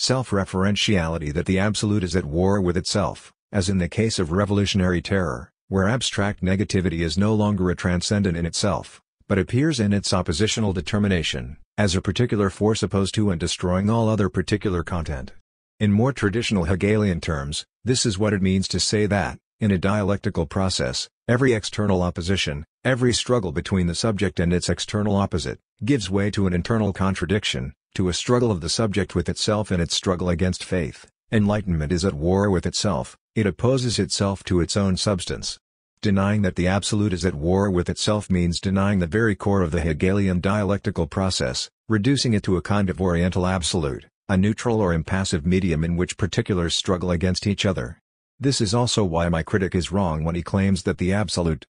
self-referentiality, that the absolute is at war with itself, as in the case of revolutionary terror, where abstract negativity is no longer a transcendent in itself, but appears in its oppositional determination, as a particular force opposed to and destroying all other particular content. In more traditional Hegelian terms, this is what it means to say that, in a dialectical process, every external opposition, every struggle between the subject and its external opposite, gives way to an internal contradiction, to a struggle of the subject with itself in its struggle against faith. Enlightenment is at war with itself, it opposes itself to its own substance. Denying that the absolute is at war with itself means denying the very core of the Hegelian dialectical process, reducing it to a kind of oriental absolute, a neutral or impassive medium in which particulars struggle against each other. This is also why my critic is wrong when he claims that the absolute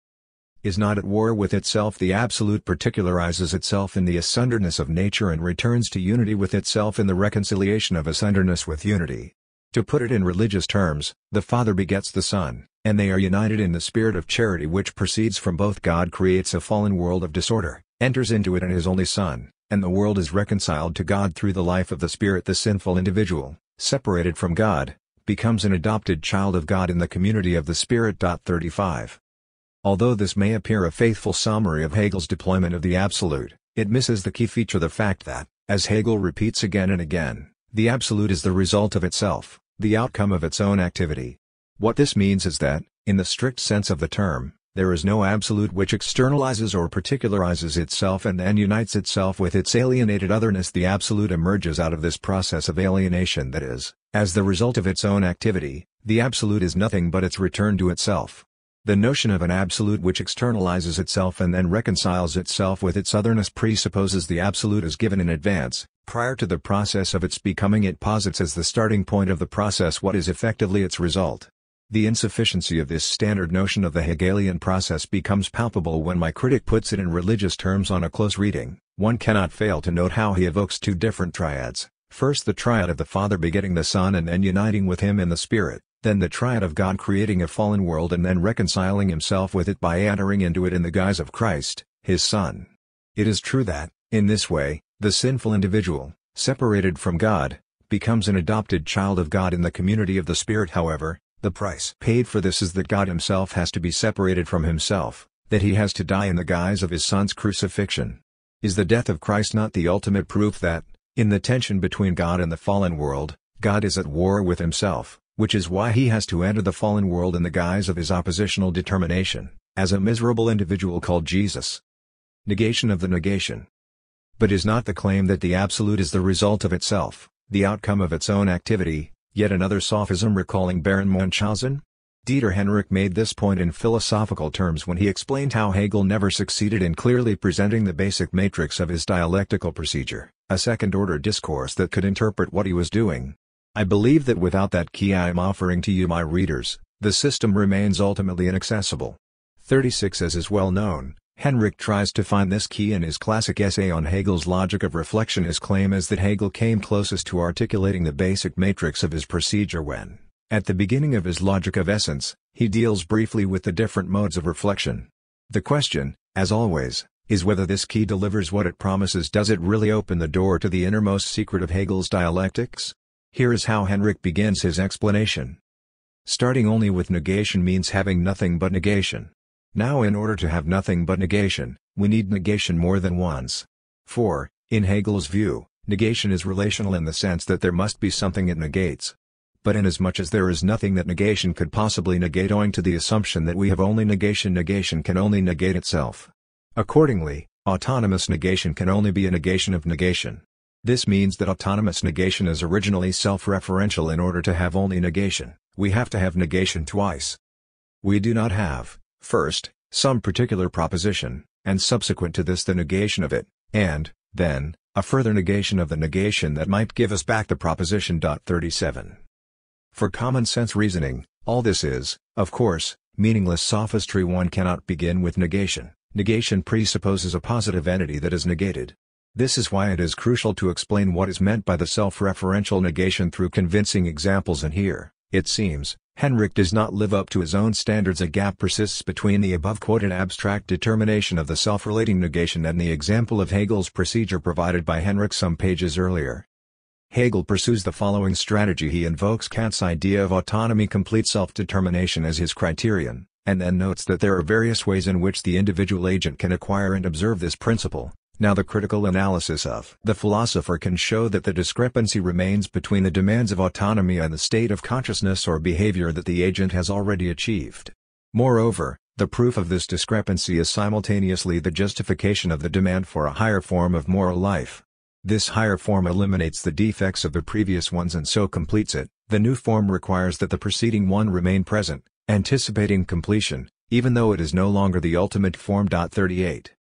is not at war with itself. The absolute particularizes itself in the asunderness of nature and returns to unity with itself in the reconciliation of asunderness with unity. To put it in religious terms, the Father begets the Son, and they are united in the spirit of charity which proceeds from both. God creates a fallen world of disorder, enters into it in His only Son, and the world is reconciled to God through the life of the Spirit. The sinful individual, separated from God, becomes an adopted child of God in the community of the Spirit. 35. Although this may appear a faithful summary of Hegel's deployment of the absolute, it misses the key feature, the fact that, as Hegel repeats again and again, the absolute is the result of itself, the outcome of its own activity. What this means is that, in the strict sense of the term, there is no absolute which externalizes or particularizes itself and then unites itself with its alienated otherness. The absolute emerges out of this process of alienation, that is, as the result of its own activity. The absolute is nothing but its return to itself. The notion of an absolute which externalizes itself and then reconciles itself with its otherness presupposes the absolute is given in advance, prior to the process of its becoming. It posits as the starting point of the process what is effectively its result. The insufficiency of this standard notion of the Hegelian process becomes palpable when my critic puts it in religious terms. On a close reading, one cannot fail to note how he evokes two different triads: first the triad of the Father begetting the Son and then uniting with Him in the Spirit, then the triad of God creating a fallen world and then reconciling Himself with it by entering into it in the guise of Christ, His Son. It is true that, in this way, the sinful individual, separated from God, becomes an adopted child of God in the community of the Spirit. However, the price paid for this is that God Himself has to be separated from Himself, that He has to die in the guise of His Son's crucifixion. Is the death of Christ not the ultimate proof that, in the tension between God and the fallen world, God is at war with Himself, which is why He has to enter the fallen world in the guise of His oppositional determination, as a miserable individual called Jesus? Negation of the negation. But is not the claim that the absolute is the result of itself, the outcome of its own activity, yet another sophism recalling Baron Munchausen? Dieter Henrich made this point in philosophical terms when he explained how Hegel never succeeded in clearly presenting the basic matrix of his dialectical procedure, a second-order discourse that could interpret what he was doing. I believe that without that key I am offering to you, my readers, the system remains ultimately inaccessible. 36. As is well known, Henrich tries to find this key in his classic essay on Hegel's logic of reflection. His claim is that Hegel came closest to articulating the basic matrix of his procedure when, at the beginning of his Logic of Essence, he deals briefly with the different modes of reflection. The question, as always, is whether this key delivers what it promises. Does it really open the door to the innermost secret of Hegel's dialectics? Here is how Henrich begins his explanation. Starting only with negation means having nothing but negation. Now, in order to have nothing but negation, we need negation more than once. For, in Hegel's view, negation is relational in the sense that there must be something it negates. But inasmuch as there is nothing that negation could possibly negate owing to the assumption that we have only negation, negation can only negate itself. Accordingly, autonomous negation can only be a negation of negation. This means that autonomous negation is originally self-referential. In order to have only negation, we have to have negation twice. We do not have, first, some particular proposition, and subsequent to this the negation of it, and, then, a further negation of the negation that might give us back the proposition. 37. For common-sense reasoning, all this is, of course, meaningless sophistry. One cannot begin with negation. Negation presupposes a positive entity that is negated. This is why it is crucial to explain what is meant by the self-referential negation through convincing examples, and here, it seems, Henrich does not live up to his own standards. A gap persists between the above-quoted abstract determination of the self-relating negation and the example of Hegel's procedure provided by Henrich some pages earlier. Hegel pursues the following strategy. He invokes Kant's idea of autonomy, complete self-determination, as his criterion, and then notes that there are various ways in which the individual agent can acquire and observe this principle. Now the critical analysis of the philosopher can show that the discrepancy remains between the demands of autonomy and the state of consciousness or behavior that the agent has already achieved. Moreover, the proof of this discrepancy is simultaneously the justification of the demand for a higher form of moral life. This higher form eliminates the defects of the previous ones and so completes it. The new form requires that the preceding one remain present, anticipating completion, even though it is no longer the ultimate form. 38.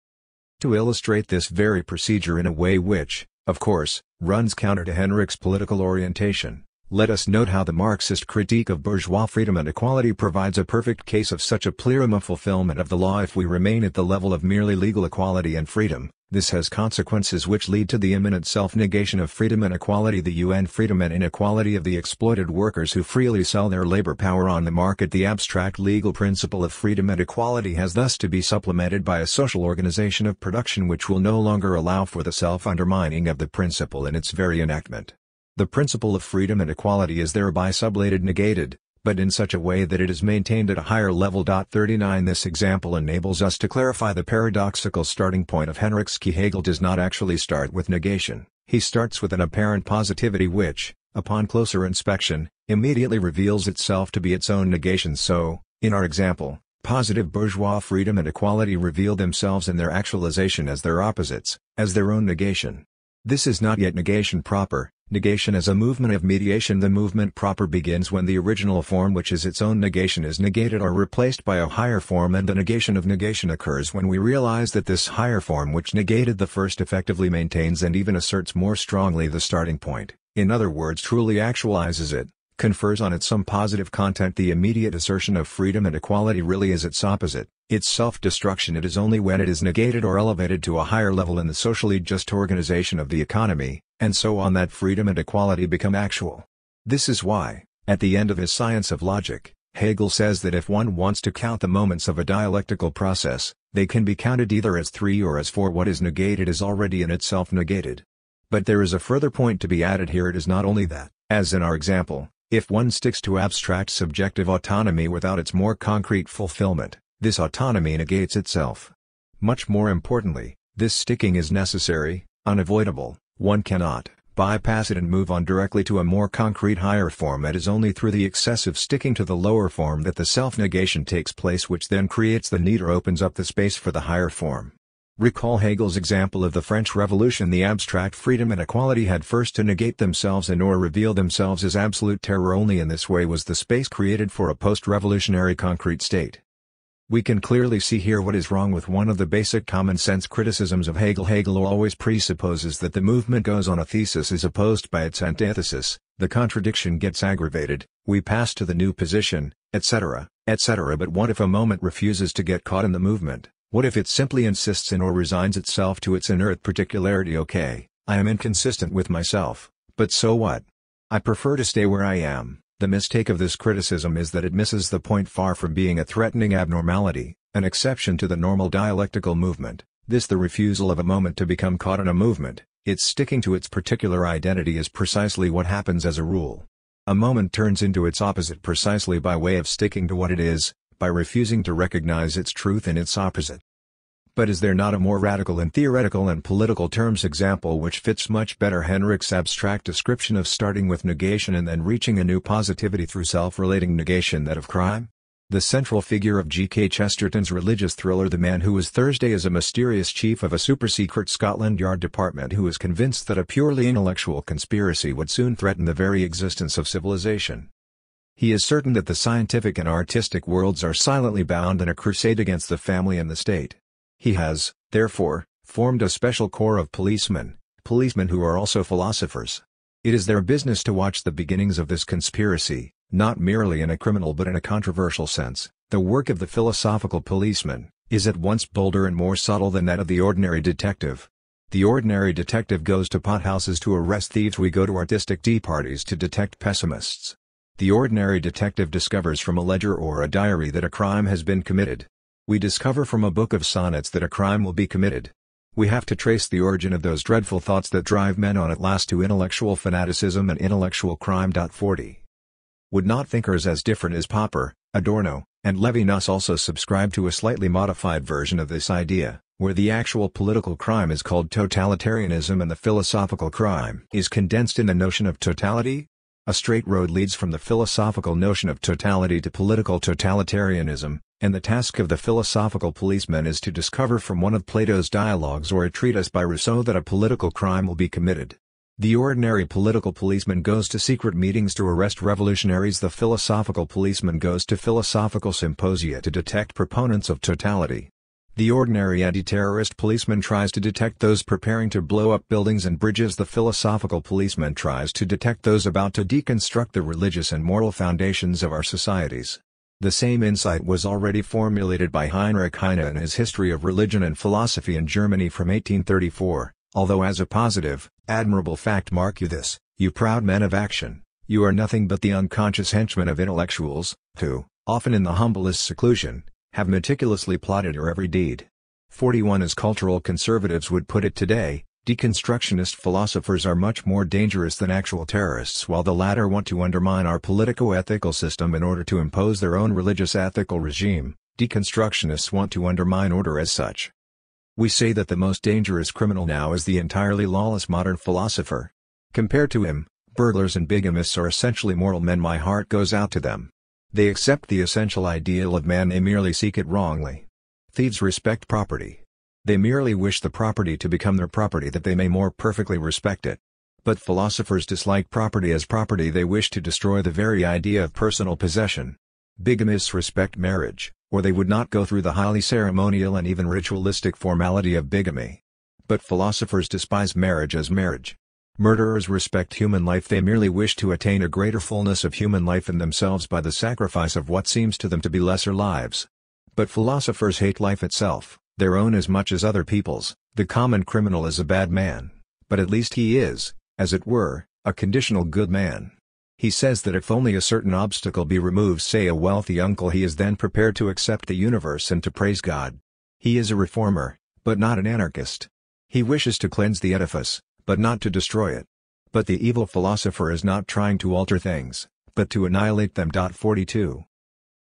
To illustrate this very procedure in a way which, of course, runs counter to Henrich's political orientation, let us note how the Marxist critique of bourgeois freedom and equality provides a perfect case of such a pleroma fulfillment of the law. If we remain at the level of merely legal equality and freedom, this has consequences which lead to the imminent self-negation of freedom and equality, the UN freedom and inequality of the exploited workers who freely sell their labor power on the market. The abstract legal principle of freedom and equality has thus to be supplemented by a social organization of production which will no longer allow for the self-undermining of the principle in its very enactment. The principle of freedom and equality is thereby sublated, negated, but in such a way that it is maintained at a higher level. 39. This example enables us to clarify the paradoxical starting point of Henrich's key. Hegel does not actually start with negation, he starts with an apparent positivity which, upon closer inspection, immediately reveals itself to be its own negation. So, in our example, positive bourgeois freedom and equality reveal themselves in their actualization as their opposites, as their own negation. This is not yet negation proper. Negation as a movement of mediation. The movement proper begins when the original form, which is its own negation, is negated or replaced by a higher form, and the negation of negation occurs when we realize that this higher form which negated the first effectively maintains and even asserts more strongly the starting point, in other words truly actualizes it, confers on it some positive content. The immediate assertion of freedom and equality really is its opposite, its self-destruction. It is only when it is negated or elevated to a higher level in the socially just organization of the economy, and so on, that freedom and equality become actual. This is why, at the end of his Science of Logic, Hegel says that if one wants to count the moments of a dialectical process, they can be counted either as 3 or as 4. What is negated is already in itself negated. But there is a further point to be added here. It is not only that, as in our example, if one sticks to abstract subjective autonomy without its more concrete fulfillment, this autonomy negates itself. Much more importantly, this sticking is necessary, unavoidable. One cannot bypass it and move on directly to a more concrete higher form. It is only through the excessive sticking to the lower form that the self-negation takes place, which then creates the need or opens up the space for the higher form. Recall Hegel's example of the French Revolution. The abstract freedom and equality had first to negate themselves and or reveal themselves as absolute terror. Only in this way was the space created for a post-revolutionary concrete state. We can clearly see here what is wrong with one of the basic common-sense criticisms of Hegel. Hegel always presupposes that the movement goes on. A thesis is opposed by its antithesis, the contradiction gets aggravated, we pass to the new position, etc., etc. But what if a moment refuses to get caught in the movement? What if it simply insists in or resigns itself to its inert particularity? Okay, I am inconsistent with myself, but so what? I prefer to stay where I am. The mistake of this criticism is that it misses the point. Far from being a threatening abnormality, an exception to the normal dialectical movement, the refusal of a moment to become caught in a movement, its sticking to its particular identity, is precisely what happens as a rule. A moment turns into its opposite precisely by way of sticking to what it is, by refusing to recognize its truth in its opposite. But is there not a more radical in theoretical and political terms example which fits much better Henrich's abstract description of starting with negation and then reaching a new positivity through self-relating negation, that of crime? The central figure of G.K. Chesterton's religious thriller The Man Who Was Thursday is a mysterious chief of a super-secret Scotland Yard department who is convinced that a purely intellectual conspiracy would soon threaten the very existence of civilization. He is certain that the scientific and artistic worlds are silently bound in a crusade against the family and the state. He has, therefore, formed a special corps of policemen who are also philosophers. It is their business to watch the beginnings of this conspiracy, not merely in a criminal but in a controversial sense. The work of the philosophical policeman is at once bolder and more subtle than that of the ordinary detective. The ordinary detective goes to pothouses to arrest thieves. We go to artistic tea parties to detect pessimists. The ordinary detective discovers from a ledger or a diary that a crime has been committed. We discover from a book of sonnets that a crime will be committed. We have to trace the origin of those dreadful thoughts that drive men on at last to intellectual fanaticism and intellectual crime. 40. Would not thinkers as different as Popper, Adorno, and Levinas also subscribe to a slightly modified version of this idea, where the actual political crime is called totalitarianism and the philosophical crime is condensed in the notion of totality? A straight road leads from the philosophical notion of totality to political totalitarianism, and the task of the philosophical policeman is to discover from one of Plato's dialogues or a treatise by Rousseau that a political crime will be committed. The ordinary political policeman goes to secret meetings to arrest revolutionaries. The philosophical policeman goes to philosophical symposia to detect proponents of totality. The ordinary anti-terrorist policeman tries to detect those preparing to blow up buildings and bridges. The philosophical policeman tries to detect those about to deconstruct the religious and moral foundations of our societies. The same insight was already formulated by Heinrich Heine in his History of Religion and Philosophy in Germany from 1834, although as a positive, admirable fact mark you this, you proud men of action, you are nothing but the unconscious henchmen of intellectuals, who, often in the humblest seclusion, have meticulously plotted your every deed. 41. As cultural conservatives would put it today, deconstructionist philosophers are much more dangerous than actual terrorists. While the latter want to undermine our politico-ethical system in order to impose their own religious ethical regime, deconstructionists want to undermine order as such. We say that the most dangerous criminal now is the entirely lawless modern philosopher. Compared to him, burglars and bigamists are essentially moral men. My heart goes out to them. They accept the essential ideal of man, they merely seek it wrongly. Thieves respect property. They merely wish the property to become their property that they may more perfectly respect it. But philosophers dislike property as property, they wish to destroy the very idea of personal possession. Bigamists respect marriage, or they would not go through the highly ceremonial and even ritualistic formality of bigamy. But philosophers despise marriage as marriage. Murderers respect human life, they merely wish to attain a greater fullness of human life in themselves by the sacrifice of what seems to them to be lesser lives. But philosophers hate life itself, their own as much as other people's. The common criminal is a bad man, but at least he is, as it were, a conditional good man. He says that if only a certain obstacle be removed, say a wealthy uncle, he is then prepared to accept the universe and to praise God. He is a reformer, but not an anarchist. He wishes to cleanse the edifice, but not to destroy it. But the evil philosopher is not trying to alter things, but to annihilate them. 42.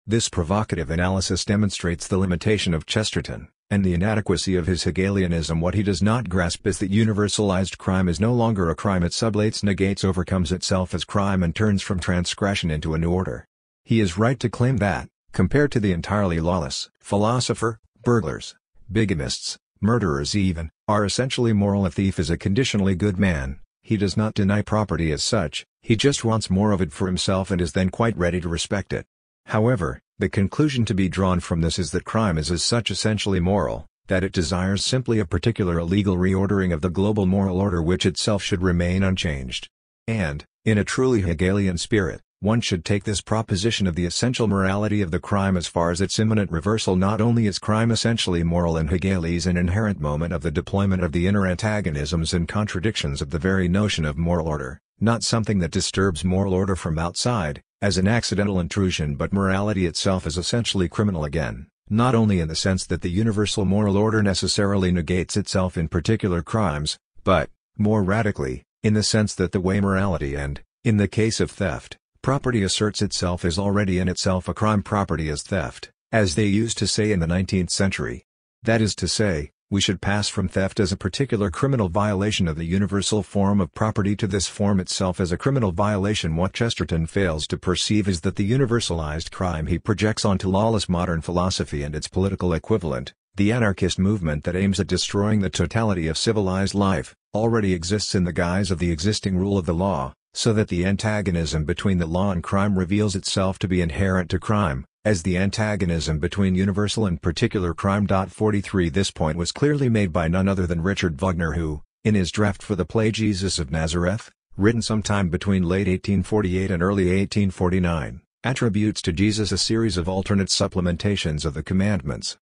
This provocative analysis demonstrates the limitation of Chesterton, and the inadequacy of his Hegelianism. What he does not grasp is that universalized crime is no longer a crime, it sublates, negates, overcomes itself as crime and turns from transgression into a new order. He is right to claim that, compared to the entirely lawless philosopher, burglars, bigamists, murderers even, are essentially moral. A thief is a conditionally good man. He does not deny property as such, he just wants more of it for himself and is then quite ready to respect it. However, the conclusion to be drawn from this is that crime is as such essentially moral, that it desires simply a particular illegal reordering of the global moral order which itself should remain unchanged. And, in a truly Hegelian spirit, one should take this proposition of the essential morality of the crime as far as its imminent reversal. Not only is crime essentially moral in Hegel is an inherent moment of the deployment of the inner antagonisms and contradictions of the very notion of moral order, not something that disturbs moral order from outside, as an accidental intrusion, but morality itself is essentially criminal again, not only in the sense that the universal moral order necessarily negates itself in particular crimes, but, more radically, in the sense that the way morality and, in the case of theft, property asserts itself is already in itself a crime. Property is theft, as they used to say in the 19th century. That is to say, we should pass from theft as a particular criminal violation of the universal form of property to this form itself as a criminal violation. What Chesterton fails to perceive is that the universalized crime he projects onto lawless modern philosophy and its political equivalent, the anarchist movement that aims at destroying the totality of civilized life, already exists in the guise of the existing rule of the law, so that the antagonism between the law and crime reveals itself to be inherent to crime, as the antagonism between universal and particular crime. 43. This point was clearly made by none other than Richard Wagner, who, in his draft for the play Jesus of Nazareth, written sometime between late 1848 and early 1849, attributes to Jesus a series of alternate supplementations of the commandments.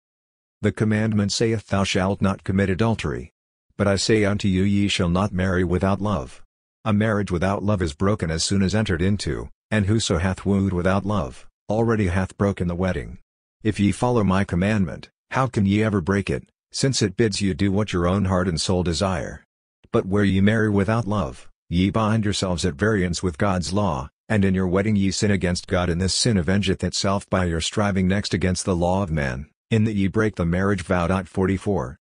The commandment saith, Thou shalt not commit adultery. But I say unto you, ye shall not marry without love. A marriage without love is broken as soon as entered into, and whoso hath wooed without love, already hath broken the wedding. If ye follow my commandment, how can ye ever break it? since it bids you do what your own heart and soul desire. But where ye marry without love, ye bind yourselves at variance with God's law, and in your wedding ye sin against God, and this sin avengeth itself by your striving next against the law of man, in that ye break the marriage vow. 44.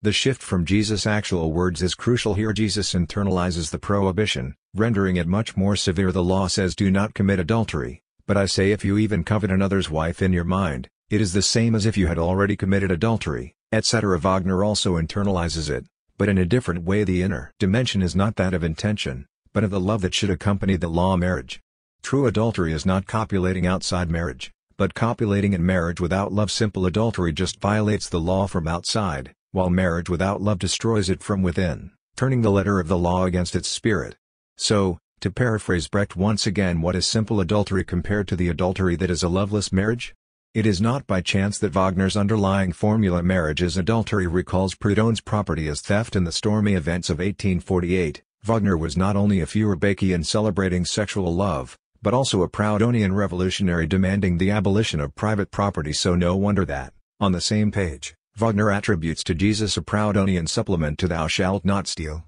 The shift from Jesus' actual words is crucial here. Jesus internalizes the prohibition, rendering it much more severe. The law says, "Do not commit adultery," but I say, if you even covet another's wife in your mind, it is the same as if you had already committed adultery, etc. Wagner also internalizes it, but in a different way. The inner dimension is not that of intention, but of the love that should accompany the law marriage. True adultery is not copulating outside marriage, but copulating in marriage without love. Simple adultery just violates the law from outside, while marriage without love destroys it from within, turning the letter of the law against its spirit. So, to paraphrase Brecht once again, what is simple adultery compared to the adultery that is a loveless marriage? It is not by chance that Wagner's underlying formula, marriage is adultery, recalls Proudhon's property as theft in the stormy events of 1848. Wagner was not only a Feuerbachkian celebrating sexual love, but also a Proudhonian revolutionary demanding the abolition of private property. So no wonder that, on the same page, Wagner attributes to Jesus a Proudhonian supplement to "Thou shalt not steal."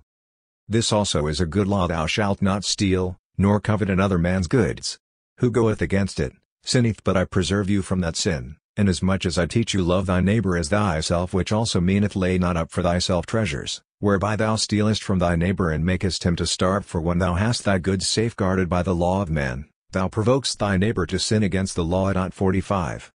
This also is a good law: "Thou shalt not steal, nor covet another man's goods. Who goeth against it, sinneth. But I preserve you from that sin, inasmuch as I teach you, love thy neighbor as thyself, which also meaneth, lay not up for thyself treasures, whereby thou stealest from thy neighbor and makest him to starve. For when thou hast thy goods safeguarded by the law of man, thou provokest thy neighbor to sin against the law." 45.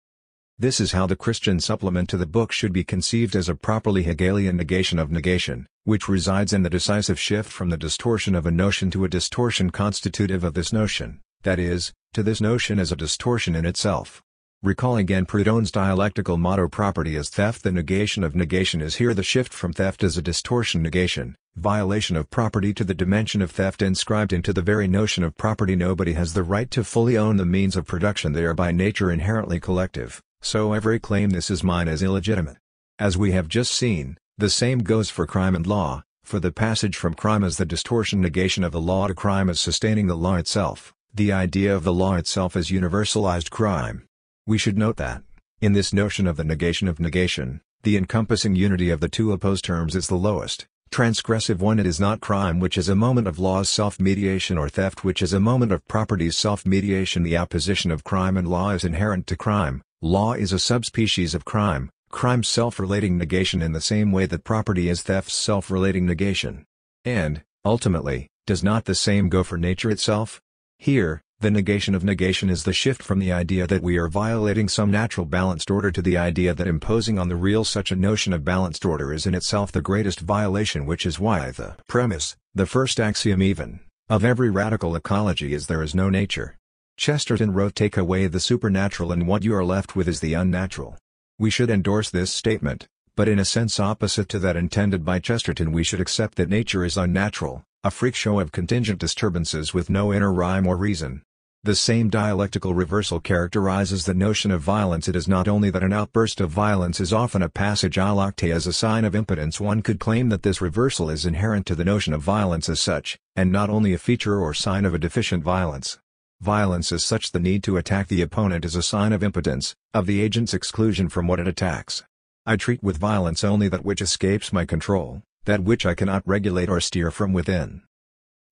This is how the Christian supplement to the book should be conceived, as a properly Hegelian negation of negation, which resides in the decisive shift from the distortion of a notion to a distortion constitutive of this notion, that is, to this notion as a distortion in itself. Recall again Proudhon's dialectical motto, property as theft. The negation of negation is here the shift from theft as a distortion negation, violation of property, to the dimension of theft inscribed into the very notion of property. Nobody has the right to fully own the means of production. They are by nature inherently collective, so every claim "this is mine" is illegitimate. As we have just seen, the same goes for crime and law, for the passage from crime as the distortion negation of the law to crime as sustaining the law itself, the idea of the law itself as universalized crime. We should note that, in this notion of the negation of negation, the encompassing unity of the two opposed terms is the lowest, transgressive one. It is not crime which is a moment of law's self-mediation, or theft which is a moment of property's self-mediation. The opposition of crime and law is inherent to crime. Law is a subspecies of crime, crime's self-relating negation, in the same way that property is theft's self-relating negation. And, ultimately, does not the same go for nature itself? Here, the negation of negation is the shift from the idea that we are violating some natural balanced order to the idea that imposing on the real such a notion of balanced order is in itself the greatest violation, which is why the premise, the first axiom even, of every radical ecology is there is no nature. Chesterton wrote, "Take away the supernatural and what you are left with is the unnatural." We should endorse this statement, but in a sense opposite to that intended by Chesterton. We should accept that nature is unnatural, a freak show of contingent disturbances with no inner rhyme or reason. The same dialectical reversal characterizes the notion of violence. It is not only that an outburst of violence is often a passage à l'acte as a sign of impotence. One could claim that this reversal is inherent to the notion of violence as such, and not only a feature or sign of a deficient violence. Violence as such, the need to attack the opponent, is a sign of impotence, of the agent's exclusion from what it attacks. I treat with violence only that which escapes my control, that which I cannot regulate or steer from within.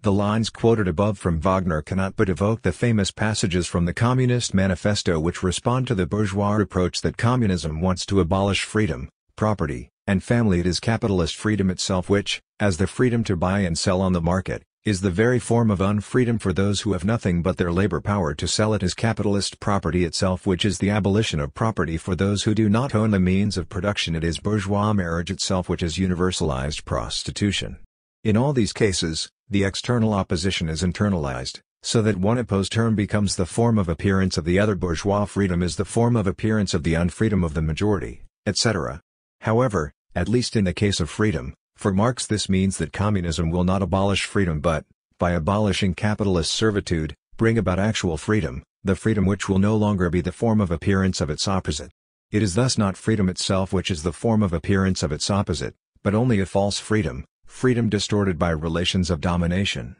The lines quoted above from Wagner cannot but evoke the famous passages from the Communist Manifesto which respond to the bourgeois reproach that communism wants to abolish freedom, property, and family. It is capitalist freedom itself which, as the freedom to buy and sell on the market, is the very form of unfreedom for those who have nothing but their labor power to sell. It is capitalist property itself which is the abolition of property for those who do not own the means of production. It is bourgeois marriage itself which is universalized prostitution. In all these cases, the external opposition is internalized, so that one opposed term becomes the form of appearance of the other. Bourgeois freedom is the form of appearance of the unfreedom of the majority, etc. However, at least in the case of freedom, for Marx this means that communism will not abolish freedom but, by abolishing capitalist servitude, bring about actual freedom, the freedom which will no longer be the form of appearance of its opposite. It is thus not freedom itself which is the form of appearance of its opposite, but only a false freedom, freedom distorted by relations of domination.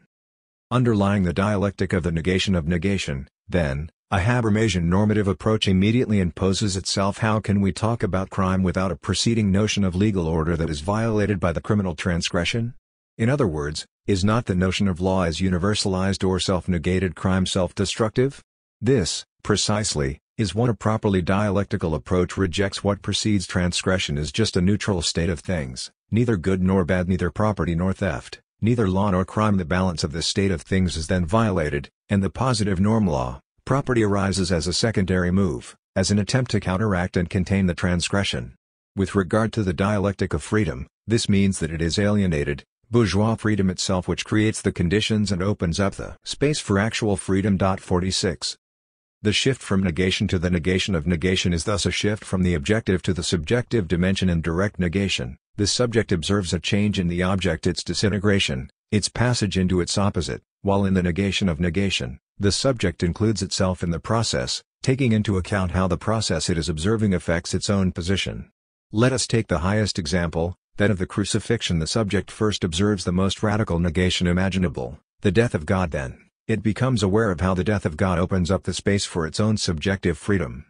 Underlying the dialectic of the negation of negation, then, A Habermasian normative approach immediately imposes itself. How can we talk about crime without a preceding notion of legal order that is violated by the criminal transgression? In other words, is not the notion of law as universalized or self-negated crime self-destructive? This, precisely, is what a properly dialectical approach rejects. What precedes transgression is just a neutral state of things, neither good nor bad, neither property nor theft, neither law nor crime. The balance of this state of things is then violated, and the positive norm law, property, arises as a secondary move, as an attempt to counteract and contain the transgression. With regard to the dialectic of freedom, this means that it is alienated, bourgeois freedom itself, which creates the conditions and opens up the space for actual freedom. 46. The shift from negation to the negation of negation is thus a shift from the objective to the subjective dimension in direct negation. The subject observes a change in the object, its disintegration, its passage into its opposite, while in the negation of negation, the subject includes itself in the process, taking into account how the process it is observing affects its own position. Let us take the highest example, that of the crucifixion. The subject first observes the most radical negation imaginable, the death of God. Then, it becomes aware of how the death of God opens up the space for its own subjective freedom.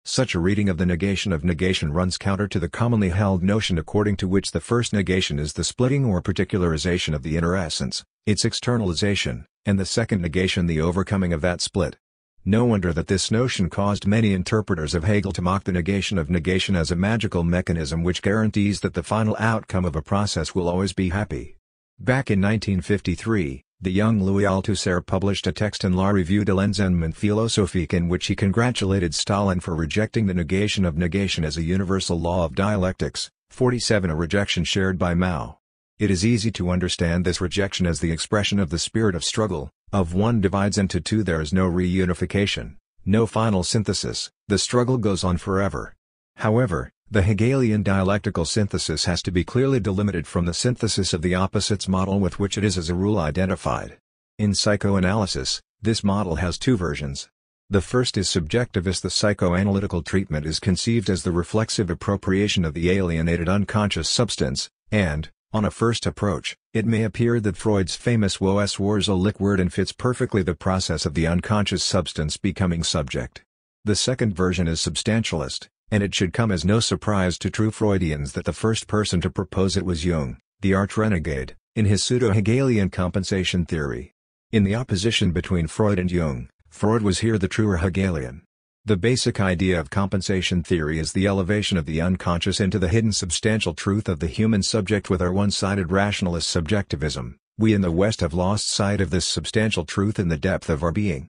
Such a reading of the negation of negation runs counter to the commonly held notion according to which the first negation is the splitting or particularization of the inner essence, its externalization, and the second negation the overcoming of that split. No wonder that this notion caused many interpreters of Hegel to mock the negation of negation as a magical mechanism which guarantees that the final outcome of a process will always be happy. Back in 1953, the young Louis Althusser published a text in La Revue de l'Enseignement Philosophique in which he congratulated Stalin for rejecting the negation of negation as a universal law of dialectics. 47. A rejection shared by Mao. It is easy to understand this rejection as the expression of the spirit of struggle. Of one divides into two, there is no reunification, no final synthesis, the struggle goes on forever. However, the Hegelian dialectical synthesis has to be clearly delimited from the synthesis of the opposites model with which it is as a rule identified. In psychoanalysis, this model has two versions. The first is subjectivist. The psychoanalytical treatment is conceived as the reflexive appropriation of the alienated unconscious substance, and, on a first approach, it may appear that Freud's famous "Was Wurzel word" fits perfectly the process of the unconscious substance becoming subject. The second version is substantialist, and it should come as no surprise to true Freudians that the first person to propose it was Jung, the arch-renegade, in his pseudo-Hegelian compensation theory. In the opposition between Freud and Jung, Freud was here the truer Hegelian. The basic idea of compensation theory is the elevation of the unconscious into the hidden substantial truth of the human subject. With our one-sided rationalist subjectivism, we in the West have lost sight of this substantial truth in the depth of our being.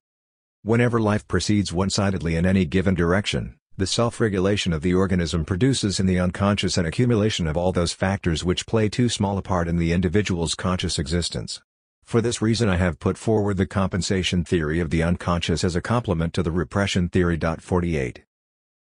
Whenever life proceeds one-sidedly in any given direction, the self-regulation of the organism produces in the unconscious an accumulation of all those factors which play too small a part in the individual's conscious existence. For this reason I have put forward the compensation theory of the unconscious as a complement to the repression theory. 48.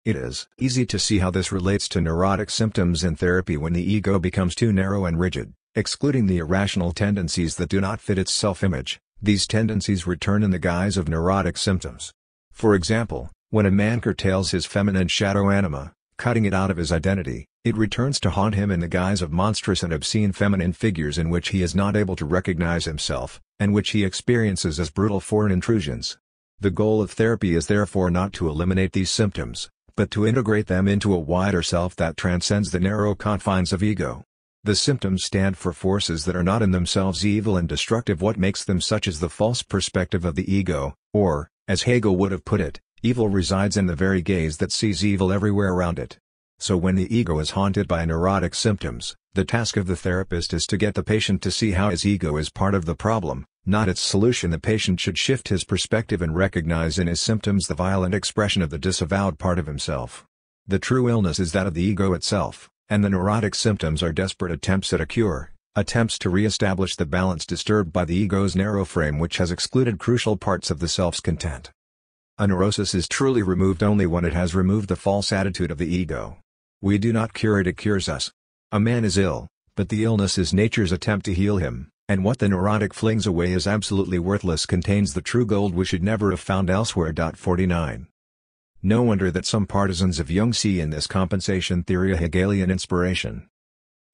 It is easy to see how this relates to neurotic symptoms in therapy when the ego becomes too narrow and rigid, excluding the irrational tendencies that do not fit its self-image. These tendencies return in the guise of neurotic symptoms. For example, when a man curtails his feminine shadow anima, cutting it out of his identity, it returns to haunt him in the guise of monstrous and obscene feminine figures in which he is not able to recognize himself, and which he experiences as brutal foreign intrusions. The goal of therapy is therefore not to eliminate these symptoms, but to integrate them into a wider self that transcends the narrow confines of ego. The symptoms stand for forces that are not in themselves evil and destructive. What makes them such is the false perspective of the ego, or, as Hegel would have put it, evil resides in the very gaze that sees evil everywhere around it. So when the ego is haunted by neurotic symptoms, the task of the therapist is to get the patient to see how his ego is part of the problem, not its solution. The patient should shift his perspective and recognize in his symptoms the violent expression of the disavowed part of himself. The true illness is that of the ego itself, and the neurotic symptoms are desperate attempts at a cure, attempts to re-establish the balance disturbed by the ego's narrow frame which has excluded crucial parts of the self's content. A neurosis is truly removed only when it has removed the false attitude of the ego. We do not cure it, it cures us. A man is ill, but the illness is nature's attempt to heal him, and what the neurotic flings away is absolutely worthless contains the true gold we should never have found elsewhere. 49. No wonder that some partisans of Jung see in this compensation theory a Hegelian inspiration.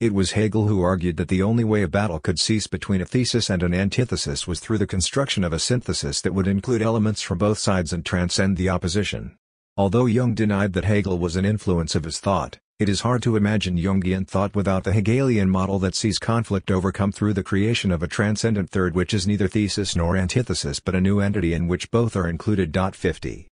It was Hegel who argued that the only way a battle could cease between a thesis and an antithesis was through the construction of a synthesis that would include elements from both sides and transcend the opposition. Although Jung denied that Hegel was an influence of his thought, it is hard to imagine Jungian thought without the Hegelian model that sees conflict overcome through the creation of a transcendent third which is neither thesis nor antithesis but a new entity in which both are included. 50.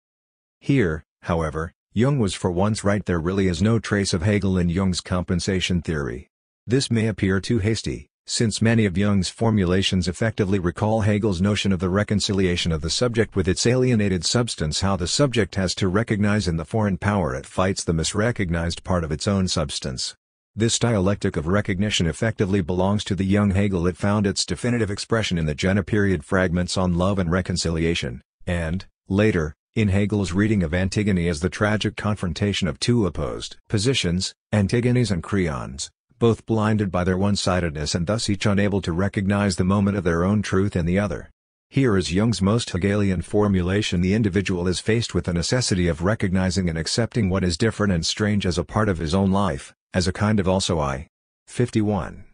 Here, however, Jung was for once right. There really is no trace of Hegel in Jung's compensation theory. This may appear too hasty, since many of Jung's formulations effectively recall Hegel's notion of the reconciliation of the subject with its alienated substance, how the subject has to recognize in the foreign power it fights the misrecognized part of its own substance. This dialectic of recognition effectively belongs to the Jung Hegel. It found its definitive expression in the Jena period fragments on love and reconciliation, and, later, in Hegel's reading of Antigone as the tragic confrontation of two opposed positions, Antigones and Creons, both blinded by their one-sidedness and thus each unable to recognize the moment of their own truth in the other. Here is Jung's most Hegelian formulation: the individual is faced with the necessity of recognizing and accepting what is different and strange as a part of his own life, as a kind of also I. 51.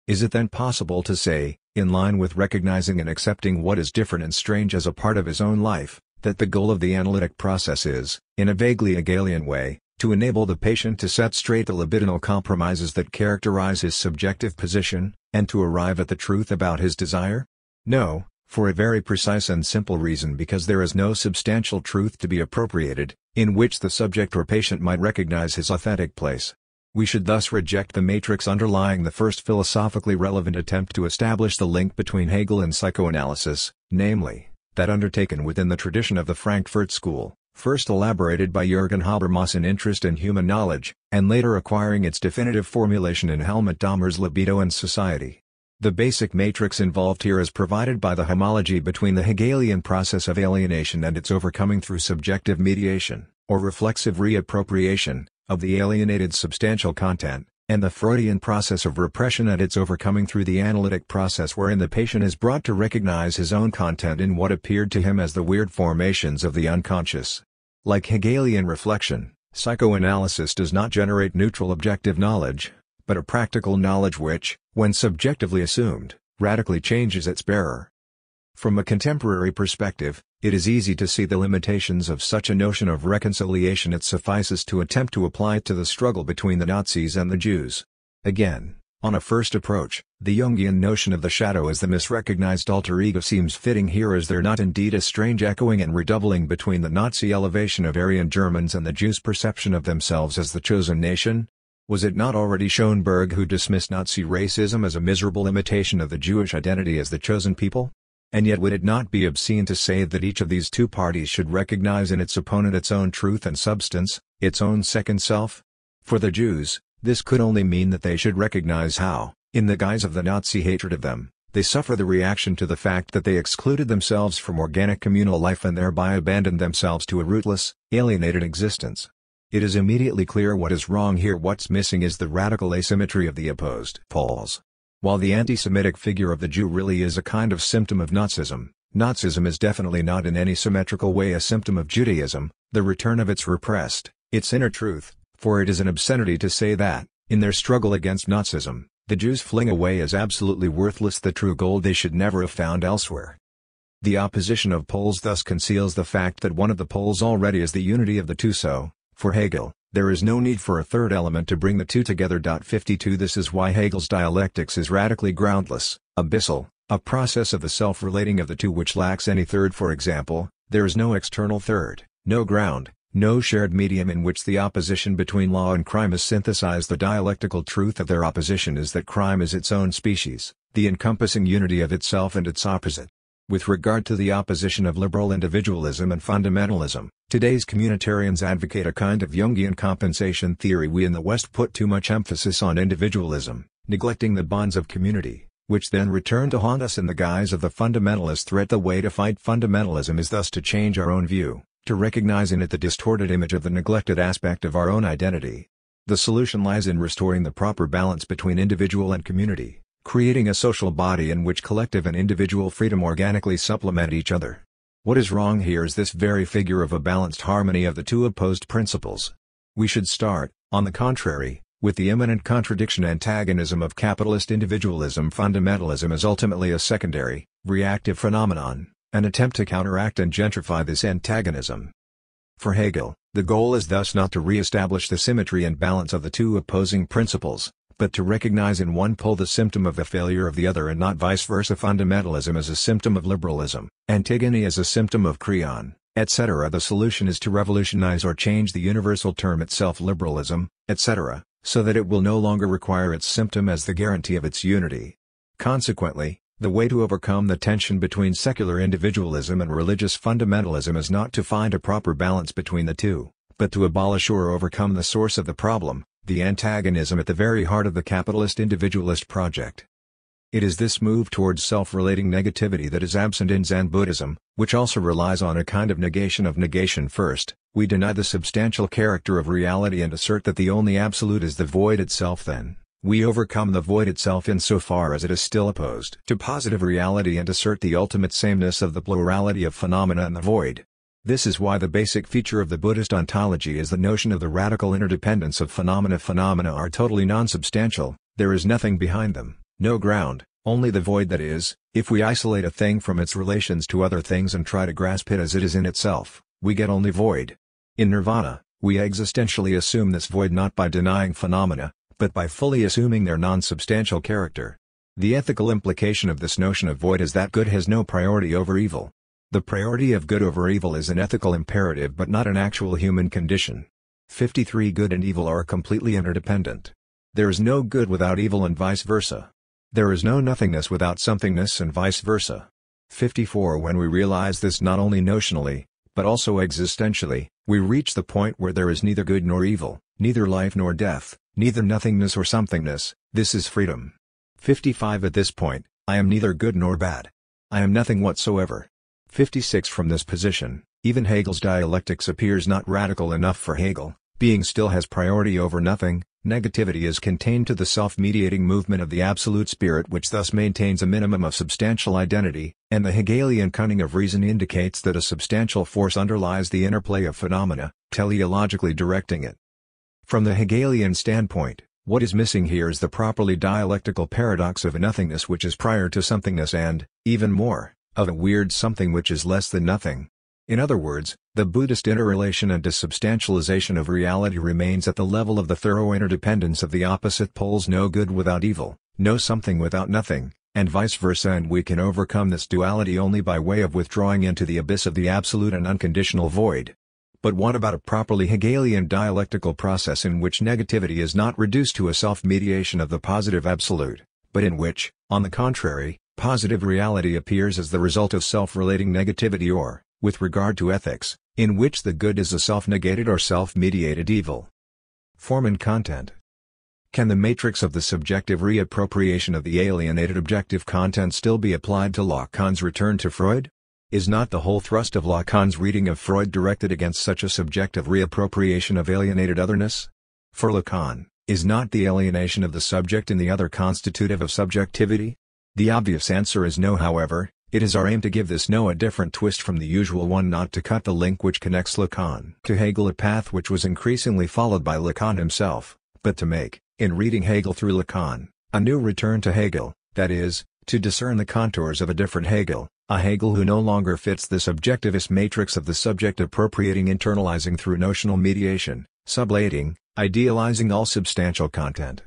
Is it then possible to say, in line with recognizing and accepting what is different and strange as a part of his own life, that the goal of the analytic process is, in a vaguely Hegelian way, to enable the patient to set straight the libidinal compromises that characterize his subjective position, and to arrive at the truth about his desire? No, for a very precise and simple reason: because there is no substantial truth to be appropriated, in which the subject or patient might recognize his authentic place. We should thus reject the matrix underlying the first philosophically relevant attempt to establish the link between Hegel and psychoanalysis, namely, that undertaken within the tradition of the Frankfurt School, first elaborated by Jürgen Habermas in Interest in Human Knowledge, and later acquiring its definitive formulation in Helmut Dahmer's Libido and Society. The basic matrix involved here is provided by the homology between the Hegelian process of alienation and its overcoming through subjective mediation, or reflexive reappropriation, of the alienated substantial content, and the Freudian process of repression and its overcoming through the analytic process wherein the patient is brought to recognize his own content in what appeared to him as the weird formations of the unconscious. Like Hegelian reflection, psychoanalysis does not generate neutral objective knowledge, but a practical knowledge which, when subjectively assumed, radically changes its bearer. From a contemporary perspective, it is easy to see the limitations of such a notion of reconciliation. It suffices to attempt to apply it to the struggle between the Nazis and the Jews. Again, on a first approach, the Jungian notion of the shadow as the misrecognized alter ego seems fitting here. Is there not indeed a strange echoing and redoubling between the Nazi elevation of Aryan Germans and the Jews' perception of themselves as the chosen nation? Was it not already Schoenberg who dismissed Nazi racism as a miserable imitation of the Jewish identity as the chosen people? And yet would it not be obscene to say that each of these two parties should recognize in its opponent its own truth and substance, its own second self? For the Jews, this could only mean that they should recognize how, in the guise of the Nazi hatred of them, they suffer the reaction to the fact that they excluded themselves from organic communal life and thereby abandoned themselves to a rootless, alienated existence. It is immediately clear what is wrong here. What's missing is the radical asymmetry of the opposed poles. While the anti-Semitic figure of the Jew really is a kind of symptom of Nazism, Nazism is definitely not in any symmetrical way a symptom of Judaism, the return of its repressed, its inner truth, for it is an obscenity to say that, in their struggle against Nazism, the Jews fling away as absolutely worthless the true gold they should never have found elsewhere. The opposition of poles thus conceals the fact that one of the poles already is the unity of the two. So, for Hegel, there is no need for a third element to bring the two together. 52 This is why Hegel's dialectics is radically groundless, abyssal, a process of the self-relating of the two which lacks any third. For example, there is no external third, no ground, no shared medium in which the opposition between law and crime is synthesized. The dialectical truth of their opposition is that crime is its own species, the encompassing unity of itself and its opposite. With regard to the opposition of liberal individualism and fundamentalism, today's communitarians advocate a kind of Jungian compensation theory. We in the West put too much emphasis on individualism, neglecting the bonds of community, which then return to haunt us in the guise of the fundamentalist threat. The way to fight fundamentalism is thus to change our own view, to recognize in it the distorted image of the neglected aspect of our own identity. The solution lies in restoring the proper balance between individual and community, creating a social body in which collective and individual freedom organically supplement each other. What is wrong here is this very figure of a balanced harmony of the two opposed principles. We should start, on the contrary, With the imminent contradiction antagonism of capitalist individualism, fundamentalism is ultimately a secondary, reactive phenomenon, an attempt to counteract and gentrify this antagonism. For Hegel, the goal is thus not to re-establish the symmetry and balance of the two opposing principles, but to recognize in one pole the symptom of a failure of the other and not vice versa. Fundamentalism as a symptom of liberalism, Antigone as a symptom of Creon, etc. The solution is to revolutionize or change the universal term itself, liberalism, etc., so that it will no longer require its symptom as the guarantee of its unity. Consequently, the way to overcome the tension between secular individualism and religious fundamentalism is not to find a proper balance between the two, but to abolish or overcome the source of the problem, the antagonism at the very heart of the capitalist individualist project. It is this move towards self-relating negativity that is absent in Zen Buddhism, which also relies on a kind of negation. First, we deny the substantial character of reality and assert that the only absolute is the void itself. Then, we overcome the void itself insofar as it is still opposed to positive reality and assert the ultimate sameness of the plurality of phenomena and the void. This is why the basic feature of the Buddhist ontology is the notion of the radical interdependence of phenomena. Phenomena are totally non-substantial, there is nothing behind them, no ground, only the void. That is, if we isolate a thing from its relations to other things and try to grasp it as it is in itself, we get only void. In nirvana, we existentially assume this void not by denying phenomena, but by fully assuming their non-substantial character. The ethical implication of this notion of void is that good has no priority over evil. The priority of good over evil is an ethical imperative but not an actual human condition. 53. Good and evil are completely interdependent. There is no good without evil and vice versa. There is no nothingness without somethingness and vice versa. 54. When we realize this not only notionally, but also existentially, we reach the point where there is neither good nor evil, neither life nor death, neither nothingness or somethingness. This is freedom. 55. At this point, I am neither good nor bad. I am nothing whatsoever. 56. From this position, even Hegel's dialectics appears not radical enough for Hegel. Being still has priority over nothing. Negativity is contained to the self-mediating movement of the absolute spirit, which thus maintains a minimum of substantial identity, and the Hegelian cunning of reason indicates that a substantial force underlies the interplay of phenomena, teleologically directing it. From the Hegelian standpoint, what is missing here is the properly dialectical paradox of a nothingness which is prior to somethingness and, even more, of a weird something which is less than nothing. In other words, the Buddhist interrelation and disubstantialization of reality remains at the level of the thorough interdependence of the opposite poles, no good without evil, no something without nothing, and vice versa, and we can overcome this duality only by way of withdrawing into the abyss of the absolute and unconditional void. But what about a properly Hegelian dialectical process in which negativity is not reduced to a self-mediation of the positive absolute, but in which, on the contrary, positive reality appears as the result of self-relating negativity, or, with regard to ethics, in which the good is a self-negated or self-mediated evil? Form and content. Can the matrix of the subjective reappropriation of the alienated objective content still be applied to Lacan's return to Freud? Is not the whole thrust of Lacan's reading of Freud directed against such a subjective reappropriation of alienated otherness? For Lacan, is not the alienation of the subject in the other constitutive of subjectivity? The obvious answer is no. However, it is our aim to give this no a different twist from the usual one, not to cut the link which connects Lacan to Hegel, a path which was increasingly followed by Lacan himself, but to make, in reading Hegel through Lacan, a new return to Hegel, that is, to discern the contours of a different Hegel, a Hegel who no longer fits the subjectivist matrix of the subject, appropriating, internalizing through notional mediation, sublating, idealizing all substantial content.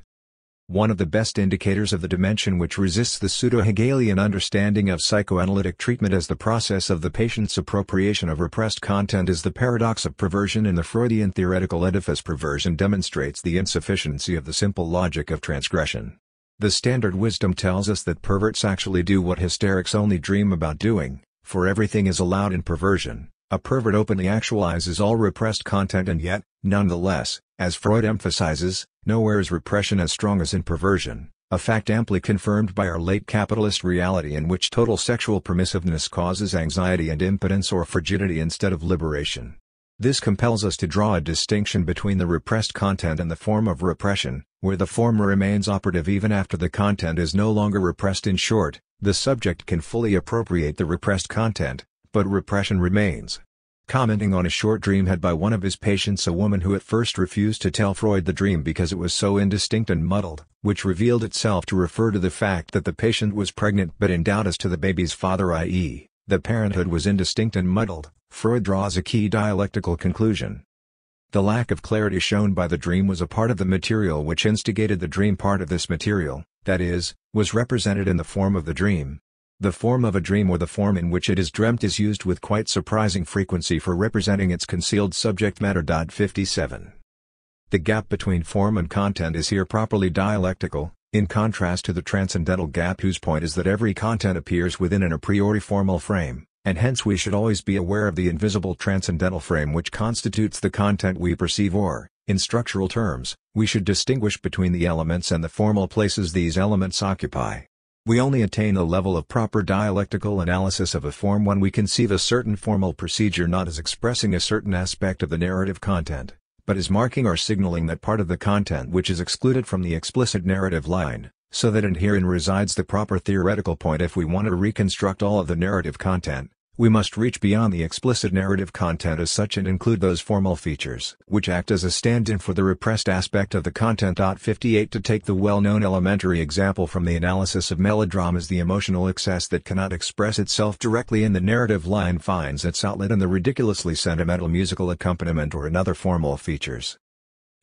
One of the best indicators of the dimension which resists the pseudo-Hegelian understanding of psychoanalytic treatment as the process of the patient's appropriation of repressed content is the paradox of perversion in the Freudian theoretical edifice. Perversion demonstrates the insufficiency of the simple logic of transgression. The standard wisdom tells us that perverts actually do what hysterics only dream about doing, for everything is allowed in perversion. A pervert openly actualizes all repressed content, and yet, nonetheless, as Freud emphasizes, nowhere is repression as strong as in perversion, a fact amply confirmed by our late capitalist reality, in which total sexual permissiveness causes anxiety and impotence or frigidity instead of liberation. This compels us to draw a distinction between the repressed content and the form of repression, where the former remains operative even after the content is no longer repressed. In short, the subject can fully appropriate the repressed content, but repression remains. Commenting on a short dream had by one of his patients, a woman who at first refused to tell Freud the dream because it was so indistinct and muddled, which revealed itself to refer to the fact that the patient was pregnant but in doubt as to the baby's father, i.e., the parenthood was indistinct and muddled, Freud draws a key dialectical conclusion. The lack of clarity shown by the dream was a part of the material which instigated the dream. Part of this material, that is, was represented in the form of the dream. The form of a dream, or the form in which it is dreamt, is used with quite surprising frequency for representing its concealed subject matter. 57. The gap between form and content is here properly dialectical, in contrast to the transcendental gap, whose point is that every content appears within an a priori formal frame, and hence we should always be aware of the invisible transcendental frame which constitutes the content we perceive, or, in structural terms, we should distinguish between the elements and the formal places these elements occupy. We only attain a level of proper dialectical analysis of a form when we conceive a certain formal procedure not as expressing a certain aspect of the narrative content, but as marking or signaling that part of the content which is excluded from the explicit narrative line, so that in herein resides the proper theoretical point. If we want to reconstruct all of the narrative content, we must reach beyond the explicit narrative content as such and include those formal features which act as a stand-in for the repressed aspect of the content. 58. To take the well-known elementary example from the analysis of melodramas, the emotional excess that cannot express itself directly in the narrative line finds its outlet in the ridiculously sentimental musical accompaniment or in other formal features.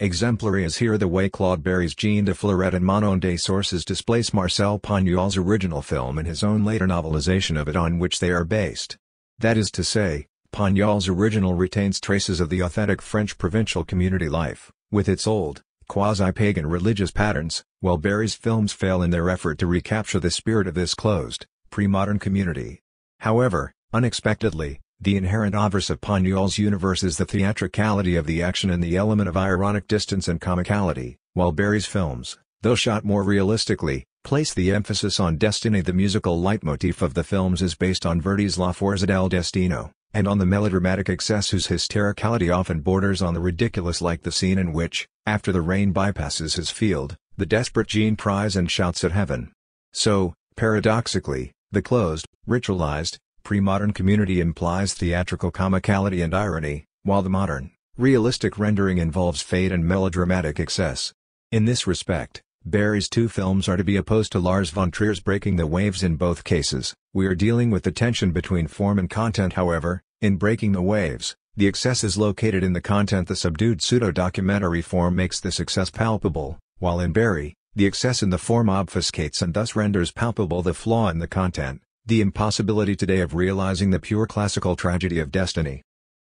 Exemplary is here the way Claude Berry's Jean de Florette and Manon des sources displace Marcel Pagnol's original film and his own later novelization of it on which they are based. That is to say, Pagnol's original retains traces of the authentic French provincial community life, with its old, quasi-pagan religious patterns, while Berry's films fail in their effort to recapture the spirit of this closed, pre-modern community. However, unexpectedly, the inherent obverse of Pagnol's universe is the theatricality of the action and the element of ironic distance and comicality, while Berry's films, though shot more realistically, place the emphasis on destiny. The musical leitmotif of the films is based on Verdi's La Forza del Destino, and on the melodramatic excess whose hystericality often borders on the ridiculous, like the scene in which, after the rain bypasses his field, the desperate Jean cries and shouts at heaven. So, paradoxically, the closed, ritualized, pre-modern community implies theatrical comicality and irony, while the modern, realistic rendering involves fade and melodramatic excess. In this respect, Berry's two films are to be opposed to Lars von Trier's Breaking the Waves. In both cases, we are dealing with the tension between form and content. However, in Breaking the Waves, the excess is located in the content. The subdued pseudo-documentary form makes this excess palpable, while in Berry, the excess in the form obfuscates and thus renders palpable the flaw in the content, the impossibility today of realizing the pure classical tragedy of destiny.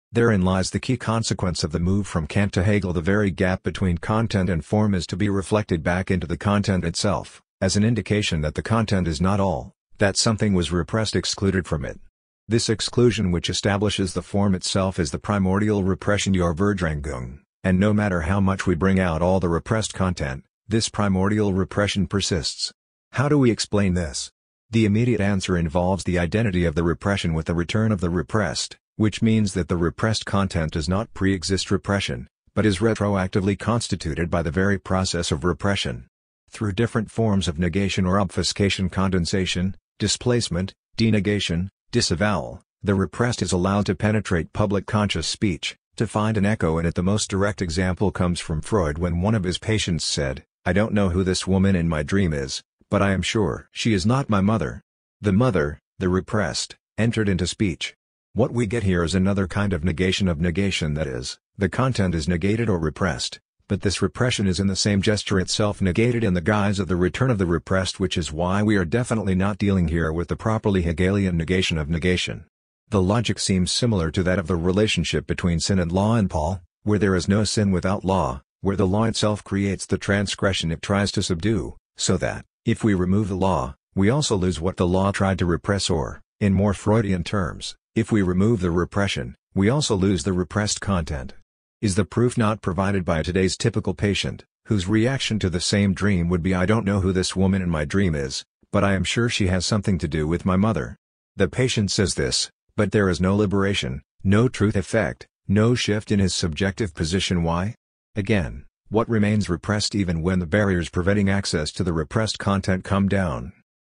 Therein lies the key consequence of the move from Kant to Hegel. The very gap between content and form is to be reflected back into the content itself, as an indication that the content is not all, that something was repressed, excluded from it. This exclusion which establishes the form itself is the primordial repression, your Verdrängung, and no matter how much we bring out all the repressed content, this primordial repression persists. How do we explain this? The immediate answer involves the identity of the repression with the return of the repressed, which means that the repressed content does not pre-exist repression, but is retroactively constituted by the very process of repression. Through different forms of negation or obfuscation, condensation, displacement, denegation, disavowal, the repressed is allowed to penetrate public conscious speech, to find an echo in it. The most direct example comes from Freud when one of his patients said, "I don't know who this woman in my dream is, but I am sure she is not my mother." The mother, the repressed, entered into speech. What we get here is another kind of negation, that is, the content is negated or repressed, but this repression is in the same gesture itself negated in the guise of the return of the repressed, which is why we are definitely not dealing here with the properly Hegelian negation of negation. The logic seems similar to that of the relationship between sin and law in Paul, where there is no sin without law, where the law itself creates the transgression it tries to subdue, so that, if we remove the law, we also lose what the law tried to repress, or, in more Freudian terms, if we remove the repression, we also lose the repressed content. Is the proof not provided by today's typical patient, whose reaction to the same dream would be, "I don't know who this woman in my dream is, but I am sure she has something to do with my mother"? The patient says this, but there is no liberation, no truth effect, no shift in his subjective position. Why? Again, what remains repressed even when the barriers preventing access to the repressed content come down?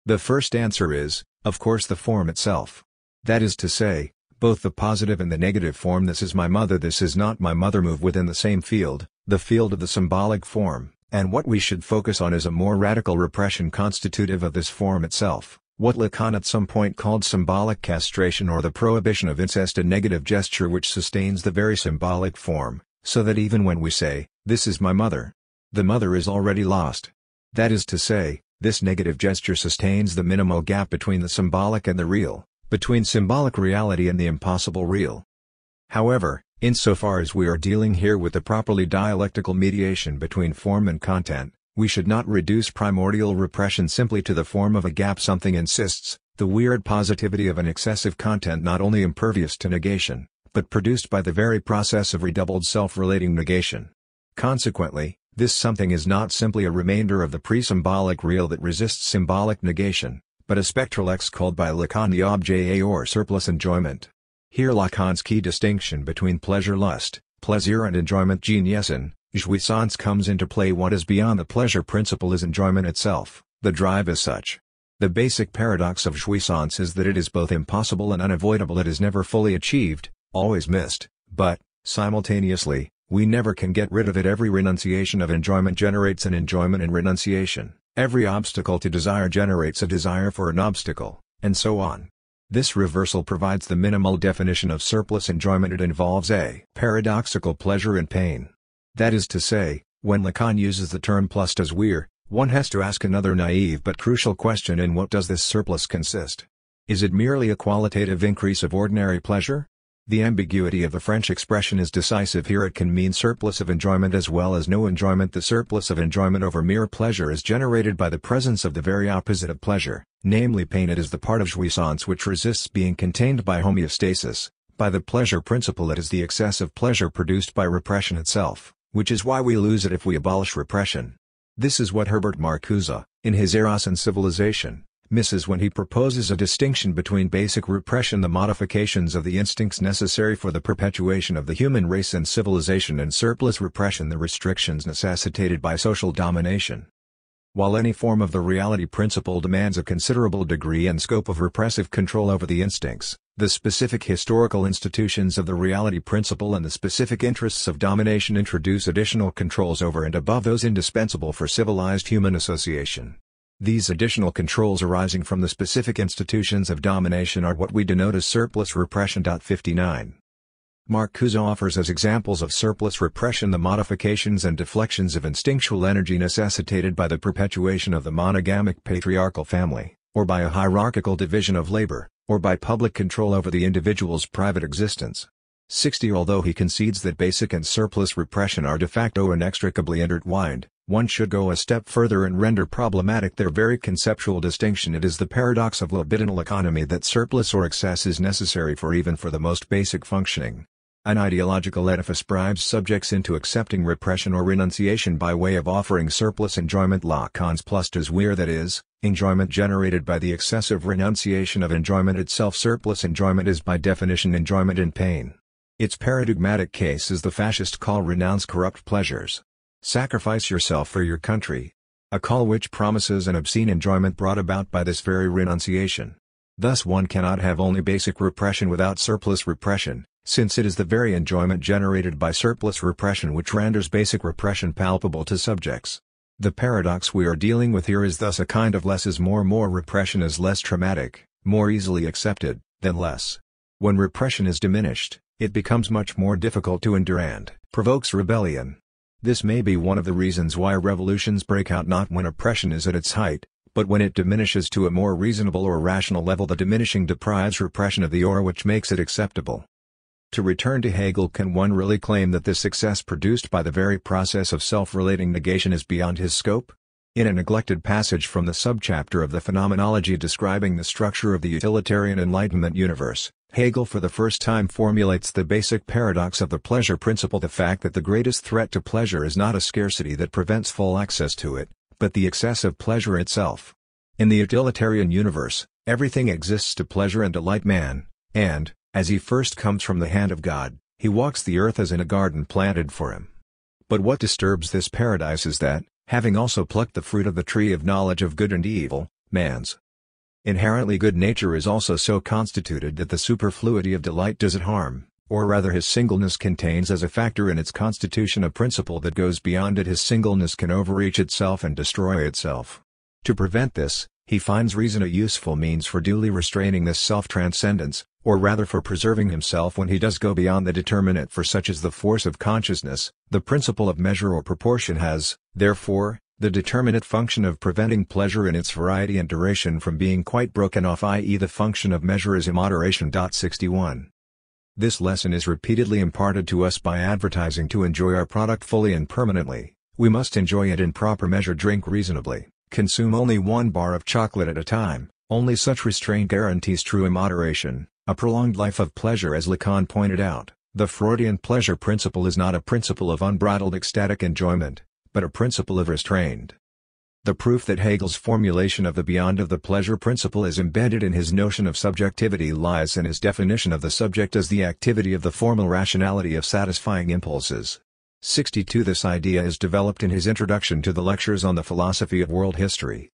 The first answer is, of course, the form itself. That is to say, Both the positive and the negative form "this is my mother, this is not my mother" move within the same field, the field of the symbolic form, and what we should focus on is a more radical repression constitutive of this form itself, what Lacan at some point called symbolic castration, or the prohibition of incest, a negative gesture which sustains the very symbolic form, so that even when we say, "This is my mother," the mother is already lost. That is to say, this negative gesture sustains the minimal gap between the symbolic and the real, between symbolic reality and the impossible real. However, insofar as we are dealing here with the properly dialectical mediation between form and content, we should not reduce primordial repression simply to the form of a gap. Something insists, the weird positivity of an excessive content not only impervious to negation, but produced by the very process of redoubled self-relating negation. Consequently, this something is not simply a remainder of the pre-symbolic real that resists symbolic negation, but a spectral X called by Lacan the objet or surplus enjoyment. Here Lacan's key distinction between pleasure-lust, plaisir, and enjoyment jouissance comes into play. What is beyond the pleasure principle is enjoyment itself, the drive as such. The basic paradox of jouissance is that it is both impossible and unavoidable. It is never fully achieved, always missed, but, simultaneously, we never can get rid of it. Every renunciation of enjoyment generates an enjoyment in renunciation, every obstacle to desire generates a desire for an obstacle, and so on. This reversal provides the minimal definition of surplus enjoyment. It involves a paradoxical pleasure in pain. That is to say, when Lacan uses the term plaisir, one has to ask another naive but crucial question: in what does this surplus consist? Is it merely a qualitative increase of ordinary pleasure? The ambiguity of the French expression is decisive here. It can mean surplus of enjoyment as well as no enjoyment. The surplus of enjoyment over mere pleasure is generated by the presence of the very opposite of pleasure, namely pain. It is the part of jouissance which resists being contained by homeostasis, by the pleasure principle. It is the excess of pleasure produced by repression itself, which is why we lose it if we abolish repression. This is what Herbert Marcuse, in his Eros and Civilization, misses when he proposes a distinction between basic repression, the modifications of the instincts necessary for the perpetuation of the human race and civilization, and surplus repression, the restrictions necessitated by social domination. While any form of the reality principle demands a considerable degree and scope of repressive control over the instincts, the specific historical institutions of the reality principle and the specific interests of domination introduce additional controls over and above those indispensable for civilized human association. These additional controls arising from the specific institutions of domination are what we denote as surplus repression. 59. Marcuse offers as examples of surplus repression the modifications and deflections of instinctual energy necessitated by the perpetuation of the monogamic patriarchal family, or by a hierarchical division of labor, or by public control over the individual's private existence. 60. Although he concedes that basic and surplus repression are de facto inextricably intertwined, one should go a step further and render problematic their very conceptual distinction. It is the paradox of libidinal economy that surplus or excess is necessary for even for the most basic functioning. An ideological edifice bribes subjects into accepting repression or renunciation by way of offering surplus enjoyment. Lacan's plaisir, that is, enjoyment generated by the excessive renunciation of enjoyment itself. Surplus enjoyment is by definition enjoyment in pain. Its paradigmatic case is the fascist call: renounce corrupt pleasures. Sacrifice yourself for your country. A call which promises an obscene enjoyment brought about by this very renunciation. Thus one cannot have only basic repression without surplus repression, since it is the very enjoyment generated by surplus repression which renders basic repression palpable to subjects. The paradox we are dealing with here is thus a kind of less is more. More repression is less traumatic, more easily accepted, than less. When repression is diminished, it becomes much more difficult to endure and provokes rebellion. This may be one of the reasons why revolutions break out not when oppression is at its height, but when it diminishes to a more reasonable or rational level. The diminishing deprives repression of the aura which makes it acceptable. To return to Hegel, can one really claim that this success produced by the very process of self-relating negation is beyond his scope? In a neglected passage from the subchapter of the Phenomenology describing the structure of the utilitarian Enlightenment universe, Hegel for the first time formulates the basic paradox of the pleasure principle: the fact that the greatest threat to pleasure is not a scarcity that prevents full access to it, but the excess of pleasure itself. In the utilitarian universe, everything exists to pleasure and delight man, and, as he first comes from the hand of God, he walks the earth as in a garden planted for him. But what disturbs this paradise is that, having also plucked the fruit of the tree of knowledge of good and evil, man's Inherently good nature is also so constituted that the superfluity of delight does it harm, or rather his singleness contains as a factor in its constitution a principle that goes beyond it. His singleness can overreach itself and destroy itself. To prevent this, he finds reason a useful means for duly restraining this self-transcendence, or rather for preserving himself when he does go beyond the determinate, for such is the force of consciousness. The principle of measure or proportion has, therefore, the determinate function of preventing pleasure in its variety and duration from being quite broken off, i.e. the function of measure is immoderation. 61. This lesson is repeatedly imparted to us by advertising to enjoy our product fully and permanently. We must enjoy it in proper measure, drink reasonably, consume only 1 bar of chocolate at a time. Only such restraint guarantees true immoderation, a prolonged life of pleasure. As Lacan pointed out, the Freudian pleasure principle is not a principle of unbridled ecstatic enjoyment, but a principle of restraint. The proof that Hegel's formulation of the beyond of the pleasure principle is embedded in his notion of subjectivity lies in his definition of the subject as the activity of the formal rationality of satisfying impulses. 62. This idea is developed in his introduction to the lectures on the philosophy of world history.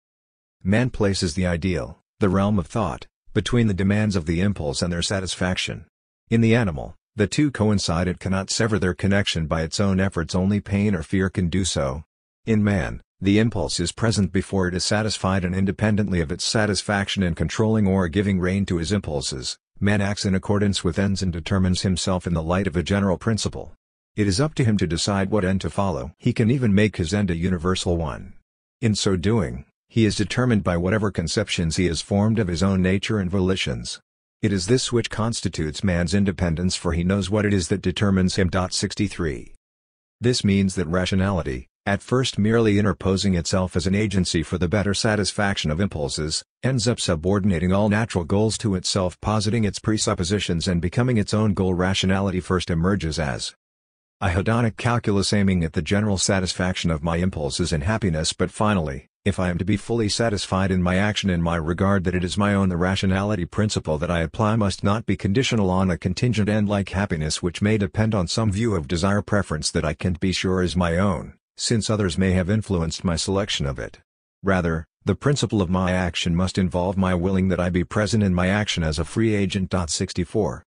Man places the ideal, the realm of thought, between the demands of the impulse and their satisfaction. In the animal, the two coincide. It cannot sever their connection by its own efforts, only pain or fear can do so. In man, the impulse is present before it is satisfied, and independently of its satisfaction in controlling or giving rein to his impulses, man acts in accordance with ends and determines himself in the light of a general principle. It is up to him to decide what end to follow. He can even make his end a universal one. In so doing, he is determined by whatever conceptions he has formed of his own nature and volitions. It is this which constitutes man's independence, for he knows what it is that determines him. 63. This means that rationality, at first merely interposing itself as an agency for the better satisfaction of impulses, ends up subordinating all natural goals to itself, positing its presuppositions and becoming its own goal. Rationality first emerges as a hedonic calculus aiming at the general satisfaction of my impulses and happiness, but finally, if I am to be fully satisfied in my action and my regard that it is my own, the rationality principle that I apply must not be conditional on a contingent end like happiness, which may depend on some view of desire preference that I can't be sure is my own, since others may have influenced my selection of it. Rather, the principle of my action must involve my willing that I be present in my action as a free agent. 64.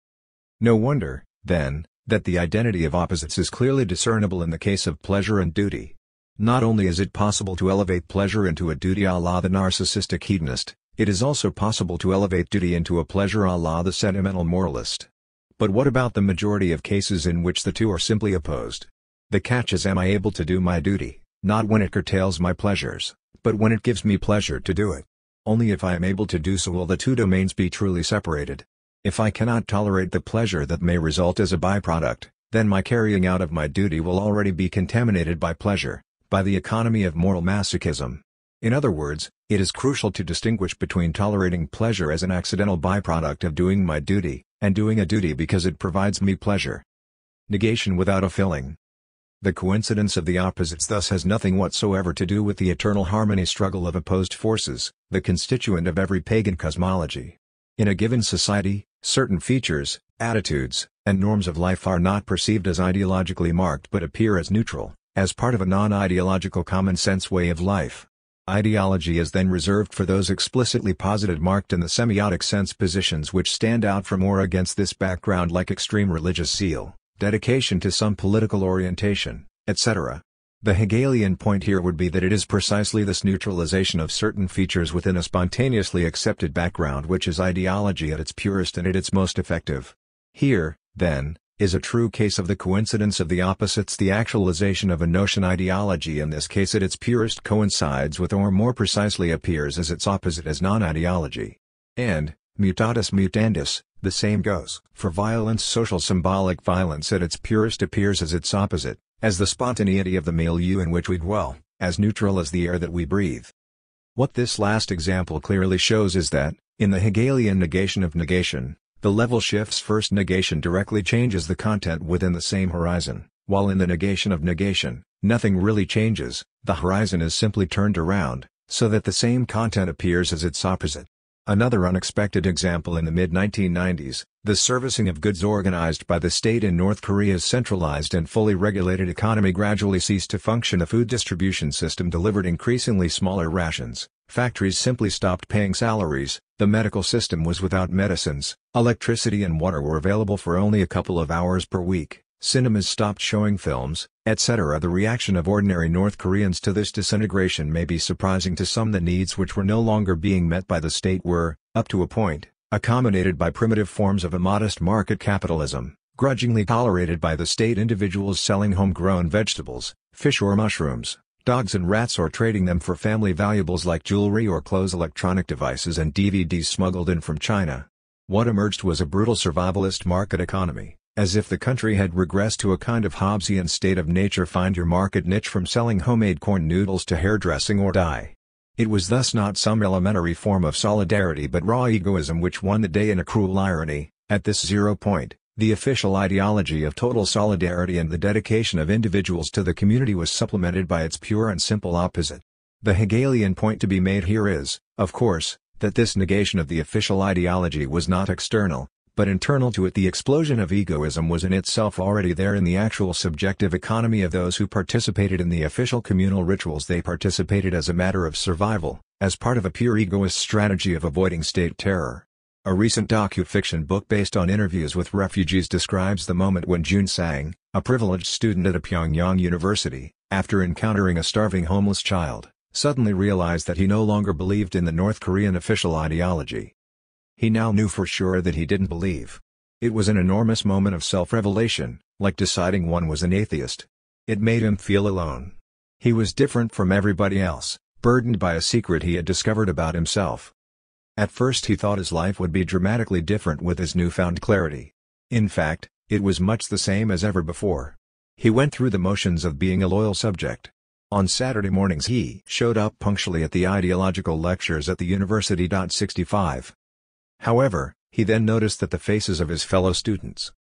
No wonder, then, that the identity of opposites is clearly discernible in the case of pleasure and duty. Not only is it possible to elevate pleasure into a duty à la the narcissistic hedonist, it is also possible to elevate duty into a pleasure à la the sentimental moralist. But what about the majority of cases in which the two are simply opposed? The catch is, am I able to do my duty, not when it curtails my pleasures, but when it gives me pleasure to do it? Only if I am able to do so will the two domains be truly separated. If I cannot tolerate the pleasure that may result as a byproduct, then my carrying out of my duty will already be contaminated by pleasure, by the economy of moral masochism. In other words, it is crucial to distinguish between tolerating pleasure as an accidental byproduct of doing my duty, and doing a duty because it provides me pleasure. Negation without a filling. The coincidence of the opposites thus has nothing whatsoever to do with the eternal harmony struggle of opposed forces, the constituent of every pagan cosmology. In a given society, certain features, attitudes, and norms of life are not perceived as ideologically marked but appear as neutral, as part of a non-ideological common-sense way of life. Ideology is then reserved for those explicitly posited, marked in the semiotic sense positions which stand out from or against this background, like extreme religious zeal, dedication to some political orientation, etc. The Hegelian point here would be that it is precisely this neutralization of certain features within a spontaneously accepted background which is ideology at its purest and at its most effective. Here, then, is a true case of the coincidence of the opposites. The actualization of a notion, ideology in this case at its purest, coincides with, or more precisely appears as its opposite as non-ideology. And, mutatis mutandis, the same goes for violence. Social symbolic violence at its purest appears as its opposite, as the spontaneity of the milieu in which we dwell, as neutral as the air that we breathe. What this last example clearly shows is that, in the Hegelian negation of negation, the level shifts. First, negation directly changes the content within the same horizon, while in the negation of negation, nothing really changes, the horizon is simply turned around, so that the same content appears as its opposite. Another unexpected example: in the mid-1990s, the servicing of goods organized by the state in North Korea's centralized and fully regulated economy gradually ceased to function. The food distribution system delivered increasingly smaller rations, factories simply stopped paying salaries, The medical system was without medicines, electricity and water were available for only a couple of hours per week, cinemas stopped showing films, etc. The reaction of ordinary North Koreans to this disintegration may be surprising to some. The needs which were no longer being met by the state were, up to a point, accommodated by primitive forms of a modest market capitalism, grudgingly tolerated by the state. Individuals selling homegrown vegetables, fish or mushrooms, dogs and rats, or trading them for family valuables like jewelry or clothes, electronic devices and DVDs smuggled in from China. What emerged was a brutal survivalist market economy, as if the country had regressed to a kind of Hobbesian state of nature. Find your market niche, from selling homemade corn noodles to hairdressing or dye. It was thus not some elementary form of solidarity but raw egoism which won the day. In a cruel irony, at this 0 point, the official ideology of total solidarity and the dedication of individuals to the community was supplemented by its pure and simple opposite. The Hegelian point to be made here is, of course, that this negation of the official ideology was not external, but internal to it. The explosion of egoism was in itself already there in the actual subjective economy of those who participated in the official communal rituals. They participated as a matter of survival, as part of a pure egoist strategy of avoiding state terror. A recent docu-fiction book based on interviews with refugees describes the moment when Jun Sang, a privileged student at a Pyongyang university, after encountering a starving homeless child, suddenly realized that he no longer believed in the North Korean official ideology. He now knew for sure that he didn't believe. It was an enormous moment of self-revelation, like deciding one was an atheist. It made him feel alone. He was different from everybody else, burdened by a secret he had discovered about himself. At first he thought his life would be dramatically different with his newfound clarity. In fact, it was much the same as ever before. He went through the motions of being a loyal subject. On Saturday mornings he showed up punctually at the ideological lectures at the university. 65. However, he then noticed that the faces of his fellow students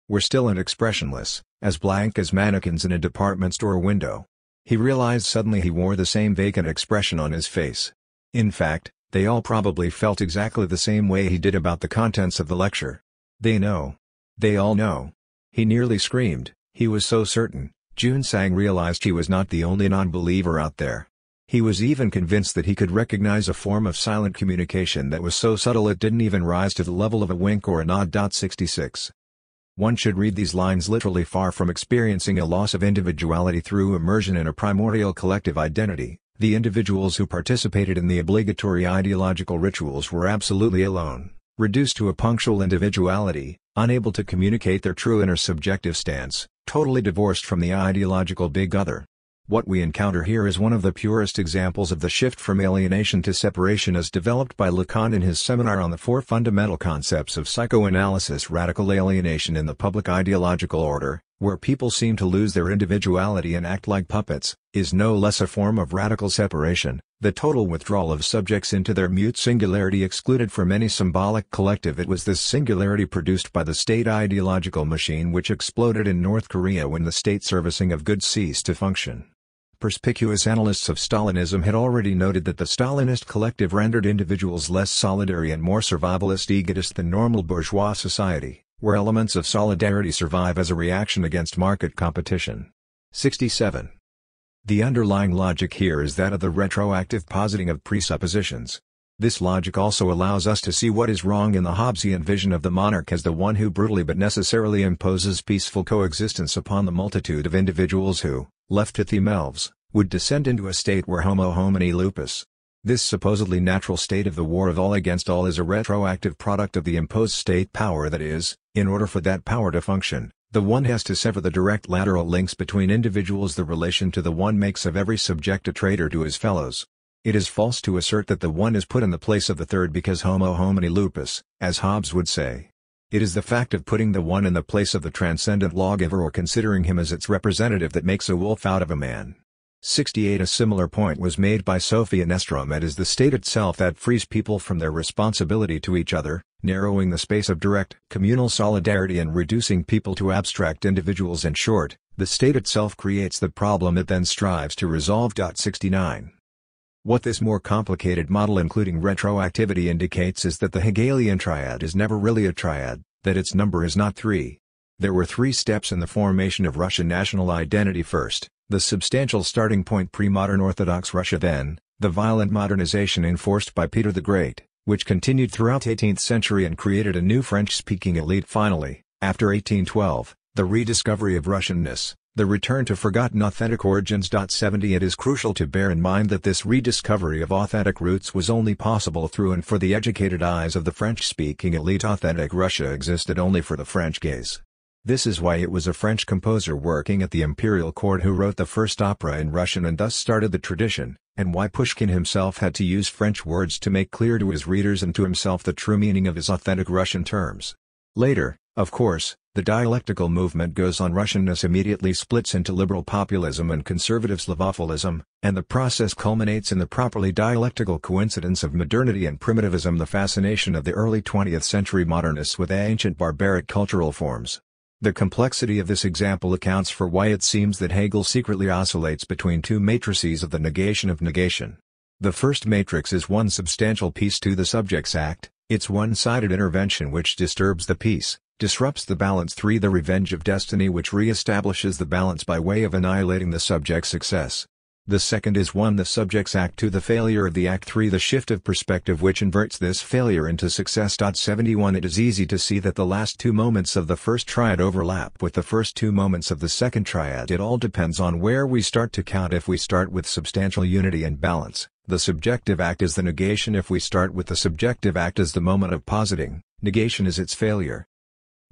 were still and expressionless, as blank as mannequins in a department store window. He realized suddenly he wore the same vacant expression on his face. In fact, they all probably felt exactly the same way he did about the contents of the lecture. They know. They all know. He nearly screamed, he was so certain. Jun Sang realized he was not the only non-believer out there. He was even convinced that he could recognize a form of silent communication that was so subtle it didn't even rise to the level of a wink or a nod. 66. One should read these lines literally. Far from experiencing a loss of individuality through immersion in a primordial collective identity, the individuals who participated in the obligatory ideological rituals were absolutely alone, reduced to a punctual individuality, unable to communicate their true inner subjective stance, totally divorced from the ideological big other. What we encounter here is one of the purest examples of the shift from alienation to separation as developed by Lacan in his seminar on the 4 fundamental concepts of psychoanalysis. Radical alienation in the public ideological order, where people seem to lose their individuality and act like puppets, is no less a form of radical separation, the total withdrawal of subjects into their mute singularity excluded from any symbolic collective. It was this singularity produced by the state ideological machine which exploded in North Korea when the state servicing of goods ceased to function. Perspicuous analysts of Stalinism had already noted that the Stalinist collective rendered individuals less solidary and more survivalist egotist than normal bourgeois society, where elements of solidarity survive as a reaction against market competition. 67. The underlying logic here is that of the retroactive positing of presuppositions. This logic also allows us to see what is wrong in the Hobbesian vision of the monarch as the one who brutally but necessarily imposes peaceful coexistence upon the multitude of individuals who, left to themselves, would descend into a state where homo homini lupus. This supposedly natural state of the war of all against all is a retroactive product of the imposed state power. That is, in order for that power to function, the one has to sever the direct lateral links between individuals. The relation to the one makes of every subject a traitor to his fellows. It is false to assert that the one is put in the place of the third because homo homini lupus, as Hobbes would say. It is the fact of putting the one in the place of the transcendent lawgiver or considering him as its representative that makes a wolf out of a man. 68. A similar point was made by Sophia Nestrom. It is the state itself that frees people from their responsibility to each other, narrowing the space of direct communal solidarity and reducing people to abstract individuals. In short, the state itself creates the problem it then strives to resolve. 69. What this more complicated model including retroactivity indicates is that the Hegelian triad is never really a triad, that its number is not 3. There were 3 steps in the formation of Russian national identity. First, the substantial starting point pre-modern Orthodox Russia, then, the violent modernization enforced by Peter the Great, which continued throughout the 18th century and created a new French-speaking elite. Finally, after 1812, the rediscovery of Russianness, the return to forgotten authentic origins. 70 It is crucial to bear in mind that this rediscovery of authentic roots was only possible through and for the educated eyes of the French-speaking elite. Authentic Russia existed only for the French gaze. This is why it was a French composer working at the imperial court who wrote the first opera in Russian and thus started the tradition, and why Pushkin himself had to use French words to make clear to his readers and to himself the true meaning of his authentic Russian terms. Later, of course, the dialectical movement goes on. Russianness immediately splits into liberal populism and conservative Slavophilism, and the process culminates in the properly dialectical coincidence of modernity and primitivism, the fascination of the early 20th century modernists with ancient barbaric cultural forms. The complexity of this example accounts for why it seems that Hegel secretly oscillates between two matrices of the negation of negation. The first matrix is one substantial piece to the subject's act, its one-sided intervention which disturbs the peace, disrupts the balance. 3 The revenge of destiny which re-establishes the balance by way of annihilating the subject's success. The second is 1 The subject's act to the failure of the act. 3 The shift of perspective which inverts this failure into success. 71 It is easy to see that the last two moments of the first triad overlap with the first two moments of the second triad. It all depends on where we start to count. If we start with substantial unity and balance, the subjective act is the negation. If we start with the subjective act as the moment of positing, negation is its failure.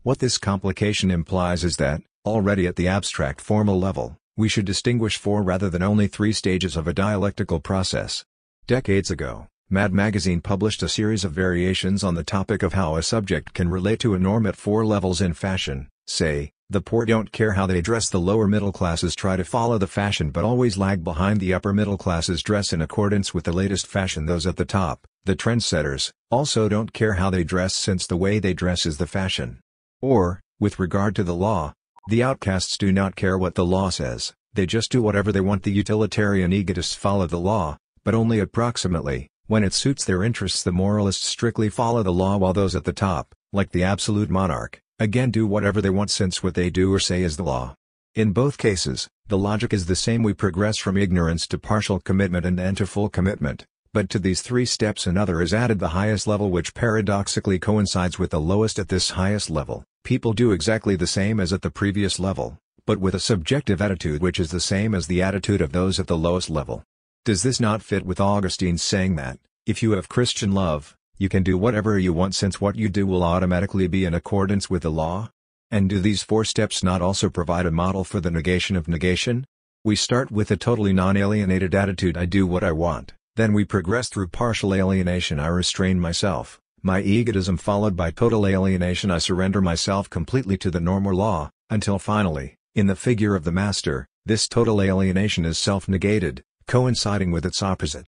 What this complication implies is that, already at the abstract formal level, we should distinguish 4 rather than only 3 stages of a dialectical process. Decades ago, Mad Magazine published a series of variations on the topic of how a subject can relate to a norm at 4 levels in fashion. Say, the poor don't care how they dress, the lower middle classes try to follow the fashion but always lag behind, the upper middle classes dress in accordance with the latest fashion, those at the top, the trendsetters, also don't care how they dress since the way they dress is the fashion. Or, with regard to the law, the outcasts do not care what the law says, they just do whatever they want. The utilitarian egotists follow the law, but only approximately. When it suits their interests, the moralists strictly follow the law, while those at the top, like the absolute monarch, again do whatever they want since what they do or say is the law. In both cases, the logic is the same. We progress from ignorance to partial commitment and then to full commitment. But to these 3 steps another is added, the highest level, which paradoxically coincides with the lowest. At this highest level, people do exactly the same as at the previous level, but with a subjective attitude which is the same as the attitude of those at the lowest level. Does this not fit with Augustine's saying that, if you have Christian love, you can do whatever you want since what you do will automatically be in accordance with the law? And do these 4 steps not also provide a model for the negation of negation? We start with a totally non-alienated attitude, I do what I want. Then we progress through partial alienation, I restrain myself, my egotism, followed by total alienation, I surrender myself completely to the norm or law, until finally, in the figure of the master, this total alienation is self-negated, coinciding with its opposite.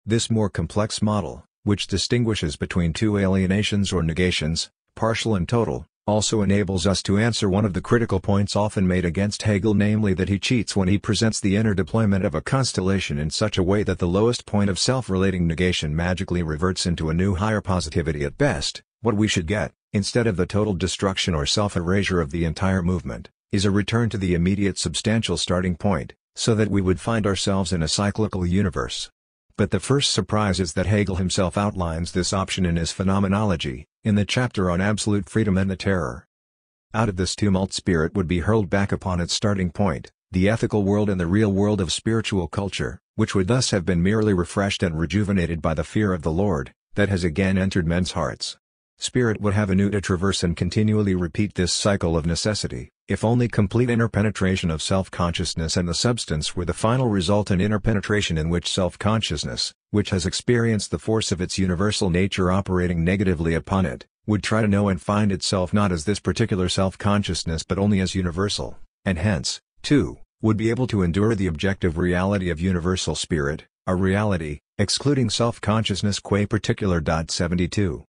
This more complex model, which distinguishes between 2 alienations or negations, partial and total, also enables us to answer one of the critical points often made against Hegel, namely that he cheats when he presents the inner deployment of a constellation in such a way that the lowest point of self-relating negation magically reverts into a new higher positivity at best. What we should get, instead of the total destruction or self-erasure of the entire movement, is a return to the immediate substantial starting point, so that we would find ourselves in a cyclical universe. But the first surprise is that Hegel himself outlines this option in his Phenomenology, in the chapter on absolute freedom and the terror. Out of this tumult spirit would be hurled back upon its starting point, the ethical world and the real world of spiritual culture, which would thus have been merely refreshed and rejuvenated by the fear of the Lord, that has again entered men's hearts. Spirit would have anew to traverse and continually repeat this cycle of necessity, if only complete interpenetration of self-consciousness and the substance were the final result, an interpenetration in which self-consciousness, which has experienced the force of its universal nature operating negatively upon it, would try to know and find itself not as this particular self-consciousness but only as universal, and hence, too, would be able to endure the objective reality of universal spirit, a reality, excluding self-consciousness qua particular. 72.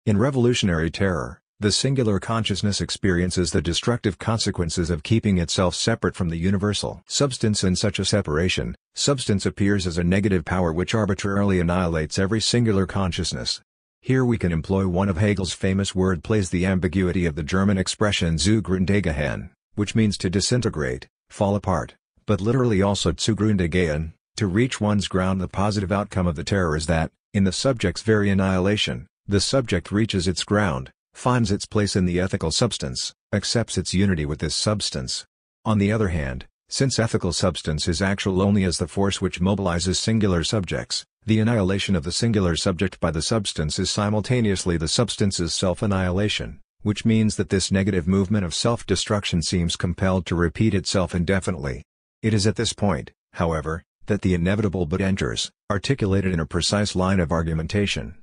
In revolutionary terror, the singular consciousness experiences the destructive consequences of keeping itself separate from the universal substance. In such a separation, substance appears as a negative power which arbitrarily annihilates every singular consciousness. Here we can employ one of Hegel's famous word plays, the ambiguity of the German expression Zugrundegehen, which means to disintegrate, fall apart, but literally also Zugrunde gehen, to reach one's ground. The positive outcome of the terror is that, In the subject's very annihilation, the subject reaches its ground, finds its place in the ethical substance, accepts its unity with this substance. On the other hand, since ethical substance is actual only as the force which mobilizes singular subjects, the annihilation of the singular subject by the substance is simultaneously the substance's self-annihilation, which means that this negative movement of self-destruction seems compelled to repeat itself indefinitely. It is at this point, however, that the inevitable but enters, articulated in a precise line of argumentation.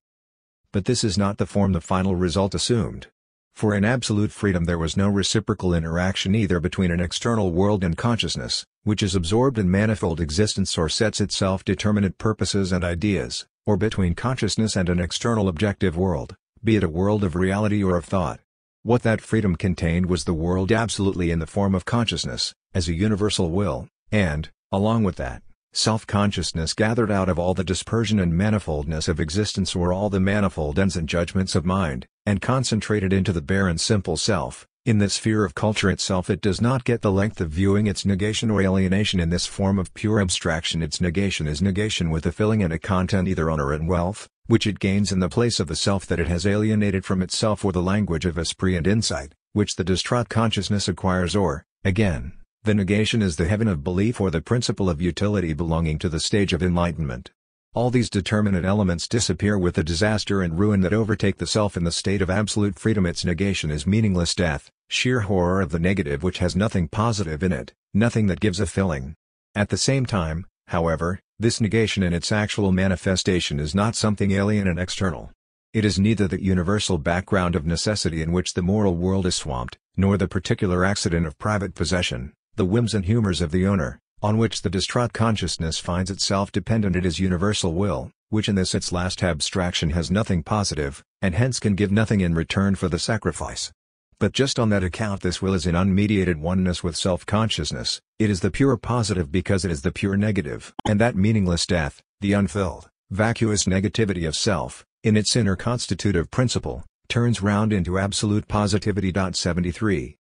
But this is not the form the final result assumed. For in absolute freedom there was no reciprocal interaction either between an external world and consciousness, which is absorbed in manifold existence or sets itself determinate purposes and ideas, or between consciousness and an external objective world, be it a world of reality or of thought. What that freedom contained was the world absolutely in the form of consciousness, as a universal will, and, along with that, self-consciousness gathered out of all the dispersion and manifoldness of existence or all the manifold ends and judgments of mind, and concentrated into the bare and simple self. In the sphere of culture itself it does not get the length of viewing its negation or alienation in this form of pure abstraction. Its negation is negation with a filling and a content, either honor and wealth, which it gains in the place of the self that it has alienated from itself, or the language of esprit and insight, which the distraught consciousness acquires, or, again, the negation is the heaven of belief or the principle of utility belonging to the stage of enlightenment. All these determinate elements disappear with the disaster and ruin that overtake the self in the state of absolute freedom. Its negation is meaningless death, sheer horror of the negative which has nothing positive in it, nothing that gives a filling. At the same time, however, this negation in its actual manifestation is not something alien and external. It is neither the universal background of necessity in which the moral world is swamped, nor the particular accident of private possession, the whims and humors of the owner, on which the distraught consciousness finds itself dependent. It is universal will, which in this its last abstraction has nothing positive, and hence can give nothing in return for the sacrifice. But just on that account this will is in unmediated oneness with self-consciousness. It is the pure positive because it is the pure negative. And that meaningless death, the unfilled, vacuous negativity of self, in its inner constitutive principle, turns round into absolute positivity. 73.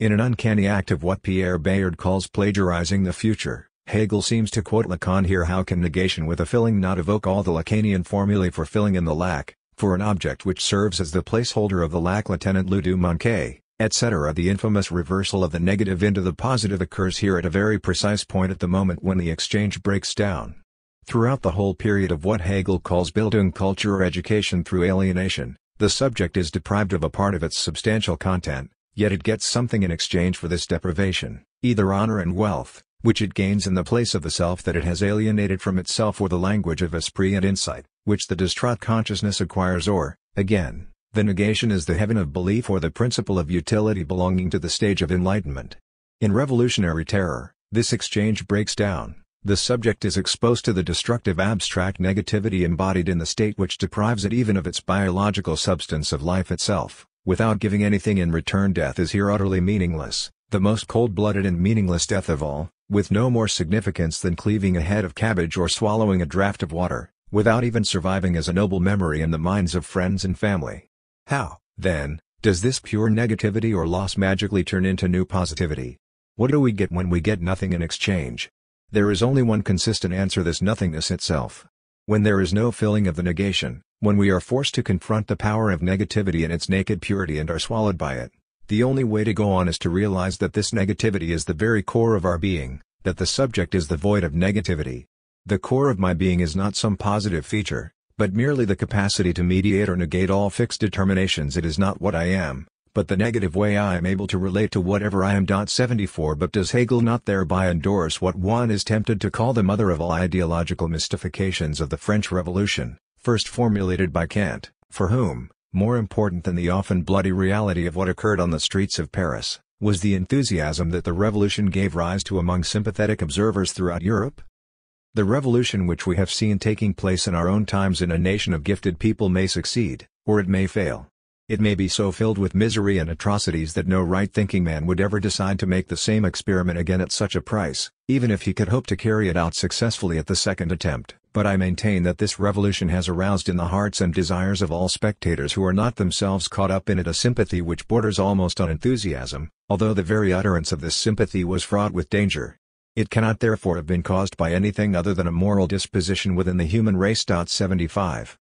In an uncanny act of what Pierre Bayard calls plagiarizing the future, Hegel seems to quote Lacan here. How can negation with a filling not evoke all the Lacanian formulae for filling in the lack, for an object which serves as the placeholder of the lack, lieutenant Lou du manqué, etc. The infamous reversal of the negative into the positive occurs here at a very precise point, at the moment when the exchange breaks down. Throughout the whole period of what Hegel calls Bildung, culture or education through alienation, the subject is deprived of a part of its substantial content. Yet it gets something in exchange for this deprivation, either honor and wealth, which it gains in the place of the self that it has alienated from itself, or the language of esprit and insight, which the distraught consciousness acquires, or, again, the negation is the heaven of belief or the principle of utility belonging to the stage of enlightenment. In revolutionary terror, this exchange breaks down. The subject is exposed to the destructive abstract negativity embodied in the state which deprives it even of its biological substance of life itself, without giving anything in return. Death is here utterly meaningless, the most cold-blooded and meaningless death of all, with no more significance than cleaving a head of cabbage or swallowing a draught of water, without even surviving as a noble memory in the minds of friends and family. How, then, does this pure negativity or loss magically turn into new positivity? What do we get when we get nothing in exchange? There is only one consistent answer: this nothingness itself. When there is no filling of the negation, when we are forced to confront the power of negativity in its naked purity and are swallowed by it, the only way to go on is to realize that this negativity is the very core of our being, that the subject is the void of negativity. The core of my being is not some positive feature, but merely the capacity to mediate or negate all fixed determinations. It is not what I am, but the negative way I am able to relate to whatever I am. 74. But does Hegel not thereby endorse what one is tempted to call the mother of all ideological mystifications of the French Revolution, first formulated by Kant, for whom, more important than the often bloody reality of what occurred on the streets of Paris, was the enthusiasm that the revolution gave rise to among sympathetic observers throughout Europe? The revolution which we have seen taking place in our own times in a nation of gifted people may succeed, or it may fail. It may be so filled with misery and atrocities that no right-thinking man would ever decide to make the same experiment again at such a price, even if he could hope to carry it out successfully at the second attempt. But I maintain that this revolution has aroused in the hearts and desires of all spectators who are not themselves caught up in it a sympathy which borders almost on enthusiasm, although the very utterance of this sympathy was fraught with danger. It cannot therefore have been caused by anything other than a moral disposition within the human race. 75.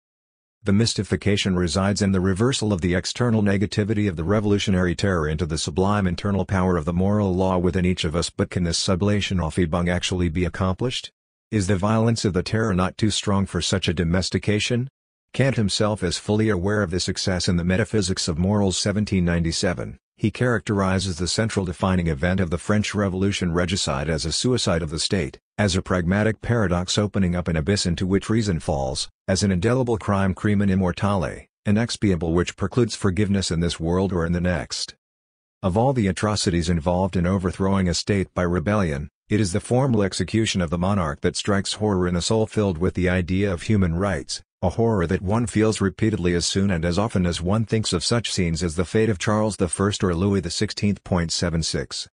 The mystification resides in the reversal of the external negativity of the revolutionary terror into the sublime internal power of the moral law within each of us. But can this sublation Aufhebung actually be accomplished? Is the violence of the terror not too strong for such a domestication? Kant himself is fully aware of this success in the Metaphysics of Morals 1797. He characterizes the central defining event of the French Revolution regicide as a suicide of the state, as a pragmatic paradox opening up an abyss into which reason falls, as an indelible crime crimen immortale, inexpiable which precludes forgiveness in this world or in the next. Of all the atrocities involved in overthrowing a state by rebellion, it is the formal execution of the monarch that strikes horror in a soul filled with the idea of human rights, a horror that one feels repeatedly as soon and as often as one thinks of such scenes as the fate of Charles I or Louis XVI. 76.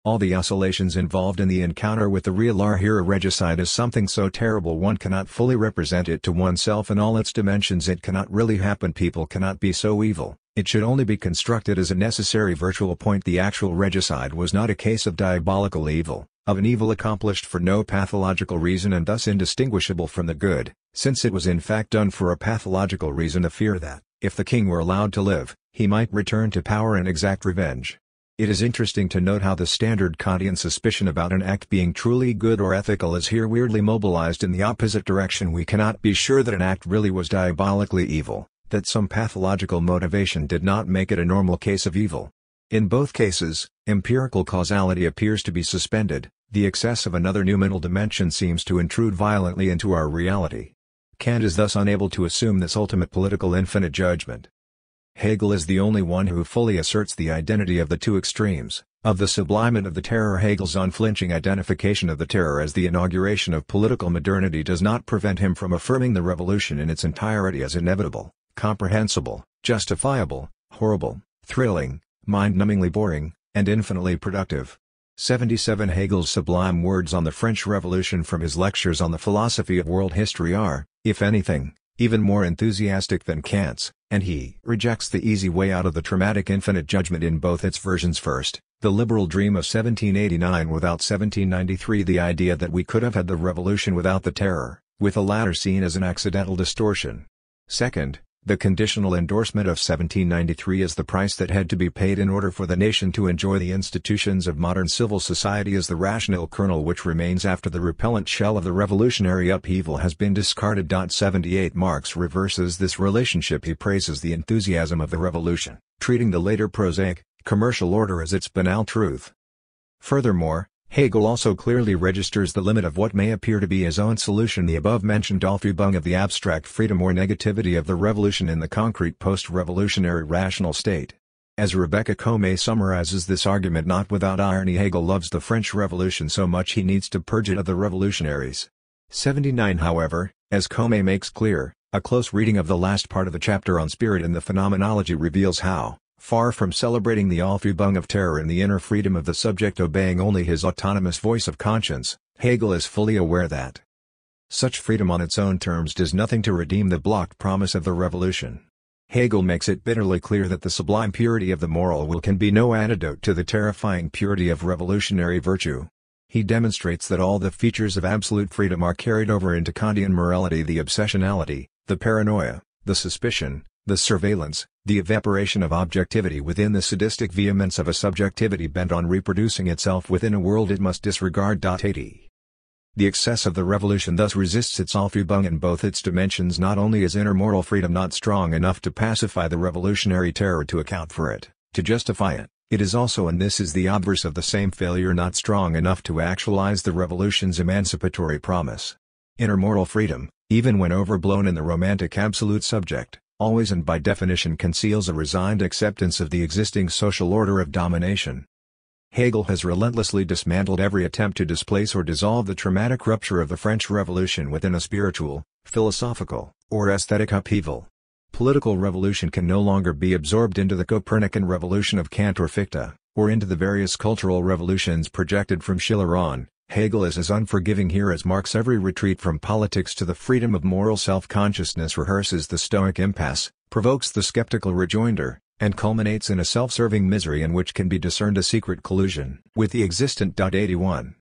All the oscillations involved in the encounter with the real are here. A regicide is something so terrible one cannot fully represent it to oneself in all its dimensions. It cannot really happen. People cannot be so evil. It should only be constructed as a necessary virtual point. The actual regicide was not a case of diabolical evil, of an evil accomplished for no pathological reason and thus indistinguishable from the good, since it was in fact done for a pathological reason, a fear that, if the king were allowed to live, he might return to power and exact revenge. It is interesting to note how the standard Kantian suspicion about an act being truly good or ethical is here weirdly mobilized in the opposite direction. We cannot be sure that an act really was diabolically evil, that some pathological motivation did not make it a normal case of evil. In both cases, empirical causality appears to be suspended. The excess of another noumenal dimension seems to intrude violently into our reality. Kant is thus unable to assume this ultimate political infinite judgment. Hegel is the only one who fully asserts the identity of the two extremes, of the sublime and of the terror. Hegel's unflinching identification of the terror as the inauguration of political modernity does not prevent him from affirming the revolution in its entirety as inevitable, comprehensible, justifiable, horrible, thrilling, mind-numbingly boring, and infinitely productive. 77. Hegel's sublime words on the French Revolution from his lectures on the philosophy of world history are, if anything, even more enthusiastic than Kant's, and he rejects the easy way out of the traumatic infinite judgment in both its versions. First, the liberal dream of 1789 without 1793, the idea that we could have had the revolution without the terror, with the latter seen as an accidental distortion. Second, the conditional endorsement of 1793 as the price that had to be paid in order for the nation to enjoy the institutions of modern civil society as the rational kernel which remains after the repellent shell of the revolutionary upheaval has been discarded. 78. Marx reverses this relationship. He praises the enthusiasm of the revolution, treating the later prosaic, commercial order as its banal truth. Furthermore, Hegel also clearly registers the limit of what may appear to be his own solution, the above-mentioned Aufhebung of the abstract freedom or negativity of the revolution in the concrete post-revolutionary rational state. As Rebecca Comey summarizes this argument not without irony, Hegel loves the French Revolution so much he needs to purge it of the revolutionaries. 79. However, as Comey makes clear, a close reading of the last part of the chapter on spirit in the Phenomenology reveals how, far from celebrating the Aufhebung of terror in the inner freedom of the subject obeying only his autonomous voice of conscience, Hegel is fully aware that such freedom on its own terms does nothing to redeem the blocked promise of the revolution. Hegel makes it bitterly clear that the sublime purity of the moral will can be no antidote to the terrifying purity of revolutionary virtue. He demonstrates that all the features of absolute freedom are carried over into Kantian morality: the obsessionality, the paranoia, the suspicion, the surveillance, the evaporation of objectivity within the sadistic vehemence of a subjectivity bent on reproducing itself within a world it must disregard. 80. The excess of the revolution thus resists its Aufhebung in both its dimensions. Not only is inner moral freedom not strong enough to pacify the revolutionary terror to account for it, to justify it, it is also, and this is the obverse of the same failure, not strong enough to actualize the revolution's emancipatory promise. Inner moral freedom, even when overblown in the romantic absolute subject, always and by definition conceals a resigned acceptance of the existing social order of domination. Hegel has relentlessly dismantled every attempt to displace or dissolve the traumatic rupture of the French Revolution within a spiritual, philosophical, or aesthetic upheaval. Political revolution can no longer be absorbed into the Copernican revolution of Kant or Fichte, or into the various cultural revolutions projected from Schiller on. Hegel is as unforgiving here as Marx. Every retreat from politics to the freedom of moral self-consciousness rehearses the Stoic impasse, provokes the skeptical rejoinder, and culminates in a self-serving misery in which can be discerned a secret collusion with the existent. 81.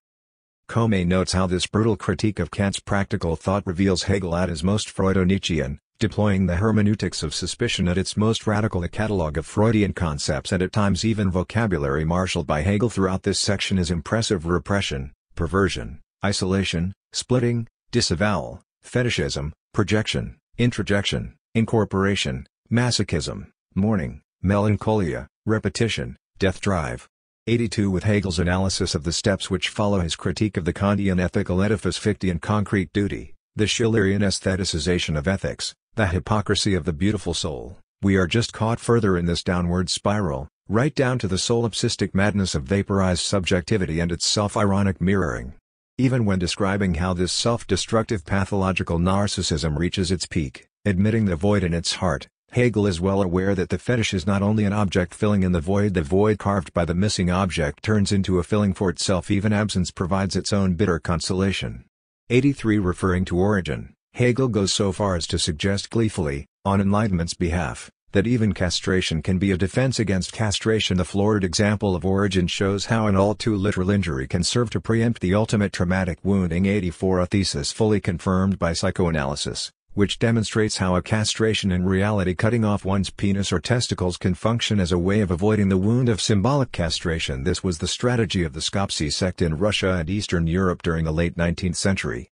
Comey notes how this brutal critique of Kant's practical thought reveals Hegel at his most Freudo-Nietzschean, deploying the hermeneutics of suspicion at its most radical. A catalogue of Freudian concepts and at times even vocabulary marshaled by Hegel throughout this section is impressive: repression, perversion, isolation, splitting, disavowal, fetishism, projection, introjection, incorporation, masochism, mourning, melancholia, repetition, death drive. 82. With Hegel's analysis of the steps which follow his critique of the Kantian ethical edifice Fichtean concrete duty, the Schillerian aestheticization of ethics, the hypocrisy of the beautiful soul, we are just caught further in this downward spiral, right down to the solipsistic madness of vaporized subjectivity and its self-ironic mirroring. Even when describing how this self-destructive pathological narcissism reaches its peak, admitting the void in its heart, Hegel is well aware that the fetish is not only an object filling in the void carved by the missing object turns into a filling for itself. Even absence provides its own bitter consolation. 83. Referring to origin, Hegel goes so far as to suggest gleefully, on Enlightenment's behalf, that even castration can be a defense against castration. The florid example of origin shows how an all too literal injury can serve to preempt the ultimate traumatic wounding. 84. A thesis fully confirmed by psychoanalysis, which demonstrates how a castration in reality cutting off one's penis or testicles can function as a way of avoiding the wound of symbolic castration. This was the strategy of the Skopje sect in Russia and Eastern Europe during the late 19th century.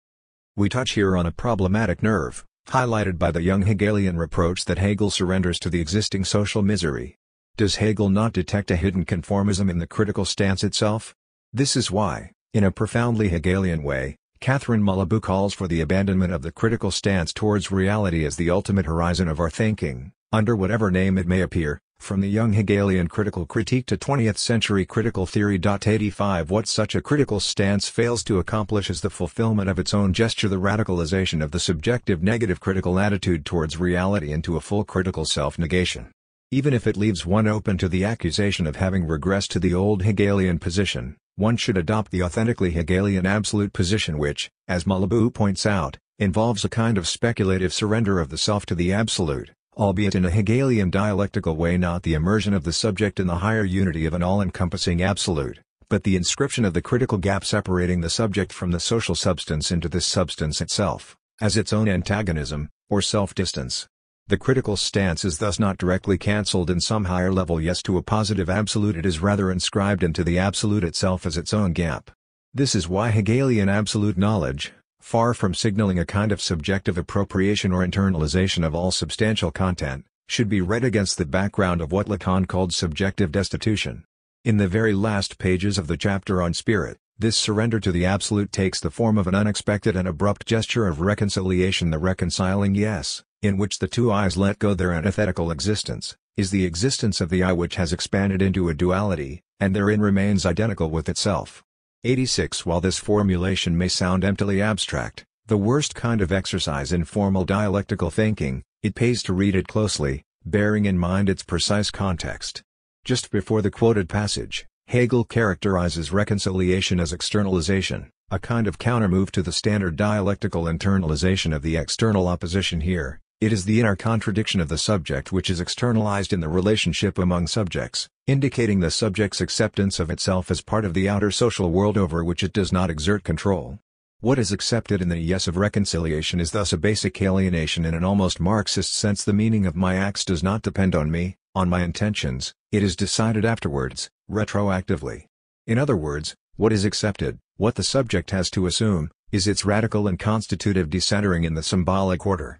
We touch here on a problematic nerve, highlighted by the young Hegelian reproach that Hegel surrenders to the existing social misery. Does Hegel not detect a hidden conformism in the critical stance itself? This is why, in a profoundly Hegelian way, Catherine Malabou calls for the abandonment of the critical stance towards reality as the ultimate horizon of our thinking, under whatever name it may appear, from the young Hegelian critical critique to 20th century critical theory. 85. What such a critical stance fails to accomplish is the fulfillment of its own gesture, the radicalization of the subjective negative critical attitude towards reality into a full critical self-negation. Even if it leaves one open to the accusation of having regressed to the old Hegelian position, one should adopt the authentically Hegelian absolute position which, as Malabou points out, involves a kind of speculative surrender of the self to the absolute, albeit in a Hegelian dialectical way, not the immersion of the subject in the higher unity of an all-encompassing absolute, but the inscription of the critical gap separating the subject from the social substance into this substance itself, as its own antagonism, or self-distance. The critical stance is thus not directly cancelled in some higher level yes to a positive absolute, it is rather inscribed into the absolute itself as its own gap. This is why Hegelian absolute knowledge, far from signaling a kind of subjective appropriation or internalization of all substantial content, should be read against the background of what Lacan called subjective destitution. In the very last pages of the chapter on spirit, this surrender to the absolute takes the form of an unexpected and abrupt gesture of reconciliation. The reconciling yes, in which the two I's let go their antithetical existence, is the existence of the I which has expanded into a duality, and therein remains identical with itself. 86. While this formulation may sound emptily abstract, the worst kind of exercise in formal dialectical thinking, it pays to read it closely, bearing in mind its precise context. Just before the quoted passage, Hegel characterizes reconciliation as externalization, a kind of countermove to the standard dialectical internalization of the external opposition. Here, it is the inner contradiction of the subject which is externalized in the relationship among subjects, indicating the subject's acceptance of itself as part of the outer social world over which it does not exert control. What is accepted in the yes of reconciliation is thus a basic alienation in an almost Marxist sense. The meaning of my acts does not depend on me, on my intentions, it is decided afterwards, retroactively. In other words, what is accepted, what the subject has to assume, is its radical and constitutive decentering in the symbolic order.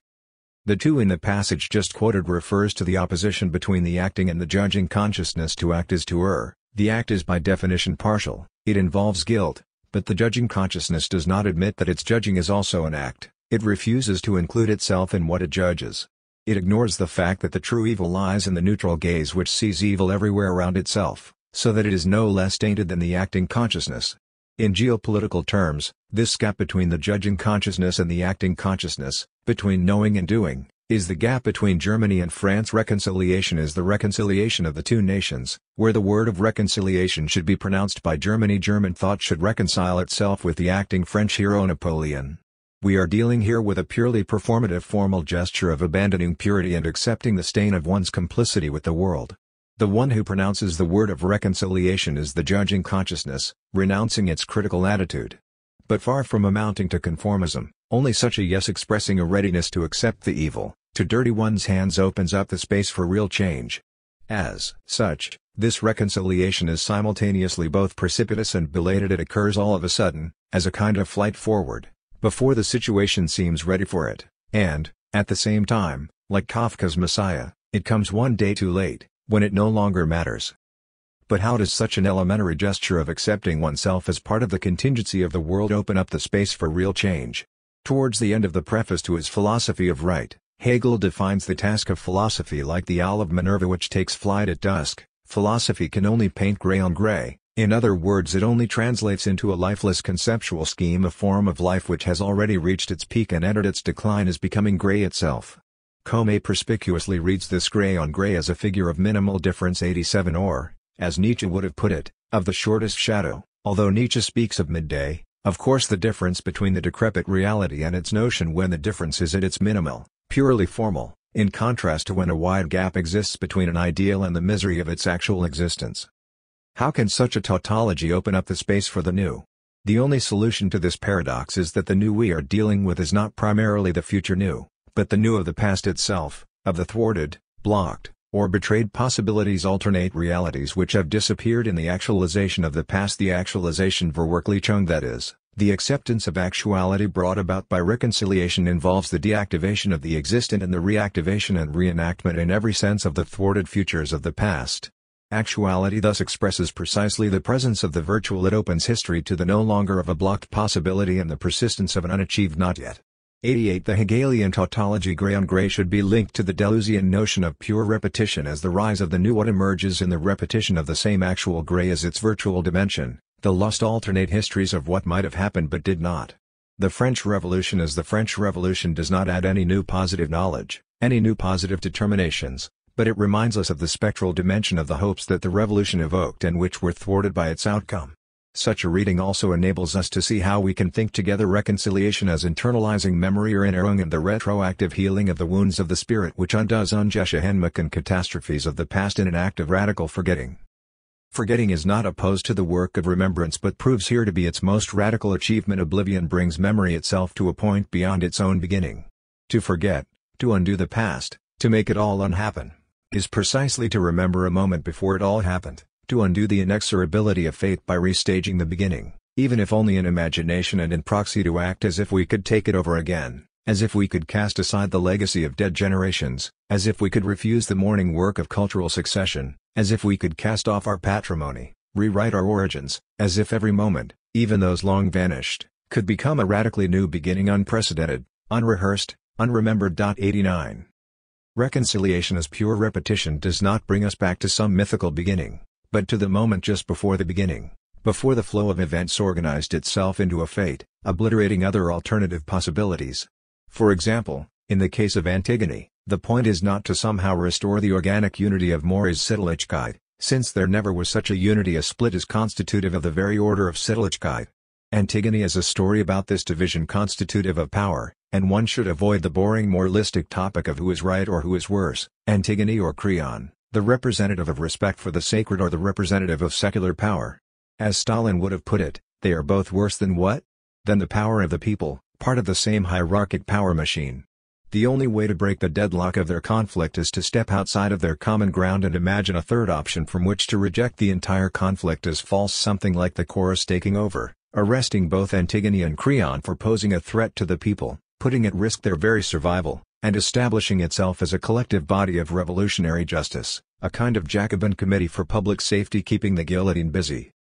The two in the passage just quoted refers to the opposition between the acting and the judging consciousness. To act is to err, the act is by definition partial, it involves guilt, but the judging consciousness does not admit that its judging is also an act, it refuses to include itself in what it judges. It ignores the fact that the true evil lies in the neutral gaze which sees evil everywhere around itself, so that it is no less tainted than the acting consciousness. In geopolitical terms, this gap between the judging consciousness and the acting consciousness, between knowing and doing, is the gap between Germany and France. Reconciliation is the reconciliation of the two nations, where the word of reconciliation should be pronounced by Germany. German thought should reconcile itself with the acting French hero Napoleon. We are dealing here with a purely performative formal gesture of abandoning purity and accepting the stain of one's complicity with the world. The one who pronounces the word of reconciliation is the judging consciousness, renouncing its critical attitude. but far from amounting to conformism, only such a yes expressing a readiness to accept the evil, to dirty one's hands opens up the space for real change. As such, this reconciliation is simultaneously both precipitous and belated. It occurs all of a sudden, as a kind of flight forward, before the situation seems ready for it, and, at the same time, like Kafka's Messiah, it comes one day too late, when it no longer matters. But how does such an elementary gesture of accepting oneself as part of the contingency of the world open up the space for real change? Towards the end of the preface to his Philosophy of Right, Hegel defines the task of philosophy like the owl of Minerva which takes flight at dusk. Philosophy can only paint grey on grey, in other words it only translates into a lifeless conceptual scheme a form of life which has already reached its peak and entered its decline as becoming grey itself. Comte perspicuously reads this grey on grey as a figure of minimal difference 87 or, as Nietzsche would have put it, of the shortest shadow. Although Nietzsche speaks of midday, of course the difference between the decrepit reality and its notion when the difference is at its minimal, purely formal, in contrast to when a wide gap exists between an ideal and the misery of its actual existence. How can such a tautology open up the space for the new? The only solution to this paradox is that the new we are dealing with is not primarily the future new, but the new of the past itself, of the thwarted, blocked, or betrayed possibilities, alternate realities which have disappeared in the actualization of the past, the actualization Verwirklichung, that is, the acceptance of actuality brought about by reconciliation involves the deactivation of the existent and the reactivation and reenactment in every sense of the thwarted futures of the past. Actuality thus expresses precisely the presence of the virtual. It opens history to the no longer of a blocked possibility and the persistence of an unachieved not yet. 88. The Hegelian tautology grey on grey should be linked to the Deleuzian notion of pure repetition as the rise of the new. What emerges in the repetition of the same actual grey as its virtual dimension, the lost alternate histories of what might have happened but did not. The French Revolution as the French Revolution does not add any new positive knowledge, any new positive determinations, but it reminds us of the spectral dimension of the hopes that the revolution evoked and which were thwarted by its outcome. Such a reading also enables us to see how we can think together reconciliation as internalizing memory or Erinnerung and the retroactive healing of the wounds of the spirit which undoes Ungeschehenmach and catastrophes of the past in an act of radical forgetting. Forgetting is not opposed to the work of remembrance but proves here to be its most radical achievement. Oblivion brings memory itself to a point beyond its own beginning. To forget, to undo the past, to make it all unhappen, is precisely to remember a moment before it all happened, to undo the inexorability of fate by restaging the beginning, even if only in imagination and in proxy, to act as if we could take it over again, as if we could cast aside the legacy of dead generations, as if we could refuse the morning work of cultural succession, as if we could cast off our patrimony, rewrite our origins, as if every moment, even those long vanished, could become a radically new beginning, unprecedented, unrehearsed, unremembered. 89. Reconciliation as pure repetition does not bring us back to some mythical beginning, but to the moment just before the beginning, before the flow of events organized itself into a fate, obliterating other alternative possibilities. For example, in the case of Antigone, the point is not to somehow restore the organic unity of mores Sittlichkeit, since there never was such a unity. A split is constitutive of the very order of Sittlichkeit. Antigone is a story about this division constitutive of power, and one should avoid the boring moralistic topic of who is right or who is worse, Antigone or Creon, the representative of respect for the sacred or the representative of secular power. As Stalin would have put it, they are both worse than what? Than the power of the people, part of the same hierarchic power machine. The only way to break the deadlock of their conflict is to step outside of their common ground and imagine a third option from which to reject the entire conflict as false, something like the chorus taking over, arresting both Antigone and Creon for posing a threat to the people, putting at risk their very survival, and establishing itself as a collective body of revolutionary justice, a kind of Jacobin committee for public safety keeping the guillotine busy.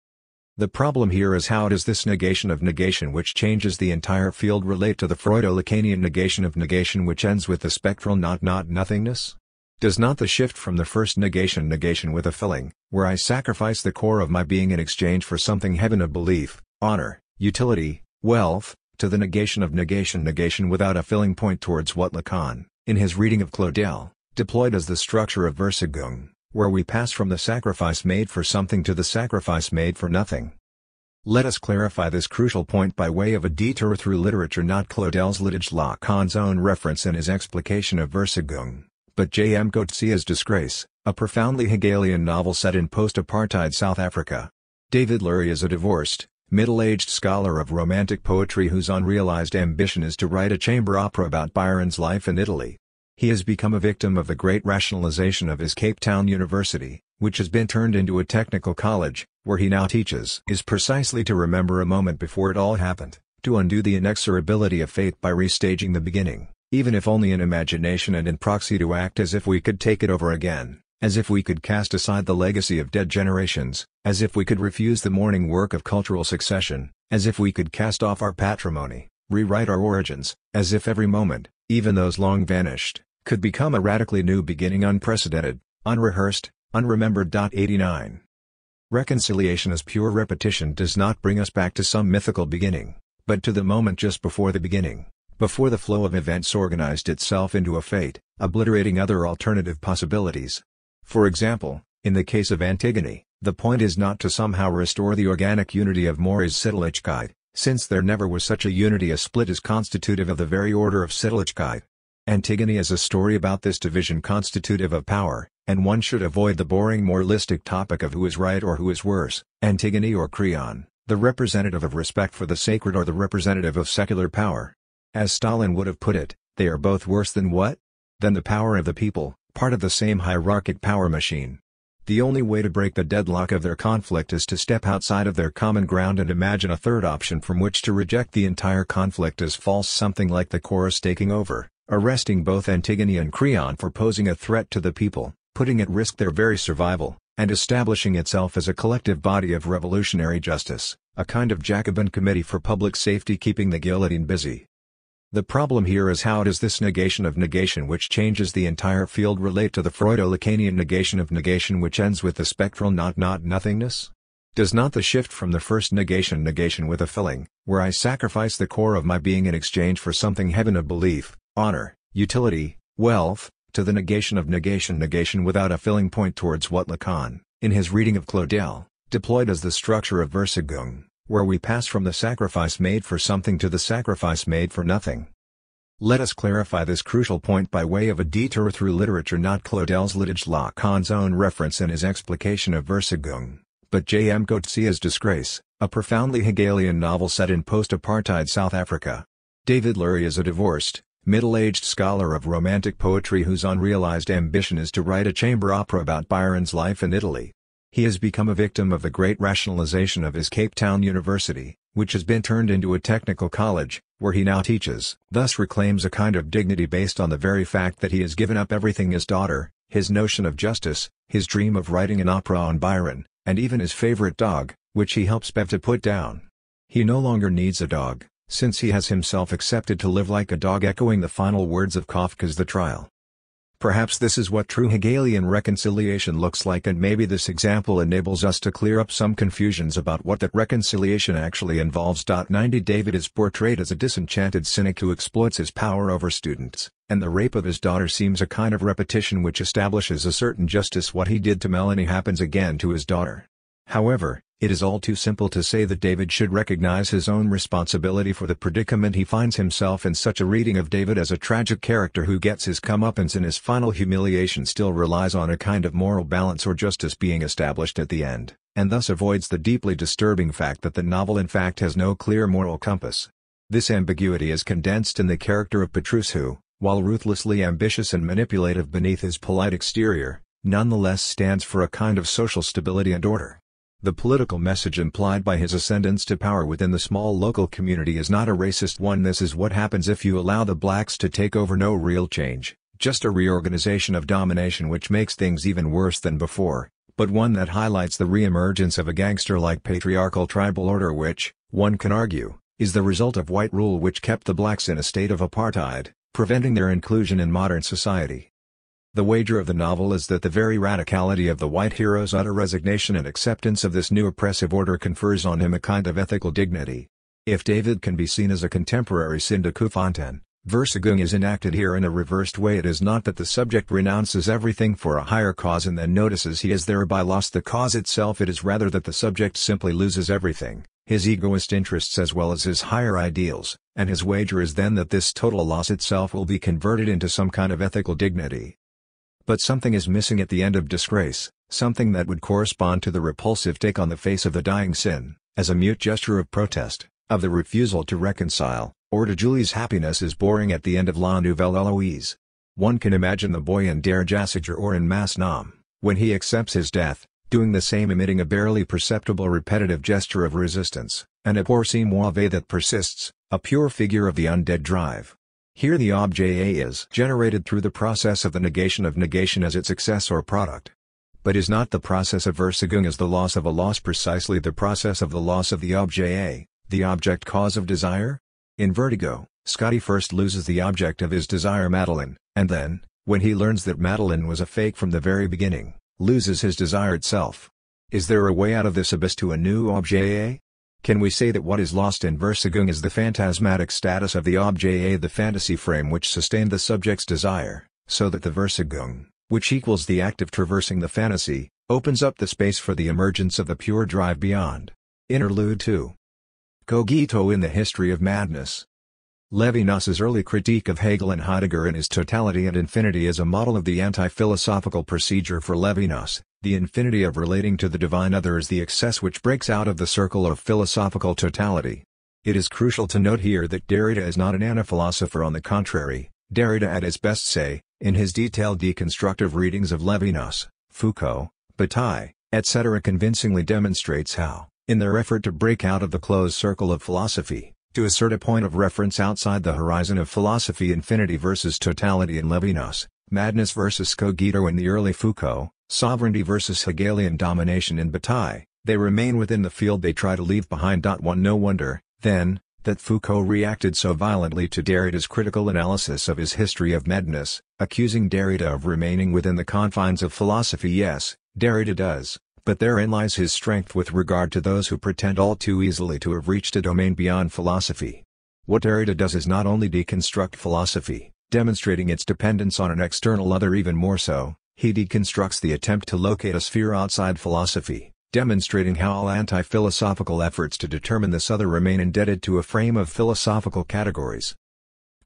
The problem here is how does this negation of negation which changes the entire field relate to the Freudo-Lacanian negation of negation which ends with the spectral nothingness? Does not the shift from the first negation with a filling, where I sacrifice the core of my being in exchange for something heaven of belief, honor, utility, wealth, to the negation without a filling point towards what Lacan, in his reading of Claudel, deployed as the structure of Versuchung, where we pass from the sacrifice made for something to the sacrifice made for nothing. Let us clarify this crucial point by way of a detour through literature, not Claudel's litige, Lacan's own reference in his explication of Versuchung, but J. M. Coetzee's Disgrace, a profoundly Hegelian novel set in post-apartheid South Africa. David Lurie is a divorced, middle-aged scholar of Romantic poetry whose unrealized ambition is to write a chamber opera about Byron's life in Italy. He has become a victim of the great rationalization of his Cape Town University, which has been turned into a technical college, where he now teaches is precisely to remember a moment before it all happened, to undo the inexorability of fate by restaging the beginning, even if only in imagination and in proxy, to act as if we could take it over again, as if we could cast aside the legacy of dead generations, as if we could refuse the morning work of cultural succession, as if we could cast off our patrimony, rewrite our origins, as if every moment, even those long vanished, could become a radically new beginning, unprecedented, unrehearsed, unremembered. 89. Reconciliation as pure repetition does not bring us back to some mythical beginning, but to the moment just before the beginning, before the flow of events organized itself into a fate, obliterating other alternative possibilities. For example, in the case of Antigone, the point is not to somehow restore the organic unity of mores Sittlichkeit, since there never was such a unity. A split is constitutive of the very order of Sittlichkeit. Antigone is a story about this division constitutive of power, and one should avoid the boring moralistic topic of who is right or who is worse, Antigone or Creon, the representative of respect for the sacred or the representative of secular power. As Stalin would have put it, they are both worse than what? Than the power of the people, part of the same hierarchic power machine. The only way to break the deadlock of their conflict is to step outside of their common ground and imagine a third option from which to reject the entire conflict as false, something like the chorus taking over, arresting both Antigone and Creon for posing a threat to the people, putting at risk their very survival, and establishing itself as a collective body of revolutionary justice, a kind of Jacobin committee for public safety keeping the guillotine busy. The problem here is how does this negation of negation which changes the entire field relate to the Freudo-Lacanian negation of negation which ends with the spectral nothingness? Does not the shift from the first negation with a filling, where I sacrifice the core of my being in exchange for something heaven of belief, honor, utility, wealth, to the negation without a filling point towards what Lacan, in his reading of Claudel, deployed as the structure of Versagung, where we pass from the sacrifice made for something to the sacrifice made for nothing. Let us clarify this crucial point by way of a detour through literature, not Claudel's litige, Lacan's own reference in his explication of Versagung, but J. M. Coetzee's Disgrace, a profoundly Hegelian novel set in post-apartheid South Africa. David Lurie is a divorced, middle-aged scholar of Romantic poetry whose unrealized ambition is to write a chamber opera about Byron's life in Italy. He has become a victim of the great rationalization of his Cape Town University, which has been turned into a technical college, where he now teaches. Thus reclaims a kind of dignity based on the very fact that he has given up everything: his daughter, his notion of justice, his dream of writing an opera on Byron, and even his favorite dog, which he helps Bev to put down. He no longer needs a dog, since he has himself accepted to live like a dog, echoing the final words of Kafka's The Trial. Perhaps this is what true Hegelian reconciliation looks like, and maybe this example enables us to clear up some confusions about what that reconciliation actually involves. 90 David is portrayed as a disenchanted cynic who exploits his power over students, and the rape of his daughter seems a kind of repetition which establishes a certain justice. What he did to Melanie happens again to his daughter. However, it is all too simple to say that David should recognize his own responsibility for the predicament he finds himself in. Such a reading of David as a tragic character who gets his comeuppance in his final humiliation still relies on a kind of moral balance or justice being established at the end, and thus avoids the deeply disturbing fact that the novel in fact has no clear moral compass. This ambiguity is condensed in the character of Petrus who, while ruthlessly ambitious and manipulative beneath his polite exterior, nonetheless stands for a kind of social stability and order. The political message implied by his ascendance to power within the small local community is not a racist one. This is what happens if you allow the blacks to take over. No real change, just a reorganization of domination which makes things even worse than before, but one that highlights the re-emergence of a gangster-like patriarchal tribal order which, one can argue, is the result of white rule which kept the blacks in a state of apartheid, preventing their inclusion in modern society. The wager of the novel is that the very radicality of the white hero's utter resignation and acceptance of this new oppressive order confers on him a kind of ethical dignity. If David can be seen as a contemporary Cindecofontaine, Versagung is enacted here in a reversed way. It is not that the subject renounces everything for a higher cause and then notices he has thereby lost the cause itself. It is rather that the subject simply loses everything, his egoist interests as well as his higher ideals, and his wager is then that this total loss itself will be converted into some kind of ethical dignity. But something is missing at the end of Disgrace, something that would correspond to the repulsive take on the face of the dying sin. as a mute gesture of protest, of the refusal to reconcile, or to Julie's happiness is boring at the end of La Nouvelle Eloise. One can imagine the boy in Der Jassiger or in Mas Nam, when he accepts his death, doing the same, emitting a barely perceptible repetitive gesture of resistance, an apporci moave that persists, a pure figure of the undead drive. Here the objet is generated through the process of the negation of negation as its excess or product. But is not the process of Versuchung as the loss of a loss precisely the process of the loss of the objet, the object cause of desire? In Vertigo, Scotty first loses the object of his desire, Madeline, and then, when he learns that Madeline was a fake from the very beginning, loses his desire itself. Is there a way out of this abyss to a new objet? Can we say that what is lost in Versuchung is the phantasmatic status of the objet, the fantasy frame which sustained the subject's desire, so that the Versuchung, which equals the act of traversing the fantasy, opens up the space for the emergence of the pure drive beyond? Interlude 2. Cogito in the history of madness. Levinas's early critique of Hegel and Heidegger in his totality and infinity is a model of the anti-philosophical procedure for Levinas. The infinity of relating to the divine other is the excess which breaks out of the circle of philosophical totality. It is crucial to note here that Derrida is not an anti-philosopher. On the contrary, Derrida at his best say, in his detailed deconstructive readings of Levinas, Foucault, Bataille, etc., convincingly demonstrates how, in their effort to break out of the closed circle of philosophy, to assert a point of reference outside the horizon of philosophy, infinity versus totality in Levinas, madness versus cogito in the early Foucault, sovereignty versus Hegelian domination in Bataille, they remain within the field they try to leave behind. No wonder, then, that Foucault reacted so violently to Derrida's critical analysis of his history of madness, accusing Derrida of remaining within the confines of philosophy. Yes, Derrida does, but therein lies his strength with regard to those who pretend all too easily to have reached a domain beyond philosophy. What Derrida does is not only deconstruct philosophy, demonstrating its dependence on an external other, even more so, he deconstructs the attempt to locate a sphere outside philosophy, demonstrating how all anti-philosophical efforts to determine this other remain indebted to a frame of philosophical categories.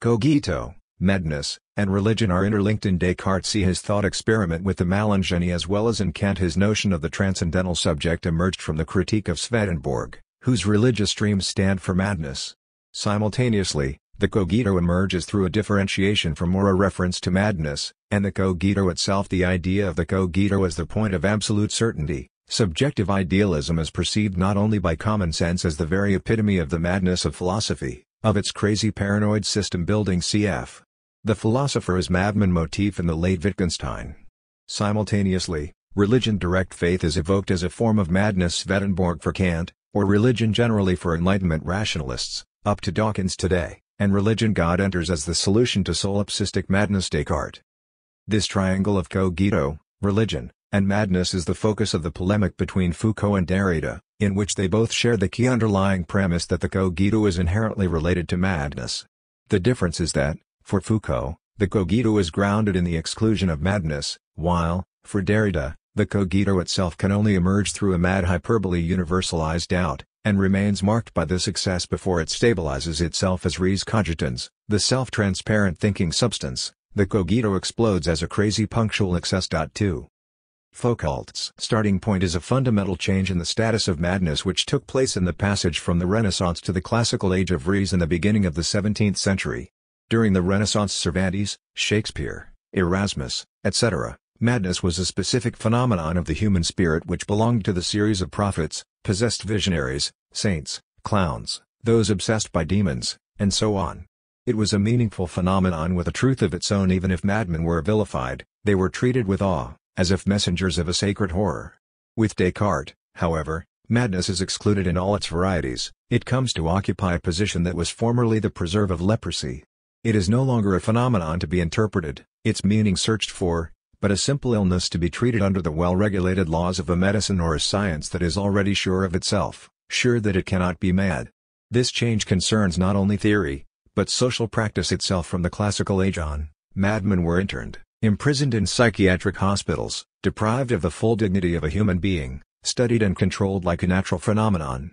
Cogito, madness, and religion are interlinked. In Descartes see his thought experiment with the Malengeni, as well as in Kant his notion of the transcendental subject emerged from the critique of Swedenborg, whose religious streams stand for madness. Simultaneously, the cogito emerges through a differentiation from or a reference to madness, and the cogito itself, the idea of the cogito as the point of absolute certainty. Subjective idealism is perceived not only by common sense as the very epitome of the madness of philosophy, of its crazy paranoid system building, cf. the philosopher as madman motif in the late Wittgenstein. Simultaneously, religion, direct faith, is evoked as a form of madness, Swedenborg for Kant, or religion generally for Enlightenment rationalists, up to Dawkins today, and religion, God, enters as the solution to solipsistic madness, Descartes. This triangle of cogito, religion, and madness is the focus of the polemic between Foucault and Derrida, in which they both share the key underlying premise that the cogito is inherently related to madness. The difference is that, for Foucault, the cogito is grounded in the exclusion of madness, while, for Derrida, the cogito itself can only emerge through a mad hyperbole universalized out, and remains marked by this excess before it stabilizes itself as res cogitans, the self-transparent thinking substance. The cogito explodes as a crazy punctual excess. 2. Foucault's starting point is a fundamental change in the status of madness which took place in the passage from the Renaissance to the classical age of reason, the beginning of the 17th century. During the Renaissance, Cervantes, Shakespeare, Erasmus, etc., madness was a specific phenomenon of the human spirit which belonged to the series of prophets, possessed visionaries, saints, clowns, those obsessed by demons, and so on. It was a meaningful phenomenon with a truth of its own. Even if madmen were vilified, they were treated with awe, as if messengers of a sacred horror. With Descartes, however, madness is excluded in all its varieties. It comes to occupy a position that was formerly the preserve of leprosy. It is no longer a phenomenon to be interpreted, its meaning searched for, but a simple illness to be treated under the well-regulated laws of a medicine or a science that is already sure of itself, sure that it cannot be mad. This change concerns not only theory, but social practice itself. From the classical age on, madmen were interned, imprisoned in psychiatric hospitals, deprived of the full dignity of a human being, studied and controlled like a natural phenomenon.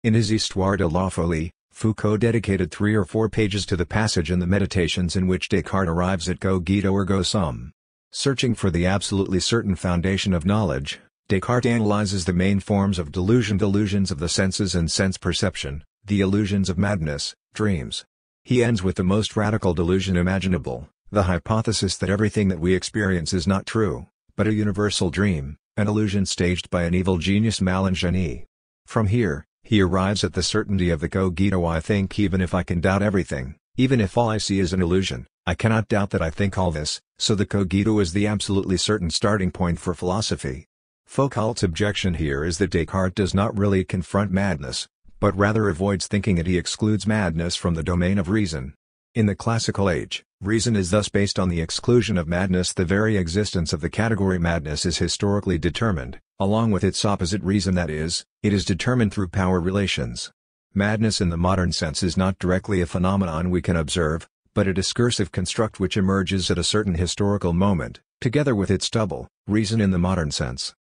In his Histoire de la Folie, Foucault dedicated 3 or 4 pages to the passage in the Meditations in which Descartes arrives at cogito ergo sum. Searching for the absolutely certain foundation of knowledge, Descartes analyzes the main forms of delusion, delusions of the senses and sense perception, the illusions of madness, dreams. He ends with the most radical delusion imaginable, the hypothesis that everything that we experience is not true, but a universal dream, an illusion staged by an evil genius malingenie. From here, he arrives at the certainty of the cogito. I think even if I can doubt everything, even if all I see is an illusion, I cannot doubt that I think all this, so the cogito is the absolutely certain starting point for philosophy. Foucault's objection here is that Descartes does not really confront madness, but rather avoids thinking it. He excludes madness from the domain of reason. In the classical age, reason is thus based on the exclusion of madness. The very existence of the category madness is historically determined, along with its opposite reason, that is, it is determined through power relations. Madness in the modern sense is not directly a phenomenon we can observe, but a discursive construct which emerges at a certain historical moment, together with its double, reason in the modern sense.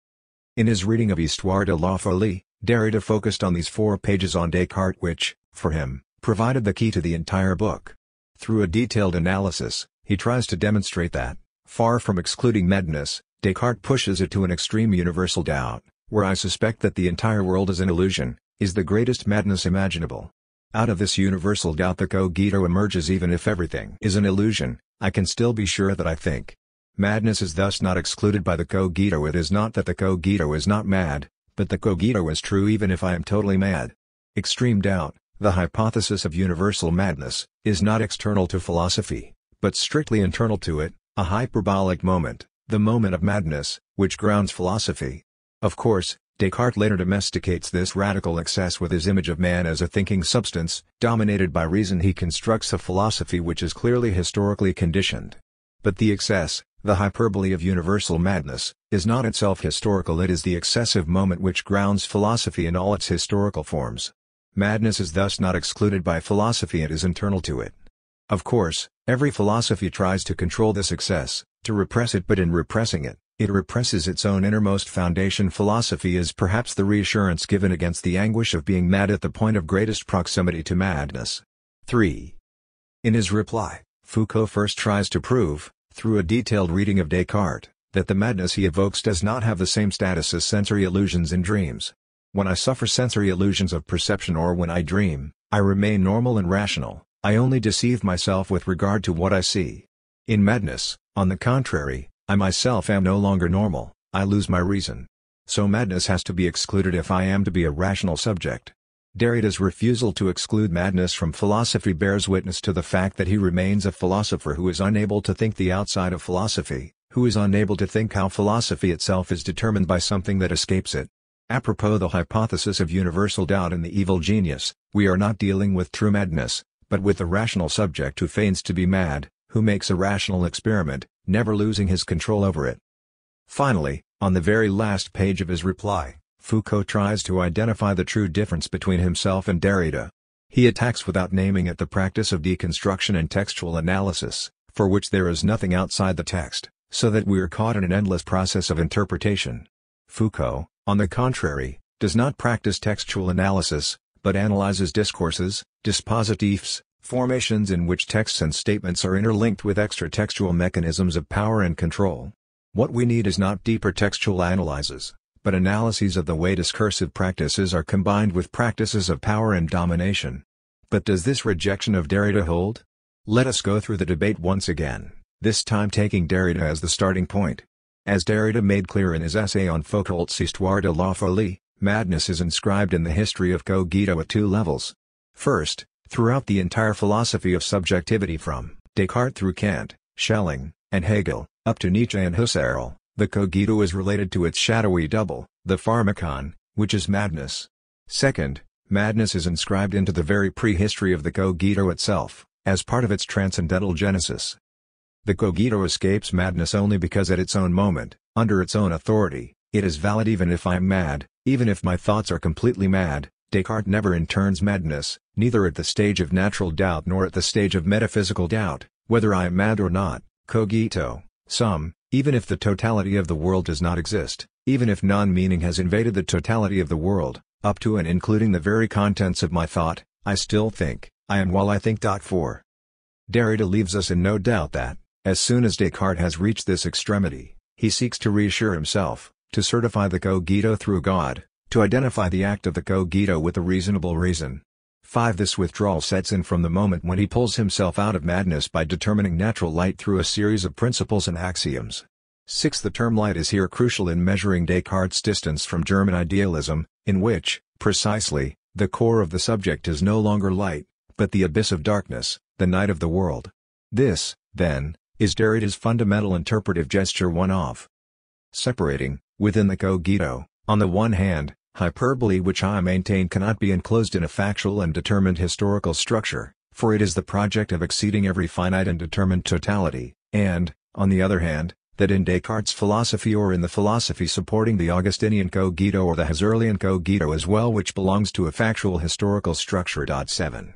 In his reading of Histoire de la Folie, Derrida focused on these 4 pages on Descartes which, for him, provided the key to the entire book. Through a detailed analysis, he tries to demonstrate that, far from excluding madness, Descartes pushes it to an extreme. Universal doubt, where I suspect that the entire world is an illusion, is the greatest madness imaginable. Out of this universal doubt the cogito emerges. Even if everything is an illusion, I can still be sure that I think. Madness is thus not excluded by the cogito. It is not that the cogito is not mad, but the cogito is true even if I am totally mad. Extreme doubt, the hypothesis of universal madness, is not external to philosophy, but strictly internal to it, a hyperbolic moment, the moment of madness, which grounds philosophy. Of course, Descartes later domesticates this radical excess with his image of man as a thinking substance, dominated by reason. He constructs a philosophy which is clearly historically conditioned. But the excess, the hyperbole of universal madness, is not itself historical. It is the excessive moment which grounds philosophy in all its historical forms. Madness is thus not excluded by philosophy, it is internal to it. Of course, every philosophy tries to control this excess, to repress it, but in repressing it, it represses its own innermost foundation. Philosophy is perhaps the reassurance given against the anguish of being mad at the point of greatest proximity to madness. 3. In his reply, Foucault first tries to prove, through a detailed reading of Descartes, that the madness he evokes does not have the same status as sensory illusions in dreams. When I suffer sensory illusions of perception or when I dream, I remain normal and rational, I only deceive myself with regard to what I see. In madness, on the contrary, I myself am no longer normal, I lose my reason. So madness has to be excluded if I am to be a rational subject. Derrida's refusal to exclude madness from philosophy bears witness to the fact that he remains a philosopher who is unable to think the outside of philosophy, who is unable to think how philosophy itself is determined by something that escapes it. Apropos the hypothesis of universal doubt in the evil genius, we are not dealing with true madness, but with a rational subject who feigns to be mad, who makes a rational experiment, never losing his control over it. Finally, on the very last page of his reply, Foucault tries to identify the true difference between himself and Derrida. He attacks without naming it the practice of deconstruction and textual analysis, for which there is nothing outside the text, so that we are caught in an endless process of interpretation. Foucault, on the contrary, does not practice textual analysis, but analyzes discourses, dispositifs, formations in which texts and statements are interlinked with extra-textual mechanisms of power and control. What we need is not deeper textual analyses, but analyses of the way discursive practices are combined with practices of power and domination. But does this rejection of Derrida hold? Let us go through the debate once again, this time taking Derrida as the starting point. As Derrida made clear in his essay on Foucault's Histoire de la Folie, madness is inscribed in the history of cogito at 2 levels. First, throughout the entire philosophy of subjectivity from Descartes through Kant, Schelling, and Hegel, up to Nietzsche and Husserl, the cogito is related to its shadowy double, the pharmakon, which is madness. Second, madness is inscribed into the very prehistory of the cogito itself, as part of its transcendental genesis. The cogito escapes madness only because at its own moment, under its own authority, it is valid even if I am mad, even if my thoughts are completely mad. Descartes never interns madness, neither at the stage of natural doubt nor at the stage of metaphysical doubt, whether I am mad or not, cogito, sum, even if the totality of the world does not exist, even if non-meaning has invaded the totality of the world, up to and including the very contents of my thought, I still think, I am while I think. 4. Derrida leaves us in no doubt that, as soon as Descartes has reached this extremity, he seeks to reassure himself, to certify the cogito through God, to identify the act of the cogito with a reasonable reason. 5. This withdrawal sets in from the moment when he pulls himself out of madness by determining natural light through a series of principles and axioms. 6. The term light is here crucial in measuring Descartes' distance from German idealism, in which, precisely, the core of the subject is no longer light, but the abyss of darkness, the night of the world. This, then, is Derrida's fundamental interpretive gesture, one of separating, within the cogito, on the one hand, hyperbole, which I maintain cannot be enclosed in a factual and determined historical structure, for it is the project of exceeding every finite and determined totality, and, on the other hand, that in Descartes' philosophy or in the philosophy supporting the Augustinian cogito or the Husserlian cogito as well, which belongs to a factual historical structure. 7.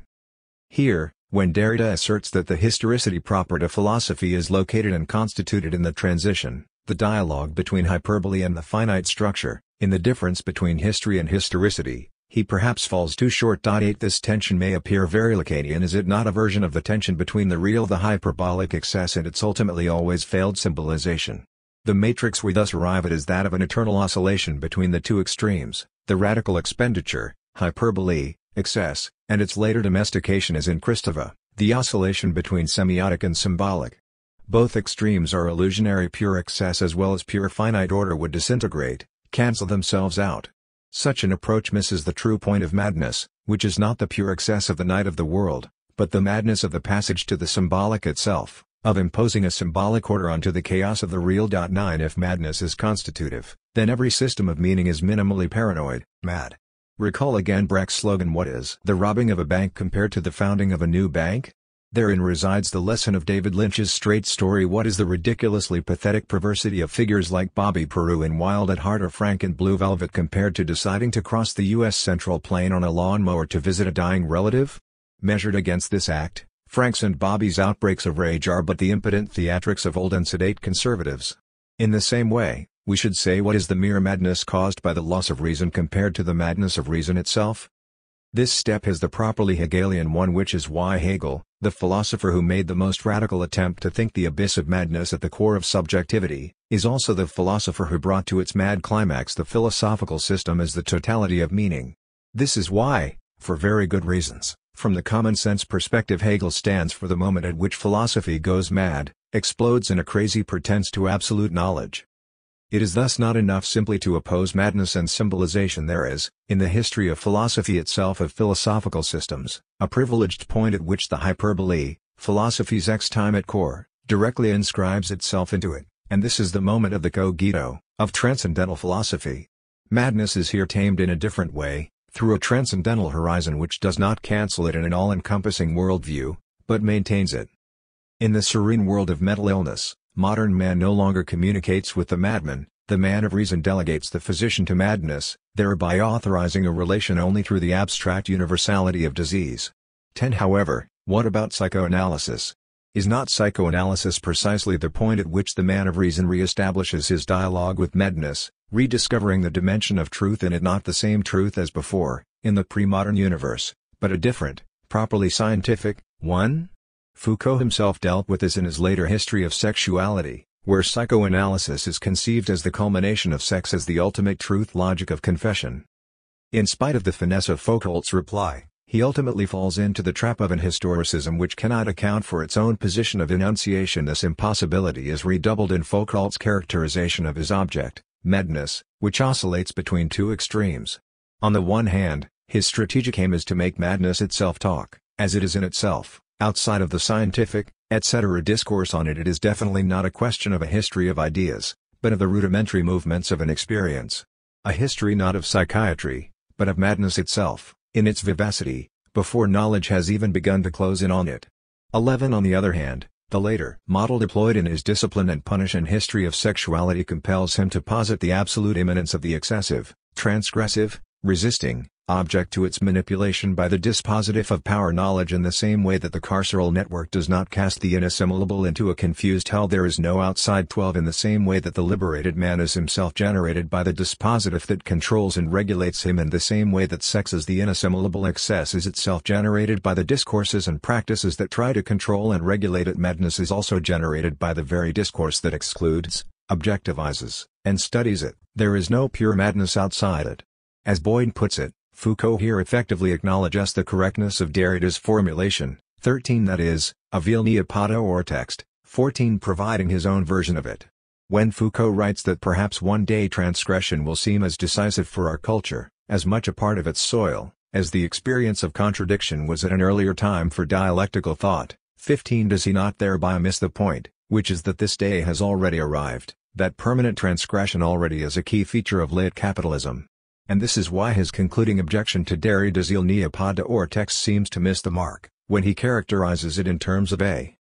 Here, when Derrida asserts that the historicity proper to philosophy is located and constituted in the transition, the dialogue between hyperbole and the finite structure, in the difference between history and historicity, he perhaps falls too short. 8. This tension may appear very Lacanian. Is it not a version of the tension between the real, the hyperbolic excess, and its ultimately always failed symbolization? The matrix we thus arrive at is that of an eternal oscillation between the two extremes, the radical expenditure, hyperbole, excess, and its later domestication as in Kristeva, the oscillation between semiotic and symbolic. Both extremes are illusionary. Pure excess as well as pure finite order would disintegrate, cancel themselves out. Such an approach misses the true point of madness, which is not the pure excess of the night of the world, but the madness of the passage to the symbolic itself, of imposing a symbolic order onto the chaos of the real. 9. If madness is constitutive, then every system of meaning is minimally paranoid, mad. Recall again Brecht's slogan, what is the robbing of a bank compared to the founding of a new bank? Therein resides the lesson of David Lynch's straight story. What is the ridiculously pathetic perversity of figures like Bobby Peru in Wild at Heart or Frank in Blue Velvet compared to deciding to cross the U.S. Central Plain on a lawnmower to visit a dying relative? Measured against this act, Frank's and Bobby's outbreaks of rage are but the impotent theatrics of old and sedate conservatives. In the same way, we should say, what is the mere madness caused by the loss of reason compared to the madness of reason itself? This step is the properly Hegelian one, which is why Hegel, the philosopher who made the most radical attempt to think the abyss of madness at the core of subjectivity, is also the philosopher who brought to its mad climax the philosophical system as the totality of meaning. This is why, for very good reasons, from the common-sense perspective, Hegel stands for the moment at which philosophy goes mad, explodes in a crazy pretense to absolute knowledge. It is thus not enough simply to oppose madness and symbolization. There is, in the history of philosophy itself, of philosophical systems, a privileged point at which the hyperbole, philosophy's ex-time at core, directly inscribes itself into it, and this is the moment of the cogito, of transcendental philosophy. Madness is here tamed in a different way, through a transcendental horizon which does not cancel it in an all-encompassing worldview, but maintains it. In the serene world of mental illness, modern man no longer communicates with the madman. The man of reason delegates the physician to madness, thereby authorizing a relation only through the abstract universality of disease. 10. However, what about psychoanalysis? Is not psychoanalysis precisely the point at which the man of reason re-establishes his dialogue with madness, rediscovering the dimension of truth in it, not the same truth as before, in the pre-modern universe, but a different, properly scientific, one? Foucault himself dealt with this in his later History of Sexuality, where psychoanalysis is conceived as the culmination of sex as the ultimate truth logic of confession. In spite of the finesse of Foucault's reply, he ultimately falls into the trap of an historicism which cannot account for its own position of enunciation. This impossibility is redoubled in Foucault's characterization of his object, madness, which oscillates between two extremes. On the one hand, his strategic aim is to make madness itself talk, as it is in itself. Outside of the scientific, etc. discourse on it, it is definitely not a question of a history of ideas, but of the rudimentary movements of an experience. A history not of psychiatry, but of madness itself, in its vivacity, before knowledge has even begun to close in on it. 11. On the other hand, the later model deployed in his Discipline and Punish and History of Sexuality compels him to posit the absolute immanence of the excessive, transgressive, resisting, object to its manipulation by the dispositive of power knowledge. In the same way that the carceral network does not cast the inassimilable into a confused hell, there is no outside. 12. In the same way that the liberated man is himself generated by the dispositive that controls and regulates him, in the same way that sex as the inassimilable excess is itself generated by the discourses and practices that try to control and regulate it, madness is also generated by the very discourse that excludes, objectivizes, and studies it. There is no pure madness outside it. As Boyd puts it, Foucault here effectively acknowledges the correctness of Derrida's formulation, 13 that is, a vil nia pata or text, 14 providing his own version of it. When Foucault writes that perhaps one day transgression will seem as decisive for our culture, as much a part of its soil, as the experience of contradiction was at an earlier time for dialectical thought, 15 does he not thereby miss the point, which is that this day has already arrived, that permanent transgression already is a key feature of late capitalism. And this is why his concluding objection to Derrida's il n'y a pas de or text seems to miss the mark, when he characterizes it in terms of a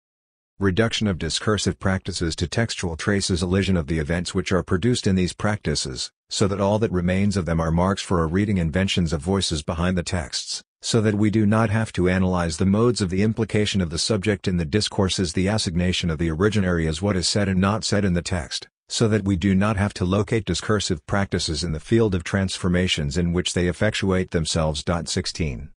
reduction of discursive practices to textual traces, elision of the events which are produced in these practices, so that all that remains of them are marks for a reading, inventions of voices behind the texts, so that we do not have to analyze the modes of the implication of the subject in the discourses, the assignation of the originary as what is said and not said in the text, so that we do not have to locate discursive practices in the field of transformations in which they effectuate themselves. 16.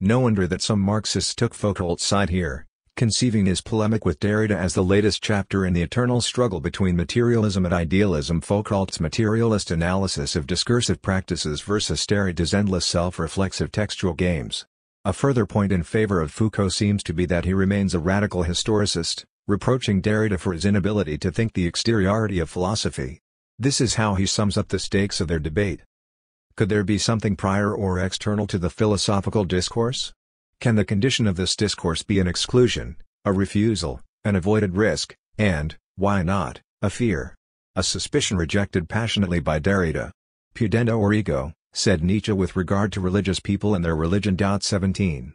No wonder that some Marxists took Foucault's side here, conceiving his polemic with Derrida as the latest chapter in the eternal struggle between materialism and idealism. Foucault's materialist analysis of discursive practices versus Derrida's endless self-reflexive textual games. A further point in favor of Foucault seems to be that he remains a radical historicist, reproaching Derrida for his inability to think the exteriority of philosophy. This is how he sums up the stakes of their debate. Could there be something prior or external to the philosophical discourse? Can the condition of this discourse be an exclusion, a refusal, an avoided risk, and, why not, a fear? A suspicion rejected passionately by Derrida. Pudenda or ego, said Nietzsche with regard to religious people and their religion. 17.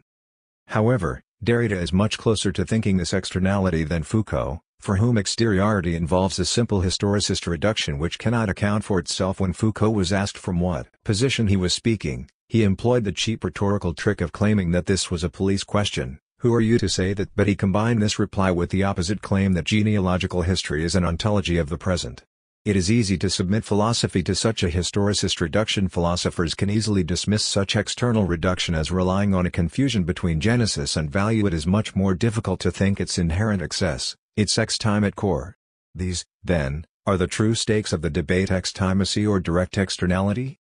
However, Derrida is much closer to thinking this externality than Foucault, for whom exteriority involves a simple historicist reduction which cannot account for itself. When Foucault was asked from what position he was speaking, he employed the cheap rhetorical trick of claiming that this was a police question, who are you to say that? But he combined this reply with the opposite claim that genealogical history is an ontology of the present. It is easy to submit philosophy to such a historicist reduction. Philosophers can easily dismiss such external reduction as relying on a confusion between genesis and value. It is much more difficult to think its inherent excess, its ex-time at core. These, then, are the true stakes of the debate: ex-timacy or direct externality?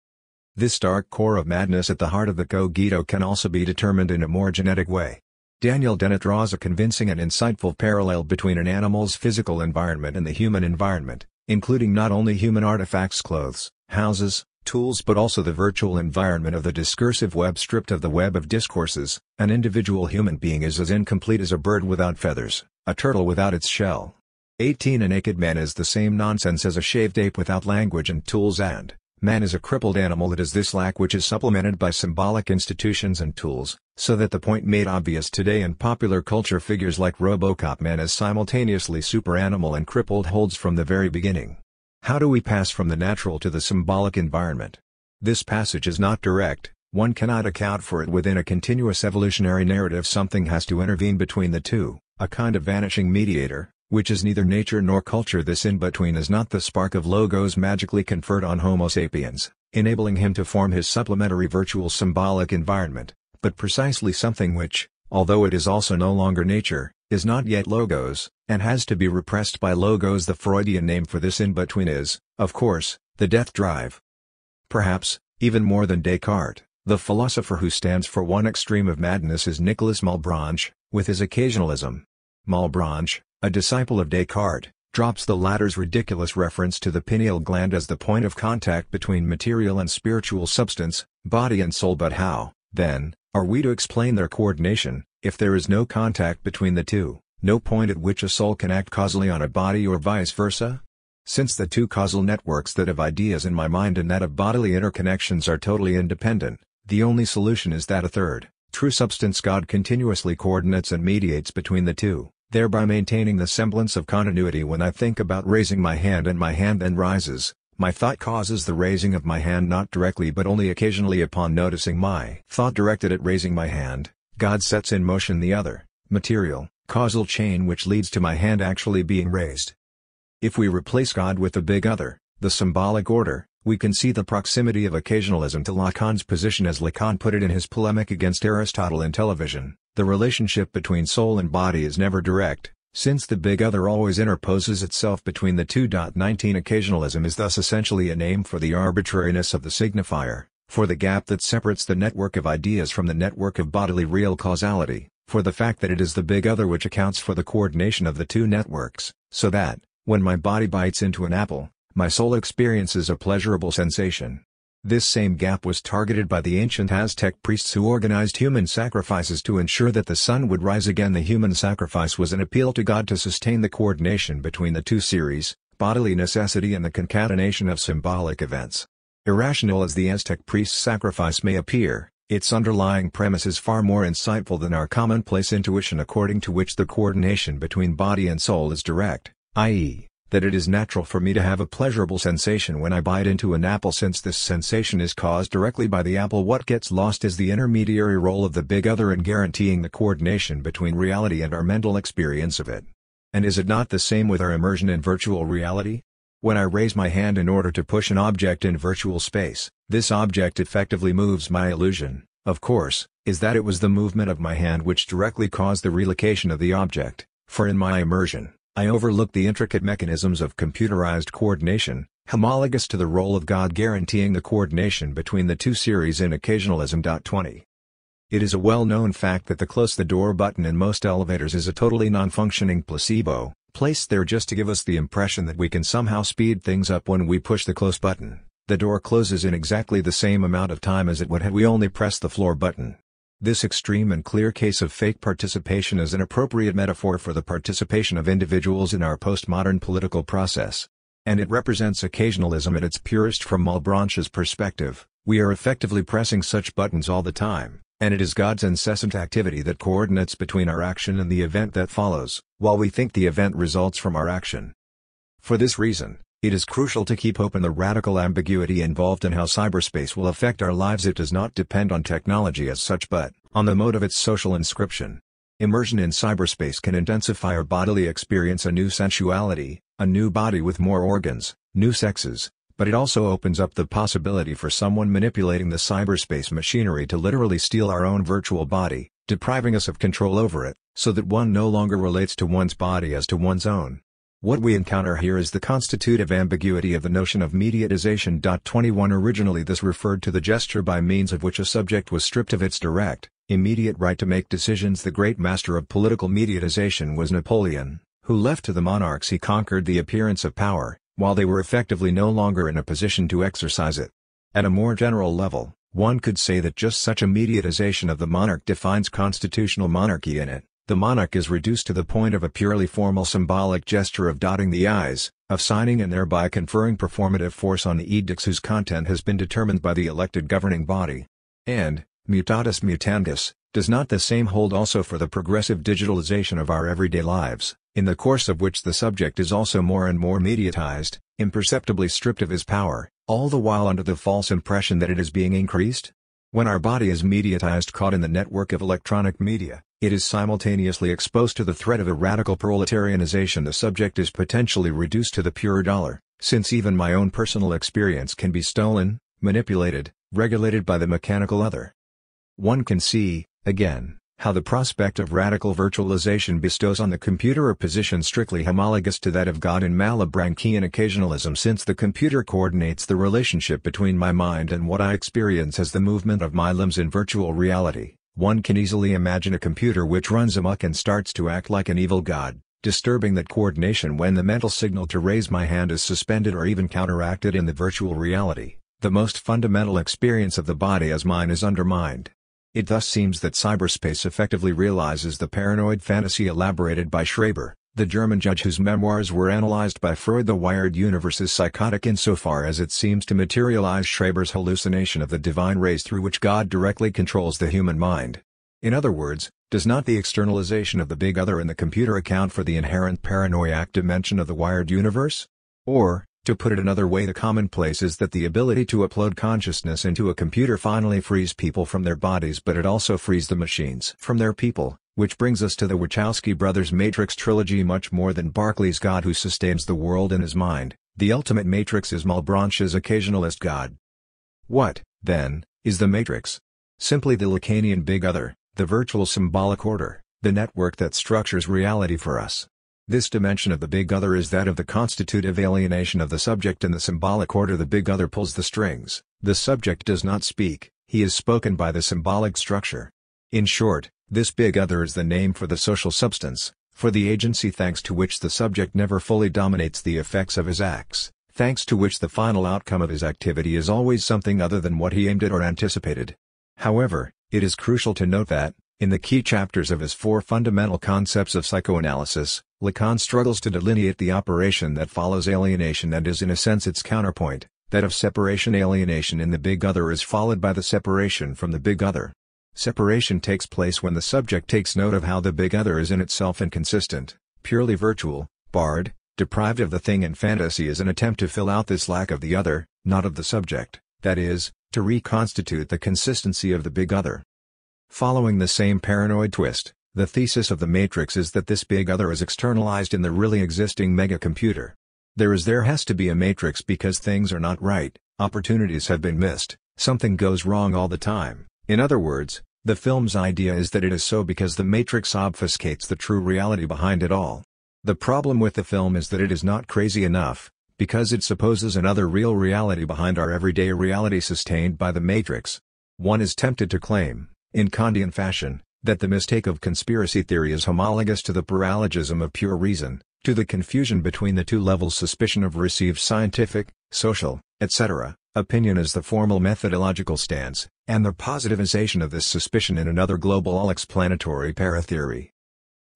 This dark core of madness at the heart of the cogito can also be determined in a more genetic way. Daniel Dennett draws a convincing and insightful parallel between an animal's physical environment and the human environment, including not only human artifacts, clothes, houses, tools, but also the virtual environment of the discursive web. Stripped of the web of discourses, an individual human being is as incomplete as a bird without feathers, a turtle without its shell. 18. A naked man is the same nonsense as a shaved ape without language and tools, and man is a crippled animal. It is this lack which is supplemented by symbolic institutions and tools, so that the point made obvious today in popular culture, figures like Robocop man as simultaneously super-animal and crippled, holds from the very beginning. How do we pass from the natural to the symbolic environment? This passage is not direct, one cannot account for it within a continuous evolutionary narrative. Something has to intervene between the two, a kind of vanishing mediator, which is neither nature nor culture. This in-between is not the spark of logos magically conferred on Homo sapiens, enabling him to form his supplementary virtual symbolic environment, but precisely something which, although it is also no longer nature, is not yet logos, and has to be repressed by logos. The Freudian name for this in-between is, of course, the death drive. Perhaps, even more than Descartes, the philosopher who stands for one extreme of madness is Nicolas Malebranche, with his occasionalism. Malebranche, a disciple of Descartes, drops the latter's ridiculous reference to the pineal gland as the point of contact between material and spiritual substance, body and soul. But how, then, are we to explain their coordination, if there is no contact between the two, no point at which a soul can act causally on a body or vice versa? Since the two causal networks, that of ideas in my mind and that of bodily interconnections, are totally independent, the only solution is that a third, true substance, God, continuously coordinates and mediates between the two, thereby maintaining the semblance of continuity. When I think about raising my hand and my hand then rises, my thought causes the raising of my hand not directly but only occasionally. Upon noticing my thought directed at raising my hand, God sets in motion the other, material, causal chain which leads to my hand actually being raised. If we replace God with the big other, the symbolic order, we can see the proximity of occasionalism to Lacan's position. As Lacan put it in his polemic against Aristotle in Television, the relationship between soul and body is never direct, Since the big other always interposes itself between the two. 19 Occasionalism is thus essentially a name for the arbitrariness of the signifier, for the gap that separates the network of ideas from the network of bodily real causality, for the fact that it is the big other which accounts for the coordination of the two networks, so that, when my body bites into an apple, my soul experiences a pleasurable sensation. This same gap was targeted by the ancient Aztec priests who organized human sacrifices to ensure that the sun would rise again. The human sacrifice was an appeal to God to sustain the coordination between the two series, bodily necessity and the concatenation of symbolic events. Irrational as the Aztec priest's sacrifice may appear, its underlying premise is far more insightful than our commonplace intuition, according to which the coordination between body and soul is direct, i.e., that it is natural for me to have a pleasurable sensation when I bite into an apple, since this sensation is caused directly by the apple. What gets lost is the intermediary role of the big other in guaranteeing the coordination between reality and our mental experience of it. And is it not the same with our immersion in virtual reality? When I raise my hand in order to push an object in virtual space, this object effectively moves. My illusion, of course, is that it was the movement of my hand which directly caused the relocation of the object, for in my immersion, I overlook the intricate mechanisms of computerized coordination, homologous to the role of God guaranteeing the coordination between the two series in Occasionalism. 20. It is a well-known fact that the close the door button in most elevators is a totally non-functioning placebo, placed there just to give us the impression that we can somehow speed things up when we push the close button. The door closes in exactly the same amount of time as it would had we only pressed the floor button. This extreme and clear case of fake participation is an appropriate metaphor for the participation of individuals in our postmodern political process. And it represents occasionalism at its purest from Malebranche's perspective. We are effectively pressing such buttons all the time, and it is God's incessant activity that coordinates between our action and the event that follows, while we think the event results from our action. For this reason, it is crucial to keep open the radical ambiguity involved in how cyberspace will affect our lives. It does not depend on technology as such but on the mode of its social inscription. Immersion in cyberspace can intensify our bodily experience, a new sensuality, a new body with more organs, new sexes, but it also opens up the possibility for someone manipulating the cyberspace machinery to literally steal our own virtual body, depriving us of control over it, so that one no longer relates to one's body as to one's own. What we encounter here is the constitutive ambiguity of the notion of mediatization. 21 Originally this referred to the gesture by means of which a subject was stripped of its direct, immediate right to make decisions. The great master of political mediatization was Napoleon, who left to the monarchs he conquered the appearance of power, while they were effectively no longer in a position to exercise it. At a more general level, one could say that just such a mediatization of the monarch defines constitutional monarchy. In it, the monarch is reduced to the point of a purely formal symbolic gesture of dotting the i's, of signing and thereby conferring performative force on the edicts whose content has been determined by the elected governing body. And, mutatis mutandis, does not the same hold also for the progressive digitalization of our everyday lives, in the course of which the subject is also more and more mediatized, imperceptibly stripped of his power, all the while under the false impression that it is being increased? When our body is mediatized, caught in the network of electronic media, it is simultaneously exposed to the threat of a radical proletarianization. The subject is potentially reduced to the pure dollar, since even my own personal experience can be stolen, manipulated, regulated by the mechanical other. One can see, again, how the prospect of radical virtualization bestows on the computer a position strictly homologous to that of God in Malebranchian occasionalism, since the computer coordinates the relationship between my mind and what I experience as the movement of my limbs in virtual reality. One can easily imagine a computer which runs amok and starts to act like an evil god, disturbing that coordination when the mental signal to raise my hand is suspended or even counteracted in the virtual reality. The most fundamental experience of the body as mine is undermined. It thus seems that cyberspace effectively realizes the paranoid fantasy elaborated by Schreber, the German judge whose memoirs were analyzed by Freud. The wired universe is psychotic insofar as it seems to materialize Schreber's hallucination of the divine rays through which God directly controls the human mind. In other words, does not the externalization of the big other in the computer account for the inherent paranoiac dimension of the wired universe? Or, to put it another way, the commonplace is that the ability to upload consciousness into a computer finally frees people from their bodies, but it also frees the machines from their people, which brings us to the Wachowski brothers' Matrix trilogy. Much more than Berkeley's God who sustains the world in his mind, the ultimate Matrix is Malebranche's occasionalist God. What, then, is the Matrix? Simply the Lacanian big other, the virtual symbolic order, the network that structures reality for us. This dimension of the big other is that of the constitutive alienation of the subject. In the symbolic order, the big other pulls the strings. The subject does not speak, he is spoken by the symbolic structure. In short, this big other is the name for the social substance, for the agency thanks to which the subject never fully dominates the effects of his acts, thanks to which the final outcome of his activity is always something other than what he aimed at or anticipated. However, it is crucial to note that, in the key chapters of his 4 fundamental concepts of psychoanalysis, Lacan struggles to delineate the operation that follows alienation and is in a sense its counterpoint, that of separation. Alienation in the big other is followed by the separation from the big other. Separation takes place when the subject takes note of how the big other is in itself inconsistent, purely virtual, barred, deprived of the thing, and fantasy is an attempt to fill out this lack of the other, not of the subject, that is, to reconstitute the consistency of the big other. Following the same paranoid twist, the thesis of the Matrix is that this big other is externalized in the really existing megacomputer. There has to be a matrix because things are not right, opportunities have been missed, something goes wrong all the time. In other words, the film's idea is that it is so because the matrix obfuscates the true reality behind it all. The problem with the film is that it is not crazy enough, because it supposes another real reality behind our everyday reality sustained by the matrix. One is tempted to claim, in Kantian fashion, that the mistake of conspiracy theory is homologous to the paralogism of pure reason, to the confusion between the two levels. Suspicion of received scientific, social, etc. opinion as the formal methodological stance, and the positivization of this suspicion in another global all-explanatory para-theory.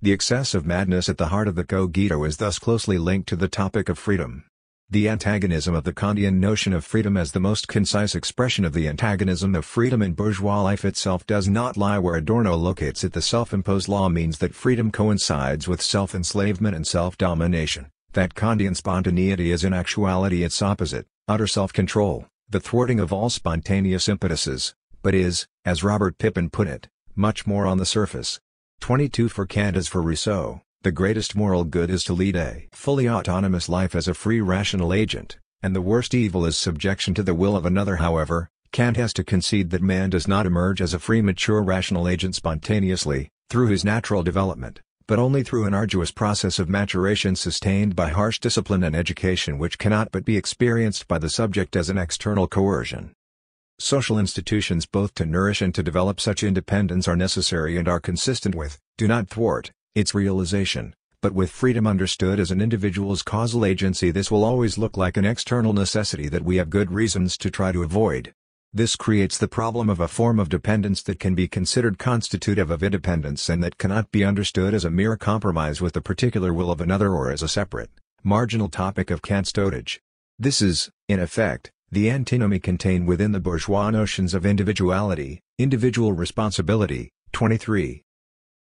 The excess of madness at the heart of the cogito is thus closely linked to the topic of freedom. The antagonism of the Kantian notion of freedom as the most concise expression of the antagonism of freedom in bourgeois life itself does not lie where Adorno locates it. The self-imposed law means that freedom coincides with self-enslavement and self-domination, that Kantian spontaneity is in actuality its opposite, utter self-control, the thwarting of all spontaneous impetuses, but is, as Robert Pippin put it, much more on the surface. 22 For Kant as for Rousseau, the greatest moral good is to lead a fully autonomous life as a free rational agent, and the worst evil is subjection to the will of another. However, Kant has to concede that man does not emerge as a free mature rational agent spontaneously, through his natural development, but only through an arduous process of maturation sustained by harsh discipline and education which cannot but be experienced by the subject as an external coercion. Social institutions both to nourish and to develop such independence are necessary and are consistent with, do not thwart, its realization, but with freedom understood as an individual's causal agency. This will always look like an external necessity that we have good reasons to try to avoid. This creates the problem of a form of dependence that can be considered constitutive of independence and that cannot be understood as a mere compromise with the particular will of another or as a separate, marginal topic of Kant's dotage. This is, in effect, the antinomy contained within the bourgeois notions of individuality, individual responsibility. 23.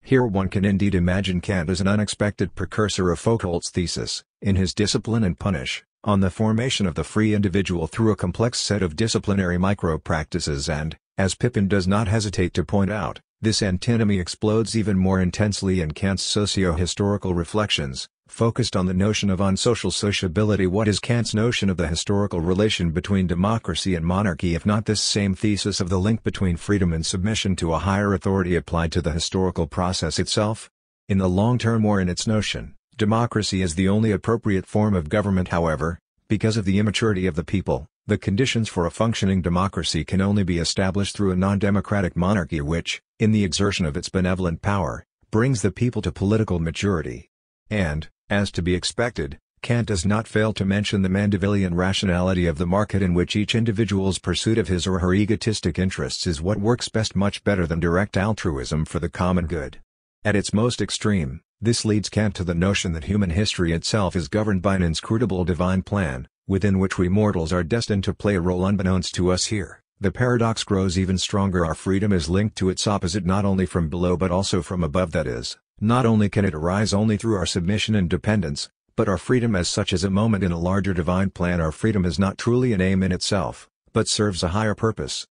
Here one can indeed imagine Kant as an unexpected precursor of Foucault's thesis, in his Discipline and Punish, on the formation of the free individual through a complex set of disciplinary micro-practices and, as Pippin does not hesitate to point out, this antinomy explodes even more intensely in Kant's socio-historical reflections, focused on the notion of unsocial sociability. What is Kant's notion of the historical relation between democracy and monarchy if not this same thesis of the link between freedom and submission to a higher authority applied to the historical process itself? In the long term or in its notion, democracy is the only appropriate form of government. However, because of the immaturity of the people, the conditions for a functioning democracy can only be established through a non-democratic monarchy which, in the exertion of its benevolent power, brings the people to political maturity. And, as to be expected, Kant does not fail to mention the Mandevillian rationality of the market in which each individual's pursuit of his or her egotistic interests is what works best, much better than direct altruism for the common good. At its most extreme, this leads Kant to the notion that human history itself is governed by an inscrutable divine plan, within which we mortals are destined to play a role unbeknownst to us. Here, the paradox grows even stronger. Our freedom is linked to its opposite not only from below but also from above. That is, not only can it arise only through our submission and dependence, but our freedom as such is a moment in a larger divine plan. Our freedom is not truly an aim in itself, but serves a higher purpose.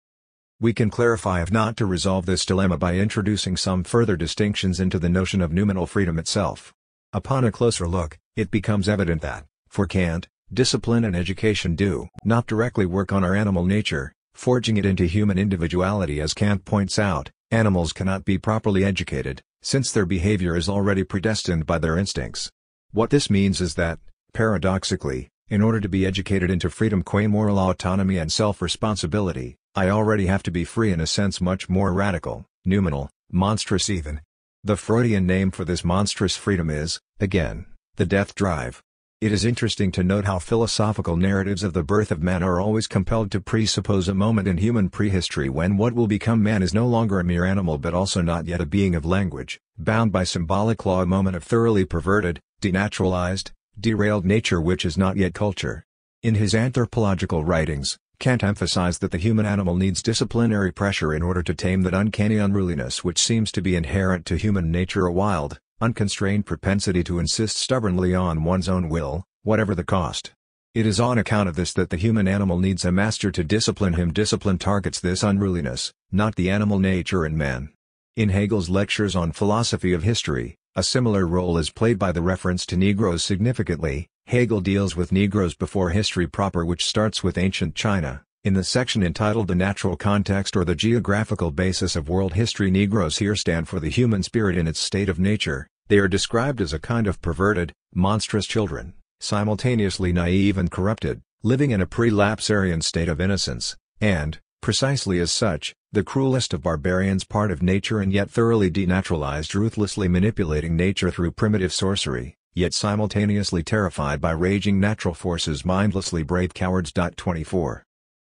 We can clarify, if not to resolve this dilemma, by introducing some further distinctions into the notion of noumenal freedom itself. Upon a closer look, it becomes evident that, for Kant, discipline and education do not directly work on our animal nature, forging it into human individuality. As Kant points out, animals cannot be properly educated, since their behavior is already predestined by their instincts. What this means is that, paradoxically, in order to be educated into freedom qua moral autonomy and self-responsibility, I already have to be free in a sense much more radical, noumenal, monstrous even. The Freudian name for this monstrous freedom is, again, the death drive. It is interesting to note how philosophical narratives of the birth of man are always compelled to presuppose a moment in human prehistory when what will become man is no longer a mere animal but also not yet a being of language, bound by symbolic law, a moment of thoroughly perverted, denaturalized, derailed nature which is not yet culture. In his anthropological writings, Kant emphasized that the human animal needs disciplinary pressure in order to tame that uncanny unruliness which seems to be inherent to human nature, a wild, unconstrained propensity to insist stubbornly on one's own will, whatever the cost. It is on account of this that the human animal needs a master to discipline him. Discipline targets this unruliness, not the animal nature in man. In Hegel's lectures on philosophy of history, a similar role is played by the reference to Negroes. Significantly, Hegel deals with Negroes before history proper, which starts with ancient China. In the section entitled The Natural Context or the Geographical Basis of World History, Negroes here stand for the human spirit in its state of nature. They are described as a kind of perverted, monstrous children, simultaneously naive and corrupted, living in a pre-lapsarian state of innocence, and, precisely as such, the cruelest of barbarians, part of nature and yet thoroughly denaturalized, ruthlessly manipulating nature through primitive sorcery, yet simultaneously terrified by raging natural forces, mindlessly brave cowards. 24.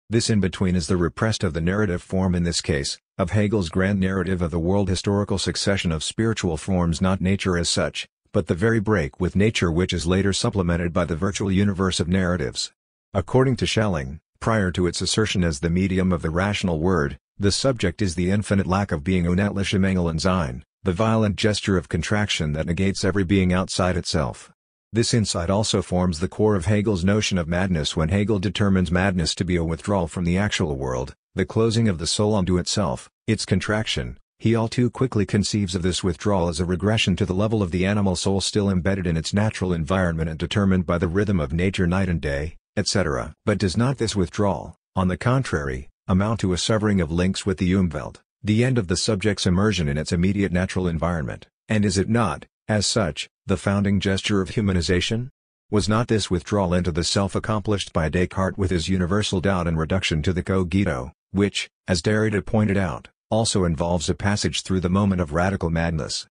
This in-between is the repressed of the narrative form, in this case, of Hegel's grand narrative of the world, historical succession of spiritual forms, not nature as such, but the very break with nature which is later supplemented by the virtual universe of narratives. According to Schelling, prior to its assertion as the medium of the rational word, the subject is the infinite lack of being, unendliche Mangel und Sein, the violent gesture of contraction that negates every being outside itself. This insight also forms the core of Hegel's notion of madness, when Hegel determines madness to be a withdrawal from the actual world, the closing of the soul onto itself, its contraction. He all too quickly conceives of this withdrawal as a regression to the level of the animal soul, still embedded in its natural environment and determined by the rhythm of nature, night and day, etc. But does not this withdrawal, on the contrary, amount to a severing of links with the Umwelt, the end of the subject's immersion in its immediate natural environment, and is it not, as such, the founding gesture of humanization? Was not this withdrawal into the self accomplished by Descartes with his universal doubt and reduction to the cogito, which, as Derrida pointed out, also involves a passage through the moment of radical madness?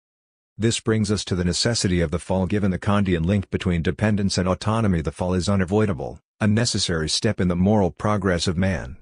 This brings us to the necessity of the fall. Given the Kantian link between dependence and autonomy, the fall is unavoidable, a necessary step in the moral progress of man.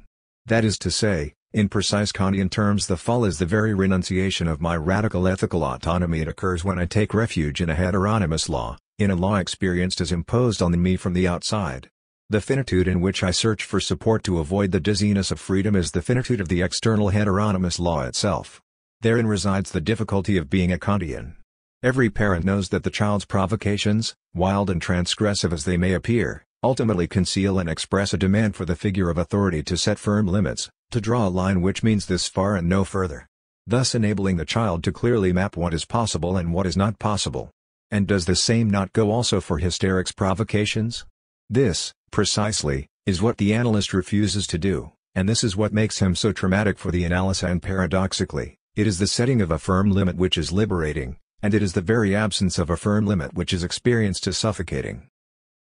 That is to say, in precise Kantian terms, the fall is the very renunciation of my radical ethical autonomy. It occurs when I take refuge in a heteronymous law, in a law experienced as imposed on me from the outside. The finitude in which I search for support to avoid the dizziness of freedom is the finitude of the external heteronymous law itself. Therein resides the difficulty of being a Kantian. Every parent knows that the child's provocations, wild and transgressive as they may appear, ultimately conceal and express a demand for the figure of authority to set firm limits, to draw a line which means this far and no further, thus enabling the child to clearly map what is possible and what is not possible. And does the same not go also for hysteric's provocations? This, precisely, is what the analyst refuses to do, and this is what makes him so traumatic for the analyst. And paradoxically, it is the setting of a firm limit which is liberating, and it is the very absence of a firm limit which is experienced as suffocating.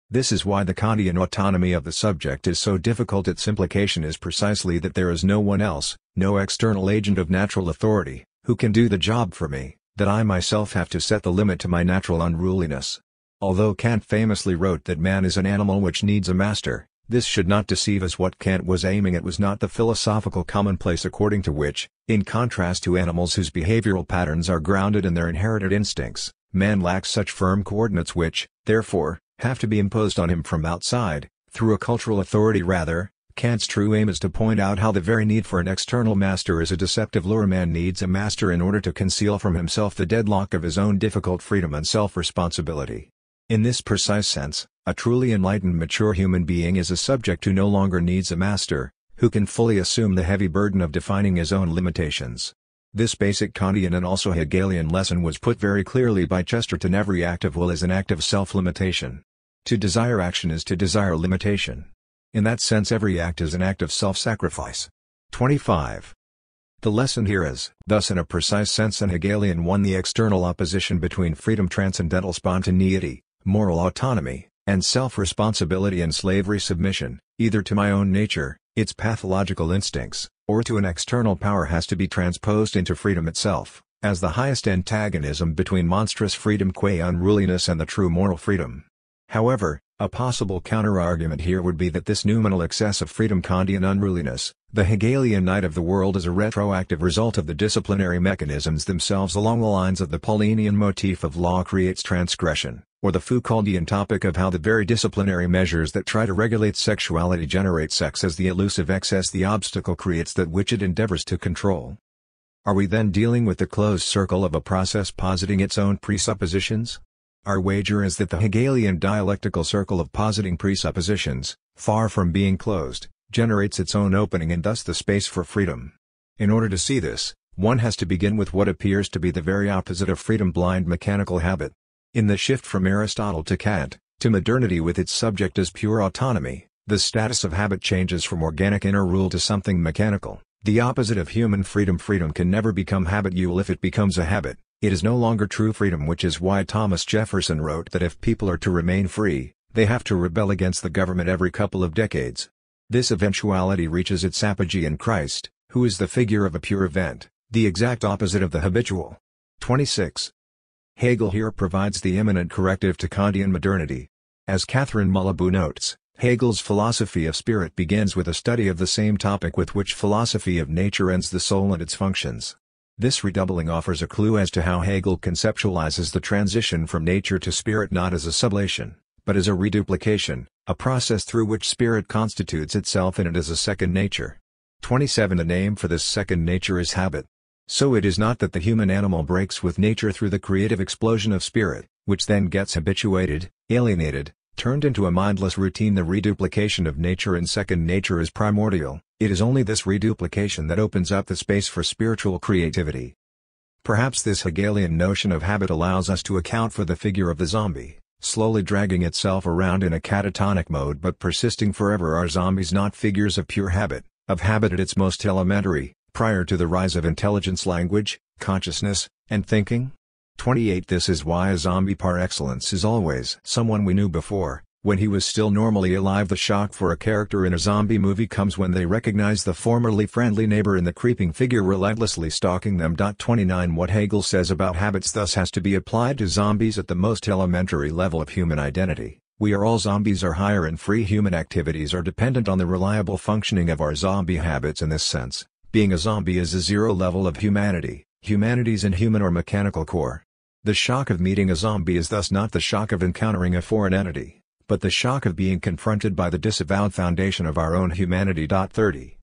This is why the Kantian autonomy of the subject is so difficult. Its implication is precisely that there is no one else, no external agent of natural authority, who can do the job for me, that I myself have to set the limit to my natural unruliness. Although Kant famously wrote that man is an animal which needs a master, this should not deceive us. What Kant was aiming at was not the philosophical commonplace according to which, in contrast to animals whose behavioral patterns are grounded in their inherited instincts, man lacks such firm coordinates which, therefore, have to be imposed on him from outside, through a cultural authority. Rather, Kant's true aim is to point out how the very need for an external master is a deceptive lure. Man needs a master in order to conceal from himself the deadlock of his own difficult freedom and self-responsibility. In this precise sense, a truly enlightened mature human being is a subject who no longer needs a master, who can fully assume the heavy burden of defining his own limitations. This basic Kantian and also Hegelian lesson was put very clearly by Chesterton. Every act of will is an act of self-limitation. To desire action is to desire limitation. In that sense, every act is an act of self-sacrifice. 25. The lesson here is, thus in a precise sense, an Hegelian one: the external opposition between freedom, transcendental spontaneity, moral autonomy, and self-responsibility and slavery submission, either to my own nature, its pathological instincts, or to an external power has to be transposed into freedom itself, as the highest antagonism between monstrous freedom qua unruliness and the true moral freedom. However, a possible counter-argument here would be that this noumenal excess of freedom Kantian unruliness, the Hegelian night of the world is a retroactive result of the disciplinary mechanisms themselves along the lines of the Paulinian motif of law creates transgression, or the Foucauldian topic of how the very disciplinary measures that try to regulate sexuality generate sex as the elusive excess the obstacle creates that which it endeavors to control. Are we then dealing with the closed circle of a process positing its own presuppositions? Our wager is that the Hegelian dialectical circle of positing presuppositions, far from being closed, generates its own opening and thus the space for freedom. In order to see this, one has to begin with what appears to be the very opposite of freedom: blind mechanical habit. In the shift from Aristotle to Kant, to modernity with its subject as pure autonomy, the status of habit changes from organic inner rule to something mechanical, the opposite of human freedom. Freedom can never become habitual if it becomes a habit. It is no longer true freedom, which is why Thomas Jefferson wrote that if people are to remain free, they have to rebel against the government every couple of decades. This eventuality reaches its apogee in Christ, who is the figure of a pure event, the exact opposite of the habitual. 26. Hegel here provides the imminent corrective to Kantian modernity. As Catherine Mulabou notes, Hegel's philosophy of spirit begins with a study of the same topic with which philosophy of nature ends: the soul and its functions. This redoubling offers a clue as to how Hegel conceptualizes the transition from nature to spirit not as a sublation, but as a reduplication, a process through which spirit constitutes itself in it as a second nature. 27. The name for this second nature is habit. So it is not that the human animal breaks with nature through the creative explosion of spirit, which then gets habituated, alienated, turned into a mindless routine. The reduplication of nature in second nature is primordial. It is only this reduplication that opens up the space for spiritual creativity. Perhaps this Hegelian notion of habit allows us to account for the figure of the zombie, slowly dragging itself around in a catatonic mode but persisting forever. Are zombies not figures of pure habit, of habit at its most elementary, prior to the rise of intelligence, language, consciousness, and thinking? 28. This is why a zombie par excellence is always someone we knew before, when he was still normally alive. The shock for a character in a zombie movie comes when they recognize the formerly friendly neighbor in the creeping figure relentlessly stalking them. 29. What Hegel says about habits thus has to be applied to zombies at the most elementary level of human identity. We are all zombies. Our higher and free human activities are dependent on the reliable functioning of our zombie habits. In this sense, being a zombie is a zero level of humanity, humanity's inhuman or mechanical core. The shock of meeting a zombie is thus not the shock of encountering a foreign entity, but the shock of being confronted by the disavowed foundation of our own humanity. 30.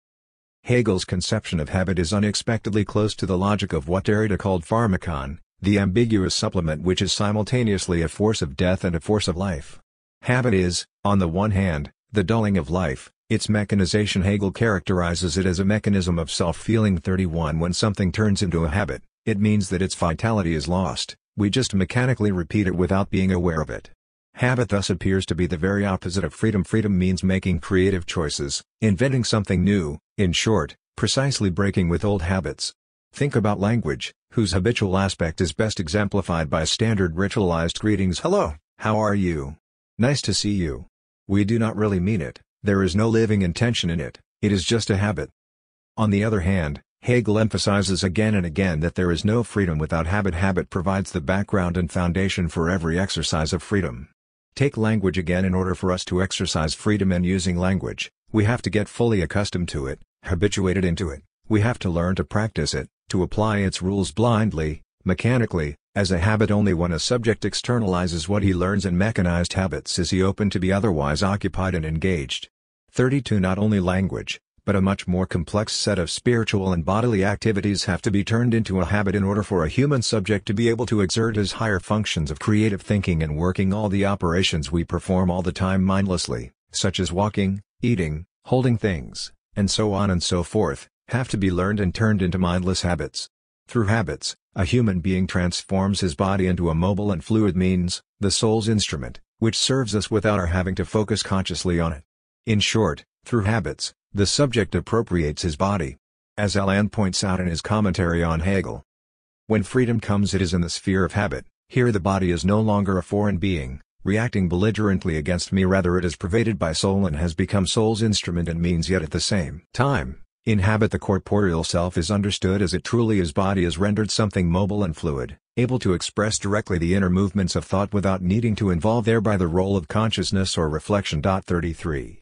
Hegel's conception of habit is unexpectedly close to the logic of what Derrida called pharmakon, the ambiguous supplement which is simultaneously a force of death and a force of life. Habit is, on the one hand, the dulling of life, its mechanization. Hegel characterizes it as a mechanism of self-feeling. 31. When something turns into a habit, it means that its vitality is lost. We just mechanically repeat it without being aware of it. Habit thus appears to be the very opposite of freedom. Freedom means making creative choices, inventing something new, in short, precisely breaking with old habits. Think about language, whose habitual aspect is best exemplified by standard ritualized greetings. Hello, how are you? Nice to see you. We do not really mean it, there is no living intention in it, it is just a habit. On the other hand, Hegel emphasizes again and again that there is no freedom without habit. Habit provides the background and foundation for every exercise of freedom. Take language again. In order for us to exercise freedom in using language, we have to get fully accustomed to it, habituated into it. We have to learn to practice it, to apply its rules blindly, mechanically, as a habit. Only when a subject externalizes what he learns in mechanized habits is he open to be otherwise occupied and engaged. 32. Not only language, but a much more complex set of spiritual and bodily activities have to be turned into a habit in order for a human subject to be able to exert his higher functions of creative thinking and working. All the operations we perform all the time mindlessly, such as walking, eating, holding things, and so on and so forth, have to be learned and turned into mindless habits. Through habits, a human being transforms his body into a mobile and fluid means, the soul's instrument, which serves us without our having to focus consciously on it. In short, through habits, the subject appropriates his body. As Allan points out in his commentary on Hegel, when freedom comes, it is in the sphere of habit. Here the body is no longer a foreign being, reacting belligerently against me. Rather, it is pervaded by soul and has become soul's instrument and means, yet at the same time, in habit the corporeal self is understood as it truly is. Body is rendered something mobile and fluid, able to express directly the inner movements of thought without needing to involve thereby the role of consciousness or reflection. 33.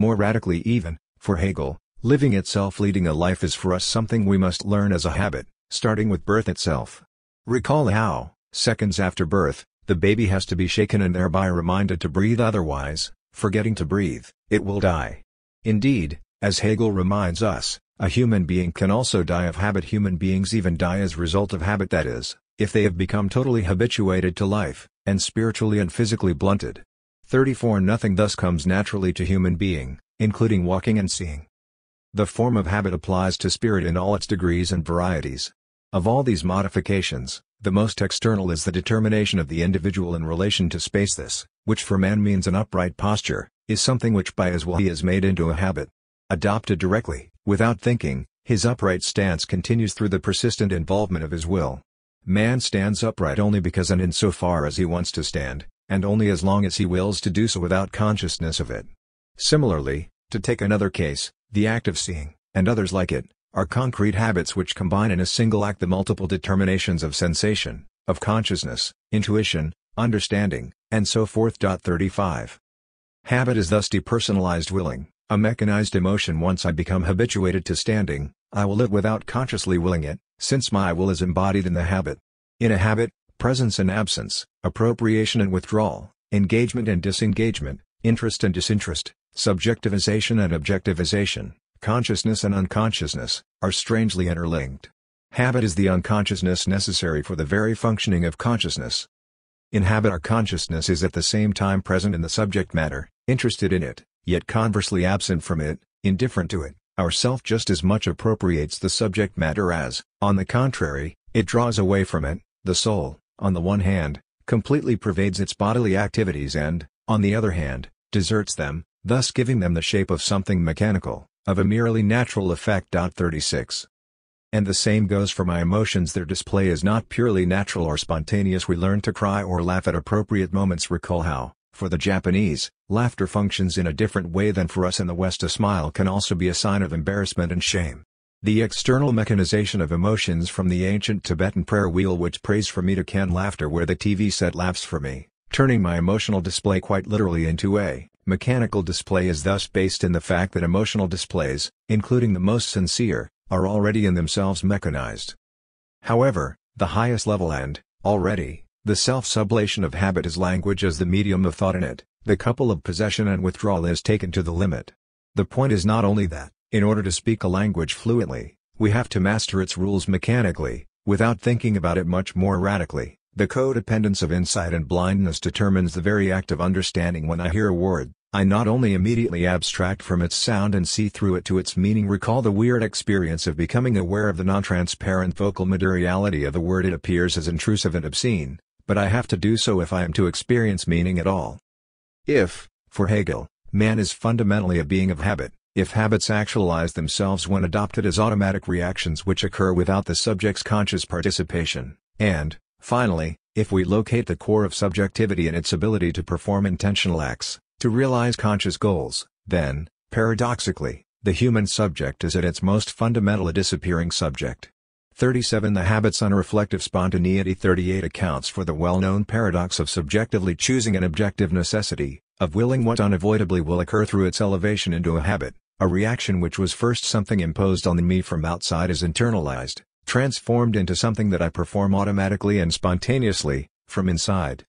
More radically even, for Hegel, living itself, leading a life, is for us something we must learn as a habit, starting with birth itself. Recall how, seconds after birth, the baby has to be shaken and thereby reminded to breathe, otherwise, forgetting to breathe, it will die. Indeed, as Hegel reminds us, a human being can also die of habit. Human beings even die as a result of habit, that is, if they have become totally habituated to life, and spiritually and physically blunted. 34. Nothing thus comes naturally to human being, including walking and seeing. The form of habit applies to spirit in all its degrees and varieties. Of all these modifications, the most external is the determination of the individual in relation to space. This, which for man means an upright posture, is something which by his will he is made into a habit. Adopted directly, without thinking, his upright stance continues through the persistent involvement of his will. Man stands upright only because and insofar as he wants to stand, and only as long as he wills to do so without consciousness of it. Similarly, to take another case, the act of seeing, and others like it, are concrete habits which combine in a single act the multiple determinations of sensation, of consciousness, intuition, understanding, and so forth. 35. Habit is thus depersonalized willing, a mechanized emotion. Once I become habituated to standing, I will live without consciously willing it, since my will is embodied in the habit. In a habit, presence and absence, appropriation and withdrawal, engagement and disengagement, interest and disinterest, subjectivization and objectivization, consciousness and unconsciousness, are strangely interlinked. Habit is the unconsciousness necessary for the very functioning of consciousness. In habit our consciousness is at the same time present in the subject matter, interested in it, yet conversely absent from it, indifferent to it. Our self just as much appropriates the subject matter as, on the contrary, it draws away from it. The soul, on the one hand, completely pervades its bodily activities and, on the other hand, deserts them, thus giving them the shape of something mechanical, of a merely natural effect. 36. And the same goes for my emotions. Their display is not purely natural or spontaneous. We learn to cry or laugh at appropriate moments. Recall how, for the Japanese, laughter functions in a different way than for us in the West. A smile can also be a sign of embarrassment and shame. The external mechanization of emotions, from the ancient Tibetan prayer wheel which prays for me to can laughter where the TV set laughs for me, turning my emotional display quite literally into a mechanical display, is thus based in the fact that emotional displays, including the most sincere, are already in themselves mechanized. However, the highest level and, already, the self-sublation of habit is language as the medium of thought. In it, the couple of possession and withdrawal is taken to the limit. The point is not only that, in order to speak a language fluently, we have to master its rules mechanically, without thinking about it much more radically. The codependence of insight and blindness determines the very act of understanding. When I hear a word, I not only immediately abstract from its sound and see through it to its meaning. Recall the weird experience of becoming aware of the non-transparent vocal materiality of the word. It appears as intrusive and obscene, but I have to do so if I am to experience meaning at all. If, for Hegel, man is fundamentally a being of habit, if habits actualize themselves when adopted as automatic reactions which occur without the subject's conscious participation, and, finally, if we locate the core of subjectivity in its ability to perform intentional acts, to realize conscious goals, then, paradoxically, the human subject is at its most fundamental a disappearing subject. 37. The habit's unreflective spontaneity. 38. Accounts for the well-known paradox of subjectively choosing an objective necessity, of willing what unavoidably will occur through its elevation into a habit. A reaction which was first something imposed on me from outside is internalized, transformed into something that I perform automatically and spontaneously, from inside.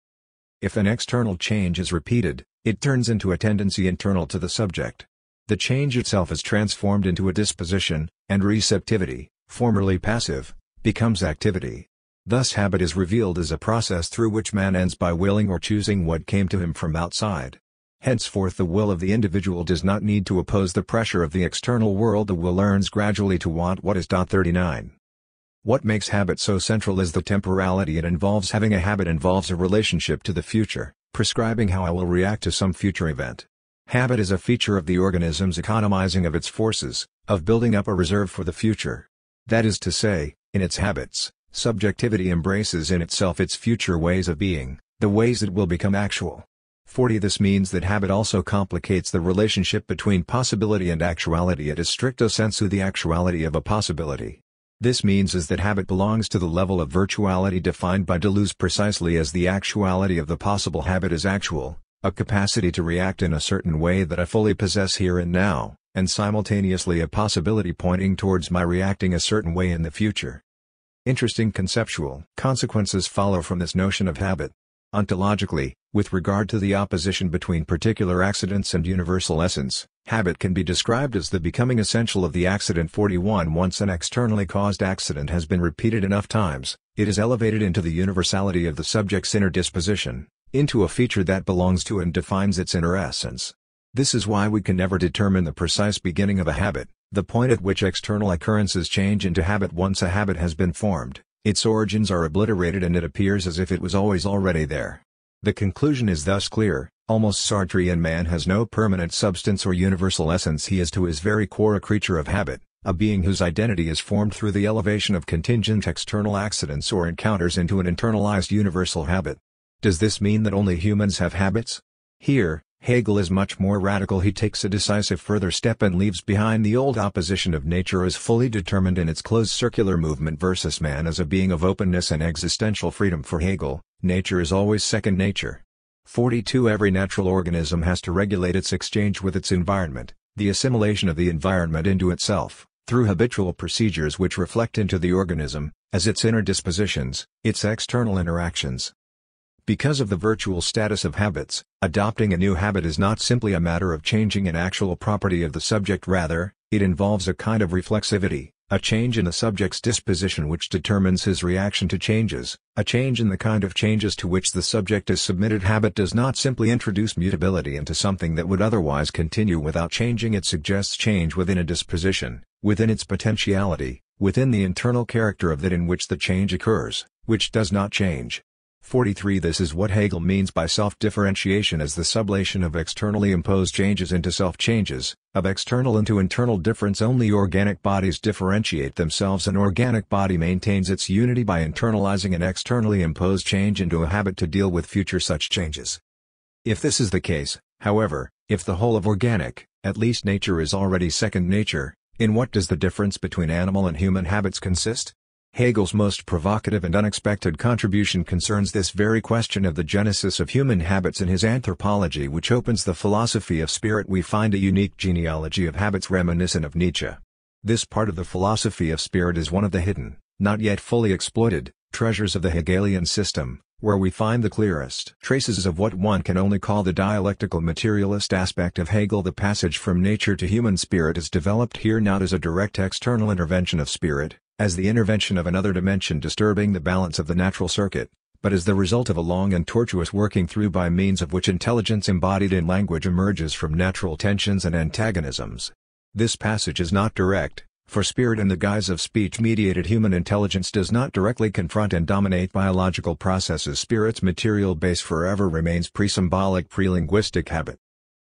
If an external change is repeated, it turns into a tendency internal to the subject. The change itself is transformed into a disposition, and receptivity, formerly passive, becomes activity. Thus habit is revealed as a process through which man ends by willing or choosing what came to him from outside. Henceforth the will of the individual does not need to oppose the pressure of the external world. The will learns gradually to want what is. 39. What makes habit so central is the temporality it involves. Having a habit involves a relationship to the future, prescribing how I will react to some future event. Habit is a feature of the organism's economizing of its forces, of building up a reserve for the future. That is to say, in its habits, subjectivity embraces in itself its future ways of being, The ways it will become actual. 40. This means that habit also complicates the relationship between possibility and actuality. It is stricto sensu the actuality of a possibility. This means that habit belongs to the level of virtuality defined by Deleuze precisely as the actuality of the possible. Habit is actual, a capacity to react in a certain way that I fully possess here and now, and simultaneously a possibility pointing towards my reacting a certain way in the future. Interesting conceptual consequences follow from this notion of habit. Ontologically, with regard to the opposition between particular accidents and universal essence, habit can be described as the becoming essential of the accident. 41. Once an externally caused accident has been repeated enough times, it is elevated into the universality of the subject's inner disposition, into a feature that belongs to and defines its inner essence. This is why we can never determine the precise beginning of a habit, the point at which external occurrences change into habit. Once a habit has been formed, its origins are obliterated and it appears as if it was always already there. The conclusion is thus clear: almost Sartrean. Man has no permanent substance or universal essence. He is to his very core a creature of habit, a being whose identity is formed through the elevation of contingent external accidents or encounters into an internalized universal habit. Does this mean that only humans have habits? Here, Hegel is much more radical. He takes a decisive further step and leaves behind the old opposition of nature as fully determined in its closed circular movement versus man as a being of openness and existential freedom. For Hegel, nature is always second nature. 42. Every natural organism has to regulate its exchange with its environment, the assimilation of the environment into itself, through habitual procedures which reflect into the organism, as its inner dispositions, its external interactions. Because of the virtual status of habits, adopting a new habit is not simply a matter of changing an actual property of the subject. Rather, it involves a kind of reflexivity, a change in the subject's disposition which determines his reaction to changes, a change in the kind of changes to which the subject is submitted. Habit does not simply introduce mutability into something that would otherwise continue without changing. It suggests change within a disposition, within its potentiality, within the internal character of that in which the change occurs, which does not change. 43. This is what Hegel means by self-differentiation as the sublation of externally imposed changes into self-changes, of external into internal difference. Only organic bodies differentiate themselves. An organic body maintains its unity by internalizing an externally imposed change into a habit to deal with future such changes. If this is the case, however, if the whole of organic, at least nature, is already second nature, in what does the difference between animal and human habits consist? Hegel's most provocative and unexpected contribution concerns this very question of the genesis of human habits in his Anthropology, which opens the philosophy of spirit. We find a unique genealogy of habits reminiscent of Nietzsche. This part of the philosophy of spirit is one of the hidden, not yet fully exploited, treasures of the Hegelian system, where we find the clearest traces of what one can only call the dialectical materialist aspect of Hegel. The passage from nature to human spirit is developed here not as a direct external intervention of spirit, as the intervention of another dimension disturbing the balance of the natural circuit, but as the result of a long and tortuous working through by means of which intelligence embodied in language emerges from natural tensions and antagonisms. This passage is not direct, for spirit in the guise of speech-mediated human intelligence does not directly confront and dominate biological processes. Spirit's material base forever remains pre-symbolic, pre-linguistic habit.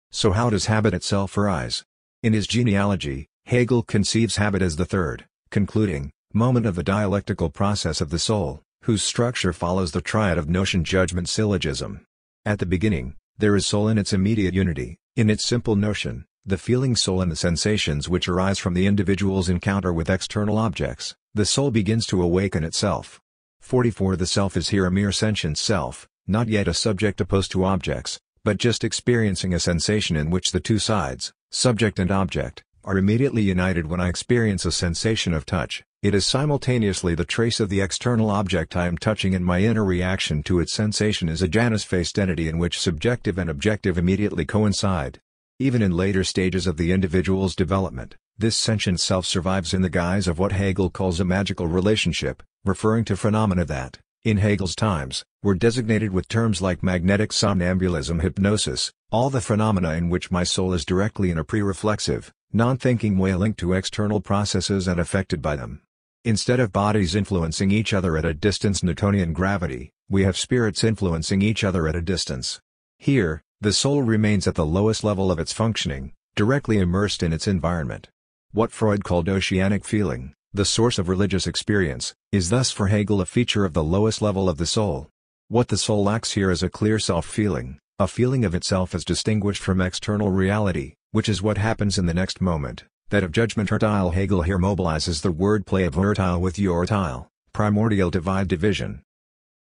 So how does habit itself arise? In his genealogy, Hegel conceives habit as the third, concluding, moment of the dialectical process of the soul, whose structure follows the triad of notion-judgment syllogism. At the beginning, there is soul in its immediate unity, in its simple notion, the feeling soul and the sensations which arise from the individual's encounter with external objects. The soul begins to awaken itself. 44. The self is here a mere sentient self, not yet a subject opposed to objects, but just experiencing a sensation in which the two sides, subject and object, are immediately united. When I experience a sensation of touch, it is simultaneously the trace of the external object I am touching, and my inner reaction to its sensation is a Janus-faced entity in which subjective and objective immediately coincide. Even in later stages of the individual's development, this sentient self survives in the guise of what Hegel calls a magical relationship, referring to phenomena that, in Hegel's times, were designated with terms like magnetic somnambulism, hypnosis, all the phenomena in which my soul is directly in a pre-reflexive, non-thinking way linked to external processes and affected by them. Instead of bodies influencing each other at a distance, Newtonian gravity, we have spirits influencing each other at a distance. Here, the soul remains at the lowest level of its functioning, directly immersed in its environment. What Freud called oceanic feeling, the source of religious experience, is thus for Hegel a feature of the lowest level of the soul. What the soul lacks here is a clear self-feeling, a feeling of itself as distinguished from external reality, which is what happens in the next moment. That of judgment. Hegel here mobilizes the wordplay of Urteil with Urteil, primordial divide-division.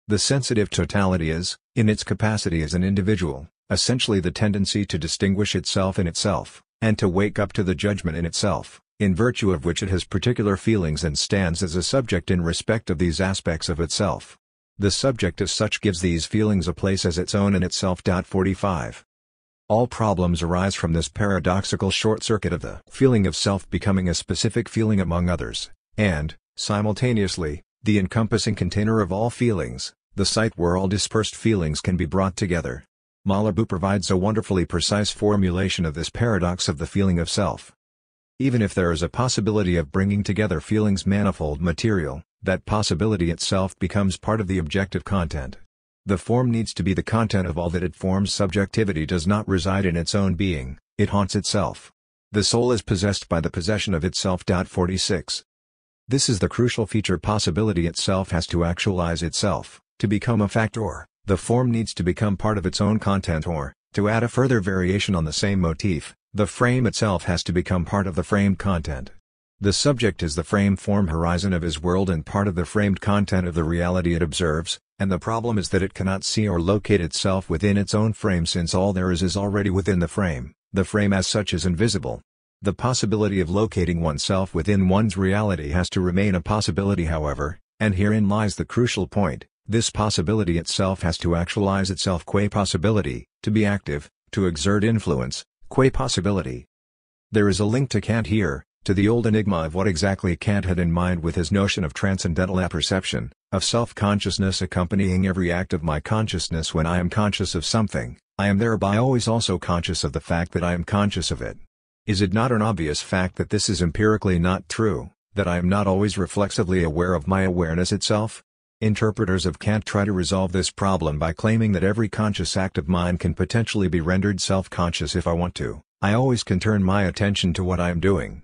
The sensitive totality is, in its capacity as an individual, essentially the tendency to distinguish itself in itself, and to wake up to the judgment in itself, in virtue of which it has particular feelings and stands as a subject in respect of these aspects of itself. The subject as such gives these feelings a place as its own in itself. 45. All problems arise from this paradoxical short-circuit of the feeling of self becoming a specific feeling among others, and, simultaneously, the encompassing container of all feelings, the site where all dispersed feelings can be brought together. Malherbe provides a wonderfully precise formulation of this paradox of the feeling of self. Even if there is a possibility of bringing together feelings manifold material, that possibility itself becomes part of the objective content. The form needs to be the content of all that it forms. Subjectivity does not reside in its own being, it haunts itself. The soul is possessed by the possession of itself. 46. This is the crucial feature. Possibility itself has to actualize itself, to become a fact, or the form needs to become part of its own content, or, to add a further variation on the same motif, the frame itself has to become part of the framed content. The subject is the frame-form horizon of his world and part of the framed content of the reality it observes, and the problem is that it cannot see or locate itself within its own frame, since all there is already within the frame. The frame as such is invisible. The possibility of locating oneself within one's reality has to remain a possibility, however, and herein lies the crucial point. This possibility itself has to actualize itself qua possibility, to be active, to exert influence, qua possibility. There is a link to Kant here, to the old enigma of what exactly Kant had in mind with his notion of transcendental apperception, of self-consciousness accompanying every act of my consciousness. When I am conscious of something, I am thereby always also conscious of the fact that I am conscious of it. Is it not an obvious fact that this is empirically not true, that I am not always reflexively aware of my awareness itself? Interpreters of Kant try to resolve this problem by claiming that every conscious act of mine can potentially be rendered self-conscious if I want to. I always can turn my attention to what I am doing.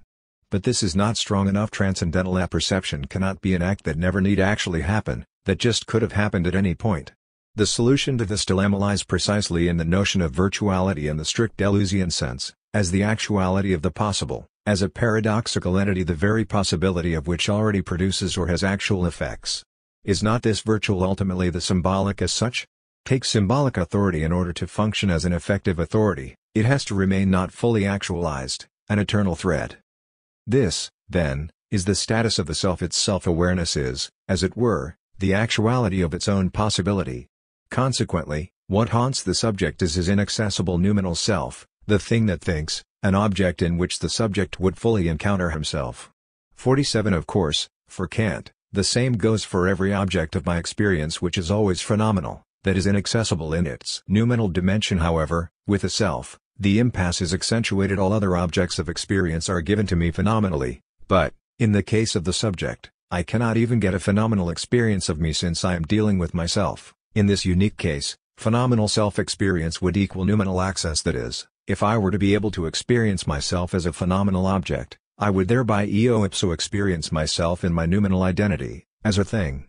But this is not strong enough. Transcendental apperception cannot be an act that never need actually happen, that just could have happened at any point. The solution to this dilemma lies precisely in the notion of virtuality in the strict Deleuzian sense, as the actuality of the possible, as a paradoxical entity the very possibility of which already produces or has actual effects. Is not this virtual ultimately the symbolic as such? Take symbolic authority. In order to function as an effective authority, it has to remain not fully actualized, an eternal thread. This, then, is the status of the self. Its self-awareness is, as it were, the actuality of its own possibility. Consequently, what haunts the subject is his inaccessible noumenal self, the thing that thinks, an object in which the subject would fully encounter himself. 47. Of course, for Kant, the same goes for every object of my experience which is always phenomenal, that is inaccessible in its noumenal dimension. However, with the self, the impasse is accentuated. All other objects of experience are given to me phenomenally, but, in the case of the subject, I cannot even get a phenomenal experience of me since I am dealing with myself. In this unique case, phenomenal self-experience would equal noumenal access. That is, if I were to be able to experience myself as a phenomenal object, I would thereby eo ipso experience myself in my noumenal identity, as a thing.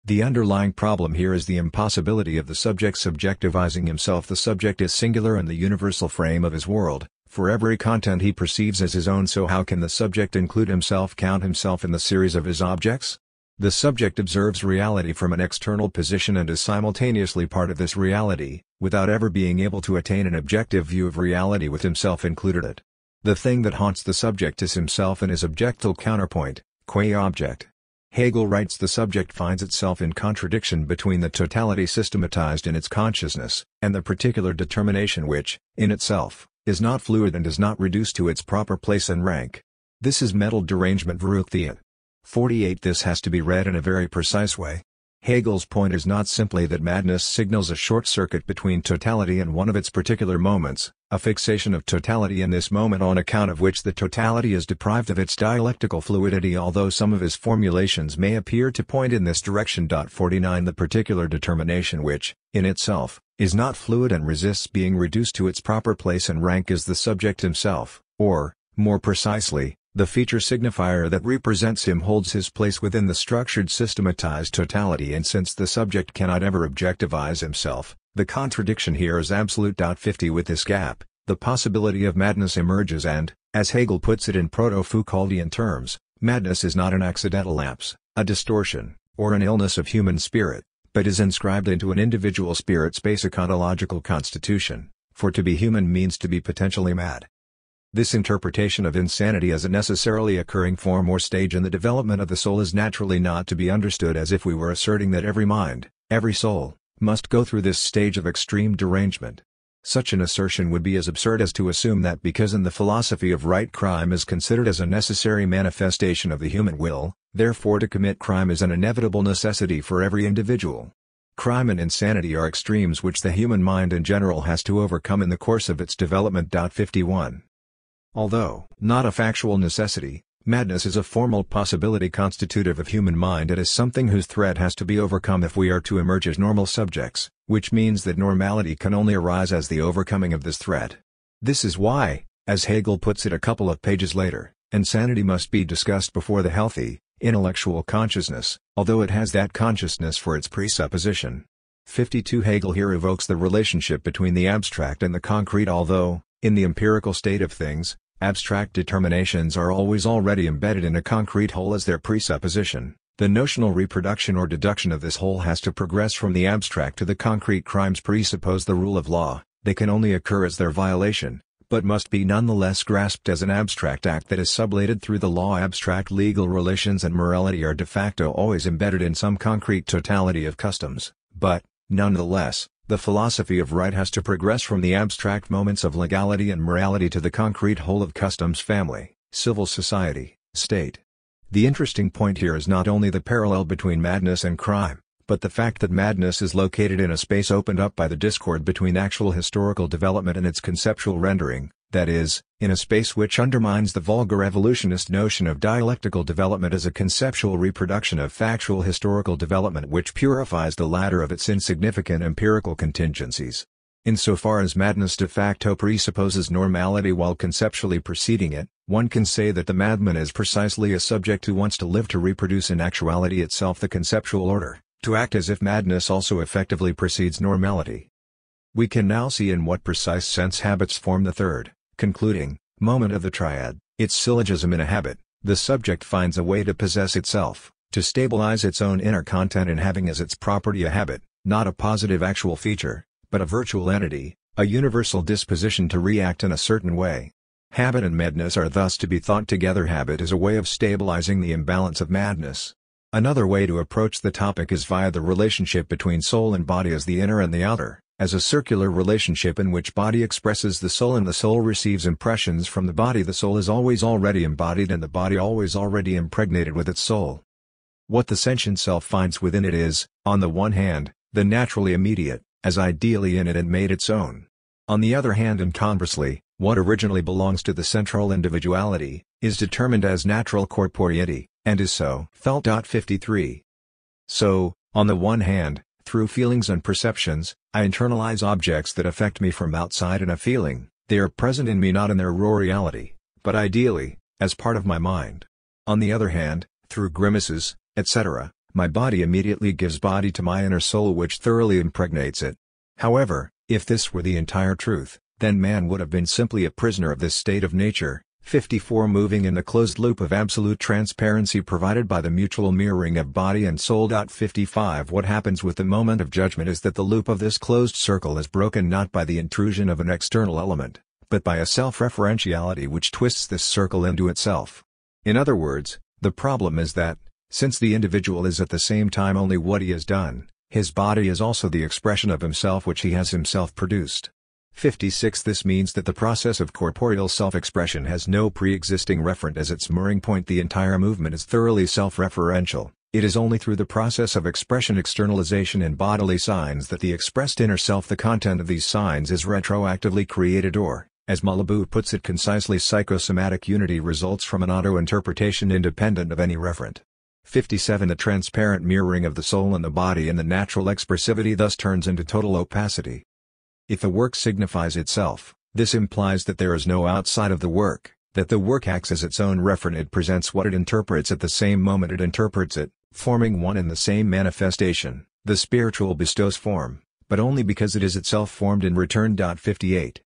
The underlying problem here is the impossibility of the subject subjectivizing himself. The subject is singular in the universal frame of his world, for every content he perceives as his own. So how can the subject include himself, count himself in the series of his objects? The subject observes reality from an external position and is simultaneously part of this reality, without ever being able to attain an objective view of reality with himself included it. The thing that haunts the subject is himself and his objectal counterpoint, qua object. Hegel writes the subject finds itself in contradiction between the totality systematized in its consciousness, and the particular determination which, in itself, is not fluid and is not reduced to its proper place and rank. This is mental derangement. Verrücktheit. 48. This has to be read in a very precise way. Hegel's point is not simply that madness signals a short circuit between totality and one of its particular moments, a fixation of totality in this moment on account of which the totality is deprived of its dialectical fluidity, although some of his formulations may appear to point in this direction. 49. The particular determination which, in itself, is not fluid and resists being reduced to its proper place and rank is the subject himself, or, more precisely, The feature signifier that represents him holds his place within the structured systematized totality, and since the subject cannot ever objectivize himself, the contradiction here is absolute. 50 With this gap, the possibility of madness emerges and, as Hegel puts it in proto-Foucauldian terms, madness is not an accidental lapse, a distortion, or an illness of human spirit, but is inscribed into an individual spirit's basic ontological constitution, for to be human means to be potentially mad. This interpretation of insanity as a necessarily occurring form or stage in the development of the soul is naturally not to be understood as if we were asserting that every mind, every soul, must go through this stage of extreme derangement. Such an assertion would be as absurd as to assume that because in the philosophy of right crime is considered as a necessary manifestation of the human will, therefore to commit crime is an inevitable necessity for every individual. Crime and insanity are extremes which the human mind in general has to overcome in the course of its development. 51 Although not a factual necessity, madness is a formal possibility constitutive of human mind. It is something whose threat has to be overcome if we are to emerge as normal subjects, which means that normality can only arise as the overcoming of this threat. This is why, as Hegel puts it a couple of pages later, insanity must be discussed before the healthy, intellectual consciousness, although it has that consciousness for its presupposition. 52 Hegel here evokes the relationship between the abstract and the concrete. Although, in the empirical state of things, abstract determinations are always already embedded in a concrete whole as their presupposition, the notional reproduction or deduction of this whole has to progress from the abstract to the concrete. Crimes presuppose the rule of law, they can only occur as their violation, but must be nonetheless grasped as an abstract act that is sublated through the law. Abstract legal relations and morality are de facto always embedded in some concrete totality of customs, but, nonetheless, the philosophy of right has to progress from the abstract moments of legality and morality to the concrete whole of customs, family, civil society, state. The interesting point here is not only the parallel between madness and crime, but the fact that madness is located in a space opened up by the discord between actual historical development and its conceptual rendering, that is, in a space which undermines the vulgar evolutionist notion of dialectical development as a conceptual reproduction of factual historical development which purifies the latter of its insignificant empirical contingencies. Insofar as madness de facto presupposes normality while conceptually preceding it, one can say that the madman is precisely a subject who wants to live to reproduce in actuality itself the conceptual order, to act as if madness also effectively precedes normality. We can now see in what precise sense habits form the third, concluding, moment of the triad. Its syllogism: in a habit, the subject finds a way to possess itself, to stabilize its own inner content in having as its property a habit, not a positive actual feature, but a virtual entity, a universal disposition to react in a certain way. Habit and madness are thus to be thought together. Habit is a way of stabilizing the imbalance of madness. Another way to approach the topic is via the relationship between soul and body as the inner and the outer, as a circular relationship in which body expresses the soul and the soul receives impressions from the body. The soul is always already embodied and the body always already impregnated with its soul. What the sentient self finds within it is, on the one hand, the naturally immediate, as ideally in it and made its own. On the other hand, and conversely, what originally belongs to the central individuality, is determined as natural corporeity, and is so felt. 53 So, on the one hand, through feelings and perceptions, I internalize objects that affect me from outside in a feeling. They are present in me not in their raw reality, but ideally, as part of my mind. On the other hand, through grimaces, etc., my body immediately gives body to my inner soul which thoroughly impregnates it. However, if this were the entire truth, then man would have been simply a prisoner of this state of nature. 54 Moving in the closed loop of absolute transparency provided by the mutual mirroring of body and soul. 55 What happens with the moment of judgment is that the loop of this closed circle is broken not by the intrusion of an external element, but by a self-referentiality which twists this circle into itself. In other words, the problem is that, since the individual is at the same time only what he has done, his body is also the expression of himself which he has himself produced. 56 This means that the process of corporeal self-expression has no pre-existing referent as its mooring point. The entire movement is thoroughly self-referential. It is only through the process of expression externalization in bodily signs that the expressed inner self, the content of these signs, is retroactively created, or, as Malabou puts it concisely, psychosomatic unity results from an auto-interpretation independent of any referent. 57 The transparent mirroring of the soul and the body and the natural expressivity thus turns into total opacity. If the work signifies itself, this implies that there is no outside of the work, that the work acts as its own referent. It presents what it interprets at the same moment it interprets it, forming one and the same manifestation. The spiritual bestows form, but only because it is itself formed in return. 58.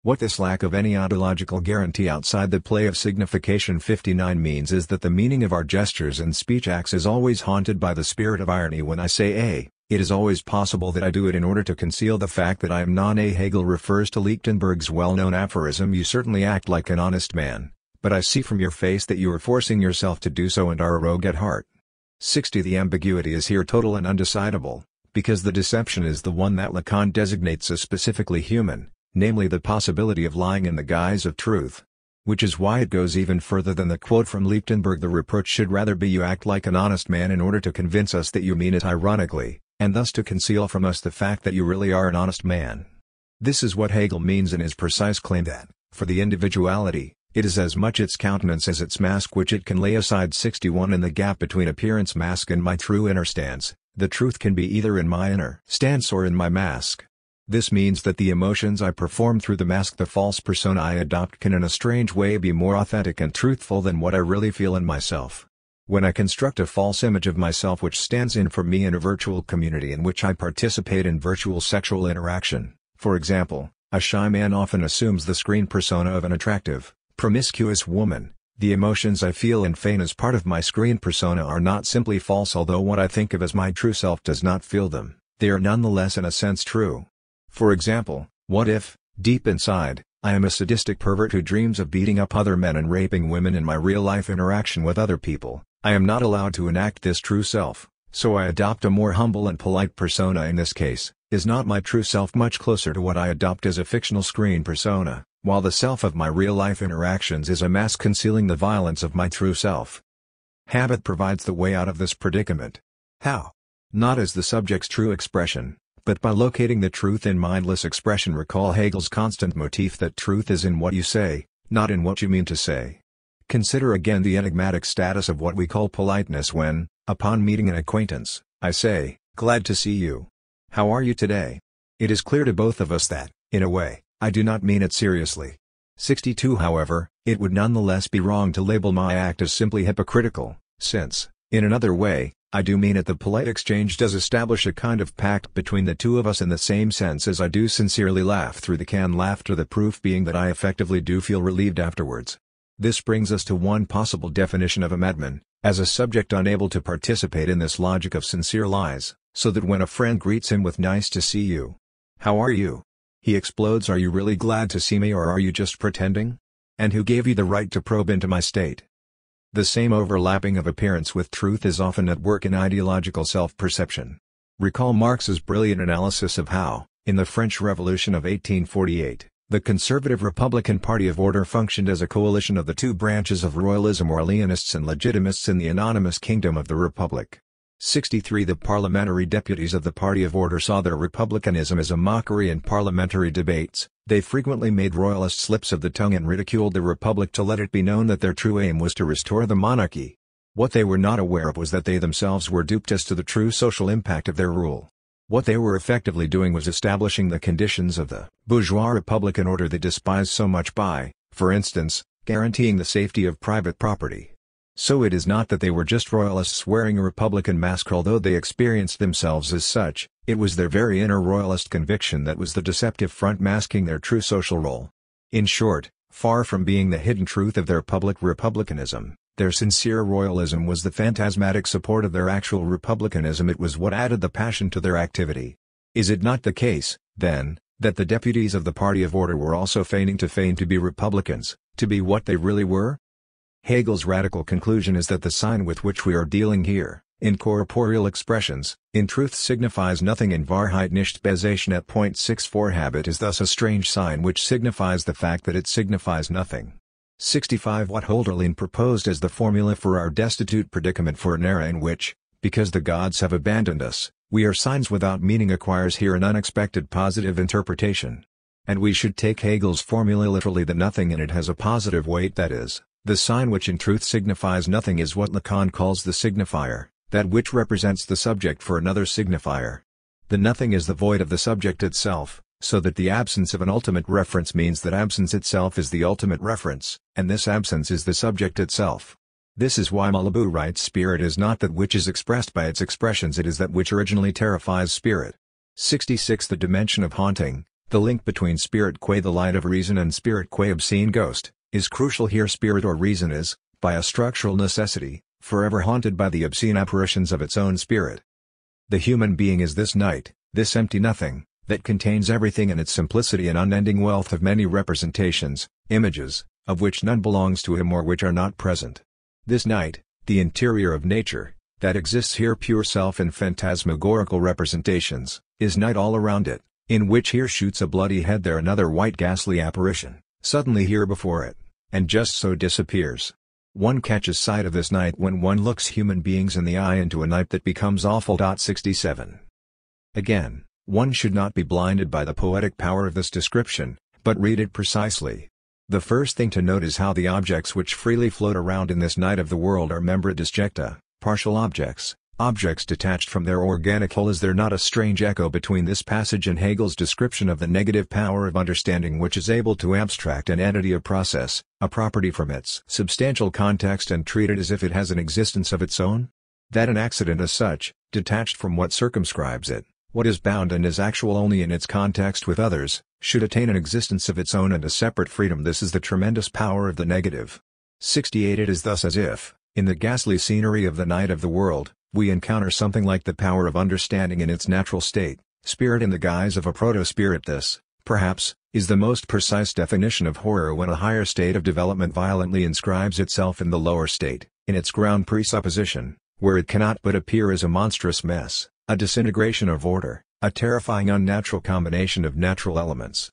What this lack of any ontological guarantee outside the play of signification 59 means is that the meaning of our gestures and speech acts is always haunted by the spirit of irony. When I say A, it is always possible that I do it in order to conceal the fact that I am non-A. Hegel refers to Lichtenberg's well-known aphorism, "You certainly act like an honest man, but I see from your face that you are forcing yourself to do so and are a rogue at heart." 60. The ambiguity is here total and undecidable, because the deception is the one that Lacan designates as specifically human, namely the possibility of lying in the guise of truth. Which is why it goes even further than the quote from Lichtenberg. The reproach should rather be, "You act like an honest man in order to convince us that you mean it ironically, and thus to conceal from us the fact that you really are an honest man." This is what Hegel means in his precise claim that, for the individuality, it is as much its countenance as its mask which it can lay aside. 61. In the gap between appearance mask and my true inner stance, the truth can be either in my inner stance or in my mask. This means that the emotions I perform through the mask, the false persona I adopt, can in a strange way be more authentic and truthful than what I really feel in myself. When I construct a false image of myself which stands in for me in a virtual community in which I participate in virtual sexual interaction, for example, a shy man often assumes the screen persona of an attractive, promiscuous woman. The emotions I feel and feign as part of my screen persona are not simply false. Although what I think of as my true self does not feel them, they are nonetheless in a sense true. For example, what if, deep inside, I am a sadistic pervert who dreams of beating up other men and raping women in my real-life interaction with other people? I am not allowed to enact this true self, so I adopt a more humble and polite persona. In this case, is not my true self much closer to what I adopt as a fictional screen persona, while the self of my real-life interactions is a mask concealing the violence of my true self? Habit provides the way out of this predicament. How? Not as the subject's true expression, but by locating the truth in mindless expression. Recall Hegel's constant motif that truth is in what you say, not in what you mean to say. Consider again the enigmatic status of what we call politeness when, upon meeting an acquaintance, I say, "Glad to see you. How are you today?" It is clear to both of us that, in a way, I do not mean it seriously. 62. However, it would nonetheless be wrong to label my act as simply hypocritical, since, in another way, I do mean it. The polite exchange does establish a kind of pact between the two of us in the same sense as I do sincerely laugh through the canned laughter, the proof being that I effectively do feel relieved afterwards. This brings us to one possible definition of a madman, as a subject unable to participate in this logic of sincere lies, so that when a friend greets him with "Nice to see you. How are you?" he explodes, "Are you really glad to see me, or are you just pretending? And who gave you the right to probe into my state?" The same overlapping of appearance with truth is often at work in ideological self-perception. Recall Marx's brilliant analysis of how, in the French Revolution of 1848, the conservative Republican Party of Order functioned as a coalition of the two branches of royalism, Orleanists and Legitimists, in the anonymous kingdom of the Republic. 63. The parliamentary deputies of the Party of Order saw their republicanism as a mockery in parliamentary debates. They frequently made royalist slips of the tongue and ridiculed the Republic to let it be known that their true aim was to restore the monarchy. What they were not aware of was that they themselves were duped as to the true social impact of their rule. What they were effectively doing was establishing the conditions of the bourgeois republican order they despised so much by, for instance, guaranteeing the safety of private property. So it is not that they were just royalists wearing a republican mask, although they experienced themselves as such. It was their very inner royalist conviction that was the deceptive front masking their true social role. In short, far from being the hidden truth of their public republicanism, their sincere royalism was the phantasmatic support of their actual republicanism. It was what added the passion to their activity. Is it not the case, then, that the deputies of the Party of Order were also feign to be republicans, to be what they really were? Hegel's radical conclusion is that the sign with which we are dealing here, in corporeal expressions, in truth signifies nothing in Wahrheit nicht Bezeichnung at point 64. Habit is thus a strange sign which signifies the fact that it signifies nothing. 65. What Hölderlin proposed as the formula for our destitute predicament for an era in which, because the gods have abandoned us, we are signs without meaning, acquires here an unexpected positive interpretation. And we should take Hegel's formula literally. The nothing in it has a positive weight, that is, the sign which in truth signifies nothing is what Lacan calls the signifier, that which represents the subject for another signifier. The nothing is the void of the subject itself, so that the absence of an ultimate reference means that absence itself is the ultimate reference, and this absence is the subject itself. This is why Malibu writes spirit is not that which is expressed by its expressions, it is that which originally terrifies spirit. 66 The dimension of haunting, the link between spirit qua the light of reason and spirit qua obscene ghost, is crucial here. Spirit or reason is, by a structural necessity, forever haunted by the obscene apparitions of its own spirit. The human being is this night, this empty nothing, that contains everything in its simplicity and unending wealth of many representations, images, of which none belongs to him or which are not present. This night, the interior of nature, that exists here pure self in phantasmagorical representations, is night all around it, in which here shoots a bloody head, there another white ghastly apparition, suddenly here before it, and just so disappears. One catches sight of this night when one looks human beings in the eye into a night that becomes awful. 67. Again, one should not be blinded by the poetic power of this description, but read it precisely. The first thing to note is how the objects which freely float around in this night of the world are membra disjecta, partial objects, objects detached from their organic whole. Is there not a strange echo between this passage and Hegel's description of the negative power of understanding, which is able to abstract an entity, a process, a property from its substantial context and treat it as if it has an existence of its own? That an accident as such, detached from what circumscribes it, what is bound and is actual only in its context with others, should attain an existence of its own and a separate freedom. This is the tremendous power of the negative. 68 It is thus as if, in the ghastly scenery of the night of the world, we encounter something like the power of understanding in its natural state, spirit in the guise of a proto-spirit. This, perhaps, is the most precise definition of horror, when a higher state of development violently inscribes itself in the lower state, in its ground presupposition, where it cannot but appear as a monstrous mess, a disintegration of order, a terrifying unnatural combination of natural elements.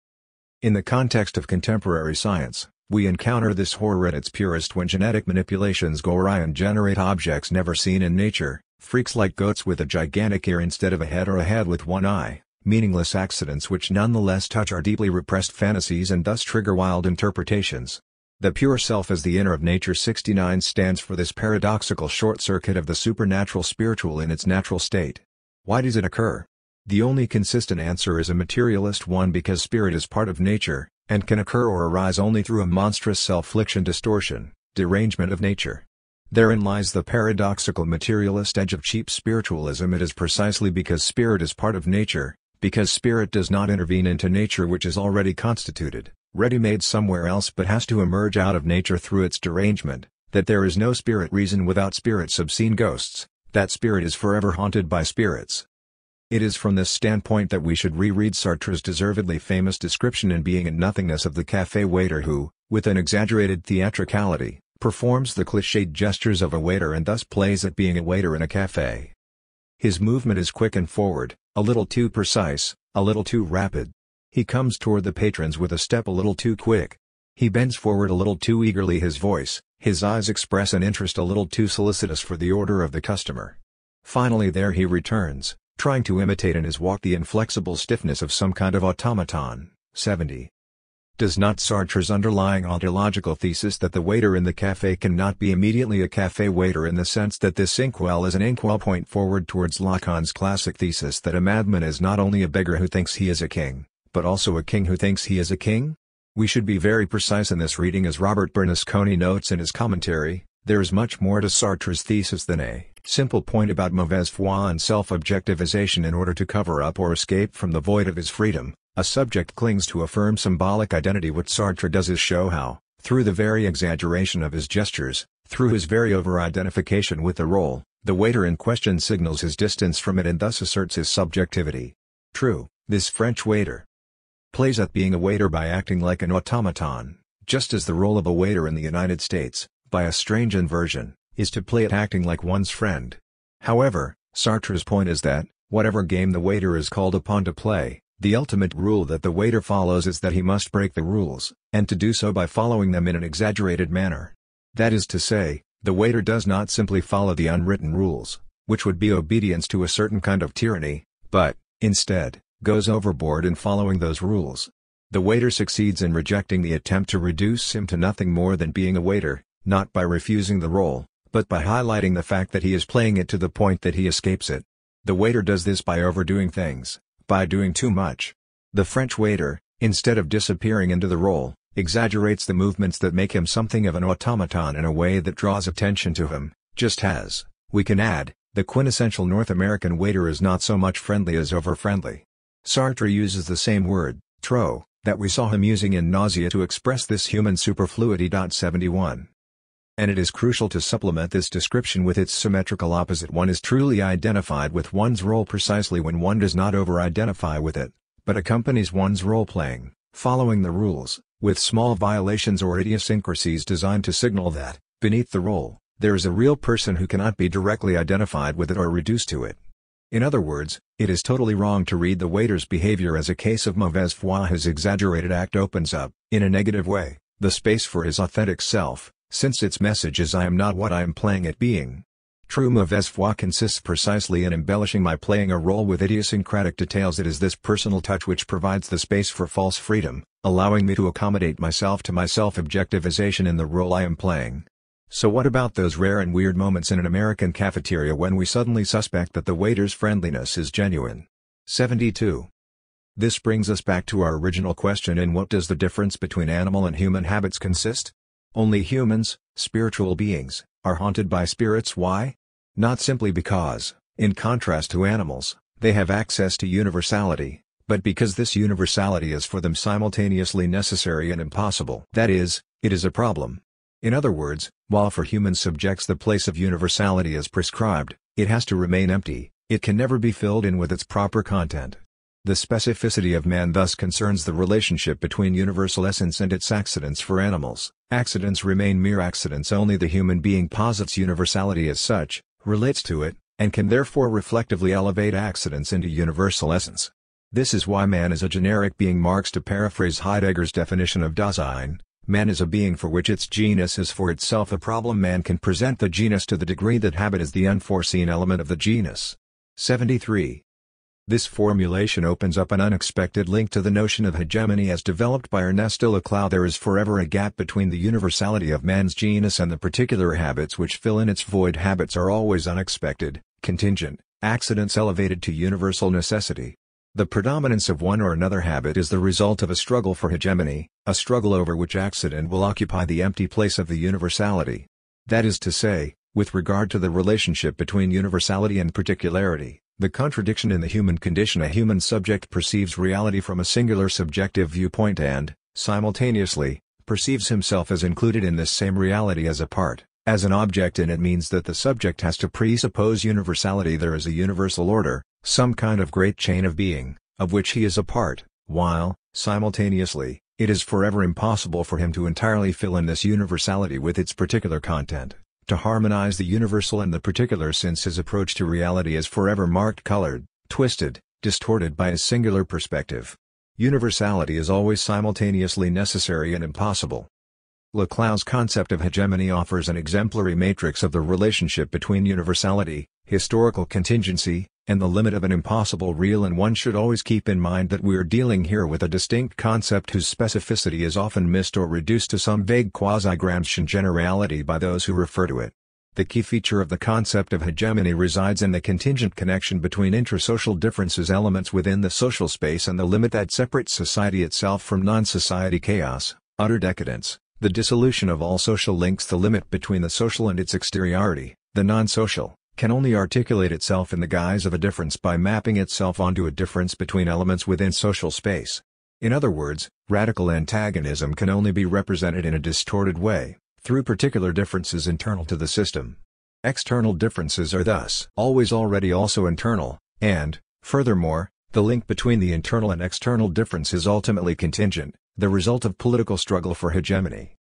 In the context of contemporary science, we encounter this horror at its purest when genetic manipulations go awry and generate objects never seen in nature, freaks like goats with a gigantic ear instead of a head or a head with one eye, meaningless accidents which nonetheless touch our deeply repressed fantasies and thus trigger wild interpretations. The pure self as the inner of nature. 69 stands for this paradoxical short circuit of the supernatural spiritual in its natural state. Why does it occur? The only consistent answer is a materialist one, because spirit is part of nature, and can occur or arise only through a monstrous self-fliction, distortion, derangement of nature. Therein lies the paradoxical materialist edge of cheap spiritualism. It is precisely because spirit is part of nature, because spirit does not intervene into nature which is already constituted, ready-made somewhere else, but has to emerge out of nature through its derangement, that there is no spirit reason without spirits obscene ghosts, that spirit is forever haunted by spirits. It is from this standpoint that we should reread Sartre's deservedly famous description in Being and Nothingness of the café waiter who, with an exaggerated theatricality, performs the cliched gestures of a waiter and thus plays at being a waiter in a café. His movement is quick and forward, a little too precise, a little too rapid. He comes toward the patrons with a step a little too quick. He bends forward a little too eagerly. His voice, his eyes express an interest a little too solicitous for the order of the customer. Finally there he returns, trying to imitate in his walk the inflexible stiffness of some kind of automaton. 70. Does not Sartre's underlying ontological thesis that the waiter in the café cannot be immediately a café waiter in the sense that this inkwell is an inkwell point forward towards Lacan's classic thesis that a madman is not only a beggar who thinks he is a king, but also a king who thinks he is a king? We should be very precise in this reading. As Robert Bernasconi notes in his commentary, there is much more to Sartre's thesis than a simple point about mauvaise foi and self-objectivization in order to cover up or escape from the void of his freedom. A subject clings to a firm symbolic identity. What Sartre does is show how, through the very exaggeration of his gestures, through his very over-identification with the role, the waiter in question signals his distance from it and thus asserts his subjectivity. True, this French waiter plays at being a waiter by acting like an automaton, just as the role of a waiter in the United States, by a strange inversion, is to play at acting like one's friend. However, Sartre's point is that, whatever game the waiter is called upon to play, the ultimate rule that the waiter follows is that he must break the rules, and to do so by following them in an exaggerated manner. That is to say, the waiter does not simply follow the unwritten rules, which would be obedience to a certain kind of tyranny, but, instead, goes overboard in following those rules. The waiter succeeds in rejecting the attempt to reduce him to nothing more than being a waiter, not by refusing the role, but by highlighting the fact that he is playing it to the point that he escapes it. The waiter does this by overdoing things, by doing too much. The French waiter, instead of disappearing into the role, exaggerates the movements that make him something of an automaton in a way that draws attention to him, just as, we can add, the quintessential North American waiter is not so much friendly as over-friendly. Sartre uses the same word, trop, that we saw him using in Nausea to express this human superfluity. 71. And it is crucial to supplement this description with its symmetrical opposite. One is truly identified with one's role precisely when one does not over-identify with it, but accompanies one's role-playing, following the rules, with small violations or idiosyncrasies designed to signal that, beneath the role, there is a real person who cannot be directly identified with it or reduced to it. In other words, it is totally wrong to read the waiter's behavior as a case of mauvaise foi. His exaggerated act opens up, in a negative way, the space for his authentic self, since its message is I am not what I am playing at being. True mauvaise foi consists precisely in embellishing my playing a role with idiosyncratic details. It is this personal touch which provides the space for false freedom, allowing me to accommodate myself to my self-objectivization in the role I am playing. So what about those rare and weird moments in an American cafeteria when we suddenly suspect that the waiter's friendliness is genuine? 72. This brings us back to our original question: in what does the difference between animal and human habits consist? Only humans, spiritual beings, are haunted by spirits. Why? Not simply because, in contrast to animals, they have access to universality, but because this universality is for them simultaneously necessary and impossible. That is, it is a problem. In other words, while for human subjects the place of universality is prescribed, it has to remain empty, it can never be filled in with its proper content. The specificity of man thus concerns the relationship between universal essence and its accidents. For animals, accidents remain mere accidents. Only the human being posits universality as such, relates to it, and can therefore reflectively elevate accidents into universal essence. This is why man is a generic being. Marx, to paraphrase Heidegger's definition of Dasein, man is a being for which its genus is for itself a problem. Man can present the genus to the degree that habit is the unforeseen element of the genus. 73. This formulation opens up an unexpected link to the notion of hegemony as developed by Ernesto Laclau. There is forever a gap between the universality of man's genus and the particular habits which fill in its void. Habits are always unexpected, contingent, accidents elevated to universal necessity. The predominance of one or another habit is the result of a struggle for hegemony, a struggle over which accident will occupy the empty place of the universality. That is to say, with regard to the relationship between universality and particularity, the contradiction in the human condition. A human subject perceives reality from a singular subjective viewpoint and, simultaneously, perceives himself as included in this same reality as a part, as an object in it. Means that the subject has to presuppose universality. There is a universal order, some kind of great chain of being, of which he is a part, while, simultaneously, it is forever impossible for him to entirely fill in this universality with its particular content, to harmonize the universal and the particular, since his approach to reality is forever marked, colored, twisted, distorted by his singular perspective. Universality is always simultaneously necessary and impossible. Laclau's concept of hegemony offers an exemplary matrix of the relationship between universality, historical contingency, and the limit of an impossible real. And one should always keep in mind that we are dealing here with a distinct concept whose specificity is often missed or reduced to some vague quasi-Gramscian generality by those who refer to it. The key feature of the concept of hegemony resides in the contingent connection between intrasocial differences, elements within the social space, and the limit that separates society itself from non-society. Chaos, utter decadence, the dissolution of all social links. The limit between the social and its exteriority, the non-social, can only articulate itself in the guise of a difference by mapping itself onto a difference between elements within social space. In other words, radical antagonism can only be represented in a distorted way, through particular differences internal to the system. External differences are thus always already also internal, and, furthermore, the link between the internal and external difference is ultimately contingent, the result of political struggle for hegemony.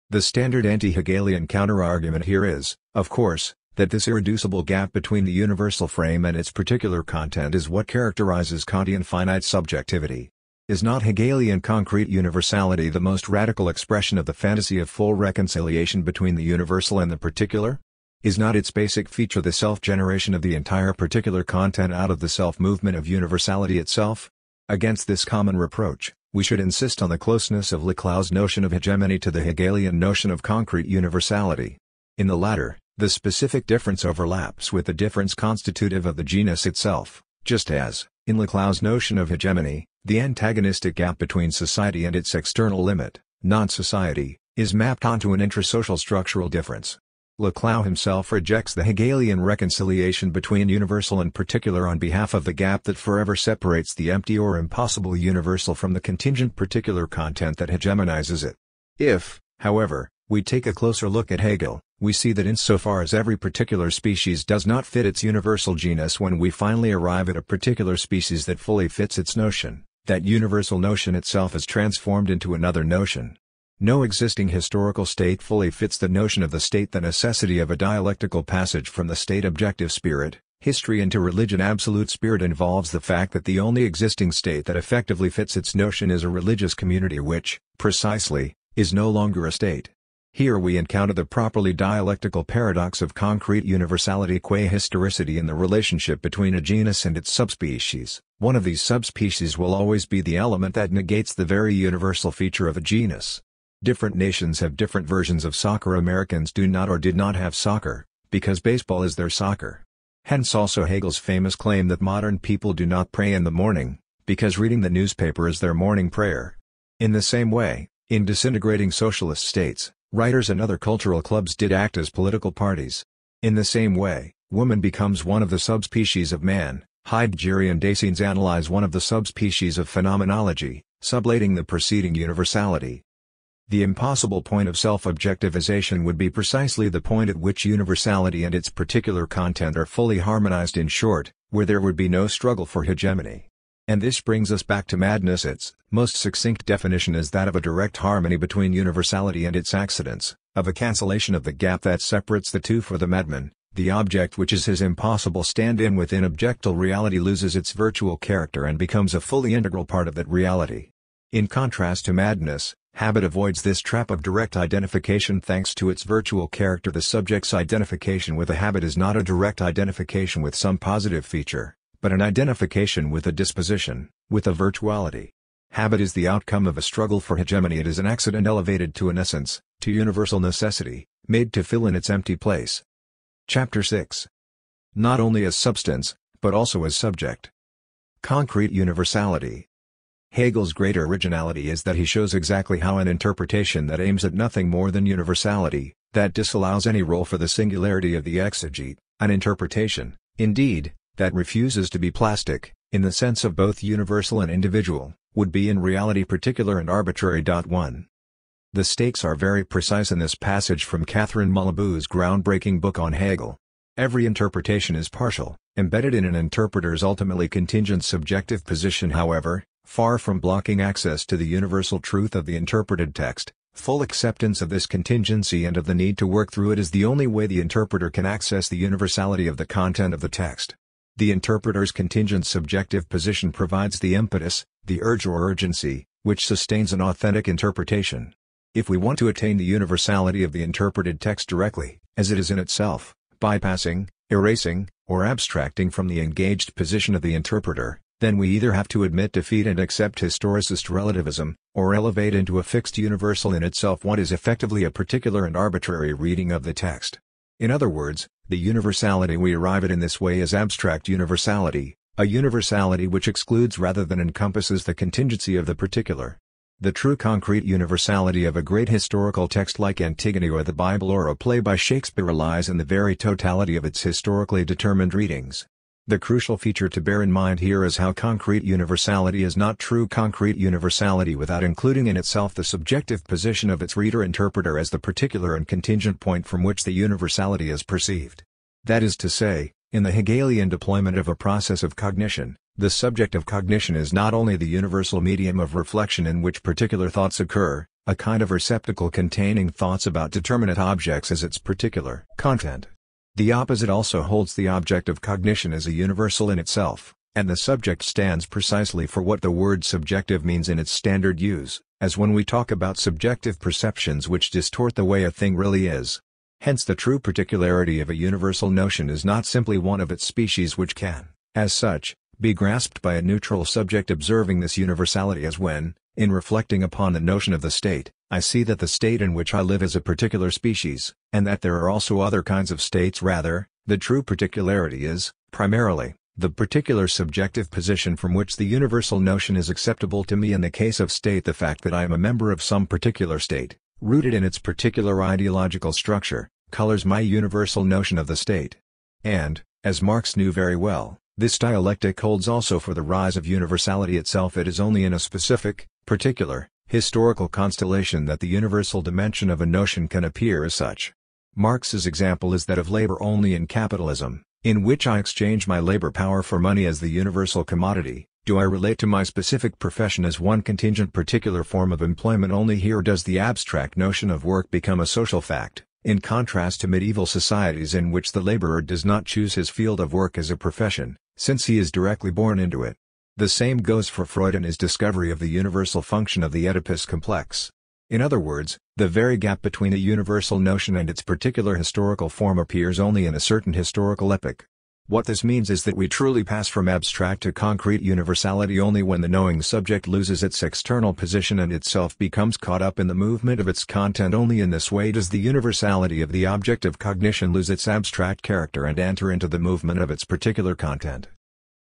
The standard anti-Hegelian counter-argument here is, of course, that this irreducible gap between the universal frame and its particular content is what characterizes Kantian finite subjectivity. Is not Hegelian concrete universality the most radical expression of the fantasy of full reconciliation between the universal and the particular? Is not its basic feature the self-generation of the entire particular content out of the self-movement of universality itself? Against this common reproach, we should insist on the closeness of Laclau's notion of hegemony to the Hegelian notion of concrete universality. In the latter, the specific difference overlaps with the difference constitutive of the genus itself, just as, in Laclau's notion of hegemony, The antagonistic gap between society and its external limit, non-society, is mapped onto an intrasocial structural difference. Laclau himself rejects the Hegelian reconciliation between universal and particular on behalf of the gap that forever separates the empty or impossible universal from the contingent particular content that hegemonizes it. If, however, we take a closer look at Hegel, we see that insofar as every particular species does not fit its universal genus, when we finally arrive at a particular species that fully fits its notion, that universal notion itself is transformed into another notion. No existing historical state fully fits the notion of the state. The necessity of a dialectical passage from the state objective spirit, history into religion absolute spirit involves the fact that the only existing state that effectively fits its notion is a religious community which, precisely, is no longer a state. Here we encounter the properly dialectical paradox of concrete universality qua historicity in the relationship between a genus and its subspecies. One of these subspecies will always be the element that negates the very universal feature of a genus. Different nations have different versions of soccer. Americans do not or did not have soccer, because baseball is their soccer. Hence also Hegel's famous claim that modern people do not pray in the morning, because reading the newspaper is their morning prayer. In the same way, in disintegrating socialist states, writers and other cultural clubs did act as political parties. In the same way, woman becomes one of the subspecies of man. Heidegger and Daseins analyze one of the subspecies of phenomenology, sublating the preceding universality. The impossible point of self-objectivization would be precisely the point at which universality and its particular content are fully harmonized, in short, where there would be no struggle for hegemony. And this brings us back to madness. Its most succinct definition is that of a direct harmony between universality and its accidents, of a cancellation of the gap that separates the two. For the madman, the object which is his impossible stand-in within objectal reality loses its virtual character and becomes a fully integral part of that reality. In contrast to madness, habit avoids this trap of direct identification thanks to its virtual character. The subject's identification with a habit is not a direct identification with some positive feature, but an identification with a disposition, with a virtuality. Habit is the outcome of a struggle for hegemony. It is an accident elevated to an essence, to universal necessity, made to fill in its empty place. Chapter 6. Not only as substance, but also as subject. Concrete universality. Hegel's great originality is that he shows exactly how an interpretation that aims at nothing more than universality, that disallows any role for the singularity of the exegete, an interpretation, indeed, that refuses to be plastic, in the sense of both universal and individual, would be in reality particular and arbitrary. 1. The stakes are very precise in this passage from Catherine Malabou's groundbreaking book on Hegel. Every interpretation is partial, embedded in an interpreter's ultimately contingent subjective position. However, far from blocking access to the universal truth of the interpreted text, full acceptance of this contingency and of the need to work through it is the only way the interpreter can access the universality of the content of the text. The interpreter's contingent subjective position provides the impetus, the urge or urgency, which sustains an authentic interpretation. If we want to attain the universality of the interpreted text directly, as it is in itself, bypassing, erasing, or abstracting from the engaged position of the interpreter, then we either have to admit defeat and accept historicist relativism, or elevate into a fixed universal in itself what is effectively a particular and arbitrary reading of the text. In other words, the universality we arrive at in this way is abstract universality, a universality which excludes rather than encompasses the contingency of the particular. The true concrete universality of a great historical text like Antigone or the Bible or a play by Shakespeare lies in the very totality of its historically determined readings. The crucial feature to bear in mind here is how concrete universality is not true concrete universality without including in itself the subjective position of its reader-interpreter as the particular and contingent point from which the universality is perceived. That is to say, in the Hegelian deployment of a process of cognition, the subject of cognition is not only the universal medium of reflection in which particular thoughts occur, a kind of receptacle containing thoughts about determinate objects as its particular content. The opposite also holds. The object of cognition is a universal in itself, and the subject stands precisely for what the word subjective means in its standard use, as when we talk about subjective perceptions which distort the way a thing really is. Hence the true particularity of a universal notion is not simply one of its species which can, as such, be grasped by a neutral subject observing this universality, as when, in reflecting upon the notion of the state, I see that the state in which I live is a particular species, and that there are also other kinds of states. Rather, the true particularity is, primarily, The particular subjective position from which the universal notion is acceptable to me in the case of state, the fact that I am a member of some particular state, rooted in its particular ideological structure, colors my universal notion of the state. And, as Marx knew very well, this dialectic holds also for the rise of universality itself. It is only in a specific, particular, historical constellation that the universal dimension of a notion can appear as such. Marx's example is that of labor only in capitalism, in which I exchange my labor power for money as the universal commodity. Do I relate to my specific profession as one contingent particular form of employment only? Here does the abstract notion of work become a social fact, in contrast to medieval societies in which the laborer does not choose his field of work as a profession, since he is directly born into it. The same goes for Freud and his discovery of the universal function of the Oedipus complex. In other words, the very gap between a universal notion and its particular historical form appears only in a certain historical epoch. What this means is that we truly pass from abstract to concrete universality only when the knowing subject loses its external position and itself becomes caught up in the movement of its content. Only in this way does the universality of the object of cognition lose its abstract character and enter into the movement of its particular content.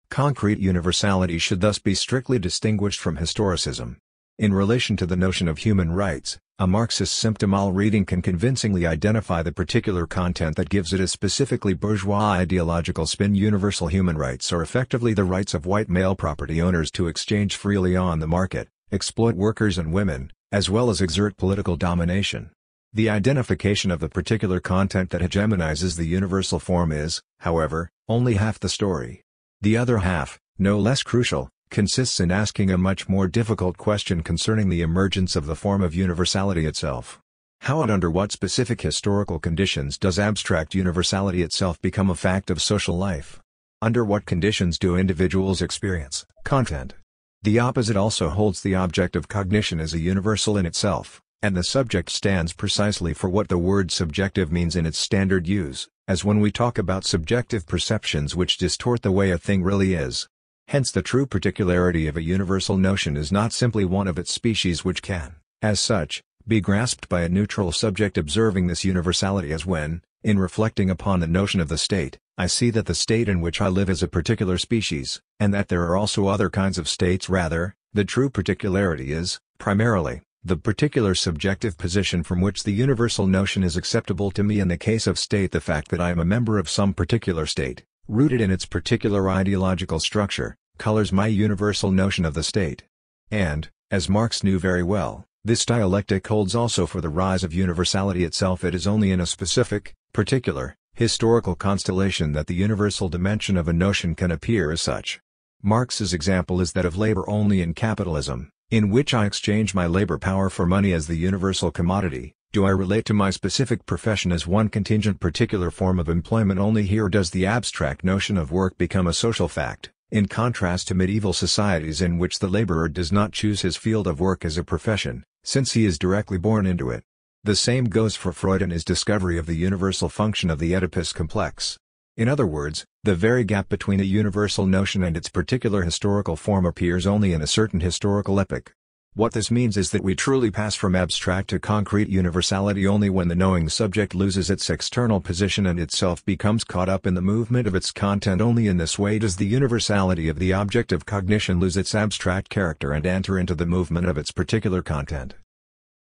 Concrete universality should thus be strictly distinguished from historicism. In relation to the notion of human rights, a Marxist symptom-all reading can convincingly identify the particular content that gives it a specifically bourgeois ideological spin. Universal human rights are effectively the rights of white male property owners to exchange freely on the market, exploit workers and women, as well as exert political domination. The identification of the particular content that hegemonizes the universal form is, however, only half the story. The other half, no less crucial, consists in asking a much more difficult question concerning the emergence of the form of universality itself. How and under what specific historical conditions does abstract universality itself become a fact of social life? Under what conditions do individuals experience content? The opposite also holds. The object of cognition is a universal in itself, and the subject stands precisely for what the word subjective means in its standard use, as when we talk about subjective perceptions which distort the way a thing really is. Hence the true particularity of a universal notion is not simply one of its species which can, as such, be grasped by a neutral subject observing this universality, as when, in reflecting upon the notion of the state, I see that the state in which I live is a particular species, and that there are also other kinds of states. Rather, the true particularity is, primarily, the particular subjective position from which the universal notion is acceptable to me in the case of state, the fact that I am a member of some particular state, rooted in its particular ideological structure, colors my universal notion of the state. And, as Marx knew very well, this dialectic holds also for the rise of universality itself. It is only in a specific, particular, historical constellation that the universal dimension of a notion can appear as such. Marx's example is that of labor only in capitalism, in which I exchange my labor power for money as the universal commodity. Do I relate to my specific profession as one contingent particular form of employment only? Here does the abstract notion of work become a social fact, in contrast to medieval societies in which the laborer does not choose his field of work as a profession, since he is directly born into it. The same goes for Freud and his discovery of the universal function of the Oedipus complex. In other words, the very gap between a universal notion and its particular historical form appears only in a certain historical epoch. What this means is that we truly pass from abstract to concrete universality only when the knowing subject loses its external position and itself becomes caught up in the movement of its content. Only in this way does the universality of the object of cognition lose its abstract character and enter into the movement of its particular content.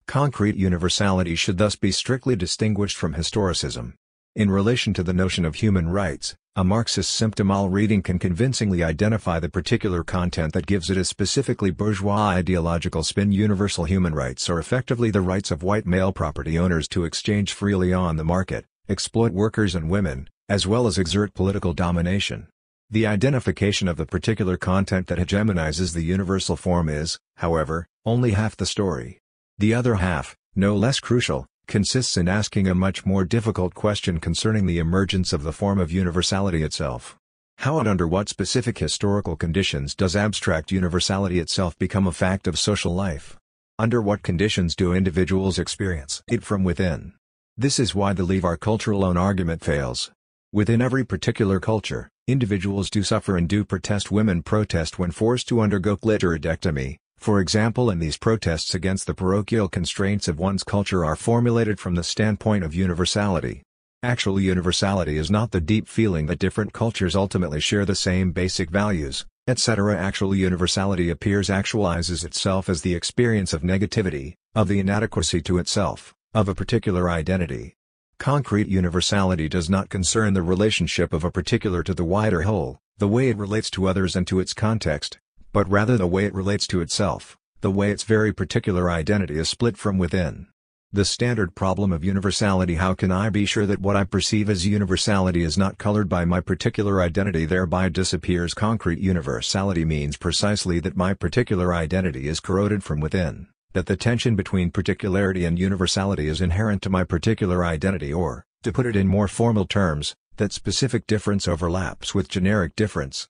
Concrete universality should thus be strictly distinguished from historicism. In relation to the notion of human rights, a Marxist symptom-all reading can convincingly identify the particular content that gives it a specifically bourgeois ideological spin. Universal human rights are effectively the rights of white male property owners to exchange freely on the market, exploit workers and women, as well as exert political domination. The identification of the particular content that hegemonizes the universal form is, however, only half the story. The other half, no less crucial, consists in asking a much more difficult question concerning the emergence of the form of universality itself. How and under what specific historical conditions does abstract universality itself become a fact of social life? Under what conditions do individuals experience it from within? This is why the leave our culture alone argument fails. Within every particular culture, individuals do suffer and do protest. Women protest when forced to undergo clitoridectomy, for example, and these protests against the parochial constraints of one's culture are formulated from the standpoint of universality. Actual universality is not the deep feeling that different cultures ultimately share the same basic values, etc. Actual universality actualizes itself as the experience of negativity, of the inadequacy to itself, of a particular identity. Concrete universality does not concern the relationship of a particular to the wider whole, the way it relates to others and to its context, but rather the way it relates to itself, the way its very particular identity is split from within. The standard problem of universality: how can I be sure that what I perceive as universality is not colored by my particular identity, thereby disappears? Concrete universality means precisely that my particular identity is corroded from within, that the tension between particularity and universality is inherent to my particular identity, or, to put it in more formal terms, that specific difference overlaps with generic difference.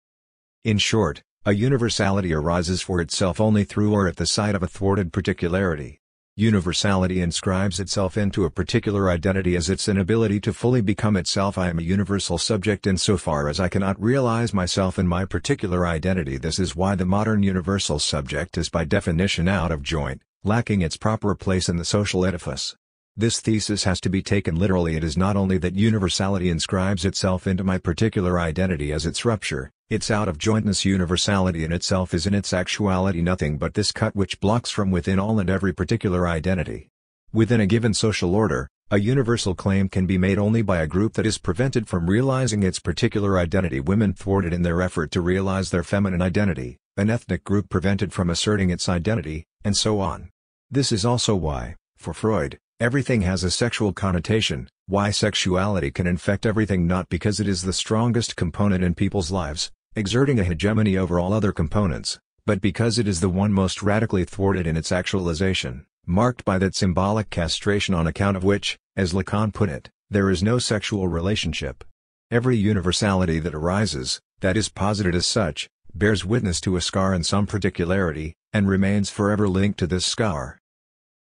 In short, a universality arises for itself only through or at the sight of a thwarted particularity. Universality inscribes itself into a particular identity as its inability to fully become itself. I am a universal subject insofar as I cannot realize myself in my particular identity. This is why the modern universal subject is by definition out of joint, lacking its proper place in the social edifice. This thesis has to be taken literally. It is not only that universality inscribes itself into my particular identity as its rupture, its out-of-jointness. Universality in itself is in its actuality nothing but this cut which blocks from within all and every particular identity. Within a given social order, a universal claim can be made only by a group that is prevented from realizing its particular identity. Women thwarted in their effort to realize their feminine identity, an ethnic group prevented from asserting its identity, and so on. This is also why, for Freud, everything has a sexual connotation, why sexuality can infect everything, not because it is the strongest component in people's lives, exerting a hegemony over all other components, but because it is the one most radically thwarted in its actualization, marked by that symbolic castration on account of which, as Lacan put it, there is no sexual relationship. Every universality that arises, that is posited as such, bears witness to a scar in some particularity, and remains forever linked to this scar.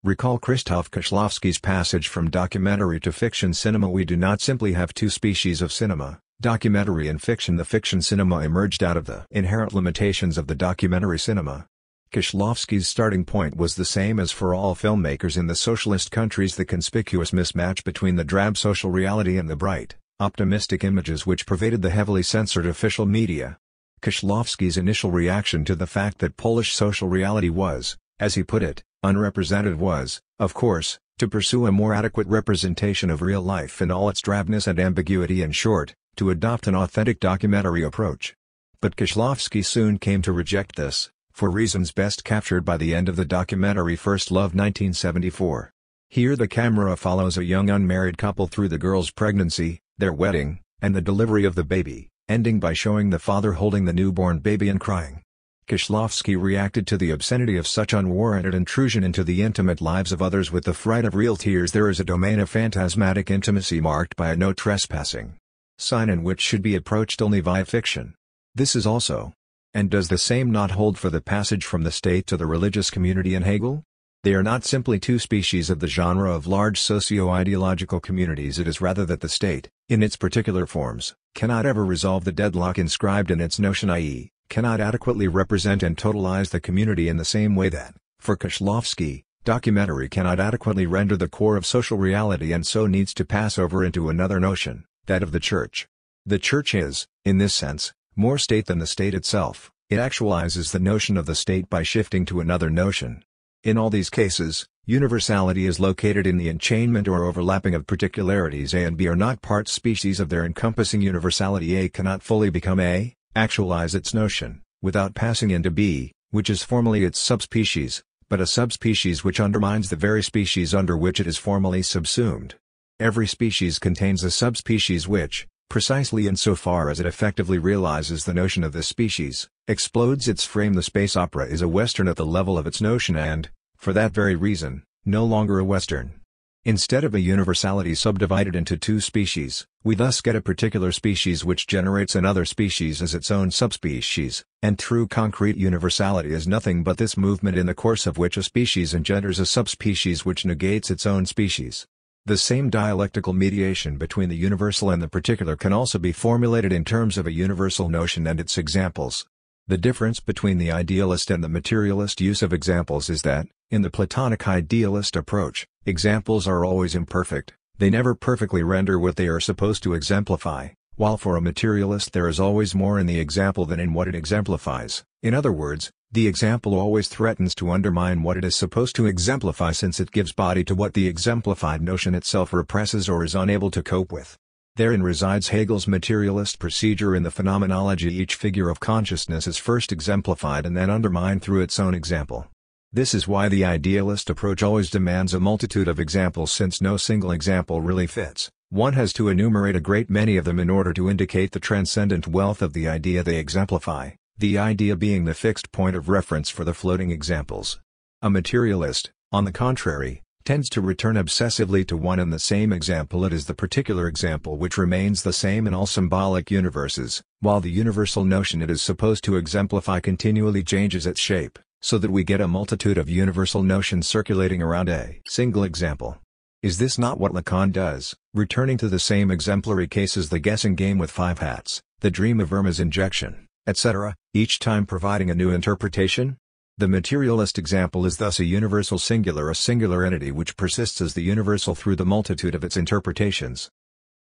Recall Krzysztof Kieślowski's passage from documentary to fiction cinema. We do not simply have two species of cinema, documentary and fiction. The fiction cinema emerged out of the inherent limitations of the documentary cinema. Kieślowski's starting point was the same as for all filmmakers in the socialist countries: the conspicuous mismatch between the drab social reality and the bright, optimistic images which pervaded the heavily censored official media. Kieślowski's initial reaction to the fact that Polish social reality was, as he put it, unrepresented was, of course, to pursue a more adequate representation of real life in all its drabness and ambiguity. In short, to adopt an authentic documentary approach. But Kieślowski soon came to reject this, for reasons best captured by the end of the documentary First Love 1974. Here the camera follows a young unmarried couple through the girl's pregnancy, their wedding, and the delivery of the baby, ending by showing the father holding the newborn baby and crying. Kieślowski reacted to the obscenity of such unwarranted intrusion into the intimate lives of others with the fright of real tears. There is a domain of phantasmatic intimacy marked by a no trespassing sign, in which should be approached only via fiction. This is also, and does the same not hold for the passage from the state to the religious community in Hegel? They are not simply two species of the genre of large socio-ideological communities. It is rather that the state, in its particular forms, cannot ever resolve the deadlock inscribed in its notion, i.e., cannot adequately represent and totalize the community in the same way that, for Kieślowski, documentary cannot adequately render the core of social reality and so needs to pass over into another notion, that of the church. The church is, in this sense, more state than the state itself. It actualizes the notion of the state by shifting to another notion. In all these cases, universality is located in the enchainment or overlapping of particularities. A and B are not part species of their encompassing universality. A cannot fully become A, actualize its notion, without passing into B, which is formally its subspecies, but a subspecies which undermines the very species under which it is formally subsumed. Every species contains a subspecies which, precisely insofar as it effectively realizes the notion of this species, explodes its frame. The space opera is a Western at the level of its notion and, for that very reason, no longer a Western. Instead of a universality subdivided into two species, we thus get a particular species which generates another species as its own subspecies, and true concrete universality is nothing but this movement in the course of which a species engenders a subspecies which negates its own species. The same dialectical mediation between the universal and the particular can also be formulated in terms of a universal notion and its examples. The difference between the idealist and the materialist use of examples is that, in the Platonic idealist approach, examples are always imperfect, They never perfectly render what they are supposed to exemplify, while for a materialist there is always more in the example than in what it exemplifies. In other words, the example always threatens to undermine what it is supposed to exemplify, since it gives body to what the exemplified notion itself represses or is unable to cope with. Therein resides Hegel's materialist procedure in the phenomenology. Each figure of consciousness is first exemplified and then undermined through its own example. This is why the idealist approach always demands a multitude of examples, since no single example really fits. One has to enumerate a great many of them in order to indicate the transcendent wealth of the idea they exemplify, the idea being the fixed point of reference for the floating examples. A materialist, on the contrary, tends to return obsessively to one and the same example. It is the particular example which remains the same in all symbolic universes, while the universal notion it is supposed to exemplify continually changes its shape, so that we get a multitude of universal notions circulating around a single example. Is this not what Lacan does, returning to the same exemplary cases, the guessing game with 5 hats, the dream of Irma's injection, etc., each time providing a new interpretation? The materialist example is thus a universal singular, a singular entity which persists as the universal through the multitude of its interpretations.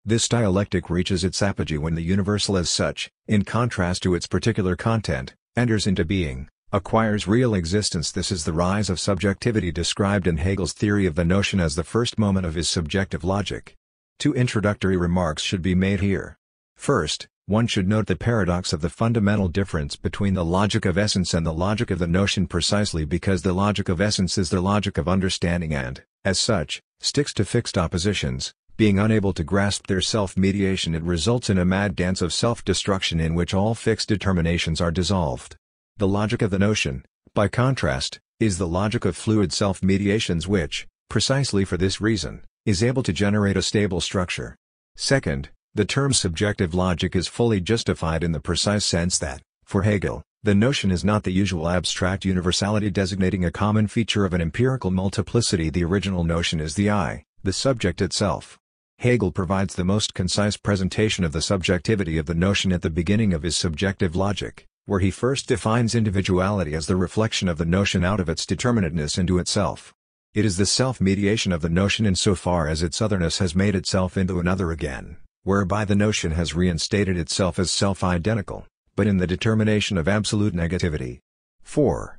This dialectic reaches its apogee when the universal as such, in contrast to its particular content, enters into being, acquires real existence. This is the rise of subjectivity described in Hegel's theory of the notion as the first moment of his subjective logic. 2 introductory remarks should be made here. First, one should note the paradox of the fundamental difference between the logic of essence and the logic of the notion, precisely because the logic of essence is the logic of understanding and, as such, sticks to fixed oppositions. Being unable to grasp their self-mediation, it results in a mad dance of self-destruction in which all fixed determinations are dissolved. The logic of the notion, by contrast, is the logic of fluid self-mediations which, precisely for this reason, is able to generate a stable structure. Second, the term subjective logic is fully justified in the precise sense that, for Hegel, the notion is not the usual abstract universality designating a common feature of an empirical multiplicity. The original notion is the I, the subject itself. Hegel provides the most concise presentation of the subjectivity of the notion at the beginning of his subjective logic, where he first defines individuality as the reflection of the notion out of its determinateness into itself. It is the self-mediation of the notion insofar as its otherness has made itself into another again, whereby the notion has reinstated itself as self-identical, but in the determination of absolute negativity. 4.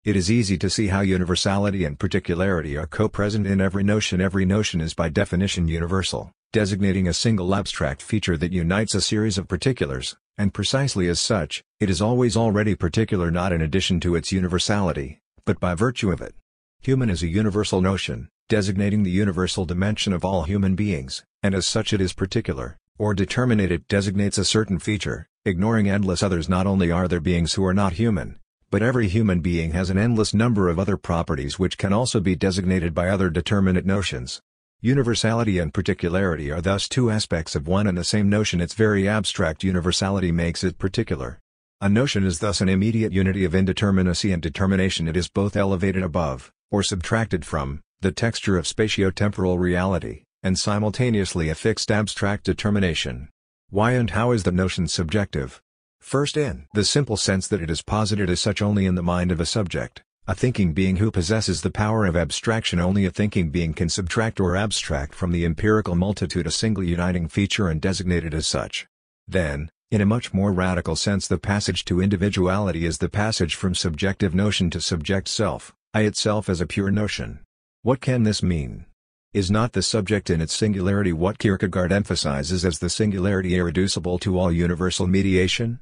It is easy to see how universality and particularity are co-present in every notion. Every notion is by definition universal, designating a single abstract feature that unites a series of particulars, and precisely as such, it is always already particular, not in addition to its universality, but by virtue of it. Human is a universal notion, designating the universal dimension of all human beings, and as such it is particular, or determinate. It designates a certain feature, ignoring endless others. Not only are there beings who are not human, but every human being has an endless number of other properties which can also be designated by other determinate notions. Universality and particularity are thus 2 aspects of one and the same notion. Its very abstract universality makes it particular. A notion is thus an immediate unity of indeterminacy and determination. It is both elevated above, or subtracted from, the texture of spatio-temporal reality, and simultaneously a fixed abstract determination. Why and how is the notion subjective? First, in the simple sense that it is posited as such only in the mind of a subject, a thinking being who possesses the power of abstraction. Only a thinking being can subtract or abstract from the empirical multitude a single uniting feature and designate it as such. Then, in a much more radical sense, the passage to individuality is the passage from subjective notion to subject self, I itself as a pure notion. What can this mean? Is not the subject in its singularity what Kierkegaard emphasizes as the singularity irreducible to all universal mediation?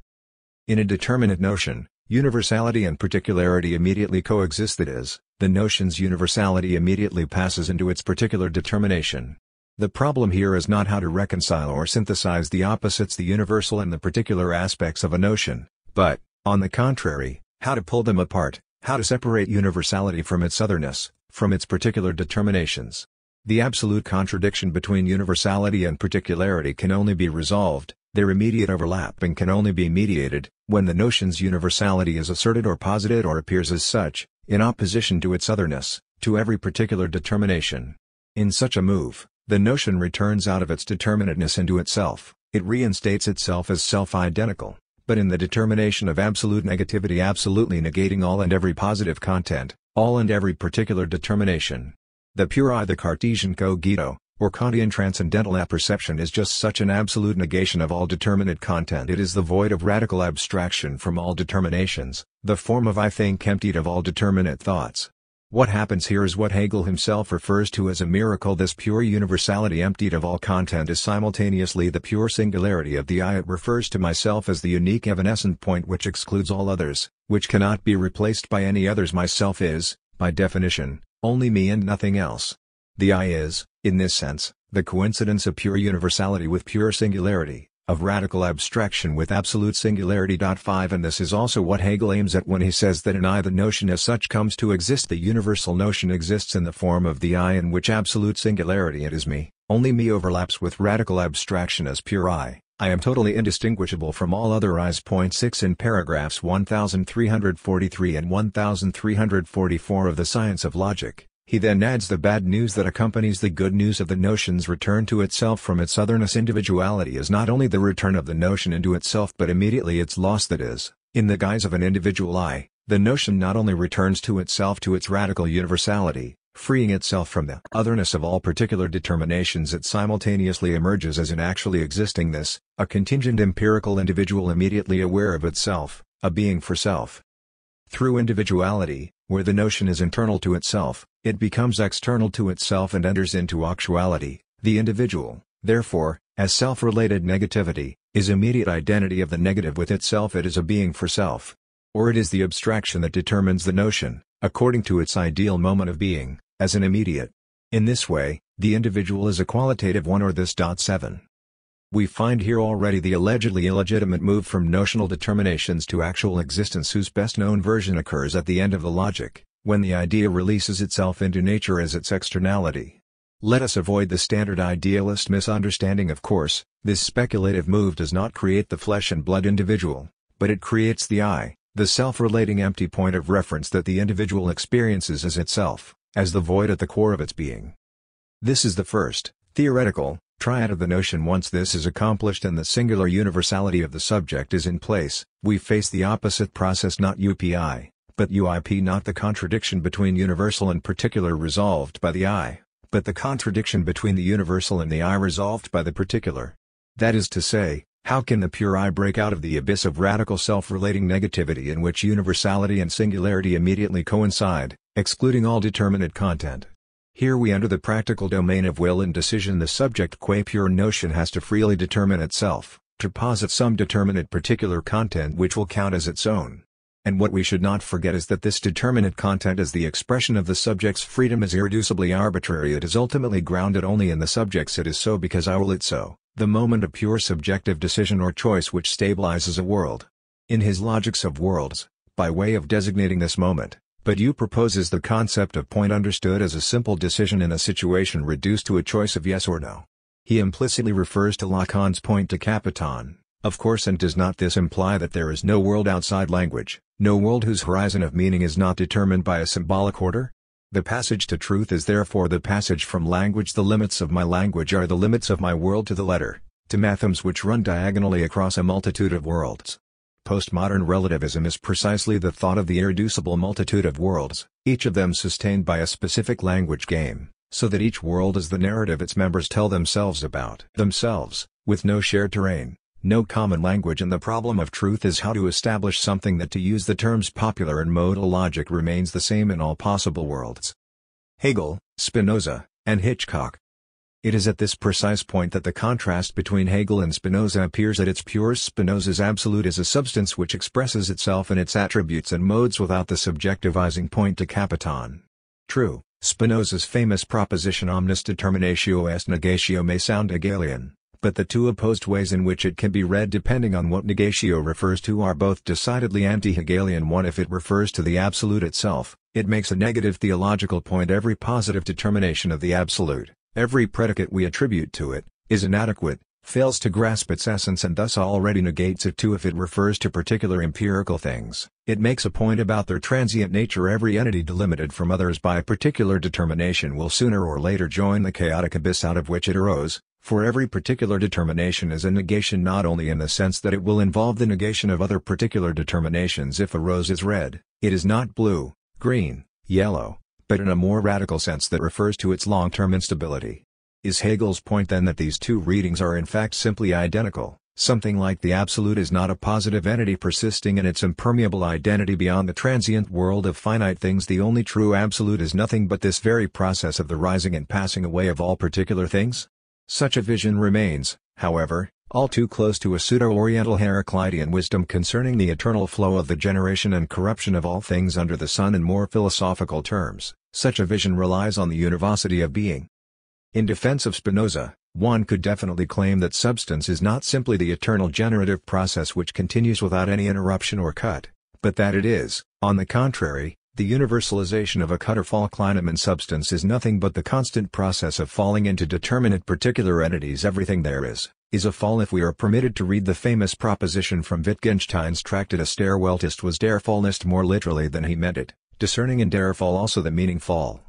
In a determinate notion, universality and particularity immediately coexist. That is, the notion's universality immediately passes into its particular determination. The problem here is not how to reconcile or synthesize the opposites, the universal and the particular aspects of a notion, but, on the contrary, how to pull them apart, how to separate universality from its otherness, from its particular determinations. The absolute contradiction between universality and particularity can only be resolved, their immediate overlapping can only be mediated, when the notion's universality is asserted or posited or appears as such, in opposition to its otherness, to every particular determination. In such a move, the notion returns out of its determinateness into itself, it reinstates itself as self-identical, but in the determination of absolute negativity, absolutely negating all and every positive content, all and every particular determination. The pure I, the Cartesian cogito, or Kantian transcendental apperception is just such an absolute negation of all determinate content. It is the void of radical abstraction from all determinations, the form of I think emptied of all determinate thoughts. What happens here is what Hegel himself refers to as a miracle. This pure universality emptied of all content is simultaneously the pure singularity of the I. It refers to myself as the unique evanescent point which excludes all others, which cannot be replaced by any others. Myself is, by definition, only me and nothing else. The I is, in this sense, the coincidence of pure universality with pure singularity, of radical abstraction with absolute singularity. 5 And this is also what Hegel aims at when he says that in I the notion as such comes to exist. The universal notion exists in the form of the I, in which absolute singularity, it is me, only me, overlaps with radical abstraction as pure I am totally indistinguishable from all other I's. Point 6 In paragraphs 1343 and 1344 of The Science of Logic, he then adds the bad news that accompanies the good news of the notion's return to itself from its otherness. Individuality is not only the return of the notion into itself but immediately its loss. That is, in the guise of an individual I, the notion not only returns to itself, to its radical universality, freeing itself from the otherness of all particular determinations, it simultaneously emerges as an actually existing this, a contingent empirical individual immediately aware of itself, a being for self. Through individuality, where the notion is internal to itself, it becomes external to itself and enters into actuality. The individual, therefore, as self-related negativity, is immediate identity of the negative with itself. It is a being for self. Or it is the abstraction that determines the notion, according to its ideal moment of being, as an immediate. In this way, the individual is a qualitative one, or this. 7. We find here already the allegedly illegitimate move from notional determinations to actual existence, whose best-known version occurs at the end of the logic, when the idea releases itself into nature as its externality. Let us avoid the standard idealist misunderstanding. Of course, this speculative move does not create the flesh and blood individual, but it creates the I, the self-relating empty point of reference that the individual experiences as itself, as the void at the core of its being. This is the first, theoretical, triad of the notion. Once this is accomplished and the singular universality of the subject is in place, we face the opposite process, not UPI, but UIP, not the contradiction between universal and particular resolved by the I, but the contradiction between the universal and the I resolved by the particular. That is to say, how can the pure I break out of the abyss of radical self-relating negativity in which universality and singularity immediately coincide, excluding all determinate content? Here we enter the practical domain of will and decision. The subject qua pure notion has to freely determine itself, to posit some determinate particular content which will count as its own. And what we should not forget is that this determinate content as the expression of the subject's freedom is irreducibly arbitrary. It is ultimately grounded only in the subject's it is so because I will it so, the moment of pure subjective decision or choice which stabilizes a world. In his Logics of Worlds, by way of designating this moment, Badiou proposes the concept of point understood as a simple decision in a situation reduced to a choice of yes or no. He implicitly refers to Lacan's point de capiton, of course, and does not this imply that there is no world outside language, no world whose horizon of meaning is not determined by a symbolic order? The passage to truth is therefore the passage from language. The limits of my language are the limits of my world to the letter, to mathems which run diagonally across a multitude of worlds. Postmodern relativism is precisely the thought of the irreducible multitude of worlds, each of them sustained by a specific language game, so that each world is the narrative its members tell themselves about themselves, with no shared terrain, no common language. And the problem of truth is how to establish something that, to use the terms popular and modal logic, remains the same in all possible worlds. Hegel, Spinoza, and Hitchcock. It is at this precise point that the contrast between Hegel and Spinoza appears at its purest. Spinoza's absolute is a substance which expresses itself in its attributes and modes without the subjectivizing point de capiton. True, Spinoza's famous proposition omnis determinatio est negatio may sound Hegelian, but the two opposed ways in which it can be read depending on what negatio refers to are both decidedly anti-Hegelian. One, if it refers to the absolute itself, it makes a negative theological point. Every positive determination of the absolute, every predicate we attribute to it, is inadequate, fails to grasp its essence, and thus already negates it too. If it refers to particular empirical things, it makes a point about their transient nature. Every entity delimited from others by a particular determination will sooner or later join the chaotic abyss out of which it arose, for every particular determination is a negation, not only in the sense that it will involve the negation of other particular determinations. If a rose is red, it is not blue, green, yellow, but in a more radical sense that refers to its long-term instability. Is Hegel's point then that these two readings are in fact simply identical, something like the absolute is not a positive entity persisting in its impermeable identity beyond the transient world of finite things, the only true absolute is nothing but this very process of the rising and passing away of all particular things? Such a vision remains, however, all too close to a pseudo-Oriental Heraclitean wisdom concerning the eternal flow of the generation and corruption of all things under the sun. In more philosophical terms, such a vision relies on the univocity of being. In defense of Spinoza, one could definitely claim that substance is not simply the eternal generative process which continues without any interruption or cut, but that it is, on the contrary, the universalization of a cut or fall. Clinamen in substance is nothing but the constant process of falling into determinate particular entities. Everything there is a fall, if we are permitted to read the famous proposition from Wittgenstein's Tractatus Der Weltist was der Fallnist more literally than he meant it, discerning in der Fall also the meaning fall.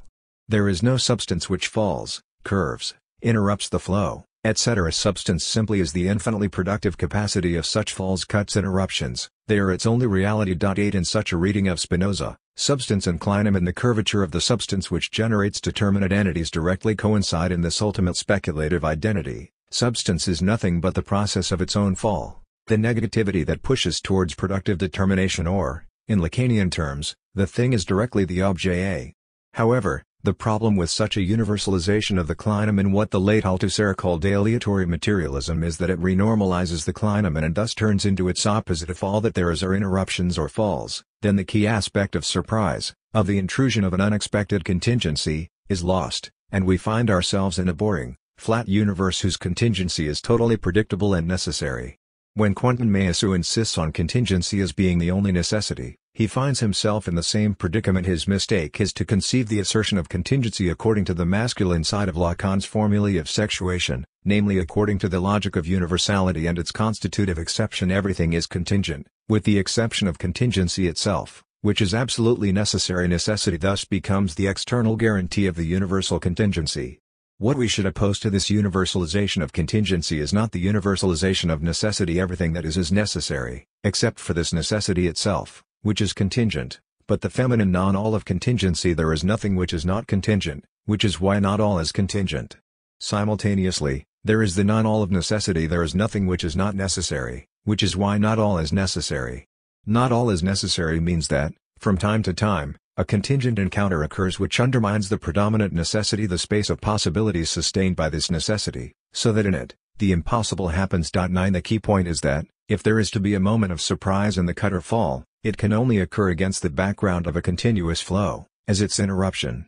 There is no substance which falls, curves, interrupts the flow, etc. Substance simply is the infinitely productive capacity of such falls, cuts, interruptions. They are its only reality. 8 In such a reading of Spinoza, substance and Clinamen, the curvature of the substance which generates determinate entities, directly coincide in this ultimate speculative identity. Substance is nothing but the process of its own fall, the negativity that pushes towards productive determination, or, in Lacanian terms, the thing is directly the objet. However, the problem with such a universalization of the Clinamen, what the late Althusser called aleatory materialism, is that it renormalizes the Clinamen and thus turns into its opposite. If all that there is are interruptions or falls, then the key aspect of surprise, of the intrusion of an unexpected contingency, is lost, and we find ourselves in a boring, flat universe whose contingency is totally predictable and necessary. When Quentin Meillassoux insists on contingency as being the only necessity, he finds himself in the same predicament. His mistake is to conceive the assertion of contingency according to the masculine side of Lacan's formulae of sexuation, namely according to the logic of universality and its constitutive exception. Everything is contingent, with the exception of contingency itself, which is absolutely necessary. Necessity thus becomes the external guarantee of the universal contingency. What we should oppose to this universalization of contingency is not the universalization of necessity. Everything that is necessary, except for this necessity itself, which is contingent, but the feminine non-all of contingency. There is nothing which is not contingent, which is why not all is contingent. Simultaneously, there is the non-all of necessity. There is nothing which is not necessary, which is why not all is necessary. Not all is necessary means that, from time to time, a contingent encounter occurs which undermines the predominant necessity, the space of possibilities sustained by this necessity, so that in it, the impossible happens. 9 The key point is that, if there is to be a moment of surprise in the cut or fall, it can only occur against the background of a continuous flow, as its interruption.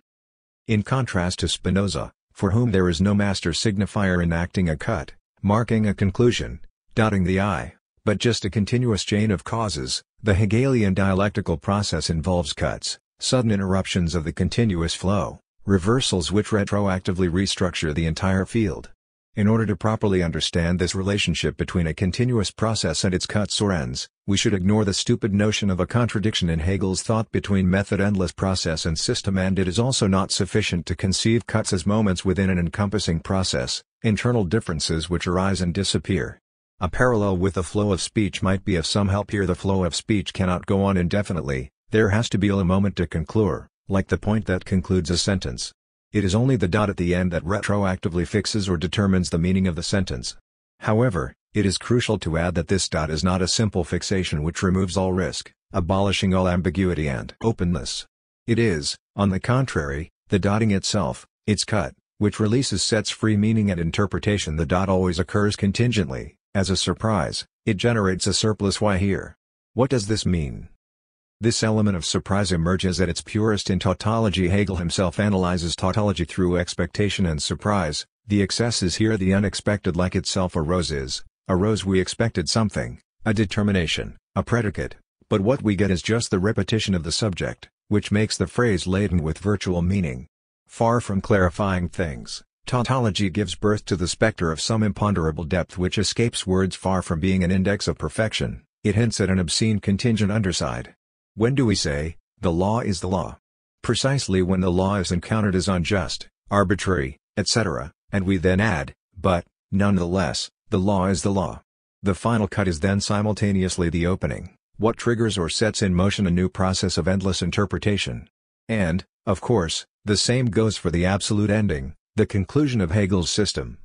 In contrast to Spinoza, for whom there is no master signifier enacting a cut, marking a conclusion, dotting the I, but just a continuous chain of causes, the Hegelian dialectical process involves cuts, sudden interruptions of the continuous flow, reversals which retroactively restructure the entire field. In order to properly understand this relationship between a continuous process and its cuts or ends, we should ignore the stupid notion of a contradiction in Hegel's thought between method, endless process, and system. And it is also not sufficient to conceive cuts as moments within an encompassing process, internal differences which arise and disappear. A parallel with the flow of speech might be of some help here. The flow of speech cannot go on indefinitely. There has to be a moment to conclude, like the point that concludes a sentence. It is only the dot at the end that retroactively fixes or determines the meaning of the sentence. However, it is crucial to add that this dot is not a simple fixation which removes all risk, abolishing all ambiguity and openness. It is, on the contrary, the dotting itself, its cut, which releases, sets free meaning and interpretation. The dot always occurs contingently, as a surprise. It generates a surplus. Why here? What does this mean? This element of surprise emerges at its purest in tautology. Hegel himself analyzes tautology through expectation and surprise. The excess is here the unexpected, like itself. A rose is, a rose. We expected something, a determination, a predicate, but what we get is just the repetition of the subject, which makes the phrase laden with virtual meaning. Far from clarifying things, tautology gives birth to the specter of some imponderable depth which escapes words. Far from being an index of perfection, it hints at an obscene contingent underside. When do we say, the law is the law? Precisely when the law is encountered as unjust, arbitrary, etc., and we then add, but, nonetheless, the law is the law. The final cut is then simultaneously the opening, what triggers or sets in motion a new process of endless interpretation. And, of course, the same goes for the absolute ending, The conclusion of Hegel's system.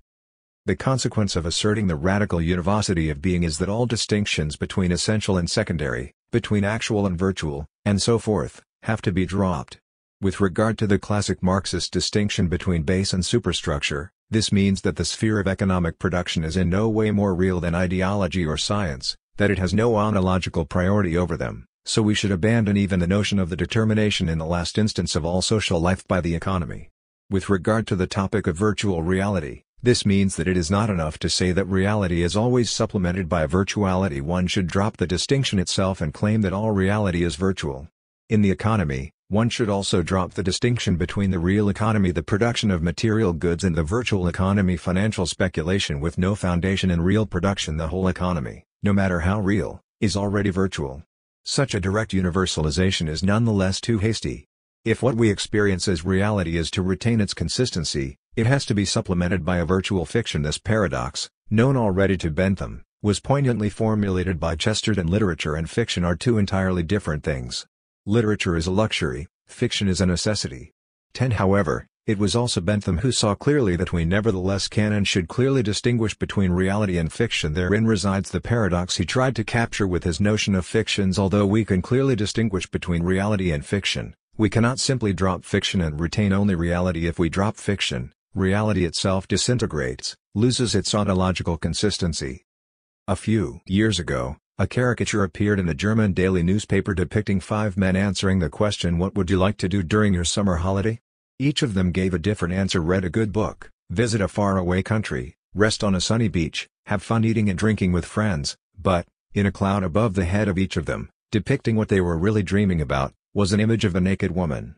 The consequence of asserting the radical univocity of being is that all distinctions between essential and secondary, between actual and virtual, and so forth, have to be dropped. With regard to the classic Marxist distinction between base and superstructure, this means that the sphere of economic production is in no way more real than ideology or science, that it has no ontological priority over them, so we should abandon even the notion of the determination in the last instance of all social life by the economy. With regard to the topic of virtual reality, this means that it is not enough to say that reality is always supplemented by virtuality. One should drop the distinction itself and claim that all reality is virtual. In the economy, one should also drop the distinction between the real economy, the production of material goods, and the virtual economy, financial speculation with no foundation in real production. The whole economy, no matter how real, is already virtual. Such a direct universalization is nonetheless too hasty. If what we experience as reality is to retain its consistency, it has to be supplemented by a virtual fiction. This paradox, known already to Bentham, was poignantly formulated by Chesterton. Literature and fiction are two entirely different things. Literature is a luxury, fiction is a necessity. However, it was also Bentham who saw clearly that we nevertheless can and should clearly distinguish between reality and fiction. Therein resides the paradox he tried to capture with his notion of fictions. Although we can clearly distinguish between reality and fiction, we cannot simply drop fiction and retain only reality. If we drop fiction, reality itself disintegrates, loses its ontological consistency. A few years ago, a caricature appeared in a German daily newspaper depicting 5 men answering the question, "What would you like to do during your summer holiday?" Each of them gave a different answer: read a good book, visit a faraway country, rest on a sunny beach, have fun eating and drinking with friends. But, in a cloud above the head of each of them, depicting what they were really dreaming about, was an image of a naked woman.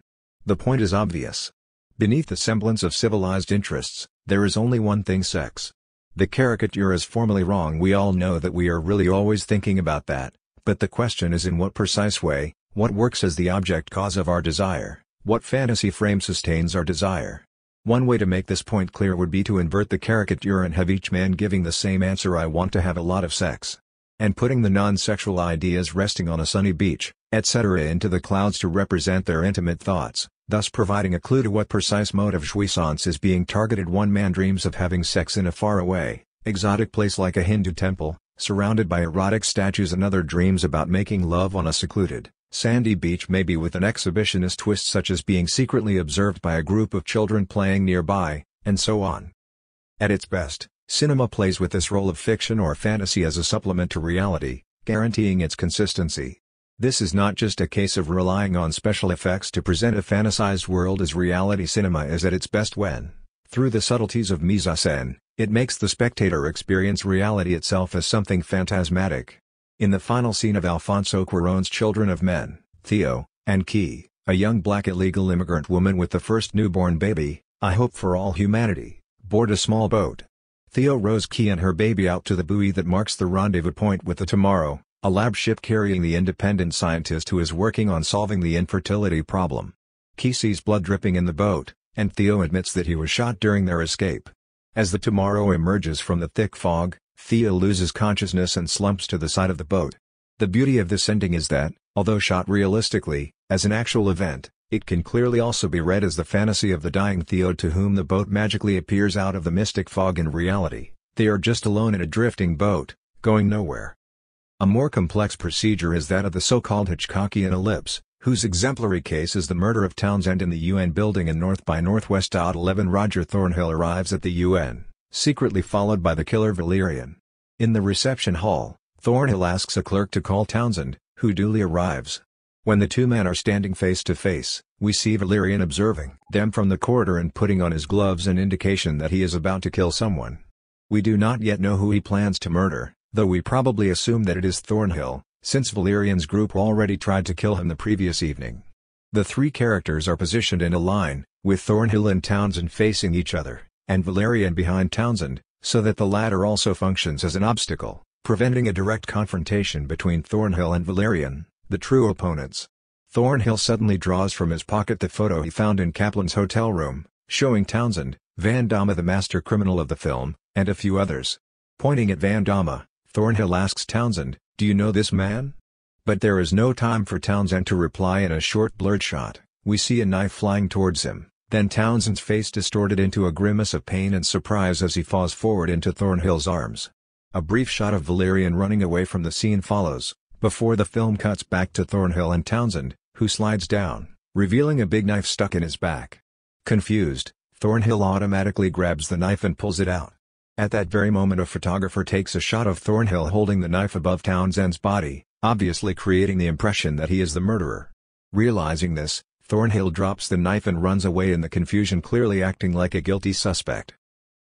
The point is obvious. Beneath the semblance of civilized interests, there is only one thing: sex. The caricature is formally wrong. We all know that we are really always thinking about that, but the question is in what precise way, what works as the object cause of our desire, what fantasy frame sustains our desire. One way to make this point clear would be to invert the caricature and have each man giving the same answer: I want to have a lot of sex. And putting the non-sexual ideas resting on a sunny beach, etc. into the clouds to represent their intimate thoughts, thus providing a clue to what precise mode of jouissance is being targeted. One man dreams of having sex in a faraway, exotic place like a Hindu temple, surrounded by erotic statues. Another dreams about making love on a secluded, sandy beach, maybe with an exhibitionist twist such as being secretly observed by a group of children playing nearby, and so on. At its best, cinema plays with this role of fiction or fantasy as a supplement to reality, guaranteeing its consistency. This is not just a case of relying on special effects to present a fantasized world as reality. Cinema is at its best when, through the subtleties of mise-en-scène, it makes the spectator experience reality itself as something phantasmatic. In the final scene of Alfonso Cuarón's Children of Men, Theo, and Key, a young black illegal immigrant woman with the first newborn baby, I hope for all humanity, board a small boat. Theo rows Key and her baby out to the buoy that marks the rendezvous point with the Tomorrow, a lab ship carrying the independent scientist who is working on solving the infertility problem. Key sees blood dripping in the boat, and Theo admits that he was shot during their escape. As the Tomorrow emerges from the thick fog, Theo loses consciousness and slumps to the side of the boat. The beauty of this ending is that, although shot realistically, as an actual event, it can clearly also be read as the fantasy of the dying Theo to whom the boat magically appears out of the mystic fog. In reality, they are just alone in a drifting boat, going nowhere. A more complex procedure is that of the so-called Hitchcockian ellipse, whose exemplary case is the murder of Townsend in the UN building in North by Northwest. 11 Roger Thornhill arrives at the UN, secretly followed by the killer Valerian. In the reception hall, Thornhill asks a clerk to call Townsend, who duly arrives. When the two men are standing face to face, we see Valerian observing them from the corridor and putting on his gloves, an indication that he is about to kill someone. We do not yet know who he plans to murder, though we probably assume that it is Thornhill, since Valerian's group already tried to kill him the previous evening. The three characters are positioned in a line, with Thornhill and Townsend facing each other, and Valerian behind Townsend, so that the latter also functions as an obstacle, preventing a direct confrontation between Thornhill and Valerian, the true opponents. Thornhill suddenly draws from his pocket the photo he found in Kaplan's hotel room, showing Townsend, Van Damme the master criminal of the film, and a few others. Pointing at Van Damme, Thornhill asks Townsend, "Do you know this man?" But there is no time for Townsend to reply. In a short blurred shot, we see a knife flying towards him, Then Townsend's face distorted into a grimace of pain and surprise as he falls forward into Thornhill's arms. A brief shot of Valerian running away from the scene follows, before the film cuts back to Thornhill and Townsend, who slides down, revealing a big knife stuck in his back. Confused, Thornhill automatically grabs the knife and pulls it out. At that very moment a photographer takes a shot of Thornhill holding the knife above Townsend's body, obviously creating the impression that he is the murderer. Realizing this, Thornhill drops the knife and runs away in the confusion, clearly acting like a guilty suspect.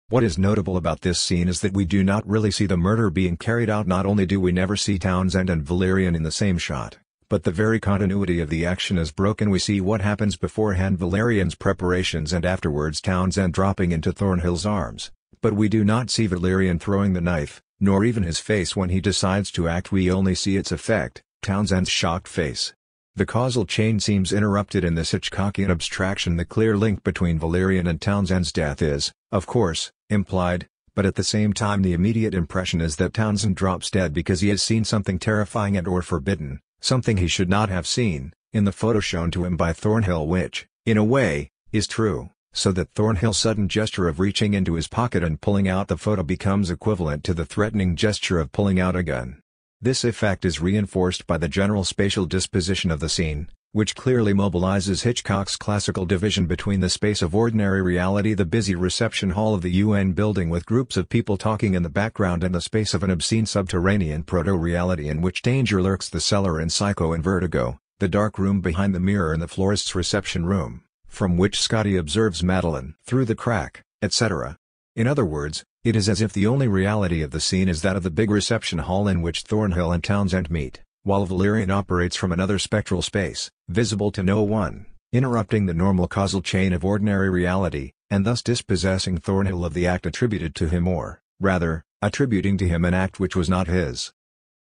What is notable about this scene is that we do not really see the murder being carried out. Not only do we never see Townsend and Valerian in the same shot, but the very continuity of the action is broken. We see what happens beforehand, Valerian's preparations, and afterwards Townsend dropping into Thornhill's arms, but we do not see Valerian throwing the knife, nor even his face when he decides to act. We only see its effect, Townsend's shocked face. The causal chain seems interrupted in this Hitchcockian abstraction. The clear link between Valerian and Townsend's death is, of course, implied, but at the same time the immediate impression is that Townsend drops dead because he has seen something terrifying and/or forbidden, something he should not have seen, in the photo shown to him by Thornhill, which, in a way, is true, so that Thornhill's sudden gesture of reaching into his pocket and pulling out the photo becomes equivalent to the threatening gesture of pulling out a gun. This effect is reinforced by the general spatial disposition of the scene, which clearly mobilizes Hitchcock's classical division between the space of ordinary reality, the busy reception hall of the UN building with groups of people talking in the background, and the space of an obscene subterranean proto-reality in which danger lurks, the cellar in Psycho and Vertigo, the dark room behind the mirror in the florist's reception room, from which Scotty observes Madeline through the crack, etc. In other words, it is as if the only reality of the scene is that of the big reception hall in which Thornhill and Townsend meet, while Valerian operates from another spectral space, visible to no one, interrupting the normal causal chain of ordinary reality, and thus dispossessing Thornhill of the act attributed to him, or, rather, attributing to him an act which was not his.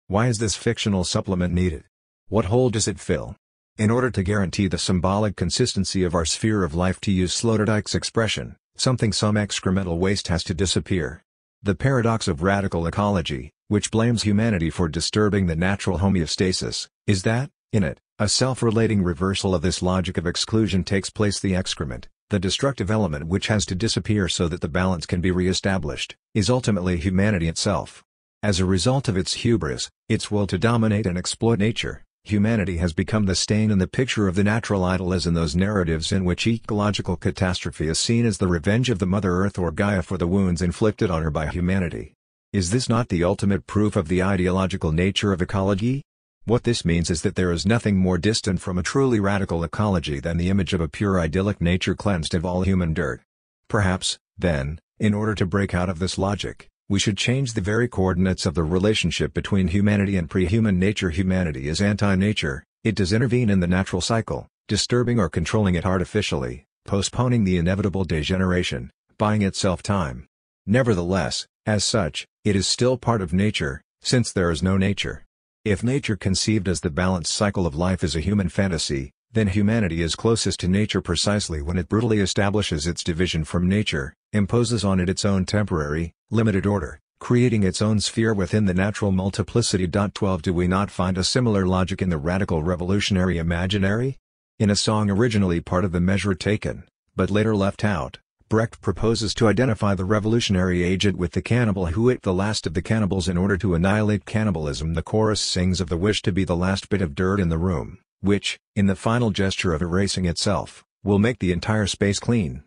Why is this fictional supplement needed? What hole does it fill? In order to guarantee the symbolic consistency of our sphere of life, to use Sloterdijk's expression, some excremental waste has to disappear. The paradox of radical ecology, which blames humanity for disturbing the natural homeostasis, is that, in it, a self-relating reversal of this logic of exclusion takes place. The excrement, the destructive element which has to disappear so that the balance can be re-established, is ultimately humanity itself. As a result of its hubris, its will to dominate and exploit nature, humanity has become the stain in the picture of the natural idol, as in those narratives in which ecological catastrophe is seen as the revenge of the Mother Earth or Gaia for the wounds inflicted on her by humanity. Is this not the ultimate proof of the ideological nature of ecology? What this means is that there is nothing more distant from a truly radical ecology than the image of a pure idyllic nature cleansed of all human dirt. Perhaps, then, in order to break out of this logic, we should change the very coordinates of the relationship between humanity and pre-human nature. Humanity is anti-nature, it does intervene in the natural cycle, disturbing or controlling it artificially, postponing the inevitable degeneration, buying itself time. Nevertheless, as such, it is still part of nature, since there is no nature. If nature conceived as the balanced cycle of life is a human fantasy, then humanity is closest to nature precisely when it brutally establishes its division from nature, imposes on it its own temporary, limited order, creating its own sphere within the natural multiplicity. 12 Do we not find a similar logic in the radical revolutionary imaginary? In a song originally part of the measure taken, but later left out, Brecht proposes to identify the revolutionary agent with the cannibal who ate the last of the cannibals in order to annihilate cannibalism. The chorus sings of the wish to be the last bit of dirt in the room, which, in the final gesture of erasing itself, will make the entire space clean.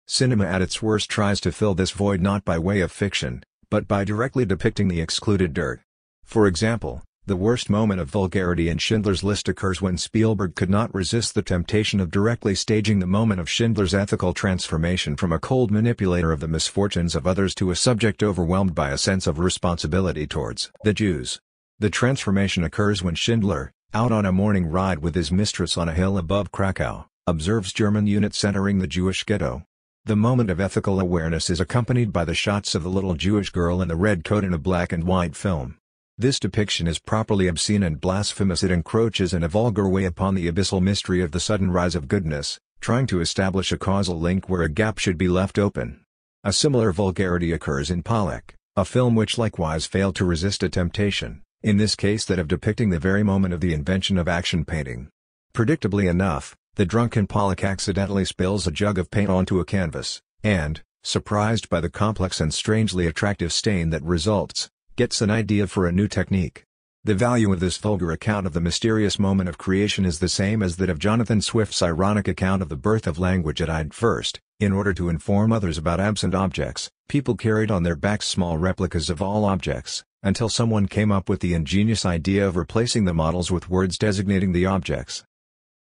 Cinema at its worst tries to fill this void not by way of fiction, but by directly depicting the excluded dirt. For example, the worst moment of vulgarity in Schindler's List occurs when Spielberg could not resist the temptation of directly staging the moment of Schindler's ethical transformation from a cold manipulator of the misfortunes of others to a subject overwhelmed by a sense of responsibility towards the Jews. The transformation occurs when Schindler, out on a morning ride with his mistress on a hill above Krakow, observes German units entering the Jewish ghetto. The moment of ethical awareness is accompanied by the shots of the little Jewish girl in the red coat in a black and white film. This depiction is properly obscene and blasphemous. It encroaches in a vulgar way upon the abyssal mystery of the sudden rise of goodness, trying to establish a causal link where a gap should be left open. A similar vulgarity occurs in Pollock, a film which likewise failed to resist a temptation, in this case that of depicting the very moment of the invention of action painting. Predictably enough, The drunken Pollock accidentally spills a jug of paint onto a canvas, and, surprised by the complex and strangely attractive stain that results, gets an idea for a new technique. The value of this vulgar account of the mysterious moment of creation is the same as that of Jonathan Swift's ironic account of the birth of language. At first, in order to inform others about absent objects, people carried on their backs small replicas of all objects, until someone came up with the ingenious idea of replacing the models with words designating the objects.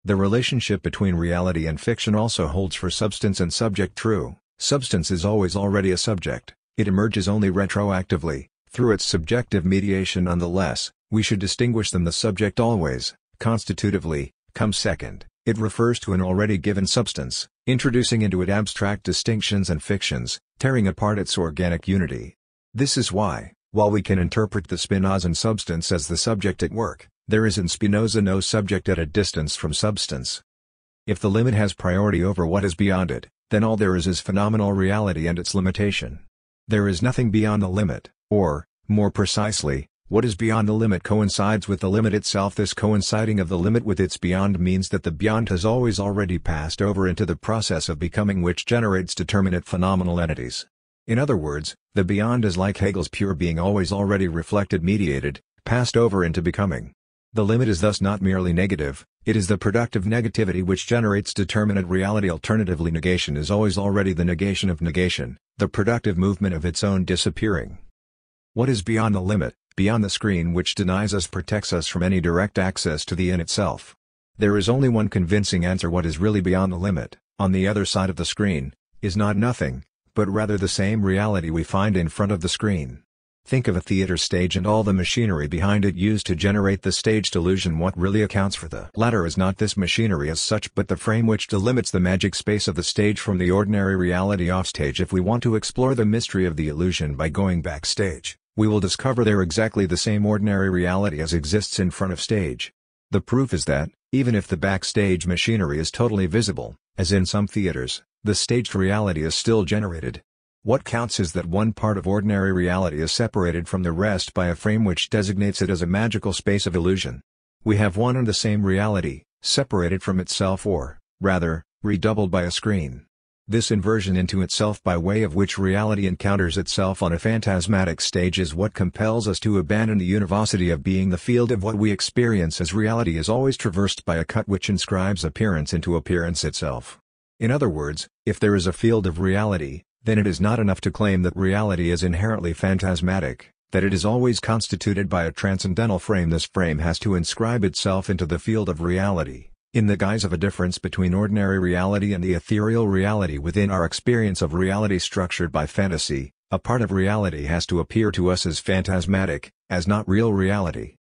The relationship between reality and fiction also holds for substance and subject true. Substance is always already a subject, it emerges only retroactively, through its subjective mediation. Nonetheless, we should distinguish them. The subject always, constitutively, comes second. It refers to an already given substance, introducing into it abstract distinctions and fictions, tearing apart its organic unity. This is why, while we can interpret the Spinozan substance as the subject at work, there is in Spinoza no subject at a distance from substance. If the limit has priority over what is beyond it, then all there is phenomenal reality and its limitation. There is nothing beyond the limit, or, more precisely, what is beyond the limit coincides with the limit itself. This coinciding of the limit with its beyond means that the beyond has always already passed over into the process of becoming, which generates determinate phenomenal entities. In other words, the beyond is like Hegel's pure being, always already reflected, mediated, passed over into becoming. The limit is thus not merely negative, it is the productive negativity which generates determinate reality. Alternatively, negation is always already the negation of negation, the productive movement of its own disappearing. What is beyond the limit, beyond the screen which denies us, protects us from any direct access to the in itself? There is only one convincing answer. What is really beyond the limit, on the other side of the screen, is not nothing, but rather the same reality we find in front of the screen. Think of a theater stage and all the machinery behind it used to generate the staged illusion. What really accounts for the latter is not this machinery as such, but the frame which delimits the magic space of the stage from the ordinary reality offstage. If we want to explore the mystery of the illusion by going backstage, we will discover there exactly the same ordinary reality as exists in front of stage. The proof is that, even if the backstage machinery is totally visible, as in some theaters, the staged reality is still generated. What counts is that one part of ordinary reality is separated from the rest by a frame which designates it as a magical space of illusion. We have one and the same reality, separated from itself, or, rather, redoubled by a screen. This inversion into itself by way of which reality encounters itself on a phantasmatic stage is what compels us to abandon the univocity of being. The field of what we experience as reality is always traversed by a cut which inscribes appearance into appearance itself. In other words, if there is a field of reality, then it is not enough to claim that reality is inherently phantasmatic, that it is always constituted by a transcendental frame. This frame has to inscribe itself into the field of reality, in the guise of a difference between ordinary reality and the ethereal reality within our experience of reality structured by fantasy. A part of reality has to appear to us as phantasmatic, as not real reality.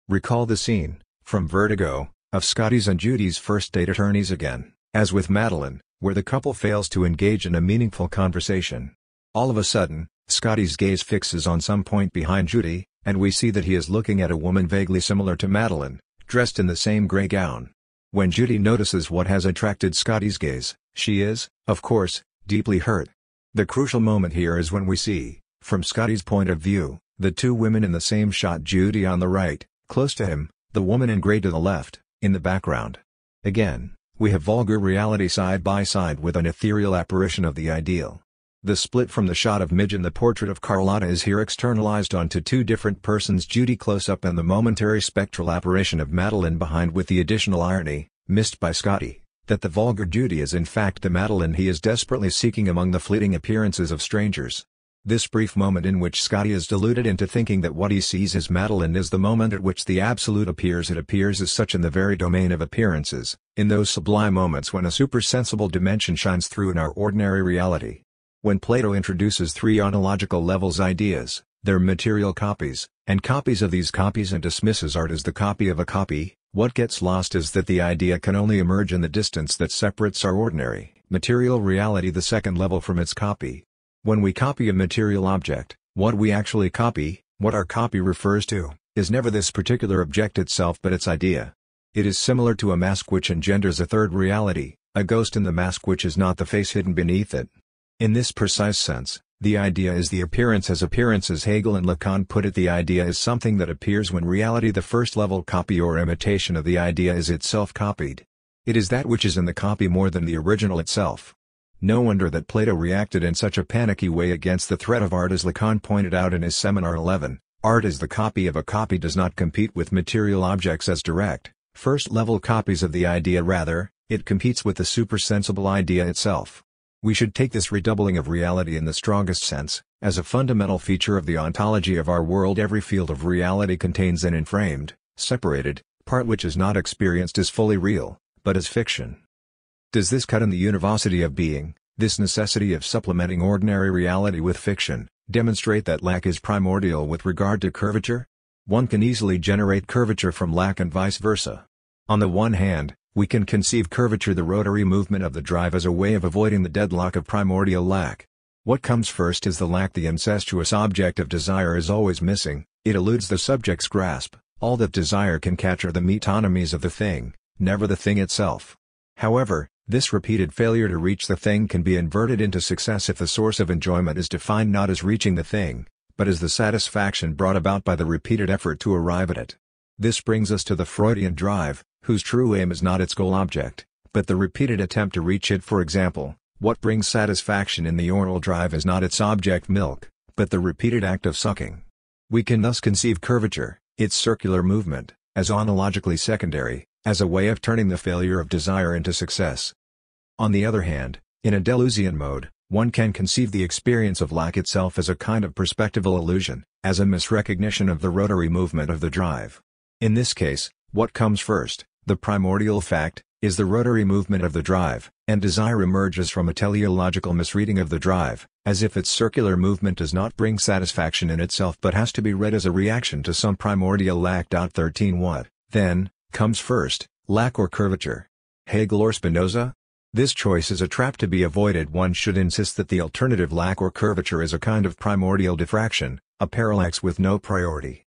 Recall the scene, from Vertigo, of Scotty's and Judy's first date. Attorneys again, as with Madeline, where the couple fails to engage in a meaningful conversation. All of a sudden, Scotty's gaze fixes on some point behind Judy, and we see that he is looking at a woman vaguely similar to Madeline, dressed in the same gray gown. When Judy notices what has attracted Scotty's gaze, she is, of course, deeply hurt. The crucial moment here is when we see, from Scotty's point of view, the two women in the same shot, Judy on the right, close to him, the woman in gray to the left, in the background. Again, we have vulgar reality side by side with an ethereal apparition of the ideal. The split from the shot of Midge in the portrait of Carlotta is here externalized onto two different persons, Judy close up and the momentary spectral apparition of Madeline behind, with the additional irony, missed by Scotty, that the vulgar Judy is in fact the Madeline he is desperately seeking among the fleeting appearances of strangers. This brief moment in which Scotty is deluded into thinking that what he sees as Madeline is the moment at which the absolute appears. It appears as such in the very domain of appearances, in those sublime moments when a supersensible dimension shines through in our ordinary reality. When Plato introduces three ontological levels, ideas, their material copies, and copies of these copies, and dismisses art as the copy of a copy, what gets lost is that the idea can only emerge in the distance that separates our ordinary, material reality, the second level, from its copy. When we copy a material object, what we actually copy, what our copy refers to, is never this particular object itself but its idea. It is similar to a mask which engenders a third reality, a ghost in the mask which is not the face hidden beneath it. In this precise sense, the idea is the appearance as appearance. As Hegel and Lacan put it, the idea is something that appears when reality, the first level copy or imitation of the idea, is itself copied. It is that which is in the copy more than the original itself. No wonder that Plato reacted in such a panicky way against the threat of art, as Lacan pointed out in his Seminar 11. Art is the copy of a copy, does not compete with material objects as direct, first-level copies of the idea, rather, it competes with the supersensible idea itself. We should take this redoubling of reality in the strongest sense, as a fundamental feature of the ontology of our world. Every field of reality contains an inframed, separated, part which is not experienced as fully real, but as fiction. Does this cut in the univocity of being, this necessity of supplementing ordinary reality with fiction, demonstrate that lack is primordial with regard to curvature? One can easily generate curvature from lack and vice versa. On the one hand, we can conceive curvature, the rotary movement of the drive, as a way of avoiding the deadlock of primordial lack. What comes first is the lack. The incestuous object of desire is always missing, it eludes the subject's grasp. All that desire can catch are the metonymies of the thing, never the thing itself. However, this repeated failure to reach the thing can be inverted into success if the source of enjoyment is defined not as reaching the thing, but as the satisfaction brought about by the repeated effort to arrive at it. This brings us to the Freudian drive, whose true aim is not its goal object, but the repeated attempt to reach it. For example, what brings satisfaction in the oral drive is not its object, milk, but the repeated act of sucking. We can thus conceive curvature, its circular movement, as ontologically secondary, as a way of turning the failure of desire into success. On the other hand, in a Deleuzian mode, one can conceive the experience of lack itself as a kind of perspectival illusion, as a misrecognition of the rotary movement of the drive. In this case, what comes first, the primordial fact, is the rotary movement of the drive, and desire emerges from a teleological misreading of the drive, as if its circular movement does not bring satisfaction in itself but has to be read as a reaction to some primordial lack. 13 What, then, comes first, lack or curvature? Hegel or Spinoza? This choice is a trap to be avoided. One should insist that the alternative, lack or curvature, is a kind of primordial diffraction, a parallax with no priority.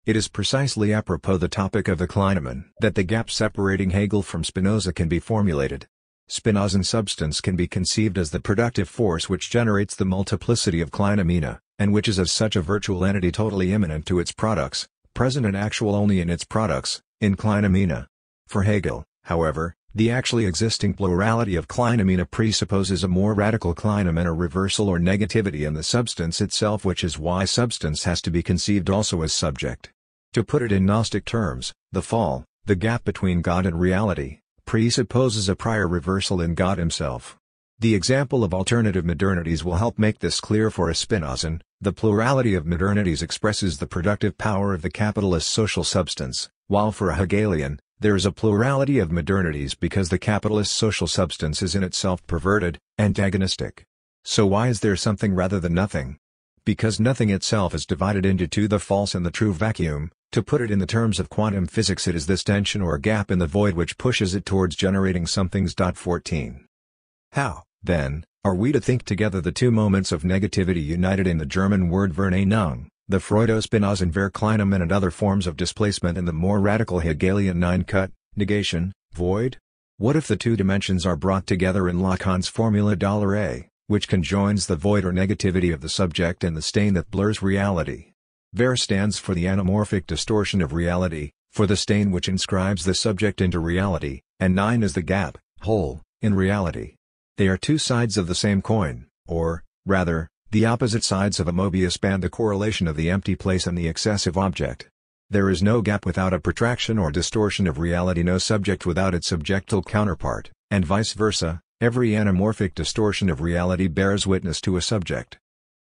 It is precisely apropos the topic of the Kleinemann that the gap separating Hegel from Spinoza can be formulated. Spinozan substance can be conceived as the productive force which generates the multiplicity of Kleinemina, and which is as such a virtual entity totally immanent to its products, present and actual only in its products, in Kleinemina. For Hegel, however, the actually existing plurality of Kleinemina presupposes a more radical Kleinemina reversal or negativity in the substance itself, which is why substance has to be conceived also as subject. To put it in Gnostic terms, the fall, the gap between God and reality, presupposes a prior reversal in God himself. The example of alternative modernities will help make this clear. For a Spinozan, the plurality of modernities expresses the productive power of the capitalist social substance, while for a Hegelian, there is a plurality of modernities because the capitalist social substance is in itself perverted, antagonistic. So why is there something rather than nothing? Because nothing itself is divided into two, the false and the true vacuum. To put it in the terms of quantum physics, it is this tension or gap in the void which pushes it towards generating somethings. 14. How, then, are we to think together the two moments of negativity united in the German word Verneinung, the Freudo-Spinozan Verkleinung, and other forms of displacement in the more radical Hegelian nine-cut, negation, void? What if the two dimensions are brought together in Lacan's formula $A, which conjoins the void or negativity of the subject and the stain that blurs reality? Ver stands for the anamorphic distortion of reality, for the stain which inscribes the subject into reality, and nine is the gap, hole, in reality. They are two sides of the same coin, or, rather, the opposite sides of a Mobius band, the correlation of the empty place and the excessive object. There is no gap without a protraction or distortion of reality, no subject without its subjectal counterpart, and vice versa. Every anamorphic distortion of reality bears witness to a subject.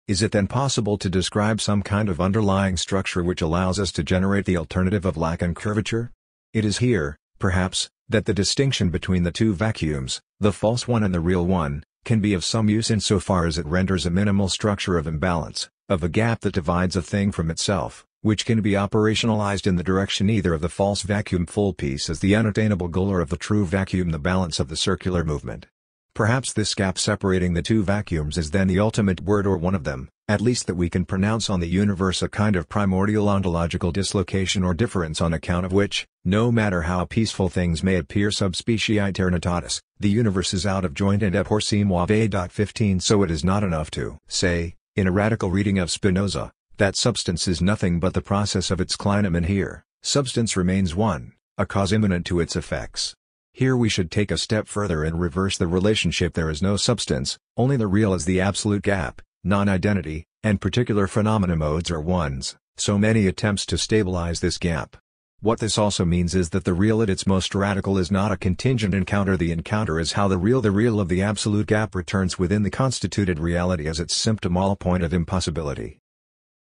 Is it then possible to describe some kind of underlying structure which allows us to generate the alternative of lack and curvature? It is here, perhaps, that the distinction between the two vacuums, the false one and the real one, can be of some use insofar as it renders a minimal structure of imbalance, of a gap that divides a thing from itself, which can be operationalized in the direction either of the false vacuum full piece as the unattainable goal or of the true vacuum the balance of the circular movement. Perhaps this gap separating the two vacuums is then the ultimate word, or one of them, at least, that we can pronounce on the universe, a kind of primordial ontological dislocation or difference on account of which, no matter how peaceful things may appear sub specie aeternitatis, the universe is out of joint and abhor si muove. 15 So it is not enough to say, in a radical reading of Spinoza, that substance is nothing but the process of its Kleinemann. Here, substance remains one, a cause immanent to its effects. Here we should take a step further and reverse the relationship. There is no substance, only the real is the absolute gap, non-identity, and particular phenomena modes are ones, so many attempts to stabilize this gap. What this also means is that the real at its most radical is not a contingent encounter. The encounter is how the real of the absolute gap returns within the constituted reality as its symptomal point of impossibility.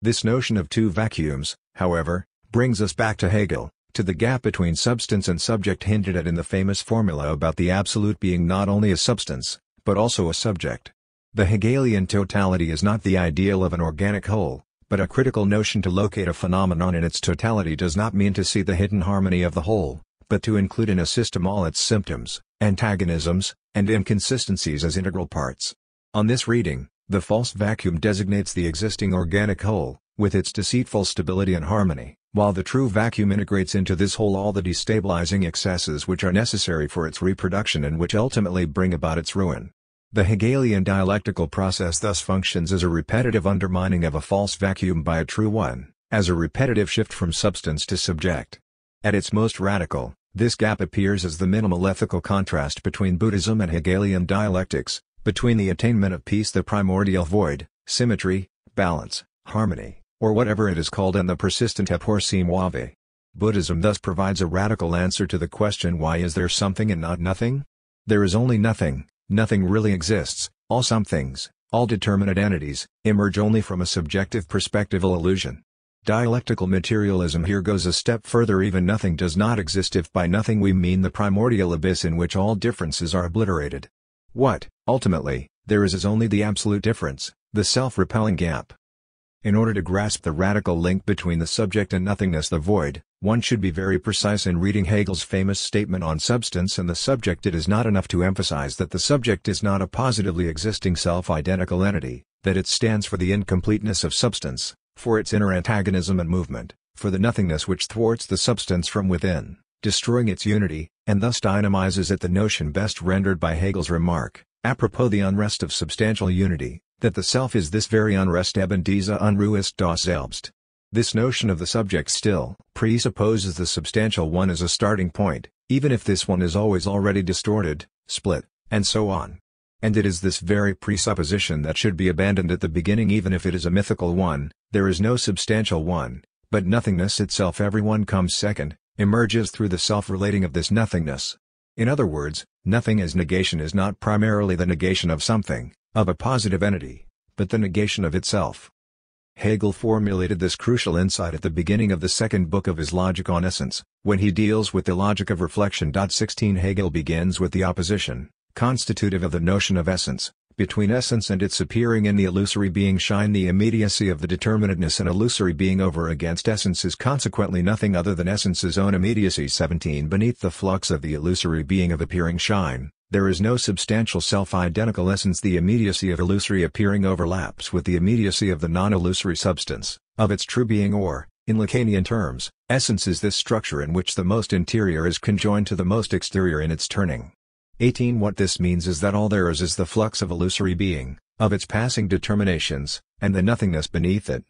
This notion of two vacuums, however, brings us back to Hegel, to the gap between substance and subject hinted at in the famous formula about the absolute being not only a substance, but also a subject. The Hegelian totality is not the ideal of an organic whole, but a critical notion. To locate a phenomenon in its totality does not mean to see the hidden harmony of the whole, but to include in a system all its symptoms, antagonisms, and inconsistencies as integral parts. On this reading, the false vacuum designates the existing organic whole, with its deceitful stability and harmony, while the true vacuum integrates into this whole all the destabilizing excesses which are necessary for its reproduction and which ultimately bring about its ruin. The Hegelian dialectical process thus functions as a repetitive undermining of a false vacuum by a true one, as a repetitive shift from substance to subject. At its most radical, this gap appears as the minimal ethical contrast between Buddhism and Hegelian dialectics, between the attainment of peace, the primordial void, symmetry, balance, harmony, or whatever it is called, and the persistent eppur si muove. Buddhism thus provides a radical answer to the question, why is there something and not nothing? There is only nothing. Nothing really exists. All somethings, all determinate entities, emerge only from a subjective perspectival illusion. Dialectical materialism here goes a step further. Even nothing does not exist if by nothing we mean the primordial abyss in which all differences are obliterated. What, ultimately, there is only the absolute difference, the self-repelling gap. In order to grasp the radical link between the subject and nothingness, the void, one should be very precise in reading Hegel's famous statement on substance and the subject. It is not enough to emphasize that the subject is not a positively existing self-identical entity, that it stands for the incompleteness of substance, for its inner antagonism and movement, for the nothingness which thwarts the substance from within, destroying its unity, and thus dynamizes it. The notion best rendered by Hegel's remark, apropos the unrest of substantial unity, that the self is this very unrest, eben diese Unruhe das Selbst. This notion of the subject still presupposes the substantial one as a starting point, even if this one is always already distorted, split, and so on. And it is this very presupposition that should be abandoned at the beginning. Even if it is a mythical one, there is no substantial one, but nothingness itself. Everyone comes second, emerges through the self-relating of this nothingness. In other words, nothing as negation is not primarily the negation of something, of a positive entity, but the negation of itself. Hegel formulated this crucial insight at the beginning of the second book of his Logic on Essence, when he deals with the logic of reflection. 16 Hegel begins with the opposition, constitutive of the notion of essence, between essence and its appearing in the illusory being shine. The immediacy of the determinateness and illusory being over against essence is consequently nothing other than essence's own immediacy. 17 Beneath the flux of the illusory being of appearing shine, there is no substantial self-identical essence. The immediacy of illusory appearing overlaps with the immediacy of the non-illusory substance, of its true being, or, in Lacanian terms, essence is this structure in which the most interior is conjoined to the most exterior in its turning. 18 What this means is that all there is the flux of illusory being, of its passing determinations, and the nothingness beneath it.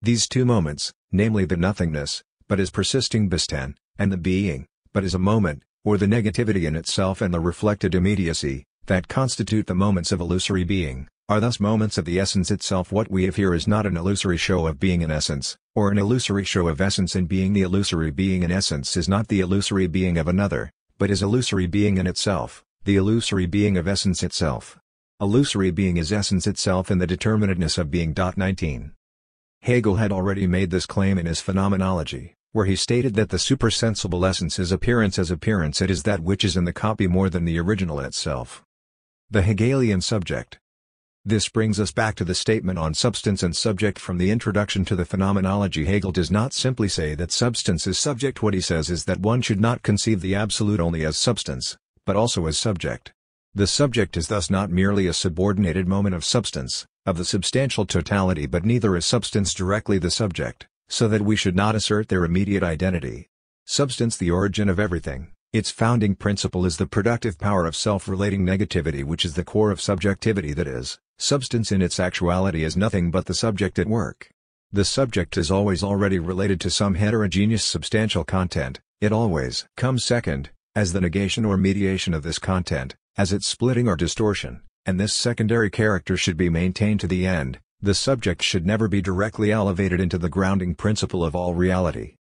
These two moments, namely the nothingness, but as persisting Bestand, and the being, but as a moment, or the negativity in itself, and the reflected immediacy, that constitute the moments of illusory being, are thus moments of the essence itself. What we have here is not an illusory show of being in essence, or an illusory show of essence in being. The illusory being in essence is not the illusory being of another, but is illusory being in itself, the illusory being of essence itself. Illusory being is essence itself in the determinateness of being. 19. Hegel had already made this claim in his Phenomenology, where he stated that the supersensible essence is appearance. As appearance, it is that which is in the copy more than the original itself. The Hegelian subject. This brings us back to the statement on substance and subject from the introduction to the Phenomenology. Hegel does not simply say that substance is subject. What he says is that one should not conceive the absolute only as substance, but also as subject. The subject is thus not merely a subordinated moment of substance, of the substantial totality, but neither is substance directly the subject, so that we should not assert their immediate identity. Substance, the origin of everything, its founding principle, is the productive power of self-relating negativity, which is the core of subjectivity. That is, substance in its actuality is nothing but the subject at work. The subject is always already related to some heterogeneous substantial content, it always comes second, as the negation or mediation of this content, as its splitting or distortion, and this secondary character should be maintained to the end. The subject should never be directly elevated into the grounding principle of all reality.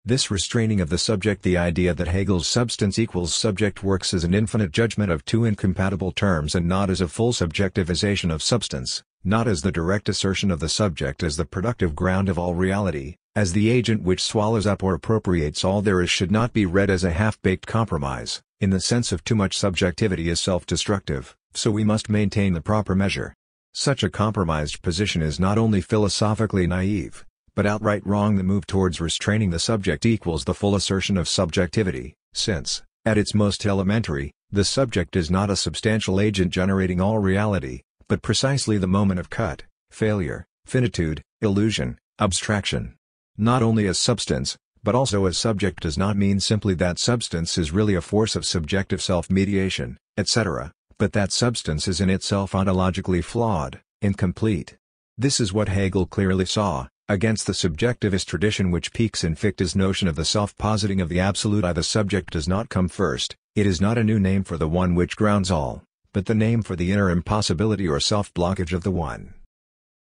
This restraining of the subject, the idea that Hegel's substance equals subject, works as an infinite judgment of two incompatible terms and not as a full subjectivization of substance, not as the direct assertion of the subject as the productive ground of all reality, as the agent which swallows up or appropriates all there is, should not be read as a half-baked compromise, in the sense of too much subjectivity is self-destructive, so we must maintain the proper measure. Such a compromised position is not only philosophically naive, but outright wrong. The move towards restraining the subject equals the full assertion of subjectivity, since, at its most elementary, the subject is not a substantial agent generating all reality, but precisely the moment of cut, failure, finitude, illusion, abstraction. Not only as substance, but also as subject does not mean simply that substance is really a force of subjective self-mediation, etc., but that substance is in itself ontologically flawed, incomplete. This is what Hegel clearly saw, against the subjectivist tradition which piques in Fichte's notion of the self-positing of the absolute I. The subject does not come first. It is not a new name for the one which grounds all, but the name for the inner impossibility or self-blockage of the one.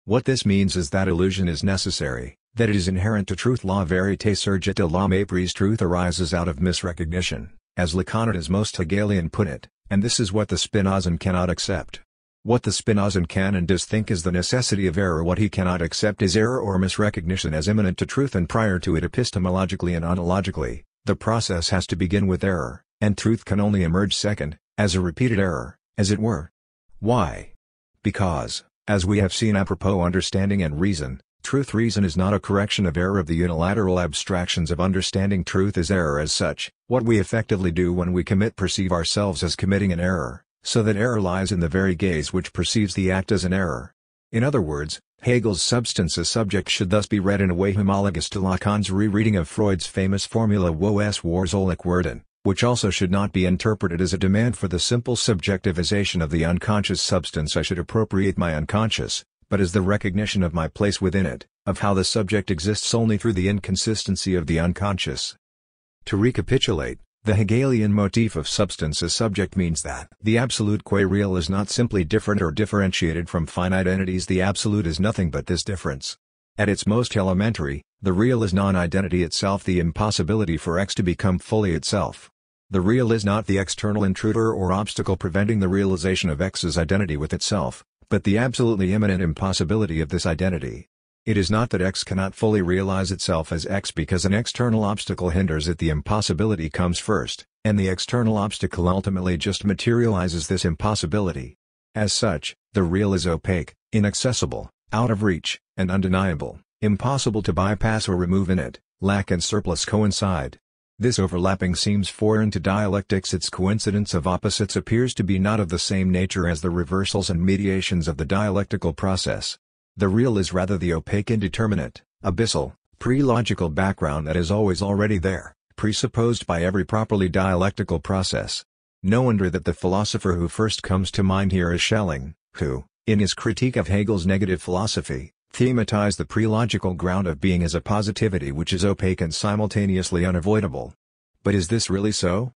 What this means is that illusion is necessary, that it is inherent to truth. La vérité surgit de la méprise. Truth arises out of misrecognition, as Lacan's most Hegelian put it, and this is what the Spinozan cannot accept. What the Spinozan can and does think is the necessity of error. What he cannot accept is error or misrecognition as immanent to truth and prior to it epistemologically and ontologically. The process has to begin with error, and truth can only emerge second, as a repeated error, as it were. Why? Because, as we have seen apropos understanding and reason, truth-reason is not a correction of error of the unilateral abstractions of understanding. Truth is error as such. What we effectively do when we perceive ourselves as committing an error, so that error lies in the very gaze which perceives the act as an error. In other words, Hegel's substance as subject should thus be read in a way homologous to Lacan's rereading of Freud's famous formula Wo es war soll ich werden, which also should not be interpreted as a demand for the simple subjectivization of the unconscious substance. I should appropriate my unconscious, but as the recognition of my place within it, of how the subject exists only through the inconsistency of the unconscious. To recapitulate, the Hegelian motif of substance as subject means that the absolute qua real is not simply different or differentiated from finite entities. The absolute is nothing but this difference. At its most elementary, the real is non-identity itself, the impossibility for X to become fully itself. The real is not the external intruder or obstacle preventing the realization of X's identity with itself, but the absolutely immanent impossibility of this identity. It is not that X cannot fully realize itself as X because an external obstacle hinders it. The impossibility comes first, and the external obstacle ultimately just materializes this impossibility. As such, the real is opaque, inaccessible, out of reach, and undeniable, impossible to bypass or remove. In it, lack and surplus coincide. This overlapping seems foreign to dialectics. Its coincidence of opposites appears to be not of the same nature as the reversals and mediations of the dialectical process. The real is rather the opaque, indeterminate, abyssal, pre-logical background that is always already there, presupposed by every properly dialectical process. No wonder that the philosopher who first comes to mind here is Schelling, who, in his critique of Hegel's negative philosophy, thematized the pre-logical ground of being as a positivity which is opaque and simultaneously unavoidable. But is this really so?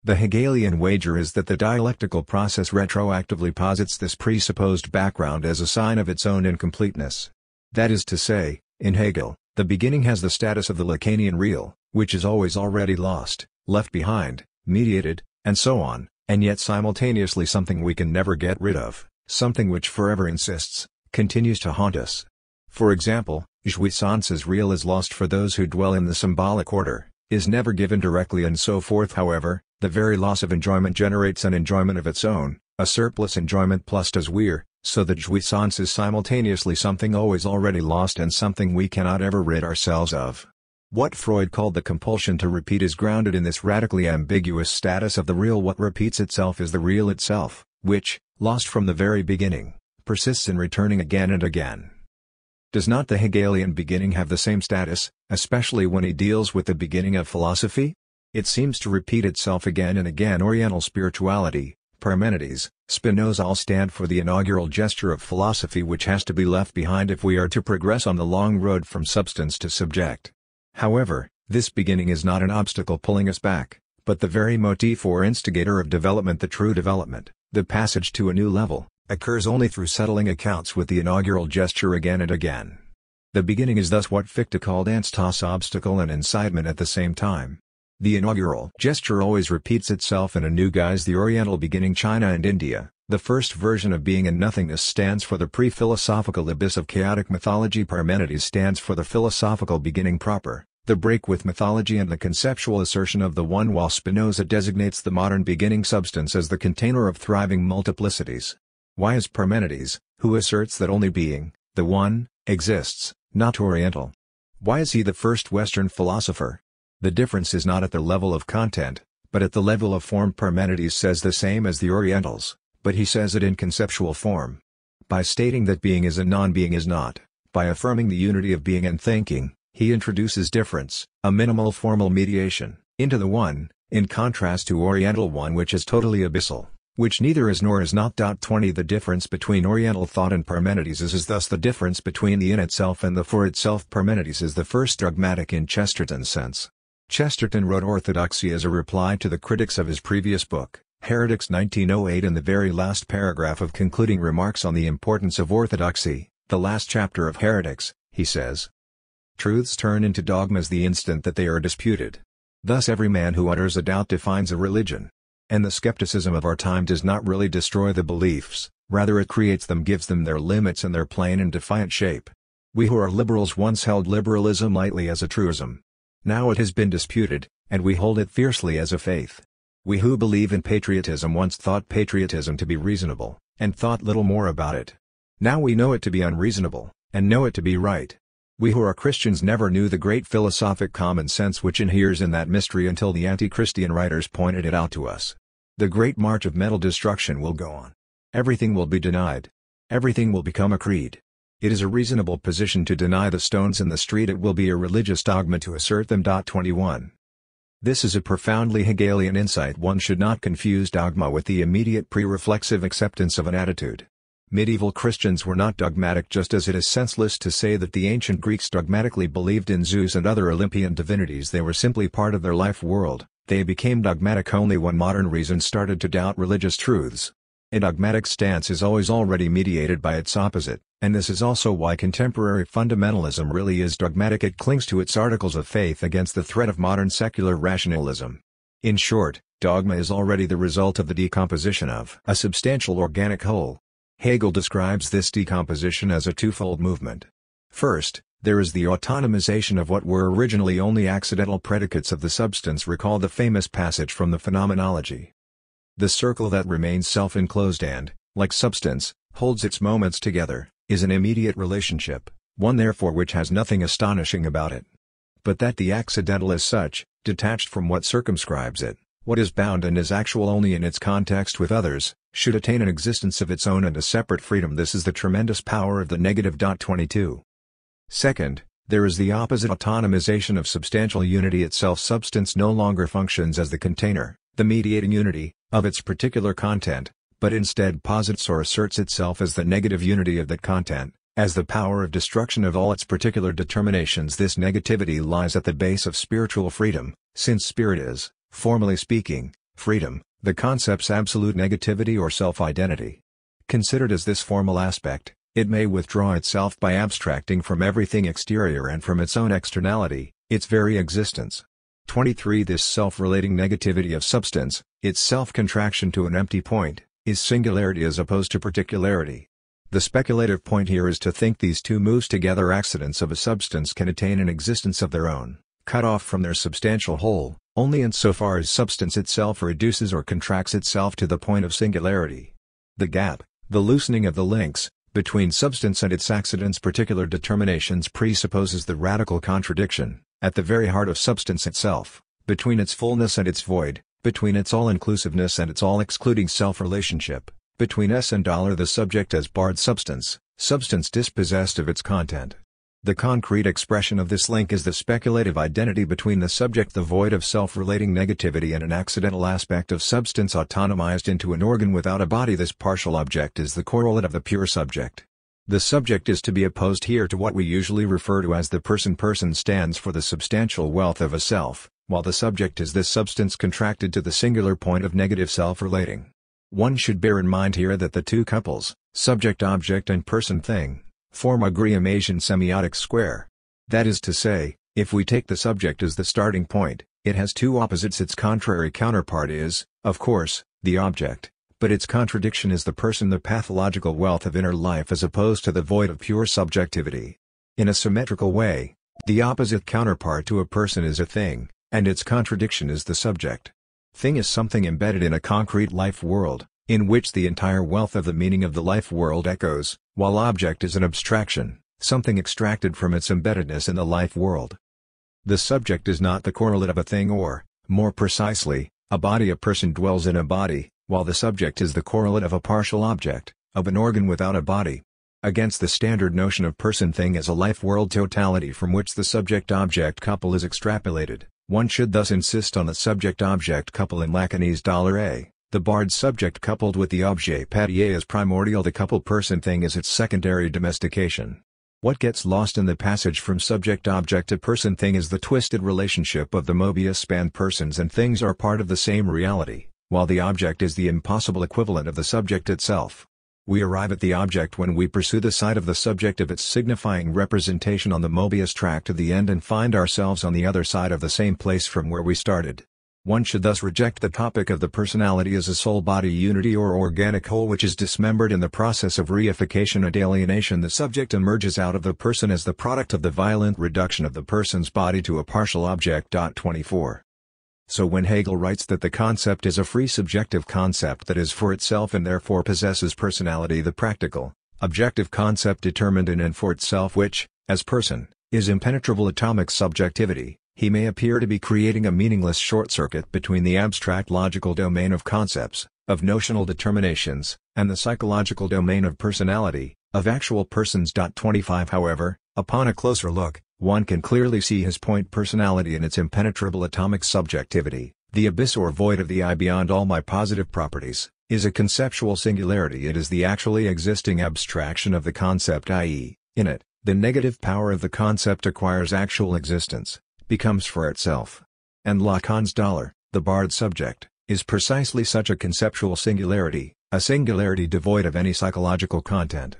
The Hegelian wager is that the dialectical process retroactively posits this presupposed background as a sign of its own incompleteness. That is to say, in Hegel, the beginning has the status of the Lacanian real, which is always already lost, left behind, mediated, and so on, and yet simultaneously something we can never get rid of, something which forever insists, continues to haunt us. For example, jouissance's real is lost for those who dwell in the symbolic order, is never given directly and so forth. However, the very loss of enjoyment generates an enjoyment of its own, a surplus enjoyment plus désir, so that jouissance is simultaneously something always already lost and something we cannot ever rid ourselves of. What Freud called the compulsion to repeat is grounded in this radically ambiguous status of the real. What repeats itself is the real itself, which, lost from the very beginning, persists in returning again and again. Does not the Hegelian beginning have the same status, especially when he deals with the beginning of philosophy? It seems to repeat itself again and again. Oriental spirituality, Parmenides, Spinoza all stand for the inaugural gesture of philosophy which has to be left behind if we are to progress on the long road from substance to subject. However, this beginning is not an obstacle pulling us back, But the very motif or instigator of development, the true development, the passage to a new level, occurs only through settling accounts with the inaugural gesture again and again. The beginning is thus what Fichte called anstos, obstacle and incitement at the same time. The inaugural gesture always repeats itself in a new guise. The Oriental beginning, China and India, the first version of being and nothingness, stands for the pre-philosophical abyss of chaotic mythology. Parmenides stands for the philosophical beginning proper, the break with mythology and the conceptual assertion of the one, while Spinoza designates the modern beginning substance as the container of thriving multiplicities. Why is Parmenides, who asserts that only being, the one, exists, not Oriental? Why is he the first Western philosopher? The difference is not at the level of content, but at the level of form. Parmenides says the same as the Orientals, but he says it in conceptual form. By stating that being is and non-being is not, by affirming the unity of being and thinking, he introduces difference, a minimal formal mediation, into the one, in contrast to Oriental one, which is totally abyssal, which neither is nor is not. 20 The difference between Oriental thought and Parmenides is thus the difference between the in itself and the for itself. Parmenides is the first dogmatic in Chesterton's sense. Chesterton wrote Orthodoxy as a reply to the critics of his previous book, Heretics, 1908. In the very last paragraph of concluding remarks on the importance of orthodoxy, the last chapter of Heretics, he says, "Truths turn into dogmas the instant that they are disputed. Thus every man who utters a doubt defines a religion. And the skepticism of our time does not really destroy the beliefs, rather it creates them, gives them their limits and their plain and defiant shape. We who are liberals once held liberalism lightly as a truism. Now it has been disputed, and we hold it fiercely as a faith. We who believe in patriotism once thought patriotism to be reasonable, and thought little more about it. Now we know it to be unreasonable, and know it to be right. We who are Christians never knew the great philosophic common sense which inheres in that mystery until the anti-Christian writers pointed it out to us. The great march of mental destruction will go on. Everything will be denied. Everything will become a creed. It is a reasonable position to deny the stones in the street. It will be a religious dogma to assert them. 21. This is a profoundly Hegelian insight. One should not confuse dogma with the immediate pre-reflexive acceptance of an attitude. Medieval Christians were not dogmatic, just as it is senseless to say that the ancient Greeks dogmatically believed in Zeus and other Olympian divinities. They were simply part of their life world. They became dogmatic only when modern reason started to doubt religious truths. A dogmatic stance is always already mediated by its opposite, and this is also why contemporary fundamentalism really is dogmatic. It clings to its articles of faith against the threat of modern secular rationalism. In short, dogma is already the result of the decomposition of a substantial organic whole. Hegel describes this decomposition as a twofold movement. First, there is the autonomization of what were originally only accidental predicates of the substance. Recall the famous passage from the Phenomenology. The circle that remains self-enclosed and, like substance, holds its moments together, is an immediate relationship, one therefore which has nothing astonishing about it. But that the accidental is such, detached from what circumscribes it, what is bound and is actual only in its context with others, should attain an existence of its own and a separate freedom. This is the tremendous power of the negative. 22. Second, there is the opposite autonomization of substantial unity itself. Substance no longer functions as the container, the mediating unity, of its particular content, but instead posits or asserts itself as the negative unity of that content, as the power of destruction of all its particular determinations. This negativity lies at the base of spiritual freedom, since spirit is, formally speaking, freedom, the concept's absolute negativity or self-identity. Considered as this formal aspect, it may withdraw itself by abstracting from everything exterior and from its own externality, its very existence. 23. This self-relating negativity of substance, its self-contraction to an empty point, is singularity as opposed to particularity. The speculative point here is to think these two moves together. Accidents of a substance can attain an existence of their own, cut off from their substantial whole, only insofar as substance itself reduces or contracts itself to the point of singularity. The gap, the loosening of the links, between substance and its accidents' particular determinations presupposes the radical contradiction, at the very heart of substance itself, between its fullness and its void, between its all-inclusiveness and its all-excluding self-relationship, between S and $, the subject as barred substance, substance dispossessed of its content. The concrete expression of this link is the speculative identity between the subject, the void of self-relating negativity, and an accidental aspect of substance autonomized into an organ without a body. This partial object is the correlate of the pure subject. The subject is to be opposed here to what we usually refer to as the person. Person stands for the substantial wealth of a self, while the subject is this substance contracted to the singular point of negative self-relating. One should bear in mind here that the two couples, subject-object and person-thing, form a Grimm-Asian semiotic square. That is to say, if we take the subject as the starting point, it has two opposites. Its contrary counterpart is, of course, the object, but its contradiction is the person, the pathological wealth of inner life as opposed to the void of pure subjectivity. In a symmetrical way, the opposite counterpart to a person is a thing, and its contradiction is the subject. Thing is something embedded in a concrete life world, in which the entire wealth of the meaning of the life world echoes, while object is an abstraction, something extracted from its embeddedness in the life world. The subject is not the correlate of a thing or, more precisely, a body. A person dwells in a body, while the subject is the correlate of a partial object, of an organ without a body. Against the standard notion of person-thing as a life world totality from which the subject-object couple is extrapolated, one should thus insist on the subject-object couple in Lacanese $A. The barred subject coupled with the objet partier is primordial. The couple person-thing is its secondary domestication. What gets lost in the passage from subject-object to person-thing is the twisted relationship of the Mobius span. Persons and things are part of the same reality, while the object is the impossible equivalent of the subject itself. We arrive at the object when we pursue the side of the subject of its signifying representation on the Mobius track to the end and find ourselves on the other side of the same place from where we started. One should thus reject the topic of the personality as a soul-body unity or organic whole which is dismembered in the process of reification and alienation. The subject emerges out of the person as the product of the violent reduction of the person's body to a partial object. 24. So when Hegel writes that the concept is a free subjective concept that is for itself and therefore possesses personality, the practical, objective concept determined in and for itself which, as person, is impenetrable atomic subjectivity, he may appear to be creating a meaningless short-circuit between the abstract logical domain of concepts, of notional determinations, and the psychological domain of personality, of actual persons. 25 However, upon a closer look, one can clearly see his point. Personality in its impenetrable atomic subjectivity, the abyss or void of the I beyond all my positive properties, is a conceptual singularity. It is the actually existing abstraction of the concept, i.e., in it, the negative power of the concept acquires actual existence, becomes for itself. And Lacan's the barred subject, is precisely such a conceptual singularity, a singularity devoid of any psychological content.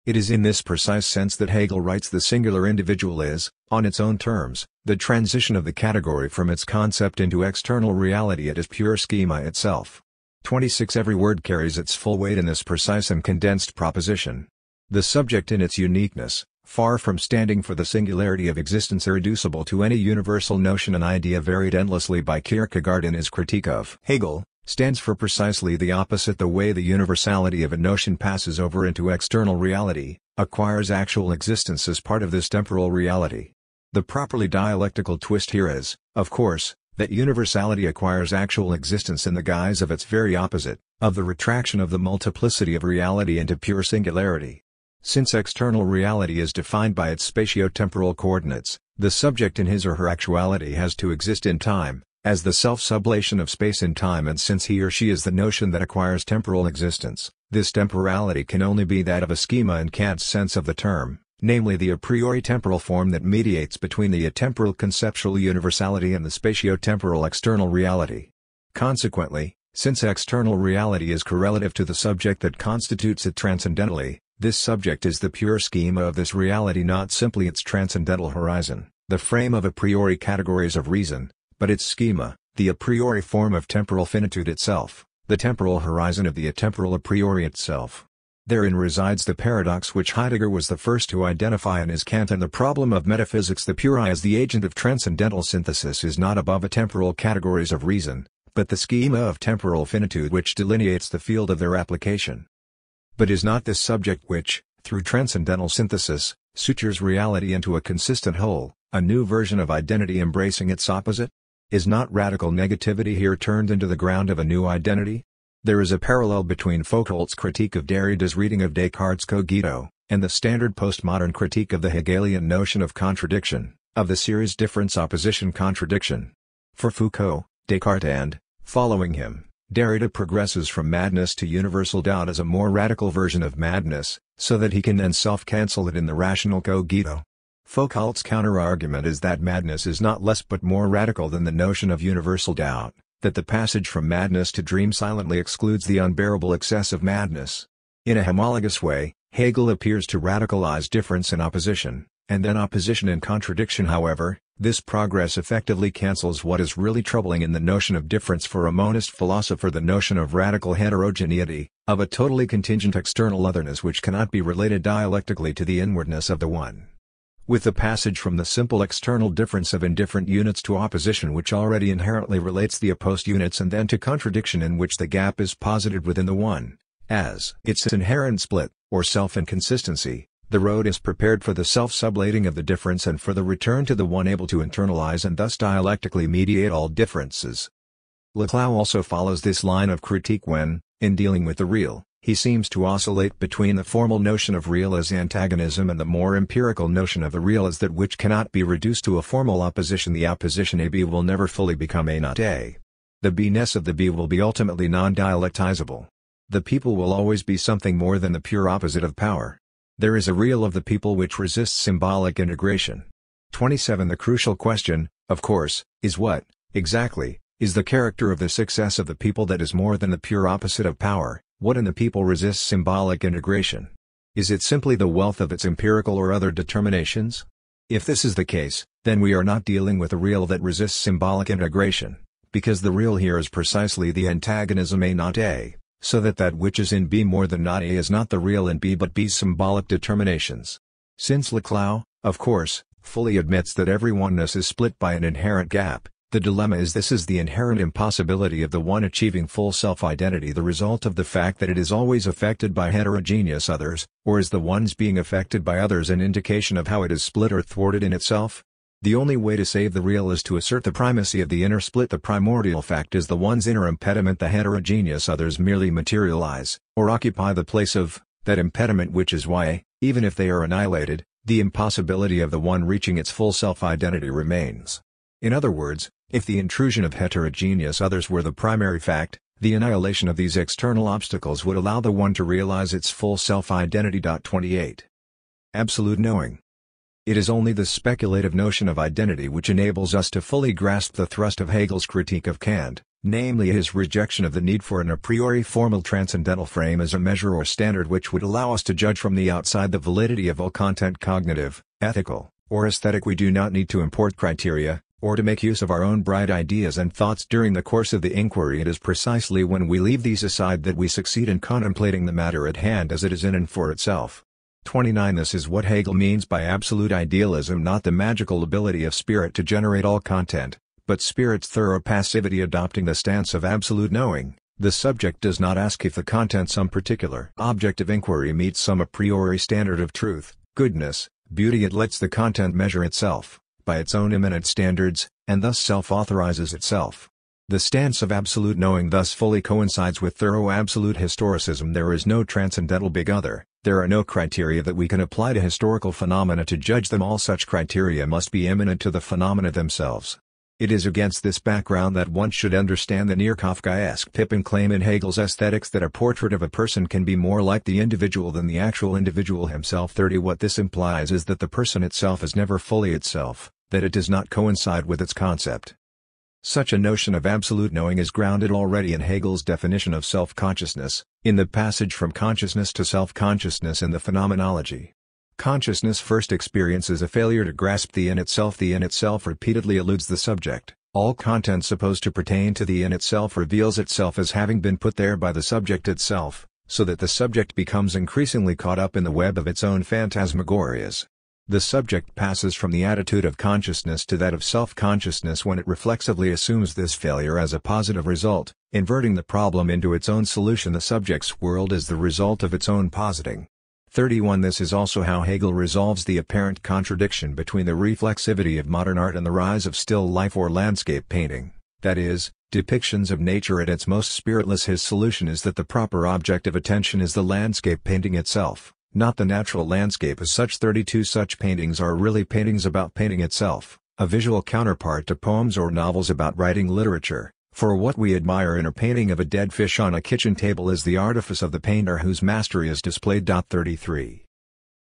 It is in this precise sense that Hegel writes the singular individual is, on its own terms, the transition of the category from its concept into external reality. It is pure schema itself. 26 Every word carries its full weight in this precise and condensed proposition. The subject in its uniqueness, far from standing for the singularity of existence irreducible to any universal notion, an idea varied endlessly by Kierkegaard in his critique of Hegel, stands for precisely the opposite. The way the universality of a notion passes over into external reality, acquires actual existence as part of this temporal reality. The properly dialectical twist here is, of course, that universality acquires actual existence in the guise of its very opposite, of the retraction of the multiplicity of reality into pure singularity. Since external reality is defined by its spatio-temporal coordinates, the subject in his or her actuality has to exist in time, as the self-sublation of space and time, and since he or she is the notion that acquires temporal existence, this temporality can only be that of a schema in Kant's sense of the term, namely the a priori temporal form that mediates between the atemporal conceptual universality and the spatio-temporal external reality. Consequently, since external reality is correlative to the subject that constitutes it transcendentally, this subject is the pure schema of this reality, not simply its transcendental horizon, the frame of a priori categories of reason, but its schema, the a priori form of temporal finitude itself, the temporal horizon of the atemporal a priori itself. Therein resides the paradox which Heidegger was the first to identify in his Kant and the problem of metaphysics. The pure I as the agent of transcendental synthesis is not above atemporal categories of reason, but the schema of temporal finitude which delineates the field of their application. But is not this subject which, through transcendental synthesis, sutures reality into a consistent whole, a new version of identity embracing its opposite? Is not radical negativity here turned into the ground of a new identity? There is a parallel between Foucault's critique of Derrida's reading of Descartes' cogito, and the standard postmodern critique of the Hegelian notion of contradiction, of the series difference-opposition-contradiction. For Foucault, Descartes and, following him, Derrida progresses from madness to universal doubt as a more radical version of madness, so that he can then self-cancel it in the rational cogito. Foucault's counter-argument is that madness is not less but more radical than the notion of universal doubt, that the passage from madness to dream silently excludes the unbearable excess of madness. In a homologous way, Hegel appears to radicalize difference in opposition, and then opposition in contradiction. However, this progress effectively cancels what is really troubling in the notion of difference for a monist philosopher: the notion of radical heterogeneity, of a totally contingent external otherness which cannot be related dialectically to the inwardness of the one. With the passage from the simple external difference of indifferent units to opposition which already inherently relates the opposed units, and then to contradiction in which the gap is posited within the one, as its inherent split, or self-inconsistency, the road is prepared for the self-sublating of the difference and for the return to the one able to internalize and thus dialectically mediate all differences. Laclau also follows this line of critique when, in dealing with the real, he seems to oscillate between the formal notion of real as antagonism and the more empirical notion of the real as that which cannot be reduced to a formal opposition. The opposition A-B will never fully become A not A. The B-ness of the B will be ultimately non-dialectizable. The people will always be something more than the pure opposite of power. There is a real of the people which resists symbolic integration. 27. The crucial question, of course, is what, exactly, is the character of the success of the people that is more than the pure opposite of power? What in the people resists symbolic integration? Is it simply the wealth of its empirical or other determinations? If this is the case, then we are not dealing with a real that resists symbolic integration, because the real here is precisely the antagonism A not A, so that that which is in B more than not A is not the real in B but B's symbolic determinations. Since Laclau, of course, fully admits that every oneness is split by an inherent gap, the dilemma is this: is the inherent impossibility of the one achieving full self-identity the result of the fact that it is always affected by heterogeneous others, or is the one's being affected by others an indication of how it is split or thwarted in itself? The only way to save the real is to assert the primacy of the inner split. The primordial fact is the one's inner impediment. The heterogeneous others merely materialize, or occupy the place of, that impediment, which is why, even if they are annihilated, the impossibility of the one reaching its full self-identity remains. In other words, if the intrusion of heterogeneous others were the primary fact, the annihilation of these external obstacles would allow the one to realize its full self-identity. 28. Absolute knowing. It is only the speculative notion of identity which enables us to fully grasp the thrust of Hegel's critique of Kant, namely his rejection of the need for an a priori formal transcendental frame as a measure or standard which would allow us to judge from the outside the validity of all content. Cognitive, ethical, or aesthetic. We do not need to import criteria, or to make use of our own bright ideas and thoughts during the course of the inquiry. It is precisely when we leave these aside that we succeed in contemplating the matter at hand as it is in and for itself. 29. This is what Hegel means by absolute idealism: not the magical ability of spirit to generate all content, but spirit's thorough passivity. Adopting the stance of absolute knowing, the subject does not ask if the content, some particular object of inquiry, meets some a priori standard of truth, goodness, beauty. It lets the content measure itself by its own immanent standards, and thus self-authorizes itself. The stance of absolute knowing thus fully coincides with thorough absolute historicism. There is no transcendental big other, there are no criteria that we can apply to historical phenomena to judge them. All such criteria must be immanent to the phenomena themselves. It is against this background that one should understand the near Kafkaesque Pippin claim in Hegel's Aesthetics that a portrait of a person can be more like the individual than the actual individual himself. 30. What this implies is that the person itself is never fully itself, that it does not coincide with its concept. Such a notion of absolute knowing is grounded already in Hegel's definition of self-consciousness, in the passage from consciousness to self-consciousness in the Phenomenology. Consciousness first experiences a failure to grasp the in itself. The in itself repeatedly eludes the subject. All content supposed to pertain to the in itself reveals itself as having been put there by the subject itself, so that the subject becomes increasingly caught up in the web of its own phantasmagorias. The subject passes from the attitude of consciousness to that of self-consciousness when it reflexively assumes this failure as a positive result, inverting the problem into its own solution. The subject's world is the result of its own positing. 31. This is also how Hegel resolves the apparent contradiction between the reflexivity of modern art and the rise of still life or landscape painting, that is, depictions of nature at its most spiritless. His solution is that the proper object of attention is the landscape painting itself, not the natural landscape as such. 32. Such paintings are really paintings about painting itself, a visual counterpart to poems or novels about writing literature, for what we admire in a painting of a dead fish on a kitchen table is the artifice of the painter whose mastery is displayed. 33.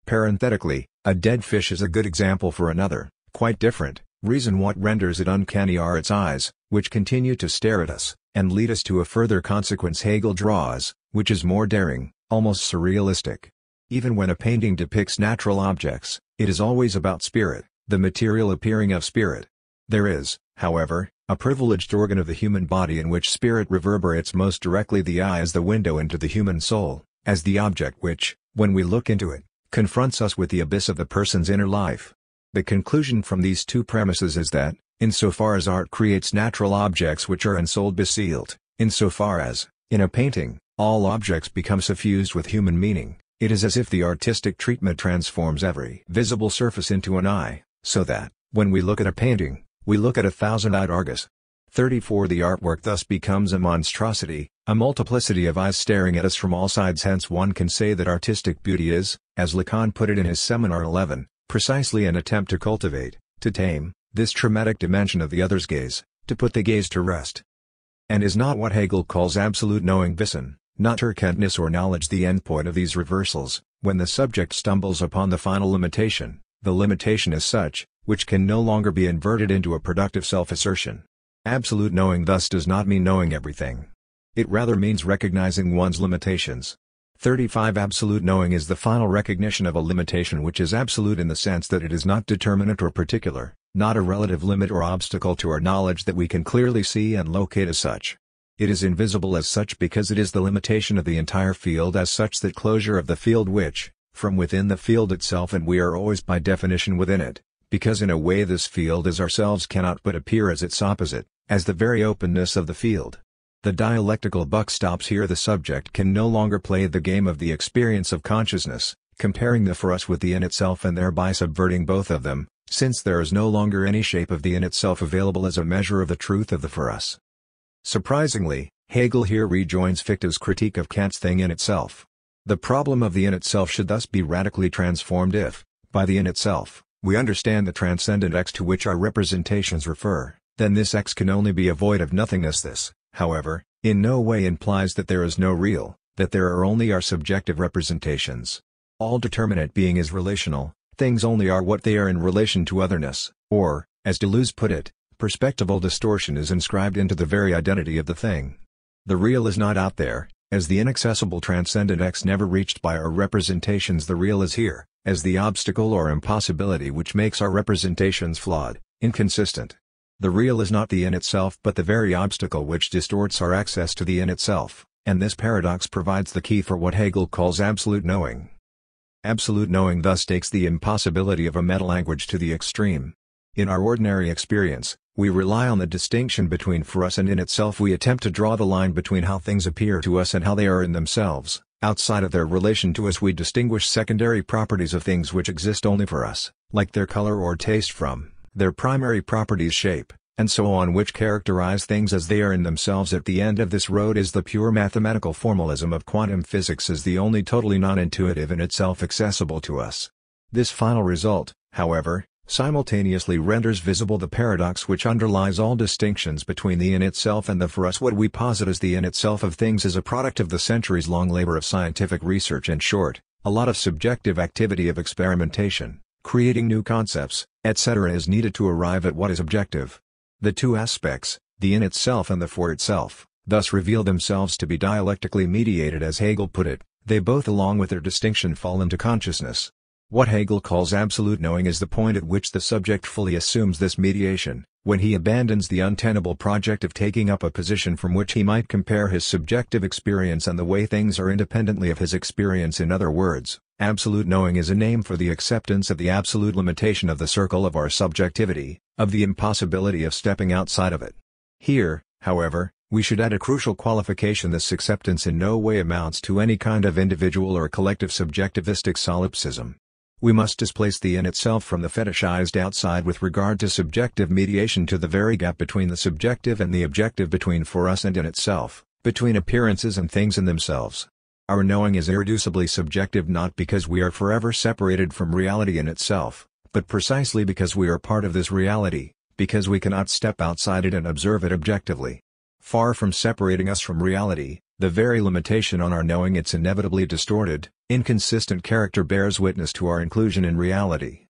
Parenthetically, a dead fish is a good example for another, quite different, reason. What renders it uncanny are its eyes, which continue to stare at us, and lead us to a further consequence Hegel draws, which is more daring, almost surrealistic. Even when a painting depicts natural objects, it is always about spirit, the material appearing of spirit. There is, however, a privileged organ of the human body in which spirit reverberates most directly. The eye is the window into the human soul, as the object which, when we look into it, confronts us with the abyss of the person's inner life. The conclusion from these two premises is that, insofar as art creates natural objects which are unsoul-besealed, insofar as, in a painting, all objects become suffused with human meaning, it is as if the artistic treatment transforms every visible surface into an eye, so that, when we look at a painting, we look at a thousand-eyed Argus. 34 The artwork thus becomes a monstrosity, a multiplicity of eyes staring at us from all sides. Hence one can say that artistic beauty is, as Lacan put it in his Seminar 11, precisely an attempt to cultivate, to tame, this traumatic dimension of the other's gaze, to put the gaze to rest. And is not what Hegel calls absolute knowing Wissen, not erkenntnis or knowledge, the endpoint of these reversals? When the subject stumbles upon the final limitation, the limitation is such, which can no longer be inverted into a productive self-assertion. Absolute knowing thus does not mean knowing everything. It rather means recognizing one's limitations. 35 Absolute knowing is the final recognition of a limitation which is absolute in the sense that it is not determinate or particular, not a relative limit or obstacle to our knowledge that we can clearly see and locate as such. It is invisible as such because it is the limitation of the entire field as such, that closure of the field which, from within the field itself, and we are always by definition within it, because in a way this field as ourselves cannot but appear as its opposite, as the very openness of the field. The dialectical buck stops here. The subject can no longer play the game of the experience of consciousness, comparing the for us with the in itself and thereby subverting both of them, since there is no longer any shape of the in itself available as a measure of the truth of the for us. Surprisingly, Hegel here rejoins Fichte's critique of Kant's thing in itself. The problem of the in itself should thus be radically transformed if, by the in itself, we understand the transcendent X to which our representations refer. Then this X can only be a void of nothingness. This, however, in no way implies that there is no real, that there are only our subjective representations. All determinate being is relational, things only are what they are in relation to otherness, or, as Deleuze put it, perspectival distortion is inscribed into the very identity of the thing. The real is not out there, as the inaccessible transcendent X never reached by our representations. The real is here, as the obstacle or impossibility which makes our representations flawed, inconsistent. The real is not the in itself but the very obstacle which distorts our access to the in itself, and this paradox provides the key for what Hegel calls absolute knowing. Absolute knowing thus takes the impossibility of a meta-language to the extreme. In our ordinary experience, we rely on the distinction between for us and in itself. We attempt to draw the line between how things appear to us and how they are in themselves. Outside of their relation to us, we distinguish secondary properties of things which exist only for us, like their color or taste, from their primary properties, shape, and so on, which characterize things as they are in themselves. At the end of this road is the pure mathematical formalism of quantum physics as the only totally non-intuitive in itself accessible to us. This final result, however, simultaneously renders visible the paradox which underlies all distinctions between the in itself and the for us. What we posit as the in itself of things is a product of the centuries-long labor of scientific research. In short, a lot of subjective activity of experimentation, creating new concepts, etc. is needed to arrive at what is objective. The two aspects, the in itself and the for itself, thus reveal themselves to be dialectically mediated. As Hegel put it, they both along with their distinction fall into consciousness. What Hegel calls absolute knowing is the point at which the subject fully assumes this mediation, when he abandons the untenable project of taking up a position from which he might compare his subjective experience and the way things are independently of his experience. In other words, absolute knowing is a name for the acceptance of the absolute limitation of the circle of our subjectivity, of the impossibility of stepping outside of it. Here, however, we should add a crucial qualification: this acceptance in no way amounts to any kind of individual or collective subjectivistic solipsism. We must displace the in itself from the fetishized outside with regard to subjective mediation to the very gap between the subjective and the objective, between for us and in itself, between appearances and things in themselves. Our knowing is irreducibly subjective, not because we are forever separated from reality in itself, but precisely because we are part of this reality, because we cannot step outside it and observe it objectively. Far from separating us from reality, the very limitation on our knowing it's inevitably distorted, Inconsistent character bears witness to our inclusion in reality.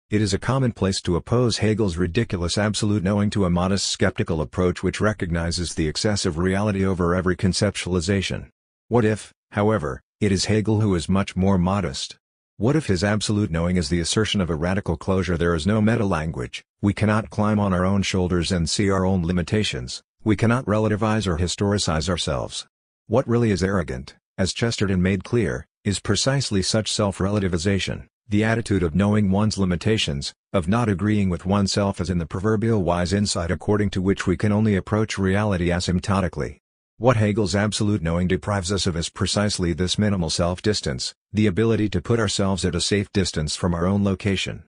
It is a commonplace to oppose Hegel's ridiculous absolute knowing to a modest skeptical approach which recognizes the excess of reality over every conceptualization. What if, however, it is Hegel who is much more modest? What if his absolute knowing is the assertion of a radical closure? There is no meta-language, we cannot climb on our own shoulders and see our own limitations, we cannot relativize or historicize ourselves. What really is arrogant, as Chesterton made clear, is precisely such self-relativization, the attitude of knowing one's limitations, of not agreeing with oneself as in the proverbial wise insight according to which we can only approach reality asymptotically. What Hegel's absolute knowing deprives us of is precisely this minimal self-distance, the ability to put ourselves at a safe distance from our own location.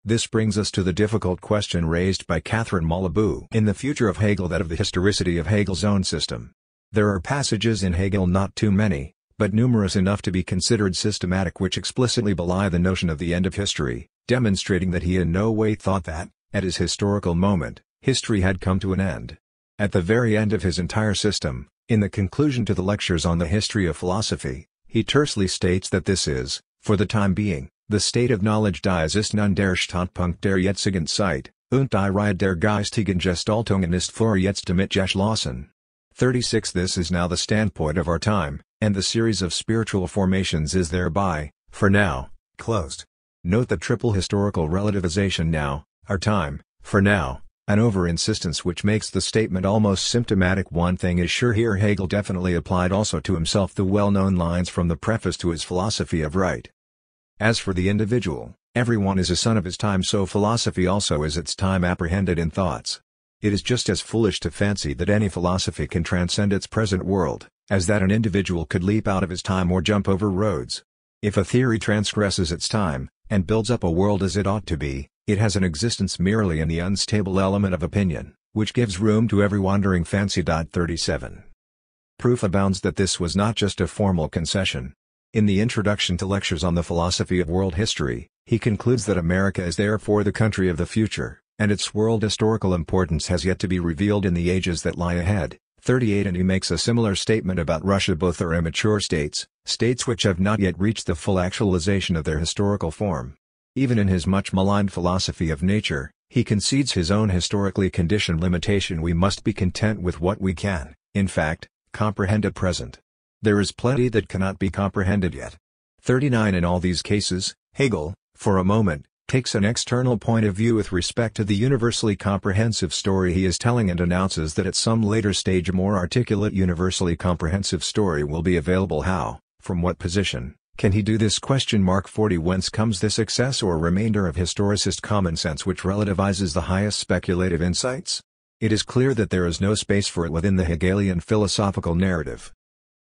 This brings us to the difficult question raised by Catherine Malabou in The Future of Hegel, that of the historicity of Hegel's own system. There are passages in Hegel, not too many, but numerous enough to be considered systematic, which explicitly belie the notion of the end of history, demonstrating that he in no way thought that, at his historical moment, history had come to an end. At the very end of his entire system, in the conclusion to the lectures on the history of philosophy, he tersely states that this is, for the time being, the state of knowledge, dies ist nun der Standpunkt der jetzigen Zeit, und die Reihe der geistigen Gestaltungen ist vor jetzt damit geschlossen. 36 This is now the standpoint of our time, and the series of spiritual formations is thereby, for now, closed. Note the triple historical relativization: now, our time, for now, an over-insistence which makes the statement almost symptomatic. One thing is sure here: Hegel definitely applied also to himself the well-known lines from the preface to his Philosophy of Right. As for the individual, everyone is a son of his time, so philosophy also is its time apprehended in thoughts. It is just as foolish to fancy that any philosophy can transcend its present world, as that an individual could leap out of his time or jump over roads. If a theory transgresses its time, and builds up a world as it ought to be, it has an existence merely in the unstable element of opinion, which gives room to every wandering fancy. 37. Proof abounds that this was not just a formal concession. In the introduction to Lectures on the Philosophy of World History, he concludes that America is therefore the country of the future, and its world historical importance has yet to be revealed in the ages that lie ahead. 38 And he makes a similar statement about Russia. Both are immature states, states which have not yet reached the full actualization of their historical form. Even in his much maligned Philosophy of Nature, he concedes his own historically conditioned limitation: we must be content with what we can, in fact, comprehend at present. There is plenty that cannot be comprehended yet. 39 In all these cases, Hegel, for a moment, takes an external point of view with respect to the universally comprehensive story he is telling, and announces that at some later stage a more articulate universally comprehensive story will be available. How, from what position, can he do this? 40 Whence comes this excess or remainder of historicist common sense which relativizes the highest speculative insights? It is clear that there is no space for it within the Hegelian philosophical narrative.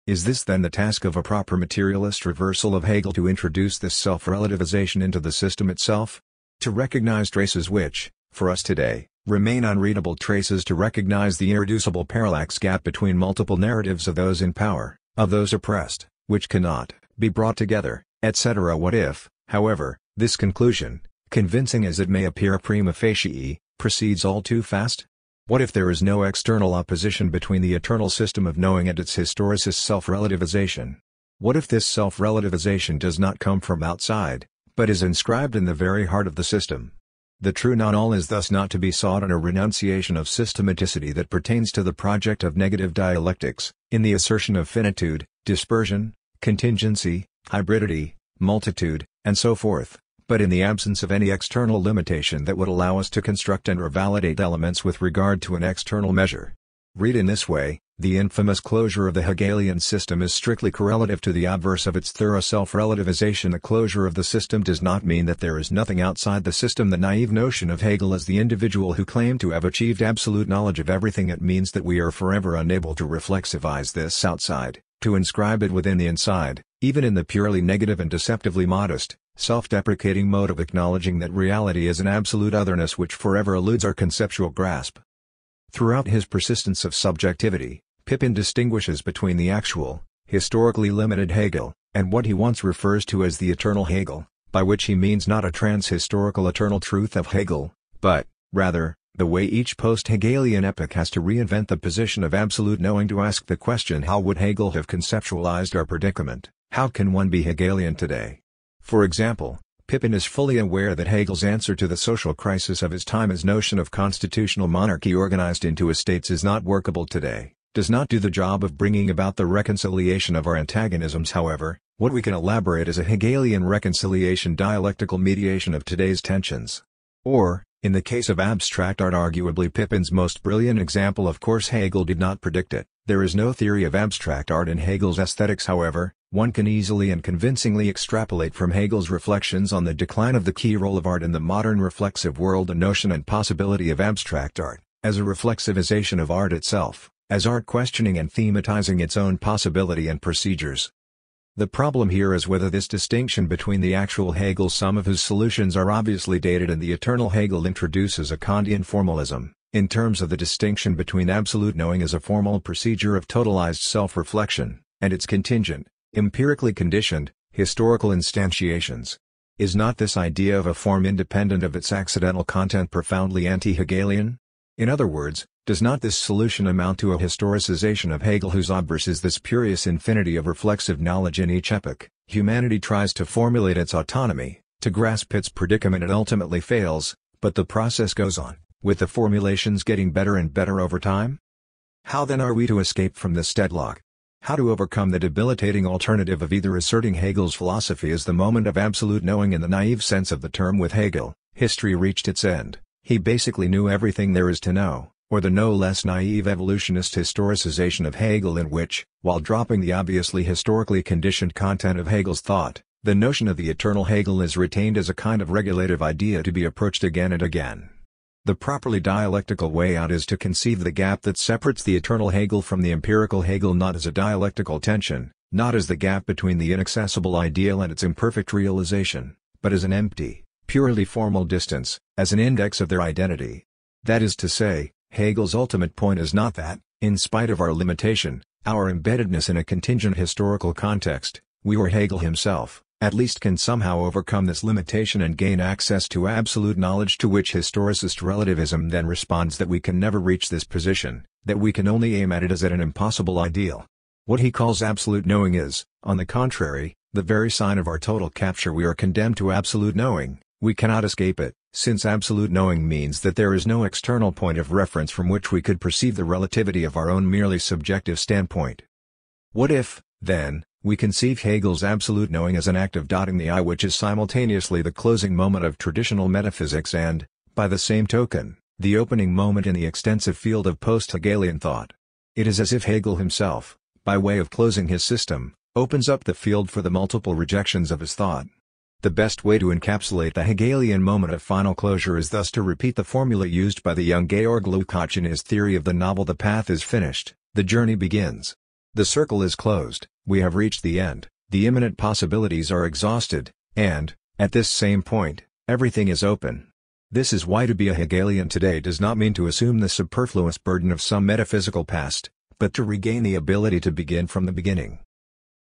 Is this then the task of a proper materialist reversal of Hegel, to introduce this self-relativization into the system itself? To recognize traces which, for us today, remain unreadable traces, to recognize the irreducible parallax gap between multiple narratives of those in power, of those oppressed, which cannot be brought together, etc. What if, however, this conclusion, convincing as it may appear prima facie, proceeds all too fast? What if there is no external opposition between the eternal system of knowing and its historicist self-relativization? What if this self-relativization does not come from outside, but is inscribed in the very heart of the system? The true non-all is thus not to be sought in a renunciation of systematicity that pertains to the project of negative dialectics, in the assertion of finitude, dispersion, contingency, hybridity, multitude, and so forth, but in the absence of any external limitation that would allow us to construct and revalidate elements with regard to an external measure. Read in this way, the infamous closure of the Hegelian system is strictly correlative to the obverse of its thorough self-relativization. The closure of the system does not mean that there is nothing outside the system. The naive notion of Hegel as the individual who claimed to have achieved absolute knowledge of everything. It means that we are forever unable to reflexivize this outside, to inscribe it within the inside, even in the purely negative and deceptively modest, self-deprecating mode of acknowledging that reality is an absolute otherness which forever eludes our conceptual grasp. Throughout his persistence of subjectivity, Pippin distinguishes between the actual, historically limited Hegel, and what he once refers to as the eternal Hegel, by which he means not a trans-historical eternal truth of Hegel, but, rather, the way each post-Hegelian epoch has to reinvent the position of absolute knowing, to ask the question: how would Hegel have conceptualized our predicament? How can one be Hegelian today? For example, Pippin is fully aware that Hegel's answer to the social crisis of his time, his notion of constitutional monarchy organized into estates, is not workable today, does not do the job of bringing about the reconciliation of our antagonisms. However, what we can elaborate is a Hegelian reconciliation, dialectical mediation of today's tensions. Or, in the case of abstract art, arguably Pippin's most brilliant example. Of course, Hegel did not predict it. There is no theory of abstract art in Hegel's aesthetics. However, one can easily and convincingly extrapolate from Hegel's reflections on the decline of the key role of art in the modern reflexive world the notion and possibility of abstract art, as a reflexivization of art itself, as art questioning and thematizing its own possibility and procedures. The problem here is whether this distinction between the actual Hegel, some of whose solutions are obviously dated, and the eternal Hegel introduces a Kantian formalism, in terms of the distinction between absolute knowing as a formal procedure of totalized self-reflection, and its contingent, empirically conditioned, historical instantiations. Is not this idea of a form independent of its accidental content profoundly anti-Hegelian? In other words, does not this solution amount to a historicization of Hegel, whose obverse is this spurious infinity of reflexive knowledge in each epoch? Humanity tries to formulate its autonomy, to grasp its predicament. It ultimately fails, but the process goes on, with the formulations getting better and better over time? How then are we to escape from this deadlock? How to overcome the debilitating alternative of either asserting Hegel's philosophy as the moment of absolute knowing in the naive sense of the term? With Hegel, history reached its end. He basically knew everything there is to know, or the no less naive evolutionist historicization of Hegel, in which, while dropping the obviously historically conditioned content of Hegel's thought, the notion of the eternal Hegel is retained as a kind of regulative idea to be approached again and again. The properly dialectical way out is to conceive the gap that separates the eternal Hegel from the empirical Hegel not as a dialectical tension, not as the gap between the inaccessible ideal and its imperfect realization, but as an empty, purely formal distance, as an index of their identity. That is to say, Hegel's ultimate point is not that, in spite of our limitation, our embeddedness in a contingent historical context, we or Hegel himself, at least can somehow overcome this limitation and gain access to absolute knowledge, to which historicist relativism then responds that we can never reach this position, that we can only aim at it as at an impossible ideal. What he calls absolute knowing is, on the contrary, the very sign of our total capture. We are condemned to absolute knowing, we cannot escape it, since absolute knowing means that there is no external point of reference from which we could perceive the relativity of our own merely subjective standpoint. What if, then, we conceive Hegel's absolute knowing as an act of dotting the I, which is simultaneously the closing moment of traditional metaphysics and, by the same token, the opening moment in the extensive field of post-Hegelian thought? It is as if Hegel himself, by way of closing his system, opens up the field for the multiple rejections of his thought. The best way to encapsulate the Hegelian moment of final closure is thus to repeat the formula used by the young Georg Lukács in his theory of the novel: the path is finished, the journey begins. The circle is closed, we have reached the end, the imminent possibilities are exhausted, and, at this same point, everything is open. This is why to be a Hegelian today does not mean to assume the superfluous burden of some metaphysical past, but to regain the ability to begin from the beginning.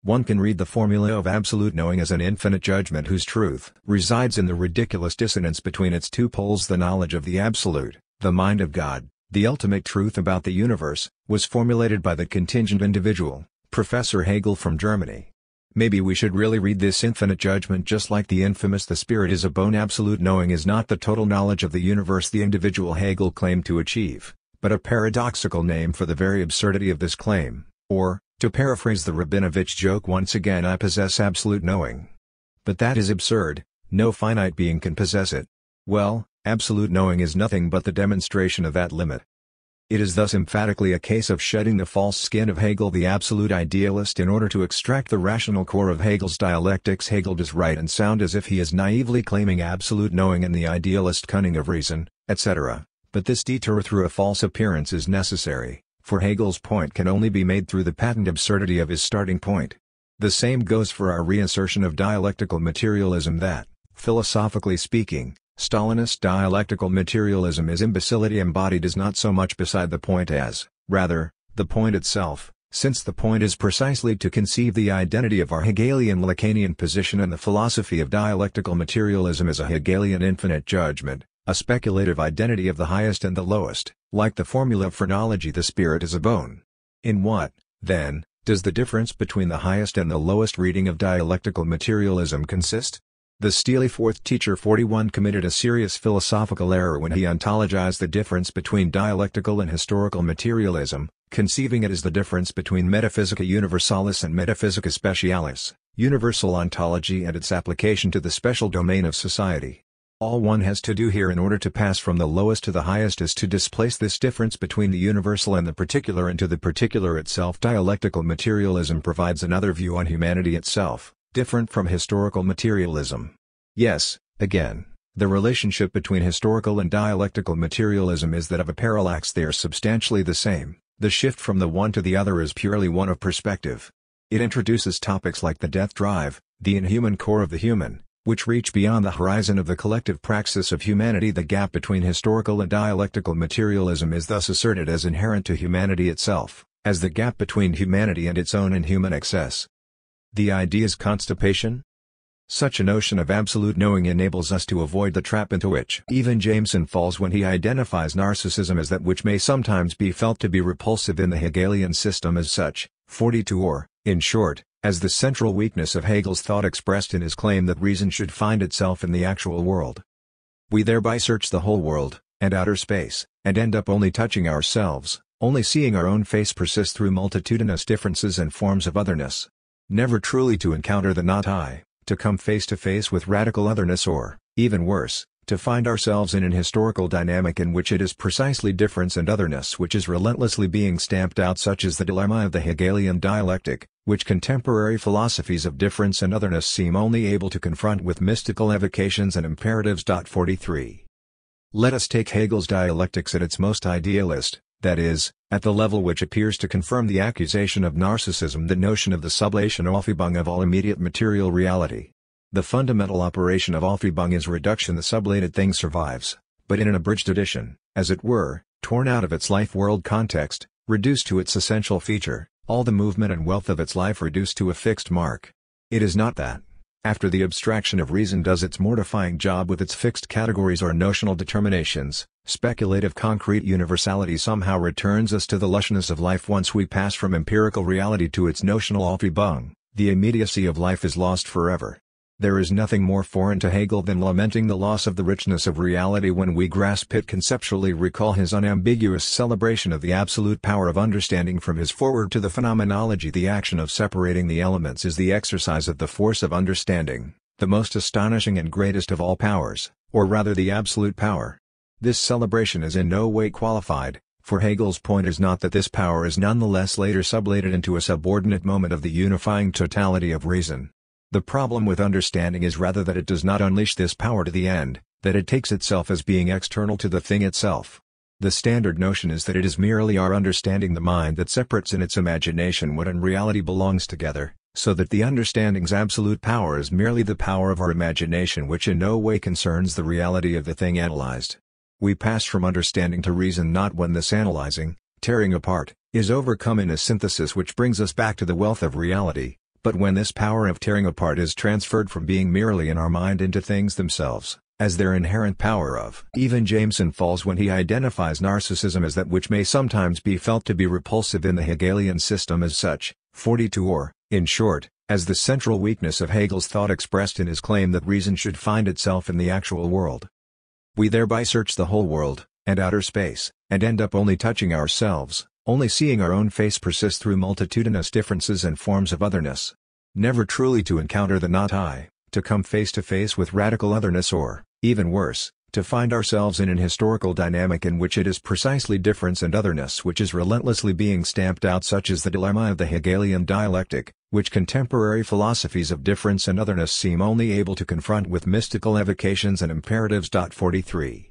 One can read the formula of absolute knowing as an infinite judgment whose truth resides in the ridiculous dissonance between its two poles. The knowledge of the absolute, the mind of God, the ultimate truth about the universe, was formulated by the contingent individual, Professor Hegel from Germany. Maybe we should really read this infinite judgment just like the infamous "the spirit is a bone." Absolute knowing is not the total knowledge of the universe the individual Hegel claimed to achieve, but a paradoxical name for the very absurdity of this claim, or, to paraphrase the Rabinovich joke once again, I possess absolute knowing. But that is absurd, no finite being can possess it. Well, absolute knowing is nothing but the demonstration of that limit. It is thus emphatically a case of shedding the false skin of Hegel the absolute idealist in order to extract the rational core of Hegel's dialectics. Hegel does right and sound as if he is naively claiming absolute knowing and the idealist cunning of reason, etc. But this detour through a false appearance is necessary, for Hegel's point can only be made through the patent absurdity of his starting point. The same goes for our reassertion of dialectical materialism that, philosophically speaking, Stalinist dialectical materialism is imbecility embodied is not so much beside the point as, rather, the point itself, since the point is precisely to conceive the identity of our Hegelian Lacanian position, and the philosophy of dialectical materialism is a Hegelian infinite judgment, a speculative identity of the highest and the lowest, like the formula of phrenology: the spirit is a bone. In what, then, Does the difference between the highest and the lowest reading of dialectical materialism consist? The steely fourth teacher 41 committed a serious philosophical error when he ontologized the difference between dialectical and historical materialism, conceiving it as the difference between metaphysica universalis and metaphysica specialis, universal ontology and its application to the special domain of society. All one has to do here in order to pass from the lowest to the highest is to displace this difference between the universal and the particular into the particular itself. Dialectical materialism provides another view on humanity itself, different from historical materialism. Yes, again, the relationship between historical and dialectical materialism is that of a parallax. They are substantially the same. The shift from the one to the other is purely one of perspective. It introduces topics like the death drive, the inhuman core of the human, which reach beyond the horizon of the collective praxis of humanity. The gap between historical and dialectical materialism is thus asserted as inherent to humanity itself, as the gap between humanity and its own inhuman excess. The idea's constipation? Such a notion of absolute knowing enables us to avoid the trap into which even Jameson falls when he identifies narcissism as that which may sometimes be felt to be repulsive in the Hegelian system as such, 42, or, in short, as the central weakness of Hegel's thought expressed in his claim that reason should find itself in the actual world. We thereby search the whole world, and outer space, and end up only touching ourselves, only seeing our own face persist through multitudinous differences and forms of otherness. Never truly to encounter the not I, to come face to face with radical otherness, or, even worse, to find ourselves in an historical dynamic in which it is precisely difference and otherness which is relentlessly being stamped out. Such is the dilemma of the Hegelian dialectic, which contemporary philosophies of difference and otherness seem only able to confront with mystical evocations and imperatives. 43. Let us take Hegel's dialectics at its most idealist, that is, at the level which appears to confirm the accusation of narcissism, the notion of the sublation Aufhebung of all immediate material reality. The fundamental operation of Aufhebung is reduction. The sublated thing survives, but in an abridged edition, as it were, torn out of its life-world context, reduced to its essential feature, all the movement and wealth of its life reduced to a fixed mark. It is not that, after the abstraction of reason does its mortifying job with its fixed categories or notional determinations, speculative concrete universality somehow returns us to the lushness of life. Once we pass from empirical reality to its notional Aufhebung, the immediacy of life is lost forever. There is nothing more foreign to Hegel than lamenting the loss of the richness of reality. When we grasp it conceptually, recall his unambiguous celebration of the absolute power of understanding from his foreword to the phenomenology. The action of separating the elements is the exercise of the force of understanding, the most astonishing and greatest of all powers, or rather the absolute power. This celebration is in no way qualified, for Hegel's point is not that this power is nonetheless later sublated into a subordinate moment of the unifying totality of reason. The problem with understanding is rather that it does not unleash this power to the end, that it takes itself as being external to the thing itself. The standard notion is that it is merely our understanding, the mind, that separates in its imagination what in reality belongs together, so that the understanding's absolute power is merely the power of our imagination, which in no way concerns the reality of the thing analyzed. We pass from understanding to reason not when this analyzing, tearing apart, is overcome in a synthesis which brings us back to the wealth of reality, but when this power of tearing apart is transferred from being merely in our mind into things themselves, as their inherent power of. Even Jameson falls when he identifies narcissism as that which may sometimes be felt to be repulsive in the Hegelian system as such, 42, or, in short, as the central weakness of Hegel's thought expressed in his claim that reason should find itself in the actual world. We thereby search the whole world, and outer space, and end up only touching ourselves, only seeing our own face persist through multitudinous differences and forms of otherness. Never truly to encounter the not I, to come face to face with radical otherness, or, even worse, to find ourselves in an historical dynamic in which it is precisely difference and otherness which is relentlessly being stamped out. Such is the dilemma of the Hegelian dialectic, which contemporary philosophies of difference and otherness seem only able to confront with mystical evocations and imperatives. 43.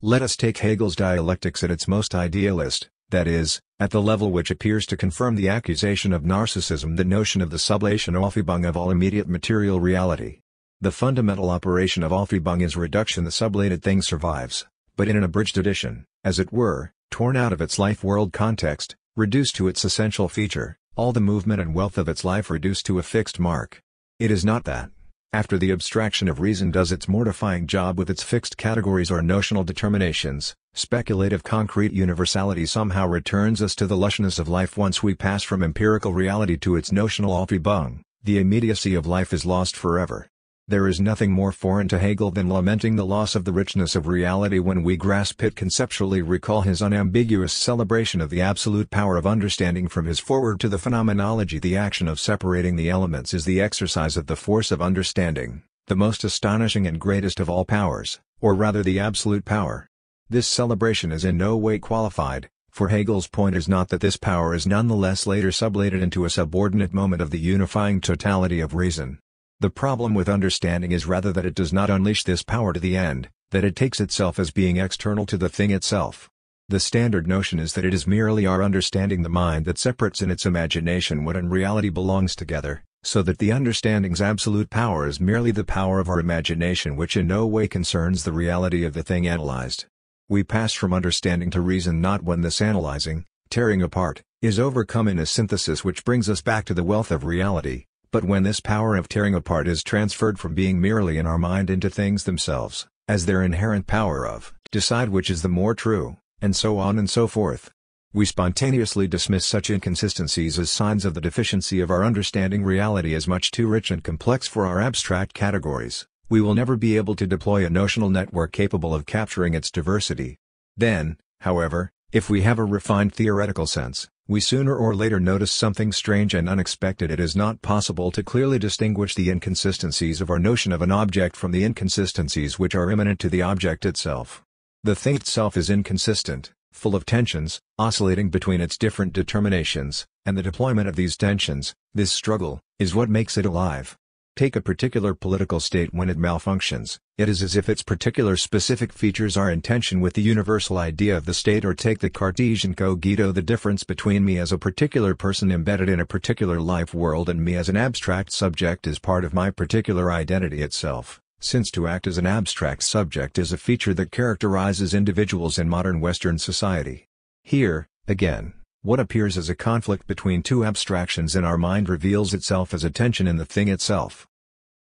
Let us take Hegel's dialectics at its most idealist, that is, at the level which appears to confirm the accusation of narcissism, the notion of the sublation Aufhebung of all immediate material reality. The fundamental operation of Aufhebung is reduction. The sublated thing survives, but in an abridged edition, as it were, torn out of its life-world context, reduced to its essential feature, all the movement and wealth of its life reduced to a fixed mark. It is not that, after the abstraction of reason does its mortifying job with its fixed categories or notional determinations, Speculative concrete universality somehow returns us to the lushness of life once we pass from empirical reality to its notional Aufhebung. The immediacy of life is lost forever. There is nothing more foreign to Hegel than lamenting the loss of the richness of reality when we grasp it conceptually. Recall his unambiguous celebration of the absolute power of understanding from his foreword to the Phenomenology. The action of separating the elements is the exercise of the force of understanding, the most astonishing and greatest of all powers, or rather the absolute power. This celebration is in no way qualified, for Hegel's point is not that this power is nonetheless later sublated into a subordinate moment of the unifying totality of reason. The problem with understanding is rather that it does not unleash this power to the end, that it takes itself as being external to the thing itself. The standard notion is that it is merely our understanding, the mind, that separates in its imagination what in reality belongs together, so that the understanding's absolute power is merely the power of our imagination, which in no way concerns the reality of the thing analyzed. We pass from understanding to reason not when this analyzing, tearing apart, is overcome in a synthesis which brings us back to the wealth of reality, but when this power of tearing apart is transferred from being merely in our mind into things themselves, as their inherent power of decide which is the more true, and so on and so forth. We spontaneously dismiss such inconsistencies as signs of the deficiency of our understanding reality as much too rich and complex for our abstract categories. We will never be able to deploy a notional network capable of capturing its diversity. Then, however, if we have a refined theoretical sense, we sooner or later notice something strange and unexpected. It is not possible to clearly distinguish the inconsistencies of our notion of an object from the inconsistencies which are immanent to the object itself. The thing itself is inconsistent, full of tensions, oscillating between its different determinations, and the deployment of these tensions, this struggle, is what makes it alive. Take a particular political state. When it malfunctions, it is as if its particular specific features are in tension with the universal idea of the state. Or take the Cartesian cogito, the difference between me as a particular person embedded in a particular life world and me as an abstract subject is part of my particular identity itself, since to act as an abstract subject is a feature that characterizes individuals in modern Western society. Here, again, what appears as a conflict between two abstractions in our mind reveals itself as a tension in the thing itself.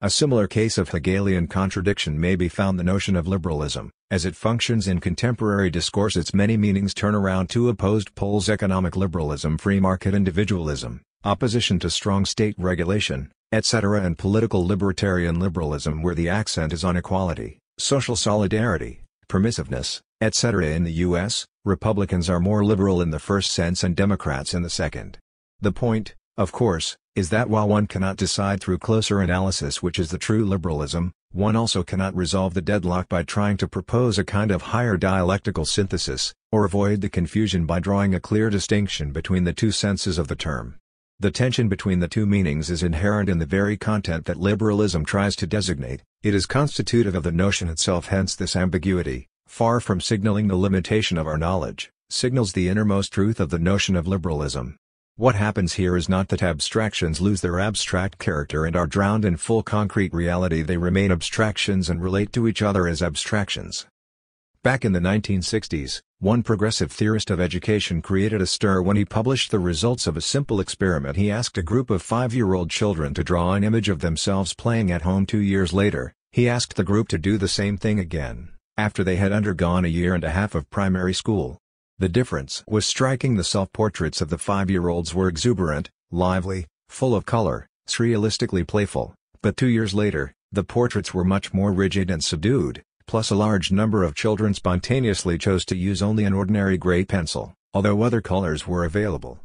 A similar case of Hegelian contradiction may be found the notion of liberalism. As it functions in contemporary discourse, its many meanings turn around two opposed poles: economic liberalism, free market individualism, opposition to strong state regulation, etc., and political libertarian liberalism, where the accent is on equality, social solidarity, permissiveness, etc. In the U.S., Republicans are more liberal in the first sense and Democrats in the second. The point, of course, is that while one cannot decide through closer analysis which is the true liberalism, one also cannot resolve the deadlock by trying to propose a kind of higher dialectical synthesis, or avoid the confusion by drawing a clear distinction between the two senses of the term. The tension between the two meanings is inherent in the very content that liberalism tries to designate. It is constitutive of the notion itself. Hence this ambiguity, far from signaling the limitation of our knowledge, signals the innermost truth of the notion of liberalism. What happens here is not that abstractions lose their abstract character and are drowned in full concrete reality. They remain abstractions and relate to each other as abstractions. Back in the 1960s, one progressive theorist of education created a stir when he published the results of a simple experiment. He asked a group of 5-year-old children to draw an image of themselves playing at home. 2 years later, he asked the group to do the same thing again, after they had undergone a year and a half of primary school. The difference was striking. The self-portraits of the 5-year-olds were exuberant, lively, full of color, surrealistically playful, but 2 years later, the portraits were much more rigid and subdued, plus a large number of children spontaneously chose to use only an ordinary gray pencil, although other colors were available.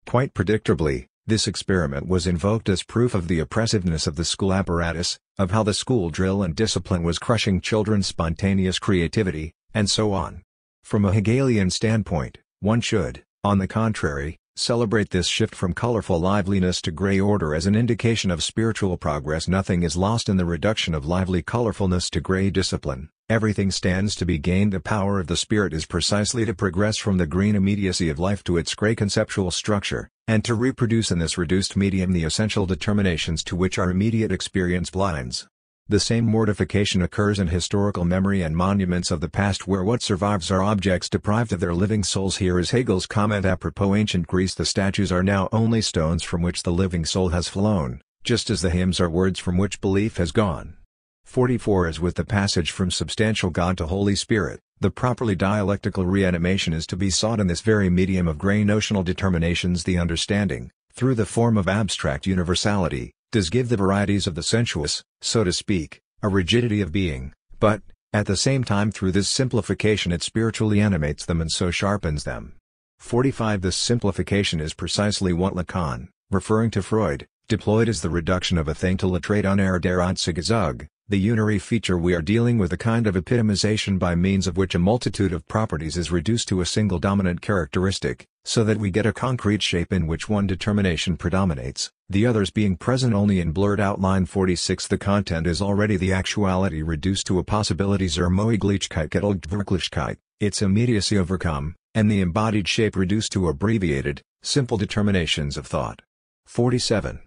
Quite predictably, this experiment was invoked as proof of the oppressiveness of the school apparatus, of how the school drill and discipline was crushing children's spontaneous creativity, and so on. From a Hegelian standpoint, one should, on the contrary, celebrate this shift from colorful liveliness to gray order as an indication of spiritual progress. Nothing is lost in the reduction of lively colorfulness to gray discipline. Everything stands to be gained. The power of the spirit is precisely to progress from the green immediacy of life to its gray conceptual structure, and to reproduce in this reduced medium the essential determinations to which our immediate experience blinds. The same mortification occurs in historical memory and monuments of the past, where what survives are objects deprived of their living souls. Here is Hegel's comment apropos ancient Greece: the statues are now only stones from which the living soul has flown, just as the hymns are words from which belief has gone. 44. As with the passage from substantial God to Holy Spirit, The properly dialectical reanimation is to be sought in this very medium of grey notional determinations. The understanding, through the form of abstract universality, does give the varieties of the sensuous, so to speak, a rigidity of being, but, at the same time through this simplification it spiritually animates them and so sharpens them. 45. This simplification is precisely what Lacan, referring to Freud, deployed as the reduction of a thing to le trait en air der Einzige, the unary feature. We are dealing with a kind of epitomization by means of which a multitude of properties is reduced to a single dominant characteristic, so that we get a concrete shape in which one determination predominates, the others being present only in blurred outline. 46. The content is already the actuality reduced to a possibility zur Möglichkeit gedruckt Wirklichkeit, its immediacy overcome, and the embodied shape reduced to abbreviated, simple determinations of thought. 47.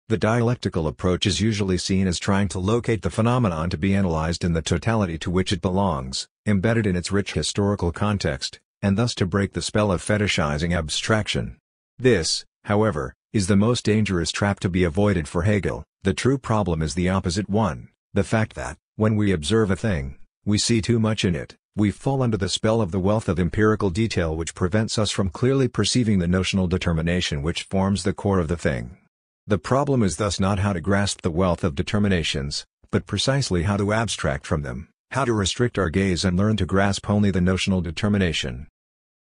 The dialectical approach is usually seen as trying to locate the phenomenon to be analyzed in the totality to which it belongs, embedded in its rich historical context, and thus to break the spell of fetishizing abstraction. This, however, is the most dangerous trap to be avoided for Hegel. The true problem is the opposite one, the fact that, when we observe a thing, we see too much in it, we fall under the spell of the wealth of empirical detail which prevents us from clearly perceiving the notional determination which forms the core of the thing. The problem is thus not how to grasp the wealth of determinations, but precisely how to abstract from them, how to restrict our gaze and learn to grasp only the notional determination.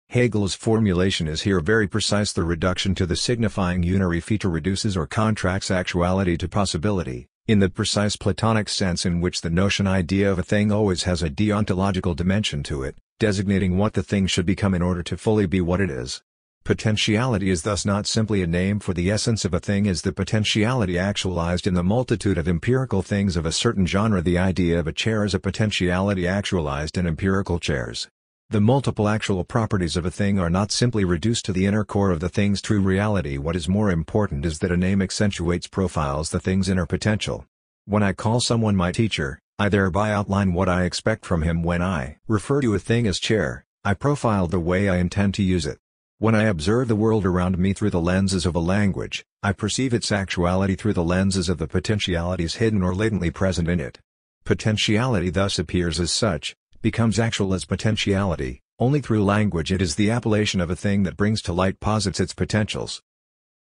Hegel's formulation is here very precise. The reduction to the signifying unary feature reduces or contracts actuality to possibility, in the precise Platonic sense in which the notion idea of a thing always has a deontological dimension to it, designating what the thing should become in order to fully be what it is. Potentiality is thus not simply a name for the essence of a thing as the potentiality actualized in the multitude of empirical things of a certain genre. The idea of a chair is a potentiality actualized in empirical chairs. The multiple actual properties of a thing are not simply reduced to the inner core of the thing's true reality. What is more important is that a name accentuates profiles the thing's inner potential. When I call someone my teacher, I thereby outline what I expect from him. When I refer to a thing as chair, I profile the way I intend to use it. When I observe the world around me through the lenses of a language, I perceive its actuality through the lenses of the potentialities hidden or latently present in it. Potentiality thus appears as such, becomes actual as potentiality, only through language. It is the appellation of a thing that brings to light, posits its potentials.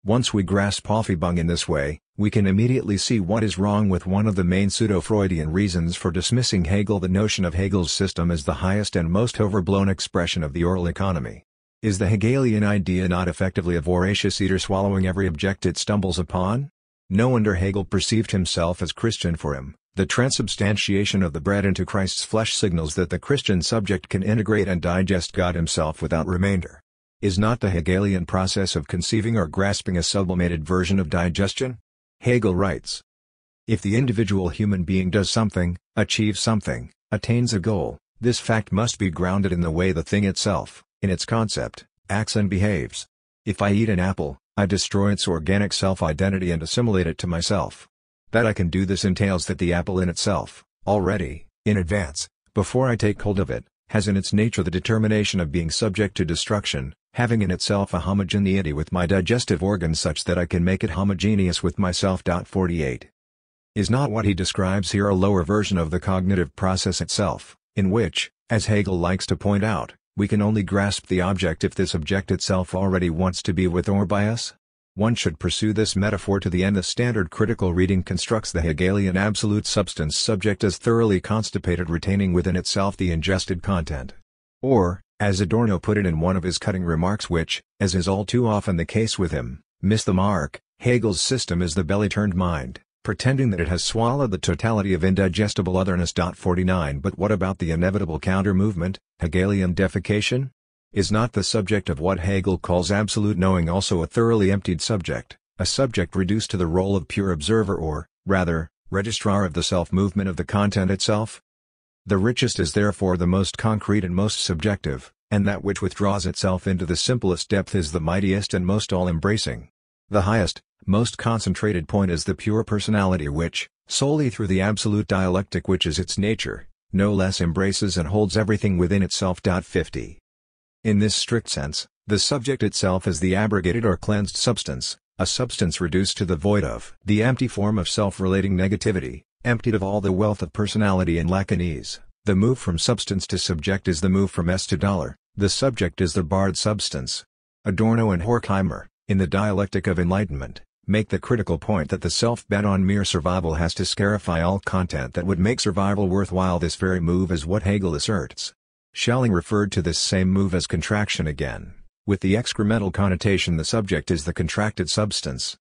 Once we grasp Aufhebung in this way, we can immediately see what is wrong with one of the main pseudo-Freudian reasons for dismissing Hegel. The notion of Hegel's system as the highest and most overblown expression of the oral economy. Is the Hegelian idea not effectively a voracious eater swallowing every object it stumbles upon? No wonder Hegel perceived himself as Christian. For him, the transubstantiation of the bread into Christ's flesh signals that the Christian subject can integrate and digest God himself without remainder. Is not the Hegelian process of conceiving or grasping a sublimated version of digestion? Hegel writes, if the individual human being does something, achieves something, attains a goal, this fact must be grounded in the way the thing itself, in its concept, acts and behaves. If I eat an apple, I destroy its organic self-identity and assimilate it to myself. That I can do this entails that the apple in itself, already, in advance, before I take hold of it, has in its nature the determination of being subject to destruction, having in itself a homogeneity with my digestive organs such that I can make it homogeneous with myself. 48. Is not what he describes here a lower version of the cognitive process itself, in which, as Hegel likes to point out, we can only grasp the object if this object itself already wants to be with or by us? One should pursue this metaphor to the end. The standard critical reading constructs the Hegelian absolute substance subject as thoroughly constipated, retaining within itself the ingested content. Or, as Adorno put it in one of his cutting remarks which, as is all too often the case with him, miss the mark, Hegel's system is the belly-turned mind, pretending that it has swallowed the totality of indigestible otherness. 49. But what about the inevitable counter-movement, Hegelian defecation? Is not the subject of what Hegel calls absolute knowing also a thoroughly emptied subject, a subject reduced to the role of pure observer or, rather, registrar of the self-movement of the content itself? The richest is therefore the most concrete and most subjective, and that which withdraws itself into the simplest depth is the mightiest and most all-embracing. The highest, most concentrated point is the pure personality which, solely through the absolute dialectic which is its nature, no less embraces and holds everything within itself. 50. In this strict sense, the subject itself is the abrogated or cleansed substance, a substance reduced to the void of the empty form of self-relating negativity, emptied of all the wealth of personality and Lacanese, The move from substance to subject is the move from S to dollar, the subject is the barred substance. Adorno and Horkheimer, in the Dialectic of Enlightenment, make the critical point that the self bent on mere survival has to scarify all content that would make survival worthwhile. This very move is what Hegel asserts. Schelling referred to this same move as contraction again, with the excremental connotation the subject is the contracted substance.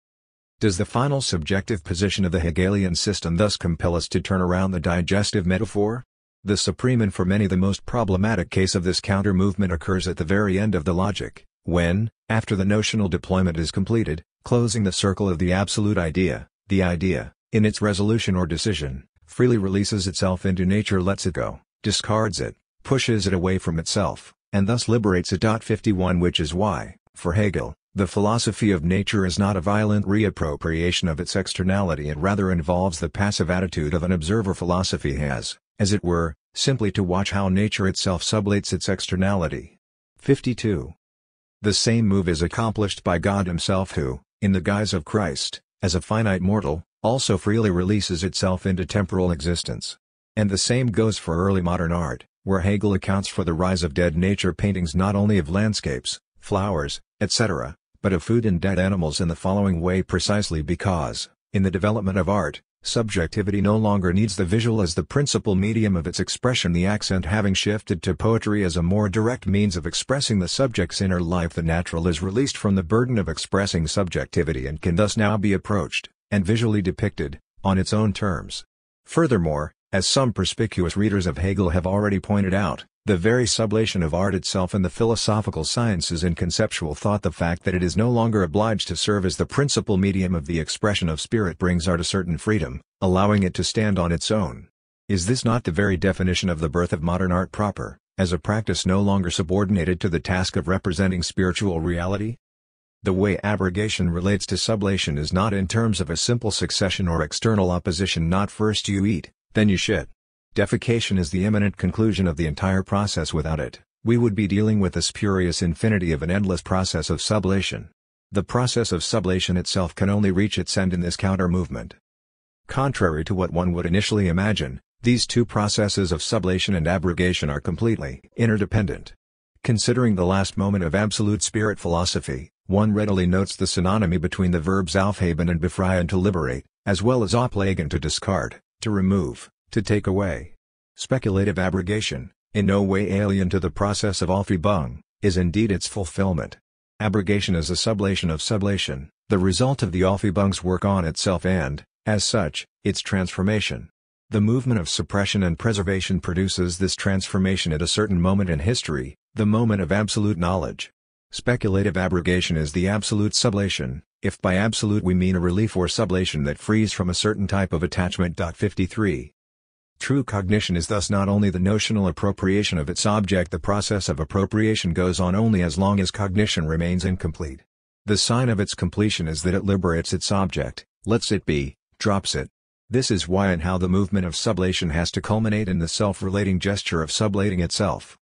Does the final subjective position of the Hegelian system thus compel us to turn around the digestive metaphor? The supreme and for many the most problematic case of this counter-movement occurs at the very end of the logic, when, after the notional deployment is completed, closing the circle of the absolute idea, the idea, in its resolution or decision, freely releases itself into nature, lets it go, discards it, pushes it away from itself, and thus liberates it. 51 Which is why, for Hegel, the philosophy of nature is not a violent reappropriation of its externality and rather involves the passive attitude of an observer. Philosophy has, as it were, simply to watch how nature itself sublates its externality. 52. The same move is accomplished by God himself who, in the guise of Christ, as a finite mortal, also freely releases itself into temporal existence. And the same goes for early modern art, where Hegel accounts for the rise of dead nature paintings not only of landscapes, flowers, etc., but of food and dead animals in the following way: precisely because, in the development of art, subjectivity no longer needs the visual as the principal medium of its expression, the accent having shifted to poetry as a more direct means of expressing the subject's inner life, the natural is released from the burden of expressing subjectivity and can thus now be approached, and visually depicted, on its own terms. Furthermore, as some perspicuous readers of Hegel have already pointed out, the very sublation of art itself in the philosophical sciences and conceptual thought, the fact that it is no longer obliged to serve as the principal medium of the expression of spirit, brings art a certain freedom, allowing it to stand on its own. Is this not the very definition of the birth of modern art proper, as a practice no longer subordinated to the task of representing spiritual reality? The way abrogation relates to sublation is not in terms of a simple succession or external opposition, not first you eat, then you shit. Defecation is the imminent conclusion of the entire process. Without it, we would be dealing with the spurious infinity of an endless process of sublation. The process of sublation itself can only reach its end in this counter-movement. Contrary to what one would initially imagine, these two processes of sublation and abrogation are completely interdependent. Considering the last moment of absolute spirit philosophy, one readily notes the synonymy between the verbs aufheben and befreien, to liberate, as well as ablegen, to discard, to remove, to take away. Speculative abrogation, in no way alien to the process of Aufhebung, is indeed its fulfillment. Abrogation is a sublation of sublation, the result of the Aufhebung's work on itself and, as such, its transformation. The movement of suppression and preservation produces this transformation at a certain moment in history, the moment of absolute knowledge. Speculative abrogation is the absolute sublation, if by absolute we mean a relief or sublation that frees from a certain type of attachment. 53. True cognition is thus not only the notional appropriation of its object. The process of appropriation goes on only as long as cognition remains incomplete. The sign of its completion is that it liberates its object, lets it be, drops it. This is why and how the movement of sublation has to culminate in the self-relating gesture of sublating itself.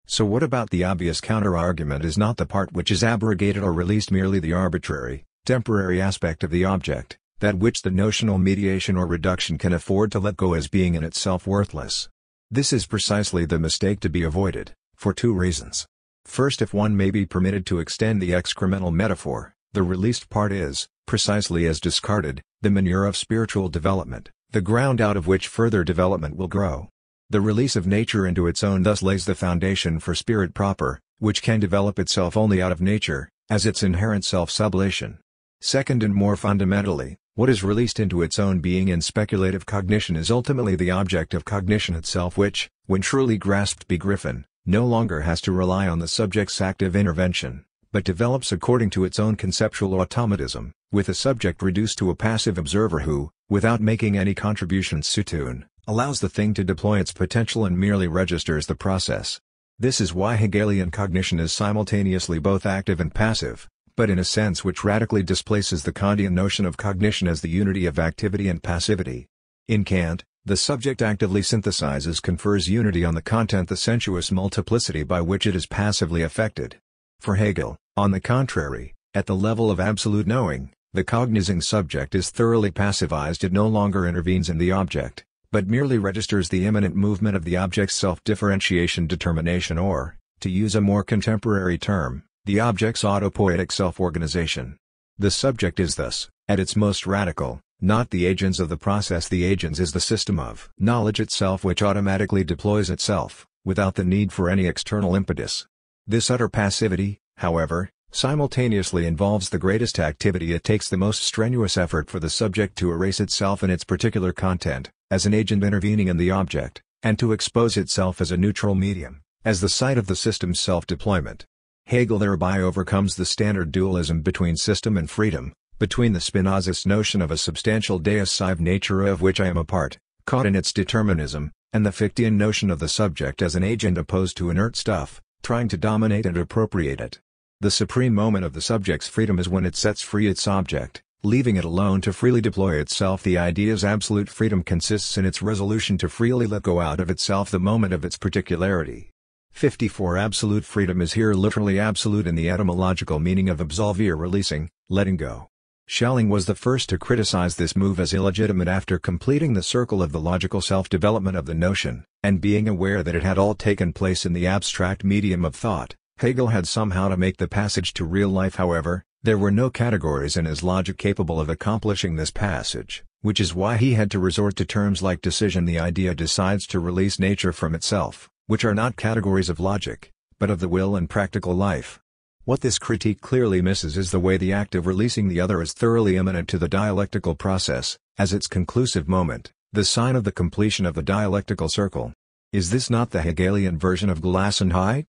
So what about the obvious counter-argument? Is not the part which is abrogated or released merely the arbitrary, temporary aspect of the object, that which the notional mediation or reduction can afford to let go as being in itself worthless? This is precisely the mistake to be avoided, for two reasons. First, if one may be permitted to extend the excremental metaphor, the released part is, precisely as discarded, the manure of spiritual development, the ground out of which further development will grow. The release of nature into its own thus lays the foundation for spirit proper, which can develop itself only out of nature, as its inherent self-sublation. Second, and more fundamentally, what is released into its own being in speculative cognition is ultimately the object of cognition itself, which, when truly grasped by Griffin, no longer has to rely on the subject's active intervention, but develops according to its own conceptual automatism, with the subject reduced to a passive observer who, without making any contributions suttune, allows the thing to deploy its potential and merely registers the process. This is why Hegelian cognition is simultaneously both active and passive, but in a sense which radically displaces the Kantian notion of cognition as the unity of activity and passivity. In Kant, the subject actively synthesizes, confers unity on the content, the sensuous multiplicity by which it is passively affected. For Hegel, on the contrary, at the level of absolute knowing, the cognizing subject is thoroughly passivized. It no longer intervenes in the object, but merely registers the immanent movement of the object's self-differentiation determination or, to use a more contemporary term, the object's autopoietic self-organization. The subject is thus, at its most radical, not the agents of the process. The agents is the system of knowledge itself which automatically deploys itself, without the need for any external impetus. This utter passivity, however, simultaneously involves the greatest activity. It takes the most strenuous effort for the subject to erase itself and its particular content, as an agent intervening in the object, and to expose itself as a neutral medium, as the site of the system's self-deployment. Hegel thereby overcomes the standard dualism between system and freedom, between the Spinozist notion of a substantial deus sive natura of which I am a part, caught in its determinism, and the Fichtean notion of the subject as an agent opposed to inert stuff, trying to dominate and appropriate it. The supreme moment of the subject's freedom is when it sets free its object, leaving it alone to freely deploy itself. The idea's absolute freedom consists in its resolution to freely let go out of itself the moment of its particularity. 54 Absolute freedom is here literally absolute in the etymological meaning of absolvere, releasing, letting go. Schelling was the first to criticize this move as illegitimate after completing the circle of the logical self-development of the notion, and being aware that it had all taken place in the abstract medium of thought. Hegel had somehow to make the passage to real life. However, there were no categories in his logic capable of accomplishing this passage, which is why he had to resort to terms like decision. The idea decides to release nature from itself, which are not categories of logic, but of the will and practical life. What this critique clearly misses is the way the act of releasing the other is thoroughly immanent to the dialectical process, as its conclusive moment, the sign of the completion of the dialectical circle. Is this not the Hegelian version of Gelassenheit?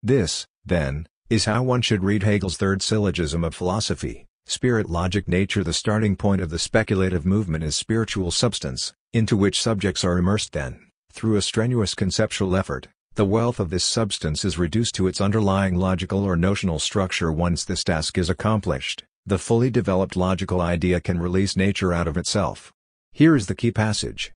This, then, is how one should read Hegel's third syllogism of philosophy. Spirit logic nature. The starting point of the speculative movement is spiritual substance, into which subjects are immersed. Then, through a strenuous conceptual effort, the wealth of this substance is reduced to its underlying logical or notional structure. Once this task is accomplished, the fully developed logical idea can release nature out of itself. Here is the key passage.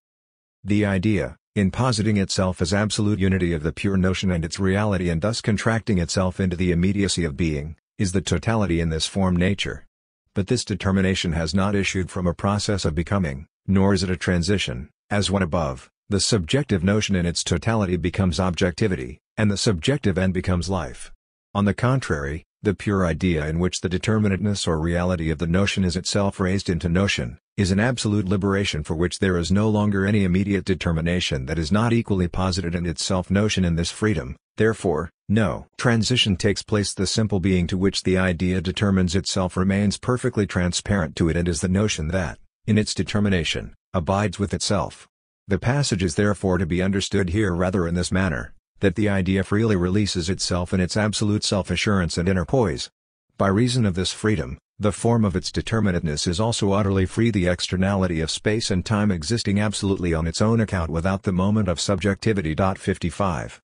The idea, in positing itself as absolute unity of the pure notion and its reality and thus contracting itself into the immediacy of being, is the totality in this form nature. But this determination has not issued from a process of becoming, nor is it a transition, as one above. The subjective notion in its totality becomes objectivity, and the subjective end becomes life. On the contrary, the pure idea in which the determinateness or reality of the notion is itself raised into notion, is an absolute liberation for which there is no longer any immediate determination that is not equally posited in its self-notion. In this freedom, therefore, no transition takes place. The simple being to which the idea determines itself remains perfectly transparent to it and is the notion that, in its determination, abides with itself. The passage is therefore to be understood here rather in this manner, that the idea freely releases itself in its absolute self-assurance and inner poise. By reason of this freedom, the form of its determinateness is also utterly free, the externality of space and time existing absolutely on its own account without the moment of subjectivity. 55.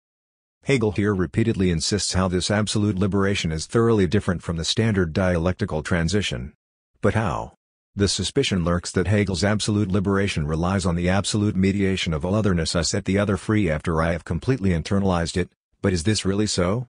Hegel here repeatedly insists how this absolute liberation is thoroughly different from the standard dialectical transition. But how? The suspicion lurks that Hegel's absolute liberation relies on the absolute mediation of all otherness. I set the other free after I have completely internalized it, but is this really so?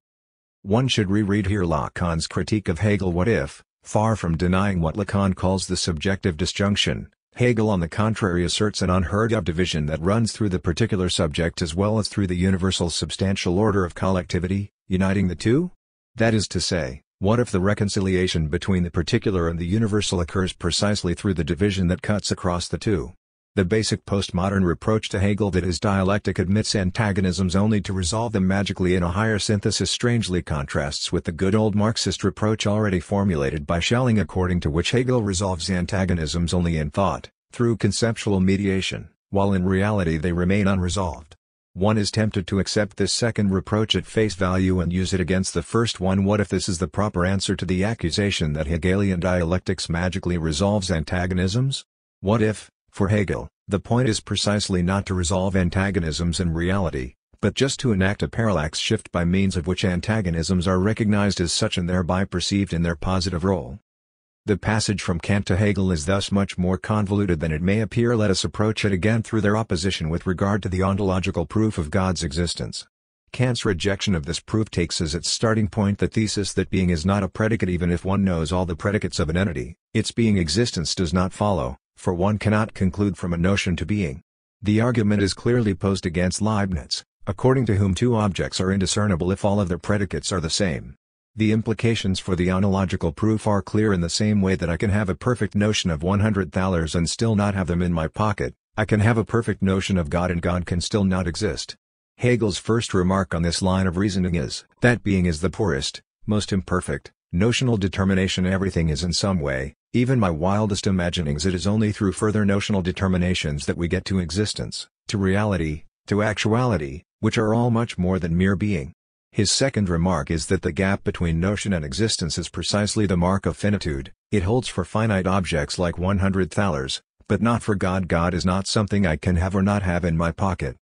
One should reread here Lacan's critique of Hegel. What if, far from denying what Lacan calls the subjective disjunction, Hegel on the contrary asserts an unheard-of division that runs through the particular subject as well as through the universal substantial order of collectivity, uniting the two? That is to say, what if the reconciliation between the particular and the universal occurs precisely through the division that cuts across the two? The basic postmodern reproach to Hegel that his dialectic admits antagonisms only to resolve them magically in a higher synthesis strangely contrasts with the good old Marxist reproach already formulated by Schelling, according to which Hegel resolves antagonisms only in thought, through conceptual mediation, while in reality they remain unresolved. One is tempted to accept this second reproach at face value and use it against the first one. What if this is the proper answer to the accusation that Hegelian dialectics magically resolves antagonisms? What if, for Hegel, the point is precisely not to resolve antagonisms in reality, but just to enact a parallax shift by means of which antagonisms are recognized as such and thereby perceived in their positive role? The passage from Kant to Hegel is thus much more convoluted than it may appear. Let us approach it again through their opposition with regard to the ontological proof of God's existence. Kant's rejection of this proof takes as its starting point the thesis that being is not a predicate. Even if one knows all the predicates of an entity, its being existence does not follow, for one cannot conclude from a notion to being. The argument is clearly posed against Leibniz, according to whom two objects are indiscernible if all of their predicates are the same. The implications for the ontological proof are clear in the same way that I can have a perfect notion of $100 and still not have them in my pocket. I can have a perfect notion of God and God can still not exist. Hegel's first remark on this line of reasoning is that being is the poorest, most imperfect, notional determination. Everything is in some way, even my wildest imaginings. It is only through further notional determinations that we get to existence, to reality, to actuality, which are all much more than mere being. His second remark is that the gap between notion and existence is precisely the mark of finitude. It holds for finite objects like $100, but not for God. God is not something I can have or not have in my pocket.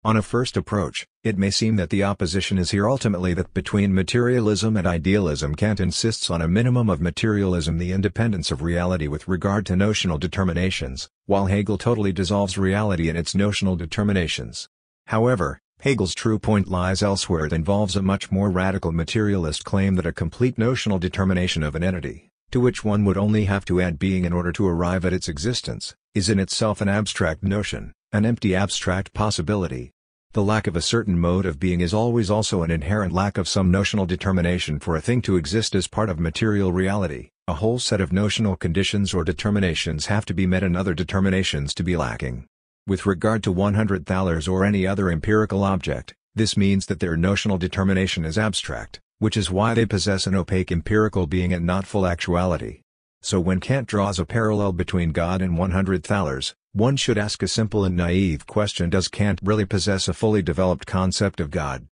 On a first approach, it may seem that the opposition is here ultimately that between materialism and idealism. Kant insists on a minimum of materialism, the independence of reality with regard to notional determinations, while Hegel totally dissolves reality in its notional determinations. However, Hegel's true point lies elsewhere. It involves a much more radical materialist claim that a complete notional determination of an entity, to which one would only have to add being in order to arrive at its existence, is in itself an abstract notion, an empty abstract possibility. The lack of a certain mode of being is always also an inherent lack of some notional determination. For a thing to exist as part of material reality, a whole set of notional conditions or determinations have to be met and other determinations to be lacking. With regard to $100 or any other empirical object, this means that their notional determination is abstract, which is why they possess an opaque empirical being and not full actuality. So when Kant draws a parallel between God and $100, one should ask a simple and naive question: does Kant really possess a fully developed concept of God?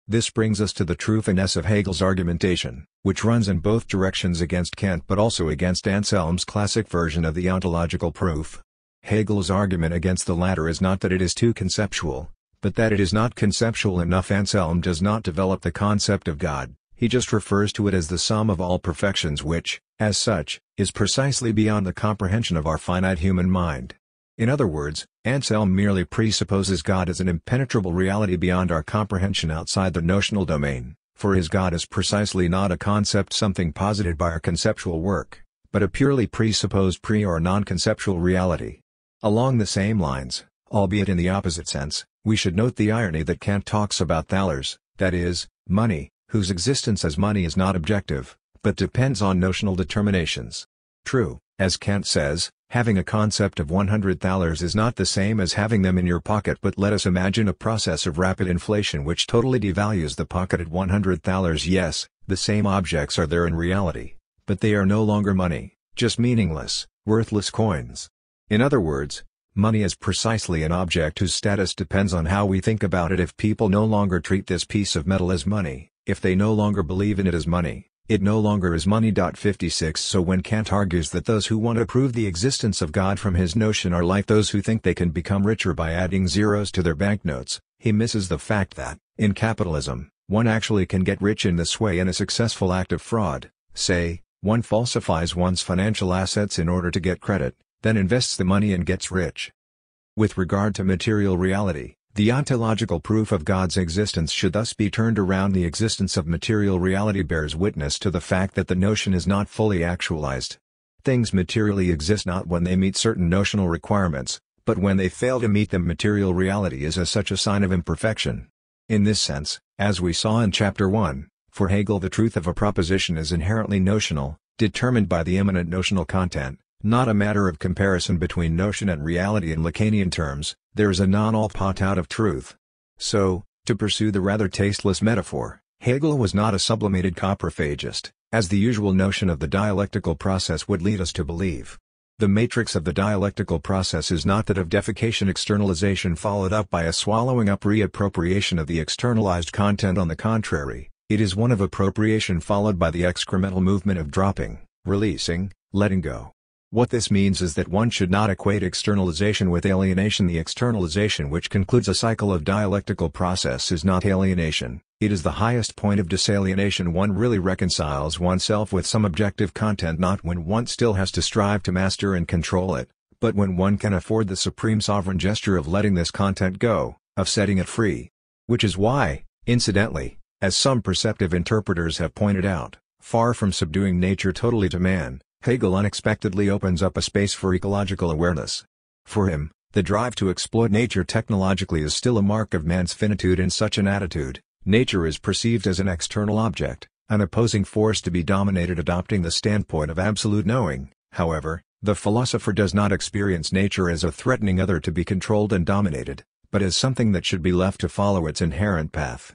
This brings us to the true finesse of Hegel's argumentation, which runs in both directions against Kant but also against Anselm's classic version of the ontological proof. Hegel's argument against the latter is not that it is too conceptual, but that it is not conceptual enough. Anselm does not develop the concept of God, he just refers to it as the sum of all perfections which, as such, is precisely beyond the comprehension of our finite human mind. In other words, Anselm merely presupposes God as an impenetrable reality beyond our comprehension outside the notional domain, for his God is precisely not a concept, something posited by our conceptual work, but a purely presupposed or non-conceptual reality. Along the same lines, albeit in the opposite sense, we should note the irony that Kant talks about thalers, that is, money, whose existence as money is not objective, but depends on notional determinations. True, as Kant says, having a concept of 100 thalers is not the same as having them in your pocket, but let us imagine a process of rapid inflation which totally devalues the pocket at 100 thalers. Yes, the same objects are there in reality, but they are no longer money, just meaningless, worthless coins. In other words, money is precisely an object whose status depends on how we think about it. If people no longer treat this piece of metal as money, if they no longer believe in it as money, it no longer is money. 56 So when Kant argues that those who want to prove the existence of God from his notion are like those who think they can become richer by adding zeros to their banknotes, he misses the fact that, in capitalism, one actually can get rich in this way in a successful act of fraud. Say, one falsifies one's financial assets in order to get credit, then invests the money and gets rich. With regard to material reality, the ontological proof of God's existence should thus be turned around. The existence of material reality bears witness to the fact that the notion is not fully actualized. Things materially exist not when they meet certain notional requirements, but when they fail to meet them. Material reality is as such a sign of imperfection. In this sense, as we saw in Chapter 1, for Hegel the truth of a proposition is inherently notional, determined by the immanent notional content, not a matter of comparison between notion and reality. In Lacanian terms, there is a non-all pot out of truth. So, to pursue the rather tasteless metaphor, Hegel was not a sublimated coprophagist, as the usual notion of the dialectical process would lead us to believe. The matrix of the dialectical process is not that of defecation externalization followed up by a swallowing up reappropriation of the externalized content. On the contrary, it is one of appropriation followed by the excremental movement of dropping, releasing, letting go. What this means is that one should not equate externalization with alienation. The externalization which concludes a cycle of dialectical process is not alienation, it is the highest point of disalienation. One really reconciles oneself with some objective content not when one still has to strive to master and control it, but when one can afford the supreme sovereign gesture of letting this content go, of setting it free. Which is why, incidentally, as some perceptive interpreters have pointed out, far from subduing nature totally to man, Hegel unexpectedly opens up a space for ecological awareness. For him, The drive to exploit nature technologically is still a mark of man's finitude. In such an attitude, nature is perceived as an external object, an opposing force to be dominated. Adopting the standpoint of absolute knowing, however, the philosopher does not experience nature as a threatening other to be controlled and dominated, but as something that should be left to follow its inherent path.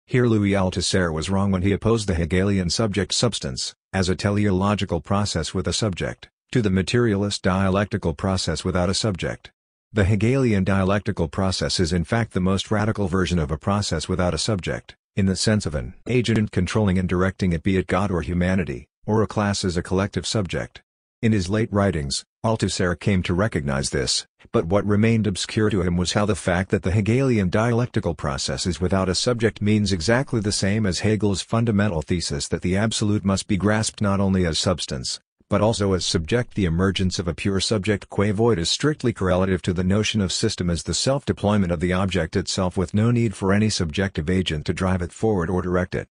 Here Louis Althusser was wrong when he opposed the Hegelian subject-substance, as a teleological process with a subject, to the materialist dialectical process without a subject. The Hegelian dialectical process is in fact the most radical version of a process without a subject, in the sense of an agent controlling and directing it, be it God or humanity, or a class as a collective subject. In his late writings, Althusser came to recognize this, but what remained obscure to him was how the fact that the Hegelian dialectical process is without a subject means exactly the same as Hegel's fundamental thesis that the absolute must be grasped not only as substance, but also as subject. The emergence of a pure subject qua void is strictly correlative to the notion of system as the self-deployment of the object itself with no need for any subjective agent to drive it forward or direct it.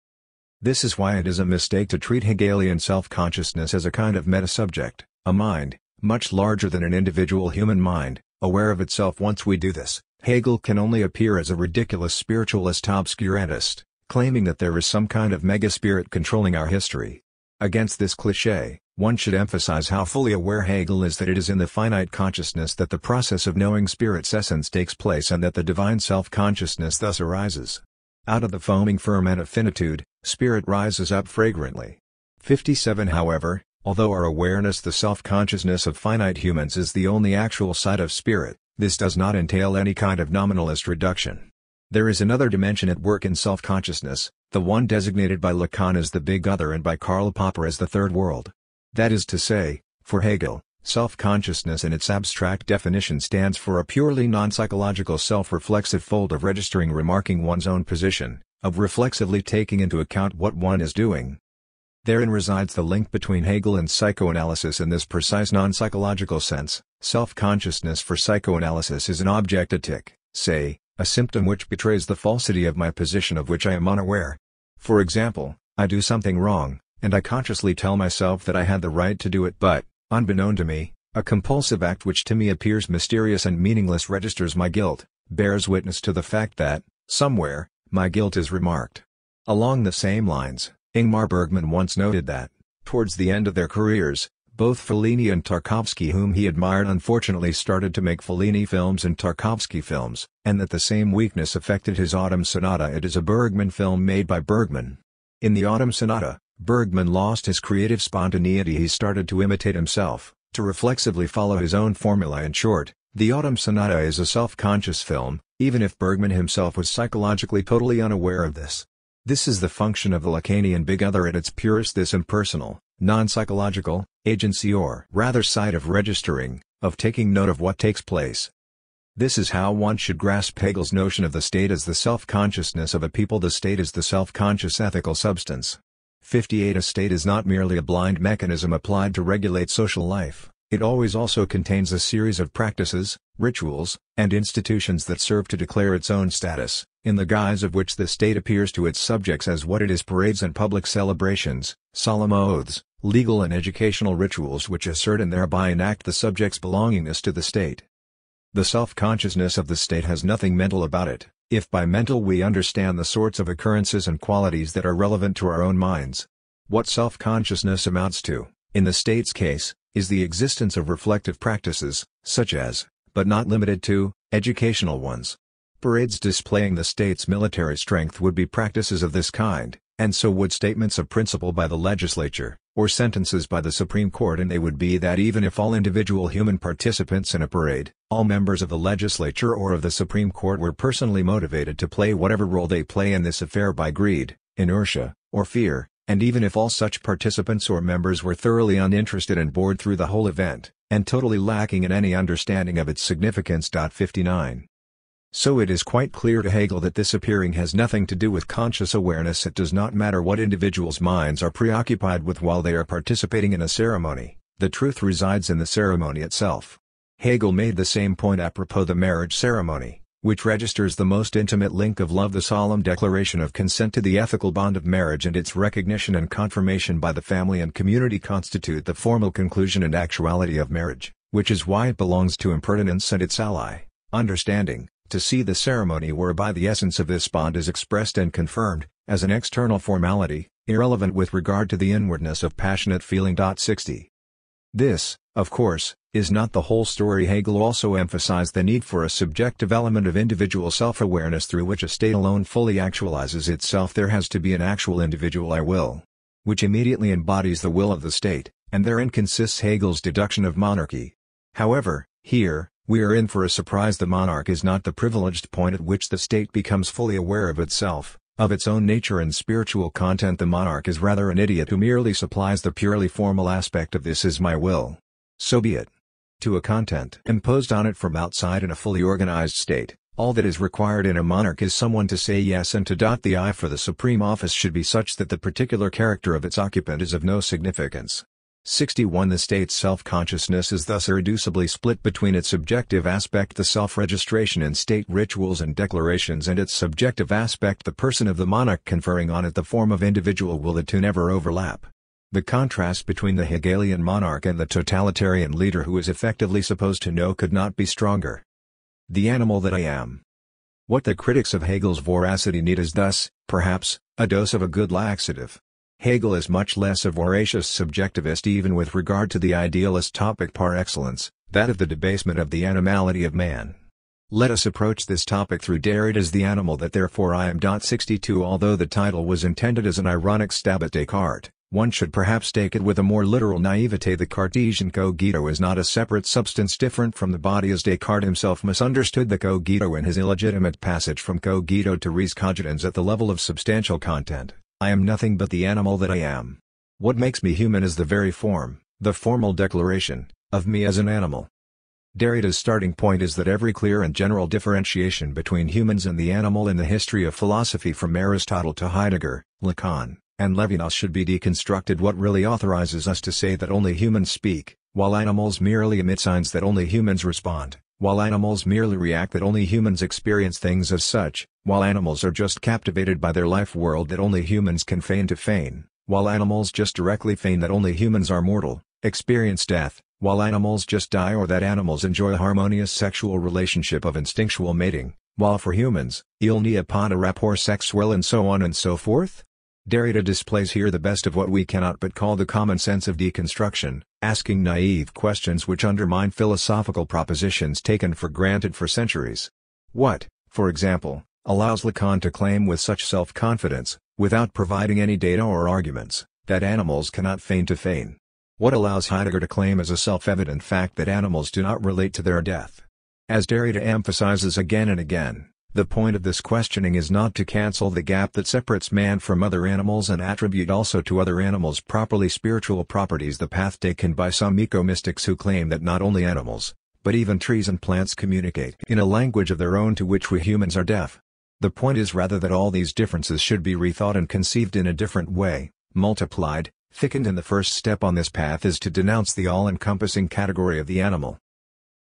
This is why it is a mistake to treat Hegelian self-consciousness as a kind of meta-subject, a mind, much larger than an individual human mind, aware of itself. Once we do this, Hegel can only appear as a ridiculous spiritualist obscurantist, claiming that there is some kind of mega-spirit controlling our history. Against this cliché, one should emphasize how fully aware Hegel is that it is in the finite consciousness that the process of knowing spirit's essence takes place and that the divine self-consciousness thus arises. Out of the foaming ferment of finitude, spirit rises up fragrantly. 57. However, although our awareness, the self-consciousness of finite humans, is the only actual side of spirit, this does not entail any kind of nominalist reduction. There is another dimension at work in self-consciousness, the one designated by Lacan as the big other and by Karl Popper as the third world. That is to say, for Hegel, self-consciousness in its abstract definition stands for a purely non-psychological self-reflexive fold of registering, remarking one's own position, of reflexively taking into account what one is doing. Therein resides the link between Hegel and psychoanalysis in this precise non-psychological sense. Self-consciousness for psychoanalysis is an objective, say, a symptom which betrays the falsity of my position of which I am unaware. For example, I do something wrong, and I consciously tell myself that I had the right to do it, but, unbeknown to me, a compulsive act which to me appears mysterious and meaningless registers my guilt, bears witness to the fact that, somewhere, my guilt is remarked. Along the same lines, Ingmar Bergman once noted that, towards the end of their careers, both Fellini and Tarkovsky, whom he admired, unfortunately started to make Fellini films and Tarkovsky films, and that the same weakness affected his Autumn Sonata. It is a Bergman film made by Bergman. In the Autumn Sonata, Bergman lost his creative spontaneity. He started to imitate himself, to reflexively follow his own formula. In short, the Autumn Sonata is a self-conscious film, even if Bergman himself was psychologically totally unaware of this. This is the function of the Lacanian big other at its purest, this impersonal, non-psychological, agency, or rather side of registering, of taking note of what takes place. This is how one should grasp Hegel's notion of the state as the self-consciousness of a people. The state is the self-conscious ethical substance. 58. A state is not merely a blind mechanism applied to regulate social life, it always also contains a series of practices, rituals, and institutions that serve to declare its own status, in the guise of which the state appears to its subjects as what it is: parades and public celebrations, solemn oaths, legal and educational rituals which assert and thereby enact the subject's belongingness to the state. The self-consciousness of the state has nothing mental about it, if by mental we understand the sorts of occurrences and qualities that are relevant to our own minds. What self-consciousness amounts to, in the state's case, is the existence of reflective practices, such as, but not limited to, educational ones. Parades displaying the state's military strength would be practices of this kind, and so would statements of principle by the legislature, or sentences by the Supreme Court, and they would be that even if all individual human participants in a parade, all members of the legislature or of the Supreme Court, were personally motivated to play whatever role they play in this affair by greed, inertia, or fear, and even if all such participants or members were thoroughly uninterested and bored through the whole event, and totally lacking in any understanding of its significance. 59. So it is quite clear to Hegel that this appearing has nothing to do with conscious awareness. It does not matter what individuals' minds are preoccupied with while they are participating in a ceremony, the truth resides in the ceremony itself. Hegel made the same point apropos the marriage ceremony, which registers the most intimate link of love. The solemn declaration of consent to the ethical bond of marriage and its recognition and confirmation by the family and community constitute the formal conclusion and actuality of marriage. which is why it belongs to impertinence and its ally, understanding, to see the ceremony whereby the essence of this bond is expressed and confirmed, as an external formality, irrelevant with regard to the inwardness of passionate feeling. 60. This, of course, is not the whole story. Hegel also emphasized the need for a subjective element of individual self-awareness through which a state alone fully actualizes itself. There has to be an actual individual I will, which immediately embodies the will of the state, and therein consists Hegel's deduction of monarchy. However, here, we are in for a surprise. The monarch is not the privileged point at which the state becomes fully aware of itself, of its own nature and spiritual content. The monarch is rather an idiot who merely supplies the purely formal aspect of "this is my will, so be it," to a content imposed on it from outside. In a fully organized state, all that is required in a monarch is someone to say yes and to dot the I, for the supreme office should be such that the particular character of its occupant is of no significance. 61. The state's self-consciousness is thus irreducibly split between its subjective aspect, the self-registration in state rituals and declarations, and its subjective aspect, the person of the monarch conferring on it the form of individual will. The two never overlap. The contrast between the Hegelian monarch and the totalitarian leader who is effectively supposed to know could not be stronger. The animal that I am. What the critics of Hegel's voracity need is thus, perhaps, a dose of a good laxative. Hegel is much less a voracious subjectivist even with regard to the idealist topic par excellence, that of the debasement of the animality of man. Let us approach this topic through Derrida's The Animal That Therefore I Am. 62. Although the title was intended as an ironic stab at Descartes, one should perhaps take it with a more literal naivete. The Cartesian cogito is not a separate substance different from the body, as Descartes himself misunderstood the cogito in his illegitimate passage from cogito to res cogitans at the level of substantial content. I am nothing but the animal that I am. What makes me human is the very form, the formal declaration, of me as an animal. Derrida's starting point is that every clear and general differentiation between humans and the animal in the history of philosophy from Aristotle to Heidegger, Lacan, and Levinas should be deconstructed. What really authorizes us to say that only humans speak, while animals merely emit signs, that only humans respond, while animals merely react, that only humans experience things as such, while animals are just captivated by their life world, that only humans can feign to feign, while animals just directly feign, that only humans are mortal, experience death, while animals just die, or that animals enjoy a harmonious sexual relationship of instinctual mating, while for humans, il n'y a pas de rapport sexuel, and so on and so forth? Derrida displays here the best of what we cannot but call the common sense of deconstruction, asking naive questions which undermine philosophical propositions taken for granted for centuries. What, for example, allows Lacan to claim with such self-confidence, without providing any data or arguments, that animals cannot feign to feign? What allows Heidegger to claim as a self-evident fact that animals do not relate to their death? As Derrida emphasizes again and again, the point of this questioning is not to cancel the gap that separates man from other animals and attribute also to other animals properly spiritual properties, the path taken by some eco-mystics who claim that not only animals, but even trees and plants communicate in a language of their own to which we humans are deaf. The point is rather that all these differences should be rethought and conceived in a different way, multiplied, thickened, and the first step on this path is to denounce the all-encompassing category of the animal.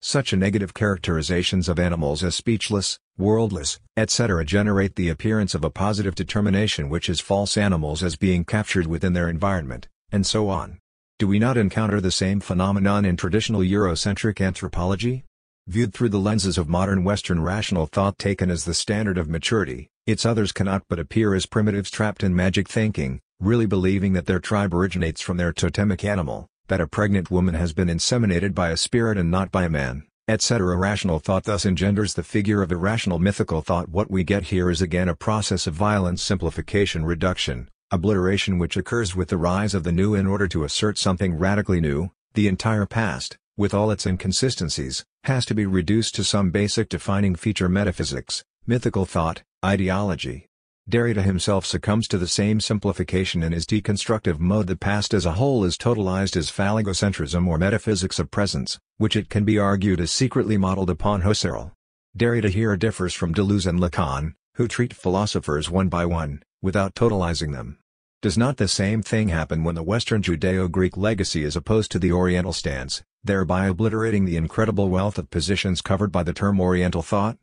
Such a negative characterizations of animals as speechless, worldless, etc. generate the appearance of a positive determination which is false, animals as being captured within their environment, and so on. Do we not encounter the same phenomenon in traditional Eurocentric anthropology? Viewed through the lenses of modern Western rational thought taken as the standard of maturity, its others cannot but appear as primitives trapped in magic thinking, really believing that their tribe originates from their totemic animal, that a pregnant woman has been inseminated by a spirit and not by a man, etc. Rational thought thus engenders the figure of irrational mythical thought. What we get here is again a process of violent simplification, reduction, obliteration, which occurs with the rise of the new in order to assert something radically new. The entire past, with all its inconsistencies, has to be reduced to some basic defining feature: metaphysics, mythical thought, ideology. Derrida himself succumbs to the same simplification in his deconstructive mode. The past as a whole is totalized as phallogocentrism or metaphysics of presence, which it can be argued is secretly modeled upon Husserl. Derrida here differs from Deleuze and Lacan, who treat philosophers one by one, without totalizing them. Does not the same thing happen when the Western Judeo-Greek legacy is opposed to the Oriental stance, thereby obliterating the incredible wealth of positions covered by the term Oriental thought?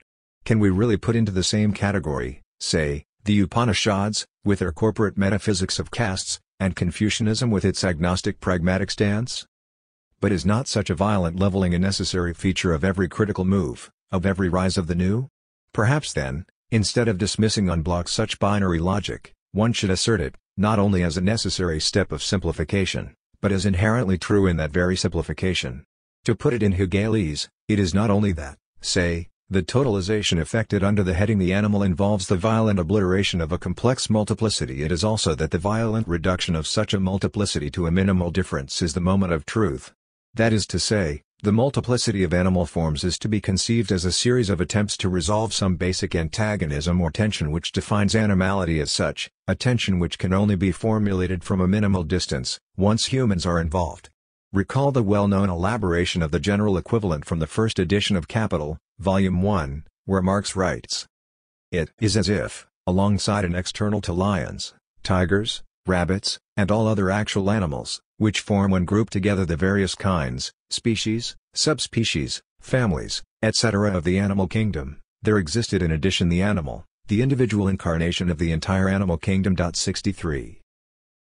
Can we really put into the same category, say, the Upanishads, with their corporate metaphysics of castes, and Confucianism with its agnostic pragmatic stance? But is not such a violent leveling a necessary feature of every critical move, of every rise of the new? Perhaps then, instead of dismissing en bloc such binary logic, one should assert it, not only as a necessary step of simplification, but as inherently true in that very simplification. To put it in Hegelese, it is not only that, say, the totalization effected under the heading the animal involves the violent obliteration of a complex multiplicity, it is also that the violent reduction of such a multiplicity to a minimal difference is the moment of truth. That is to say, the multiplicity of animal forms is to be conceived as a series of attempts to resolve some basic antagonism or tension which defines animality as such, a tension which can only be formulated from a minimal distance, once humans are involved. Recall the well-known elaboration of the general equivalent from the first edition of Capital, Volume 1, where Marx writes, "It is as if, alongside and external to lions, tigers, rabbits, and all other actual animals, which form when grouped together the various kinds, species, subspecies, families, etc. of the animal kingdom, there existed in addition the animal, the individual incarnation of the entire animal kingdom." 63.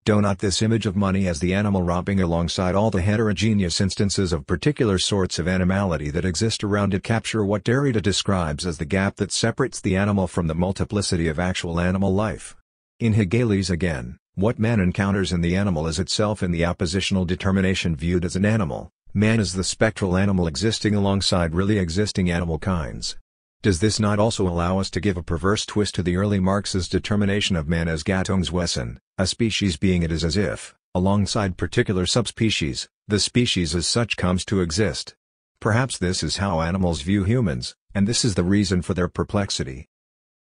Do not this image of money as the animal romping alongside all the heterogeneous instances of particular sorts of animality that exist around it capture what Derrida describes as the gap that separates the animal from the multiplicity of actual animal life? In Hegelese again, what man encounters in the animal is itself in the oppositional determination viewed as an animal. Man is the spectral animal existing alongside really existing animal kinds. Does this not also allow us to give a perverse twist to the early Marxist determination of man as Gattungswesen, a species being it is as if, alongside particular subspecies, the species as such comes to exist? Perhaps this is how animals view humans, and this is the reason for their perplexity.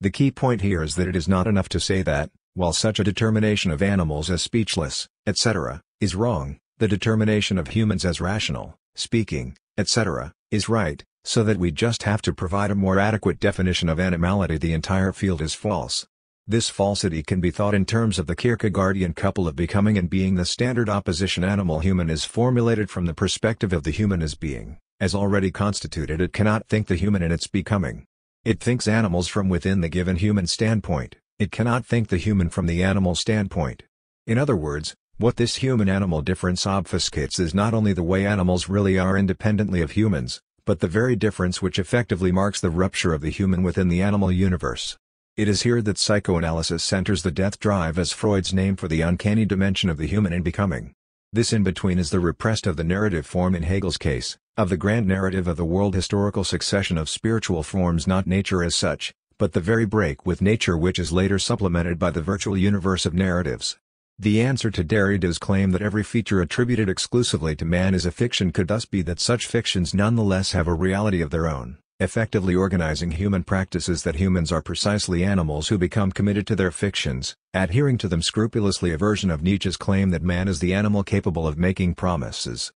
The key point here is that it is not enough to say that, while such a determination of animals as speechless, etc., is wrong, the determination of humans as rational, speaking, etc., is right, so that we just have to provide a more adequate definition of animality. The entire field is false. This falsity can be thought in terms of the Kierkegaardian couple of becoming and being. The standard opposition animal-human is formulated from the perspective of the human as being, as already constituted. It cannot think the human in its becoming. It thinks animals from within the given human standpoint, it cannot think the human from the animal standpoint. In other words, what this human-animal difference obfuscates is not only the way animals really are independently of humans, but the very difference which effectively marks the rupture of the human within the animal universe. It is here that psychoanalysis centers the death drive as Freud's name for the uncanny dimension of the human in becoming. This in-between is the repressed of the narrative form in Hegel's case, of the grand narrative of the world historical succession of spiritual forms, not nature as such, but the very break with nature which is later supplemented by the virtual universe of narratives. The answer to Derrida's claim that every feature attributed exclusively to man is a fiction could thus be that such fictions nonetheless have a reality of their own, effectively organizing human practices, that humans are precisely animals who become committed to their fictions, adhering to them scrupulously, a version of Nietzsche's claim that man is the animal capable of making promises.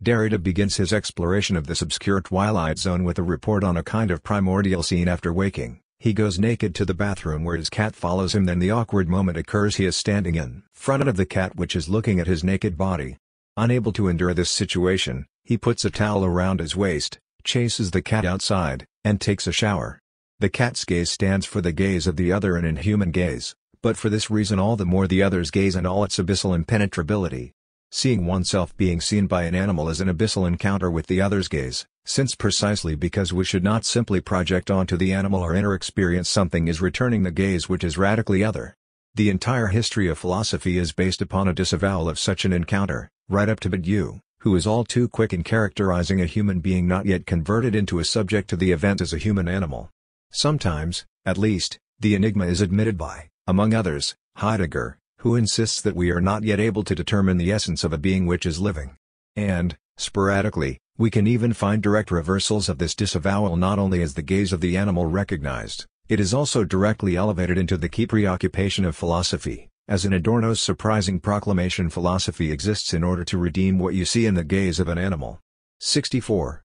Derrida begins his exploration of this obscure twilight zone with a report on a kind of primordial scene after waking. He goes naked to the bathroom where his cat follows him. Then the awkward moment occurs. He is standing in front of the cat which is looking at his naked body. Unable to endure this situation, he puts a towel around his waist, chases the cat outside, and takes a shower. The cat's gaze stands for the gaze of the other, an inhuman gaze, but for this reason all the more the other's gaze and all its abyssal impenetrability. Seeing oneself being seen by an animal is an abyssal encounter with the other's gaze, since precisely because we should not simply project onto the animal our inner experience, something is returning the gaze which is radically other. The entire history of philosophy is based upon a disavowal of such an encounter, right up to Badiou, who is all too quick in characterizing a human being not yet converted into a subject to the event as a human animal. Sometimes, at least, the enigma is admitted by, among others, Heidegger, who insists that we are not yet able to determine the essence of a being which is living. And, sporadically, we can even find direct reversals of this disavowal. Not only is the gaze of the animal recognized, it is also directly elevated into the key preoccupation of philosophy, as in Adorno's surprising proclamation, philosophy exists in order to redeem what you see in the gaze of an animal. 64.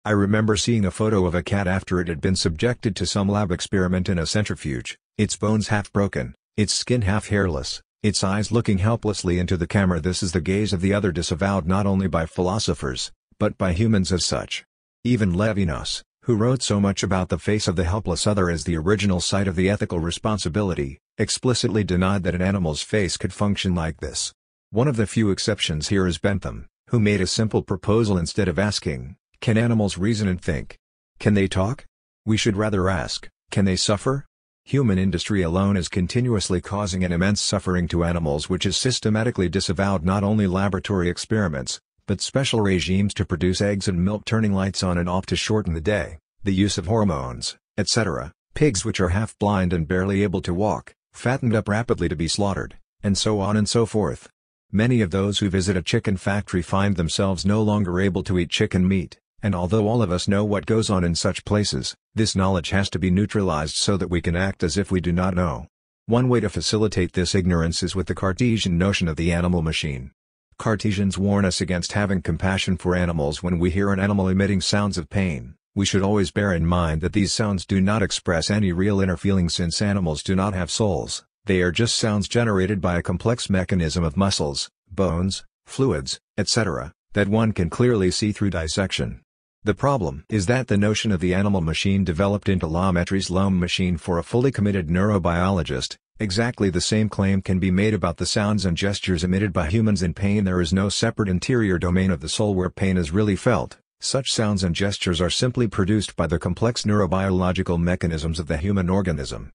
I remember seeing a photo of a cat after it had been subjected to some lab experiment in a centrifuge, its bones half broken, its skin half hairless, its eyes looking helplessly into the camera. This is the gaze of the other, disavowed not only by philosophers, but by humans as such. Even Levinas, who wrote so much about the face of the helpless other as the original site of the ethical responsibility, explicitly denied that an animal's face could function like this. One of the few exceptions here is Bentham, who made a simple proposal instead of asking, "Can animals reason and think? Can they talk?" We should rather ask, "Can they suffer?" Human industry alone is continuously causing an immense suffering to animals, which is systematically disavowed. Not only laboratory experiments, but special regimes to produce eggs and milk, turning lights on and off to shorten the day, the use of hormones, etc., pigs which are half blind and barely able to walk, fattened up rapidly to be slaughtered, and so on and so forth. Many of those who visit a chicken factory find themselves no longer able to eat chicken meat, and although all of us know what goes on in such places, this knowledge has to be neutralized so that we can act as if we do not know. One way to facilitate this ignorance is with the Cartesian notion of the animal machine. Cartesians warn us against having compassion for animals. When we hear an animal emitting sounds of pain, we should always bear in mind that these sounds do not express any real inner feelings, since animals do not have souls. They are just sounds generated by a complex mechanism of muscles, bones, fluids, etc., that one can clearly see through dissection. The problem is that the notion of the animal machine developed into Lametry's Loam machine for a fully committed neurobiologist. Exactly the same claim can be made about the sounds and gestures emitted by humans in pain. There is no separate interior domain of the soul where pain is really felt. Such sounds and gestures are simply produced by the complex neurobiological mechanisms of the human organism.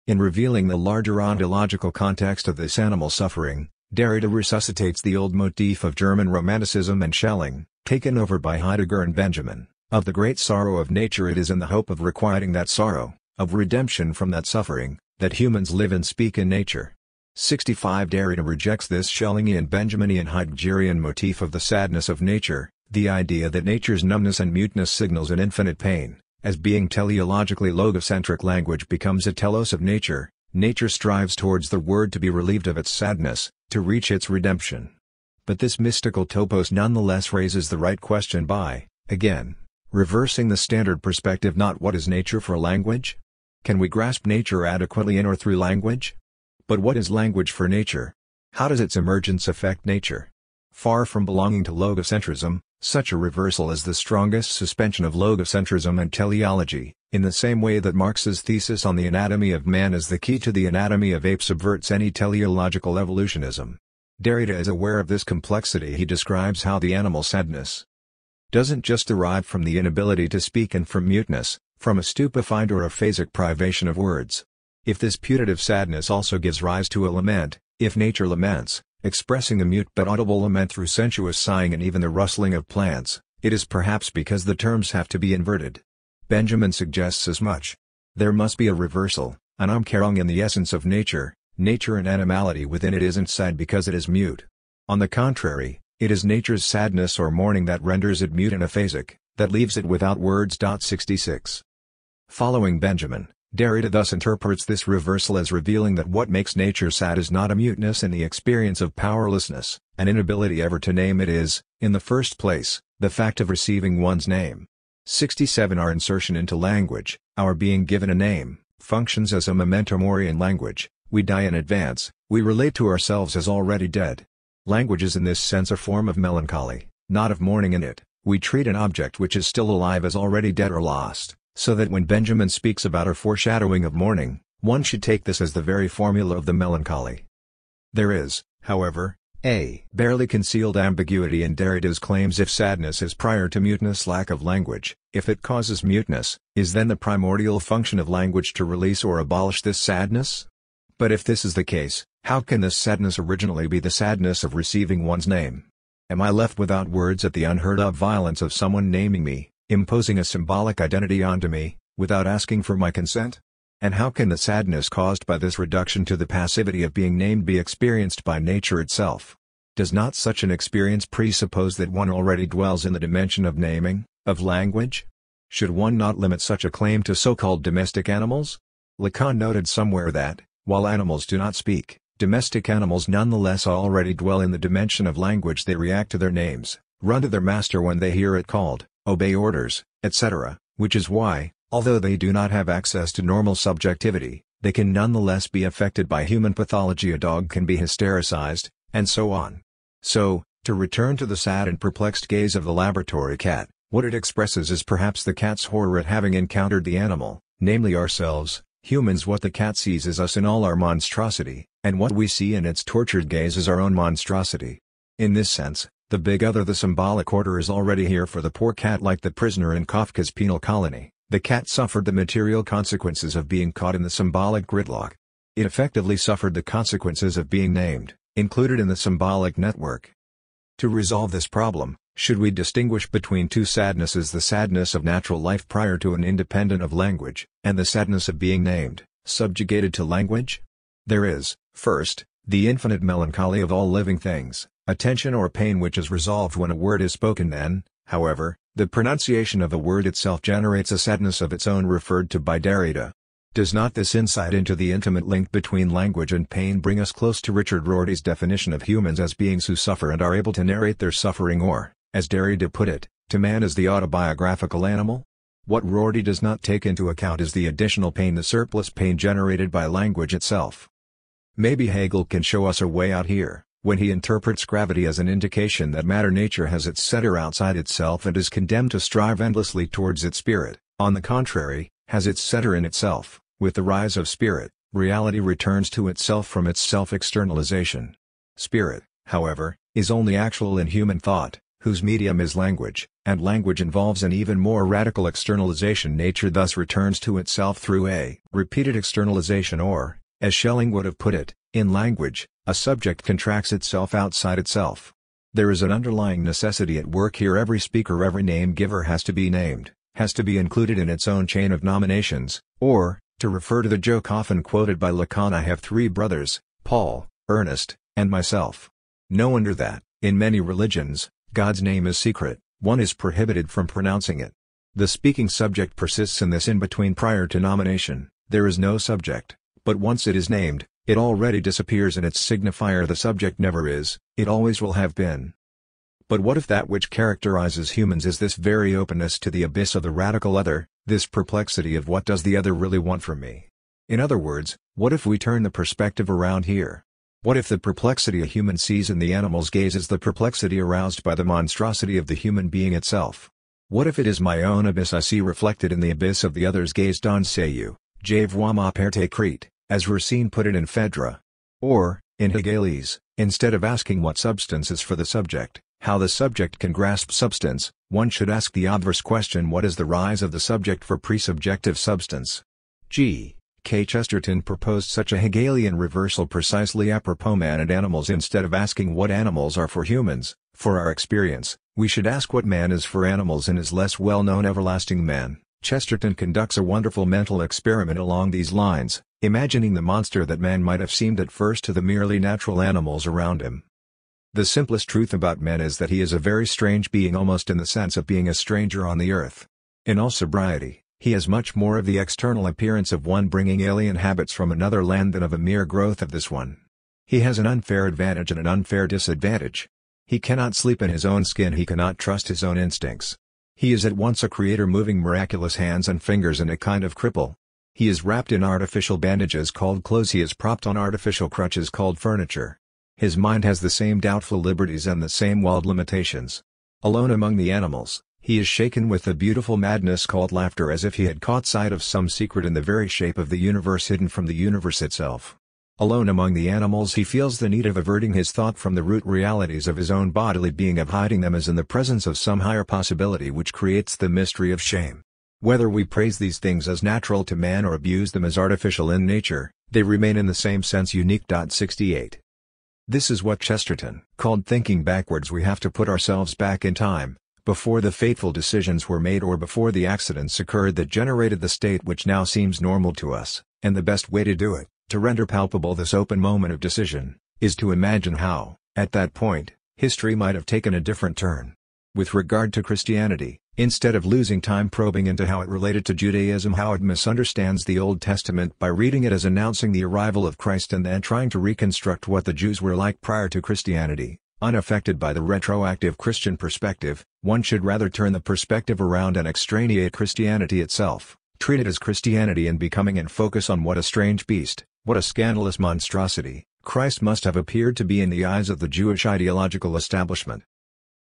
In revealing the larger ontological context of this animal suffering, Derrida resuscitates the old motif of German Romanticism and Schelling, taken over by Heidegger and Benjamin, of the great sorrow of nature. It is in the hope of requiting that sorrow, of redemption from that suffering, that humans live and speak in nature. 65 Derrida rejects this Schellingian Benjaminian Heideggerian motif of the sadness of nature, the idea that nature's numbness and muteness signals an infinite pain. As being teleologically logocentric, language becomes a telos of nature. Nature strives towards the word to be relieved of its sadness, to reach its redemption. But this mystical topos nonetheless raises the right question by, again, reversing the standard perspective. Not what is nature for language? Can we grasp nature adequately in or through language? But what is language for nature? How does its emergence affect nature? Far from belonging to logocentrism, such a reversal is the strongest suspension of logocentrism and teleology, in the same way that Marx's thesis on the anatomy of man is the key to the anatomy of ape subverts any teleological evolutionism. Derrida is aware of this complexity. He describes how the animal sadness doesn't just derive from the inability to speak and from muteness, from a stupefied or aphasic privation of words. If this putative sadness also gives rise to a lament, if nature laments, expressing a mute but audible lament through sensuous sighing and even the rustling of plants, it is perhaps because the terms have to be inverted. Benjamin suggests as much. There must be a reversal, an Umkehrung in the essence of nature. Nature and animality within it isn't sad because it is mute. On the contrary, it is nature's sadness or mourning that renders it mute and aphasic, that leaves it without words. 66. Following Benjamin, Derrida thus interprets this reversal as revealing that what makes nature sad is not a muteness in the experience of powerlessness, an inability ever to name. It is, in the first place, the fact of receiving one's name. 67 Our insertion into language, our being given a name, functions as a memento mori in language. We die in advance, we relate to ourselves as already dead. Language is in this sense a form of melancholy, not of mourning. In it, we treat an object which is still alive as already dead or lost, so that when Benjamin speaks about a foreshadowing of mourning, one should take this as the very formula of the melancholy. There is, however, a barely concealed ambiguity in Derrida's claims. If sadness is prior to muteness, lack of language, if it causes muteness, is then the primordial function of language to release or abolish this sadness? But if this is the case, how can this sadness originally be the sadness of receiving one's name? Am I left without words at the unheard-of violence of someone naming me, imposing a symbolic identity onto me, without asking for my consent? And how can the sadness caused by this reduction to the passivity of being named be experienced by nature itself? Does not such an experience presuppose that one already dwells in the dimension of naming, of language? Should one not limit such a claim to so-called domestic animals? Lacan noted somewhere that, while animals do not speak, domestic animals nonetheless already dwell in the dimension of language. They react to their names, run to their master when they hear it called, obey orders, etc., which is why, although they do not have access to normal subjectivity, they can nonetheless be affected by human pathology. A dog can be hystericized, and so on. So, to return to the sad and perplexed gaze of the laboratory cat, what it expresses is perhaps the cat's horror at having encountered the animal, namely ourselves, humans. What the cat sees is us in all our monstrosity, and what we see in its tortured gaze is our own monstrosity. In this sense, The big other, the symbolic order, is already here for the poor cat. Like the prisoner in Kafka's penal colony, the cat suffered the material consequences of being caught in the symbolic gridlock. It effectively suffered the consequences of being named, included in the symbolic network. To resolve this problem, should we distinguish between two sadnesses: the sadness of natural life prior to and independent of language, and the sadness of being named, subjugated to language? There is, first, the infinite melancholy of all living things, a tension or pain which is resolved when a word is spoken. Then, however, the pronunciation of a word itself generates a sadness of its own, referred to by Derrida. Does not this insight into the intimate link between language and pain bring us close to Richard Rorty's definition of humans as beings who suffer and are able to narrate their suffering, or, as Derrida put it, to man as the autobiographical animal? What Rorty does not take into account is the additional pain, the surplus pain generated by language itself. Maybe Hegel can show us a way out here, when he interprets gravity as an indication that matter-nature has its center outside itself and is condemned to strive endlessly towards its spirit, on the contrary, has its center in itself. With the rise of spirit, reality returns to itself from its self-externalization. Spirit, however, is only actual in human thought, whose medium is language, and language involves an even more radical externalization. Nature thus returns to itself through a repeated externalization, or, as Schelling would have put it, in language, a subject contracts itself outside itself. There is an underlying necessity at work here. Every speaker, every name giver has to be named, has to be included in its own chain of nominations, or, to refer to the joke often quoted by Lacan, I have three brothers, Paul, Ernest, and myself. No wonder that, in many religions, God's name is secret, one is prohibited from pronouncing it. The speaking subject persists in this in-between prior to nomination. There is no subject, but once it is named, it already disappears in its signifier. The subject never is, it always will have been. But what if that which characterizes humans is this very openness to the abyss of the radical other, this perplexity of what does the other really want from me? In other words, what if we turn the perspective around here? What if the perplexity a human sees in the animal's gaze is the perplexity aroused by the monstrosity of the human being itself? What if it is my own abyss I see reflected in the abyss of the other's gaze? Don Sayou, Je vois ma perte crete, as Racine put it in Phaedra. Or, in Hegelese, instead of asking what substance is for the subject, how the subject can grasp substance, one should ask the obverse question: what is the rise of the subject for pre-subjective substance? G. K. Chesterton proposed such a Hegelian reversal precisely apropos man and animals. Instead of asking what animals are for humans, for our experience, we should ask what man is for animals in his less well-known Everlasting Man. Chesterton conducts a wonderful mental experiment along these lines, imagining the monster that man might have seemed at first to the merely natural animals around him. The simplest truth about man is that he is a very strange being, almost in the sense of being a stranger on the earth. In all sobriety, he has much more of the external appearance of one bringing alien habits from another land than of a mere growth of this one. He has an unfair advantage and an unfair disadvantage. He cannot sleep in his own skin, he cannot trust his own instincts. He is at once a creator moving miraculous hands and fingers and a kind of cripple. He is wrapped in artificial bandages called clothes, he is propped on artificial crutches called furniture. His mind has the same doubtful liberties and the same wild limitations. Alone among the animals, he is shaken with the beautiful madness called laughter, as if he had caught sight of some secret in the very shape of the universe hidden from the universe itself. Alone among the animals, he feels the need of averting his thought from the root realities of his own bodily being, of hiding them as in the presence of some higher possibility which creates the mystery of shame. Whether we praise these things as natural to man or abuse them as artificial in nature, they remain in the same sense unique. 68. This is what Chesterton called thinking backwards. We have to put ourselves back in time, before the fateful decisions were made or before the accidents occurred that generated the state which now seems normal to us, and the best way to do it, to render palpable this open moment of decision, is to imagine how, at that point, history might have taken a different turn. With regard to Christianity, instead of losing time probing into how it related to Judaism, how it misunderstands the Old Testament by reading it as announcing the arrival of Christ and then trying to reconstruct what the Jews were like prior to Christianity, unaffected by the retroactive Christian perspective, one should rather turn the perspective around and extraniate Christianity itself, treat it as Christianity and becoming and focus on what a strange beast, what a scandalous monstrosity, Christ must have appeared to be in the eyes of the Jewish ideological establishment.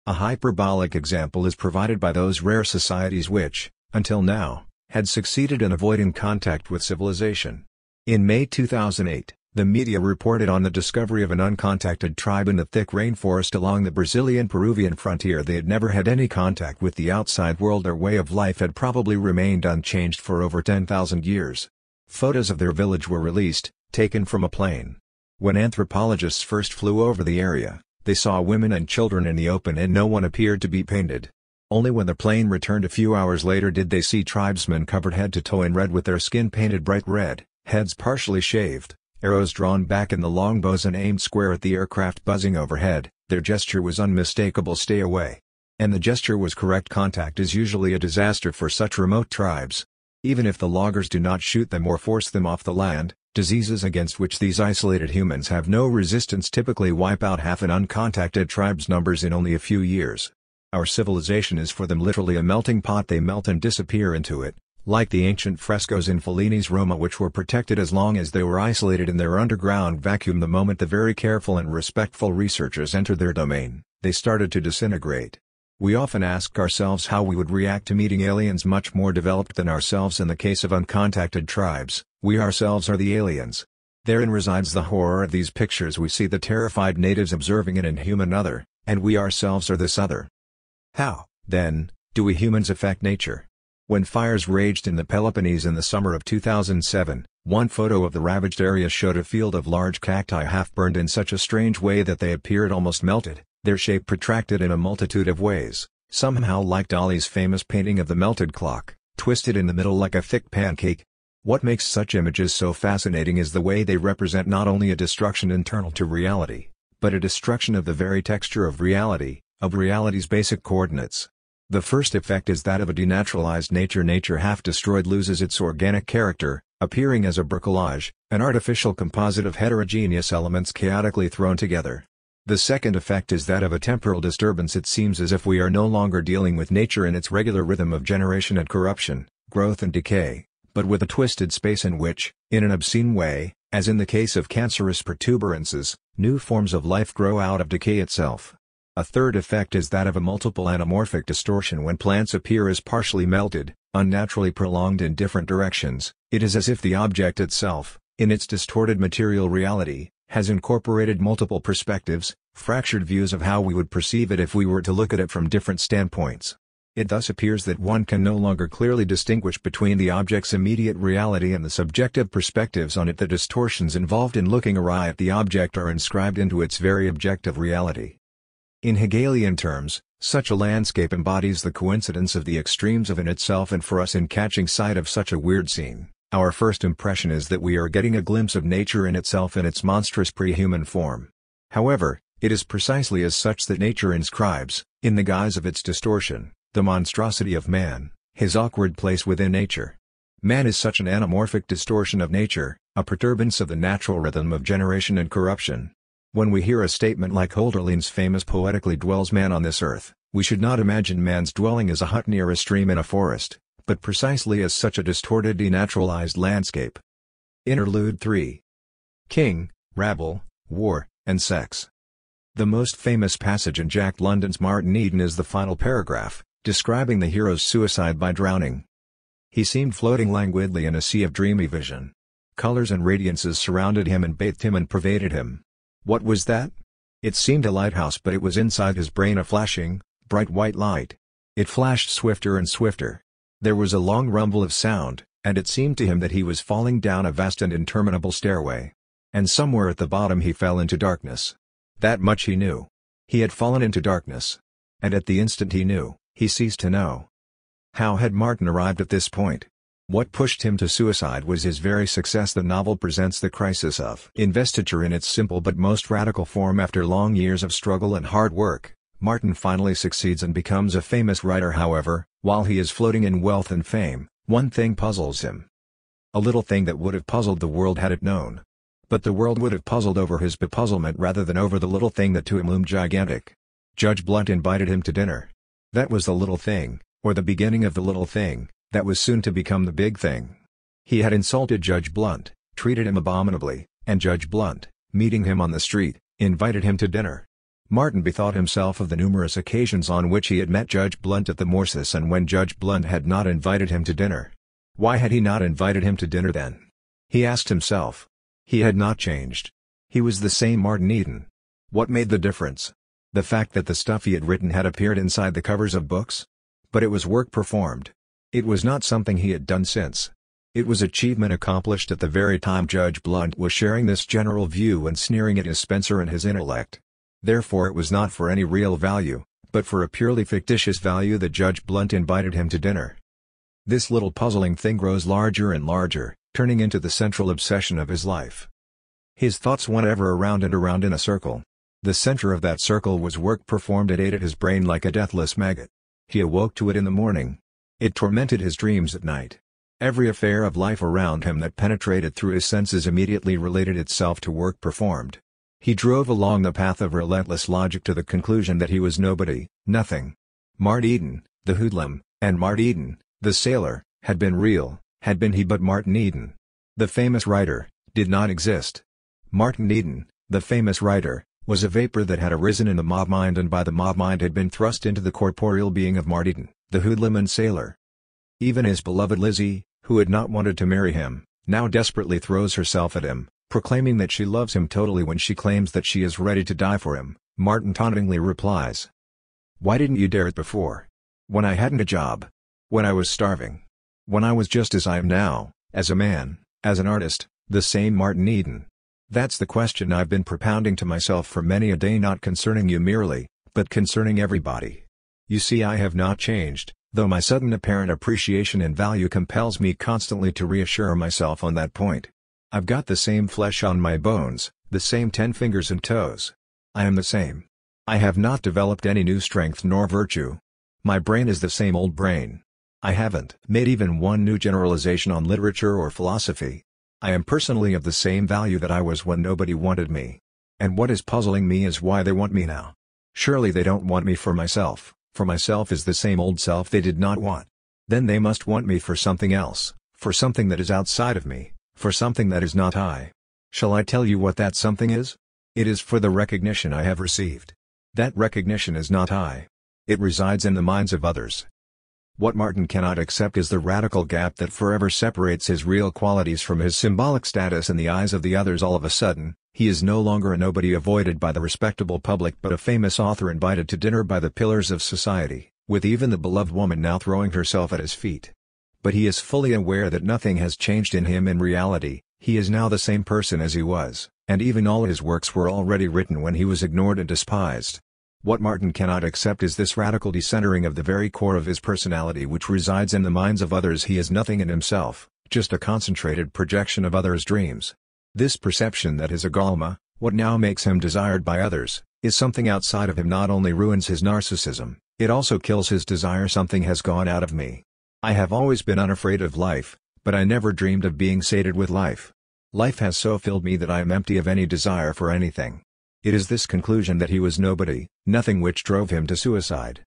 A hyperbolic example is provided by those rare societies which, until now, had succeeded in avoiding contact with civilization. In May 2008, The media reported on the discovery of an uncontacted tribe in the thick rainforest along the Brazilian-Peruvian frontier. They had never had any contact with the outside world. Their way of life had probably remained unchanged for over 10,000 years. Photos of their village were released, taken from a plane. When anthropologists first flew over the area, they saw women and children in the open and no one appeared to be painted. Only when the plane returned a few hours later did they see tribesmen covered head to toe in red with their skin painted bright red, heads partially shaved, arrows drawn back in the longbows and aimed square at the aircraft buzzing overhead. Their gesture was unmistakable: stay away. And the gesture was correct. Contact is usually a disaster for such remote tribes. Even if the loggers do not shoot them or force them off the land, diseases against which these isolated humans have no resistance typically wipe out half an uncontacted tribe's numbers in only a few years. Our civilization is for them literally a melting pot. They melt and disappear into it, like the ancient frescoes in Fellini's Roma, which were protected as long as they were isolated in their underground vacuum. The moment the very careful and respectful researchers entered their domain, they started to disintegrate. We often ask ourselves how we would react to meeting aliens much more developed than ourselves. In the case of uncontacted tribes, we ourselves are the aliens. Therein resides the horror of these pictures. We see the terrified natives observing an inhuman other, and we ourselves are this other. How, then, do we humans affect nature? When fires raged in the Peloponnese in the summer of 2007, one photo of the ravaged area showed a field of large cacti half-burned in such a strange way that they appeared almost melted, their shape protracted in a multitude of ways, somehow like Dali's famous painting of the melted clock, twisted in the middle like a thick pancake. What makes such images so fascinating is the way they represent not only a destruction internal to reality, but a destruction of the very texture of reality, of reality's basic coordinates. The first effect is that of a denaturalized nature. Nature half destroyed loses its organic character, appearing as a bricolage, an artificial composite of heterogeneous elements chaotically thrown together. The second effect is that of a temporal disturbance. It seems as if we are no longer dealing with nature in its regular rhythm of generation and corruption, growth and decay, but with a twisted space in which, in an obscene way, as in the case of cancerous protuberances, new forms of life grow out of decay itself. A third effect is that of a multiple anamorphic distortion. When plants appear as partially melted, unnaturally prolonged in different directions, it is as if the object itself, in its distorted material reality, has incorporated multiple perspectives, fractured views of how we would perceive it if we were to look at it from different standpoints. It thus appears that one can no longer clearly distinguish between the object's immediate reality and the subjective perspectives on it. The distortions involved in looking awry at the object are inscribed into its very objective reality. In Hegelian terms, such a landscape embodies the coincidence of the extremes of in itself, and for us in catching sight of such a weird scene, our first impression is that we are getting a glimpse of nature in itself in its monstrous pre-human form. However, it is precisely as such that nature inscribes, in the guise of its distortion, the monstrosity of man, his awkward place within nature. Man is such an anamorphic distortion of nature, a perturbance of the natural rhythm of generation and corruption. When we hear a statement like Hölderlin's famous poetically dwells man on this earth, we should not imagine man's dwelling as a hut near a stream in a forest, but precisely as such a distorted denaturalized landscape. Interlude 3. King, Rabble, War, and Sex. The most famous passage in Jack London's Martin Eden is the final paragraph, describing the hero's suicide by drowning. He seemed floating languidly in a sea of dreamy vision. Colors and radiances surrounded him and bathed him and pervaded him. What was that? It seemed a lighthouse, but it was inside his brain, a flashing, bright white light. It flashed swifter and swifter. There was a long rumble of sound, and it seemed to him that he was falling down a vast and interminable stairway. And somewhere at the bottom he fell into darkness. That much he knew. He had fallen into darkness. And at the instant he knew, he ceased to know. How had Martin arrived at this point? What pushed him to suicide was his very success. The novel presents the crisis of investiture in its simple but most radical form. After long years of struggle and hard work, Martin finally succeeds and becomes a famous writer. However, while he is floating in wealth and fame, one thing puzzles him. A little thing that would have puzzled the world had it known. But the world would have puzzled over his bepuzzlement rather than over the little thing that to him loomed gigantic. Judge Blunt invited him to dinner. That was the little thing, or the beginning of the little thing, that was soon to become the big thing. He had insulted Judge Blunt, treated him abominably, and Judge Blunt, meeting him on the street, invited him to dinner. Martin bethought himself of the numerous occasions on which he had met Judge Blunt at the Morsis and when Judge Blunt had not invited him to dinner. Why had he not invited him to dinner then? He asked himself. He had not changed. He was the same Martin Eden. What made the difference? The fact that the stuff he had written had appeared inside the covers of books? But it was work performed. It was not something he had done since. It was achievement accomplished at the very time Judge Blunt was sharing this general view and sneering at his Spencer and his intellect. Therefore it was not for any real value, but for a purely fictitious value that Judge Blunt invited him to dinner. This little puzzling thing grows larger and larger, turning into the central obsession of his life. His thoughts went ever around and around in a circle. The center of that circle was work performed. It ate at his brain like a deathless maggot. He awoke to it in the morning. It tormented his dreams at night. Every affair of life around him that penetrated through his senses immediately related itself to work performed. He drove along the path of relentless logic to the conclusion that he was nobody, nothing. Mart Eden, the hoodlum, and Mart Eden, the sailor, had been real, had been he but Martin Eden. The famous writer, did not exist. Martin Eden, the famous writer, was a vapor that had arisen in the mob mind and by the mob mind had been thrust into the corporeal being of Mart Eden, the hoodlum and sailor. Even his beloved Lizzie, who had not wanted to marry him, now desperately throws herself at him, proclaiming that she loves him totally when she claims that she is ready to die for him. Martin tauntingly replies, "Why didn't you dare it before? When I hadn't a job. When I was starving. When I was just as I am now, as a man, as an artist, the same Martin Eden." That's the question I've been propounding to myself for many a day, not concerning you merely, but concerning everybody. You see, I have not changed, though my sudden apparent appreciation and value compels me constantly to reassure myself on that point. I've got the same flesh on my bones, the same 10 fingers and toes. I am the same. I have not developed any new strength nor virtue. My brain is the same old brain. I haven't made even one new generalization on literature or philosophy. I am personally of the same value that I was when nobody wanted me. And what is puzzling me is why they want me now. Surely they don't want me for myself is the same old self they did not want. Then they must want me for something else, for something that is outside of me, for something that is not I. Shall I tell you what that something is? It is for the recognition I have received. That recognition is not I. It resides in the minds of others. What Martin cannot accept is the radical gap that forever separates his real qualities from his symbolic status in the eyes of the others. All of a sudden, he is no longer a nobody avoided by the respectable public but a famous author invited to dinner by the pillars of society, with even the beloved woman now throwing herself at his feet. But he is fully aware that nothing has changed in him in reality. He is now the same person as he was, and even all his works were already written when he was ignored and despised. What Martin cannot accept is this radical decentering of the very core of his personality which resides in the minds of others. He is nothing in himself, just a concentrated projection of others' dreams. This perception that his agalma, what now makes him desired by others, is something outside of him not only ruins his narcissism, it also kills his desire. Something has gone out of me. I have always been unafraid of life, but I never dreamed of being sated with life. Life has so filled me that I am empty of any desire for anything. It is this conclusion that he was nobody, nothing which drove him to suicide.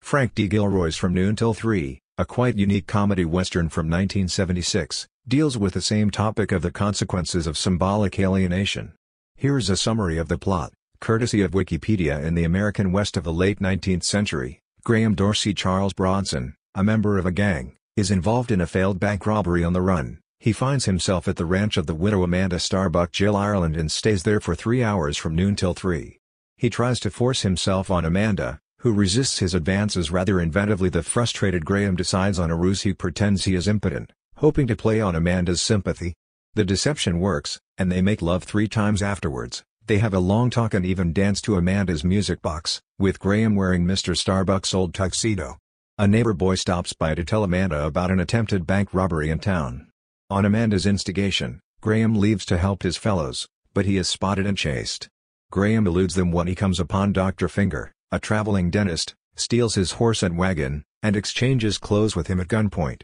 Frank D. Gilroy's From Noon Till 3, a quite unique comedy western from 1976, deals with the same topic of the consequences of symbolic alienation. Here's a summary of the plot, courtesy of Wikipedia. In the American West of the late 19th century, Graham Dorsey Charles Bronson, a member of a gang, is involved in a failed bank robbery. On the run, he finds himself at the ranch of the widow Amanda Starbuck, Jill, Ireland, and stays there for 3 hours from noon till 3. He tries to force himself on Amanda, who resists his advances rather inventively. The frustrated Graham decides on a ruse. He pretends he is impotent, hoping to play on Amanda's sympathy. The deception works, and they make love 3 times afterwards. They have a long talk and even dance to Amanda's music box, with Graham wearing Mr. Starbuck's old tuxedo. A neighbor boy stops by to tell Amanda about an attempted bank robbery in town. On Amanda's instigation, Graham leaves to help his fellows, but he is spotted and chased. Graham eludes them when he comes upon Dr. Finger, a traveling dentist, steals his horse and wagon, and exchanges clothes with him at gunpoint.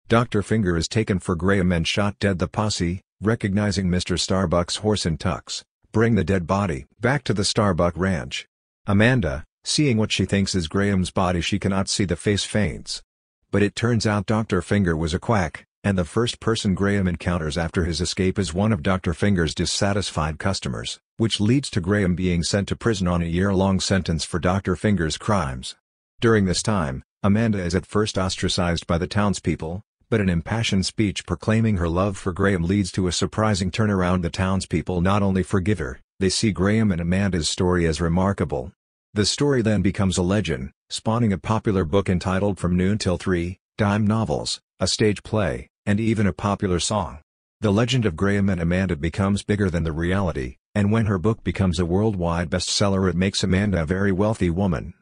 Dr. Finger is taken for Graham and shot dead. The posse, recognizing Mr. Starbuck's horse and tux, bring the dead body back to the Starbuck ranch. Amanda, seeing what she thinks is Graham's body, she cannot see the face, faints. But it turns out Dr. Finger was a quack, and the first person Graham encounters after his escape is one of Dr. Finger's dissatisfied customers, which leads to Graham being sent to prison on a year-long sentence for Dr. Finger's crimes. During this time, Amanda is at first ostracized by the townspeople, But an impassioned speech proclaiming her love for Graham leads to a surprising turnaround. The townspeople not only forgive her, they see Graham and Amanda's story as remarkable. The story then becomes a legend, spawning a popular book entitled From Noon Till 3, dime novels, a stage play, and even a popular song. The legend of Graham and Amanda becomes bigger than the reality, and when her book becomes a worldwide bestseller, it makes Amanda a very wealthy woman.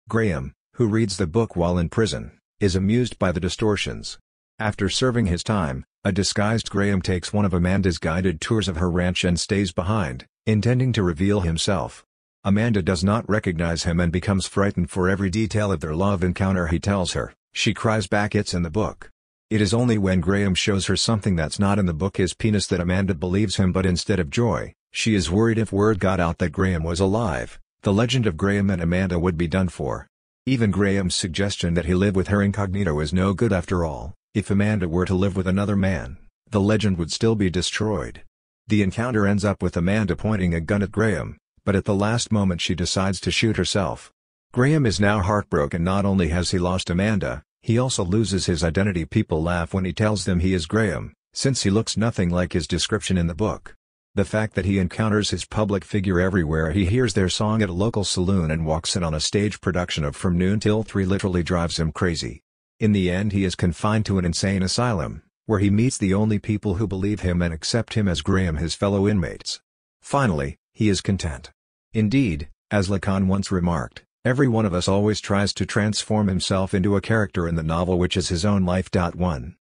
Graham, who reads the book while in prison, is amused by the distortions. After serving his time, a disguised Graham takes one of Amanda's guided tours of her ranch and stays behind, intending to reveal himself. Amanda does not recognize him and becomes frightened for every detail of their love encounter he tells her. She cries back, "It's in the book." It is only when Graham shows her something that's not in the book, his penis, that Amanda believes him, but instead of joy, she is worried if word got out that Graham was alive, the legend of Graham and Amanda would be done for. Even Graham's suggestion that he live with her incognito is no good after all. If Amanda were to live with another man, the legend would still be destroyed. The encounter ends up with Amanda pointing a gun at Graham, but at the last moment she decides to shoot herself. Graham is now heartbroken. Not only has he lost Amanda, he also loses his identity. People laugh when he tells them he is Graham, since he looks nothing like his description in the book. The fact that he encounters his public figure everywhere he hears their song at a local saloon and walks in on a stage production of From Noon Till 3 literally drives him crazy. In the end, he is confined to an insane asylum, where he meets the only people who believe him and accept him as Graham, his fellow inmates. Finally, he is content. Indeed, as Lacan once remarked, every one of us always tries to transform himself into a character in the novel which is his own life. 1.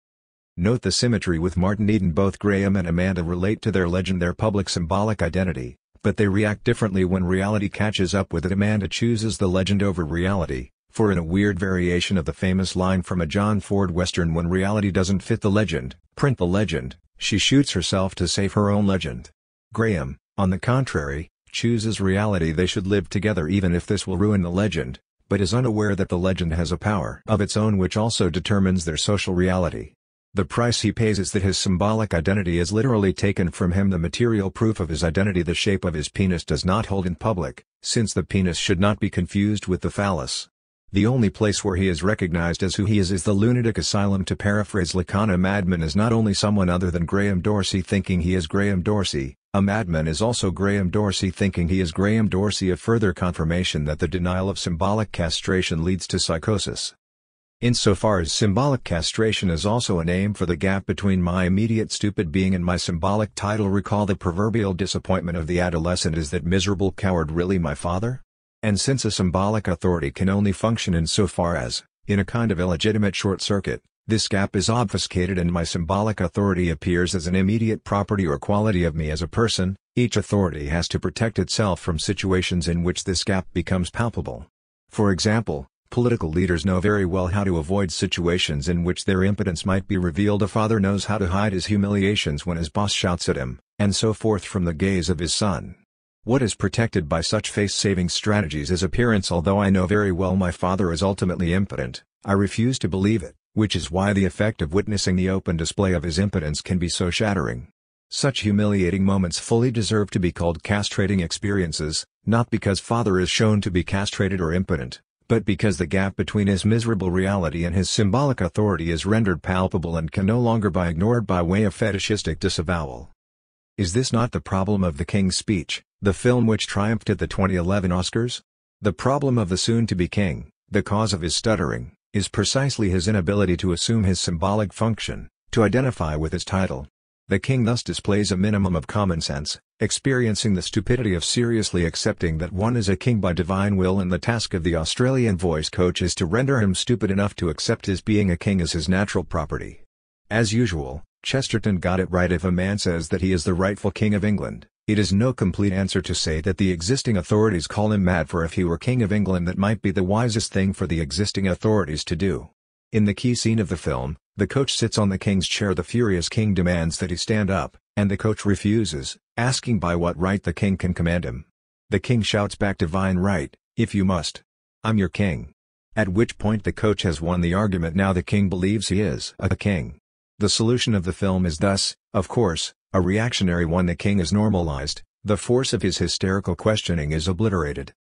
Note the symmetry with Martin Eden. Both Graham and Amanda relate to their legend, their public symbolic identity, but they react differently when reality catches up with it. Amanda chooses the legend over reality, for in a weird variation of the famous line from a John Ford Western, when reality doesn't fit the legend, print the legend, she shoots herself to save her own legend. Graham, on the contrary, chooses reality. They should live together even if this will ruin the legend, but is unaware that the legend has a power of its own which also determines their social reality. The price he pays is that his symbolic identity is literally taken from him. The material proof of his identity, the shape of his penis, does not hold in public, since the penis should not be confused with the phallus. The only place where he is recognized as who he is the lunatic asylum. To paraphrase Lacan, a madman is not only someone other than Graham Dorsey thinking he is Graham Dorsey, a madman is also Graham Dorsey thinking he is Graham Dorsey. A further confirmation that the denial of symbolic castration leads to psychosis. Insofar as symbolic castration is also a name for the gap between my immediate stupid being and my symbolic title, recall the proverbial disappointment of the adolescent: is that miserable coward really my father? And since a symbolic authority can only function insofar as, in a kind of illegitimate short circuit, this gap is obfuscated and my symbolic authority appears as an immediate property or quality of me as a person, each authority has to protect itself from situations in which this gap becomes palpable. For example, political leaders know very well how to avoid situations in which their impotence might be revealed. A father knows how to hide his humiliations when his boss shouts at him, and so forth, from the gaze of his son. What is protected by such face-saving strategies is appearance. Although I know very well my father is ultimately impotent, I refuse to believe it, which is why the effect of witnessing the open display of his impotence can be so shattering. Such humiliating moments fully deserve to be called castrating experiences, not because father is shown to be castrated or impotent, but because the gap between his miserable reality and his symbolic authority is rendered palpable and can no longer be ignored by way of fetishistic disavowal. Is this not the problem of The King's Speech, the film which triumphed at the 2011 Oscars? The problem of the soon-to-be king, the cause of his stuttering, is precisely his inability to assume his symbolic function, to identify with his title. The king thus displays a minimum of common sense, experiencing the stupidity of seriously accepting that one is a king by divine will, and the task of the Australian voice coach is to render him stupid enough to accept his being a king as his natural property. As usual, Chesterton got it right. If a man says that he is the rightful king of England, it is no complete answer to say that the existing authorities call him mad, for if he were king of England that might be the wisest thing for the existing authorities to do. In the key scene of the film, the coach sits on the king's chair. The furious king demands that he stand up, and the coach refuses, asking by what right the king can command him. The king shouts back, "Divine right, if you must. I'm your king." At which point the coach has won the argument. Now the king believes he is a king. The solution of the film is thus, of course, a reactionary one. The king is normalized, the force of his hysterical questioning is obliterated.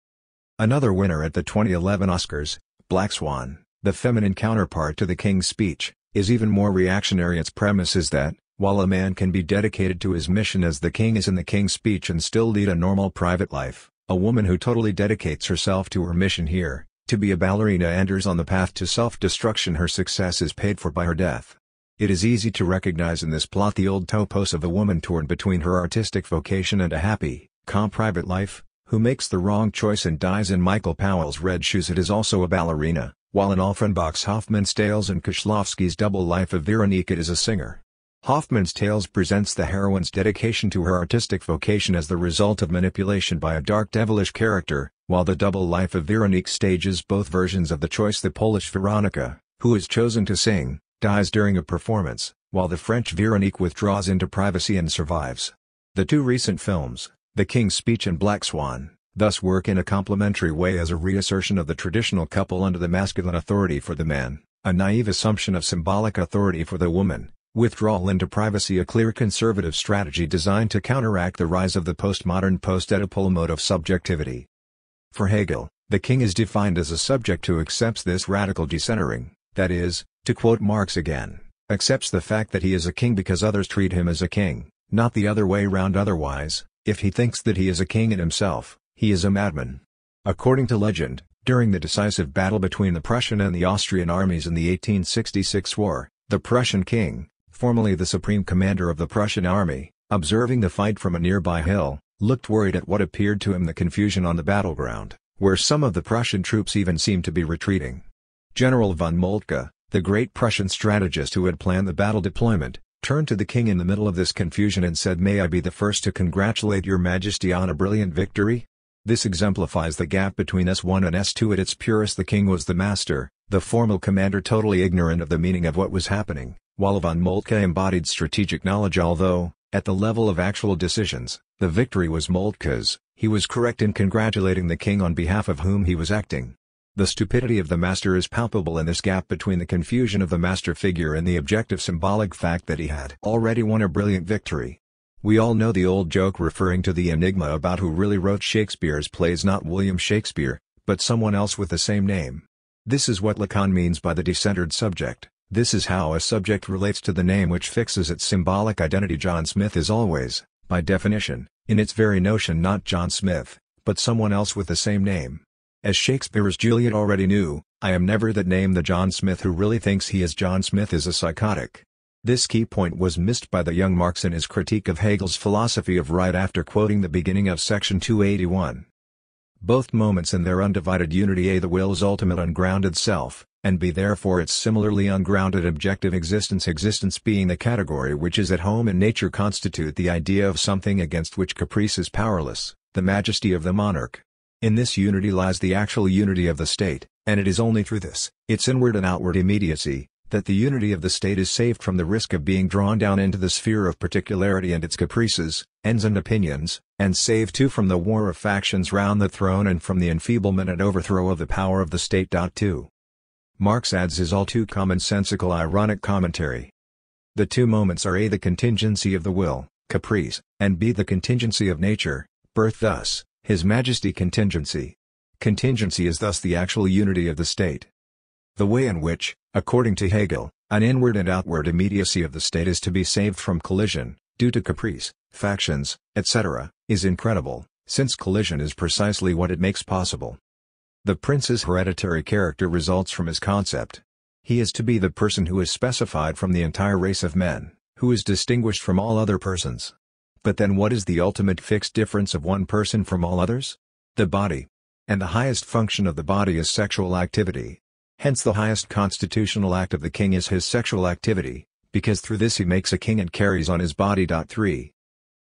Another winner at the 2011 Oscars, Black Swan, the feminine counterpart to The King's Speech, is even more reactionary. Its premise is that, while a man can be dedicated to his mission as the king is in the King's Speech and still lead a normal private life, a woman who totally dedicates herself to her mission here, to be a ballerina, enters on the path to self-destruction. Her success is paid for by her death. It is easy to recognize in this plot the old topos of a woman torn between her artistic vocation and a happy, calm private life, who makes the wrong choice and dies in Michael Powell's Red Shoes. It is also a ballerina, while in Offenbach's Hoffmann's Tales and Kieślowski's Double Life of Veronique it is a singer. Hoffmann's Tales presents the heroine's dedication to her artistic vocation as the result of manipulation by a dark devilish character, while the Double Life of Veronique stages both versions of the choice. The Polish Veronica, who is chosen to sing, dies during a performance, while the French Veronique withdraws into privacy and survives. The two recent films, The King's Speech and Black Swan, thus work in a complementary way as a reassertion of the traditional couple under the masculine authority for the man, a naive assumption of symbolic authority for the woman, withdrawal into privacy, a clear conservative strategy designed to counteract the rise of the postmodern post-Oedipal mode of subjectivity. For Hegel, the king is defined as a subject who accepts this radical decentering, that is, to quote Marx again, accepts the fact that he is a king because others treat him as a king, not the other way round. Otherwise, if he thinks that he is a king in himself, he is a madman. According to legend, during the decisive battle between the Prussian and the Austrian armies in the 1866 war, the Prussian king, formerly the supreme commander of the Prussian army, observing the fight from a nearby hill, looked worried at what appeared to him the confusion on the battleground, where some of the Prussian troops even seemed to be retreating. General von Moltke, the great Prussian strategist who had planned the battle deployment, turned to the king in the middle of this confusion and said, "May I be the first to congratulate your majesty on a brilliant victory?" This exemplifies the gap between S1 and S2 at its purest. The king was the master, the formal commander, totally ignorant of the meaning of what was happening, while von Moltke embodied strategic knowledge. Although, at the level of actual decisions, the victory was Moltke's, he was correct in congratulating the king on behalf of whom he was acting. The stupidity of the master is palpable in this gap between the confusion of the master figure and the objective symbolic fact that he had already won a brilliant victory. We all know the old joke referring to the enigma about who really wrote Shakespeare's plays, not William Shakespeare, but someone else with the same name. This is what Lacan means by the decentered subject. This is how a subject relates to the name which fixes its symbolic identity. John Smith is always, by definition, in its very notion not John Smith, but someone else with the same name. As Shakespeare's Juliet already knew, I am never that name. The John Smith who really thinks he is John Smith is a psychotic. This key point was missed by the young Marx in his critique of Hegel's philosophy of right after quoting the beginning of section 281. Both moments in their undivided unity: A, the will's ultimate ungrounded self, and B, therefore its similarly ungrounded objective existence. Existence being the category which is at home in nature, constitute the idea of something against which caprice is powerless, the majesty of the monarch. In this unity lies the actual unity of the state, and it is only through this, its inward and outward immediacy, that the unity of the state is saved from the risk of being drawn down into the sphere of particularity and its caprices, ends and opinions, and saved too from the war of factions round the throne and from the enfeeblement and overthrow of the power of the state. 2. Marx adds his all too commonsensical ironic commentary. The two moments are A, the contingency of the will, caprice, and B, the contingency of nature, birth. Thus, His Majesty contingency. Contingency is thus the actual unity of the state. The way in which, according to Hegel, an inward and outward immediacy of the state is to be saved from collision, due to caprice, factions, etc., is incredible, since collision is precisely what it makes possible. The prince's hereditary character results from his concept. He is to be the person who is specified from the entire race of men, who is distinguished from all other persons. But then what is the ultimate fixed difference of one person from all others? The body. And the highest function of the body is sexual activity. Hence the highest constitutional act of the king is his sexual activity, because through this he makes a king and carries on his body. 3.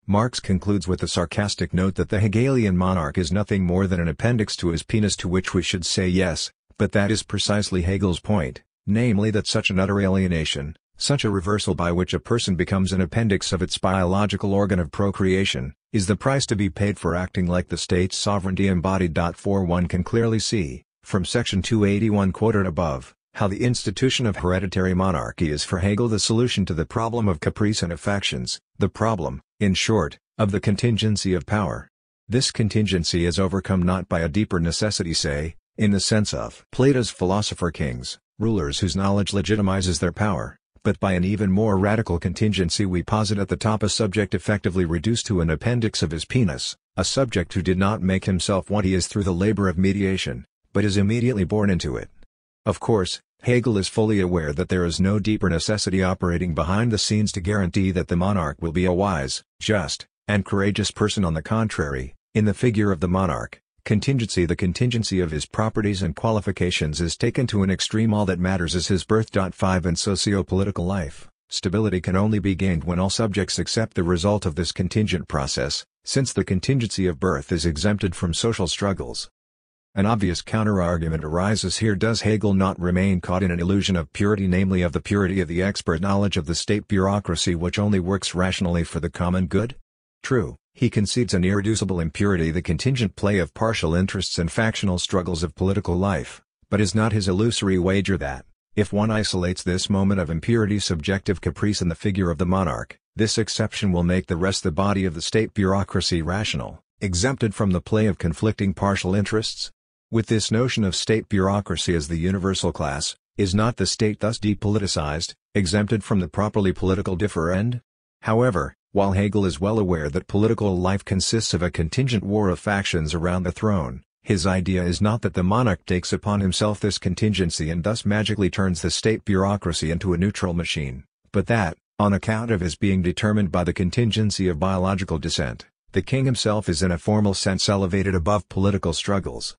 Marx concludes with the sarcastic note that the Hegelian monarch is nothing more than an appendix to his penis, to which we should say yes, but that is precisely Hegel's point, namely that such an utter alienation, such a reversal by which a person becomes an appendix of its biological organ of procreation, is the price to be paid for acting like the state's sovereignty embodied. 4. One can clearly see, from section 281 quoted above, how the institution of hereditary monarchy is for Hegel the solution to the problem of caprice and of factions, the problem, in short, of the contingency of power. This contingency is overcome not by a deeper necessity, say, in the sense of Plato's philosopher kings, rulers whose knowledge legitimizes their power, but by an even more radical contingency we posit at the top a subject effectively reduced to an appendix of his penis, a subject who did not make himself what he is through the labor of mediation, but is immediately born into it. Of course, Hegel is fully aware that there is no deeper necessity operating behind the scenes to guarantee that the monarch will be a wise, just, and courageous person. On the contrary, in the figure of the monarch, the contingency of his properties and qualifications is taken to an extreme. All that matters is his birth. 5 In socio-political life, stability can only be gained when all subjects accept the result of this contingent process, since the contingency of birth is exempted from social struggles. An obvious counter-argument arises here: does Hegel not remain caught in an illusion of purity, namely of the purity of the expert knowledge of the state bureaucracy which only works rationally for the common good? True, he concedes an irreducible impurity, the contingent play of partial interests and factional struggles of political life, but is not his illusory wager that, if one isolates this moment of impurity, subjective caprice in the figure of the monarch, this exception will make the rest, the body of the state bureaucracy, rational, exempted from the play of conflicting partial interests? With this notion of state bureaucracy as the universal class, is not the state thus depoliticized, exempted from the properly political differend? However, while Hegel is well aware that political life consists of a contingent war of factions around the throne, his idea is not that the monarch takes upon himself this contingency and thus magically turns the state bureaucracy into a neutral machine, but that, on account of his being determined by the contingency of biological descent, the king himself is in a formal sense elevated above political struggles.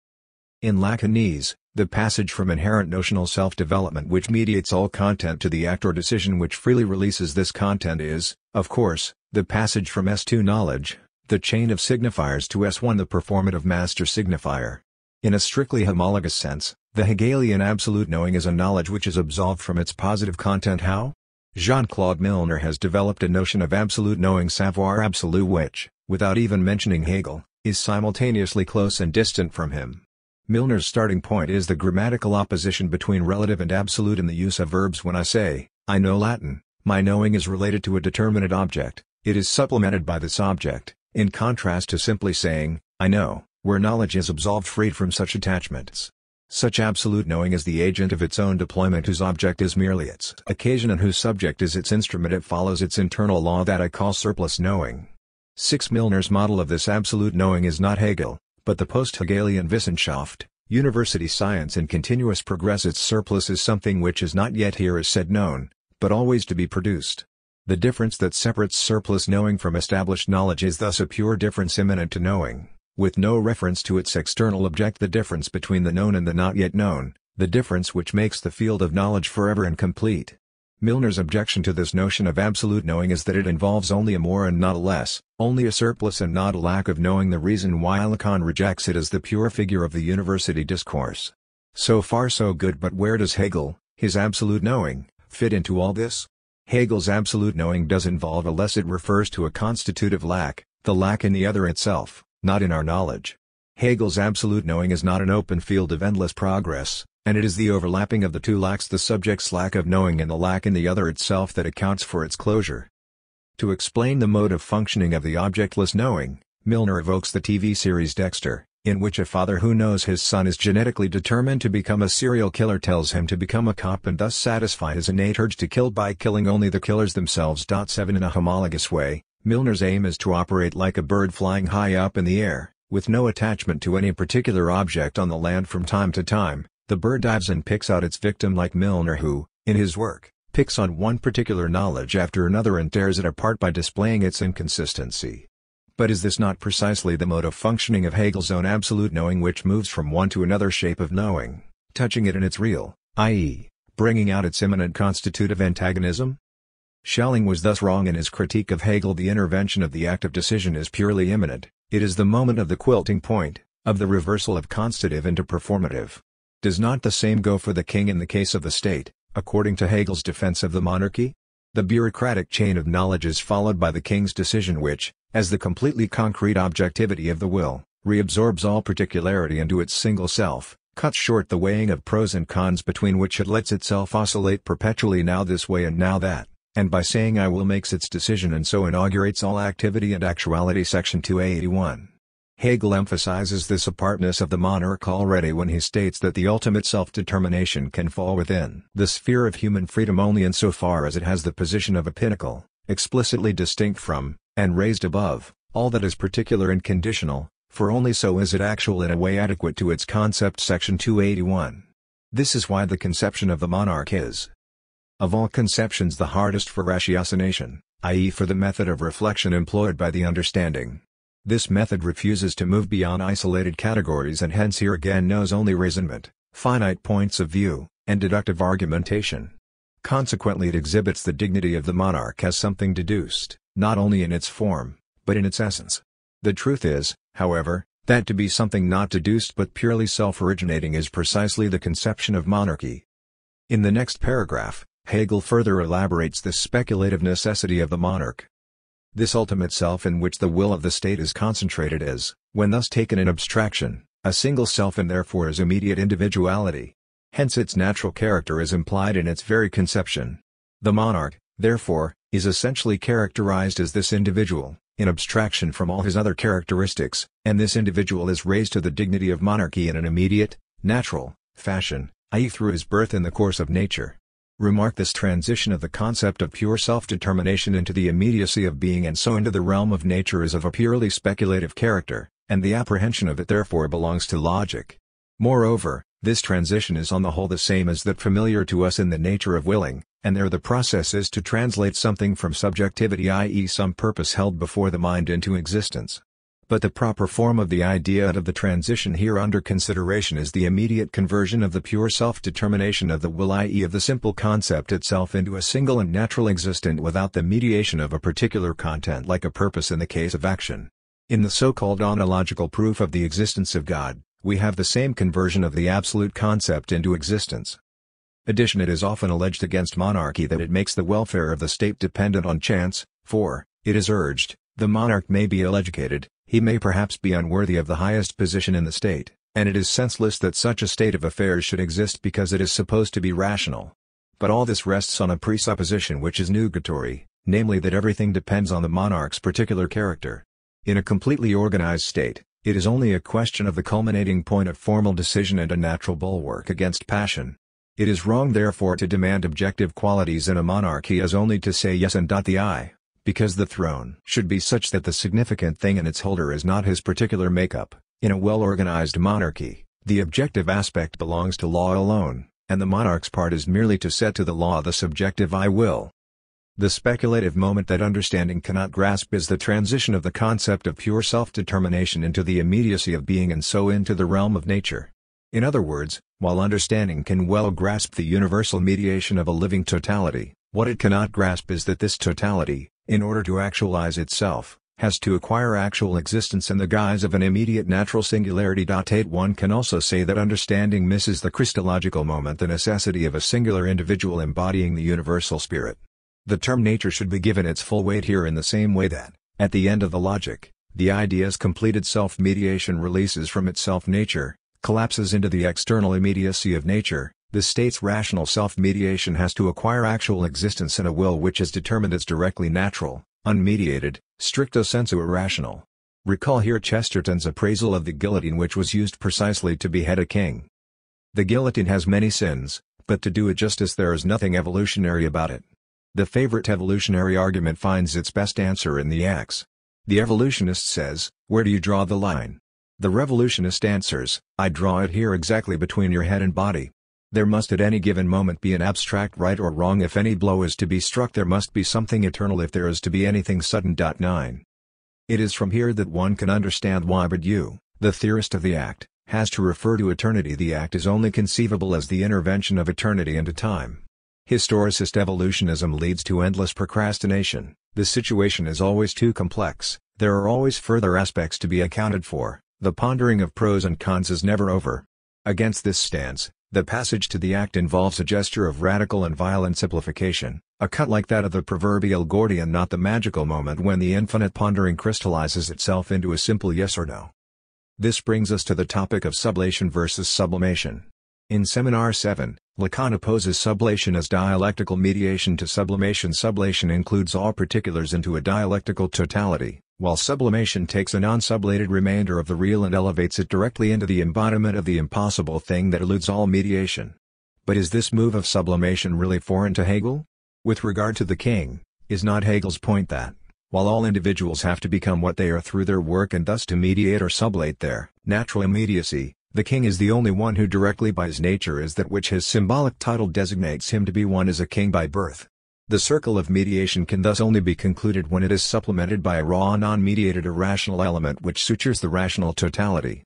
In Lacanese, the passage from inherent notional self-development which mediates all content to the act or decision which freely releases this content is, of course, the passage from S2 knowledge, the chain of signifiers, to S1 the performative master signifier. In a strictly homologous sense, the Hegelian absolute knowing is a knowledge which is absolved from its positive content. How? Jean-Claude Milner has developed a notion of absolute knowing, savoir absolu, which, without even mentioning Hegel, is simultaneously close and distant from him. Milner's starting point is the grammatical opposition between relative and absolute in the use of verbs. When I say, I know Latin, my knowing is related to a determinate object, it is supplemented by this object, in contrast to simply saying, I know, where knowledge is absolved, freed from such attachments. Such absolute knowing is the agent of its own deployment, whose object is merely its occasion and whose subject is its instrument. It follows its internal law that I call surplus knowing. 6. Milner's model of this absolute knowing is not Hegel, but the post-Hegelian Wissenschaft, university science in continuous progress. Its surplus is something which is not yet, here is said, known, but always to be produced. The difference that separates surplus knowing from established knowledge is thus a pure difference immanent to knowing, with no reference to its external object. The difference between the known and the not yet known, the difference which makes the field of knowledge forever incomplete. Milner's objection to this notion of absolute knowing is that it involves only a more and not a less, only a surplus and not a lack of knowing, the reason why Lacan rejects it as the pure figure of the university discourse. So far so good, but where does Hegel, his absolute knowing, fit into all this? Hegel's absolute knowing does involve a less. It refers to a constitutive lack, the lack in the other itself, not in our knowledge. Hegel's absolute knowing is not an open field of endless progress, and it is the overlapping of the two lacks, the subject's lack of knowing and the lack in the other itself, that accounts for its closure. To explain the mode of functioning of the objectless knowing, Milner evokes the TV series Dexter, in which a father who knows his son is genetically determined to become a serial killer tells him to become a cop and thus satisfy his innate urge to kill by killing only the killers themselves. 7. In a homologous way, Milner's aim is to operate like a bird flying high up in the air, with no attachment to any particular object on the land. From time to time, the bird dives and picks out its victim, like Milner, who, in his work, picks on one particular knowledge after another and tears it apart by displaying its inconsistency. But is this not precisely the mode of functioning of Hegel's own absolute knowing, which moves from one to another shape of knowing, touching it in its real, i.e., bringing out its immanent constitutive antagonism? Schelling was thus wrong in his critique of Hegel. The intervention of the act of decision is purely immanent, it is the moment of the quilting point, of the reversal of constitutive into performative. Does not the same go for the king in the case of the state, according to Hegel's defense of the monarchy? The bureaucratic chain of knowledge is followed by the king's decision, which, as the completely concrete objectivity of the will, reabsorbs all particularity into its single self, cuts short the weighing of pros and cons between which it lets itself oscillate perpetually, now this way and now that, and by saying I will makes its decision and so inaugurates all activity and actuality. Section 281. Hegel emphasizes this apartness of the monarch already when he states that the ultimate self-determination can fall within the sphere of human freedom only insofar as it has the position of a pinnacle, explicitly distinct from, and raised above, all that is particular and conditional, for only so is it actual in a way adequate to its concept. Section 281. This is why the conception of the monarch is, of all conceptions, the hardest for ratiocination, i.e. for the method of reflection employed by the understanding. This method refuses to move beyond isolated categories and hence here again knows only reasonment, finite points of view, and deductive argumentation. Consequently it exhibits the dignity of the monarch as something deduced, not only in its form, but in its essence. The truth is, however, that to be something not deduced but purely self-originating is precisely the conception of monarchy. In the next paragraph, Hegel further elaborates the speculative necessity of the monarch. This ultimate self in which the will of the state is concentrated is, when thus taken in abstraction, a single self and therefore is immediate individuality. Hence its natural character is implied in its very conception. The monarch, therefore, is essentially characterized as this individual, in abstraction from all his other characteristics, and this individual is raised to the dignity of monarchy in an immediate, natural, fashion, i.e. through his birth in the course of nature. Remark this transition of the concept of pure self-determination into the immediacy of being and so into the realm of nature is of a purely speculative character, and the apprehension of it therefore belongs to logic. Moreover, this transition is on the whole the same as that familiar to us in the nature of willing, and there the process is to translate something from subjectivity, i.e. some purpose held before the mind, into existence. But the proper form of the idea and of the transition here under consideration is the immediate conversion of the pure self-determination of the will, i.e. of the simple concept itself, into a single and natural existent without the mediation of a particular content like a purpose in the case of action. In the so-called ontological proof of the existence of God, we have the same conversion of the absolute concept into existence. Addition, it is often alleged against monarchy that it makes the welfare of the state dependent on chance, for, it is urged, the monarch may be ill-educated, he may perhaps be unworthy of the highest position in the state, and it is senseless that such a state of affairs should exist because it is supposed to be rational. But all this rests on a presupposition which is nugatory, namely that everything depends on the monarch's particular character. In a completely organized state, it is only a question of the culminating point of formal decision and a natural bulwark against passion. It is wrong therefore to demand objective qualities in a monarchy as only to say yes and dot the I. Because the throne should be such that the significant thing in its holder is not his particular makeup. In a well-organized monarchy, the objective aspect belongs to law alone, and the monarch's part is merely to set to the law the subjective I will. The speculative moment that understanding cannot grasp is the transition of the concept of pure self-determination into the immediacy of being and so into the realm of nature. In other words, while understanding can well grasp the universal mediation of a living totality, what it cannot grasp is that this totality, in order to actualize itself, has to acquire actual existence in the guise of an immediate natural singularity. 8 One can also say that understanding misses the Christological moment, the necessity of a singular individual embodying the universal spirit. The term nature should be given its full weight here in the same way that, at the end of the logic, the idea's completed self-mediation releases from itself nature, collapses into the external immediacy of nature. The state's rational self-mediation has to acquire actual existence in a will which is determined as directly natural, unmediated, stricto sensu irrational. Recall here Chesterton's appraisal of the guillotine, which was used precisely to behead a king. The guillotine has many sins, but to do it justice there is nothing evolutionary about it. The favorite evolutionary argument finds its best answer in the axe. The evolutionist says, "Where do you draw the line?" The revolutionist answers, "I draw it here exactly between your head and body." There must at any given moment be an abstract right or wrong. If any blow is to be struck, there must be something eternal if there is to be anything sudden. 9. It is from here that one can understand why Badiou, the theorist of the act, has to refer to eternity. The act is only conceivable as the intervention of eternity into time. Historicist evolutionism leads to endless procrastination. The situation is always too complex, there are always further aspects to be accounted for, the pondering of pros and cons is never over. Against this stance, the passage to the act involves a gesture of radical and violent simplification, a cut like that of the proverbial Gordian knot, the magical moment when the infinite pondering crystallizes itself into a simple yes or no. This brings us to the topic of sublation versus sublimation. In Seminar 7, Lacan opposes sublation as dialectical mediation to sublimation. Sublation includes all particulars into a dialectical totality, while sublimation takes a non-sublated remainder of the real and elevates it directly into the embodiment of the impossible thing that eludes all mediation. But is this move of sublimation really foreign to Hegel? With regard to the king, is not Hegel's point that, while all individuals have to become what they are through their work and thus to mediate or sublate their natural immediacy, the king is the only one who directly by his nature is that which his symbolic title designates him to be, one is a king by birth. The circle of mediation can thus only be concluded when it is supplemented by a raw non-mediated irrational element which sutures the rational totality.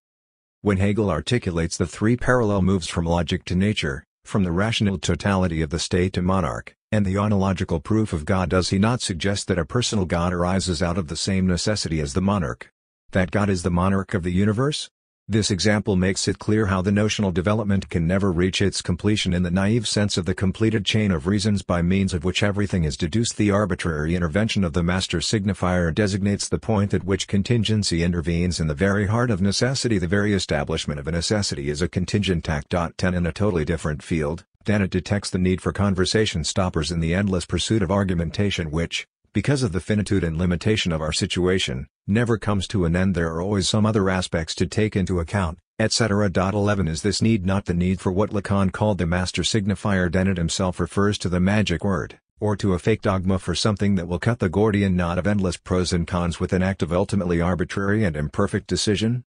When Hegel articulates the three parallel moves from logic to nature, from the rational totality of the state to monarch, and the ontological proof of God, does he not suggest that a personal God arises out of the same necessity as the monarch? That God is the monarch of the universe? This example makes it clear how the notional development can never reach its completion in the naive sense of the completed chain of reasons by means of which everything is deduced. The arbitrary intervention of the master signifier designates the point at which contingency intervenes in the very heart of necessity. The very establishment of a necessity is a contingent act. 10 In a totally different field, Dennett detects the need for conversation stoppers in the endless pursuit of argumentation which, because of the finitude and limitation of our situation, never comes to an end. There are always some other aspects to take into account, etc. 11 Is this need not the need for what Lacan called the master signifier? Dennett himself refers to the magic word, or to a fake dogma for something that will cut the Gordian knot of endless pros and cons with an act of ultimately arbitrary and imperfect decision?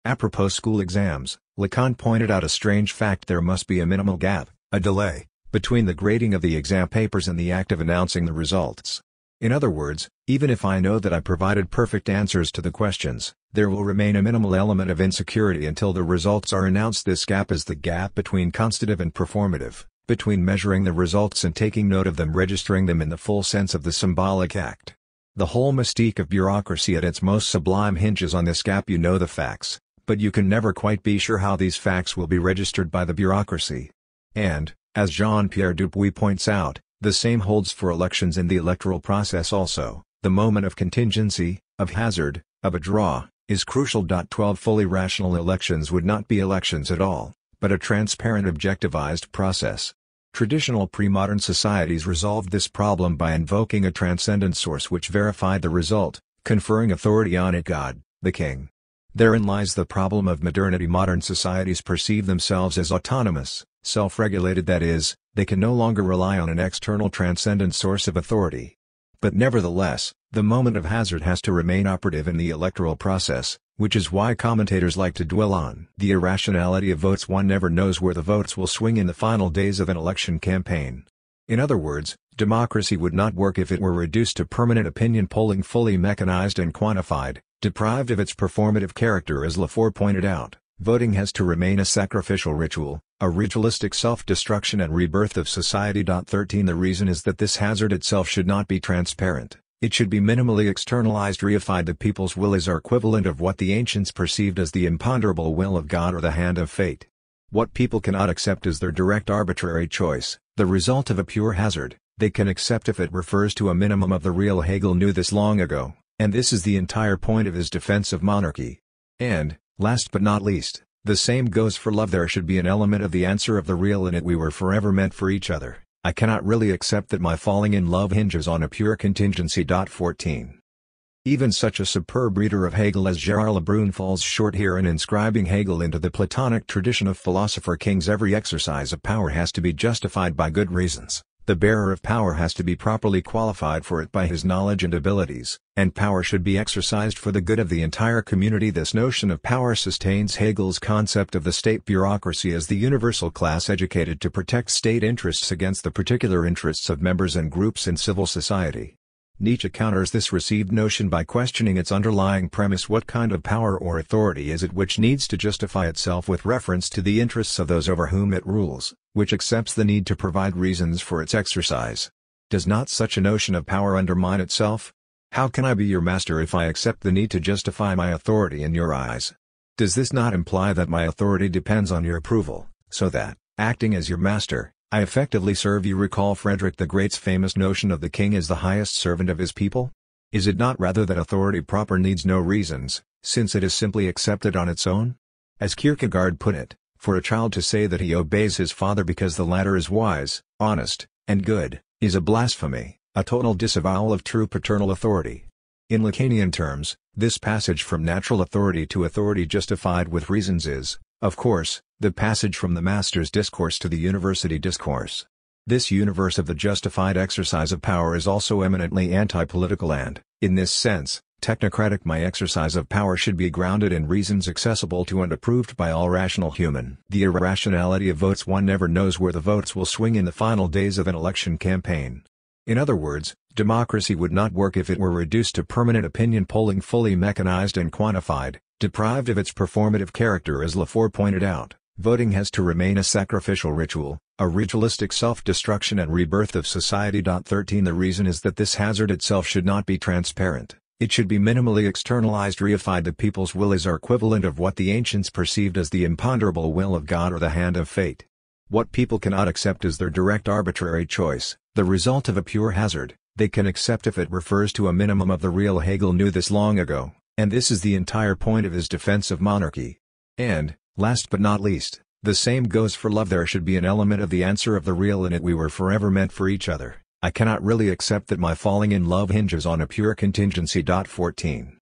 Apropos school exams, Lacan pointed out a strange fact: there must be a minimal gap, a delay, between the grading of the exam papers and the act of announcing the results. In other words, even if I know that I provided perfect answers to the questions, there will remain a minimal element of insecurity until the results are announced. This gap is the gap between constative and performative, between measuring the results and taking note of them, registering them in the full sense of the symbolic act. The whole mystique of bureaucracy at its most sublime hinges on this gap. You know the facts, but you can never quite be sure how these facts will be registered by the bureaucracy. And, as Jean-Pierre Dupuy points out, the same holds for elections in the electoral process also. The moment of contingency, of hazard, of a draw, is crucial. 12 Fully rational elections would not be elections at all, but a transparent objectivized process. Traditional pre-modern societies resolved this problem by invoking a transcendent source which verified the result, conferring authority on it: God, the king. Therein lies the problem of modernity. Modern societies perceive themselves as autonomous, self-regulated, that is, they can no longer rely on an external transcendent source of authority. But nevertheless, the moment of hazard has to remain operative in the electoral process, which is why commentators like to dwell on the irrationality of votes. One never knows where the votes will swing in the final days of an election campaign. In other words, democracy would not work if it were reduced to permanent opinion polling, fully mechanized and quantified, deprived of its performative character. As Lafort pointed out, voting has to remain a sacrificial ritual, a ritualistic self-destruction and rebirth of society. 13 The reason is that this hazard itself should not be transparent, it should be minimally externalized, reified. The people's will is our equivalent of what the ancients perceived as the imponderable will of God or the hand of fate. What people cannot accept is their direct arbitrary choice, the result of a pure hazard. They can accept if it refers to a minimum of the real. Hegel knew this long ago, and this is the entire point of his defense of monarchy. And, last but not least, the same goes for love. There should be an element of the answer of the real in it. We were forever meant for each other. I cannot really accept that my falling in love hinges on a pure contingency. 14 Even such a superb reader of Hegel as Gerard Lebrun falls short here in inscribing Hegel into the Platonic tradition of philosopher kings. Every exercise of power has to be justified by good reasons. The bearer of power has to be properly qualified for it by his knowledge and abilities, and power should be exercised for the good of the entire community. This notion of power sustains Hegel's concept of the state bureaucracy as the universal class educated to protect state interests against the particular interests of members and groups in civil society. Nietzsche counters this received notion by questioning its underlying premise: what kind of power or authority is it which needs to justify itself with reference to the interests of those over whom it rules, which accepts the need to provide reasons for its exercise? Does not such a notion of power undermine itself? How can I be your master if I accept the need to justify my authority in your eyes? Does this not imply that my authority depends on your approval, so that, acting as your master, I effectively serve you? Recall Frederick the Great's famous notion of the king as the highest servant of his people. Is it not rather that authority proper needs no reasons, since it is simply accepted on its own? As Kierkegaard put it, for a child to say that he obeys his father because the latter is wise, honest, and good, is a blasphemy, a total disavowal of true paternal authority. In Lacanian terms, this passage from natural authority to authority justified with reasons is, of course, the passage from the master's discourse to the university discourse. This universe of the justified exercise of power is also eminently anti-political and, in this sense, technocratic. My exercise of power should be grounded in reasons accessible to and approved by all rational human. The irrationality of votes. One never knows where the votes will swing in the final days of an election campaign. In other words, democracy would not work if it were reduced to permanent opinion polling, fully mechanized and quantified, deprived of its performative character. As Lafore pointed out, voting has to remain a sacrificial ritual, a ritualistic self-destruction and rebirth of society. 13 The reason is that this hazard itself should not be transparent. It should be minimally externalized, reified. The people's will is our equivalent of what the ancients perceived as the imponderable will of God or the hand of fate. What people cannot accept is their direct arbitrary choice, the result of a pure hazard. They can accept if it refers to a minimum of the real. Hegel knew this long ago, and this is the entire point of his defense of monarchy. And, last but not least, the same goes for love. There should be an element of the answer of the real in it. We were forever meant for each other. I cannot really accept that my falling in love hinges on a pure contingency. 14.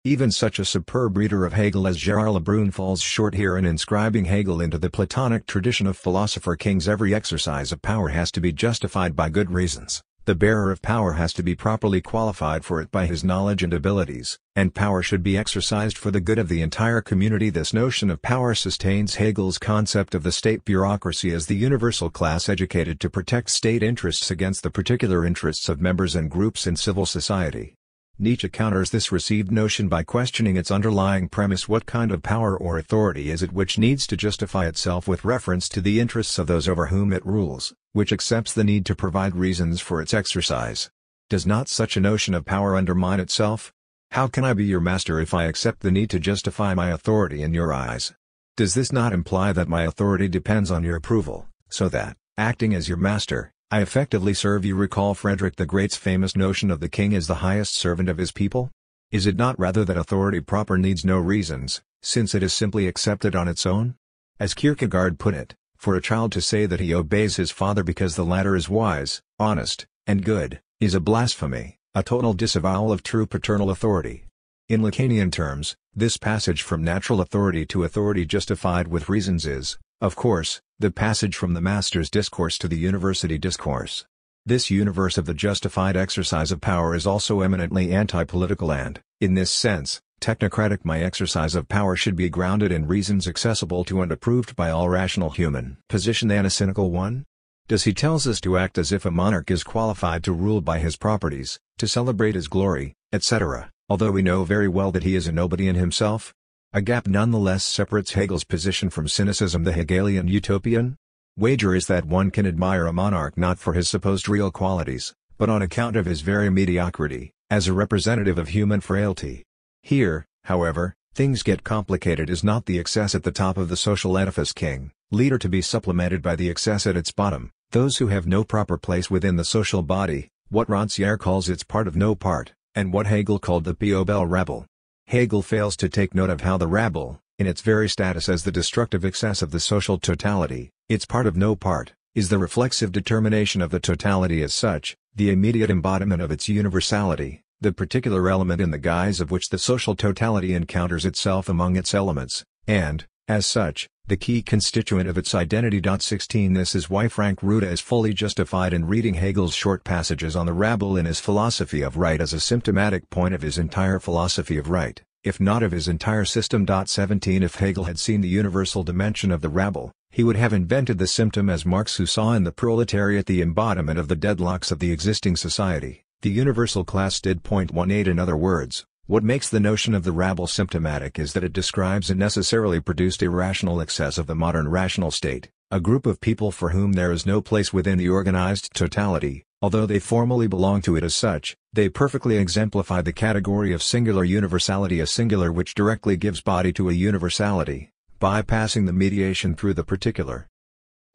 Even such a superb reader of Hegel as Gerard Lebrun falls short here in inscribing Hegel into the Platonic tradition of philosopher kings. Every exercise of power has to be justified by good reasons. The bearer of power has to be properly qualified for it by his knowledge and abilities, and power should be exercised for the good of the entire community. This notion of power sustains Hegel's concept of the state bureaucracy as the universal class educated to protect state interests against the particular interests of members and groups in civil society. Nietzsche counters this received notion by questioning its underlying premise. What kind of power or authority is it which needs to justify itself with reference to the interests of those over whom it rules, which accepts the need to provide reasons for its exercise? Does not such a notion of power undermine itself? How can I be your master if I accept the need to justify my authority in your eyes? Does this not imply that my authority depends on your approval, so that, acting as your master, I effectively serve you? Recall Frederick the Great's famous notion of the king as the highest servant of his people? Is it not rather that authority proper needs no reasons, since it is simply accepted on its own? As Kierkegaard put it, for a child to say that he obeys his father because the latter is wise, honest, and good, is a blasphemy, a total disavowal of true paternal authority. In Lacanian terms, this passage from natural authority to authority justified with reasons is, of course, the passage from the master's discourse to the university discourse. This universe of the justified exercise of power is also eminently anti-political and, in this sense, technocratic. My exercise of power should be grounded in reasons accessible to and approved by all rational human. Position and a cynical one? Does he tells us to act as if a monarch is qualified to rule by his properties, to celebrate his glory, etc., although we know very well that he is a nobody in himself? A gap nonetheless separates Hegel's position from cynicism, the Hegelian utopian. Wager is that one can admire a monarch not for his supposed real qualities, but on account of his very mediocrity, as a representative of human frailty. Here, however, things get complicated. Is not the excess at the top of the social edifice king, leader, to be supplemented by the excess at its bottom, those who have no proper place within the social body, what Rancière calls its part of no part, and what Hegel called the Piobel rabble? Hegel fails to take note of how the rabble, in its very status as the destructive excess of the social totality, its part of no part, is the reflexive determination of the totality as such, the immediate embodiment of its universality, the particular element in the guise of which the social totality encounters itself among its elements, and, as such, the key constituent of its identity. 16 This is why Frank Ruda is fully justified in reading Hegel's short passages on the rabble in his philosophy of right as a symptomatic point of his entire philosophy of right, if not of his entire system. 17 If Hegel had seen the universal dimension of the rabble, he would have invented the symptom as Marx, who saw in the proletariat the embodiment of the deadlocks of the existing society. The universal class did. 18 In other words, what makes the notion of the rabble symptomatic is that it describes a necessarily produced irrational excess of the modern rational state, a group of people for whom there is no place within the organized totality, although they formally belong to it as such. They perfectly exemplify the category of singular universality, a singular which directly gives body to a universality, bypassing the mediation through the particular.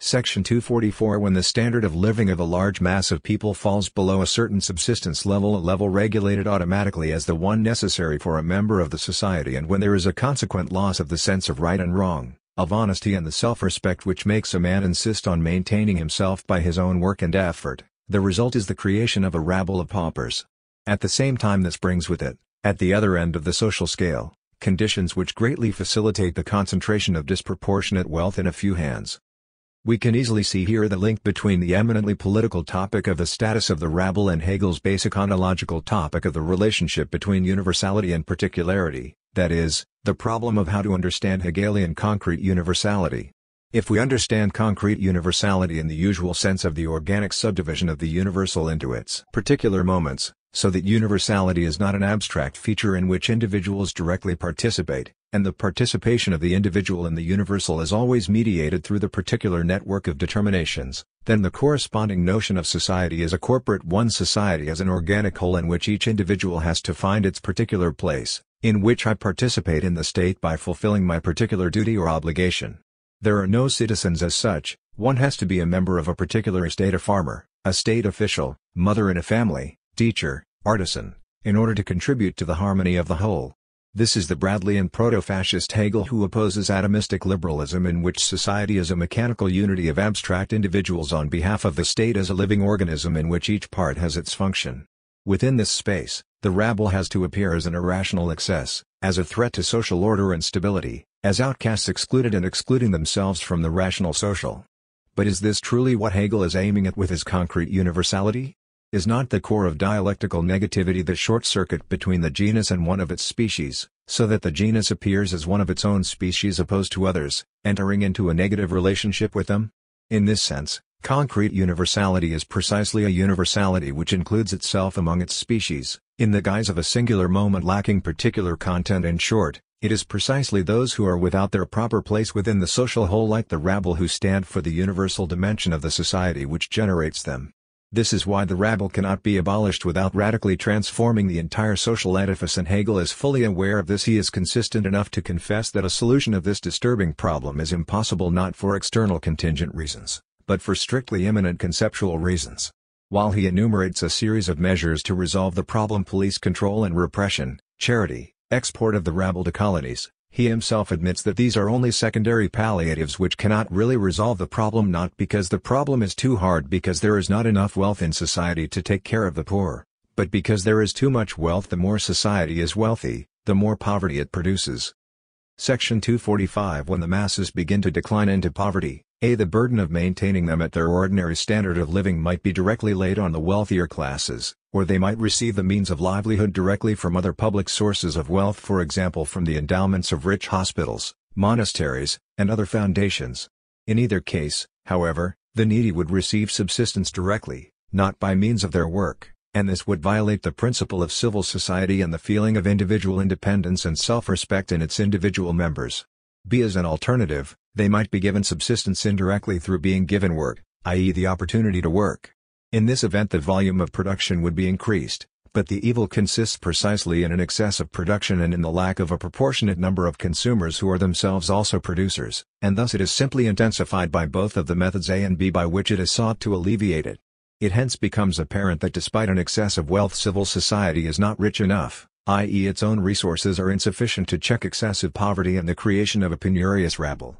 Section 244 When the standard of living of a large mass of people falls below a certain subsistence level, a level regulated automatically as the one necessary for a member of the society, and when there is a consequent loss of the sense of right and wrong, of honesty and the self-respect which makes a man insist on maintaining himself by his own work and effort, the result is the creation of a rabble of paupers. At the same time, this brings with it, at the other end of the social scale, conditions which greatly facilitate the concentration of disproportionate wealth in a few hands. We can easily see here the link between the eminently political topic of the status of the rabble and Hegel's basic ontological topic of the relationship between universality and particularity, that is, the problem of how to understand Hegelian concrete universality. If we understand concrete universality in the usual sense of the organic subdivision of the universal into its particular moments, so that universality is not an abstract feature in which individuals directly participate, and the participation of the individual in the universal is always mediated through the particular network of determinations, then the corresponding notion of society is a corporate one, society as an organic whole in which each individual has to find its particular place, in which I participate in the state by fulfilling my particular duty or obligation. There are no citizens as such. One has to be a member of a particular estate, a farmer, a state official, mother in a family, teacher, artisan, in order to contribute to the harmony of the whole. This is the Bradleyan proto-fascist Hegel, who opposes atomistic liberalism, in which society is a mechanical unity of abstract individuals on behalf of the state as a living organism in which each part has its function. Within this space, the rabble has to appear as an irrational excess, as a threat to social order and stability, as outcasts excluded and excluding themselves from the rational social. But is this truly what Hegel is aiming at with his concrete universality? Is not the core of dialectical negativity the short circuit between the genus and one of its species, so that the genus appears as one of its own species opposed to others, entering into a negative relationship with them? In this sense, concrete universality is precisely a universality which includes itself among its species, in the guise of a singular moment lacking particular content. In short, it is precisely those who are without their proper place within the social whole, like the rabble, who stand for the universal dimension of the society which generates them. This is why the rabble cannot be abolished without radically transforming the entire social edifice, and Hegel is fully aware of this. He is consistent enough to confess that a solution of this disturbing problem is impossible, not for external contingent reasons, but for strictly immanent conceptual reasons. While he enumerates a series of measures to resolve the problem, police control and repression, charity, export of the rabble to colonies, he himself admits that these are only secondary palliatives which cannot really resolve the problem, not because the problem is too hard, because there is not enough wealth in society to take care of the poor, but because there is too much wealth. The more society is wealthy, the more poverty it produces. Section 245. When the masses begin to decline into poverty, the burden of maintaining them at their ordinary standard of living might be directly laid on the wealthier classes, or they might receive the means of livelihood directly from other public sources of wealth, for example from the endowments of rich hospitals, monasteries, and other foundations. In either case, however, the needy would receive subsistence directly, not by means of their work, and this would violate the principle of civil society and the feeling of individual independence and self-respect in its individual members. As an alternative, they might be given subsistence indirectly through being given work, i.e. the opportunity to work. In this event the volume of production would be increased, but the evil consists precisely in an excess of production and in the lack of a proportionate number of consumers who are themselves also producers, and thus it is simply intensified by both of the methods A and B by which it is sought to alleviate it. It hence becomes apparent that despite an excess of wealth, civil society is not rich enough, i.e. its own resources are insufficient to check excessive poverty and the creation of a penurious rabble.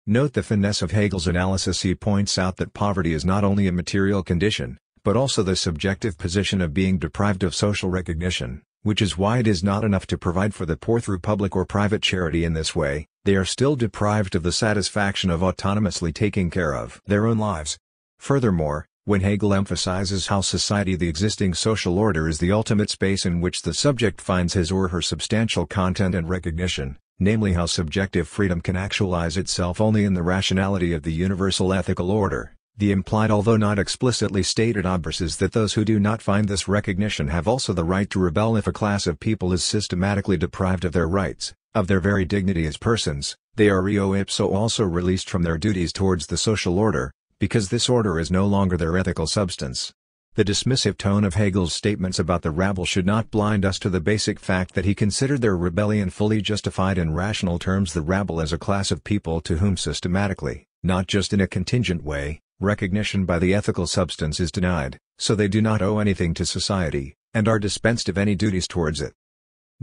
Note the finesse of Hegel's analysis. He points out that poverty is not only a material condition, but also the subjective position of being deprived of social recognition, which is why it is not enough to provide for the poor through public or private charity. In this way, they are still deprived of the satisfaction of autonomously taking care of their own lives. Furthermore, when Hegel emphasizes how society, the existing social order, is the ultimate space in which the subject finds his or her substantial content and recognition, namely how subjective freedom can actualize itself only in the rationality of the universal ethical order, the implied although not explicitly stated obverse is that those who do not find this recognition have also the right to rebel. If a class of people is systematically deprived of their rights, of their very dignity as persons, they are eo ipso also released from their duties towards the social order, because this order is no longer their ethical substance. The dismissive tone of Hegel's statements about the rabble should not blind us to the basic fact that he considered their rebellion fully justified. In rational terms, the rabble as a class of people to whom systematically, not just in a contingent way, recognition by the ethical substance is denied, so they do not owe anything to society, and are dispensed of any duties towards it.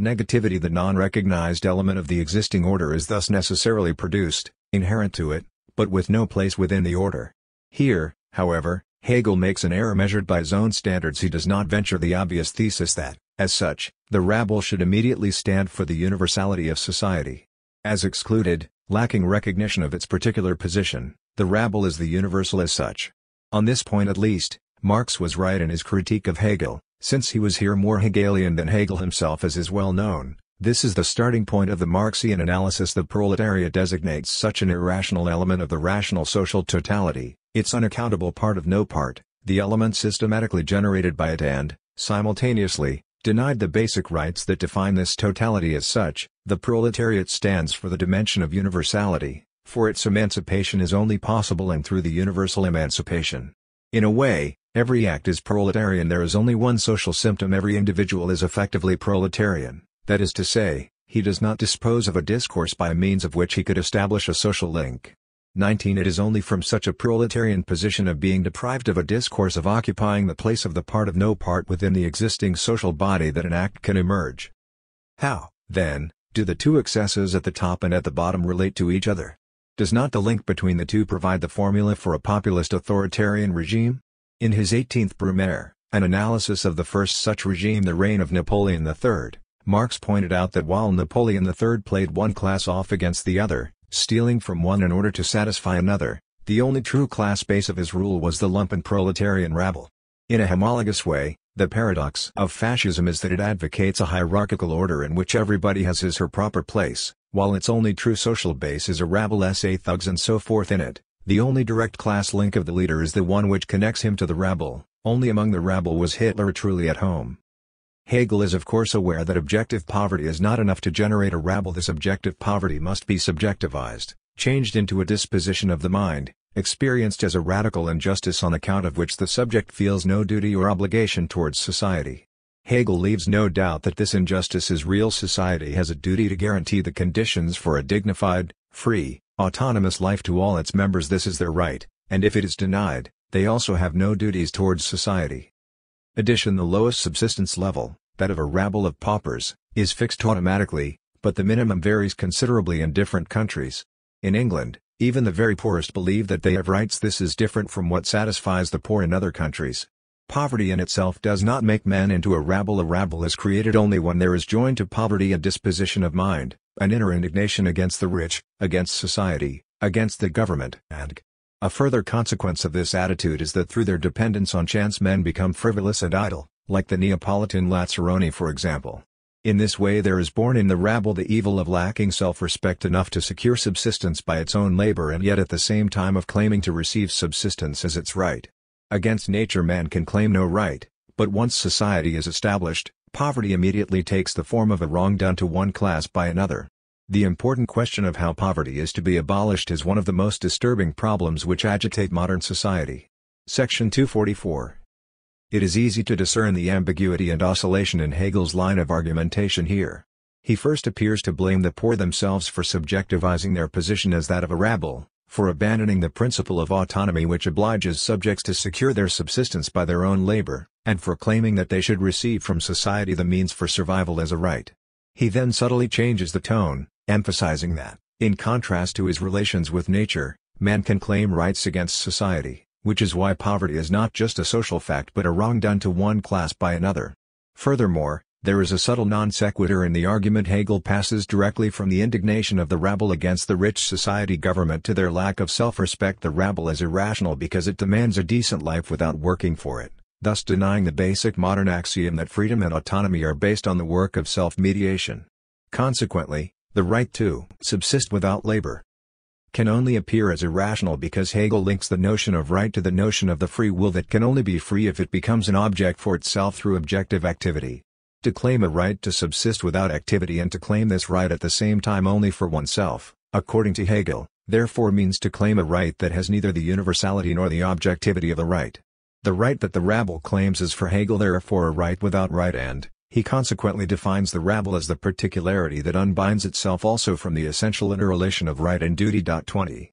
Negativity, the non-recognized element of the existing order, is thus necessarily produced, inherent to it, but with no place within the order. Here, however, Hegel makes an error measured by his own standards. He does not venture the obvious thesis that, as such, the rabble should immediately stand for the universality of society. As excluded, lacking recognition of its particular position, the rabble is the universal as such. On this point at least, Marx was right in his critique of Hegel, since he was here more Hegelian than Hegel himself, as is well known. This is the starting point of the Marxian analysis. The proletariat designates such an irrational element of the rational social totality, its unaccountable part of no part, the element systematically generated by it and, simultaneously, denied the basic rights that define this totality. As such, the proletariat stands for the dimension of universality, for its emancipation is only possible and through the universal emancipation. In a way, every act is proletarian. There is only one social symptom. Every individual is effectively proletarian. That is to say, he does not dispose of a discourse by means of which he could establish a social link. 19. It is only from such a proletarian position of being deprived of a discourse, of occupying the place of the part of no part within the existing social body, that an act can emerge. How, then, do the two excesses at the top and at the bottom relate to each other? Does not the link between the two provide the formula for a populist authoritarian regime? In his 18th Brumaire, an analysis of the first such regime, the reign of Napoleon III, Marx pointed out that while Napoleon III played one class off against the other, stealing from one in order to satisfy another, the only true class base of his rule was the lumpen proletarian rabble. In a homologous way, the paradox of fascism is that it advocates a hierarchical order in which everybody has his/her proper place, while its only true social base is a rabble, thugs and so forth in it. The only direct class link of the leader is the one which connects him to the rabble. Only among the rabble was Hitler truly at home. Hegel is of course aware that objective poverty is not enough to generate a rabble. This objective poverty must be subjectivized, changed into a disposition of the mind, experienced as a radical injustice on account of which the subject feels no duty or obligation towards society. Hegel leaves no doubt that this injustice is real. Society has a duty to guarantee the conditions for a dignified, free, autonomous life to all its members. This is their right, and if it is denied, they also have no duties towards society. Addition: the lowest subsistence level, that of a rabble of paupers, is fixed automatically, but the minimum varies considerably in different countries. In England, even the very poorest believe that they have rights. This is different from what satisfies the poor in other countries. Poverty in itself does not make man into a rabble. A rabble is created only when there is joined to poverty a disposition of mind, an inner indignation against the rich, against society, against the government, and a further consequence of this attitude is that through their dependence on chance men become frivolous and idle, like the Neapolitan Lazzaroni for example. In this way there is born in the rabble the evil of lacking self-respect enough to secure subsistence by its own labor, and yet at the same time of claiming to receive subsistence as its right. Against nature man can claim no right, but once society is established, poverty immediately takes the form of a wrong done to one class by another. The important question of how poverty is to be abolished is one of the most disturbing problems which agitate modern society. Section 244. It is easy to discern the ambiguity and oscillation in Hegel's line of argumentation here. He first appears to blame the poor themselves for subjectivizing their position as that of a rabble, for abandoning the principle of autonomy which obliges subjects to secure their subsistence by their own labor, and for claiming that they should receive from society the means for survival as a right. He then subtly changes the tone, emphasizing that, in contrast to his relations with nature, man can claim rights against society, which is why poverty is not just a social fact but a wrong done to one class by another. Furthermore, there is a subtle non sequitur in the argument. Hegel passes directly from the indignation of the rabble against the rich society government to their lack of self-respect. The rabble is irrational because it demands a decent life without working for it, thus denying the basic modern axiom that freedom and autonomy are based on the work of self-mediation. Consequently, the right to subsist without labor can only appear as irrational because Hegel links the notion of right to the notion of the free will that can only be free if it becomes an object for itself through objective activity. To claim a right to subsist without activity and to claim this right at the same time only for oneself, according to Hegel, therefore means to claim a right that has neither the universality nor the objectivity of the right. The right that the rabble claims is for Hegel therefore a right without right, and he consequently defines the rabble as the particularity that unbinds itself also from the essential interrelation of right and duty. 20.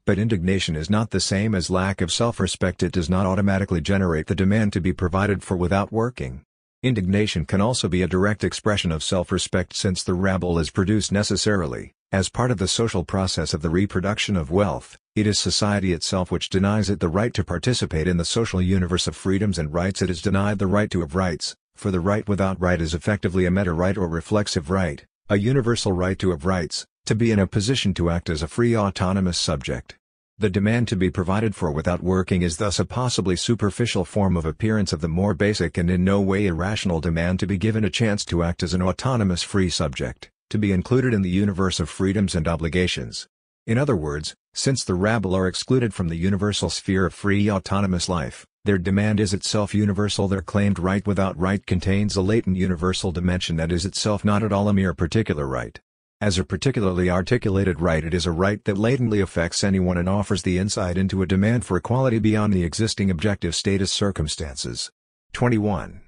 But indignation is not the same as lack of self-respect. It does not automatically generate the demand to be provided for without working. Indignation can also be a direct expression of self-respect since the rabble is produced necessarily, As part of the social process of the reproduction of wealth, it is society itself which denies it the right to participate in the social universe of freedoms and rights. It is denied the right to have rights, for the right without right is effectively a meta-right or reflexive right, a universal right to have rights, to be in a position to act as a free autonomous subject. The demand to be provided for without working is thus a possibly superficial form of appearance of the more basic and in no way irrational demand to be given a chance to act as an autonomous free subject, to be included in the universe of freedoms and obligations. In other words, since the rabble are excluded from the universal sphere of free autonomous life, their demand is itself universal. Their claimed right without right contains a latent universal dimension that is itself not at all a mere particular right. As a particularly articulated right, it is a right that latently affects anyone and offers the insight into a demand for equality beyond the existing objective status circumstances. 21.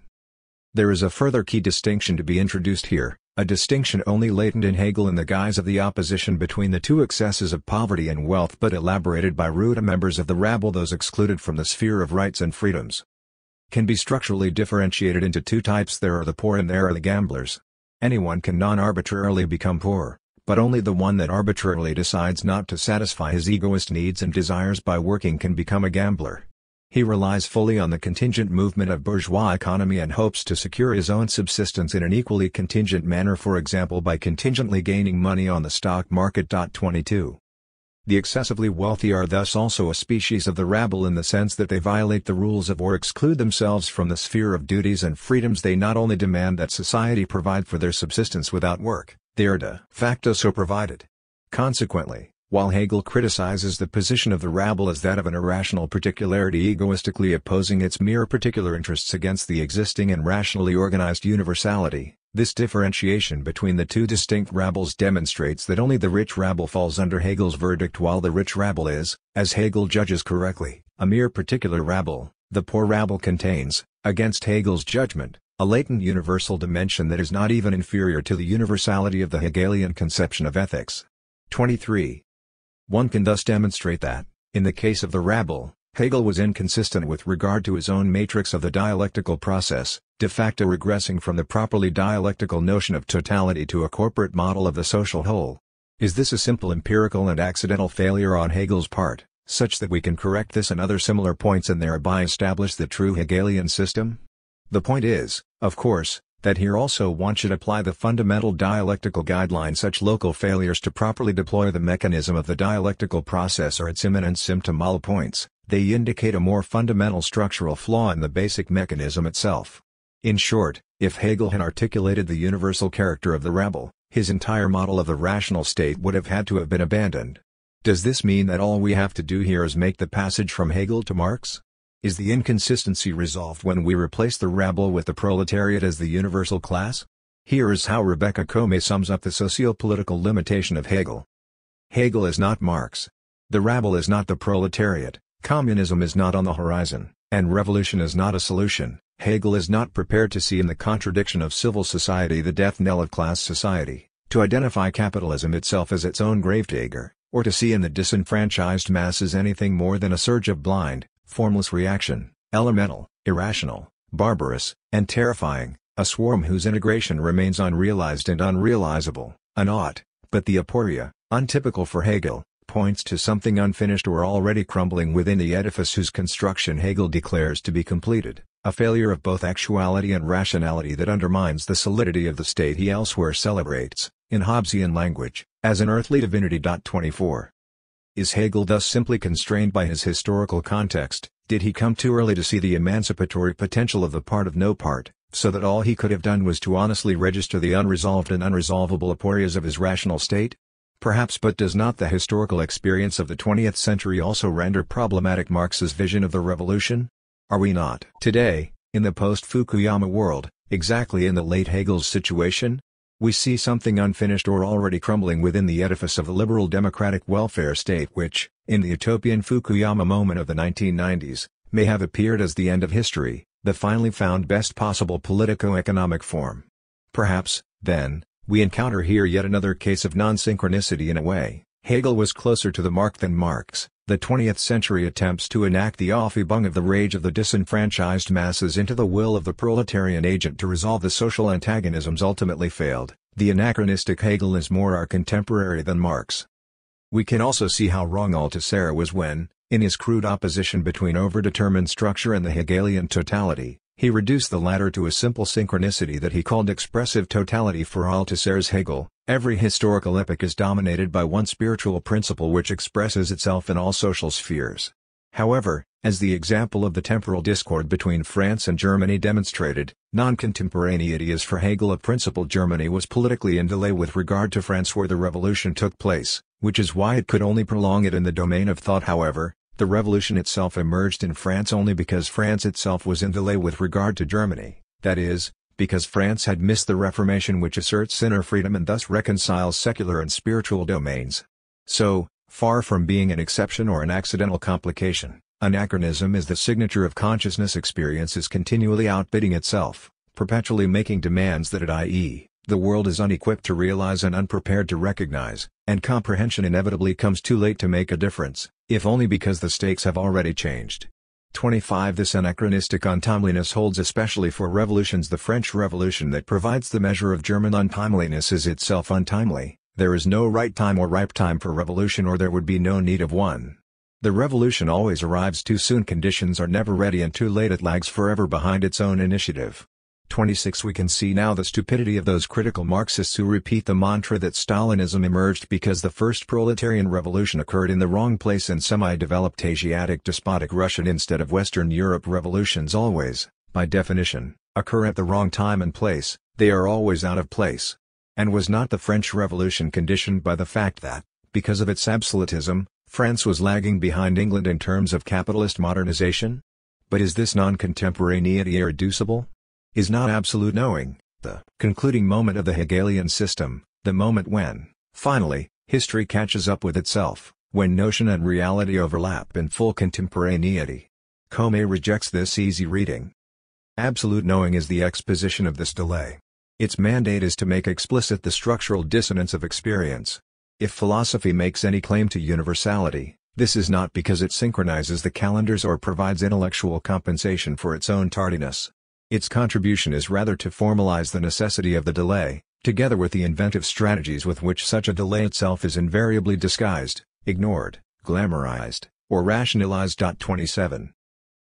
There is a further key distinction to be introduced here, a distinction only latent in Hegel in the guise of the opposition between the two excesses of poverty and wealth, but elaborated by rude members of the rabble, those excluded from the sphere of rights and freedoms. Can be structurally differentiated into two types. There are the poor and there are the gamblers. Anyone can non-arbitrarily become poor, but only the one that arbitrarily decides not to satisfy his egoist needs and desires by working can become a gambler. He relies fully on the contingent movement of bourgeois economy and hopes to secure his own subsistence in an equally contingent manner, for example by contingently gaining money on the stock market. 22. The excessively wealthy are thus also a species of the rabble in the sense that they violate the rules of or exclude themselves from the sphere of duties and freedoms. They not only demand that society provide for their subsistence without work, they are de facto so provided. Consequently, while Hegel criticizes the position of the rabble as that of an irrational particularity egoistically opposing its mere particular interests against the existing and rationally organized universality, this differentiation between the two distinct rabbles demonstrates that only the rich rabble falls under Hegel's verdict, while the rich rabble is, as Hegel judges correctly, a mere particular rabble. The poor rabble contains, against Hegel's judgment, a latent universal dimension that is not even inferior to the universality of the Hegelian conception of ethics. 23. One can thus demonstrate that, in the case of the rabble, Hegel was inconsistent with regard to his own matrix of the dialectical process, de facto regressing from the properly dialectical notion of totality to a corporate model of the social whole. Is this a simple empirical and accidental failure on Hegel's part, such that we can correct this and other similar points and thereby establish the true Hegelian system? The point is, of course, that here also one should apply the fundamental dialectical guideline. Such local failures to properly deploy the mechanism of the dialectical process are its imminent symptom. All points, they indicate a more fundamental structural flaw in the basic mechanism itself. In short, if Hegel had articulated the universal character of the rabble, his entire model of the rational state would have had to have been abandoned. Does this mean that all we have to do here is make the passage from Hegel to Marx? Is the inconsistency resolved when we replace the rabble with the proletariat as the universal class? Here is how Rebecca Comey sums up the socio-political limitation of Hegel. Hegel is not Marx. The rabble is not the proletariat, communism is not on the horizon, and revolution is not a solution. Hegel is not prepared to see in the contradiction of civil society the death knell of class society, to identify capitalism itself as its own gravedigger, or to see in the disenfranchised masses anything more than a surge of blind, formless reaction, elemental, irrational, barbarous, and terrifying, a swarm whose integration remains unrealized and unrealizable, an ought, but the aporia, untypical for Hegel, points to something unfinished or already crumbling within the edifice whose construction Hegel declares to be completed, a failure of both actuality and rationality that undermines the solidity of the state he elsewhere celebrates, in Hobbesian language, as an earthly divinity. 24. Is Hegel thus simply constrained by his historical context? Did he come too early to see the emancipatory potential of the part of no part, so that all he could have done was to honestly register the unresolved and unresolvable aporias of his rational state? Perhaps, but does not the historical experience of the 20th century also render problematic Marx's vision of the revolution? Are we not today, in the post-Fukuyama world, exactly in the late Hegel's situation? We see something unfinished or already crumbling within the edifice of the liberal democratic welfare state which, in the utopian Fukuyama moment of the 1990s, may have appeared as the end of history, the finally found best possible politico-economic form. Perhaps, then, we encounter here yet another case of non-synchronicity in a way. Hegel was closer to the mark than Marx. The 20th century attempts to enact the Aufhebung of the rage of the disenfranchised masses into the will of the proletarian agent to resolve the social antagonisms ultimately failed, The anachronistic Hegel is more our contemporary than Marx. We can also see how wrong Althusser was when, in his crude opposition between overdetermined structure and the Hegelian totality, he reduced the latter to a simple synchronicity that he called expressive totality. For Althusser's Hegel, every historical epoch is dominated by one spiritual principle which expresses itself in all social spheres. However, as the example of the temporal discord between France and Germany demonstrated, non-contemporaneity is for Hegel a principle. Germany was politically in delay with regard to France where the revolution took place, which is why it could only prolong it in the domain of thought. However, the revolution itself emerged in France only because France itself was in delay with regard to Germany, that is, because France had missed the Reformation which asserts inner freedom and thus reconciles secular and spiritual domains. So, far from being an exception or an accidental complication, anachronism is the signature of consciousness. Experience is continually outbidding itself, perpetually making demands that it, i.e., the world is unequipped to realize and unprepared to recognize, and comprehension inevitably comes too late to make a difference, if only because the stakes have already changed. 25. This anachronistic untimeliness holds especially for revolutions. The French Revolution that provides the measure of German untimeliness is itself untimely. There is no right time or ripe time for revolution, or there would be no need of one. The revolution always arrives too soon. Conditions are never ready, and too late it lags forever behind its own initiative. 26. We can see now the stupidity of those critical Marxists who repeat the mantra that Stalinism emerged because the first proletarian revolution occurred in the wrong place in semi-developed Asiatic despotic Russia instead of Western Europe. Revolutions always, by definition, occur at the wrong time and place. They are always out of place. And was not the French Revolution conditioned by the fact that, because of its absolutism, France was lagging behind England in terms of capitalist modernization? But is this non-contemporaneity irreducible? Is not absolute knowing, the concluding moment of the Hegelian system, the moment when, finally, history catches up with itself, when notion and reality overlap in full contemporaneity? Comey rejects this easy reading. Absolute knowing is the exposition of this delay. Its mandate is to make explicit the structural dissonance of experience. If philosophy makes any claim to universality, this is not because it synchronizes the calendars or provides intellectual compensation for its own tardiness. Its contribution is rather to formalize the necessity of the delay, together with the inventive strategies with which such a delay itself is invariably disguised, ignored, glamorized, or rationalized. 27.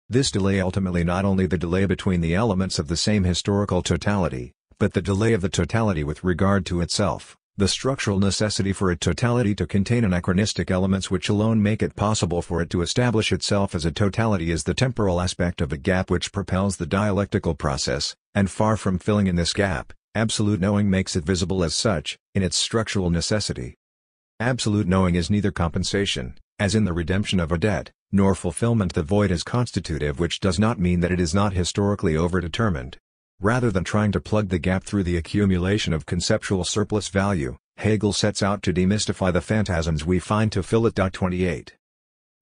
This delay ultimately not only the delay between the elements of the same historical totality, but the delay of the totality with regard to itself, the structural necessity for a totality to contain anachronistic elements which alone make it possible for it to establish itself as a totality is the temporal aspect of the gap which propels the dialectical process, and far from filling in this gap, absolute knowing makes it visible as such, in its structural necessity. Absolute knowing is neither compensation, as in the redemption of a debt, nor fulfillment. The void is constitutive, which does not mean that it is not historically overdetermined. Rather than trying to plug the gap through the accumulation of conceptual surplus value, Hegel sets out to demystify the phantasms we find to fill it. 28.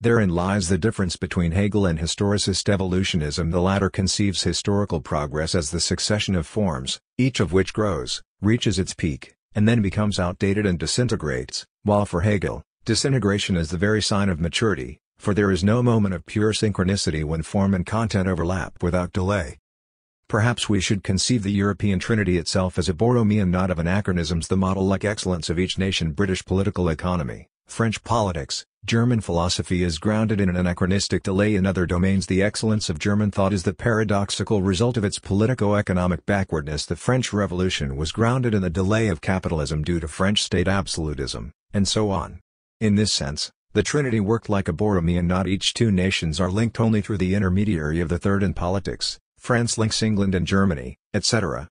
Therein lies the difference between Hegel and historicist evolutionism. The latter conceives historical progress as the succession of forms, each of which grows, reaches its peak, and then becomes outdated and disintegrates, while for Hegel, disintegration is the very sign of maturity, for there is no moment of pure synchronicity when form and content overlap without delay. Perhaps we should conceive the European Trinity itself as a Borromean knot of anachronisms, the model-like excellence of each nation. British political economy, French politics, German philosophy is grounded in an anachronistic delay in other domains. The excellence of German thought is the paradoxical result of its politico-economic backwardness. The French Revolution was grounded in the delay of capitalism due to French state absolutism, and so on. In this sense, the Trinity worked like a Borromean knot. Each two nations are linked only through the intermediary of the third in politics. France links England and Germany, etc.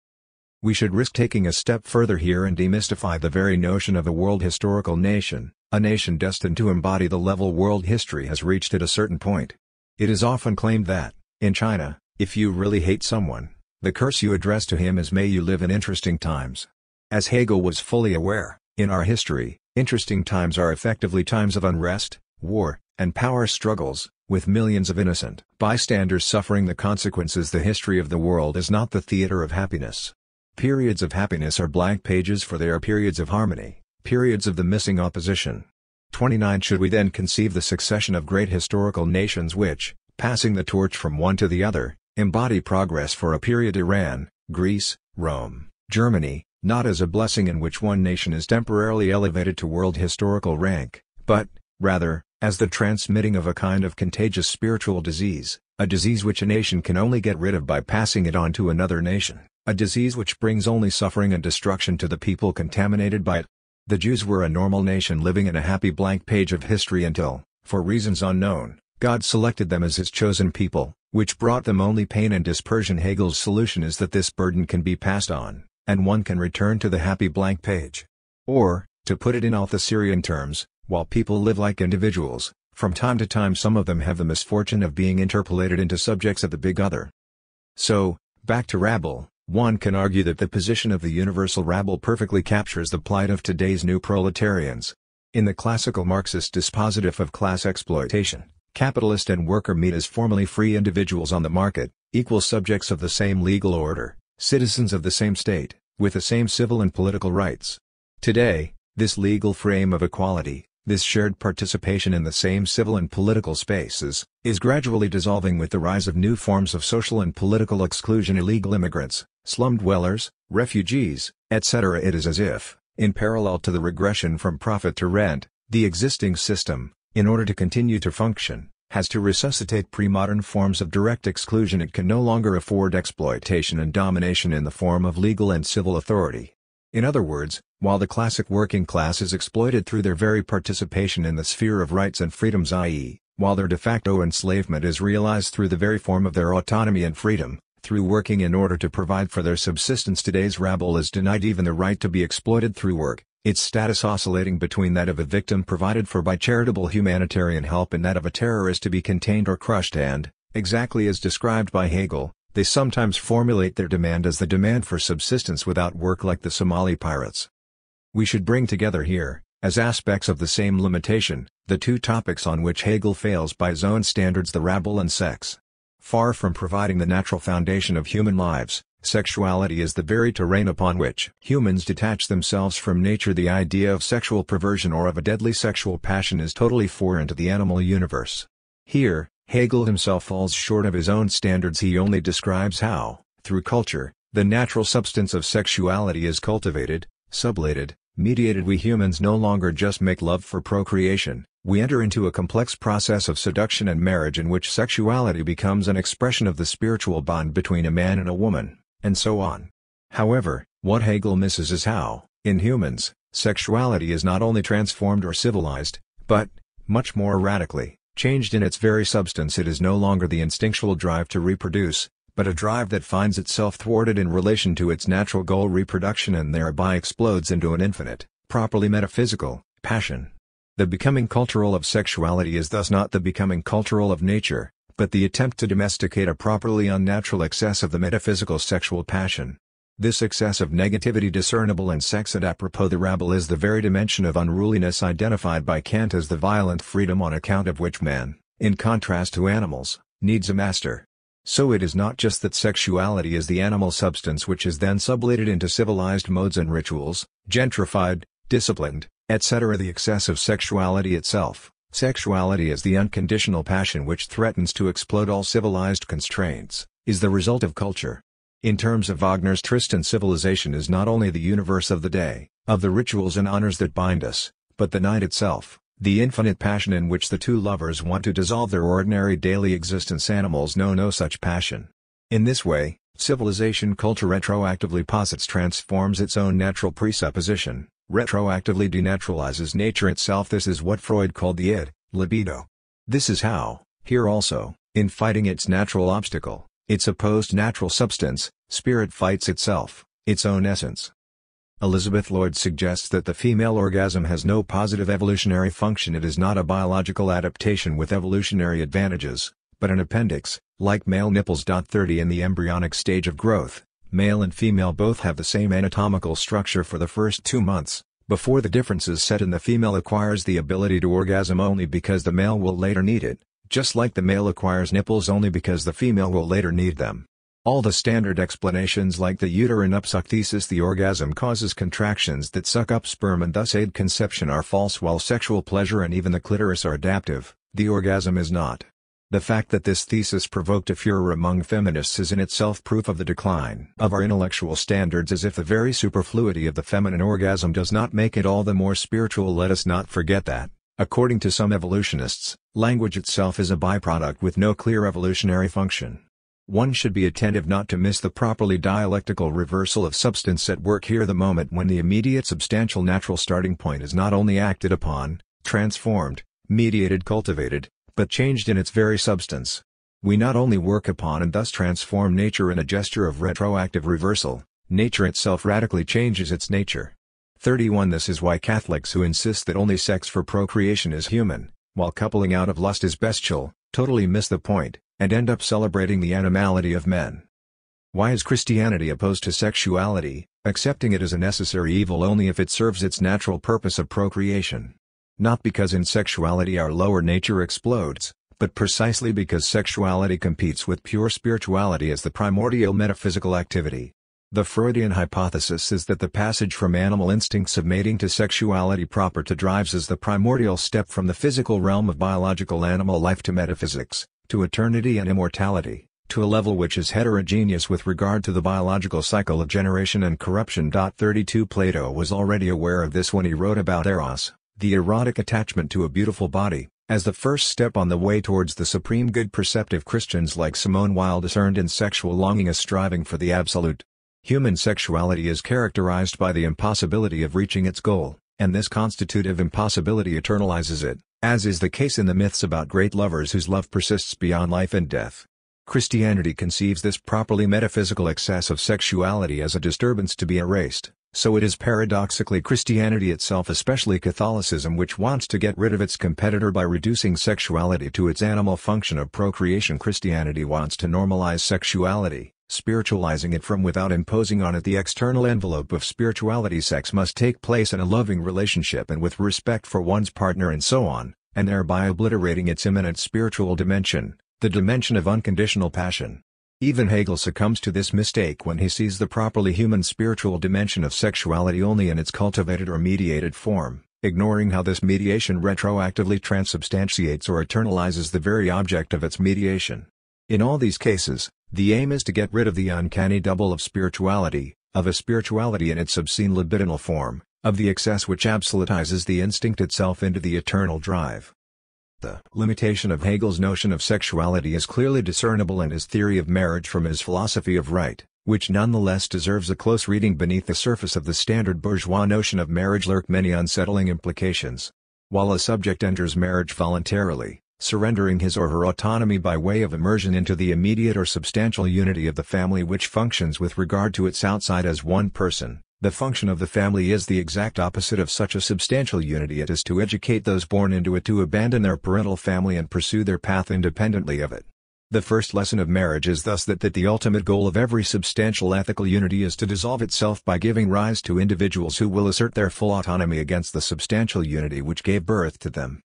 We should risk taking a step further here and demystify the very notion of a world historical nation, a nation destined to embody the level world history has reached at a certain point. It is often claimed that, in China, if you really hate someone, the curse you address to him is "May you live in interesting times." As Hegel was fully aware, in our history, interesting times are effectively times of unrest, war, and power struggles, with millions of innocent bystanders suffering the consequences. The history of the world is not the theater of happiness. Periods of happiness are blank pages, for they are periods of harmony, periods of the missing opposition. 29. Should we then conceive the succession of great historical nations which, passing the torch from one to the other, embody progress for a period? Iran, Greece, Rome, Germany, not as a blessing in which one nation is temporarily elevated to world historical rank, but, rather, as the transmitting of a kind of contagious spiritual disease, a disease which a nation can only get rid of by passing it on to another nation, a disease which brings only suffering and destruction to the people contaminated by it. The Jews were a normal nation living in a happy blank page of history until, for reasons unknown, God selected them as his chosen people, which brought them only pain and dispersion. Hegel's solution is that this burden can be passed on, and one can return to the happy blank page. Or, to put it in Althusserian terms, while people live like individuals, from time to time some of them have the misfortune of being interpolated into subjects of the big other. So, back to rabble, one can argue that the position of the universal rabble perfectly captures the plight of today's new proletarians. In the classical Marxist dispositif of class exploitation, capitalist and worker meet as formally free individuals on the market, equal subjects of the same legal order, citizens of the same state, with the same civil and political rights. Today, this legal frame of equality, this shared participation in the same civil and political spaces, is gradually dissolving with the rise of new forms of social and political exclusion: illegal immigrants, slum dwellers, refugees, etc. It is as if, in parallel to the regression from profit to rent, the existing system, in order to continue to function, has to resuscitate pre-modern forms of direct exclusion. It can no longer afford exploitation and domination in the form of legal and civil authority. In other words, while the classic working class is exploited through their very participation in the sphere of rights and freedoms, i.e., while their de facto enslavement is realized through the very form of their autonomy and freedom, through working in order to provide for their subsistence, today's rabble is denied even the right to be exploited through work, its status oscillating between that of a victim provided for by charitable humanitarian help and that of a terrorist to be contained or crushed, and, exactly as described by Hegel, they sometimes formulate their demand as the demand for subsistence without work, like the Somali pirates. We should bring together here, as aspects of the same limitation, the two topics on which Hegel fails by his own standards: the rabble and sex. Far from providing the natural foundation of human lives, sexuality is the very terrain upon which humans detach themselves from nature. The idea of sexual perversion or of a deadly sexual passion is totally foreign to the animal universe. Here, Hegel himself falls short of his own standards. He only describes how, through culture, the natural substance of sexuality is cultivated, sublated, mediated. We humans no longer just make love for procreation, we enter into a complex process of seduction and marriage in which sexuality becomes an expression of the spiritual bond between a man and a woman, and so on. However, what Hegel misses is how, in humans, sexuality is not only transformed or civilized, but, much more radically, changed in its very substance. It is no longer the instinctual drive to reproduce, but a drive that finds itself thwarted in relation to its natural goal, reproduction, and thereby explodes into an infinite, properly metaphysical, passion. The becoming cultural of sexuality is thus not the becoming cultural of nature, but the attempt to domesticate a properly unnatural excess of the metaphysical sexual passion. This excess of negativity discernible in sex and apropos the rabble is the very dimension of unruliness identified by Kant as the violent freedom on account of which man, in contrast to animals, needs a master. So it is not just that sexuality is the animal substance which is then sublated into civilized modes and rituals, gentrified, disciplined, etc. The excess of sexuality itself, sexuality as the unconditional passion which threatens to explode all civilized constraints, is the result of culture. In terms of Wagner's Tristan, civilization is not only the universe of the day, of the rituals and honors that bind us, but the night itself, the infinite passion in which the two lovers want to dissolve their ordinary daily existence. Animals know no such passion. In this way, civilization culture retroactively posits, transforms its own natural presupposition, retroactively denaturalizes nature itself. This is what Freud called the id, libido. This is how, here also, in fighting its natural obstacle, its opposed natural substance, spirit fights itself, its own essence. Elizabeth Lloyd suggests that the female orgasm has no positive evolutionary function. It is not a biological adaptation with evolutionary advantages, but an appendix, like male nipples. 30 In the embryonic stage of growth, male and female both have the same anatomical structure for the first 2 months, before the differences set in. The female acquires the ability to orgasm only because the male will later need it, just like the male acquires nipples only because the female will later need them. All the standard explanations, like the uterine upsucthesis, the orgasm causes contractions that suck up sperm and thus aid conception, are false. While sexual pleasure and even the clitoris are adaptive, the orgasm is not. The fact that this thesis provoked a furor among feminists is in itself proof of the decline of our intellectual standards, as if the very superfluity of the feminine orgasm does not make it all the more spiritual. Let us not forget that, according to some evolutionists, language itself is a byproduct with no clear evolutionary function. One should be attentive not to miss the properly dialectical reversal of substance at work here, the moment when the immediate substantial natural starting point is not only acted upon, transformed, mediated, cultivated, but changed in its very substance. We not only work upon and thus transform nature in a gesture of retroactive reversal, nature itself radically changes its nature. 31. This is why Catholics who insist that only sex for procreation is human, while coupling out of lust is bestial, totally miss the point, and end up celebrating the animality of men. Why is Christianity opposed to sexuality, accepting it as a necessary evil only if it serves its natural purpose of procreation? Not because in sexuality our lower nature explodes, but precisely because sexuality competes with pure spirituality as the primordial metaphysical activity. The Freudian hypothesis is that the passage from animal instincts of mating to sexuality proper to drives as the primordial step from the physical realm of biological animal life to metaphysics, to eternity and immortality, to a level which is heterogeneous with regard to the biological cycle of generation and corruption. 32 Plato was already aware of this when he wrote about eros, the erotic attachment to a beautiful body, as the first step on the way towards the supreme good. Perceptive Christians like Simone Weil discerned in sexual longing a striving for the absolute. Human sexuality is characterized by the impossibility of reaching its goal, and this constitutive impossibility eternalizes it, as is the case in the myths about great lovers whose love persists beyond life and death. Christianity conceives this properly metaphysical excess of sexuality as a disturbance to be erased. So it is paradoxically Christianity itself, especially Catholicism, which wants to get rid of its competitor by reducing sexuality to its animal function of procreation. Christianity wants to normalize sexuality, spiritualizing it from without imposing on it the external envelope of spirituality. Sex must take place in a loving relationship and with respect for one's partner and so on, and thereby obliterating its immanent spiritual dimension, the dimension of unconditional passion. Even Hegel succumbs to this mistake when he sees the properly human spiritual dimension of sexuality only in its cultivated or mediated form, ignoring how this mediation retroactively transubstantiates or eternalizes the very object of its mediation. In all these cases, the aim is to get rid of the uncanny double of spirituality, of a spirituality in its obscene libidinal form, of the excess which absolutizes the instinct itself into the eternal drive. The limitation of Hegel's notion of sexuality is clearly discernible in his theory of marriage from his philosophy of right, which nonetheless deserves a close reading. Beneath the surface of the standard bourgeois notion of marriage lurk many unsettling implications. While a subject enters marriage voluntarily, surrendering his or her autonomy by way of immersion into the immediate or substantial unity of the family which functions with regard to its outside as one person, the function of the family is the exact opposite of such a substantial unity. It is to educate those born into it to abandon their parental family and pursue their path independently of it. The first lesson of marriage is thus that the ultimate goal of every substantial ethical unity is to dissolve itself by giving rise to individuals who will assert their full autonomy against the substantial unity which gave birth to them.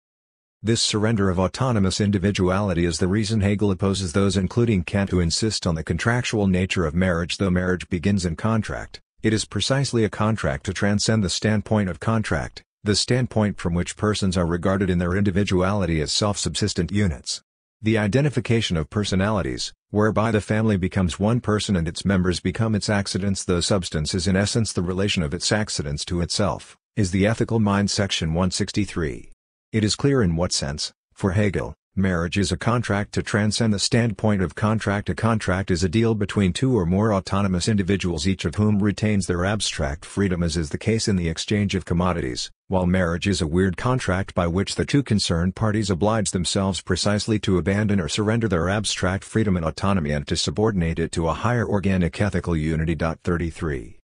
This surrender of autonomous individuality is the reason Hegel opposes those, including Kant, who insist on the contractual nature of marriage. Though marriage begins in contract, it is precisely a contract to transcend the standpoint of contract, the standpoint from which persons are regarded in their individuality as self-subsistent units. The identification of personalities, whereby the family becomes one person and its members become its accidents, though substance is in essence the relation of its accidents to itself, is the ethical mind. Section 163. It is clear in what sense, for Hegel, marriage is a contract to transcend the standpoint of contract. A contract is a deal between two or more autonomous individuals, each of whom retains their abstract freedom, as is the case in the exchange of commodities, while marriage is a weird contract by which the two concerned parties oblige themselves precisely to abandon or surrender their abstract freedom and autonomy and to subordinate it to a higher organic ethical unity. 33.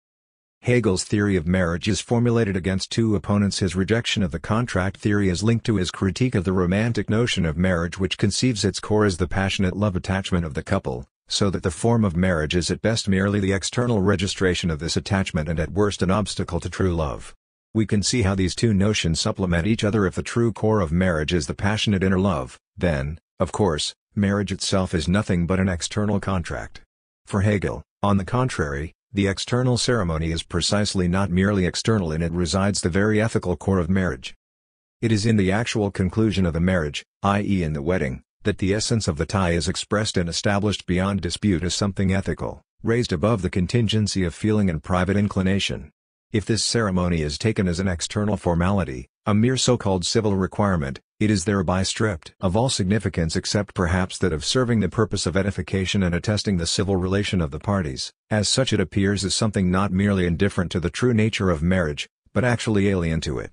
Hegel's theory of marriage is formulated against two opponents. His rejection of the contract theory is linked to his critique of the romantic notion of marriage, which conceives its core as the passionate love attachment of the couple, so that the form of marriage is at best merely the external registration of this attachment and at worst an obstacle to true love. We can see how these two notions supplement each other. If the true core of marriage is the passionate inner love, then, of course, marriage itself is nothing but an external contract. For Hegel, on the contrary, the external ceremony is precisely not merely external. In it resides the very ethical core of marriage. It is in the actual conclusion of the marriage, i.e. in the wedding, that the essence of the tie is expressed and established beyond dispute as something ethical, raised above the contingency of feeling and private inclination. If this ceremony is taken as an external formality, a mere so-called civil requirement, it is thereby stripped of all significance except perhaps that of serving the purpose of edification and attesting the civil relation of the parties. As such, it appears as something not merely indifferent to the true nature of marriage, but actually alien to it.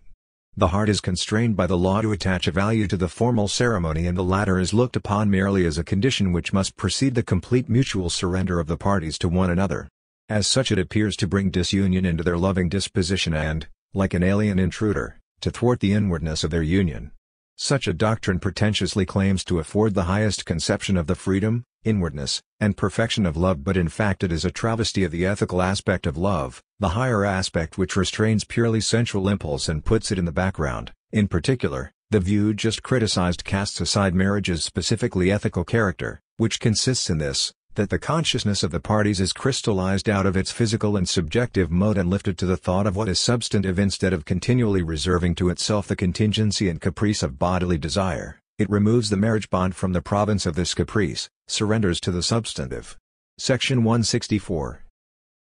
The heart is constrained by the law to attach a value to the formal ceremony, and the latter is looked upon merely as a condition which must precede the complete mutual surrender of the parties to one another. As such, it appears to bring disunion into their loving disposition and, like an alien intruder, to thwart the inwardness of their union. Such a doctrine pretentiously claims to afford the highest conception of the freedom, inwardness, and perfection of love, but in fact it is a travesty of the ethical aspect of love, the higher aspect which restrains purely sensual impulse and puts it in the background. In particular, the view just criticized casts aside marriage's specifically ethical character, which consists in this, that the consciousness of the parties is crystallized out of its physical and subjective mode and lifted to the thought of what is substantive instead of continually reserving to itself the contingency and caprice of bodily desire. It removes the marriage bond from the province of this caprice, surrenders to the substantive. Section 164.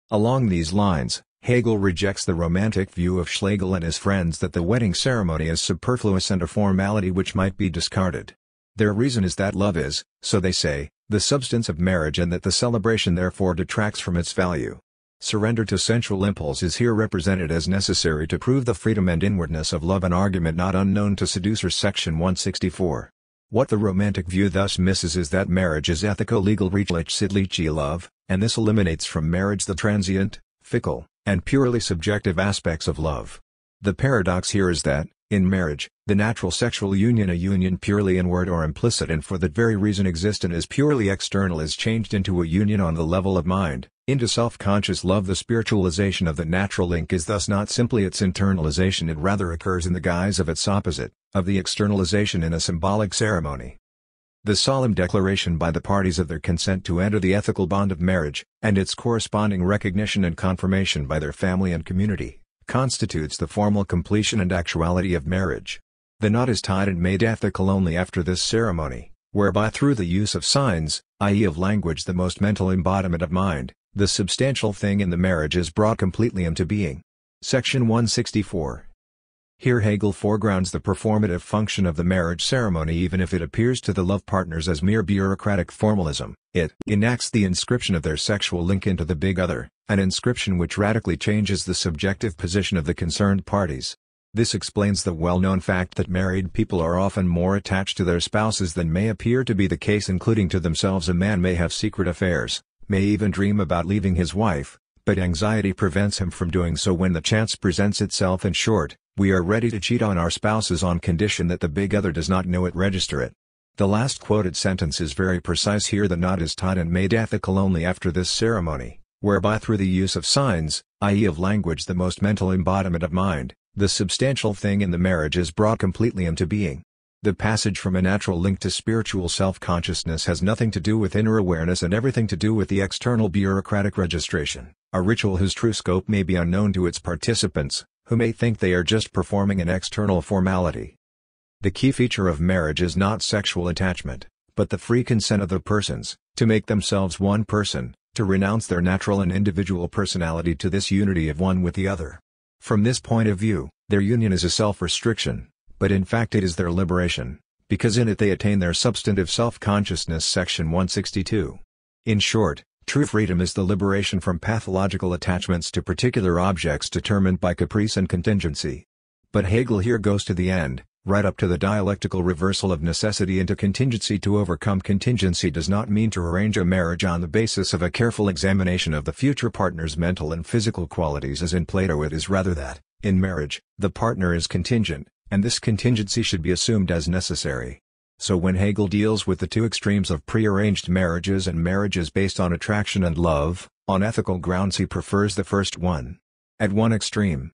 Along these lines, Hegel rejects the romantic view of Schlegel and his friends that the wedding ceremony is superfluous and a formality which might be discarded. Their reason is that love is, so they say, the substance of marriage, and that the celebration therefore detracts from its value. Surrender to sensual impulse is here represented as necessary to prove the freedom and inwardness of love, an argument not unknown to seducers. Section 164. What the romantic view thus misses is that marriage is ethico-legal rechtlich love, and this eliminates from marriage the transient, fickle, and purely subjective aspects of love. The paradox here is that, in marriage, the natural sexual union, a union purely inward or implicit and for that very reason existent as purely external, is changed into a union on the level of mind, into self-conscious love. The spiritualization of the natural link is thus not simply its internalization, it rather occurs in the guise of its opposite, of the externalization in a symbolic ceremony. The solemn declaration by the parties of their consent to enter the ethical bond of marriage, and its corresponding recognition and confirmation by their family and community, constitutes the formal completion and actuality of marriage. The knot is tied and made ethical only after this ceremony, whereby through the use of signs, i.e. of language, the most mental embodiment of mind, the substantial thing in the marriage is brought completely into being. Section 164. Here Hegel foregrounds the performative function of the marriage ceremony, even if it appears to the love partners as mere bureaucratic formalism. It enacts the inscription of their sexual link into the big other, an inscription which radically changes the subjective position of the concerned parties. This explains the well-known fact that married people are often more attached to their spouses than may appear to be the case, including to themselves. A man may have secret affairs, may even dream about leaving his wife, but anxiety prevents him from doing so when the chance presents itself. In short, we are ready to cheat on our spouses on condition that the big other does not know it, register it. The last quoted sentence is very precise here. The knot is tied and made ethical only after this ceremony, whereby through the use of signs, i.e. of language, the most mental embodiment of mind, the substantial thing in the marriage is brought completely into being. The passage from a natural link to spiritual self-consciousness has nothing to do with inner awareness and everything to do with the external bureaucratic registration, a ritual whose true scope may be unknown to its participants, who may think they are just performing an external formality. The key feature of marriage is not sexual attachment, but the free consent of the persons, to make themselves one person, to renounce their natural and individual personality to this unity of one with the other. From this point of view, their union is a self-restriction, but in fact it is their liberation, because in it they attain their substantive self-consciousness. Section 162. In short, true freedom is the liberation from pathological attachments to particular objects determined by caprice and contingency. But Hegel here goes to the end, right up to the dialectical reversal of necessity into contingency. To overcome contingency does not mean to arrange a marriage on the basis of a careful examination of the future partner's mental and physical qualities as in Plato. It is rather that, in marriage, the partner is contingent, and this contingency should be assumed as necessary. So when Hegel deals with the two extremes of prearranged marriages and marriages based on attraction and love, on ethical grounds he prefers the first one. At one extreme,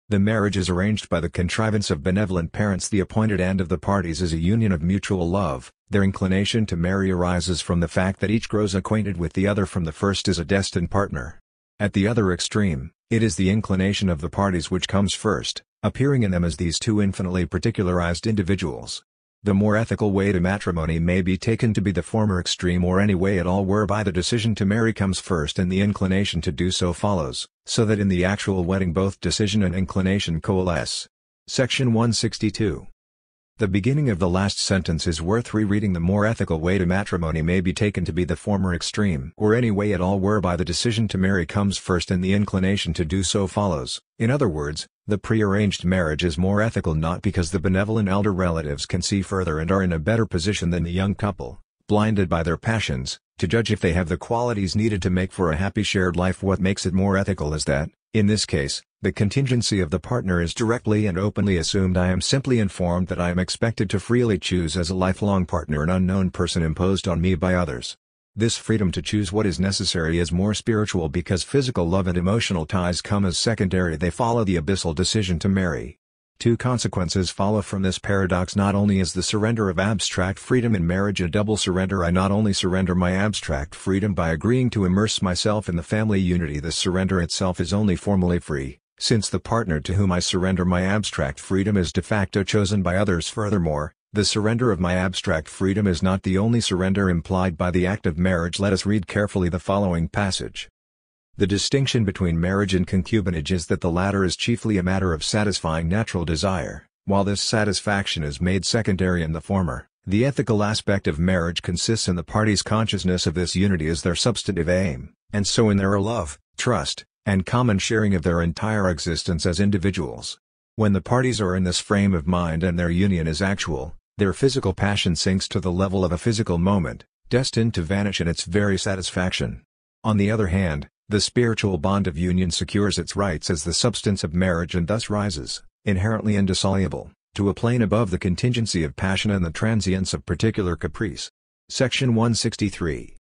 the marriage is arranged by the contrivance of benevolent parents. The appointed end of the parties is a union of mutual love. Their inclination to marry arises from the fact that each grows acquainted with the other from the first as a destined partner. At the other extreme, it is the inclination of the parties which comes first, appearing in them as these two infinitely particularized individuals. The more ethical way to matrimony may be taken to be the former extreme or any way at all whereby the decision to marry comes first and the inclination to do so follows, so that in the actual wedding both decision and inclination coalesce. Section 162. The beginning of the last sentence is worth rereading. The more ethical way to matrimony may be taken to be the former extreme or any way at all whereby the decision to marry comes first and the inclination to do so follows. In other words, the prearranged marriage is more ethical not because the benevolent elder relatives can see further and are in a better position than the young couple, blinded by their passions, to judge if they have the qualities needed to make for a happy shared life. What makes it more ethical is that, in this case, the contingency of the partner is directly and openly assumed. I am simply informed that I am expected to freely choose as a lifelong partner an unknown person imposed on me by others. This freedom to choose what is necessary is more spiritual because physical love and emotional ties come as secondary. They follow the abyssal decision to marry. Two consequences follow from this paradox. Not only is the surrender of abstract freedom in marriage a double surrender. I not only surrender my abstract freedom by agreeing to immerse myself in the family unity. This surrender itself is only formally free, since the partner to whom I surrender my abstract freedom is de facto chosen by others. Furthermore, the surrender of my abstract freedom is not the only surrender implied by the act of marriage. Let us read carefully the following passage. The distinction between marriage and concubinage is that the latter is chiefly a matter of satisfying natural desire, while this satisfaction is made secondary in the former. The ethical aspect of marriage consists in the parties' consciousness of this unity as their substantive aim, and so in their love, trust, and common sharing of their entire existence as individuals. When the parties are in this frame of mind and their union is actual, their physical passion sinks to the level of a physical moment, destined to vanish in its very satisfaction. On the other hand, the spiritual bond of union secures its rights as the substance of marriage and thus rises, inherently indissoluble, to a plane above the contingency of passion and the transience of particular caprice. Section 163.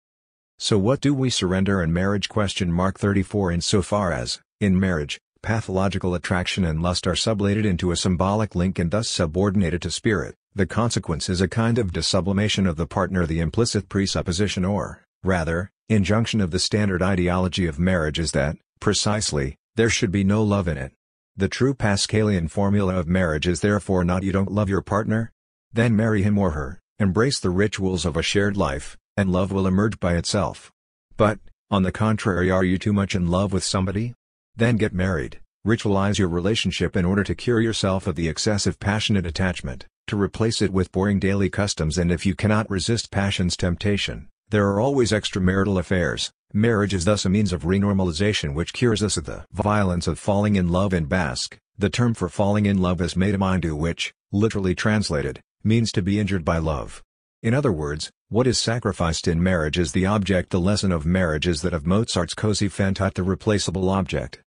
So what do we surrender in marriage? 34 Insofar as, in marriage, pathological attraction and lust are sublated into a symbolic link and thus subordinated to spirit, the consequence is a kind of desublimation of the partner. The implicit presupposition or, rather, injunction of the standard ideology of marriage is that, precisely, there should be no love in it. The true Pascalian formula of marriage is therefore not you don't love your partner? Then marry him or her, embrace the rituals of a shared life, and love will emerge by itself. But, on the contrary, are you too much in love with somebody? Then get married, ritualize your relationship in order to cure yourself of the excessive passionate attachment, to replace it with boring daily customs. And if you cannot resist passion's temptation, there are always extramarital affairs. Marriage is thus a means of renormalization which cures us of the violence of falling in love. In Basque, the term for falling in love is metamindu, which, literally translated, means to be injured by love. In other words, what is sacrificed in marriage is the object. The lesson of marriage is that of Mozart's Così fan tutte, the replaceable object.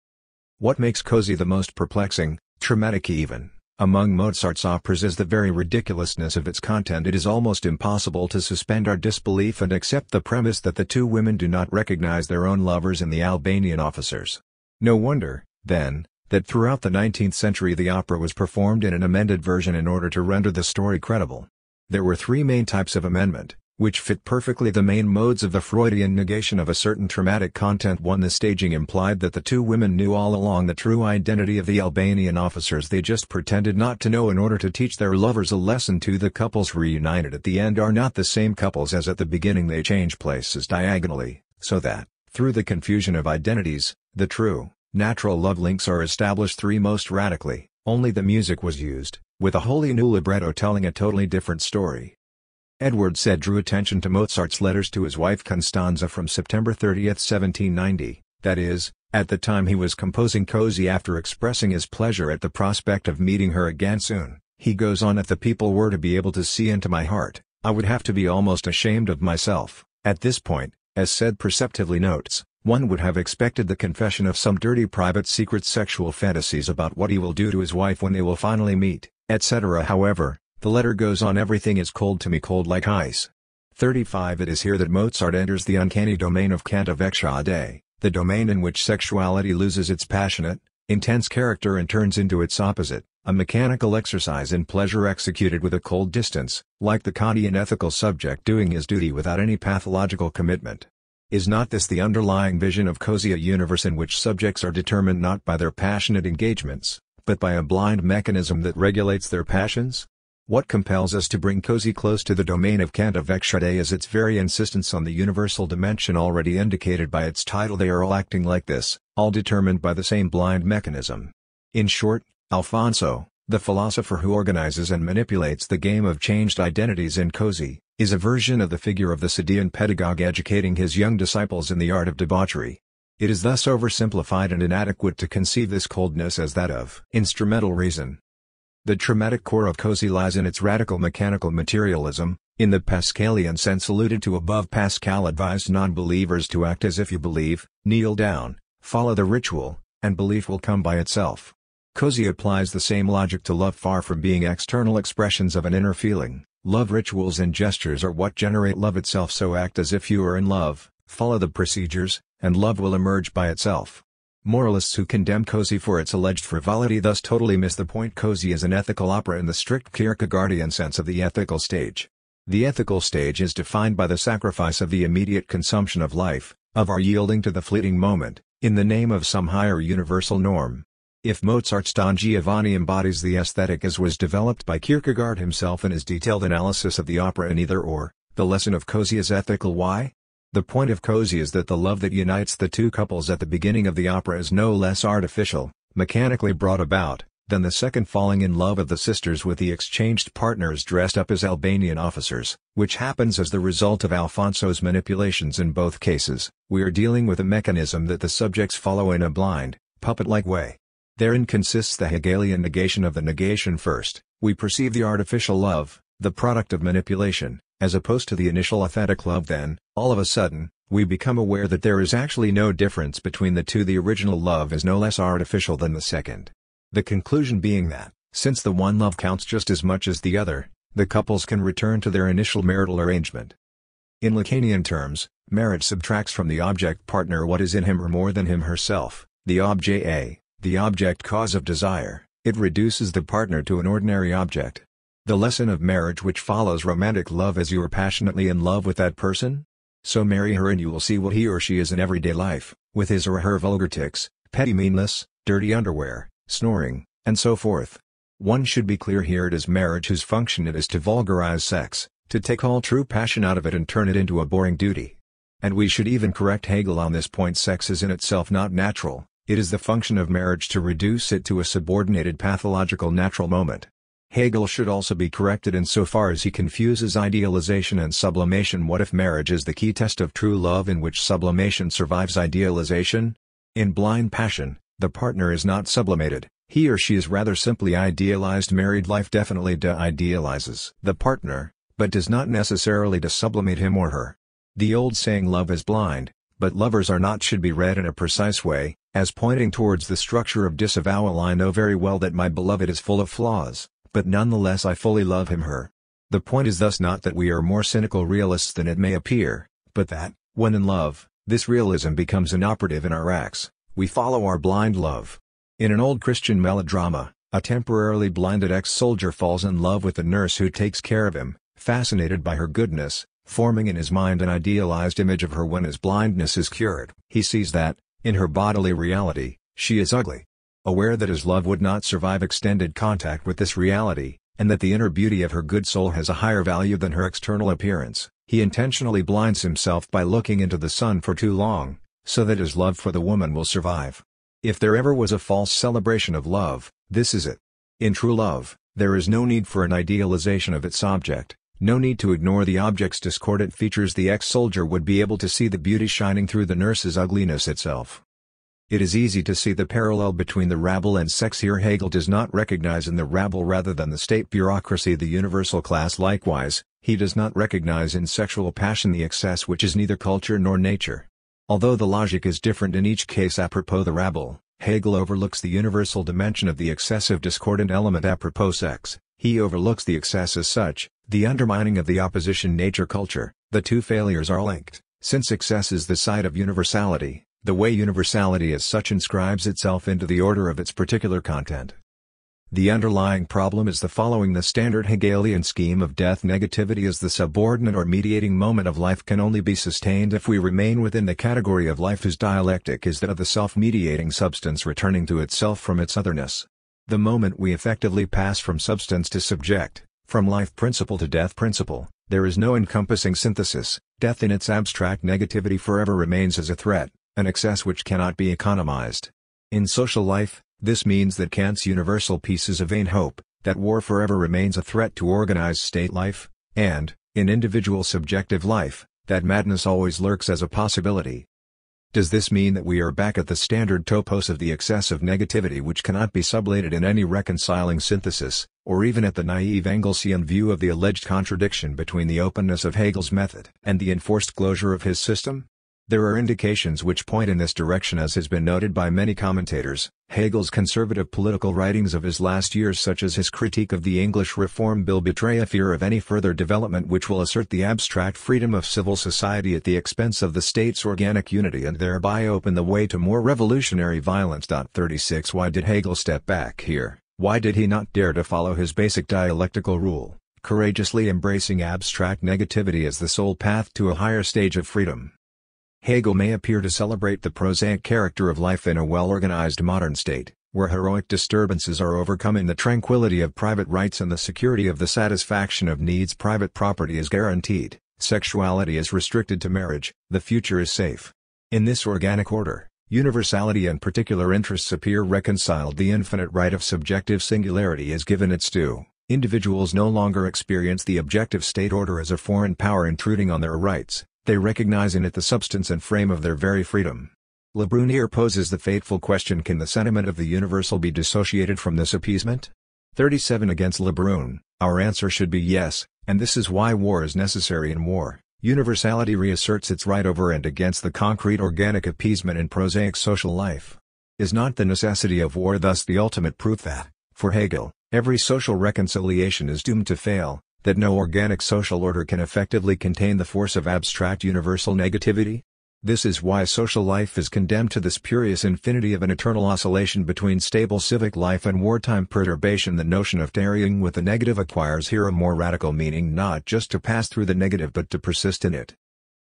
What makes Così the most perplexing, traumatic even, among Mozart's operas is the very ridiculousness of its content. It is almost impossible to suspend our disbelief and accept the premise that the two women do not recognize their own lovers in the Albanian officers. No wonder, then, that throughout the 19th century the opera was performed in an amended version in order to render the story credible. There were three main types of amendment, which fit perfectly the main modes of the Freudian negation of a certain traumatic content. 1. The staging implied that the two women knew all along the true identity of the Albanian officers. They just pretended not to know in order to teach their lovers a lesson. 2. The couples reunited at the end are not the same couples as at the beginning. They change places diagonally, so that, through the confusion of identities, the true, natural love links are established. 3. Most radically, only the music was used, with a wholly new libretto telling a totally different story. Edward Said drew attention to Mozart's letters to his wife Constanza from September 30, 1790, that is, at the time he was composing Così. After expressing his pleasure at the prospect of meeting her again soon, he goes on: if the people were to be able to see into my heart, I would have to be almost ashamed of myself. At this point, as Said perceptively notes, one would have expected the confession of some dirty private secret sexual fantasies about what he will do to his wife when they will finally meet, etc. However, the letter goes on: everything is cold to me, cold like ice. 35. It is here that Mozart enters the uncanny domain of Cantavecchiade, the domain in which sexuality loses its passionate, intense character and turns into its opposite, a mechanical exercise in pleasure executed with a cold distance, like the Kantian ethical subject doing his duty without any pathological commitment. Is not this the underlying vision of Così, a universe in which subjects are determined not by their passionate engagements, but by a blind mechanism that regulates their passions? What compels us to bring cozy close to the domain of Kant of Ekshade is its very insistence on the universal dimension already indicated by its title. They are all acting like this, all determined by the same blind mechanism. In short, Alfonso, the philosopher who organizes and manipulates the game of changed identities in cozy, is a version of the figure of the Sadean pedagogue educating his young disciples in the art of debauchery. It is thus oversimplified and inadequate to conceive this coldness as that of instrumental reason. The traumatic core of cozy lies in its radical mechanical materialism. In the Pascalian sense alluded to above, Pascal advised non-believers to act as if you believe, kneel down, follow the ritual, and belief will come by itself. Cozy applies the same logic to love. Far from being external expressions of an inner feeling, love rituals and gestures are what generate love itself. So act as if you are in love, follow the procedures, and love will emerge by itself. Moralists who condemn cozy for its alleged frivolity thus totally miss the point. Cozy is an ethical opera in the strict Kierkegaardian sense of the ethical stage. The ethical stage is defined by the sacrifice of the immediate consumption of life, of our yielding to the fleeting moment, in the name of some higher universal norm. If Mozart's Don Giovanni embodies the aesthetic as was developed by Kierkegaard himself in his detailed analysis of the opera in Either Or, the lesson of cozy is ethical. Why? The point of cozy is that the love that unites the two couples at the beginning of the opera is no less artificial, mechanically brought about, than the second falling in love of the sisters with the exchanged partners dressed up as Albanian officers, which happens as the result of Alfonso's manipulations. In both cases, we are dealing with a mechanism that the subjects follow in a blind, puppet-like way. Therein consists the Hegelian negation of the negation. First, we perceive the artificial love, the product of manipulation, as opposed to the initial authentic love. Then, all of a sudden, we become aware that there is actually no difference between the two. The original love is no less artificial than the second. The conclusion being that, since the one love counts just as much as the other, the couples can return to their initial marital arrangement. In Lacanian terms, marriage subtracts from the object partner what is in him or more than him herself, the objet A, the object cause of desire. It reduces the partner to an ordinary object. The lesson of marriage which follows romantic love is you are passionately in love with that person? So marry her and you will see what he or she is in everyday life, with his or her vulgar tics, petty meanness, dirty underwear, snoring, and so forth. One should be clear here: it is marriage whose function it is to vulgarize sex, to take all true passion out of it and turn it into a boring duty. And we should even correct Hegel on this point. Sex is in itself not natural, it is the function of marriage to reduce it to a subordinated pathological natural moment. Hegel should also be corrected insofar as he confuses idealization and sublimation. What if marriage is the key test of true love in which sublimation survives idealization? In blind passion, the partner is not sublimated, he or she is rather simply idealized. Married life definitely de-idealizes the partner, but does not necessarily de-sublimate him or her. The old saying "love is blind, but lovers are not" should be read in a precise way, as pointing towards the structure of disavowal. I know very well that my beloved is full of flaws, but nonetheless I fully love him/her. The point is thus not that we are more cynical realists than it may appear, but that, when in love, this realism becomes inoperative in our acts. We follow our blind love. In an old Christian melodrama, a temporarily blinded ex-soldier falls in love with the nurse who takes care of him, fascinated by her goodness, forming in his mind an idealized image of her. When his blindness is cured, he sees that, in her bodily reality, she is ugly. Aware that his love would not survive extended contact with this reality, and that the inner beauty of her good soul has a higher value than her external appearance, he intentionally blinds himself by looking into the sun for too long, so that his love for the woman will survive. If there ever was a false celebration of love, this is it. In true love, there is no need for an idealization of its object, no need to ignore the object's discordant features. The ex-soldier would be able to see the beauty shining through the nurse's ugliness itself. It is easy to see the parallel between the rabble and sex here. Hegel does not recognize in the rabble rather than the state bureaucracy the universal class. Likewise, he does not recognize in sexual passion the excess which is neither culture nor nature. Although the logic is different in each case apropos the rabble, Hegel overlooks the universal dimension of the excessive discordant element apropos sex. He overlooks the excess as such, the undermining of the opposition nature-culture. The two failures are linked, since excess is the side of universality. The way universality as such inscribes itself into the order of its particular content. The underlying problem is the following: the standard Hegelian scheme of death negativity as the subordinate or mediating moment of life can only be sustained if we remain within the category of life whose dialectic is that of the self-mediating substance returning to itself from its otherness. The moment we effectively pass from substance to subject, From life principle to death principle, there is no encompassing synthesis. Death in its abstract negativity forever remains as a threat, an excess which cannot be economized. In social life, this means that Kant's universal peace is a vain hope, that war forever remains a threat to organized state life, and, in individual subjective life, that madness always lurks as a possibility. Does this mean that we are back at the standard topos of the excess of negativity which cannot be sublated in any reconciling synthesis, or even at the naive Engelsian view of the alleged contradiction between the openness of Hegel's method and the enforced closure of his system? There are indications which point in this direction, as has been noted by many commentators. Hegel's conservative political writings of his last years, such as his critique of the English Reform Bill, betray a fear of any further development which will assert the abstract freedom of civil society at the expense of the state's organic unity and thereby open the way to more revolutionary violence. 36 Why did Hegel step back here? Why did he not dare to follow his basic dialectical rule, courageously embracing abstract negativity as the sole path to a higher stage of freedom? Hegel may appear to celebrate the prosaic character of life in a well-organized modern state, where heroic disturbances are overcome in the tranquility of private rights and the security of the satisfaction of needs. Private property is guaranteed, sexuality is restricted to marriage, the future is safe. In this organic order, universality and particular interests appear reconciled. The infinite right of subjective singularity is given its due. Individuals no longer experience the objective state order as a foreign power intruding on their rights. They recognize in it the substance and frame of their very freedom. Lebrun here poses the fateful question: can the sentiment of the universal be dissociated from this appeasement? 37 Against Lebrun, our answer should be yes, and this is why war is necessary. In war, universality reasserts its right over and against the concrete organic appeasement in prosaic social life. Is not the necessity of war thus the ultimate proof that, for Hegel, every social reconciliation is doomed to fail? That no organic social order can effectively contain the force of abstract universal negativity? This is why social life is condemned to the spurious infinity of an eternal oscillation between stable civic life and wartime perturbation. The notion of tarrying with the negative acquires here a more radical meaning, not just to pass through the negative but to persist in it.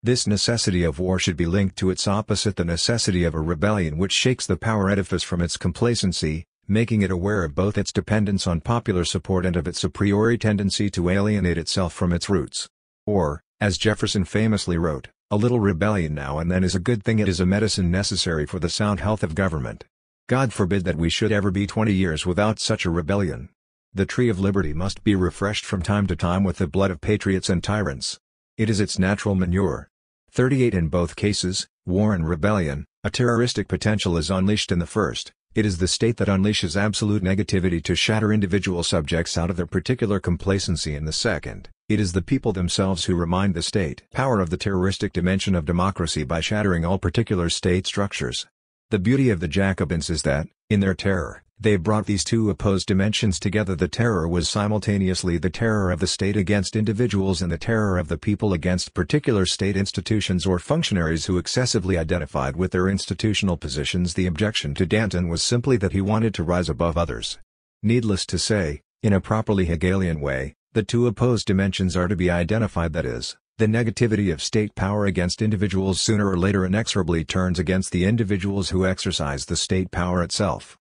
This necessity of war should be linked to its opposite, the necessity of a rebellion which shakes the power edifice from its complacency, making it aware of both its dependence on popular support and of its a priori tendency to alienate itself from its roots. Or, as Jefferson famously wrote, a little rebellion now and then is a good thing. It is a medicine necessary for the sound health of government. God forbid that we should ever be 20 years without such a rebellion. The tree of liberty must be refreshed from time to time with the blood of patriots and tyrants. It is its natural manure. 38 In both cases, war and rebellion, a terroristic potential is unleashed in the first. It is the state that unleashes absolute negativity to shatter individual subjects out of their particular complacency. In the second, it is the people themselves who remind the state power of the terroristic dimension of democracy by shattering all particular state structures. The beauty of the Jacobins is that, in their terror, they brought these two opposed dimensions together. The terror was simultaneously the terror of the state against individuals and the terror of the people against particular state institutions or functionaries who excessively identified with their institutional positions. The objection to Danton was simply that he wanted to rise above others. Needless to say, in a properly Hegelian way, the two opposed dimensions are to be identified, that is, the negativity of state power against individuals sooner or later inexorably turns against the individuals who exercise the state power itself.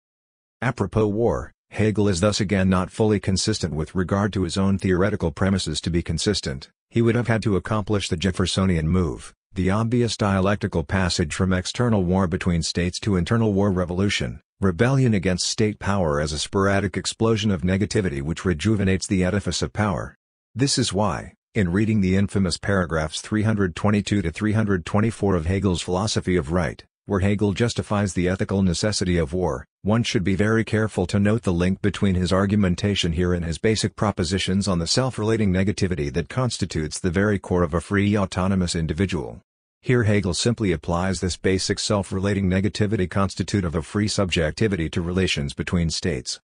Apropos war, Hegel is thus again not fully consistent with regard to his own theoretical premises. To be consistent, he would have had to accomplish the Jeffersonian move, the obvious dialectical passage from external war between states to internal war revolution, rebellion against state power as a sporadic explosion of negativity which rejuvenates the edifice of power. This is why, in reading the infamous paragraphs 322 to 324 of Hegel's Philosophy of Right, where Hegel justifies the ethical necessity of war, one should be very careful to note the link between his argumentation here and his basic propositions on the self-relating negativity that constitutes the very core of a free autonomous individual. Here Hegel simply applies this basic self-relating negativity constitutive of a free subjectivity to relations between states.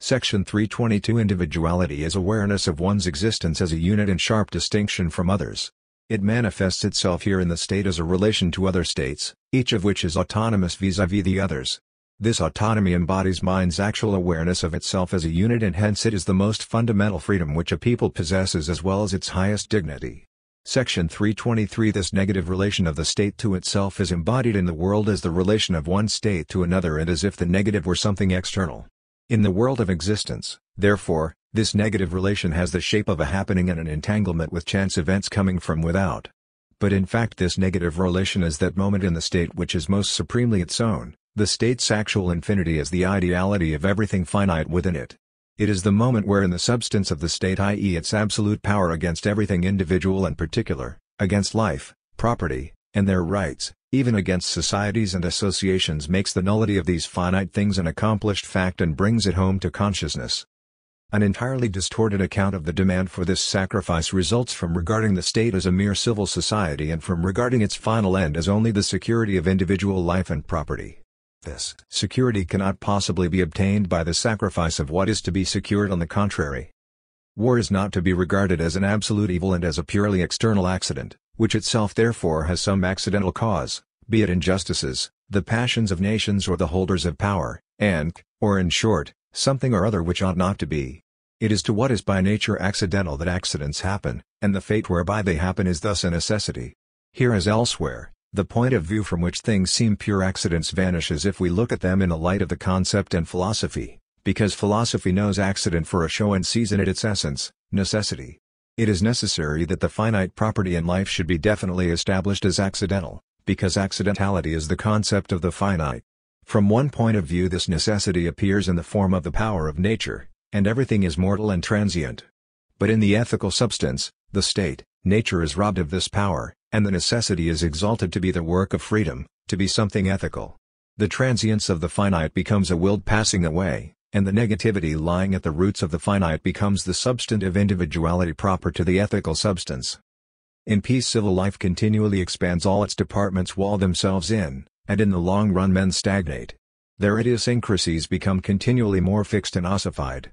Section 322 Individuality is awareness of one's existence as a unit in sharp distinction from others. It manifests itself here in the state as a relation to other states, each of which is autonomous vis-à-vis the others. This autonomy embodies mind's actual awareness of itself as a unit, and hence it is the most fundamental freedom which a people possesses as well as its highest dignity. Section 323 This negative relation of the state to itself is embodied in the world as the relation of one state to another and as if the negative were something external. In the world of existence, therefore, This negative relation has the shape of a happening and an entanglement with chance events coming from without. But in fact this negative relation is that moment in the state which is most supremely its own. The state's actual infinity is the ideality of everything finite within it. It is the moment wherein the substance of the state, i.e. its absolute power against everything individual and particular, against life, property, and their rights, even against societies and associations, makes the nullity of these finite things an accomplished fact and brings it home to consciousness. An entirely distorted account of the demand for this sacrifice results from regarding the state as a mere civil society and from regarding its final end as only the security of individual life and property. This security cannot possibly be obtained by the sacrifice of what is to be secured. On the contrary, war is not to be regarded as an absolute evil and as a purely external accident, which itself therefore has some accidental cause, be it injustices, the passions of nations or the holders of power, or in short, something or other which ought not to be. It is to what is by nature accidental that accidents happen, and the fate whereby they happen is thus a necessity. Here as elsewhere, the point of view from which things seem pure accidents vanishes if we look at them in the light of the concept and philosophy, because philosophy knows accident for a show and sees in it its essence, necessity. It is necessary that the finite property in life should be definitely established as accidental, because accidentality is the concept of the finite. From one point of view this necessity appears in the form of the power of nature, and everything is mortal and transient. But in the ethical substance, the state, nature is robbed of this power, and the necessity is exalted to be the work of freedom, to be something ethical. The transience of the finite becomes a willed passing away, and the negativity lying at the roots of the finite becomes the substantive individuality proper to the ethical substance. In peace civil life continually expands, all its departments wall themselves in, and in the long run men stagnate. Their idiosyncrasies become continually more fixed and ossified.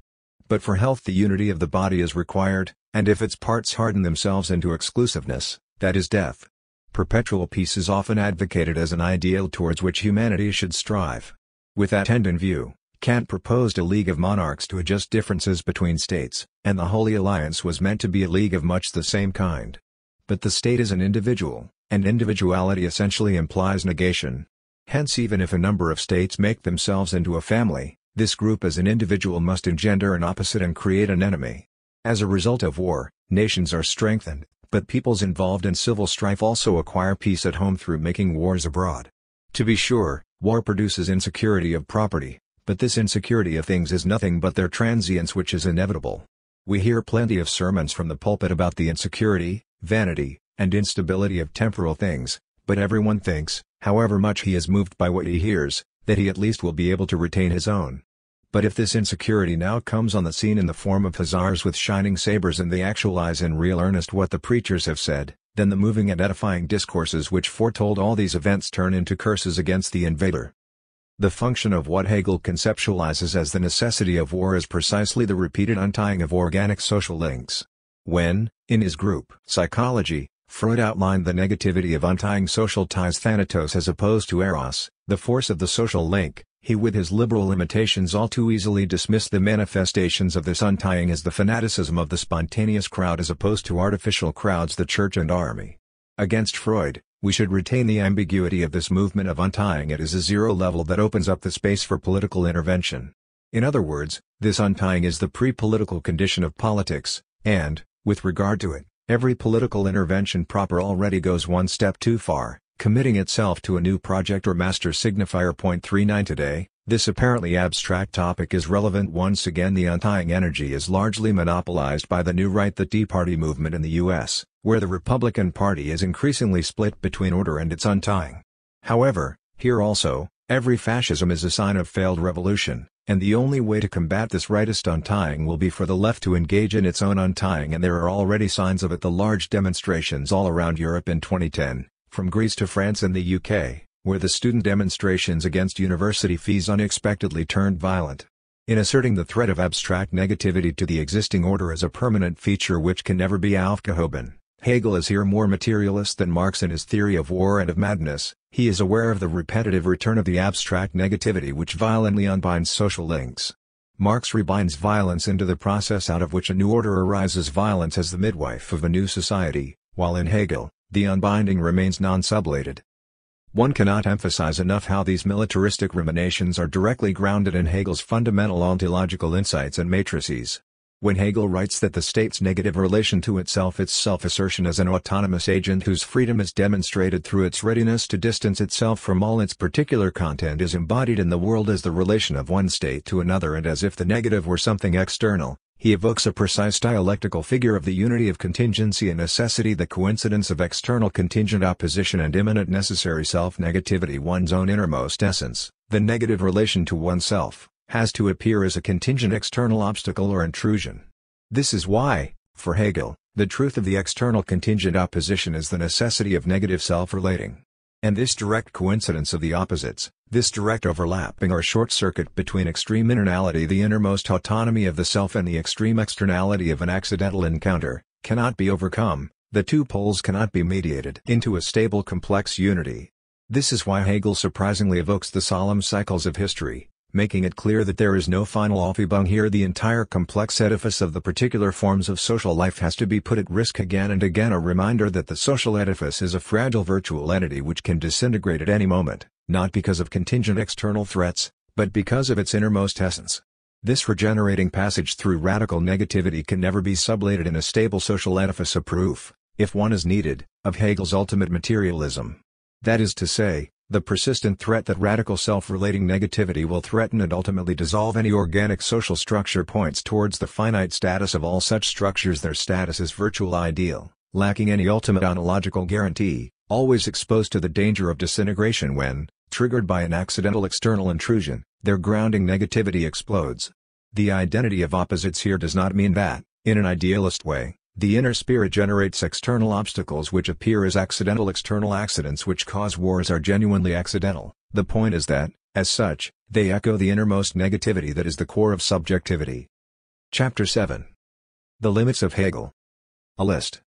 But for health the unity of the body is required, and if its parts harden themselves into exclusiveness, that is death. Perpetual peace is often advocated as an ideal towards which humanity should strive. With that end in view, Kant proposed a league of monarchs to adjust differences between states, and the Holy Alliance was meant to be a league of much the same kind. But the state is an individual, and individuality essentially implies negation. Hence even if a number of states make themselves into a family, this group as an individual must engender an opposite and create an enemy. As a result of war, nations are strengthened, but peoples involved in civil strife also acquire peace at home through making wars abroad. To be sure, war produces insecurity of property, but this insecurity of things is nothing but their transience which is inevitable. We hear plenty of sermons from the pulpit about the insecurity, vanity, and instability of temporal things, but everyone thinks, however much he is moved by what he hears, that he at least will be able to retain his own. But if this insecurity now comes on the scene in the form of hussars with shining sabers and they actualize in real earnest what the preachers have said, then the moving and edifying discourses which foretold all these events turn into curses against the invader. The function of what Hegel conceptualizes as the necessity of war is precisely the repeated untying of organic social links. When, in his group Psychology, Freud outlined the negativity of untying social ties, thanatos as opposed to eros, the force of the social link, he with his liberal limitations all too easily dismissed the manifestations of this untying as the fanaticism of the spontaneous crowd as opposed to artificial crowds, the church and army. Against Freud, we should retain the ambiguity of this movement of untying it as a zero level that opens up the space for political intervention. In other words, this untying is the pre-political condition of politics, and, with regard to it, every political intervention proper already goes one step too far, committing itself to a new project or master signifier. Point 39 today, this apparently abstract topic is relevant once again. The untying energy is largely monopolized by the new right, the Tea Party movement in the U.S., where the Republican Party is increasingly split between order and its untying. However, here also, every fascism is a sign of failed revolution, and the only way to combat this rightist untying will be for the left to engage in its own untying, and there are already signs of it. The large demonstrations all around Europe in 2010, from Greece to France and the UK, where the student demonstrations against university fees unexpectedly turned violent. In asserting the threat of abstract negativity to the existing order as a permanent feature which can never be aufgehoben, Hegel is here more materialist than Marx in his theory of war and of madness. He is aware of the repetitive return of the abstract negativity which violently unbinds social links. Marx rebinds violence into the process out of which a new order arises, violence as the midwife of a new society, while in Hegel, the unbinding remains non-sublated. One cannot emphasize enough how these militaristic ruminations are directly grounded in Hegel's fundamental ontological insights and matrices. When Hegel writes that the state's negative relation to itself, its self-assertion as an autonomous agent whose freedom is demonstrated through its readiness to distance itself from all its particular content, is embodied in the world as the relation of one state to another and as if the negative were something external, he evokes a precise dialectical figure of the unity of contingency and necessity, the coincidence of external contingent opposition and immanent necessary self-negativity. One's own innermost essence, the negative relation to oneself, has to appear as a contingent external obstacle or intrusion. This is why, for Hegel, the truth of the external contingent opposition is the necessity of negative self-relating. And this direct coincidence of the opposites, this direct overlapping or short-circuit between extreme internality, the innermost autonomy of the self, and the extreme externality of an accidental encounter, cannot be overcome. The two poles cannot be mediated into a stable complex unity. This is why Hegel surprisingly evokes the solemn cycles of history, making it clear that there is no final Aufhebung here. The entire complex edifice of the particular forms of social life has to be put at risk again and again, a reminder that the social edifice is a fragile virtual entity which can disintegrate at any moment, not because of contingent external threats, but because of its innermost essence. This regenerating passage through radical negativity can never be sublated in a stable social edifice, a proof, if one is needed, of Hegel's ultimate materialism. That is to say, the persistent threat that radical self-relating negativity will threaten and ultimately dissolve any organic social structure points towards the finite status of all such structures. Their status is virtual ideal, lacking any ultimate ontological guarantee, always exposed to the danger of disintegration when, triggered by an accidental external intrusion, their grounding negativity explodes. The identity of opposites here does not mean that, in an idealist way, the inner spirit generates external obstacles which appear as accidental. External accidents which cause wars are genuinely accidental. The point is that, as such, they echo the innermost negativity that is the core of subjectivity. Chapter 7. The Limits of Hegel. A list.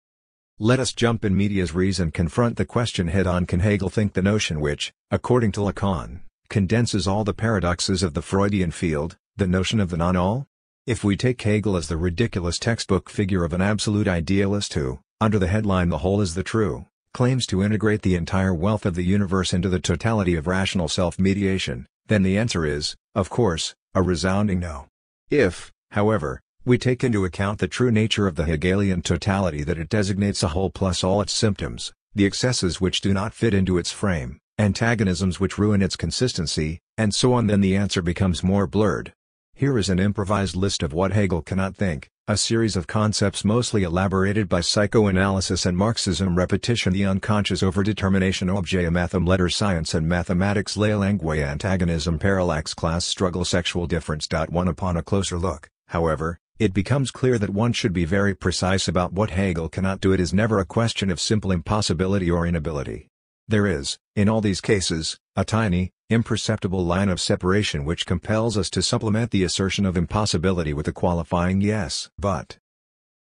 Let us jump in medias res and confront the question head-on. Can Hegel think the notion which, according to Lacan, condenses all the paradoxes of the Freudian field, the notion of the non-all? If we take Hegel as the ridiculous textbook figure of an absolute idealist who, under the headline "The whole is the true," claims to integrate the entire wealth of the universe into the totality of rational self-mediation, then the answer is, of course, a resounding no. If, however, we take into account the true nature of the Hegelian totality, that it designates a whole plus all its symptoms, the excesses which do not fit into its frame, antagonisms which ruin its consistency, and so on, then the answer becomes more blurred. Here is an improvised list of what Hegel cannot think, a series of concepts mostly elaborated by psychoanalysis and Marxism: repetition, the unconscious, overdetermination, objet mathem, letter science and mathematics, la langue, antagonism, parallax, class struggle, sexual difference. 1. Upon a closer look, however, it becomes clear that one should be very precise about what Hegel cannot do. It is never a question of simple impossibility or inability. There is, in all these cases, a tiny, imperceptible line of separation which compels us to supplement the assertion of impossibility with a qualifying yes. But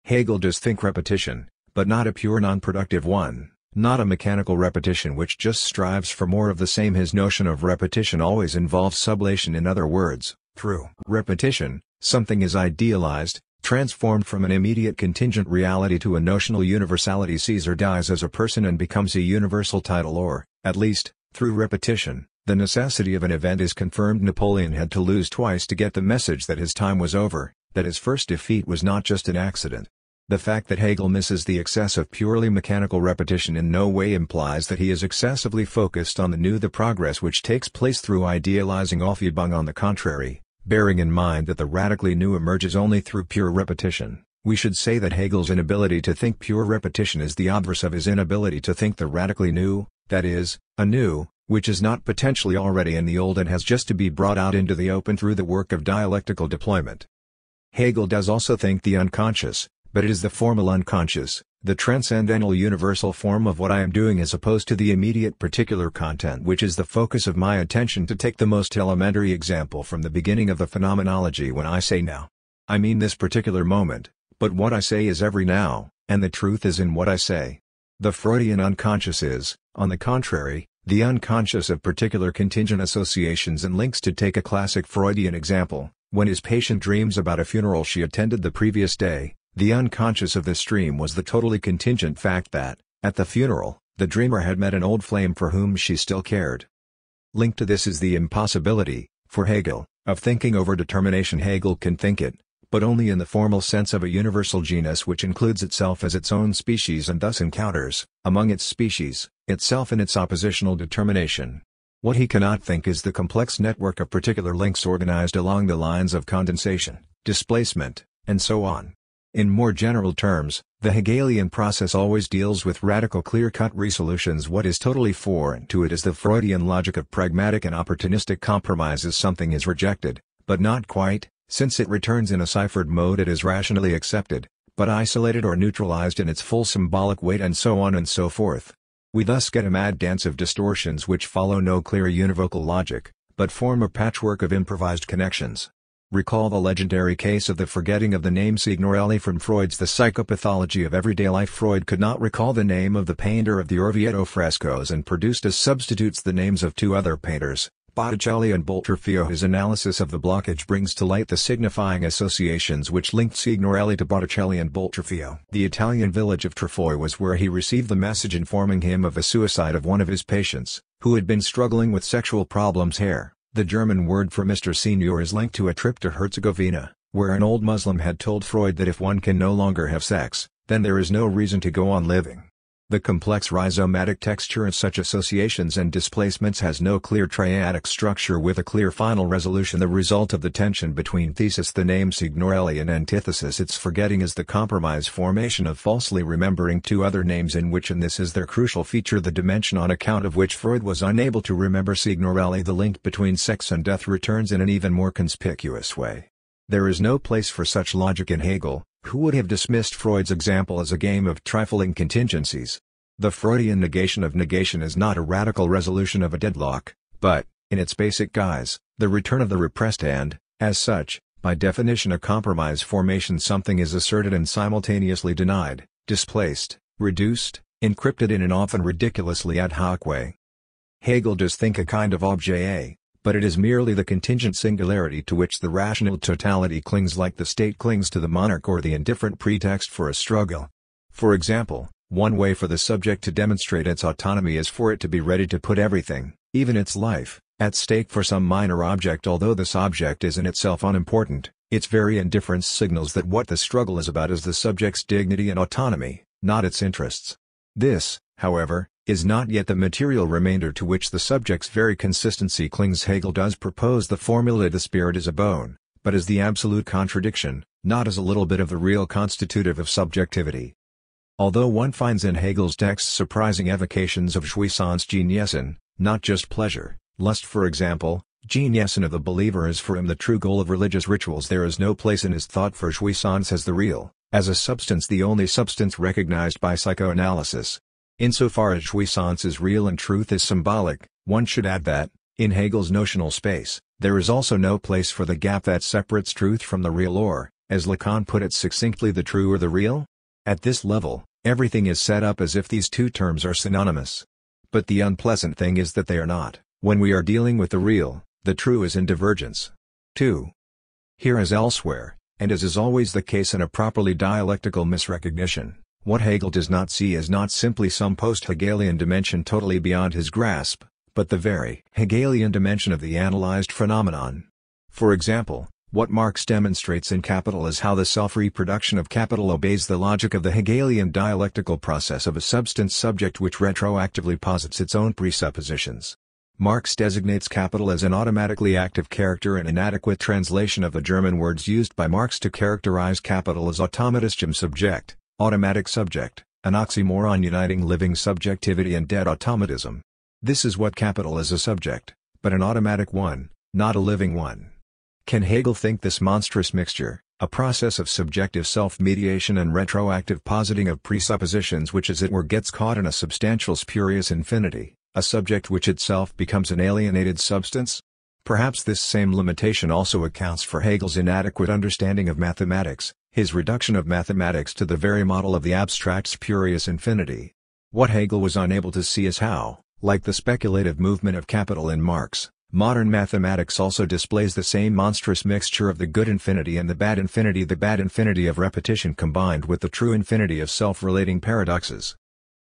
Hegel does think repetition, but not a pure non-productive one, not a mechanical repetition which just strives for more of the same. His notion of repetition always involves sublation. In other words, through repetition, something is idealized, transformed from an immediate contingent reality to a notional universality. Caesar dies as a person and becomes a universal title, or, at least, through repetition, the necessity of an event is confirmed. Napoleon had to lose twice to get the message that his time was over, that his first defeat was not just an accident. The fact that Hegel misses the excess of purely mechanical repetition in no way implies that he is excessively focused on the new, the progress which takes place through idealizing Aufhebung. On the contrary, bearing in mind that the radically new emerges only through pure repetition, we should say that Hegel's inability to think pure repetition is the obverse of his inability to think the radically new, that is, a new, which is not potentially already in the old and has just to be brought out into the open through the work of dialectical deployment. Hegel does also think the unconscious, but it is the formal unconscious, the transcendental universal form of what I am doing, as opposed to the immediate particular content which is the focus of my attention. To take the most elementary example from the beginning of the phenomenology, when I say now, I mean this particular moment, but what I say is every now, and the truth is in what I say. The Freudian unconscious is, on the contrary, the unconscious of particular contingent associations and links. To take a classic Freudian example, when his patient dreams about a funeral she attended the previous day, the unconscious of this dream was the totally contingent fact that, at the funeral, the dreamer had met an old flame for whom she still cared. Linked to this is the impossibility, for Hegel, of thinking over determination. Hegel can think it, but only in the formal sense of a universal genus which includes itself as its own species and thus encounters, among its species, itself in its oppositional determination. What he cannot think is the complex network of particular links organized along the lines of condensation, displacement, and so on. In more general terms, the Hegelian process always deals with radical clear-cut resolutions. What is totally foreign to it is the Freudian logic of pragmatic and opportunistic compromises. Something is rejected, but not quite, since it returns in a ciphered mode it is rationally accepted, but isolated or neutralized in its full symbolic weight, and so on and so forth. We thus get a mad dance of distortions which follow no clear univocal logic, but form a patchwork of improvised connections. Recall the legendary case of the forgetting of the name Signorelli from Freud's The Psychopathology of Everyday Life. Freud could not recall the name of the painter of the Orvieto frescoes and produced as substitutes the names of two other painters, Botticelli and Boltraffio. His analysis of the blockage brings to light the signifying associations which linked Signorelli to Botticelli and Boltraffio. The Italian village of Trafoi was where he received the message informing him of the suicide of one of his patients, who had been struggling with sexual problems. Here, the German word for Mr. Senior is linked to a trip to Herzegovina, where an old Muslim had told Freud that if one can no longer have sex, then there is no reason to go on living. The complex rhizomatic texture of such associations and displacements has no clear triadic structure with a clear final resolution. The result of the tension between thesis, the name Signorelli, and antithesis, its forgetting, is the compromise formation of falsely remembering two other names, in which, and this is their crucial feature, the dimension on account of which Freud was unable to remember Signorelli, the link between sex and death, returns in an even more conspicuous way. There is no place for such logic in Hegel, who would have dismissed Freud's example as a game of trifling contingencies. The Freudian negation of negation is not a radical resolution of a deadlock, but, in its basic guise, the return of the repressed and, as such, by definition a compromise formation. Something is asserted and simultaneously denied, displaced, reduced, encrypted in an often ridiculously ad hoc way. Hegel does think a kind of objet, but it is merely the contingent singularity to which the rational totality clings, like the state clings to the monarch or the indifferent pretext for a struggle. For example, one way for the subject to demonstrate its autonomy is for it to be ready to put everything, even its life, at stake for some minor object. Although this object is in itself unimportant, its very indifference signals that what the struggle is about is the subject's dignity and autonomy, not its interests. This, however, is not yet the material remainder to which the subject's very consistency clings. Hegel does propose the formula "the spirit is a bone," but as the absolute contradiction, not as a little bit of the real constitutive of subjectivity. Although one finds in Hegel's texts surprising evocations of jouissance geniessen, not just pleasure, lust for example, geniessen of the believer is for him the true goal of religious rituals, there is no place in his thought for jouissance as the real, as a substance, the only substance recognized by psychoanalysis. Insofar as jouissance is real and truth is symbolic, one should add that, in Hegel's notional space, there is also no place for the gap that separates truth from the real, or, as Lacan put it succinctly, the true or the real. At this level, everything is set up as if these two terms are synonymous. But the unpleasant thing is that they are not. When we are dealing with the real, the true is in divergence. 2. Here as elsewhere, and as is always the case in a properly dialectical misrecognition, what Hegel does not see is not simply some post-Hegelian dimension totally beyond his grasp, but the very Hegelian dimension of the analyzed phenomenon. For example, what Marx demonstrates in Capital is how the self-reproduction of capital obeys the logic of the Hegelian dialectical process of a substance subject which retroactively posits its own presuppositions. Marx designates capital as an automatically active character. An inadequate translation of the German words used by Marx to characterize capital as automatische subject, automatic subject, an oxymoron uniting living subjectivity and dead automatism. This is what capital is: a subject, but an automatic one, not a living one. Can Hegel think this monstrous mixture, a process of subjective self-mediation and retroactive positing of presuppositions which as it were gets caught in a substantial spurious infinity, a subject which itself becomes an alienated substance? Perhaps this same limitation also accounts for Hegel's inadequate understanding of mathematics, his reduction of mathematics to the very model of the abstract spurious infinity. What Hegel was unable to see is how, like the speculative movement of capital in Marx, modern mathematics also displays the same monstrous mixture of the good infinity and the bad infinity of repetition combined with the true infinity of self-relating paradoxes.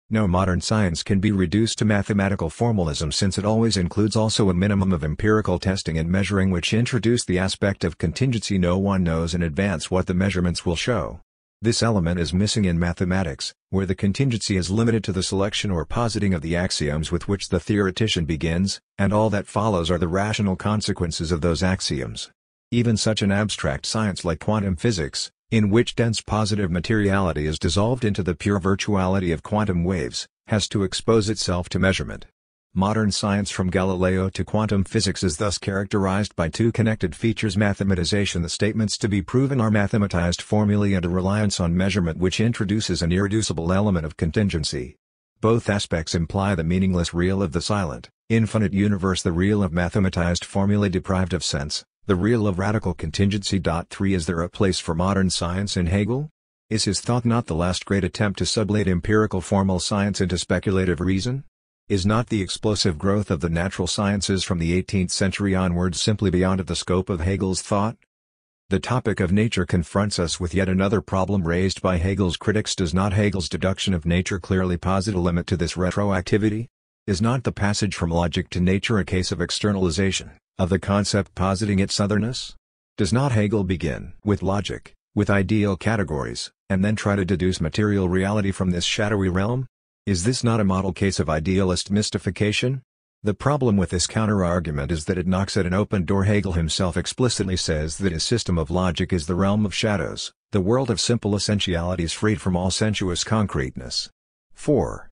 No modern science can be reduced to mathematical formalism, since it always includes also a minimum of empirical testing and measuring, which introduce the aspect of contingency. No one knows in advance what the measurements will show. This element is missing in mathematics, where the contingency is limited to the selection or positing of the axioms with which the theoretician begins, and all that follows are the rational consequences of those axioms. Even such an abstract science like quantum physics, in which dense positive materiality is dissolved into the pure virtuality of quantum waves, has to expose itself to measurement. Modern science from Galileo to quantum physics is thus characterized by two connected features: mathematization. The statements to be proven are mathematized formulae, and a reliance on measurement which introduces an irreducible element of contingency. Both aspects imply the meaningless real of the silent, infinite universe, the real of mathematized formulae deprived of sense, the real of radical contingency. 3. Is there a place for modern science in Hegel? Is his thought not the last great attempt to sublate empirical formal science into speculative reason? Is not the explosive growth of the natural sciences from the 18th century onwards simply beyond the scope of Hegel's thought? The topic of nature confronts us with yet another problem raised by Hegel's critics. Does not Hegel's deduction of nature clearly posit a limit to this retroactivity? Is not the passage from logic to nature a case of externalization, of the concept positing its otherness? Does not Hegel begin with logic, with ideal categories, and then try to deduce material reality from this shadowy realm? Is this not a model case of idealist mystification? The problem with this counter-argument is that it knocks at an open door. Hegel himself explicitly says that his system of logic is the realm of shadows, the world of simple essentialities freed from all sensuous concreteness. 4.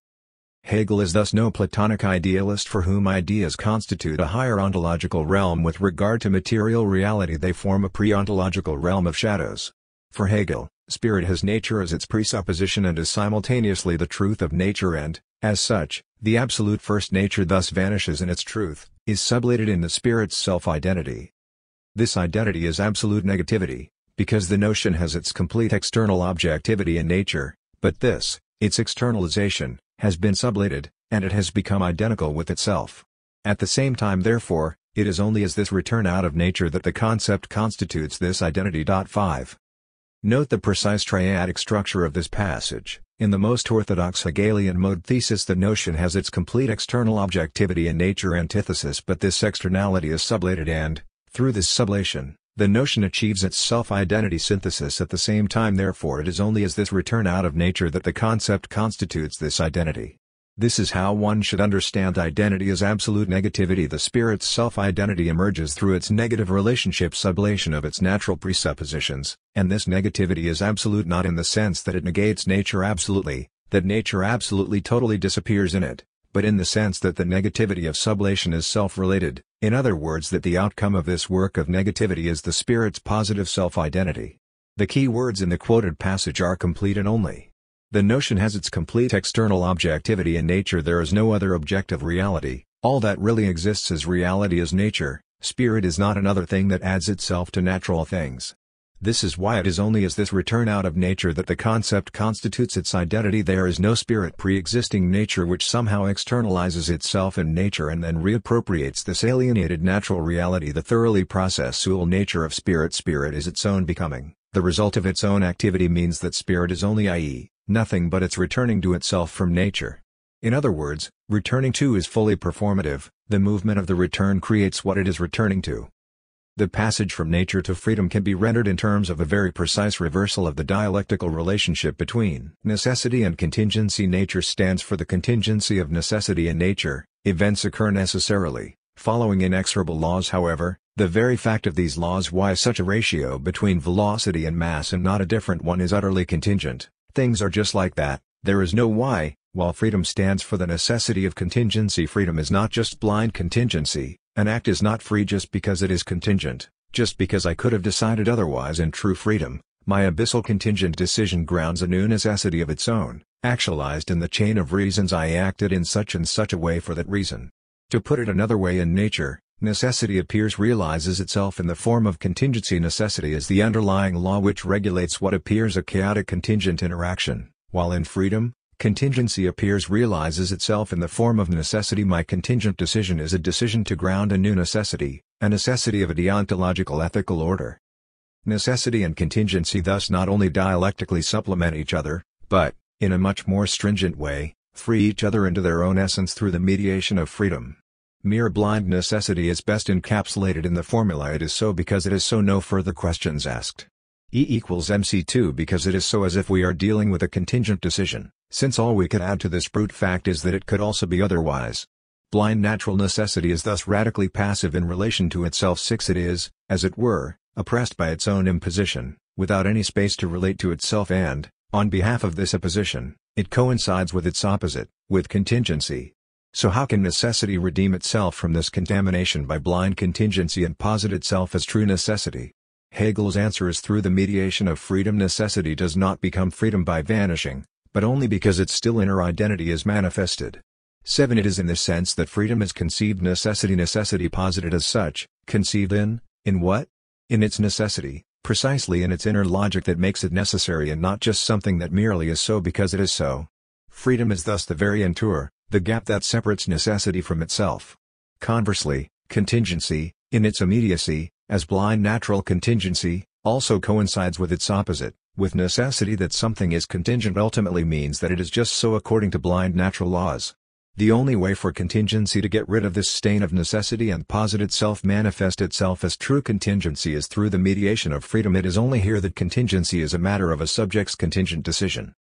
Hegel is thus no Platonic idealist for whom ideas constitute a higher ontological realm with regard to material reality. They form a pre-ontological realm of shadows. For Hegel, spirit has nature as its presupposition and is simultaneously the truth of nature, and, as such, the absolute first nature thus vanishes in its truth, is sublated in the spirit's self-identity. This identity is absolute negativity, because the notion has its complete external objectivity in nature, but this, its externalization, has been sublated, and it has become identical with itself. At the same time, therefore, it is only as this return out of nature that the concept constitutes this identity. 5. Note the precise triadic structure of this passage. In the most orthodox Hegelian mode thesis, the notion has its complete external objectivity in nature antithesis, but this externality is sublated and, through this sublation, the notion achieves its self-identity synthesis at the same time. Therefore it is only as this return out of nature that the concept constitutes this identity. This is how one should understand identity as absolute negativity. The spirit's self-identity emerges through its negative relationship sublation of its natural presuppositions, and this negativity is absolute not in the sense that it negates nature absolutely, that nature absolutely totally disappears in it, but in the sense that the negativity of sublation is self-related, in other words that the outcome of this work of negativity is the spirit's positive self-identity. The key words in the quoted passage are complete and only. The notion has its complete external objectivity in nature. There is no other objective reality, all that really exists as reality is nature. Spirit is not another thing that adds itself to natural things. This is why it is only as this return out of nature that the concept constitutes its identity. There is no spirit pre-existing nature which somehow externalizes itself in nature and then reappropriates this alienated natural reality. The thoroughly processual nature of spirit. Spirit is its own becoming. The result of its own activity means that spirit is only, i.e., nothing but its returning to itself from nature. In other words, returning to is fully performative. The movement of the return creates what it is returning to. The passage from nature to freedom can be rendered in terms of a very precise reversal of the dialectical relationship between necessity and contingency. Nature stands for the contingency of necessity in nature. Events occur necessarily, following inexorable laws. However, the very fact of these laws, why such a ratio between velocity and mass and not a different one, is utterly contingent. Things are just like that. There is no why. While freedom stands for the necessity of contingency, freedom is not just blind contingency. An act is not free just because it is contingent, just because I could have decided otherwise. In true freedom, my abyssal contingent decision grounds a new necessity of its own, actualized in the chain of reasons. I acted in such and such a way for that reason. To put it another way, in nature, necessity realizes itself in the form of contingency. Necessity is the underlying law which regulates what appears a chaotic contingent interaction, while in freedom, contingency realizes itself in the form of necessity. My contingent decision is a decision to ground a new necessity, a necessity of a deontological ethical order. Necessity and contingency thus not only dialectically supplement each other, but, in a much more stringent way, free each other into their own essence through the mediation of freedom. Mere blind necessity is best encapsulated in the formula "it is so because it is so, no further questions asked." E equals MC2 because it is so, as if we are dealing with a contingent decision, since all we could add to this brute fact is that it could also be otherwise. Blind natural necessity is thus radically passive in relation to itself. 6. It is, as it were, oppressed by its own imposition, without any space to relate to itself, and, on behalf of this opposition, it coincides with its opposite, with contingency. So how can necessity redeem itself from this contamination by blind contingency and posit itself as true necessity? Hegel's answer is through the mediation of freedom. Necessity does not become freedom by vanishing, but only because its still inner identity is manifested. 7. It is in the sense that freedom is conceived necessity posited as such, conceived in what? In its necessity, precisely in its inner logic that makes it necessary, and not just something that merely is so because it is so. Freedom is thus the very entour, the gap that separates necessity from itself. Conversely, contingency, in its immediacy, as blind natural contingency, also coincides with its opposite, with necessity. That something is contingent ultimately means that it is just so according to blind natural laws. The only way for contingency to get rid of this stain of necessity and posit itself, manifest itself as true contingency, is through the mediation of freedom. It is only here that contingency is a matter of a subject's contingent decision.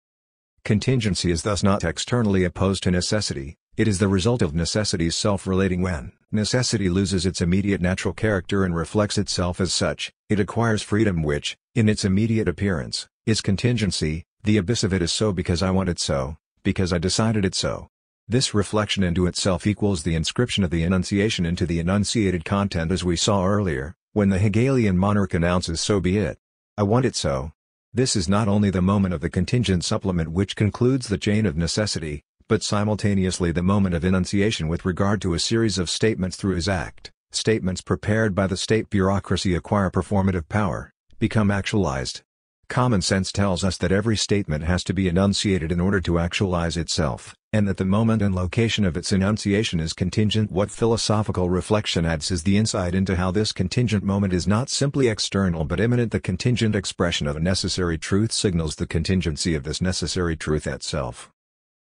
Contingency is thus not externally opposed to necessity, it is the result of necessity's self-relating. When necessity loses its immediate natural character and reflects itself as such, it acquires freedom which, in its immediate appearance, is contingency. The abyss of it is so because I want it so, because I decided it so. This reflection into itself equals the inscription of the enunciation into the enunciated content, as we saw earlier, when the Hegelian monarch announces "so be it. I want it so." This is not only the moment of the contingent supplement which concludes the chain of necessity, but simultaneously the moment of enunciation with regard to a series of statements through his act. Statements prepared by the state bureaucracy acquire performative power, become actualized. Common sense tells us that every statement has to be enunciated in order to actualize itself, and that the moment and location of its enunciation is contingent. What philosophical reflection adds is the insight into how this contingent moment is not simply external but immanent. The contingent expression of a necessary truth signals the contingency of this necessary truth itself.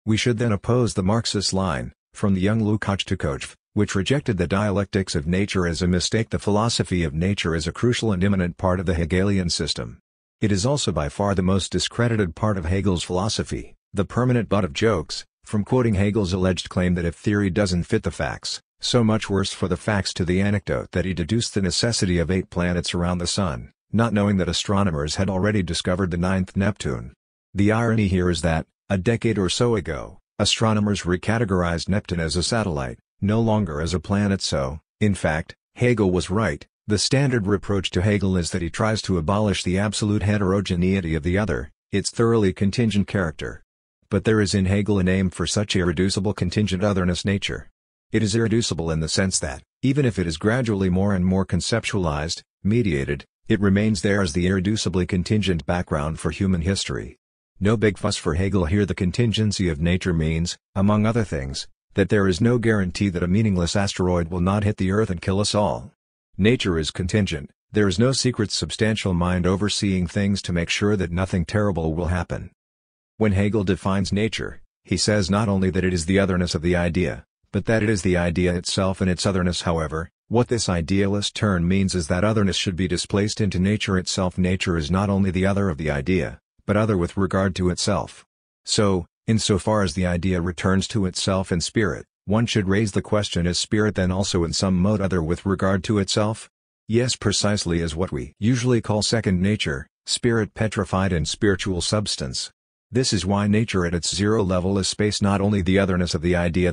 We should then oppose the Marxist line, from the young Lukács to Kochv, which rejected the dialectics of nature as a mistake. The philosophy of nature is a crucial and immanent part of the Hegelian system. It is also by far the most discredited part of Hegel's philosophy, the permanent butt of jokes, from quoting Hegel's alleged claim that if theory doesn't fit the facts, so much worse for the facts, to the anecdote that he deduced the necessity of 8 planets around the Sun, not knowing that astronomers had already discovered the 9th, Neptune. The irony here is that, a decade or so ago, astronomers recategorized Neptune as a satellite, no longer as a planet. So, in fact, Hegel was right. The standard reproach to Hegel is that he tries to abolish the absolute heterogeneity of the other, its thoroughly contingent character. But there is in Hegel a name for such irreducible contingent otherness: nature. It is irreducible in the sense that, even if it is gradually more and more conceptualized, mediated, it remains there as the irreducibly contingent background for human history. No big fuss for Hegel here. The contingency of nature means, among other things, that there is no guarantee that a meaningless asteroid will not hit the Earth and kill us all. Nature is contingent, there is no secret substantial mind overseeing things to make sure that nothing terrible will happen. When Hegel defines nature, he says not only that it is the otherness of the idea, but that it is the idea itself and its otherness. However, what this idealist turn means is that otherness should be displaced into nature itself. Nature is not only the other of the idea, but other with regard to itself. So, insofar as the idea returns to itself in spirit, one should raise the question: is spirit then also in some mode other with regard to itself? Yes, precisely as what we usually call second nature, spirit petrified in spiritual substance. This is why nature at its zero level is space, not only the otherness of the idea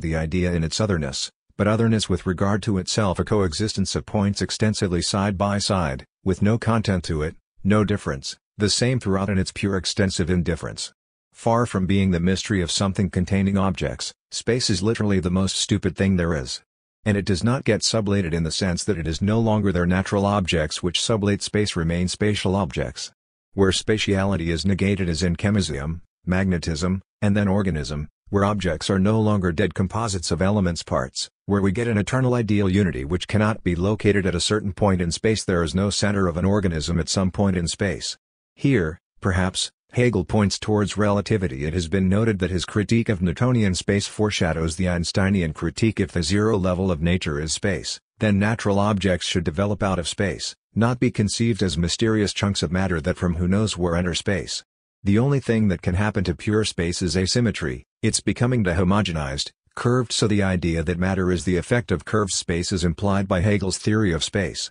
in its otherness, but otherness with regard to itself, a coexistence of points extensively side by side, with no content to it, no difference, the same throughout in its pure extensive indifference. Far from being the mystery of something containing objects, space is literally the most stupid thing there is. And it does not get sublated in the sense that it is no longer their natural objects which sublate space remain spatial objects. Where spatiality is negated is in chemism, magnetism, and then organism, where objects are no longer dead composites of elements parts, where we get an eternal ideal unity which cannot be located at a certain point in space. There is no center of an organism at some point in space. Here, perhaps, Hegel points towards relativity. It has been noted that his critique of Newtonian space foreshadows the Einsteinian critique. If the zero level of nature is space, then natural objects should develop out of space, not be conceived as mysterious chunks of matter that from who knows where enter space. The only thing that can happen to pure space is asymmetry, its becoming dehomogenized, curved. So the idea that matter is the effect of curved space is implied by Hegel's theory of space.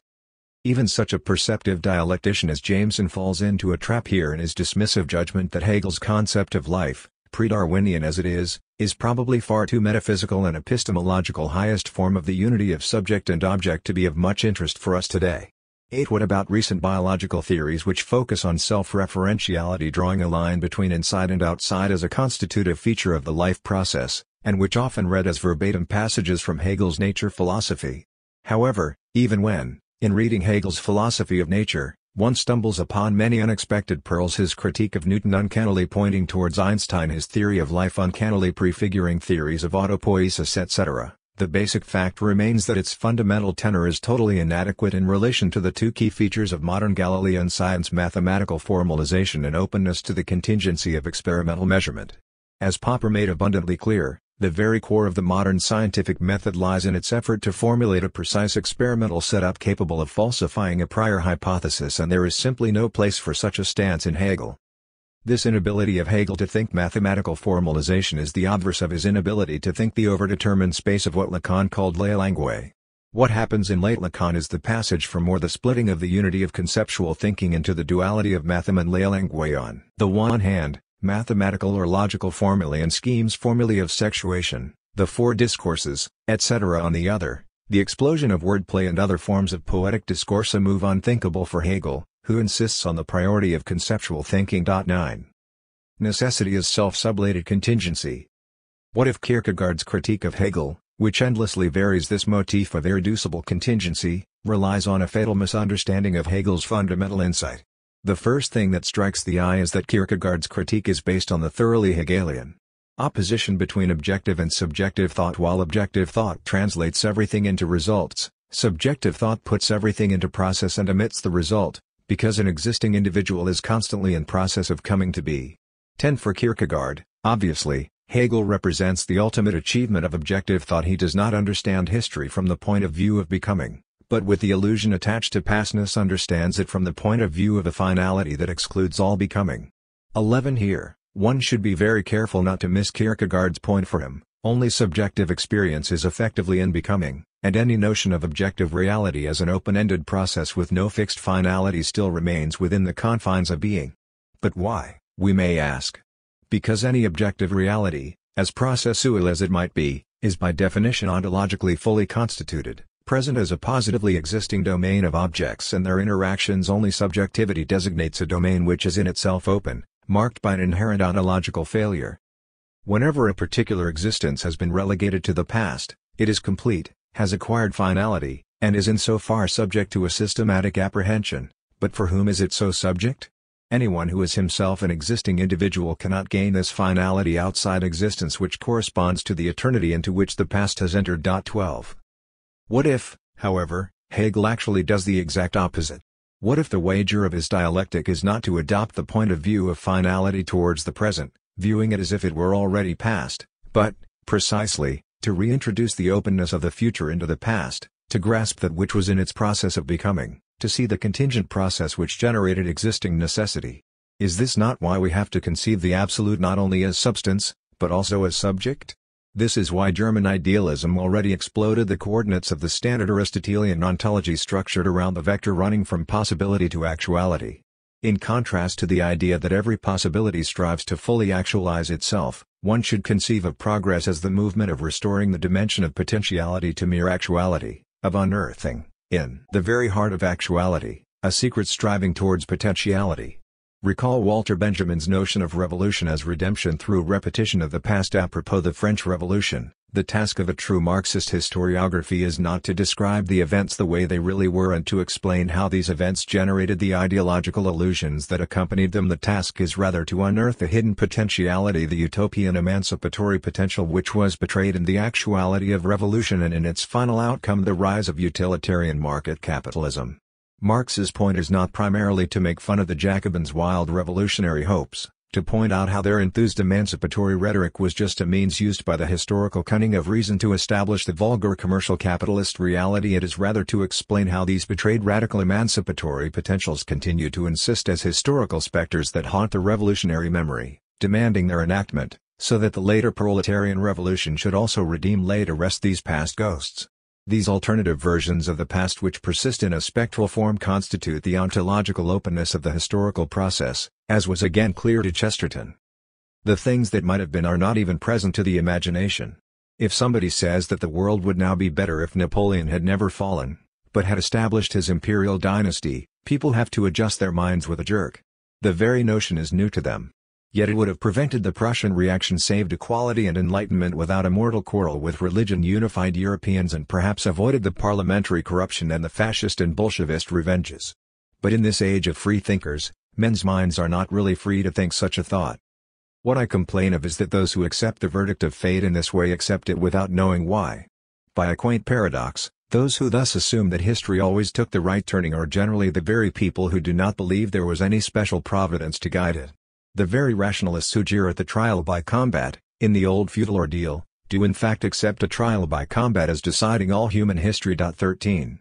Even such a perceptive dialectician as Jameson falls into a trap here in his dismissive judgment that Hegel's concept of life, pre-Darwinian as it is probably far too metaphysical and epistemological, highest form of the unity of subject and object to be of much interest for us today. 8. What about recent biological theories which focus on self-referentiality, drawing a line between inside and outside as a constitutive feature of the life process, and which often read as verbatim passages from Hegel's nature philosophy? However, even when, in reading Hegel's philosophy of nature, one stumbles upon many unexpected pearls, his critique of Newton uncannily pointing towards Einstein, his theory of life uncannily prefiguring theories of autopoiesis, etc., the basic fact remains that its fundamental tenor is totally inadequate in relation to the two key features of modern Galilean science: mathematical formalization and openness to the contingency of experimental measurement. As Popper made abundantly clear, the very core of the modern scientific method lies in its effort to formulate a precise experimental setup capable of falsifying a prior hypothesis, and there is simply no place for such a stance in Hegel. This inability of Hegel to think mathematical formalization is the obverse of his inability to think the overdetermined space of what Lacan called la langue. What happens in late Lacan is the passage from or the splitting of the unity of conceptual thinking into the duality of mathem and la langue. On the one hand, mathematical or logical formulae and schemes, formulae of sexuation, the four discourses, etc. on the other, the explosion of wordplay and other forms of poetic discourse, a move unthinkable for Hegel, who insists on the priority of conceptual thinking. 9. Necessity as self-sublated contingency. What if Kierkegaard's critique of Hegel, which endlessly varies this motif of irreducible contingency, relies on a fatal misunderstanding of Hegel's fundamental insight? The first thing that strikes the eye is that Kierkegaard's critique is based on the thoroughly Hegelian opposition between objective and subjective thought. While objective thought translates everything into results, subjective thought puts everything into process and emits the result, because an existing individual is constantly in process of coming to be. 10. For Kierkegaard, obviously, Hegel represents the ultimate achievement of objective thought. He does not understand history from the point of view of becoming, but with the illusion attached to pastness understands it from the point of view of a finality that excludes all becoming. 11. Here, one should be very careful not to miss Kierkegaard's point. For him, only subjective experience is effectively in becoming, and any notion of objective reality as an open-ended process with no fixed finality still remains within the confines of being. But why, we may ask? Because any objective reality, as processual as it might be, is by definition ontologically fully constituted, present as a positively existing domain of objects and their interactions. Only subjectivity designates a domain which is in itself open, marked by an inherent ontological failure. Whenever a particular existence has been relegated to the past, it is complete, has acquired finality, and is in so far subject to a systematic apprehension. But for whom is it so subject? Anyone who is himself an existing individual cannot gain this finality outside existence, which corresponds to the eternity into which the past has entered. 12. What if, however, Hegel actually does the exact opposite? What if the wager of his dialectic is not to adopt the point of view of finality towards the present, viewing it as if it were already past, but, precisely, to reintroduce the openness of the future into the past, to grasp that which was in its process of becoming, to see the contingent process which generated existing necessity? Is this not why we have to conceive the absolute not only as substance, but also as subject? This is why German idealism already exploded the coordinates of the standard Aristotelian ontology structured around the vector running from possibility to actuality. In contrast to the idea that every possibility strives to fully actualize itself, one should conceive of progress as the movement of restoring the dimension of potentiality to mere actuality, of unearthing, in the very heart of actuality, a secret striving towards potentiality. Recall Walter Benjamin's notion of revolution as redemption through repetition of the past. Apropos the French Revolution, the task of a true Marxist historiography is not to describe the events the way they really were and to explain how these events generated the ideological illusions that accompanied them. The task is rather to unearth the hidden potentiality, the utopian emancipatory potential which was betrayed in the actuality of revolution and in its final outcome, the rise of utilitarian market capitalism. Marx's point is not primarily to make fun of the Jacobins' wild revolutionary hopes, to point out how their enthused emancipatory rhetoric was just a means used by the historical cunning of reason to establish the vulgar commercial capitalist reality. It is rather to explain how these betrayed radical emancipatory potentials continue to insist as historical specters that haunt the revolutionary memory, demanding their enactment, so that the later proletarian revolution should also laid to rest these past ghosts. These alternative versions of the past which persist in a spectral form constitute the ontological openness of the historical process, as was again clear to Chesterton. The things that might have been are not even present to the imagination. If somebody says that the world would now be better if Napoleon had never fallen, but had established his imperial dynasty, people have to adjust their minds with a jerk. The very notion is new to them. Yet it would have prevented the Prussian reaction, saved equality and enlightenment without a mortal quarrel with religion, unified Europeans, and perhaps avoided the parliamentary corruption and the fascist and Bolshevist revenges. But in this age of free thinkers, men's minds are not really free to think such a thought. What I complain of is that those who accept the verdict of fate in this way accept it without knowing why. By a quaint paradox, those who thus assume that history always took the right turning are generally the very people who do not believe there was any special providence to guide it. The very rationalists who jeer at the trial by combat, in the old feudal ordeal, do in fact accept a trial by combat as deciding all human history. 13.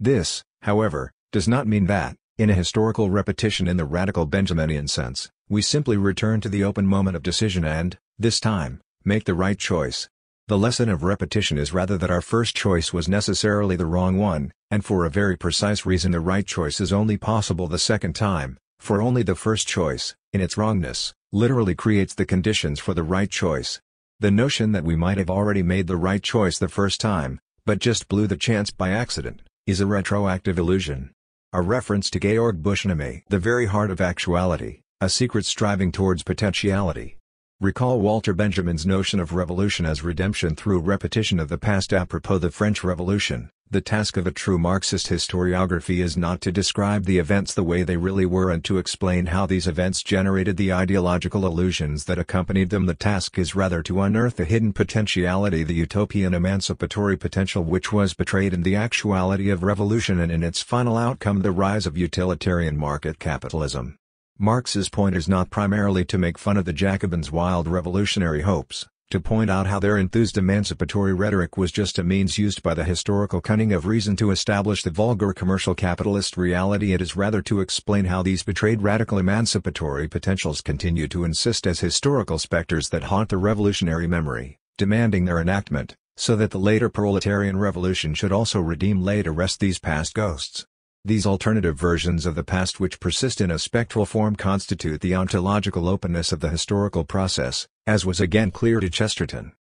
This, however, does not mean that, in a historical repetition in the radical Benjaminian sense, we simply return to the open moment of decision and, this time, make the right choice. The lesson of repetition is rather that our first choice was necessarily the wrong one, and for a very precise reason the right choice is only possible the second time, for only the first choice, in its wrongness, literally creates the conditions for the right choice. The notion that we might have already made the right choice the first time, but just blew the chance by accident, is a retroactive illusion. A reference to Georg Buschname, the very heart of actuality, a secret striving towards potentiality. Recall Walter Benjamin's notion of revolution as redemption through repetition of the past. Apropos the French Revolution, the task of a true Marxist historiography is not to describe the events the way they really were and to explain how these events generated the ideological illusions that accompanied them. The task is rather to unearth the hidden potentiality, the utopian emancipatory potential which was betrayed in the actuality of revolution and in its final outcome the rise of utilitarian market capitalism. Marx's point is not primarily to make fun of the Jacobins' wild revolutionary hopes, to point out how their enthused emancipatory rhetoric was just a means used by the historical cunning of reason to establish the vulgar commercial capitalist reality. It is rather to explain how these betrayed radical emancipatory potentials continue to insist as historical specters that haunt the revolutionary memory, demanding their enactment, so that the later proletarian revolution should also lay to rest these past ghosts. These alternative versions of the past which persist in a spectral form constitute the ontological openness of the historical process, as was again clear to Chesterton.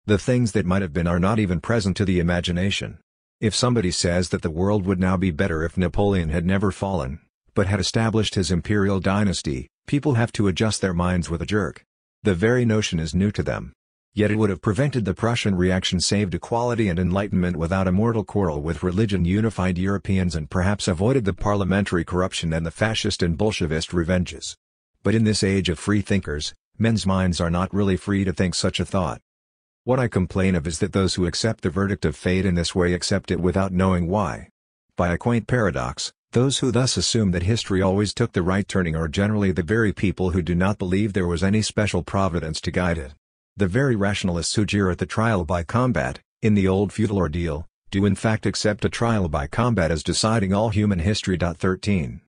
The things that might have been are not even present to the imagination. If somebody says that the world would now be better if Napoleon had never fallen, but had established his imperial dynasty, people have to adjust their minds with a jerk. The very notion is new to them. Yet it would have prevented the Prussian reaction, saved equality and enlightenment without a mortal quarrel with religion, unified Europeans, and perhaps avoided the parliamentary corruption and the fascist and Bolshevist revenges. But in this age of free thinkers, men's minds are not really free to think such a thought. What I complain of is that those who accept the verdict of fate in this way accept it without knowing why. By a quaint paradox, those who thus assume that history always took the right turning are generally the very people who do not believe there was any special providence to guide it. The very rationalists who jeer at the trial by combat, in the old feudal ordeal, do in fact accept a trial by combat as deciding all human history. 13.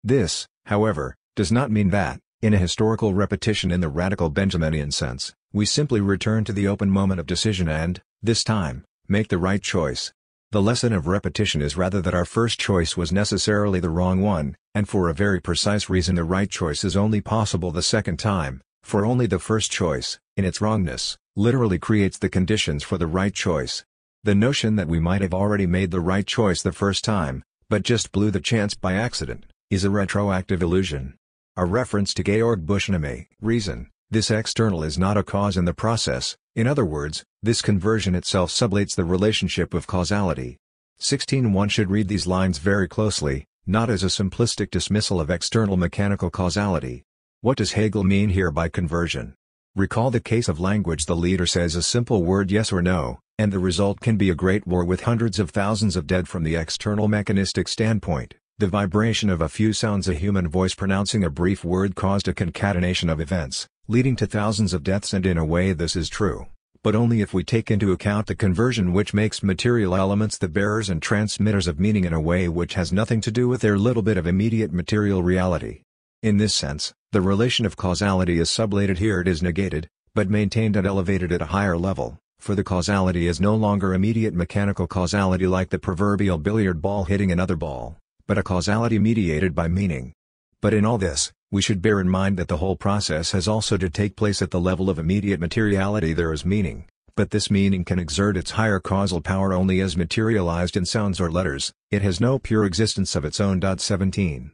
This, however, does not mean that, in a historical repetition in the radical Benjaminian sense, we simply return to the open moment of decision and, this time, make the right choice. The lesson of repetition is rather that our first choice was necessarily the wrong one, and for a very precise reason the right choice is only possible the second time, for only the first choice, in its wrongness, literally creates the conditions for the right choice. The notion that we might have already made the right choice the first time, but just blew the chance by accident, is a retroactive illusion. A reference to Georg Buschname, reason, this external is not a cause in the process, in other words, this conversion itself sublates the relationship of causality. 16. One should read these lines very closely, not as a simplistic dismissal of external mechanical causality. What does Hegel mean here by conversion? Recall the case of language. The leader says a simple word yes or no, And the result can be a great war with hundreds of thousands of dead. From the external mechanistic standpoint, the vibration of a few sounds, a human voice pronouncing a brief word, caused a concatenation of events, leading to thousands of deaths, and in a way this is true, but only if we take into account the conversion which makes material elements the bearers and transmitters of meaning in a way which has nothing to do with their little bit of immediate material reality. In this sense, the relation of causality is sublated here. It is negated, but maintained and elevated at a higher level, for the causality is no longer immediate mechanical causality like the proverbial billiard ball hitting another ball, but a causality mediated by meaning. But in all this, we should bear in mind that the whole process has also to take place at the level of immediate materiality. There is meaning, but this meaning can exert its higher causal power only as materialized in sounds or letters. It has no pure existence of its own. 17.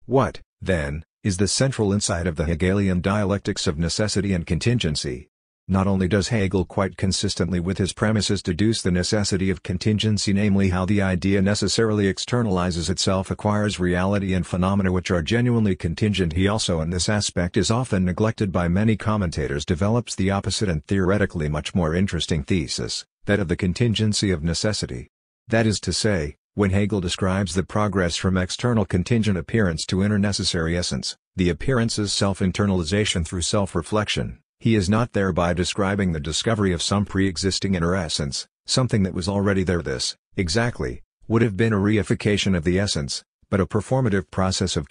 What, then, is the central insight of the Hegelian dialectics of necessity and contingency? Not only does Hegel quite consistently with his premises deduce the necessity of contingency, namely how the idea necessarily externalizes itself, acquires reality and phenomena which are genuinely contingent, he also, in this aspect is often neglected by many commentators, develops the opposite and theoretically much more interesting thesis, that of the contingency of necessity. That is to say, when Hegel describes the progress from external contingent appearance to inner necessary essence, the appearance's self-internalization through self-reflection, he is not thereby describing the discovery of some pre-existing inner essence, something that was already there. This, exactly, would have been a reification of the essence, but a performative process of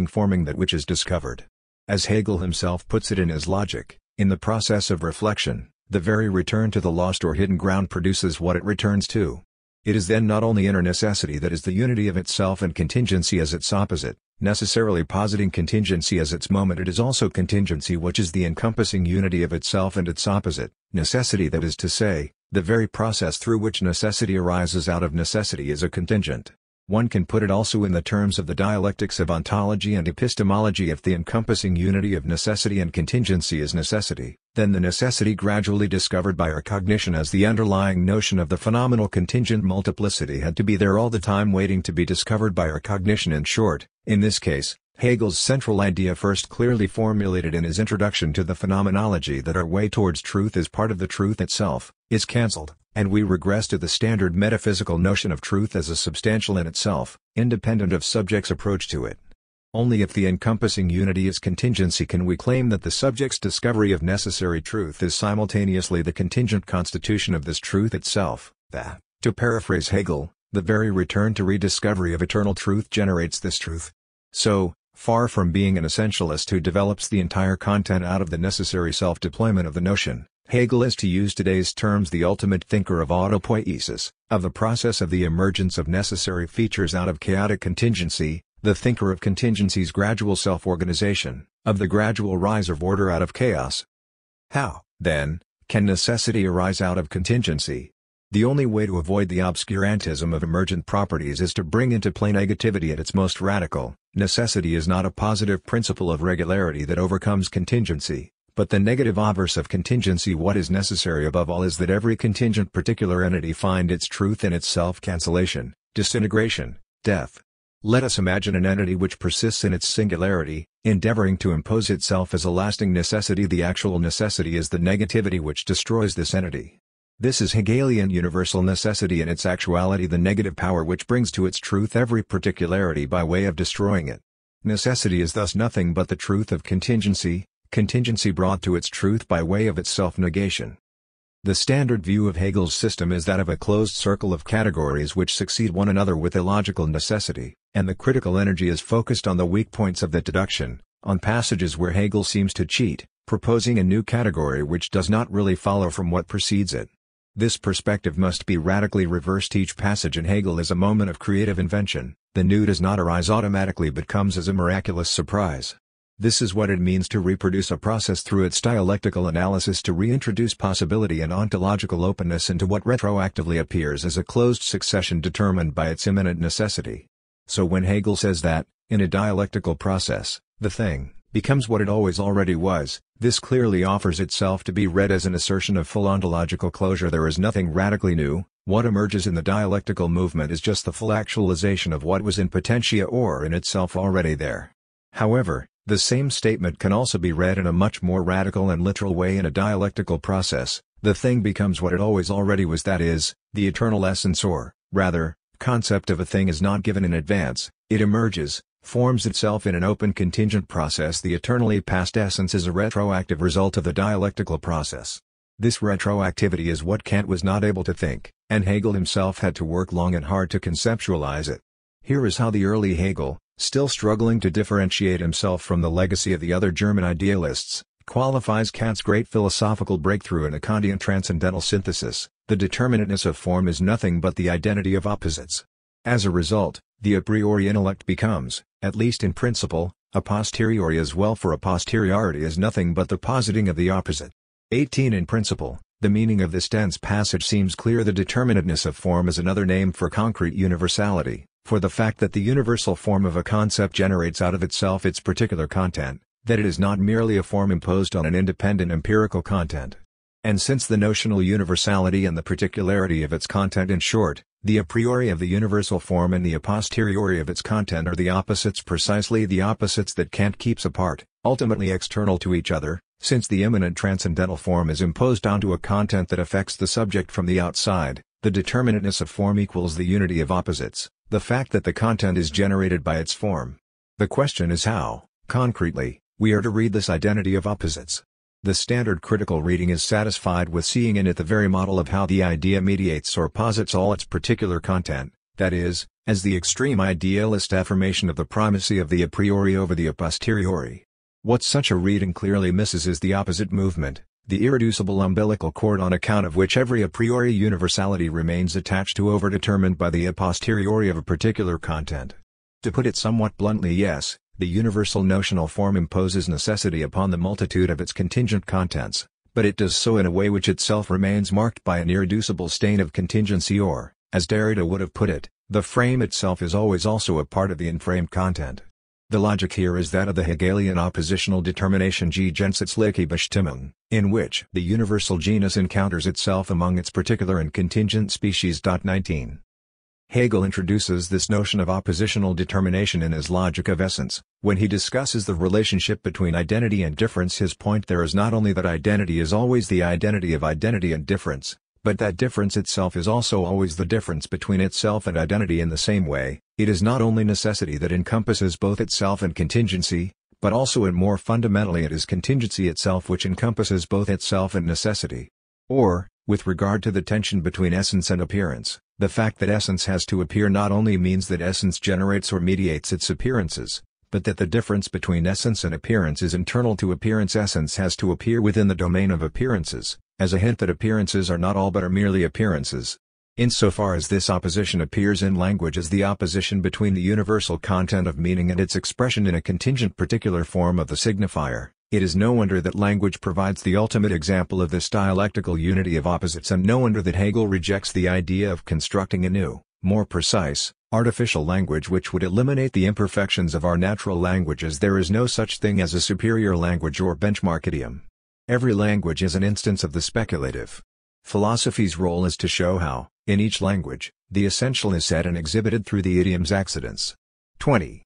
forming that which is discovered. As Hegel himself puts it in his Logic, in the process of reflection, the very return to the lost or hidden ground produces what it returns to. It is then not only inner necessity that is the unity of itself and contingency as its opposite, necessarily positing contingency as its moment, it is also contingency which is the encompassing unity of itself and its opposite, necessity. That is to say, the very process through which necessity arises out of necessity is a contingent. One can put it also in the terms of the dialectics of ontology and epistemology. If the encompassing unity of necessity and contingency is necessity, then the necessity gradually discovered by our cognition as the underlying notion of the phenomenal contingent multiplicity had to be there all the time, waiting to be discovered by our cognition. In short, in this case, Hegel's central idea, first clearly formulated in his introduction to the phenomenology, that our way towards truth is part of the truth itself, is cancelled, and we regress to the standard metaphysical notion of truth as a substantial in itself, independent of subject's approach to it. Only if the encompassing unity is contingency can we claim that the subject's discovery of necessary truth is simultaneously the contingent constitution of this truth itself, that, to paraphrase Hegel, the very return to rediscovery of eternal truth generates this truth. So, far from being an essentialist who develops the entire content out of the necessary self-deployment of the notion, Hegel is, to use today's terms, the ultimate thinker of autopoiesis, of the process of the emergence of necessary features out of chaotic contingency, the thinker of contingency's gradual self-organization, of the gradual rise of order out of chaos. How, then, can necessity arise out of contingency? The only way to avoid the obscurantism of emergent properties is to bring into play negativity at its most radical. Necessity is not a positive principle of regularity that overcomes contingency, but the negative obverse of contingency. What is necessary above all is that every contingent particular entity find its truth in its self-cancellation, disintegration, death. Let us imagine an entity which persists in its singularity, endeavoring to impose itself as a lasting necessity. The actual necessity is the negativity which destroys this entity. This is Hegelian universal necessity in its actuality, the negative power which brings to its truth every particularity by way of destroying it. Necessity is thus nothing but the truth of contingency, contingency brought to its truth by way of its self-negation. The standard view of Hegel's system is that of a closed circle of categories which succeed one another with illogical necessity, and the critical energy is focused on the weak points of that deduction, on passages where Hegel seems to cheat, proposing a new category which does not really follow from what precedes it. This perspective must be radically reversed. Each passage in Hegel is a moment of creative invention. The new does not arise automatically but comes as a miraculous surprise. This is what it means to reproduce a process through its dialectical analysis, to reintroduce possibility and ontological openness into what retroactively appears as a closed succession determined by its immanent necessity. So when Hegel says that, in a dialectical process, the thing becomes what it always already was, this clearly offers itself to be read as an assertion of full ontological closure. There is nothing radically new. What emerges in the dialectical movement is just the full actualization of what was in potentia or in itself already there. However, the same statement can also be read in a much more radical and literal way in a dialectical process, The thing becomes what it always already was, that is, the eternal essence, or, rather, concept of a thing is not given in advance, it emerges, forms itself in an open contingent process. The eternally past essence is a retroactive result of the dialectical process. This retroactivity is what Kant was not able to think, and Hegel himself had to work long and hard to conceptualize it. Here is how the early Hegel, still struggling to differentiate himself from the legacy of the other German idealists, qualifies Kant's great philosophical breakthrough in a Kantian transcendental synthesis: the determinateness of form is nothing but the identity of opposites. As a result, the a priori intellect becomes, at least in principle, a posteriori as well, for a posteriority is nothing but the positing of the opposite. 18. In principle, the meaning of this dense passage seems clear. The determinateness of form is another name for concrete universality, for the fact that the universal form of a concept generates out of itself its particular content, that it is not merely a form imposed on an independent empirical content. And since the notional universality and the particularity of its content, in short, the a priori of the universal form and the a posteriori of its content, are the opposites, precisely the opposites that Kant keeps apart, ultimately external to each other, since the immanent transcendental form is imposed onto a content that affects the subject from the outside, the determinateness of form equals the unity of opposites, the fact that the content is generated by its form. The question is how, concretely, we are to read this identity of opposites. The standard critical reading is satisfied with seeing in it the very model of how the idea mediates or posits all its particular content, that is, as the extreme idealist affirmation of the primacy of the a priori over the a posteriori. What such a reading clearly misses is the opposite movement, the irreducible umbilical cord on account of which every a priori universality remains attached to overdetermined by the a posteriori of a particular content. To put it somewhat bluntly, yes, the universal notional form imposes necessity upon the multitude of its contingent contents, but it does so in a way which itself remains marked by an irreducible stain of contingency, or, as Derrida would have put it, the frame itself is always also a part of the inframed content. The logic here is that of the Hegelian oppositional determination Gegensätzliche Bestimmung, in which the universal genus encounters itself among its particular and contingent species. 19. Hegel introduces this notion of oppositional determination in his Logic of Essence. When he discusses the relationship between identity and difference, his point there is not only that identity is always the identity of identity and difference, but that difference itself is also always the difference between itself and identity. In the same way, it is not only necessity that encompasses both itself and contingency, but also and more fundamentally it is contingency itself which encompasses both itself and necessity. Or, with regard to the tension between essence and appearance, the fact that essence has to appear not only means that essence generates or mediates its appearances, but that the difference between essence and appearance is internal to appearance. Essence has to appear within the domain of appearances, as a hint that appearances are not all but are merely appearances. Insofar as this opposition appears in language as the opposition between the universal content of meaning and its expression in a contingent particular form of the signifier, it is no wonder that language provides the ultimate example of this dialectical unity of opposites, and no wonder that Hegel rejects the idea of constructing a new, more precise, artificial language which would eliminate the imperfections of our natural languages. There is no such thing as a superior language or benchmark idiom. Every language is an instance of the speculative. Philosophy's role is to show how, in each language, the essential is said and exhibited through the idiom's accidents. 20.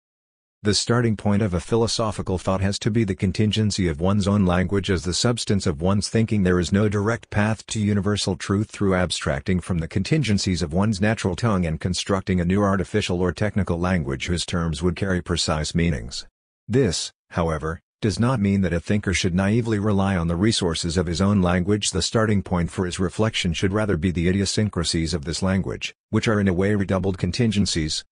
The starting point of a philosophical thought has to be the contingency of one's own language as the substance of one's thinking. There is no direct path to universal truth through abstracting from the contingencies of one's natural tongue and constructing a new artificial or technical language whose terms would carry precise meanings. This, however, does not mean that a thinker should naively rely on the resources of his own language. The starting point for his reflection should rather be the idiosyncrasies of this language, which are in a way redoubled contingencies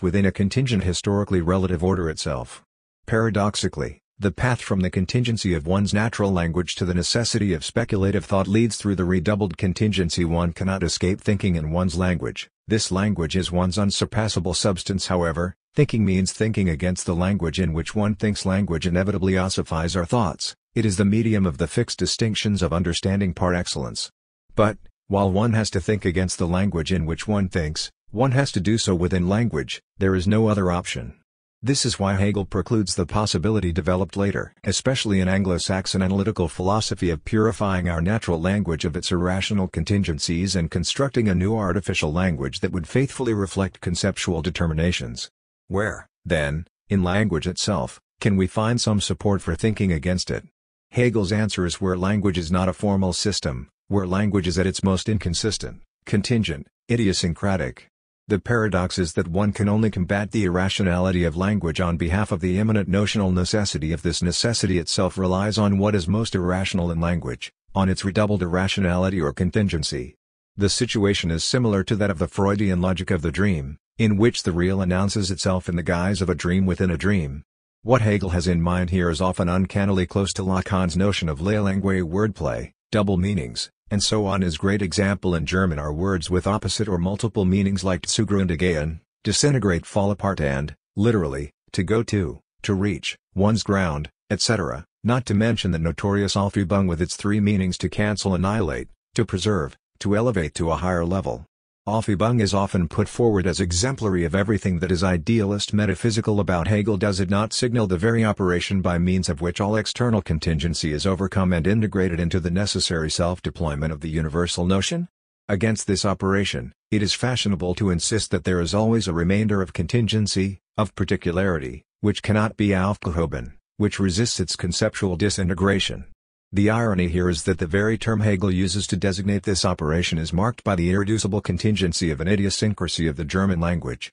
within a contingent historically relative order itself. Paradoxically, the path from the contingency of one's natural language to the necessity of speculative thought leads through the redoubled contingency. One cannot escape thinking in one's language. This language is one's unsurpassable substance. However, thinking means thinking against the language in which one thinks. Language inevitably ossifies our thoughts. It is the medium of the fixed distinctions of understanding par excellence. But, while one has to think against the language in which one thinks, one has to do so within language. There is no other option. This is why Hegel precludes the possibility developed later, especially in Anglo-Saxon analytical philosophy, of purifying our natural language of its irrational contingencies and constructing a new artificial language that would faithfully reflect conceptual determinations. Where, then, in language itself, can we find some support for thinking against it? Hegel's answer is where language is not a formal system, where language is at its most inconsistent, contingent, idiosyncratic. The paradox is that one can only combat the irrationality of language on behalf of the immanent notional necessity if this necessity itself relies on what is most irrational in language, on its redoubled irrationality or contingency. The situation is similar to that of the Freudian logic of the dream, in which the real announces itself in the guise of a dream within a dream. What Hegel has in mind here is often uncannily close to Lacan's notion of Leerlangue wordplay, double meanings, and so on. His great example in German are words with opposite or multiple meanings like zugrunde gehen, disintegrate, fall apart, and, literally, to go to reach, one's ground, etc., not to mention the notorious Aufhebung with its three meanings: to cancel, annihilate, to preserve, to elevate to a higher level. Aufhebung is often put forward as exemplary of everything that is idealist metaphysical about Hegel. Does it not signal the very operation by means of which all external contingency is overcome and integrated into the necessary self-deployment of the universal notion? Against this operation, it is fashionable to insist that there is always a remainder of contingency, of particularity, which cannot be aufgehoben, which resists its conceptual disintegration. The irony here is that the very term Hegel uses to designate this operation is marked by the irreducible contingency of an idiosyncrasy of the German language.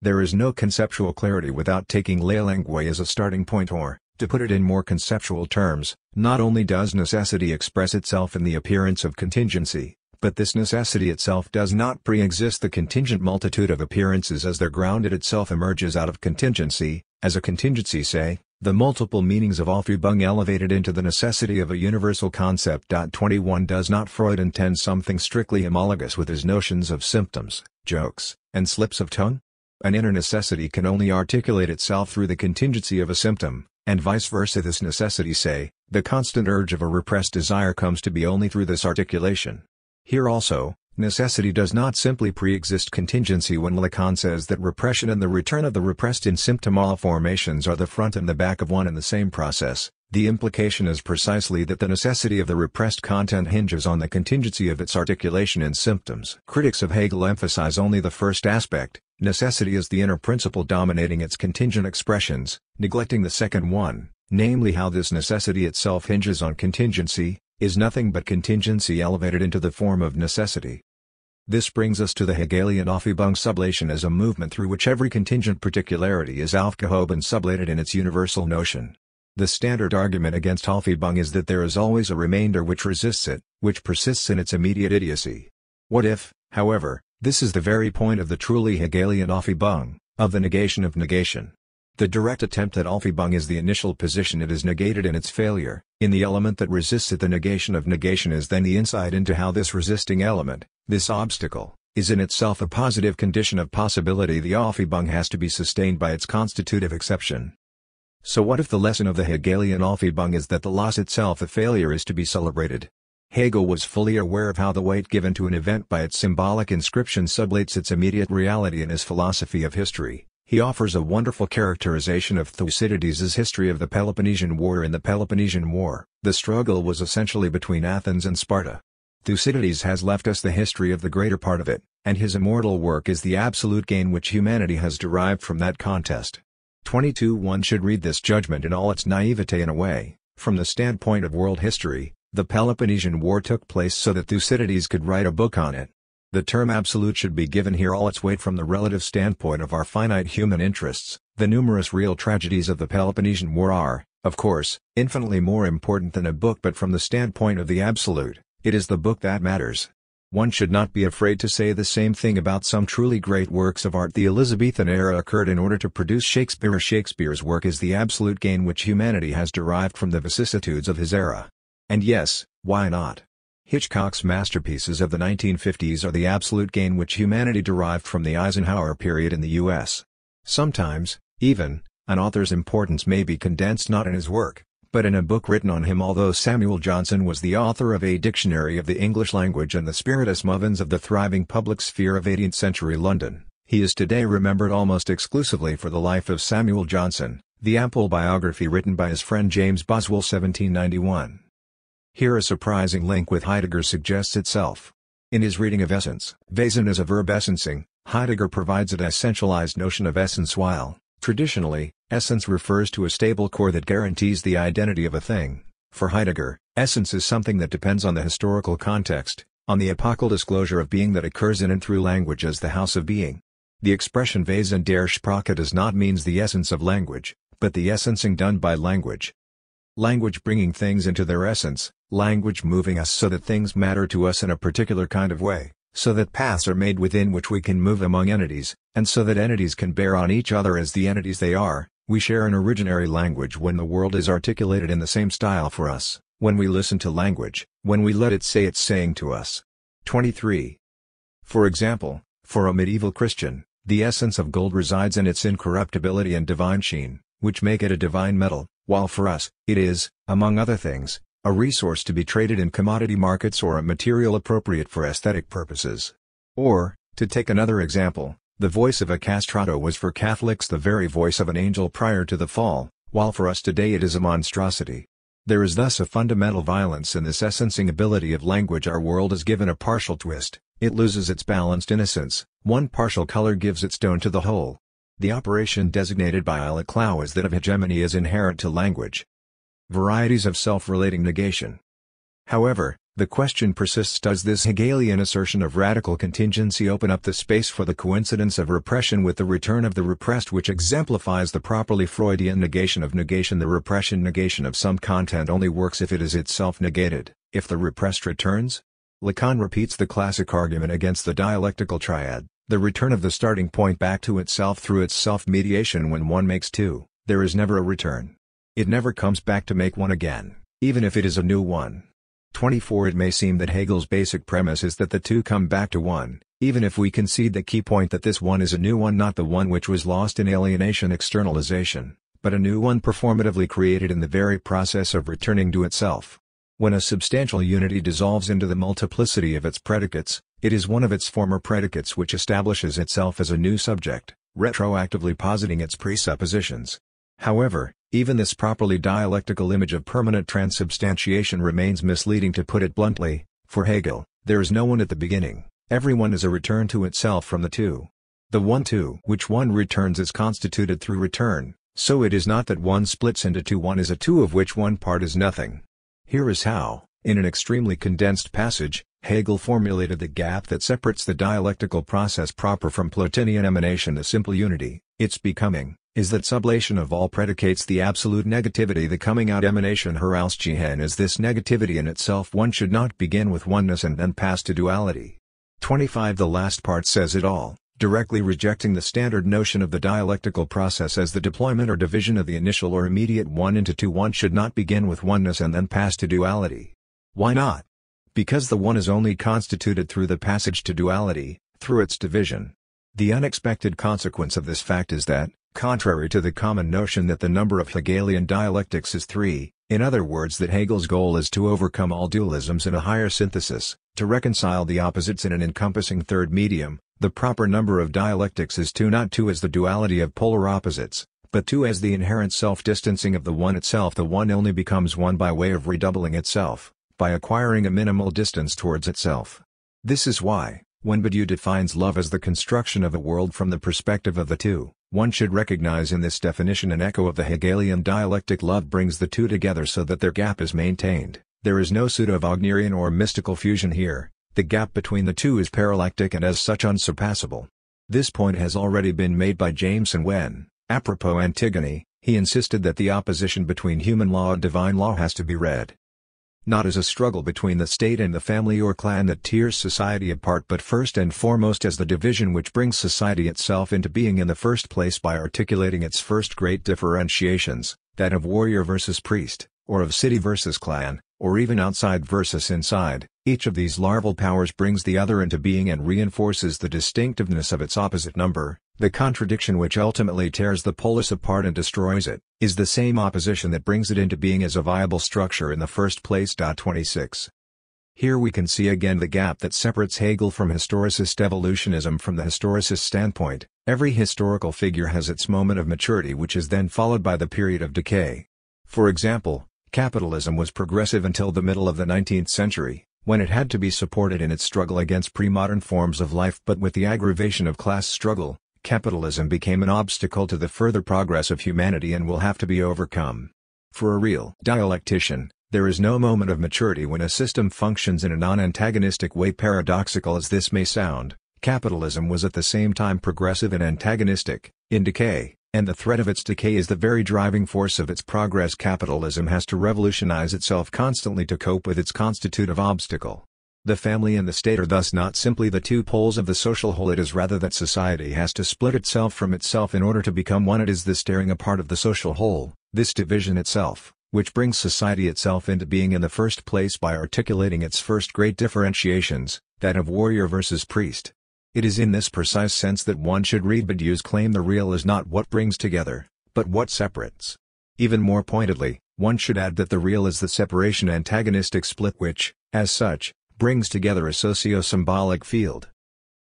There is no conceptual clarity without taking Leerlangue as a starting point, or, to put it in more conceptual terms, not only does necessity express itself in the appearance of contingency, but this necessity itself does not pre-exist the contingent multitude of appearances as their ground. It itself emerges out of contingency, as a contingency, say, the multiple meanings of Aufhebung elevated into the necessity of a universal concept. 21 Does not Freud intend something strictly homologous with his notions of symptoms, jokes, and slips of tongue? An inner necessity can only articulate itself through the contingency of a symptom, and vice versa. This necessity, say, the constant urge of a repressed desire, comes to be only through this articulation. Here also, necessity does not simply pre-exist contingency. When Lacan says that repression and the return of the repressed in symptom formations are the front and the back of one and the same process, the implication is precisely that the necessity of the repressed content hinges on the contingency of its articulation in symptoms. Critics of Hegel emphasize only the first aspect, necessity as the inner principle dominating its contingent expressions, neglecting the second one, namely how this necessity itself hinges on contingency, is nothing but contingency elevated into the form of necessity. This brings us to the Hegelian Aufhebung sublation as a movement through which every contingent particularity is aufgehoben, sublated in its universal notion. The standard argument against Aufhebung is that there is always a remainder which resists it, which persists in its immediate idiocy. What if, however, this is the very point of the truly Hegelian Aufhebung, of the negation of negation? The direct attempt at Aufhebung is the initial position. It is negated in its failure. In the element that resists it, the negation of negation is then the insight into how this resisting element, this obstacle, is in itself a positive condition of possibility. The Aufhebung has to be sustained by its constitutive exception. So what if the lesson of the Hegelian Aufhebung is that the loss itself, a failure, is to be celebrated? Hegel was fully aware of how the weight given to an event by its symbolic inscription sublates its immediate reality. In his philosophy of history, he offers a wonderful characterization of Thucydides' history of the Peloponnesian War. In the Peloponnesian War, the struggle was essentially between Athens and Sparta. Thucydides has left us the history of the greater part of it, and his immortal work is the absolute gain which humanity has derived from that contest. 22 One should read this judgment in all its naivete. In a way, from the standpoint of world history, the Peloponnesian War took place so that Thucydides could write a book on it. The term absolute should be given here all its weight from the relative standpoint of our finite human interests. The numerous real tragedies of the Peloponnesian War are, of course, infinitely more important than a book, but from the standpoint of the absolute, it is the book that matters. One should not be afraid to say the same thing about some truly great works of art. The Elizabethan era occurred in order to produce Shakespeare. Shakespeare's work is the absolute gain which humanity has derived from the vicissitudes of his era. And yes, why not? Hitchcock's masterpieces of the 1950s are the absolute gain which humanity derived from the Eisenhower period in the U.S. Sometimes, even, an author's importance may be condensed not in his work, but in a book written on him. Although Samuel Johnson was the author of a dictionary of the English language and the spiritus movens of the thriving public sphere of 18th century London, he is today remembered almost exclusively for the life of Samuel Johnson, the ample biography written by his friend James Boswell 1791. Here a surprising link with Heidegger suggests itself. In his reading of essence, Wesen as a verb essencing, Heidegger provides a essentialized notion of essence while, traditionally, essence refers to a stable core that guarantees the identity of a thing. For Heidegger, essence is something that depends on the historical context, on the epochal disclosure of being that occurs in and through language as the house of being. The expression Wesen der Sprache does not mean the essence of language, but the essencing done by language. Language bringing things into their essence, language moving us so that things matter to us in a particular kind of way, so that paths are made within which we can move among entities, and so that entities can bear on each other as the entities they are. We share an originary language when the world is articulated in the same style for us, when we listen to language, when we let it say its saying to us. 23. For example, for a medieval Christian, the essence of gold resides in its incorruptibility and divine sheen, which make it a divine metal, while for us, it is, among other things, a resource to be traded in commodity markets or a material appropriate for aesthetic purposes. Or, to take another example, the voice of a castrato was for Catholics the very voice of an angel prior to the fall, while for us today it is a monstrosity. There is thus a fundamental violence in this essencing ability of language. Our world is given a partial twist, it loses its balanced innocence, one partial color gives its tone to the whole. The operation designated by Alec-Clow as that of hegemony is inherent to language. Varieties of self-relating negation. However, the question persists: does this Hegelian assertion of radical contingency open up the space for the coincidence of repression with the return of the repressed, which exemplifies the properly Freudian negation of negation? The repression negation of some content only works if it is itself negated. If the repressed returns? Lacan repeats the classic argument against the dialectical triad, the return of the starting point back to itself through its self-mediation. When one makes two, there is never a return. It never comes back to make one again, even if it is a new one. 24. It may seem that Hegel's basic premise is that the two come back to one, even if we concede the key point that this one is a new one, not the one which was lost in alienation externalization, but a new one performatively created in the very process of returning to itself. When a substantial unity dissolves into the multiplicity of its predicates, it is one of its former predicates which establishes itself as a new subject, retroactively positing its presuppositions. However, even this properly dialectical image of permanent transubstantiation remains misleading. To put it bluntly, for Hegel, there is no one at the beginning, everyone is a return to itself from the two. The one to which one returns is constituted through return, so it is not that one splits into two, one is a two of which one part is nothing. Here is how, in an extremely condensed passage, Hegel formulated the gap that separates the dialectical process proper from Plotinian emanation. The simple unity, its becoming, is that sublation of all predicates, the absolute negativity, the coming out emanation herausgehen is this negativity in itself. One should not begin with oneness and then pass to duality. 25. The last part says it all, directly rejecting the standard notion of the dialectical process as the deployment or division of the initial or immediate one into two. One should not begin with oneness and then pass to duality. Why not? Because the one is only constituted through the passage to duality, through its division. The unexpected consequence of this fact is that, contrary to the common notion that the number of Hegelian dialectics is 3, in other words that Hegel's goal is to overcome all dualisms in a higher synthesis, to reconcile the opposites in an encompassing third medium, the proper number of dialectics is 2, not 2 as the duality of polar opposites, but 2 as the inherent self-distancing of the one itself. The one only becomes one by way of redoubling itself, by acquiring a minimal distance towards itself. This is why, when Badiou defines love as the construction of a world from the perspective of the two, one should recognize in this definition an echo of the Hegelian dialectic. Love brings the two together so that their gap is maintained. There is no pseudo-Wagnerian or mystical fusion here. The gap between the two is parallactic and as such unsurpassable. This point has already been made by Jameson when, apropos Antigone, he insisted that the opposition between human law and divine law has to be read not as a struggle between the state and the family or clan that tears society apart, but first and foremost as the division which brings society itself into being in the first place by articulating its first great differentiations, that of warrior versus priest, or of city versus clan, or even outside versus inside. Each of these larval powers brings the other into being and reinforces the distinctiveness of its opposite number. The contradiction which ultimately tears the polis apart and destroys it, is the same opposition that brings it into being as a viable structure in the first place. 26. Here we can see again the gap that separates Hegel from historicist evolutionism. From the historicist standpoint, every historical figure has its moment of maturity which is then followed by the period of decay. For example, capitalism was progressive until the middle of the 19th century, when it had to be supported in its struggle against pre-modern forms of life. But with the aggravation of class struggle, capitalism became an obstacle to the further progress of humanity and will have to be overcome. For a real dialectician, There is no moment of maturity when a system functions in a non-antagonistic way. Paradoxical as this may sound, capitalism was at the same time progressive and antagonistic, in decay, and the threat of its decay is the very driving force of its progress. Capitalism has to revolutionize itself constantly to cope with its constitutive obstacle. The family and the state are thus not simply the two poles of the social whole, it is rather that society has to split itself from itself in order to become one. It is this tearing apart of the social whole, this division itself, which brings society itself into being in the first place by articulating its first great differentiations, that of warrior versus priest. It is in this precise sense that one should read Badiou's claim: the real is not what brings together, but what separates. Even more pointedly, one should add that the real is the separation antagonistic split which, as such, brings together a socio-symbolic field.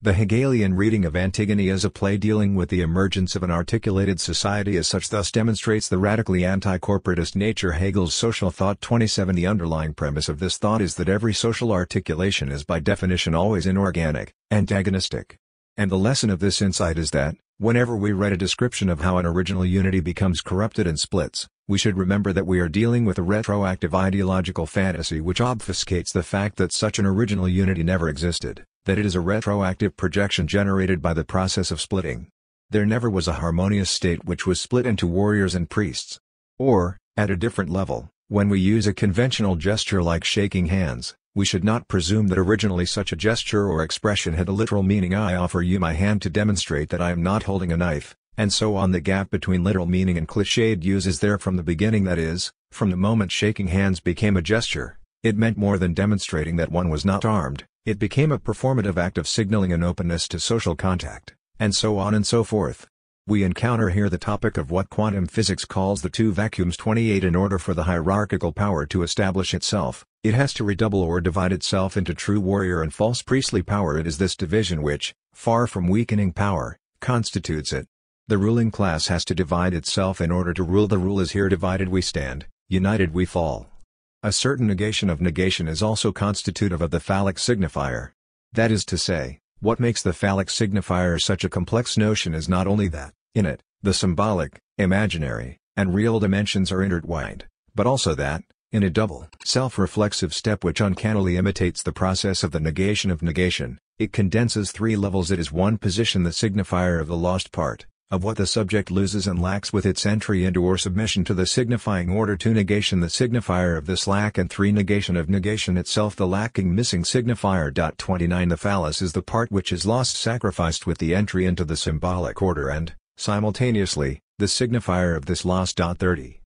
The Hegelian reading of Antigone as a play dealing with the emergence of an articulated society as such thus demonstrates the radically anti-corporatist nature Hegel's social thought. 27 The underlying premise of this thought is that every social articulation is by definition always inorganic, antagonistic. And the lesson of this insight is that, whenever we read a description of how an original unity becomes corrupted and splits, we should remember that we are dealing with a retroactive ideological fantasy which obfuscates the fact that such an original unity never existed, that it is a retroactive projection generated by the process of splitting. There never was a harmonious state which was split into warriors and priests. Or, at a different level, when we use a conventional gesture like shaking hands, we should not presume that originally such a gesture or expression had a literal meaning. I offer you my hand to demonstrate that I am not holding a knife, and so on. The gap between literal meaning and cliched use is there from the beginning, that is, from the moment shaking hands became a gesture. It meant more than demonstrating that one was not armed, it became a performative act of signaling an openness to social contact, and so on and so forth. We encounter here the topic of what quantum physics calls the two vacuums. 28 In order for the hierarchical power to establish itself, it has to redouble or divide itself into true warrior and false priestly power. It is this division which, far from weakening power, constitutes it. The ruling class has to divide itself in order to rule. The rule is here: divided we stand, united we fall. A certain negation of negation is also constitutive of the phallic signifier. That is to say, what makes the phallic signifier such a complex notion is not only that, in it, the symbolic, imaginary, and real dimensions are intertwined, but also that, in a double, self-reflexive step which uncannily imitates the process of the negation of negation, it condenses three levels. It is one position, the signifier of the lost part, of what the subject loses and lacks with its entry into or submission to the signifying order. 2 Negation, the signifier of this lack, and 3 Negation of negation itself, the lacking missing signifier. 29 The phallus is the part which is lost, sacrificed with the entry into the symbolic order, and, simultaneously, the signifier of this loss. 30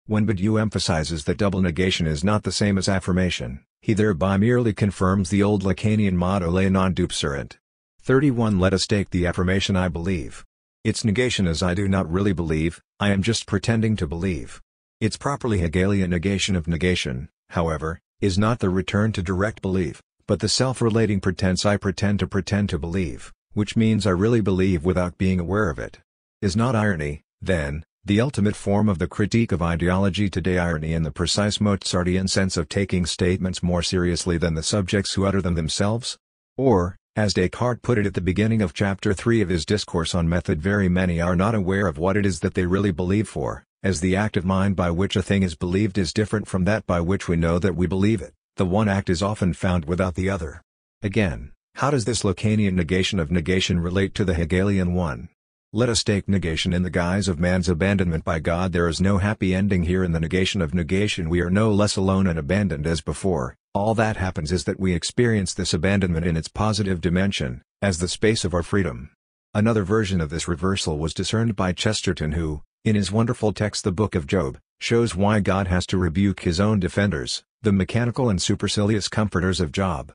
When Badiou emphasizes that double negation is not the same as affirmation, he thereby merely confirms the old Lacanian motto "Le non dubserunt." 31 Let us take the affirmation "I believe." Its negation is "I do not really believe, I am just pretending to believe." Its properly Hegelian negation of negation, however, is not the return to direct belief, but the self-relating pretense "I pretend to believe," which means I really believe without being aware of it. Is not irony, then, the ultimate form of the critique of ideology today? Irony in the precise Mozartian sense of taking statements more seriously than the subjects who utter them themselves? Or, as Descartes put it at the beginning of Chapter 3 of his Discourse on Method, very many are not aware of what it is that they really believe, for, as the active mind by which a thing is believed is different from that by which we know that we believe it, the one act is often found without the other. Again, how does this Lacanian negation of negation relate to the Hegelian one? Let us take negation in the guise of man's abandonment by God. There is no happy ending here. In the negation of negation we are no less alone and abandoned as before. All that happens is that we experience this abandonment in its positive dimension, as the space of our freedom. Another version of this reversal was discerned by Chesterton, who, in his wonderful text The Book of Job, shows why God has to rebuke his own defenders, the mechanical and supercilious comforters of Job.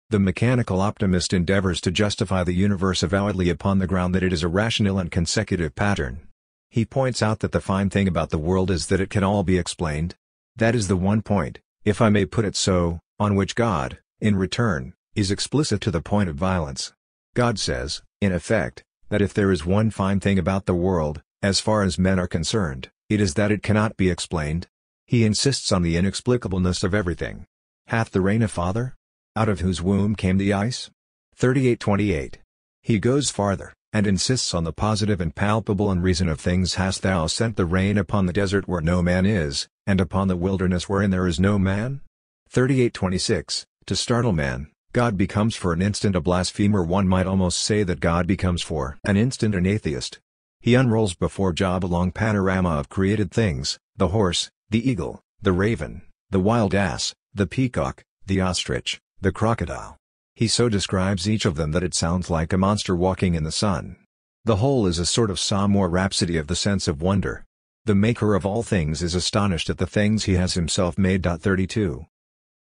The mechanical optimist endeavors to justify the universe avowedly upon the ground that it is a rational and consecutive pattern. He points out that the fine thing about the world is that it can all be explained. That is the one point, if I may put it so, on which God, in return, is explicit to the point of violence. God says, in effect, that if there is one fine thing about the world, as far as men are concerned, it is that it cannot be explained. He insists on the inexplicableness of everything. Hath the rain a father? Out of whose womb came the ice? 38:28. He goes farther, and insists on the positive and palpable and reason of things. Hast thou sent the rain upon the desert where no man is, and upon the wilderness wherein there is no man? 38:26. To startle man, God becomes for an instant a blasphemer. One might almost say that God becomes for an instant an atheist. He unrolls before Job a long panorama of created things: the horse, the eagle, the raven, the wild ass, the peacock, the ostrich, the crocodile. He so describes each of them that it sounds like a monster walking in the sun. The whole is a sort of psalm or rhapsody of the sense of wonder. The maker of all things is astonished at the things he has himself made. 32.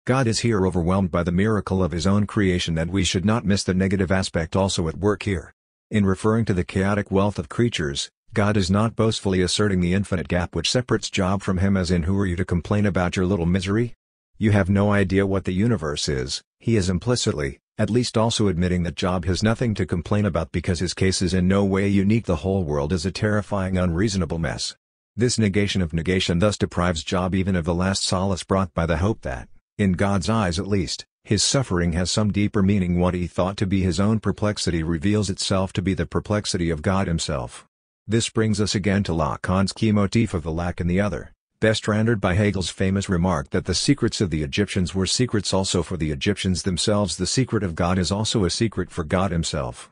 God is here overwhelmed by the miracle of his own creation, and we should not miss the negative aspect also at work here. In referring to the chaotic wealth of creatures, God is not boastfully asserting the infinite gap which separates Job from him, as in, who are you to complain about your little misery? You have no idea what the universe is. He is implicitly, at least, also admitting that Job has nothing to complain about because his case is in no way unique. The whole world is a terrifying, unreasonable mess. This negation of negation thus deprives Job even of the last solace brought by the hope that, in God's eyes at least, his suffering has some deeper meaning. What he thought to be his own perplexity reveals itself to be the perplexity of God himself. This brings us again to Lacan's key motif of the lack in the other, best rendered by Hegel's famous remark that the secrets of the Egyptians were secrets also for the Egyptians themselves. The secret of God is also a secret for God himself.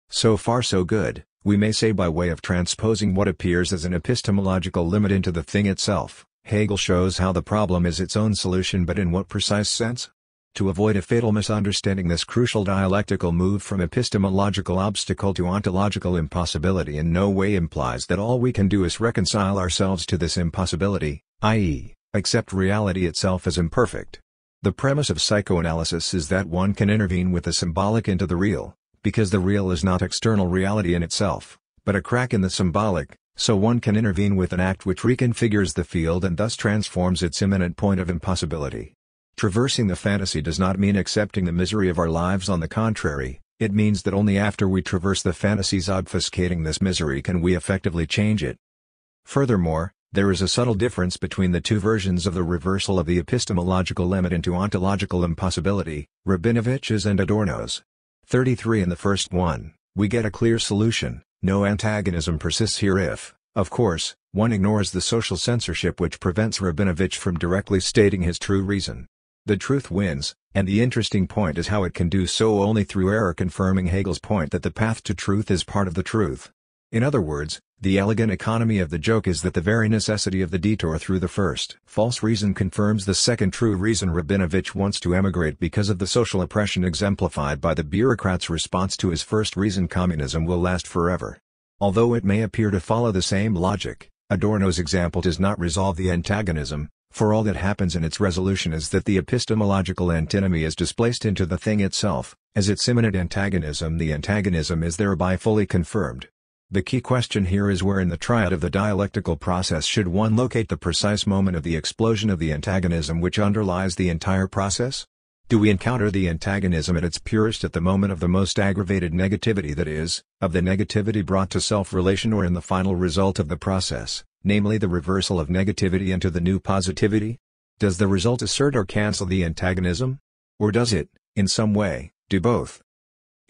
So far so good, we may say, by way of transposing what appears as an epistemological limit into the thing itself. Hegel shows how the problem is its own solution, but in what precise sense? To avoid a fatal misunderstanding, this crucial dialectical move from epistemological obstacle to ontological impossibility in no way implies that all we can do is reconcile ourselves to this impossibility, i.e., accept reality itself as imperfect. The premise of psychoanalysis is that one can intervene with the symbolic into the real, because the real is not external reality in itself, but a crack in the symbolic. So one can intervene with an act which reconfigures the field and thus transforms its imminent point of impossibility. Traversing the fantasy does not mean accepting the misery of our lives. On the contrary, it means that only after we traverse the fantasies obfuscating this misery can we effectively change it. Furthermore, there is a subtle difference between the two versions of the reversal of the epistemological limit into ontological impossibility, Rabinovich's and Adorno's. 33. In the first one, we get a clear solution. No antagonism persists here if, of course, one ignores the social censorship which prevents Rabinovich from directly stating his true reason. The truth wins, and the interesting point is how it can do so only through error, confirming Hegel's point that the path to truth is part of the truth. In other words, the elegant economy of the joke is that the very necessity of the detour through the first false reason confirms the second true reason. Rabinovich wants to emigrate because of the social oppression exemplified by the bureaucrat's response to his first reason: communism will last forever. Although it may appear to follow the same logic, Adorno's example does not resolve the antagonism, for all that happens in its resolution is that the epistemological antinomy is displaced into the thing itself. As its imminent antagonism, the antagonism is thereby fully confirmed. The key question here is where in the triad of the dialectical process should one locate the precise moment of the explosion of the antagonism which underlies the entire process? Do we encounter the antagonism at its purest at the moment of the most aggravated negativity, that is, of the negativity brought to self-relation, or in the final result of the process, namely the reversal of negativity into the new positivity? Does the result assert or cancel the antagonism? Or does it, in some way, do both?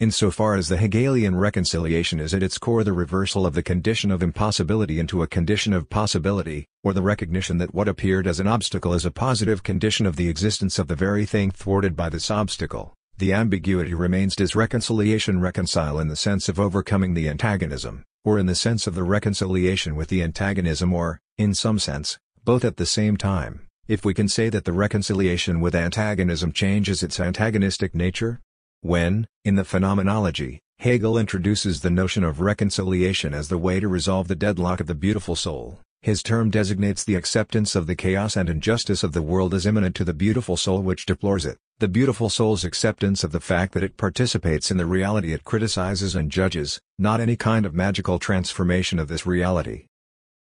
Insofar as the Hegelian reconciliation is at its core the reversal of the condition of impossibility into a condition of possibility, or the recognition that what appeared as an obstacle is a positive condition of the existence of the very thing thwarted by this obstacle, the ambiguity remains: does reconciliation reconcile in the sense of overcoming the antagonism, or in the sense of the reconciliation with the antagonism, or, in some sense, both at the same time, if we can say that the reconciliation with antagonism changes its antagonistic nature? When, in the Phenomenology, Hegel introduces the notion of reconciliation as the way to resolve the deadlock of the beautiful soul, his term designates the acceptance of the chaos and injustice of the world as immanent to the beautiful soul which deplores it, the beautiful soul's acceptance of the fact that it participates in the reality it criticizes and judges, not any kind of magical transformation of this reality.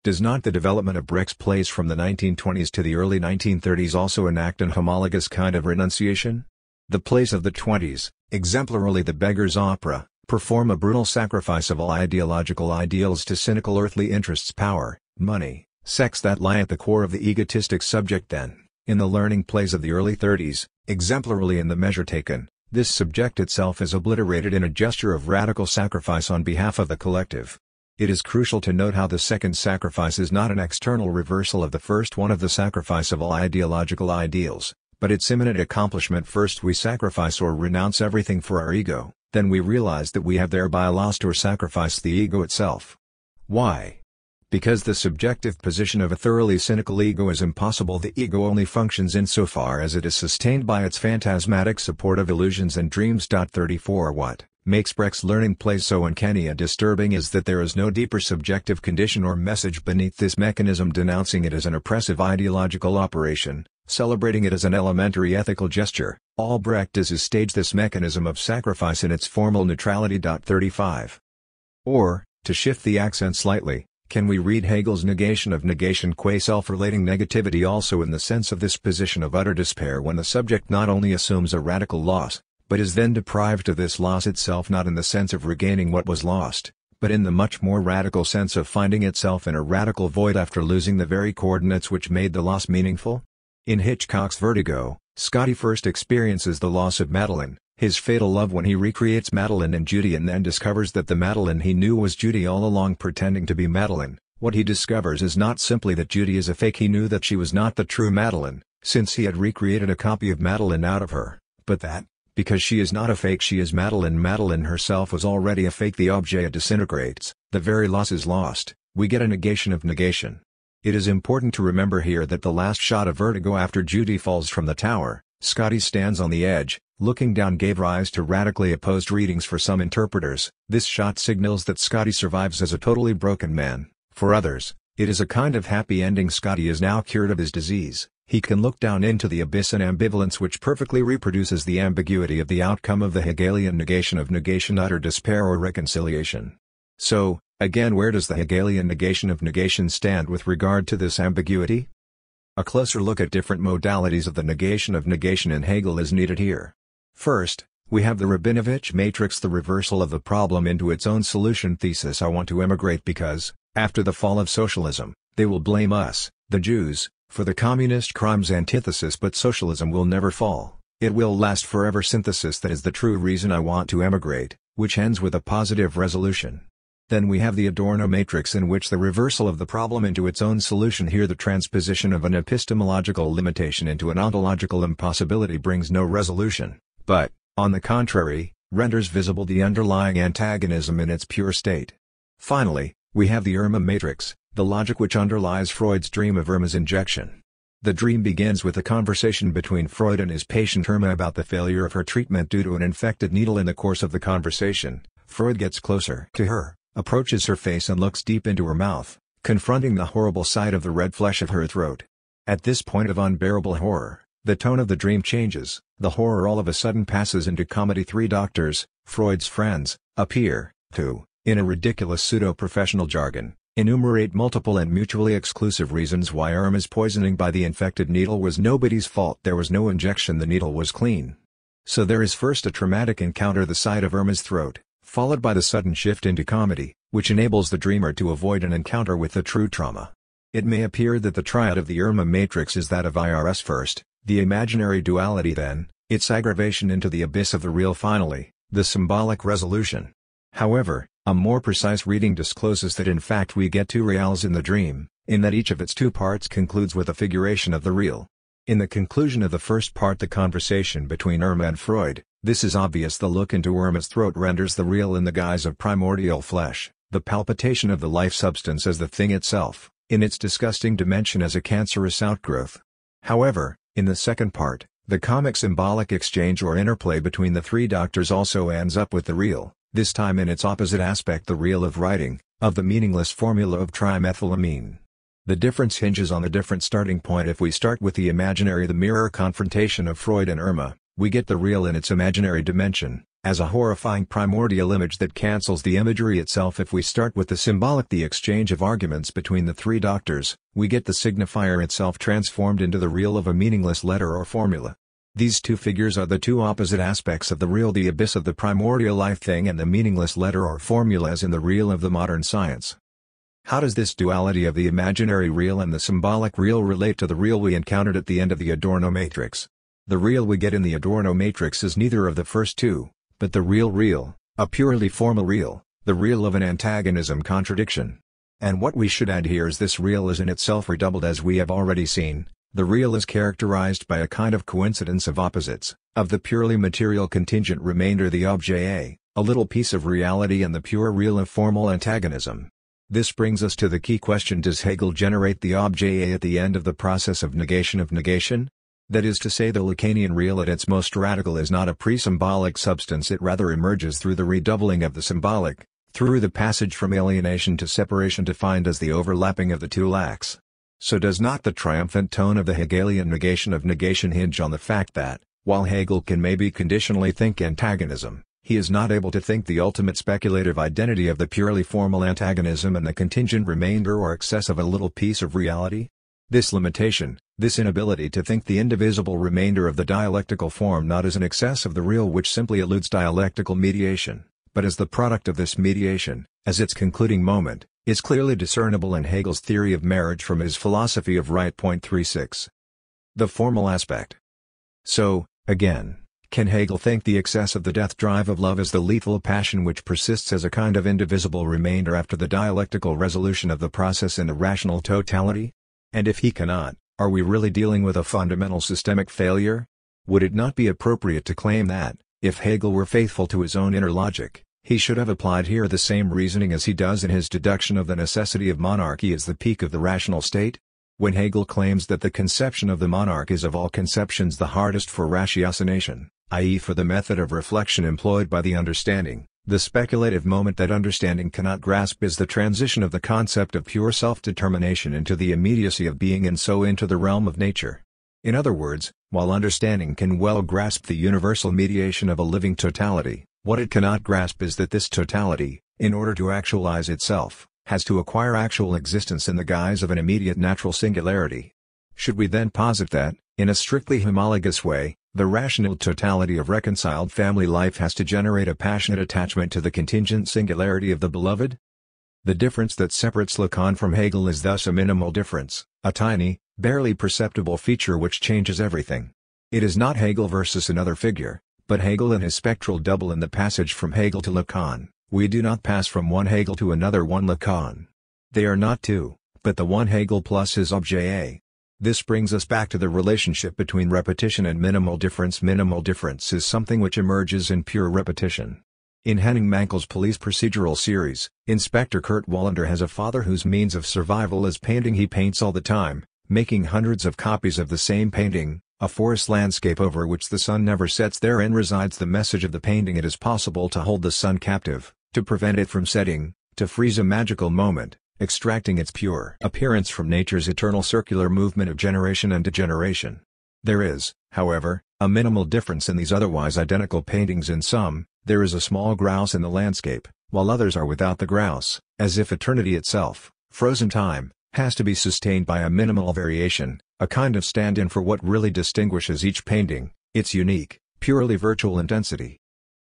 Does not the development of Brecht's plays from the 1920s to the early 1930s also enact an homologous kind of renunciation? The plays of the 20s, exemplarily The Beggar's Opera, perform a brutal sacrifice of all ideological ideals to cynical earthly interests: power, money, sex, that lie at the core of the egotistic subject. Then, in the learning plays of the early 30s, exemplarily in The Measure Taken, this subject itself is obliterated in a gesture of radical sacrifice on behalf of the collective. It is crucial to note how the second sacrifice is not an external reversal of the first one of the sacrifice of all ideological ideals, but its imminent accomplishment. First we sacrifice or renounce everything for our ego, then we realize that we have thereby lost or sacrificed the ego itself. Why? Because the subjective position of a thoroughly cynical ego is impossible. The ego only functions insofar as it is sustained by its phantasmatic support of illusions and dreams. 34 What makes Brecht's learning plays so uncanny and disturbing is that there is no deeper subjective condition or message beneath this mechanism. Denouncing it as an oppressive ideological operation, celebrating it as an elementary ethical gesture, all Brecht does is stage this mechanism of sacrifice in its formal neutrality. 35 Or, to shift the accent slightly, can we read Hegel's negation of negation qua self-relating negativity also in the sense of this position of utter despair when the subject not only assumes a radical loss, but is then deprived of this loss itself, not in the sense of regaining what was lost, but in the much more radical sense of finding itself in a radical void after losing the very coordinates which made the loss meaningful? In Hitchcock's Vertigo, Scotty first experiences the loss of Madeline, his fatal love, when he recreates Madeline and Judy and then discovers that the Madeline he knew was Judy all along, pretending to be Madeline. What he discovers is not simply that Judy is a fake. He knew that she was not the true Madeline, since he had recreated a copy of Madeline out of her, but that, because she is not a fake, she is Madeline. Madeline herself was already a fake. The objet disintegrates, the very loss is lost. We get a negation of negation. It is important to remember here that the last shot of Vertigo after Judy falls from the tower, Scotty stands on the edge, looking down, gave rise to radically opposed readings for some interpreters. This shot signals that Scotty survives as a totally broken man. For others, it is a kind of happy ending. Scotty is now cured of his disease. He can look down into the abyss, an ambivalence which perfectly reproduces the ambiguity of the outcome of the Hegelian negation of negation, utter despair or reconciliation. So, again, where does the Hegelian negation of negation stand with regard to this ambiguity? A closer look at different modalities of the negation of negation in Hegel is needed here. First, we have the Rabinovich matrix, the reversal of the problem into its own solution thesis. I want to emigrate because, after the fall of socialism, they will blame us, the Jews, for the communist crimes. Antithesis, but socialism will never fall, it will last forever. Synthesis, that is the true reason I want to emigrate, which ends with a positive resolution. Then we have the Adorno matrix, in which the reversal of the problem into its own solution, here the transposition of an epistemological limitation into an ontological impossibility, brings no resolution, but, on the contrary, renders visible the underlying antagonism in its pure state. Finally, we have the Irma matrix, the logic which underlies Freud's dream of Irma's injection. The dream begins with a conversation between Freud and his patient Irma about the failure of her treatment due to an infected needle. In the course of the conversation, Freud gets closer to her, approaches her face and looks deep into her mouth, confronting the horrible sight of the red flesh of her throat. At this point of unbearable horror, the tone of the dream changes. The horror all of a sudden passes into comedy. Three doctors, Freud's friends, appear to, in a ridiculous pseudo-professional jargon, enumerate multiple and mutually exclusive reasons why Irma's poisoning by the infected needle was nobody's fault. There was no injection, the needle was clean. So there is first a traumatic encounter, the sight of Irma's throat, followed by the sudden shift into comedy, which enables the dreamer to avoid an encounter with the true trauma. It may appear that the triad of the Irma matrix is that of IRS first, the imaginary duality then, its aggravation into the abyss of the real finally, the symbolic resolution. However, a more precise reading discloses that in fact we get two reals in the dream, in that each of its two parts concludes with a figuration of the real. In the conclusion of the first part, the conversation between Irma and Freud, this is obvious. The look into Irma's throat renders the real in the guise of primordial flesh, the palpitation of the life substance as the thing itself, in its disgusting dimension as a cancerous outgrowth. However, in the second part, the comic symbolic exchange or interplay between the three doctors also ends up with the real, this time in its opposite aspect, the real of writing, of the meaningless formula of trimethylamine. The difference hinges on the different starting point. If we start with the imaginary, the mirror confrontation of Freud and Irma, we get the real in its imaginary dimension, as a horrifying primordial image that cancels the imagery itself. If we start with the symbolic, the exchange of arguments between the three doctors, we get the signifier itself transformed into the real of a meaningless letter or formula. These two figures are the two opposite aspects of the real, the abyss of the primordial life thing and the meaningless letter or formula as in the real of the modern science. How does this duality of the imaginary real and the symbolic real relate to the real we encountered at the end of the Adorno matrix? The real we get in the Adorno matrix is neither of the first two, but the real, a purely formal real, the real of an antagonism contradiction. And what we should add here is this real is in itself redoubled, as we have already seen. The real is characterized by a kind of coincidence of opposites, of the purely material contingent remainder, the objet a little piece of reality, and the pure real of formal antagonism. This brings us to the key question: does Hegel generate the objet at the end of the process of negation? That is to say, the Lacanian real at its most radical is not a pre-symbolic substance, it rather emerges through the redoubling of the symbolic, through the passage from alienation to separation defined as the overlapping of the two lacks. So does not the triumphant tone of the Hegelian negation of negation hinge on the fact that, while Hegel can maybe conditionally think antagonism, he is not able to think the ultimate speculative identity of the purely formal antagonism and the contingent remainder or excess of a little piece of reality? This limitation, this inability to think the indivisible remainder of the dialectical form not as an excess of the real which simply eludes dialectical mediation, but as the product of this mediation, as its concluding moment, is clearly discernible in Hegel's theory of marriage from his philosophy of right. 36. The formal aspect. So, again, can Hegel think the excess of the death drive of love as the lethal passion which persists as a kind of indivisible remainder after the dialectical resolution of the process in a rational totality? And if he cannot, are we really dealing with a fundamental systemic failure? Would it not be appropriate to claim that, if Hegel were faithful to his own inner logic, he should have applied here the same reasoning as he does in his deduction of the necessity of monarchy as the peak of the rational state? When Hegel claims that the conception of the monarch is of all conceptions the hardest for ratiocination, i.e. for the method of reflection employed by the understanding, the speculative moment that understanding cannot grasp is the transition of the concept of pure self-determination into the immediacy of being and so into the realm of nature. In other words, while understanding can well grasp the universal mediation of a living totality, what it cannot grasp is that this totality, in order to actualize itself, has to acquire actual existence in the guise of an immediate natural singularity. Should we then posit that, in a strictly homologous way, the rational totality of reconciled family life has to generate a passionate attachment to the contingent singularity of the beloved? The difference that separates Lacan from Hegel is thus a minimal difference, a tiny, barely perceptible feature which changes everything. It is not Hegel versus another figure, but Hegel and his spectral double in the passage from Hegel to Lacan. We do not pass from one Hegel to another one Lacan. They are not two, but the one Hegel plus his objet. This brings us back to the relationship between repetition and minimal difference. Minimal difference is something which emerges in pure repetition. In Henning Mankell's police procedural series, Inspector Kurt Wallander has a father whose means of survival is painting. He paints all the time, making hundreds of copies of the same painting, a forest landscape over which the sun never sets. Therein resides the message of the painting. It is possible to hold the sun captive, to prevent it from setting, to freeze a magical moment, extracting its pure appearance from nature's eternal circular movement of generation and degeneration. There is, however, a minimal difference in these otherwise identical paintings. In some, there is a small grouse in the landscape, while others are without the grouse, as if eternity itself, frozen time, has to be sustained by a minimal variation, a kind of stand-in for what really distinguishes each painting, its unique, purely virtual intensity.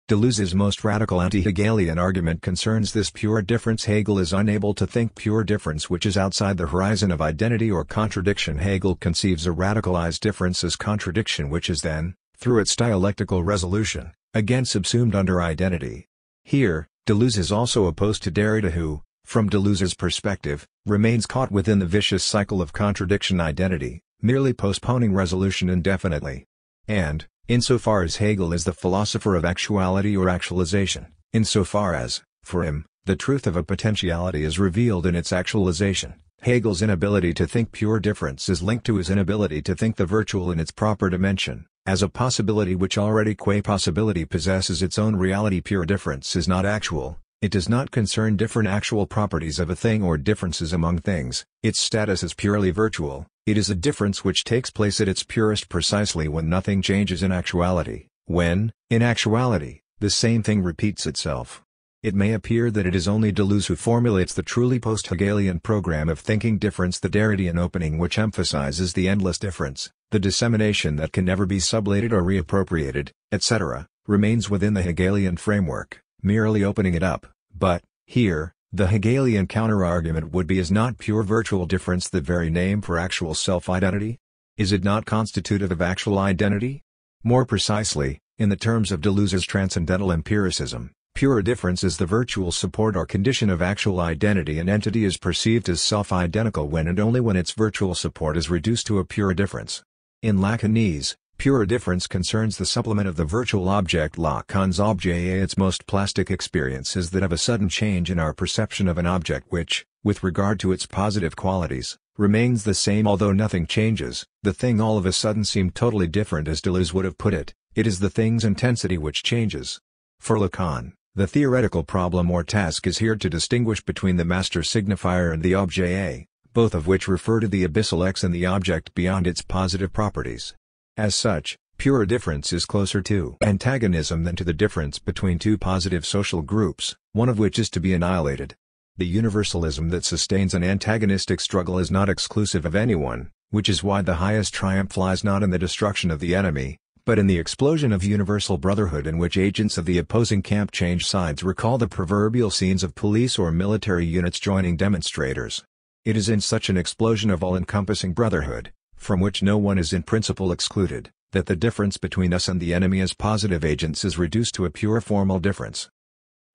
Deleuze's most radical anti-Hegelian argument concerns this pure difference. Hegel is unable to think pure difference which is outside the horizon of identity or contradiction. Hegel conceives a radicalized difference as contradiction which is then, through its dialectical resolution, again subsumed under identity. Here, Deleuze is also opposed to Derrida who, from Deleuze's perspective, remains caught within the vicious cycle of contradiction-identity, merely postponing resolution indefinitely. And, insofar as Hegel is the philosopher of actuality or actualization, insofar as, for him, the truth of a potentiality is revealed in its actualization, Hegel's inability to think pure difference is linked to his inability to think the virtual in its proper dimension, as a possibility which already qua possibility possesses its own reality. Pure difference is not actual, it does not concern different actual properties of a thing or differences among things, its status is purely virtual. It is a difference which takes place at its purest precisely when nothing changes in actuality, when, in actuality, the same thing repeats itself. It may appear that it is only Deleuze who formulates the truly post-Hegelian program of thinking difference, the Derridean opening which emphasizes the endless difference, the dissemination that can never be sublated or reappropriated, etc., remains within the Hegelian framework, merely opening it up, but, here, the Hegelian counter-argument would be: is not pure virtual difference the very name for actual self-identity? Is it not constitutive of actual identity? More precisely, in the terms of Deleuze's transcendental empiricism, Pure difference is the virtual support or condition of actual identity. An entity is perceived as self-identical when and only when its virtual support is reduced to a pure difference. In Lacanese, pure difference concerns the supplement of the virtual object. Lacan's objet. Its most plastic experience is that of a sudden change in our perception of an object which, with regard to its positive qualities, remains the same although nothing changes. The thing all of a sudden seemed totally different. As Deleuze would have put it, it is the thing's intensity which changes. For Lacan, the theoretical problem or task is here to distinguish between the master signifier and the objet A, both of which refer to the abyssal X and the object beyond its positive properties. As such, pure difference is closer to antagonism than to the difference between two positive social groups, one of which is to be annihilated. The universalism that sustains an antagonistic struggle is not exclusive of anyone, which is why the highest triumph lies not in the destruction of the enemy, but in the explosion of universal brotherhood in which agents of the opposing camp change sides. Recall the proverbial scenes of police or military units joining demonstrators. It is in such an explosion of all-encompassing brotherhood, from which no one is in principle excluded, that the difference between us and the enemy as positive agents is reduced to a pure formal difference.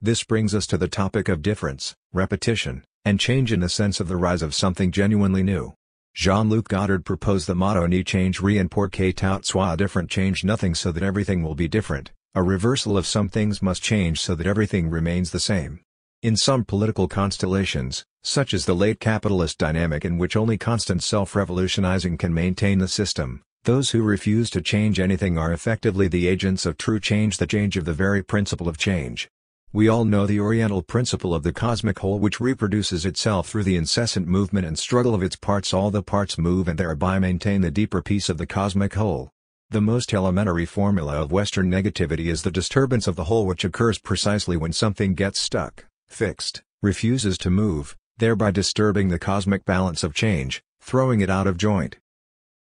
This brings us to the topic of difference, repetition, and change in the sense of the rise of something genuinely new. Jean-Luc Godard proposed the motto ni change rien pour que tout soit different. Change nothing so that everything will be different. A reversal of some things must change so that everything remains the same. In some political constellations, such as the late capitalist dynamic in which only constant self-revolutionizing can maintain the system, those who refuse to change anything are effectively the agents of true change, the change of the very principle of change. We all know the Oriental principle of the cosmic whole which reproduces itself through the incessant movement and struggle of its parts. All the parts move and thereby maintain the deeper peace of the cosmic whole. The most elementary formula of Western negativity is the disturbance of the whole, which occurs precisely when something gets stuck, fixed, refuses to move, thereby disturbing the cosmic balance of change, throwing it out of joint.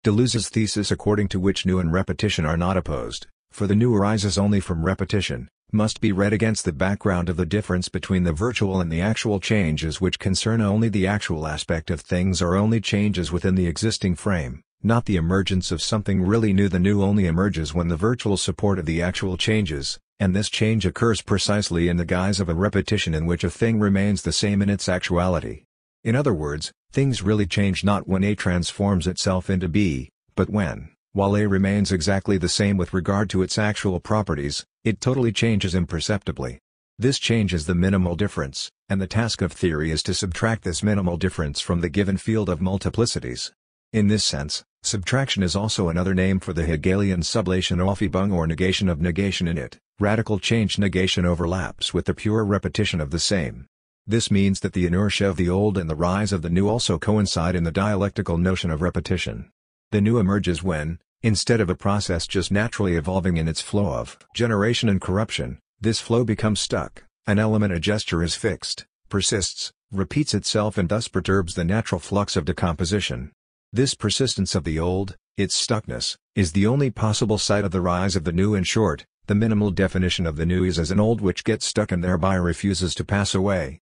Deleuze's thesis, according to which new and repetition are not opposed, for the new arises only from repetition, must be read against the background of the difference between the virtual and the actual changes which concern only the actual aspect of things, or only changes within the existing frame, not the emergence of something really new. The new only emerges when the virtual support of the actual changes, and this change occurs precisely in the guise of a repetition in which a thing remains the same in its actuality. In other words, things really change not when A transforms itself into B, but when, while A remains exactly the same with regard to its actual properties, it totally changes imperceptibly. This change is the minimal difference, and the task of theory is to subtract this minimal difference from the given field of multiplicities. In this sense, subtraction is also another name for the Hegelian sublation Aufhebung or negation of negation. In it, radical change negation overlaps with the pure repetition of the same. This means that the inertia of the old and the rise of the new also coincide in the dialectical notion of repetition. The new emerges when, instead of a process just naturally evolving in its flow of generation and corruption, this flow becomes stuck. An element, a gesture, is fixed, persists, repeats itself, and thus perturbs the natural flux of decomposition. This persistence of the old, its stuckness, is the only possible site of the rise of the new. In short, the minimal definition of the new is as an old which gets stuck and thereby refuses to pass away.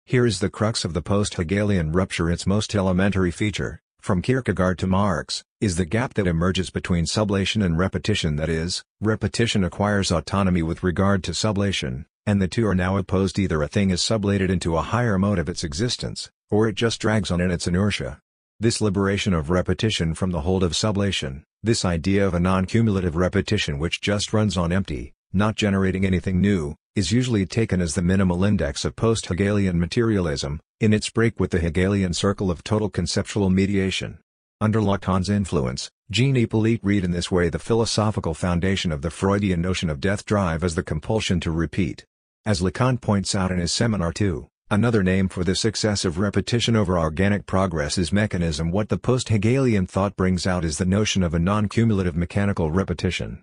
Here is the crux of the post-Hegelian rupture. Its most elementary feature, from Kierkegaard to Marx, is the gap that emerges between sublation and repetition. That is, repetition acquires autonomy with regard to sublation, and the two are now opposed. Either a thing is sublated into a higher mode of its existence, or it just drags on in its inertia. This liberation of repetition from the hold of sublation, this idea of a non-cumulative repetition which just runs on empty, not generating anything new, is usually taken as the minimal index of post-Hegelian materialism, in its break with the Hegelian circle of total conceptual mediation. Under Lacan's influence, Jean-Hippolyte read in this way the philosophical foundation of the Freudian notion of death drive as the compulsion to repeat. As Lacan points out in his Seminar 2, another name for this excessive repetition over organic progress is mechanism. What the post-Hegelian thought brings out is the notion of a non-cumulative mechanical repetition.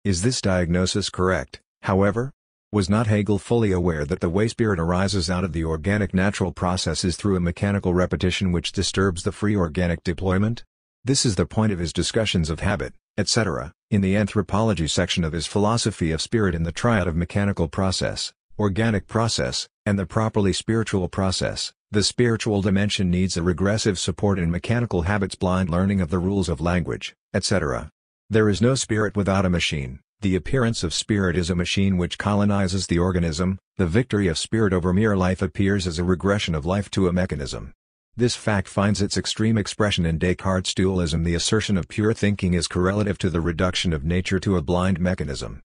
Is this diagnosis correct, however? Was not Hegel fully aware that the way spirit arises out of the organic natural process is through a mechanical repetition which disturbs the free organic deployment? This is the point of his discussions of habit, etc., in the anthropology section of his philosophy of spirit in the triad of mechanical process, organic process, and the properly spiritual process. The spiritual dimension needs a regressive support in mechanical habits, blind learning of the rules of language, etc. There is no spirit without a machine, The appearance of spirit is a machine which colonizes the organism. The victory of spirit over mere life appears as a regression of life to a mechanism. This fact finds its extreme expression in Descartes' dualism. The assertion of pure thinking is correlative to the reduction of nature to a blind mechanism.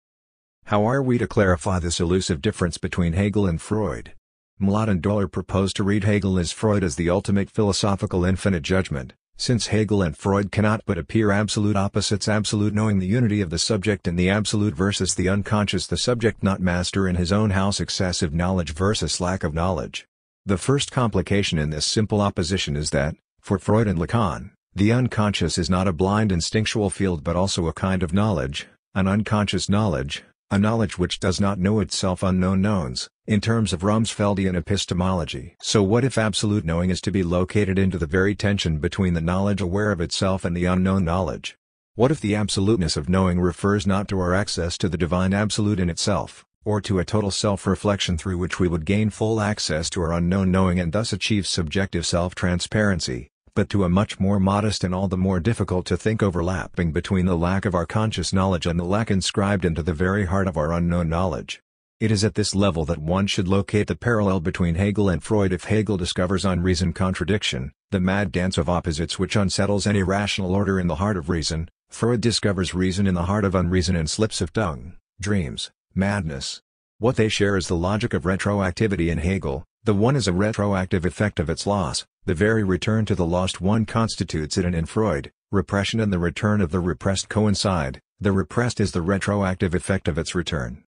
How are we to clarify this elusive difference between Hegel and Freud? Mlot and Doller propose to read Hegel as Freud as the ultimate philosophical infinite judgment, since Hegel and Freud cannot but appear absolute opposites: absolute knowing, the unity of the subject and the absolute, versus the unconscious, the subject not master in his own house, excessive knowledge versus lack of knowledge. The first complication in this simple opposition is that, for Freud and Lacan, the unconscious is not a blind instinctual field but also a kind of knowledge, an unconscious knowledge, a knowledge which does not know itself, unknown knowns, in terms of Rumsfeldian epistemology. So what if absolute knowing is to be located into the very tension between the knowledge aware of itself and the unknown knowledge? What if the absoluteness of knowing refers not to our access to the divine absolute in itself, or to a total self-reflection through which we would gain full access to our unknown knowing and thus achieve subjective self-transparency, but to a much more modest and all the more difficult to think overlapping between the lack of our conscious knowledge and the lack inscribed into the very heart of our unknown knowledge? It is at this level that one should locate the parallel between Hegel and Freud. If Hegel discovers unreason contradiction, the mad dance of opposites which unsettles any rational order in the heart of reason, Freud discovers reason in the heart of unreason and slips of tongue, dreams, madness. What they share is the logic of retroactivity. In Hegel, the one is a retroactive effect of its loss, the very return to the lost one constitutes it, and in Freud, repression and the return of the repressed coincide, the repressed is the retroactive effect of its return.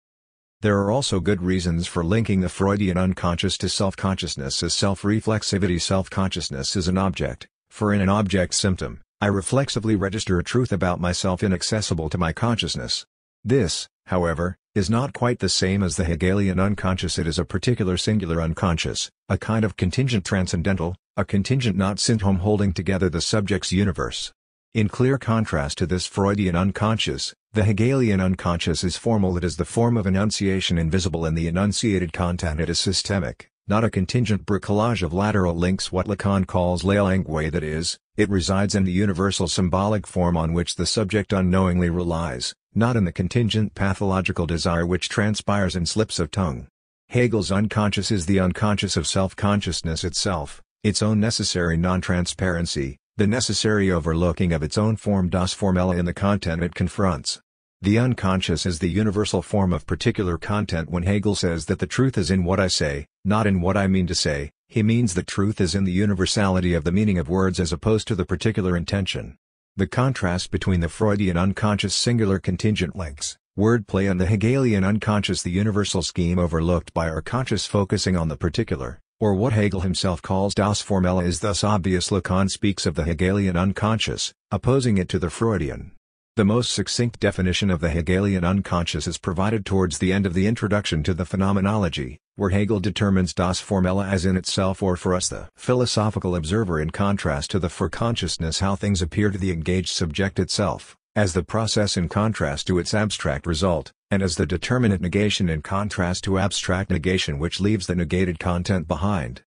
There are also good reasons for linking the Freudian unconscious to self-consciousness as self-reflexivity. Self-consciousness is an object, for in an object symptom, I reflexively register a truth about myself inaccessible to my consciousness. This, however, is not quite the same as the Hegelian unconscious. It is a particular singular unconscious, a kind of contingent transcendental, a contingent not symptom holding together the subject's universe. In clear contrast to this Freudian unconscious, the Hegelian unconscious is formal. It is the form of enunciation invisible in the enunciated content. It is systemic, not a contingent bricolage of lateral links, what Lacan calls la langue, that is, it resides in the universal symbolic form on which the subject unknowingly relies, not in the contingent pathological desire which transpires in slips of tongue. Hegel's unconscious is the unconscious of self-consciousness itself, its own necessary non-transparency, the necessary overlooking of its own form, das Formelle, in the content it confronts. The unconscious is the universal form of particular content. When Hegel says that the truth is in what I say, not in what I mean to say, he means that truth is in the universality of the meaning of words as opposed to the particular intention. The contrast between the Freudian unconscious singular contingent links, wordplay, and the Hegelian unconscious, the universal scheme overlooked by our conscious focusing on the particular, or what Hegel himself calls das Formelle, is thus obvious. Lacan speaks of the Hegelian unconscious, opposing it to the Freudian. The most succinct definition of the Hegelian unconscious is provided towards the end of the introduction to the Phenomenology, where Hegel determines das Formelle as in itself, or for us the philosophical observer, in contrast to the for consciousness how things appear to the engaged subject itself, as the process in contrast to its abstract result, and as the determinate negation in contrast to abstract negation which leaves the negated content behind.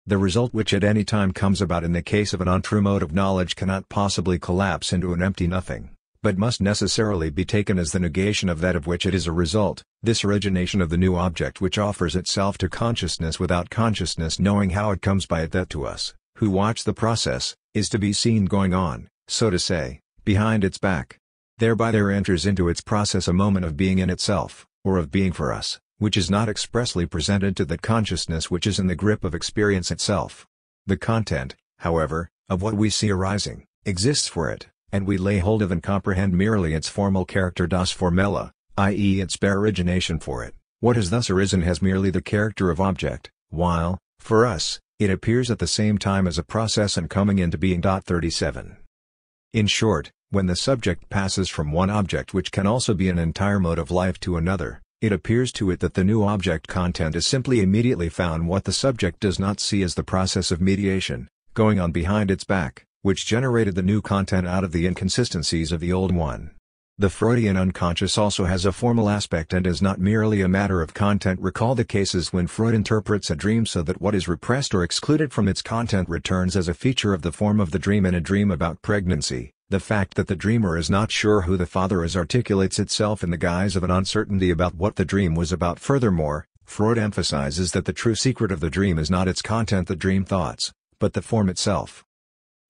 The result which at any time comes about in the case of an untrue mode of knowledge cannot possibly collapse into an empty nothing, but must necessarily be taken as the negation of that of which it is a result. This origination of the new object which offers itself to consciousness without consciousness knowing how it comes by it, that to us, who watch the process, is to be seen going on, so to say, behind its back. Thereby there enters into its process a moment of being in itself, or of being for us, which is not expressly presented to that consciousness which is in the grip of experience itself. The content, however, of what we see arising, exists for it, and we lay hold of and comprehend merely its formal character, das Formelle, i.e. its bare origination for it. What has thus arisen has merely the character of object, while, for us, it appears at the same time as a process and coming into being. 37. In short, when the subject passes from one object which can also be an entire mode of life to another, it appears to it that the new object content is simply immediately found. What the subject does not see is the process of mediation, going on behind its back, which generated the new content out of the inconsistencies of the old one. The Freudian unconscious also has a formal aspect and is not merely a matter of content. Recall the cases when Freud interprets a dream so that what is repressed or excluded from its content returns as a feature of the form of the dream. In a dream about pregnancy, The fact that the dreamer is not sure who the father is articulates itself in the guise of an uncertainty about what the dream was about. Furthermore, Freud emphasizes that the true secret of the dream is not its content, the dream thoughts, but the form itself.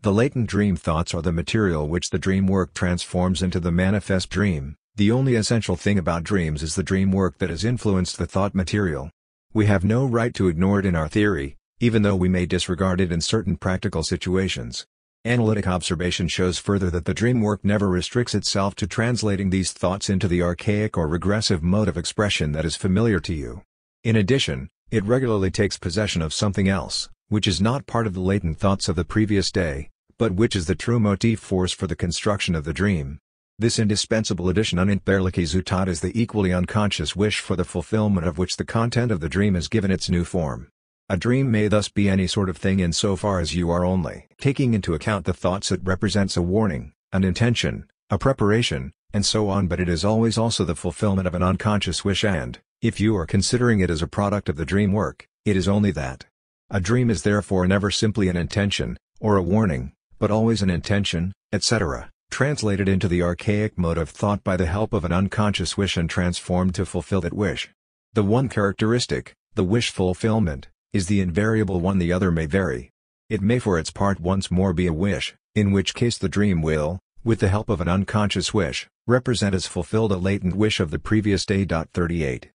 The latent dream thoughts are the material which the dream work transforms into the manifest dream. The only essential thing about dreams is the dream work that has influenced the thought material. We have no right to ignore it in our theory, even though we may disregard it in certain practical situations. Analytic observation shows further that the dream work never restricts itself to translating these thoughts into the archaic or regressive mode of expression that is familiar to you. In addition, it regularly takes possession of something else, which is not part of the latent thoughts of the previous day, but which is the true motif force for the construction of the dream. This indispensable addition unentbehrliche Zutat is the equally unconscious wish for the fulfillment of which the content of the dream is given its new form. A dream may thus be any sort of thing insofar as you are only taking into account the thoughts it represents: a warning, an intention, a preparation, and so on, but it is always also the fulfillment of an unconscious wish, and, if you are considering it as a product of the dream work, it is only that. A dream is therefore never simply an intention, or a warning, but always an intention, etc., translated into the archaic mode of thought by the help of an unconscious wish and transformed to fulfill that wish. The one characteristic, the wish fulfillment, is the invariable one. The other may vary. It may for its part once more be a wish, in which case the dream will, with the help of an unconscious wish, represent as fulfilled a latent wish of the previous day. 38.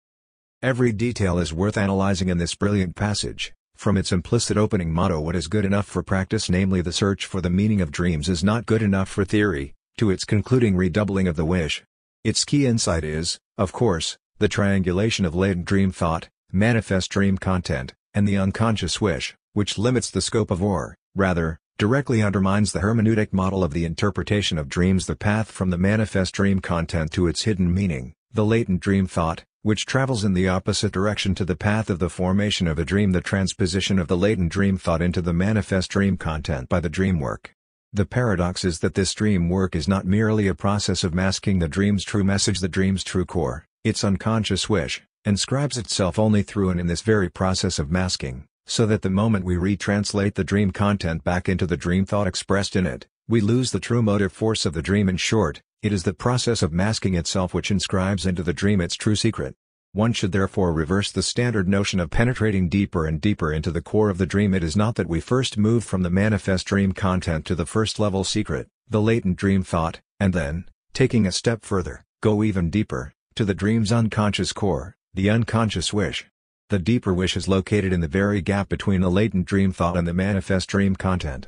Every detail is worth analyzing in this brilliant passage. From its implicit opening motto, what is good enough for practice, namely the search for the meaning of dreams is not good enough for theory, to its concluding redoubling of the wish. Its key insight is, of course, the triangulation of latent dream thought, manifest dream content, and the unconscious wish, which limits the scope of or, rather, directly undermines the hermeneutic model of the interpretation of dreams, the path from the manifest dream content to its hidden meaning, the latent dream thought, which travels in the opposite direction to the path of the formation of a dream, the transposition of the latent dream thought into the manifest dream content by the dream work. The paradox is that this dream work is not merely a process of masking the dream's true message, the dream's true core, its unconscious wish, inscribes itself only through and in this very process of masking, so that the moment we retranslate the dream content back into the dream thought expressed in it, we lose the true motive force of the dream. In short, it is the process of masking itself which inscribes into the dream its true secret. One should therefore reverse the standard notion of penetrating deeper and deeper into the core of the dream. It is not that we first move from the manifest dream content to the first level secret, the latent dream thought, and then, taking a step further, go even deeper, to the dream's unconscious core, the unconscious wish. The deeper wish is located in the very gap between the latent dream thought and the manifest dream content.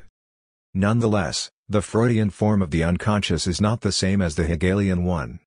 Nonetheless, the Freudian form of the unconscious is not the same as the Hegelian one.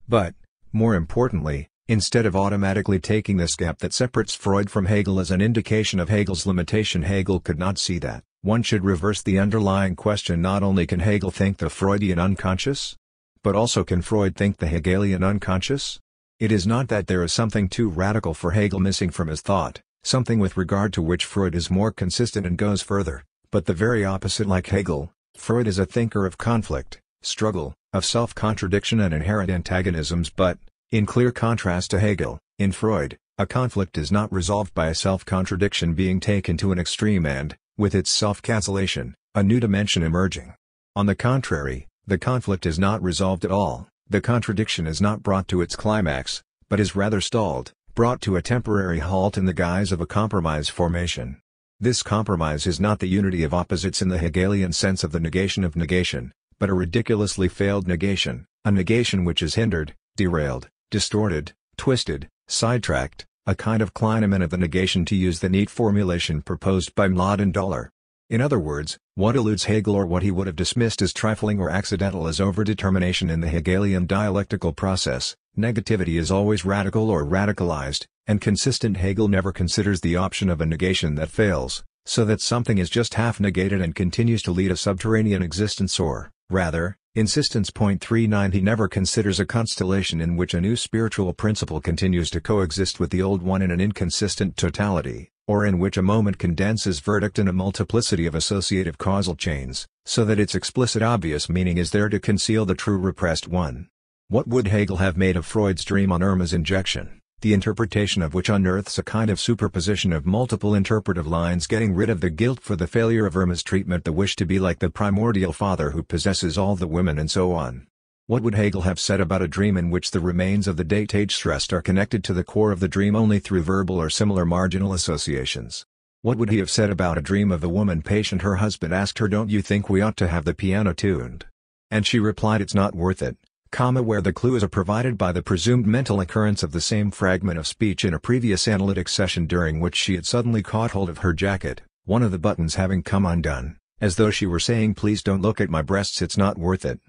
But, more importantly, instead of automatically taking this gap that separates Freud from Hegel as an indication of Hegel's limitation, Hegel could not see that, one should reverse the underlying question: not only can Hegel think the Freudian unconscious, but also can Freud think the Hegelian unconscious? It is not that there is something too radical for Hegel missing from his thought, something with regard to which Freud is more consistent and goes further, but the very opposite. Like Hegel, Freud is a thinker of conflict, struggle, of self-contradiction and inherent antagonisms, but, in clear contrast to Hegel, in Freud, a conflict is not resolved by a self-contradiction being taken to an extreme and, with its self-cancellation, a new dimension emerging. On the contrary, the conflict is not resolved at all. The contradiction is not brought to its climax, but is rather stalled, brought to a temporary halt in the guise of a compromise formation. This compromise is not the unity of opposites in the Hegelian sense of the negation of negation, but a ridiculously failed negation, a negation which is hindered, derailed, distorted, twisted, sidetracked, a kind of Kleinemann of the negation, to use the neat formulation proposed by Mlad and Dollar. In other words, what eludes Hegel, or what he would have dismissed as trifling or accidental, is overdetermination in the Hegelian dialectical process. Negativity is always radical or radicalized, and consistent Hegel never considers the option of a negation that fails, so that something is just half negated and continues to lead a subterranean existence, or, rather, insistence. 39 He never considers a constellation in which a new spiritual principle continues to coexist with the old one in an inconsistent totality, or in which a moment condenses verdict in a multiplicity of associative causal chains, so that its explicit obvious meaning is there to conceal the true repressed one. What would Hegel have made of Freud's dream on Irma's injection? the interpretation of which unearths a kind of superposition of multiple interpretive lines, getting rid of the guilt for the failure of her mistreatment, the wish to be like the primordial father who possesses all the women, and so on. What would Hegel have said about a dream in which the remains of the date stressed are connected to the core of the dream only through verbal or similar marginal associations? What would he have said about a dream of a woman patient her husband asked her, "Don't you think we ought to have the piano tuned?" And she replied, "It's not worth it," where the clues are provided by the presumed mental occurrence of the same fragment of speech in a previous analytic session during which she had suddenly caught hold of her jacket, one of the buttons having come undone, as though she were saying, "Please don't look at my breasts, it's not worth it."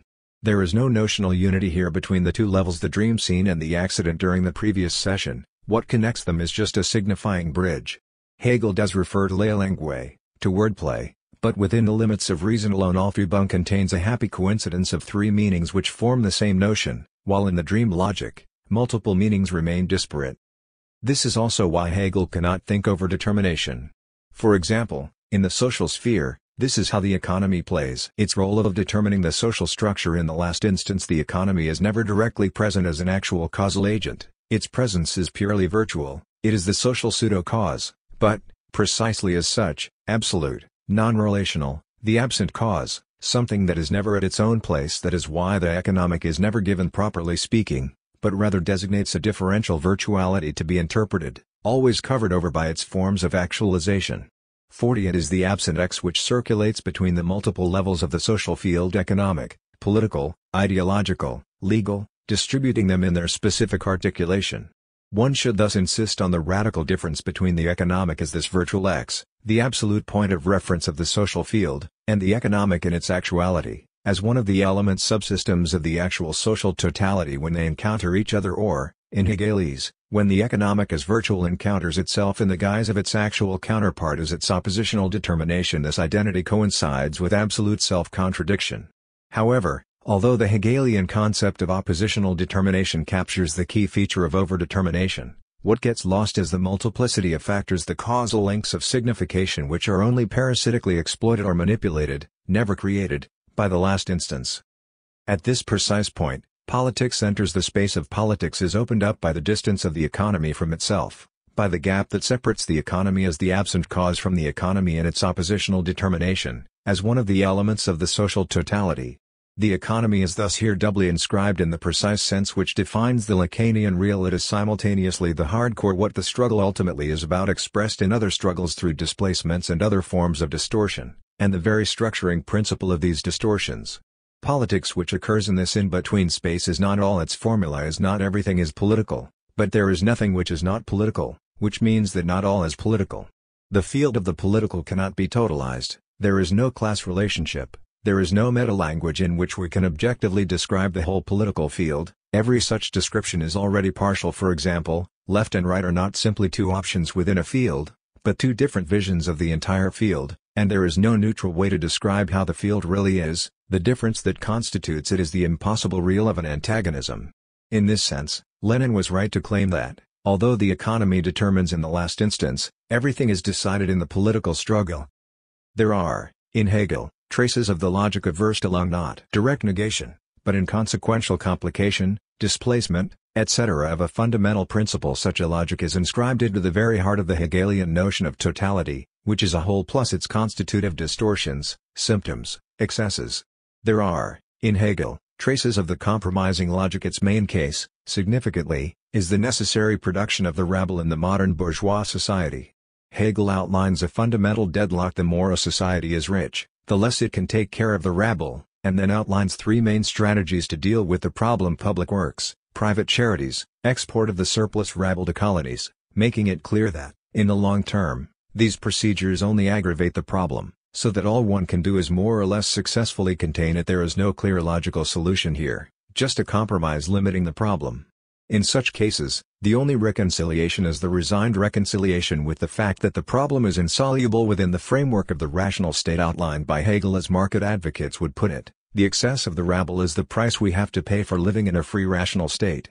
There is no notional unity here between the two levels, the dream scene and the accident during the previous session. What connects them is just a signifying bridge. Hegel does refer to la langue, to wordplay, but within the limits of reason alone. Aufhebung contains a happy coincidence of three meanings which form the same notion, while in the dream logic, multiple meanings remain disparate. This is also why Hegel cannot think over determination. For example, in the social sphere, this is how the economy plays its role of determining the social structure. In the last instance, the economy is never directly present as an actual causal agent, its presence is purely virtual, it is the social pseudo-cause, but, precisely as such, absolute, non-relational, the absent cause, something that is never at its own place. That is why the economic is never given properly speaking, but rather designates a differential virtuality to be interpreted, always covered over by its forms of actualization. 40. It is the absent X which circulates between the multiple levels of the social field: economic, political, ideological, legal, distributing them in their specific articulation. One should thus insist on the radical difference between the economic as this virtual X, the absolute point of reference of the social field, and the economic in its actuality, as one of the element subsystems of the actual social totality when they encounter each other, or, in Hegelese, when the economic as virtual encounters itself in the guise of its actual counterpart as its oppositional determination. This identity coincides with absolute self-contradiction. However, although the Hegelian concept of oppositional determination captures the key feature of overdetermination, what gets lost is the multiplicity of factors, the causal links of signification, which are only parasitically exploited or manipulated, never created, by the last instance. At this precise point, politics enters the space of politics is opened up by the distance of the economy from itself, by the gap that separates the economy as the absent cause from the economy and its oppositional determination, as one of the elements of the social totality. The economy is thus here doubly inscribed in the precise sense which defines the Lacanian real. It is simultaneously the hardcore, what the struggle ultimately is about, expressed in other struggles through displacements and other forms of distortion, and the very structuring principle of these distortions. Politics which occurs in this in-between space is not all. Its formula is not everything is political, but there is nothing which is not political, which means that not all is political. The field of the political cannot be totalized, there is no class relationship. There is no meta-language in which we can objectively describe the whole political field. Every such description is already partial. For example, left and right are not simply two options within a field, but two different visions of the entire field, and there is no neutral way to describe how the field really is. The difference that constitutes it is the impossible real of an antagonism. In this sense, Lenin was right to claim that, although the economy determines in the last instance, everything is decided in the political struggle. There are, in Hegel, traces of the logic of Verstellung, not direct negation, but inconsequential complication, displacement, etc. of a fundamental principle. Such a logic is inscribed into the very heart of the Hegelian notion of totality, which is a whole plus its constitutive distortions, symptoms, excesses. There are, in Hegel, traces of the compromising logic. Its main case, significantly, is the necessary production of the rabble in the modern bourgeois society. Hegel outlines a fundamental deadlock: the more a society is rich, the less it can take care of the rabble, and then outlines three main strategies to deal with the problem: public works, private charities, export of the surplus rabble to colonies, making it clear that, in the long term, these procedures only aggravate the problem, so that all one can do is more or less successfully contain it. There is no clear logical solution here, just a compromise limiting the problem. In such cases, the only reconciliation is the resigned reconciliation with the fact that the problem is insoluble within the framework of the rational state outlined by Hegel. As market advocates would put it, the excess of the rabble is the price we have to pay for living in a free rational state.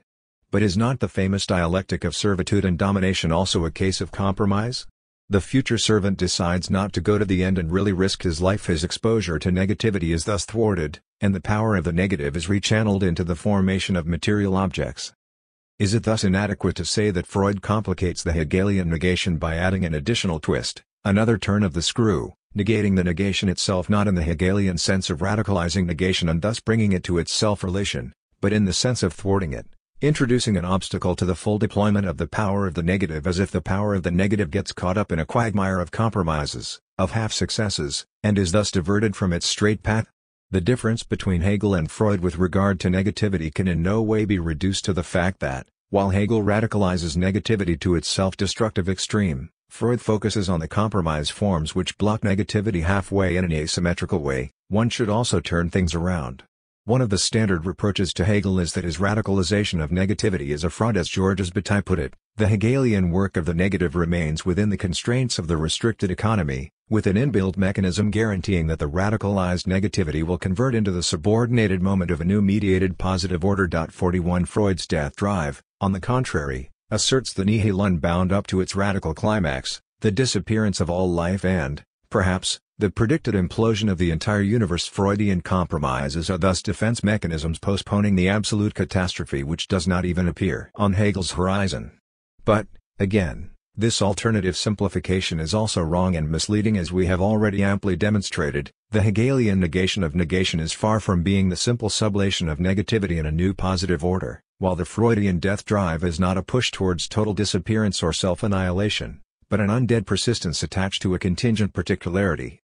But is not the famous dialectic of servitude and domination also a case of compromise? The future servant decides not to go to the end and really risk his life. His exposure to negativity is thus thwarted, and the power of the negative is rechanneled into the formation of material objects. Is it thus inadequate to say that Freud complicates the Hegelian negation by adding an additional twist, another turn of the screw, negating the negation itself not in the Hegelian sense of radicalizing negation and thus bringing it to its self-relation, but in the sense of thwarting it, introducing an obstacle to the full deployment of the power of the negative, as if the power of the negative gets caught up in a quagmire of compromises, of half-successes, and is thus diverted from its straight path? The difference between Hegel and Freud with regard to negativity can in no way be reduced to the fact that, while Hegel radicalizes negativity to its self-destructive extreme, Freud focuses on the compromise forms which block negativity halfway in an asymmetrical way. One should also turn things around. One of the standard reproaches to Hegel is that his radicalization of negativity is a fraud, as Georges Bataille put it. The Hegelian work of the negative remains within the constraints of the restricted economy, with an inbuilt mechanism guaranteeing that the radicalized negativity will convert into the subordinated moment of a new mediated positive order. 41 Freud's death drive, on the contrary, asserts the nihil unbound up to its radical climax, the disappearance of all life and, perhaps, the predicted implosion of the entire universe. Freudian compromises are thus defense mechanisms postponing the absolute catastrophe which does not even appear on Hegel's horizon. But, again, this alternative simplification is also wrong and misleading, as we have already amply demonstrated. The Hegelian negation of negation is far from being the simple sublation of negativity in a new positive order, while the Freudian death drive is not a push towards total disappearance or self-annihilation, but an undead persistence attached to a contingent particularity.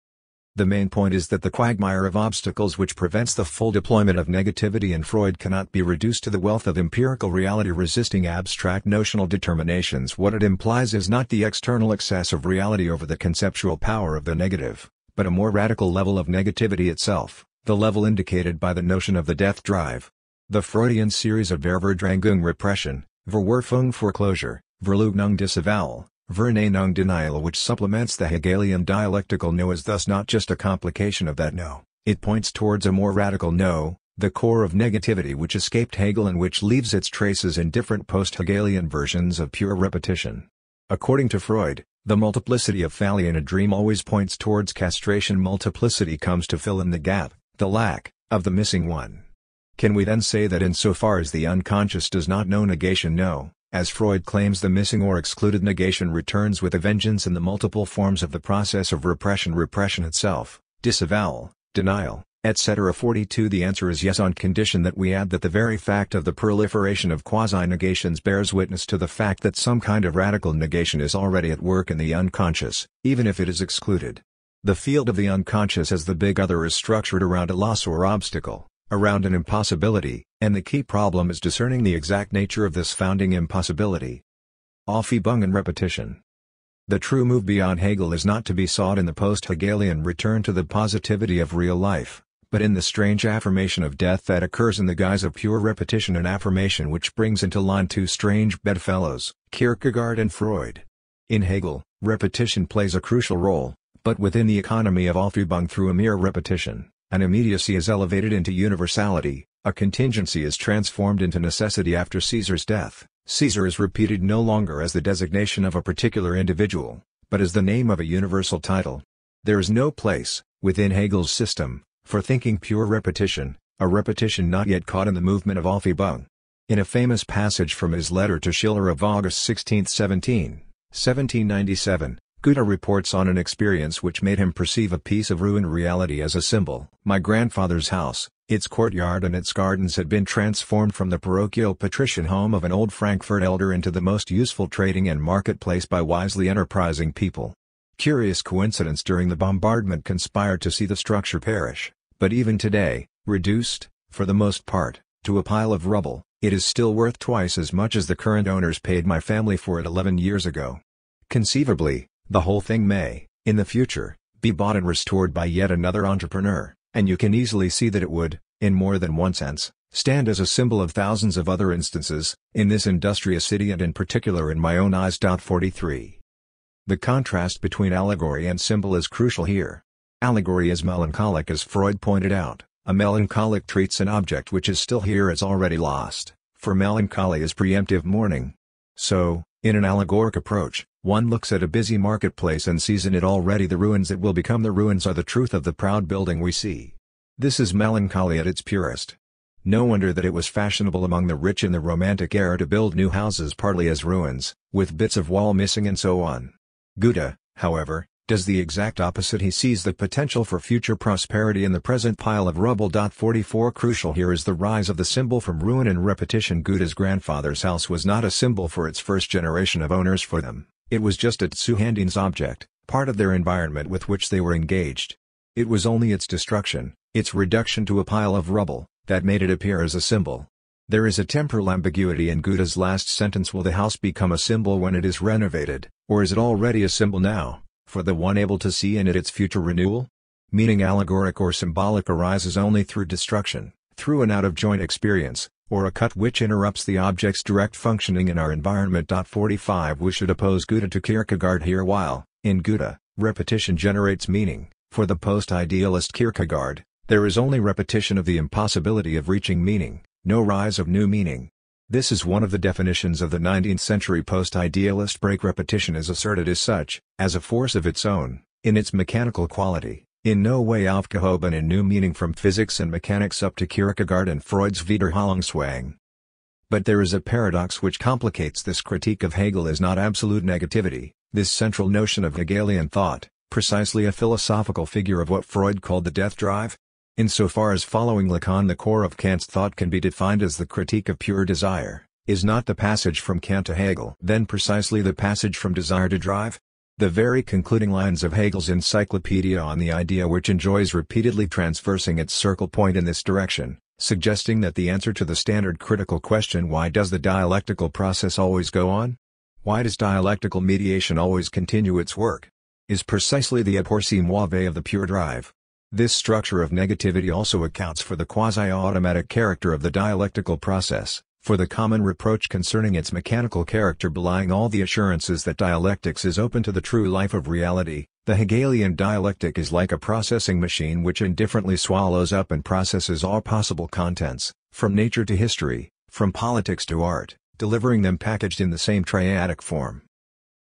The main point is that the quagmire of obstacles which prevents the full deployment of negativity in Freud cannot be reduced to the wealth of empirical reality resisting abstract notional determinations. What it implies is not the external excess of reality over the conceptual power of the negative, but a more radical level of negativity itself, the level indicated by the notion of the death drive. The Freudian series of Ververdrängung repression, Verwerfung foreclosure, Verleugnung disavowal, Verneinung denial, which supplements the Hegelian dialectical no, is thus not just a complication of that no, it points towards a more radical no, the core of negativity which escaped Hegel and which leaves its traces in different post-Hegelian versions of pure repetition. According to Freud, the multiplicity of phalli in a dream always points towards castration. Multiplicity comes to fill in the gap, the lack, of the missing one. Can we then say that insofar as the unconscious does not know negation, no, as Freud claims, the missing or excluded negation returns with a vengeance in the multiple forms of the process of repression itself, disavowal, denial, etc. 42 The answer is yes, on condition that we add that the very fact of the proliferation of quasi-negations bears witness to the fact that some kind of radical negation is already at work in the unconscious, even if it is excluded. The field of the unconscious as the big other is structured around a loss or obstacle, around an impossibility, and the key problem is discerning the exact nature of this founding impossibility. Aufhebung repetition. The true move beyond Hegel is not to be sought in the post-Hegelian return to the positivity of real life, but in the strange affirmation of death that occurs in the guise of pure repetition, an affirmation which brings into line two strange bedfellows, Kierkegaard and Freud. In Hegel, repetition plays a crucial role, but within the economy of Aufhebung through a mere repetition, an immediacy is elevated into universality, a contingency is transformed into necessity. After Caesar's death, Caesar is repeated no longer as the designation of a particular individual, but as the name of a universal title. There is no place, within Hegel's system, for thinking pure repetition, a repetition not yet caught in the movement of Aufhebung. In a famous passage from his letter to Schiller of August 16, 1797, Goethe reports on an experience which made him perceive a piece of ruined reality as a symbol. My grandfather's house, its courtyard and its gardens had been transformed from the parochial patrician home of an old Frankfurt elder into the most useful trading and marketplace by wisely enterprising people. Curious coincidence, during the bombardment conspired to see the structure perish, but even today, reduced, for the most part, to a pile of rubble, it is still worth twice as much as the current owners paid my family for it 11 years ago. Conceivably, the whole thing may, in the future, be bought and restored by yet another entrepreneur, and you can easily see that it would, in more than one sense, stand as a symbol of thousands of other instances, in this industrious city and in particular in my own eyes. 43. The contrast between allegory and symbol is crucial here. Allegory is melancholic, as Freud pointed out. A melancholic treats an object which is still here as already lost, for melancholy is preemptive mourning. So, in an allegoric approach, one looks at a busy marketplace and sees in it already the ruins that will become the ruins, are the truth of the proud building we see. This is melancholy at its purest. No wonder that it was fashionable among the rich in the Romantic era to build new houses partly as ruins, with bits of wall missing and so on. Goethe, however, does the exact opposite. He sees the potential for future prosperity in the present pile of rubble. 44 Crucial here is the rise of the symbol from ruin and repetition. Goethe's grandfather's house was not a symbol for its first generation of owners. For them, it was just a Zuhändien's object, part of their environment with which they were engaged. It was only its destruction, its reduction to a pile of rubble, that made it appear as a symbol. There is a temporal ambiguity in Goethe's last sentence. Will the house become a symbol when it is renovated, or is it already a symbol now, for the one able to see in it its future renewal? Meaning allegoric or symbolic arises only through destruction, through an out-of-joint experience, or a cut which interrupts the object's direct functioning in our environment. 45 We should oppose Goethe to Kierkegaard here. While, in Goethe, repetition generates meaning, for the post-idealist Kierkegaard, there is only repetition of the impossibility of reaching meaning, no rise of new meaning. This is one of the definitions of the 19th century post-idealist break. Repetition is asserted as such, as a force of its own, in its mechanical quality, in no way aufgehoben in new meaning from physics and mechanics up to Kierkegaard and Freud's Wiederholungszwang. But there is a paradox which complicates this. Critique of Hegel is not absolute negativity, this central notion of Hegelian thought, precisely a philosophical figure of what Freud called the death drive. Insofar as following Lacan the core of Kant's thought can be defined as the critique of pure desire, is not the passage from Kant to Hegel then precisely the passage from desire to drive? The very concluding lines of Hegel's Encyclopedia on the idea which enjoys repeatedly transversing its circle point in this direction, suggesting that the answer to the standard critical question why does the dialectical process always go on? Why does dialectical mediation always continue its work? Is precisely the apporsi muove of the pure drive. This structure of negativity also accounts for the quasi-automatic character of the dialectical process, for the common reproach concerning its mechanical character belying all the assurances that dialectics is open to the true life of reality. The Hegelian dialectic is like a processing machine which indifferently swallows up and processes all possible contents, from nature to history, from politics to art, delivering them packaged in the same triadic form.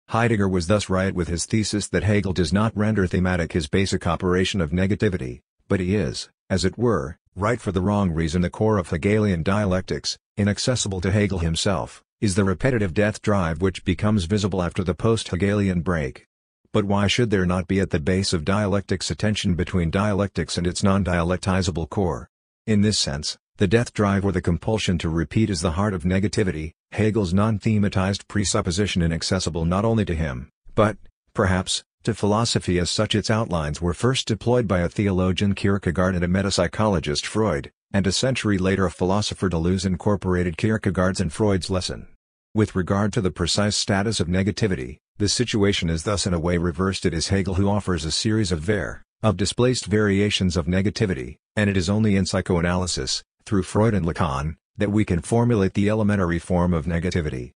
Heidegger was thus right with his thesis that Hegel does not render thematic his basic operation of negativity, but he is, as it were, right for the wrong reason. The core of Hegelian dialectics, inaccessible to Hegel himself, is the repetitive death drive which becomes visible after the post-Hegelian break. But why should there not be at the base of dialectics a tension between dialectics and its non-dialectizable core? In this sense, the death drive or the compulsion to repeat is the heart of negativity, Hegel's non-thematized presupposition inaccessible not only to him, but, perhaps, to philosophy as such. Its outlines were first deployed by a theologian Kierkegaard and a metapsychologist Freud, and a century later a philosopher Deleuze incorporated Kierkegaard's and Freud's lesson. With regard to the precise status of negativity, the situation is thus in a way reversed. It is Hegel who offers a series of displaced variations of negativity, and it is only in psychoanalysis, through Freud and Lacan, that we can formulate the elementary form of negativity.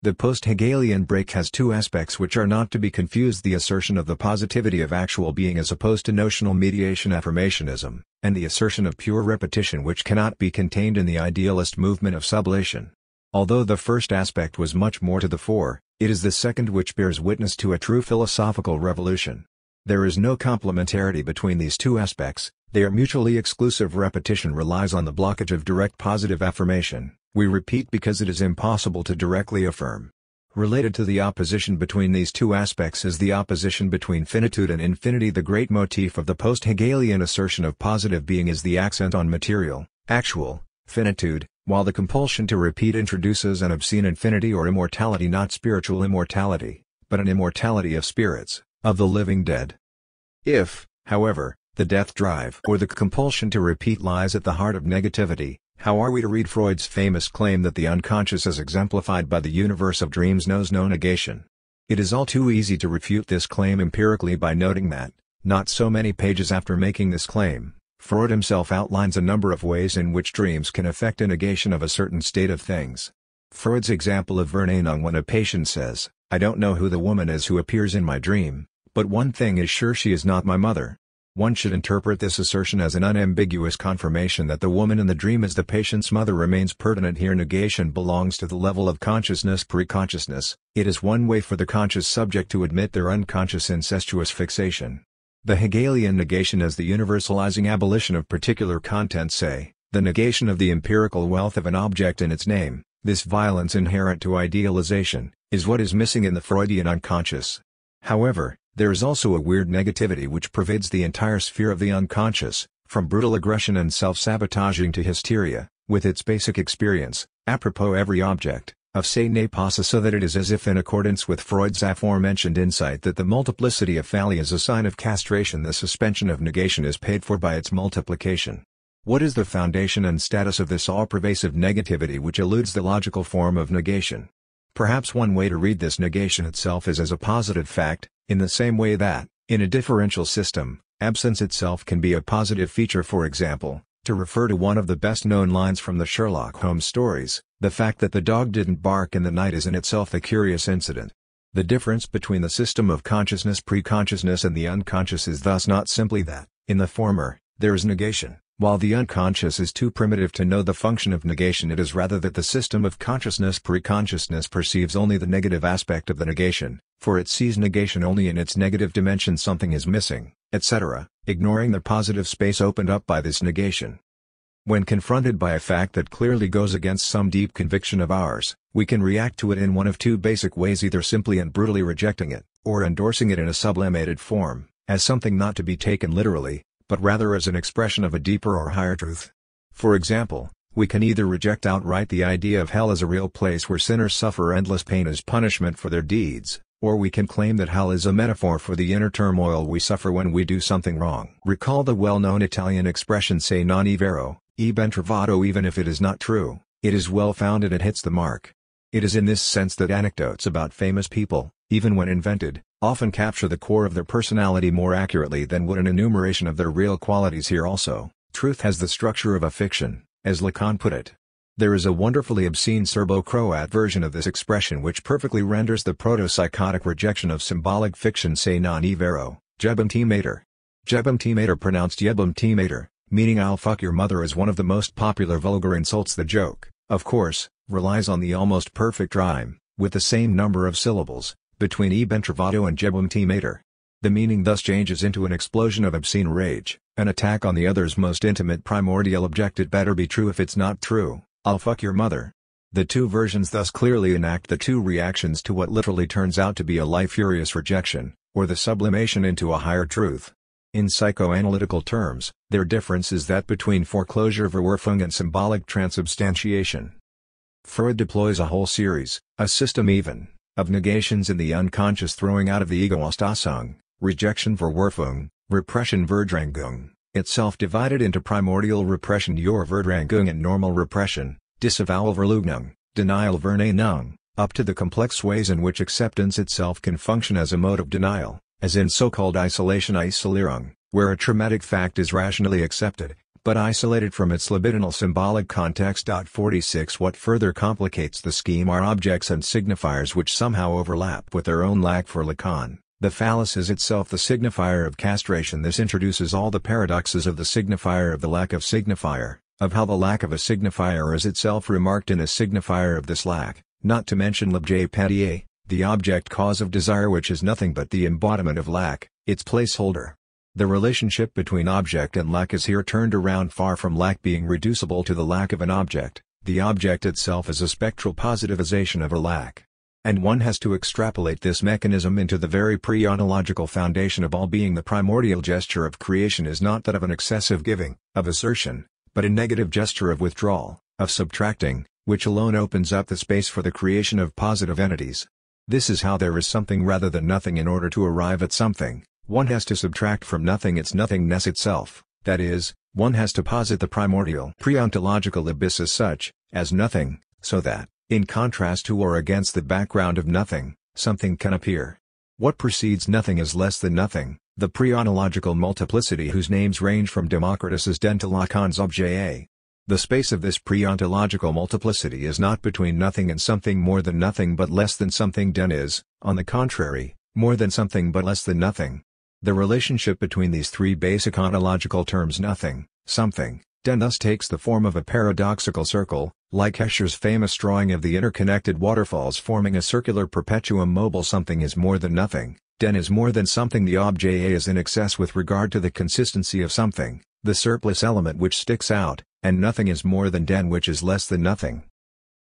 The post-Hegelian break has two aspects which are not to be confused: the assertion of the positivity of actual being as opposed to notional mediation affirmationism, and the assertion of pure repetition which cannot be contained in the idealist movement of sublation. Although the first aspect was much more to the fore, it is the second which bears witness to a true philosophical revolution. There is no complementarity between these two aspects, they are mutually exclusive. Repetition relies on the blockage of direct positive affirmation. We repeat because it is impossible to directly affirm. Related to the opposition between these two aspects is the opposition between finitude and infinity. The great motif of the post-Hegelian assertion of positive being is the accent on material, actual, finitude, while the compulsion to repeat introduces an obscene infinity or immortality, not spiritual immortality, but an immortality of spirits, of the living dead. If, however, the death drive or the compulsion to repeat lies at the heart of negativity, how are we to read Freud's famous claim that the unconscious as exemplified by the universe of dreams knows no negation? It is all too easy to refute this claim empirically by noting that, not so many pages after making this claim, Freud himself outlines a number of ways in which dreams can affect a negation of a certain state of things. Freud's example of Verneinung: when a patient says, "I don't know who the woman is who appears in my dream, but one thing is sure, she is not my mother." One should interpret this assertion as an unambiguous confirmation that the woman in the dream is the patient's mother remains pertinent here. Negation belongs to the level of consciousness pre-consciousness. It is one way for the conscious subject to admit their unconscious incestuous fixation. The Hegelian negation is the universalizing abolition of particular content, say, The negation of the empirical wealth of an object in its name, this violence inherent to idealization, is what is missing in the Freudian unconscious. However, there is also a weird negativity which pervades the entire sphere of the unconscious, from brutal aggression and self-sabotaging to hysteria, with its basic experience, apropos every object, of se ne posse, so that it is as if in accordance with Freud's aforementioned insight that the multiplicity of phalli is a sign of castration, the suspension of negation is paid for by its multiplication. What is the foundation and status of this all-pervasive negativity which eludes the logical form of negation? Perhaps one way to read this negation itself is as a positive fact, in the same way that, in a differential system, absence itself can be a positive feature. For example, to refer to one of the best-known lines from the Sherlock Holmes stories, the fact that the dog didn't bark in the night is in itself a curious incident. The difference between the system of consciousness, pre-consciousness, and the unconscious is thus not simply that, in the former, there is negation, while the unconscious is too primitive to know the function of negation. It is rather that the system of consciousness, pre-consciousness, perceives only the negative aspect of the negation, for it sees negation only in its negative dimension. Something is missing, etc., ignoring the positive space opened up by this negation. When confronted by a fact that clearly goes against some deep conviction of ours, we can react to it in one of two basic ways: either simply and brutally rejecting it, or endorsing it in a sublimated form, as something not to be taken literally, but rather as an expression of a deeper or higher truth. For example, we can either reject outright the idea of hell as a real place where sinners suffer endless pain as punishment for their deeds, or we can claim that hell is a metaphor for the inner turmoil we suffer when we do something wrong. Recall the well-known Italian expression se non è vero, è ben trovato. Even if it is not true, it is well-founded and hits the mark. It is in this sense that anecdotes about famous people, even when invented, often capture the core of their personality more accurately than would an enumeration of their real qualities. Here also, truth has the structure of a fiction, as Lacan put it. There is a wonderfully obscene Serbo-Croat version of this expression which perfectly renders the proto-psychotic rejection of symbolic fiction se non è vero, jebem ti mater. Jebem ti mater, pronounced jebem ti mater, meaning I'll fuck your mother, is one of the most popular vulgar insults. The joke, of course, relies on the almost perfect rhyme, with the same number of syllables, between e ben trovato and jebem ti mater. The meaning thus changes into an explosion of obscene rage, an attack on the other's most intimate primordial object. It better be true. If it's not true, I'll fuck your mother. The two versions thus clearly enact the two reactions to what literally turns out to be a life-furious rejection, or the sublimation into a higher truth. In psychoanalytical terms, their difference is that between foreclosure Verwerfung and symbolic transubstantiation. Freud deploys a whole series, a system even, of negations in the unconscious, throwing out of the ego Auslösung, rejection Verwerfung, repression Verdrängung, itself divided into primordial repression Verdrängung and normal repression, disavowal Verleugnung, denial Verneinung, up to the complex ways in which acceptance itself can function as a mode of denial, as in so-called isolation Isolierung, where a traumatic fact is rationally accepted, but isolated from its libidinal symbolic context. 46 What further complicates the scheme are objects and signifiers which somehow overlap with their own lack. For Lacan, the phallus is itself the signifier of castration. This introduces all the paradoxes of the signifier of the lack of signifier, of how the lack of a signifier is itself remarked in a signifier of this lack, not to mention l'objet pédié, the object cause of desire, which is nothing but the embodiment of lack, its placeholder. The relationship between object and lack is here turned around. Far from lack being reducible to the lack of an object, the object itself is a spectral positivization of a lack. And one has to extrapolate this mechanism into the very pre-ontological foundation of all being. The primordial gesture of creation is not that of an excessive giving, of assertion, but a negative gesture of withdrawal, of subtracting, which alone opens up the space for the creation of positive entities. This is how there is something rather than nothing. In order to arrive at something, one has to subtract from nothing its nothingness itself, that is, one has to posit the primordial pre-ontological abyss as such, as nothing, so that, in contrast to or against the background of nothing, something can appear. What precedes nothing is less than nothing, the pre-ontological multiplicity whose names range from Democritus's den to Lacan's objet. The space of this pre-ontological multiplicity is not between nothing and something more than nothing but less than something. Den is, on the contrary, more than something but less than nothing. The relationship between these three basic ontological terms, nothing, something, den, thus takes the form of a paradoxical circle, like Escher's famous drawing of the interconnected waterfalls forming a circular perpetuum mobile. Something is more than nothing, den is more than something. The objet is in excess with regard to the consistency of something, the surplus element which sticks out, and nothing is more than den, which is less than nothing.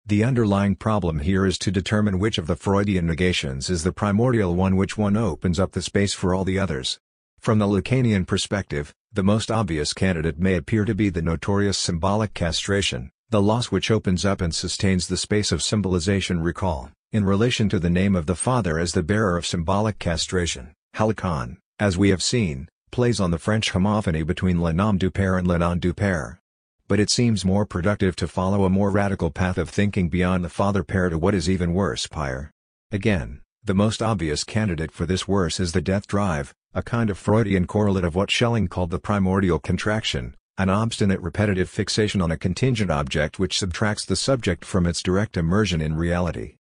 The underlying problem here is to determine which of the Freudian negations is the primordial one, which one opens up the space for all the others. From the Lacanian perspective, the most obvious candidate may appear to be the notorious symbolic castration, the loss which opens up and sustains the space of symbolization. Recall, in relation to the name of the Father as the bearer of symbolic castration, halakon, as we have seen, plays on the French homophony between le nom du père and le nom du père. But it seems more productive to follow a more radical path of thinking beyond the Father Pair to what is even worse, Pyre. Again, the most obvious candidate for this worse is the death drive, a kind of Freudian correlate of what Schelling called the primordial contraction, an obstinate repetitive fixation on a contingent object which subtracts the subject from its direct immersion in reality.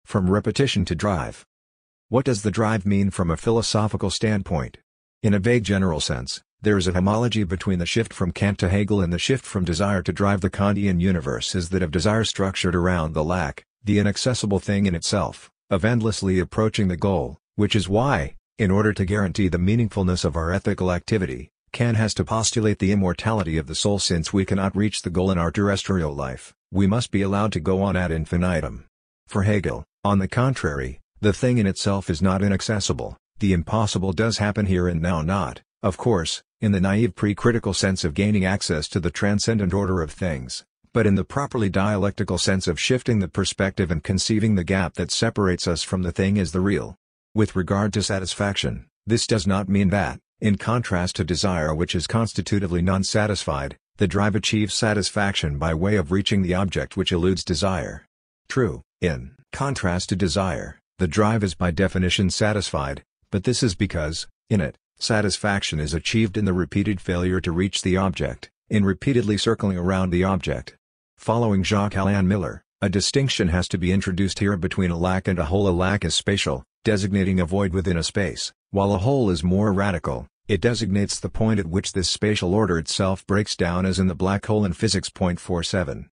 From repetition to drive. What does the drive mean from a philosophical standpoint? In a vague general sense, there is a homology between the shift from Kant to Hegel and the shift from desire to drive. The Kantian universe is that of desire structured around the lack, the inaccessible thing in itself, of endlessly approaching the goal, which is why, in order to guarantee the meaningfulness of our ethical activity, Kant has to postulate the immortality of the soul. Since we cannot reach the goal in our terrestrial life, we must be allowed to go on ad infinitum. For Hegel, on the contrary, the thing in itself is not inaccessible, the impossible does happen here and now, not, of course, in the naive pre-critical sense of gaining access to the transcendent order of things, but in the properly dialectical sense of shifting the perspective and conceiving the gap that separates us from the thing as the real. With regard to satisfaction, this does not mean that, in contrast to desire, which is constitutively non-satisfied, the drive achieves satisfaction by way of reaching the object which eludes desire. True, in contrast to desire, the drive is by definition satisfied, but this is because, in it, satisfaction is achieved in the repeated failure to reach the object, in repeatedly circling around the object. Following Jacques-Alain Miller, a distinction has to be introduced here between a lack and a whole. A lack is spatial, designating a void within a space, while a whole is more radical, it designates the point at which this spatial order itself breaks down, as in the black hole in physics. 47.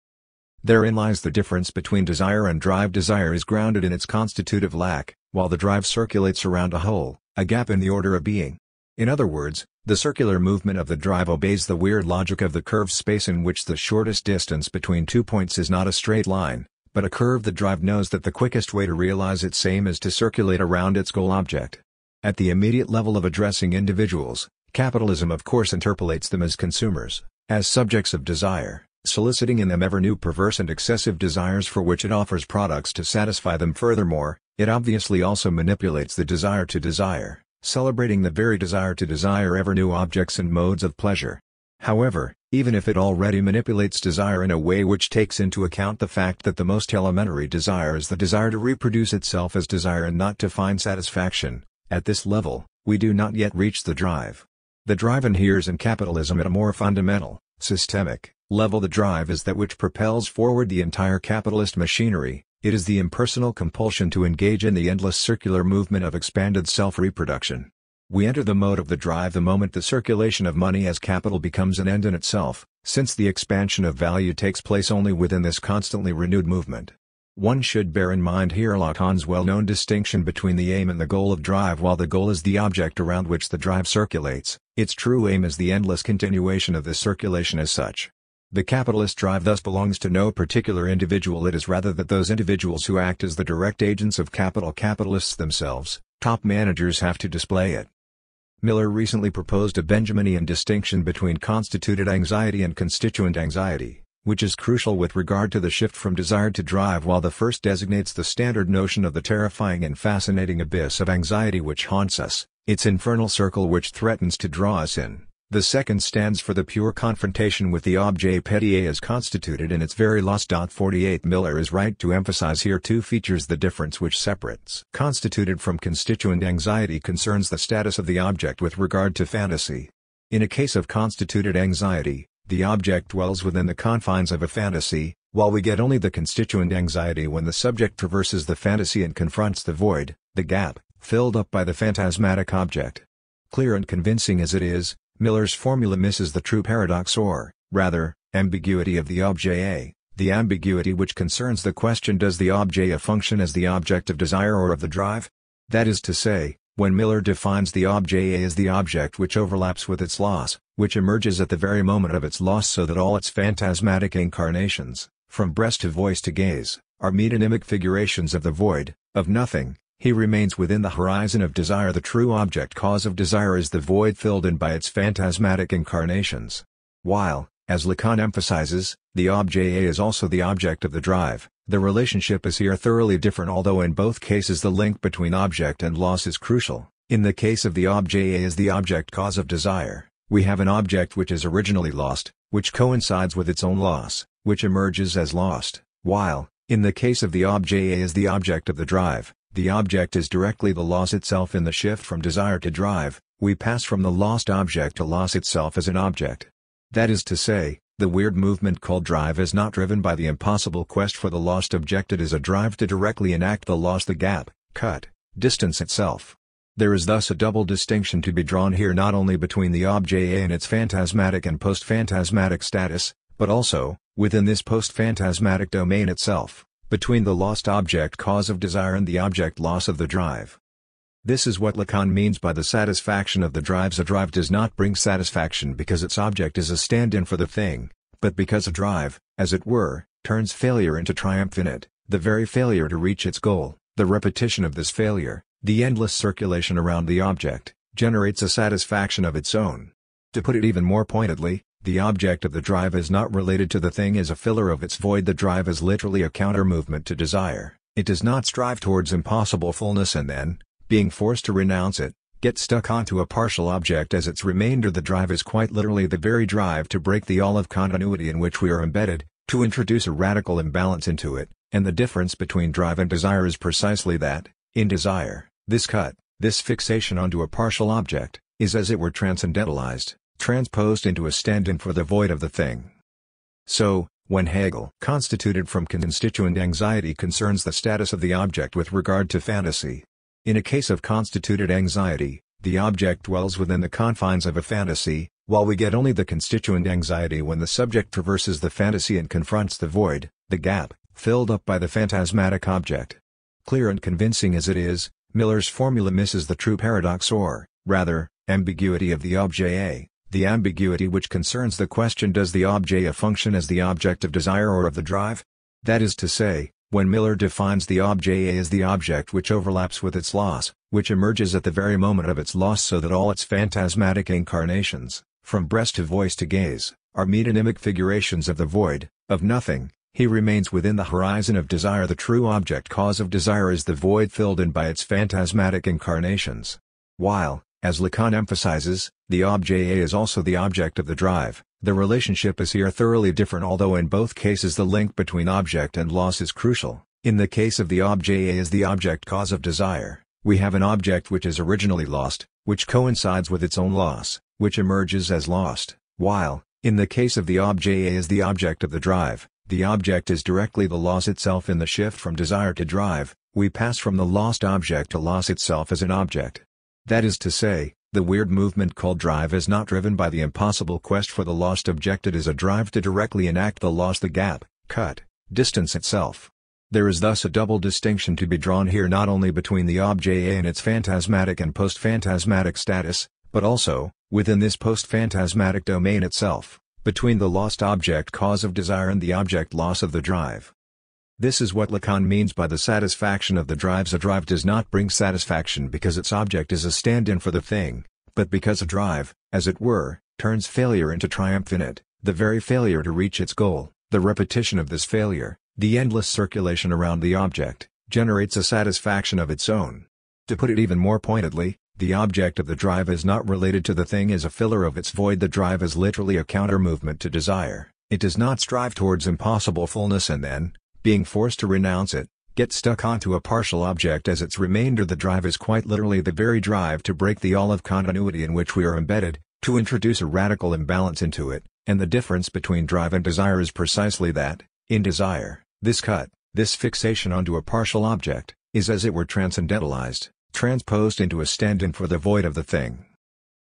Therein lies the difference between desire and drive. Desire is grounded in its constitutive lack, while the drive circulates around a whole, a gap in the order of being. In other words, the circular movement of the drive obeys the weird logic of the curved space, in which the shortest distance between 2 points is not a straight line, but a curve. The drive knows that the quickest way to realize its aim is to circulate around its goal object. At the immediate level of addressing individuals, capitalism of course interpolates them as consumers, as subjects of desire, soliciting in them ever new perverse and excessive desires for which it offers products to satisfy them. Furthermore, it obviously also manipulates the desire to desire, celebrating the very desire to desire ever new objects and modes of pleasure. However, even if it already manipulates desire in a way which takes into account the fact that the most elementary desire is the desire to reproduce itself as desire and not to find satisfaction, at this level, we do not yet reach the drive. The drive inheres in capitalism at a more fundamental, systemic level. The drive is that which propels forward the entire capitalist machinery. It is the impersonal compulsion to engage in the endless circular movement of expanded self-reproduction. We enter the mode of the drive the moment the circulation of money as capital becomes an end in itself, since the expansion of value takes place only within this constantly renewed movement. One should bear in mind here Lacan's well-known distinction between the aim and the goal of drive. While the goal is the object around which the drive circulates, its true aim is the endless continuation of this circulation as such. The capitalist drive thus belongs to no particular individual. It is rather that those individuals who act as the direct agents of capital, capitalists themselves, top managers, have to display it. Miller recently proposed a Benjaminian distinction between constituted anxiety and constituent anxiety, which is crucial with regard to the shift from desire to drive. While the first designates the standard notion of the terrifying and fascinating abyss of anxiety which haunts us, its infernal circle which threatens to draw us in, the second stands for the pure confrontation with the objet pétier as constituted in its very loss. 48 Miller is right to emphasize here two features. The difference which separates constituted from constituent anxiety concerns the status of the object with regard to fantasy. In a case of constituted anxiety, the object dwells within the confines of a fantasy, while we get only the constituent anxiety when the subject traverses the fantasy and confronts the void, the gap, filled up by the phantasmatic object. Clear and convincing as it is, Miller's formula misses the true paradox, or, rather, ambiguity of the objet, the ambiguity which concerns the question: does the objet function as the object of desire or of the drive? That is to say, when Miller defines the object A as the object which overlaps with its loss, which emerges at the very moment of its loss so that all its phantasmatic incarnations, from breast to voice to gaze, are metonymic figurations of the void, of nothing, he remains within the horizon of desire. The true object cause of desire is the void filled in by its phantasmatic incarnations. While, as Lacan emphasizes, the object A is also the object of the drive, the relationship is here thoroughly different, although in both cases the link between object and loss is crucial. In the case of the object A as the object cause of desire, we have an object which is originally lost, which coincides with its own loss, which emerges as lost, while, in the case of the object A as the object of the drive, the object is directly the loss itself. In the shift from desire to drive, we pass from the lost object to loss itself as an object. That is to say, the weird movement called drive is not driven by the impossible quest for the lost object. It is a drive to directly enact the loss, the gap, cut, distance itself. There is thus a double distinction to be drawn here, not only between the object A and its phantasmatic and post-phantasmatic status, but also, within this post-phantasmatic domain itself, between the lost object cause of desire and the object loss of the drive. This is what Lacan means by the satisfaction of the drives. A drive does not bring satisfaction because its object is a stand-in for the thing, but because a drive, as it were, turns failure into triumph in it, the very failure to reach its goal. The repetition of this failure, the endless circulation around the object, generates a satisfaction of its own. To put it even more pointedly, the object of the drive is not related to the thing as a filler of its void. The drive is literally a counter-movement to desire. It does not strive towards impossible fullness and then, being forced to renounce it, get stuck onto a partial object as its remainder. The drive is quite literally the very drive to break the all of continuity in which we are embedded, to introduce a radical imbalance into it, and the difference between drive and desire is precisely that. In desire, this cut, this fixation onto a partial object, is as it were transcendentalized, transposed into a stand-in for the void of the thing. So, when Hegel, constituted from constituent anxiety, concerns the status of the object with regard to fantasy, in a case of constituted anxiety, the object dwells within the confines of a fantasy, while we get only the constituent anxiety when the subject traverses the fantasy and confronts the void, the gap, filled up by the phantasmatic object. Clear and convincing as it is, Miller's formula misses the true paradox, or, rather, ambiguity of the object A, the ambiguity which concerns the question: does the object A function as the object of desire or of the drive? That is to say, when Miller defines the object A as the object which overlaps with its loss, which emerges at the very moment of its loss so that all its phantasmatic incarnations, from breast to voice to gaze, are metonymic figurations of the void, of nothing, he remains within the horizon of desire. The true object cause of desire is the void filled in by its phantasmatic incarnations. While, as Lacan emphasizes, the object A is also the object of the drive, the relationship is here thoroughly different, although in both cases the link between object and loss is crucial. In the case of the object A as the object cause of desire, we have an object which is originally lost, which coincides with its own loss, which emerges as lost, while, in the case of the object A as the object of the drive, the object is directly the loss itself. In the shift from desire to drive, we pass from the lost object to loss itself as an object. That is to say, the weird movement called drive is not driven by the impossible quest for the lost object. It is a drive to directly enact the loss, the gap, cut, distance itself. There is thus a double distinction to be drawn here, not only between the object A and its phantasmatic and post-phantasmatic status, but also, within this post-phantasmatic domain itself, between the lost object cause of desire and the object loss of the drive. This is what Lacan means by the satisfaction of the drives. A drive does not bring satisfaction because its object is a stand-in for the thing, but because a drive, as it were, turns failure into triumph in it, the very failure to reach its goal. The repetition of this failure, the endless circulation around the object, generates a satisfaction of its own. To put it even more pointedly, the object of the drive is not related to the thing as a filler of its void. The drive is literally a counter-movement to desire. It does not strive towards impossible fullness and then, being forced to renounce it, get stuck onto a partial object as its remainder. The drive is quite literally the very drive to break the all of continuity in which we are embedded, to introduce a radical imbalance into it, and the difference between drive and desire is precisely that. In desire, this cut, this fixation onto a partial object, is as it were transcendentalized, transposed into a stand-in for the void of the thing.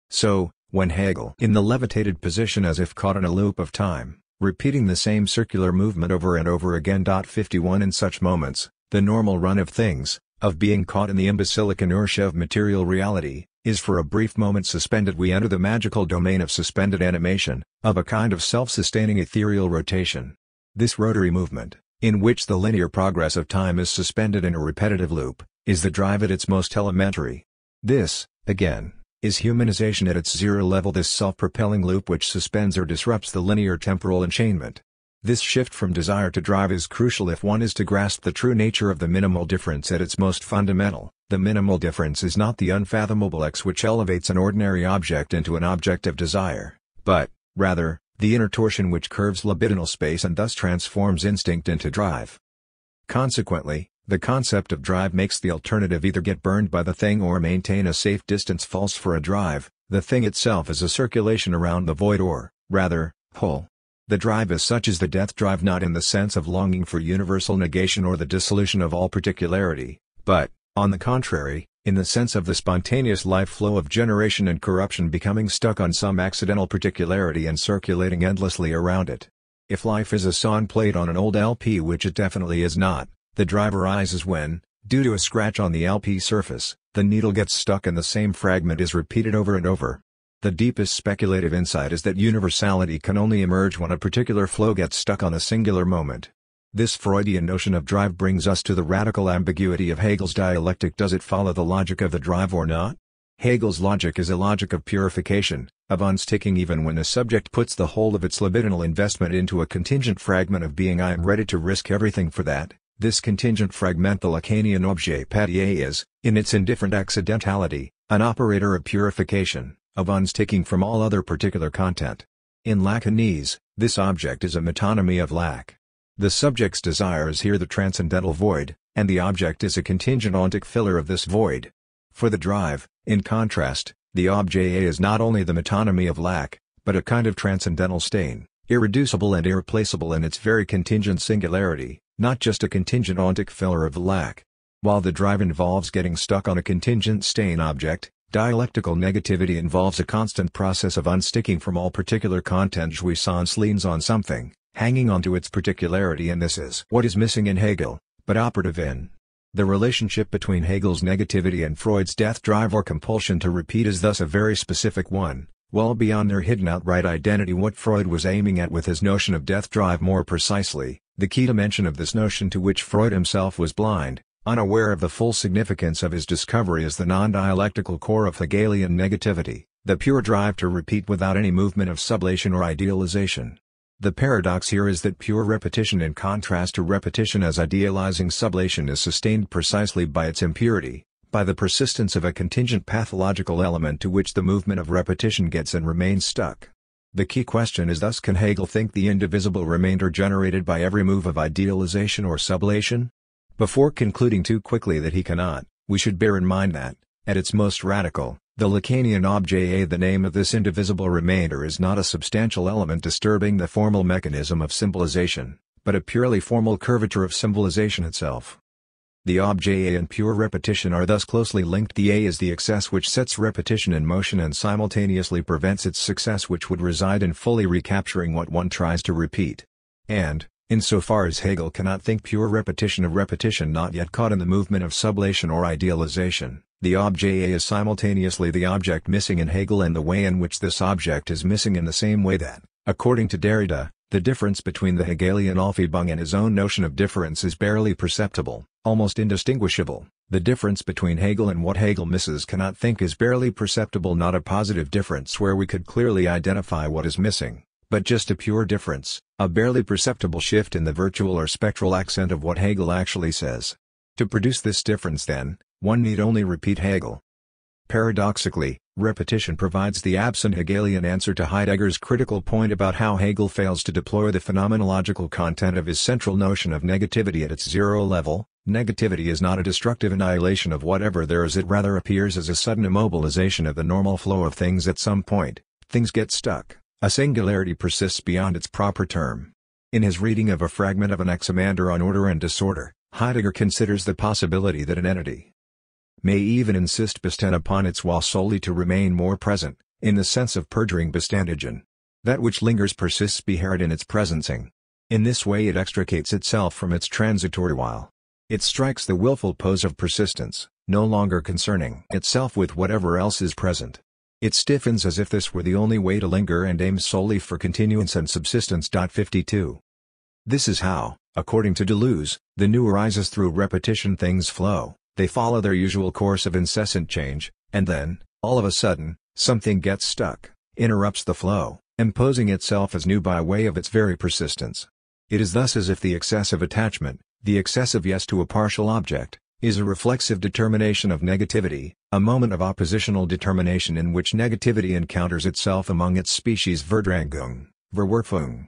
So, when Hegel, in the levitated position as if caught in a loop of time, repeating the same circular movement over and over again. 51 In such moments, the normal run of things, of being caught in the imbecilic inertia of material reality, is for a brief moment suspended. We enter the magical domain of suspended animation, of a kind of self-sustaining ethereal rotation. This rotary movement, in which the linear progress of time is suspended in a repetitive loop, is the drive at its most elementary. This, again, is humanization at its zero level, this self-propelling loop which suspends or disrupts the linear temporal enchainment. This shift from desire to drive is crucial if one is to grasp the true nature of the minimal difference at its most fundamental. The minimal difference is not the unfathomable X which elevates an ordinary object into an object of desire, but, rather, the inner torsion which curves libidinal space and thus transforms instinct into drive. Consequently, the concept of drive makes the alternative either get burned by the thing or maintain a safe distance false for a drive. The thing itself is a circulation around the void or, rather, hole. The drive as such is the death drive, not in the sense of longing for universal negation or the dissolution of all particularity, but, on the contrary, in the sense of the spontaneous life flow of generation and corruption becoming stuck on some accidental particularity and circulating endlessly around it. If life is a song played on an old LP, which it definitely is not, the drive arises when, due to a scratch on the LP surface, the needle gets stuck and the same fragment is repeated over and over. The deepest speculative insight is that universality can only emerge when a particular flow gets stuck on a singular moment. This Freudian notion of drive brings us to the radical ambiguity of Hegel's dialectic. Does it follow the logic of the drive or not? Hegel's logic is a logic of purification, of unsticking. Even when a subject puts the whole of its libidinal investment into a contingent fragment of being, I am ready to risk everything for that. This contingent fragment, the Lacanian objet papier, is, in its indifferent accidentality, an operator of purification, of unsticking from all other particular content. In Lacanese, this object is a metonymy of lack. The subject's desire is here the transcendental void, and the object is a contingent ontic filler of this void. For the drive, in contrast, the objet is not only the metonymy of lack, but a kind of transcendental stain, irreducible and irreplaceable in its very contingent singularity, not just a contingent ontic filler of the lack. While the drive involves getting stuck on a contingent stain object, dialectical negativity involves a constant process of unsticking from all particular content. Jouissance leans on something, hanging onto its particularity, and this is what is missing in Hegel, but operative in. The relationship between Hegel's negativity and Freud's death drive or compulsion to repeat is thus a very specific one, well beyond their hidden outright identity. What Freud was aiming at with his notion of death drive, more precisely, the key dimension of this notion to which Freud himself was blind, unaware of the full significance of his discovery, is the non-dialectical core of Hegelian negativity, the pure drive to repeat without any movement of sublation or idealization. The paradox here is that pure repetition, in contrast to repetition as idealizing sublation, is sustained precisely by its impurity, by the persistence of a contingent pathological element to which the movement of repetition gets and remains stuck. The key question is thus, can Hegel think the indivisible remainder generated by every move of idealization or sublation? Before concluding too quickly that he cannot, we should bear in mind that, at its most radical, the Lacanian objet, the name of this indivisible remainder, is not a substantial element disturbing the formal mechanism of symbolization, but a purely formal curvature of symbolization itself. The objet and pure repetition are thus closely linked. The A is the excess which sets repetition in motion and simultaneously prevents its success, which would reside in fully recapturing what one tries to repeat. And, insofar as Hegel cannot think pure repetition of repetition not yet caught in the movement of sublation or idealization, the objet is simultaneously the object missing in Hegel, and the way in which this object is missing in the same way that, according to Derrida, the difference between the Hegelian Aufhebung and his own notion of difference is barely perceptible, almost indistinguishable. The difference between Hegel and what Hegel misses cannot think is barely perceptible, not a positive difference where we could clearly identify what is missing, but just a pure difference, a barely perceptible shift in the virtual or spectral accent of what Hegel actually says. To produce this difference, then, one need only repeat Hegel. Paradoxically, repetition provides the absent Hegelian answer to Heidegger's critical point about how Hegel fails to deploy the phenomenological content of his central notion of negativity at its zero level. Negativity is not a destructive annihilation of whatever there is, it rather appears as a sudden immobilization of the normal flow of things. At some point, things get stuck, a singularity persists beyond its proper term. In his reading of a fragment of Anaximander on order and disorder, Heidegger considers the possibility that an entity may even insist bestand upon its while solely to remain more present, in the sense of perjuring bestandigen. That which lingers persists beherit in its presencing. In this way it extricates itself from its transitory while. It strikes the willful pose of persistence, no longer concerning itself with whatever else is present. It stiffens as if this were the only way to linger and aims solely for continuance and subsistence. 52. This is how, according to Deleuze, the new arises through repetition. Things flow, they follow their usual course of incessant change, and then, all of a sudden, something gets stuck, interrupts the flow, imposing itself as new by way of its very persistence. It is thus as if the excessive attachment, the excessive yes to a partial object, is a reflexive determination of negativity, a moment of oppositional determination in which negativity encounters itself among its species. Verdrängung, Verwerfung.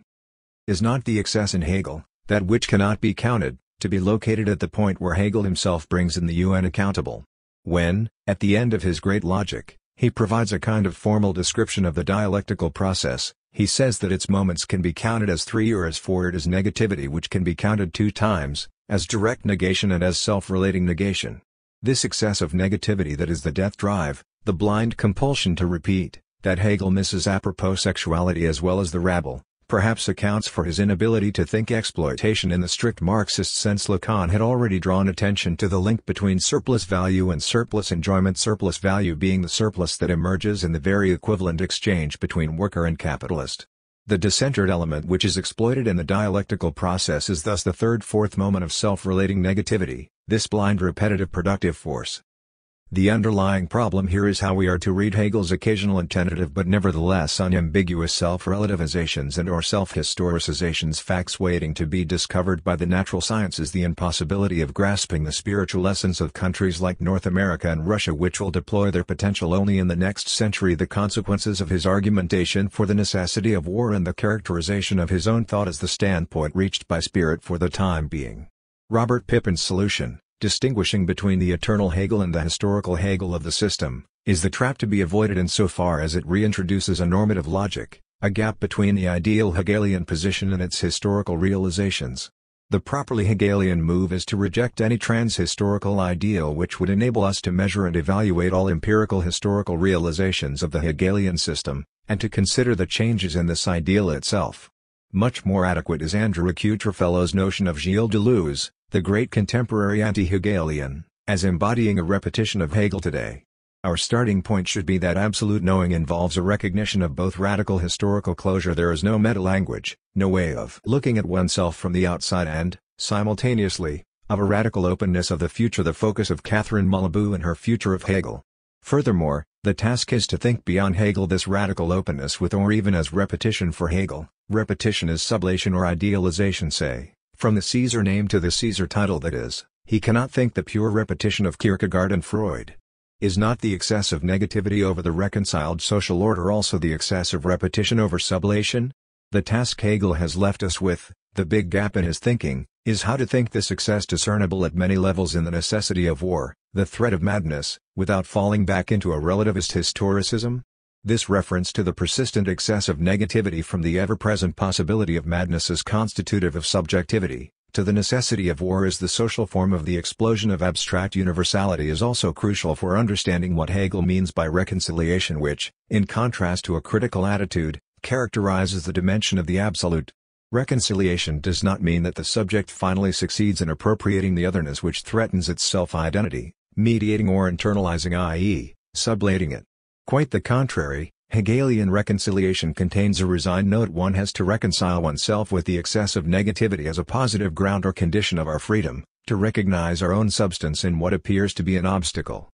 Is not the excess in Hegel, that which cannot be counted, to be located at the point where Hegel himself brings in the unaccountable? When, at the end of his great logic, he provides a kind of formal description of the dialectical process, he says that its moments can be counted as 3 or as 4. It is negativity which can be counted 2 times, as direct negation and as self-relating negation. This excess of negativity that is the death drive, the blind compulsion to repeat, that Hegel misses apropos sexuality as well as the rabble, perhaps accounts for his inability to think exploitation in the strict Marxist sense. Lacan had already drawn attention to the link between surplus value and surplus enjoyment, surplus value being the surplus that emerges in the very equivalent exchange between worker and capitalist. The decentered element which is exploited in the dialectical process is thus the fourth moment of self-relating negativity, this blind repetitive productive force. The underlying problem here is how we are to read Hegel's occasional and tentative but nevertheless unambiguous self-relativizations and or self-historicizations, facts waiting to be discovered by the natural sciences, the impossibility of grasping the spiritual essence of countries like North America and Russia which will deploy their potential only in the next century, the consequences of his argumentation for the necessity of war and the characterization of his own thought as the standpoint reached by spirit for the time being. Robert Pippin's solution, distinguishing between the eternal Hegel and the historical Hegel of the system, is the trap to be avoided insofar as it reintroduces a normative logic, a gap between the ideal Hegelian position and its historical realizations. The properly Hegelian move is to reject any trans-historical ideal which would enable us to measure and evaluate all empirical historical realizations of the Hegelian system, and to consider the changes in this ideal itself. Much more adequate is Andrew Cutrefellow's notion of Gilles Deleuze, the great contemporary anti-Hegelian, as embodying a repetition of Hegel today. Our starting point should be that absolute knowing involves a recognition of both radical historical closure. There is no meta-language, no way of looking at oneself from the outside and, simultaneously, of a radical openness of the future, the focus of Catherine Malabou and her Future of Hegel. Furthermore, the task is to think beyond Hegel this radical openness with or even as repetition for Hegel. Repetition is sublation or idealization, say, from the Caesar name to the Caesar title, that is, he cannot think the pure repetition of Kierkegaard and Freud. Is not the excess of negativity over the reconciled social order also the excess of repetition over sublation? The task Hegel has left us with, the big gap in his thinking, is how to think this excess discernible at many levels in the necessity of war, the threat of madness, without falling back into a relativist historicism? This reference to the persistent excess of negativity from the ever-present possibility of madness is constitutive of subjectivity, to the necessity of war is the social form of the explosion of abstract universality, is also crucial for understanding what Hegel means by reconciliation, which, in contrast to a critical attitude, characterizes the dimension of the absolute. Reconciliation does not mean that the subject finally succeeds in appropriating the otherness which threatens its self-identity, mediating or internalizing, i.e., sublating it. Quite the contrary, Hegelian reconciliation contains a resigned note one has to reconcile oneself with the excess of negativity as a positive ground or condition of our freedom, to recognize our own substance in what appears to be an obstacle.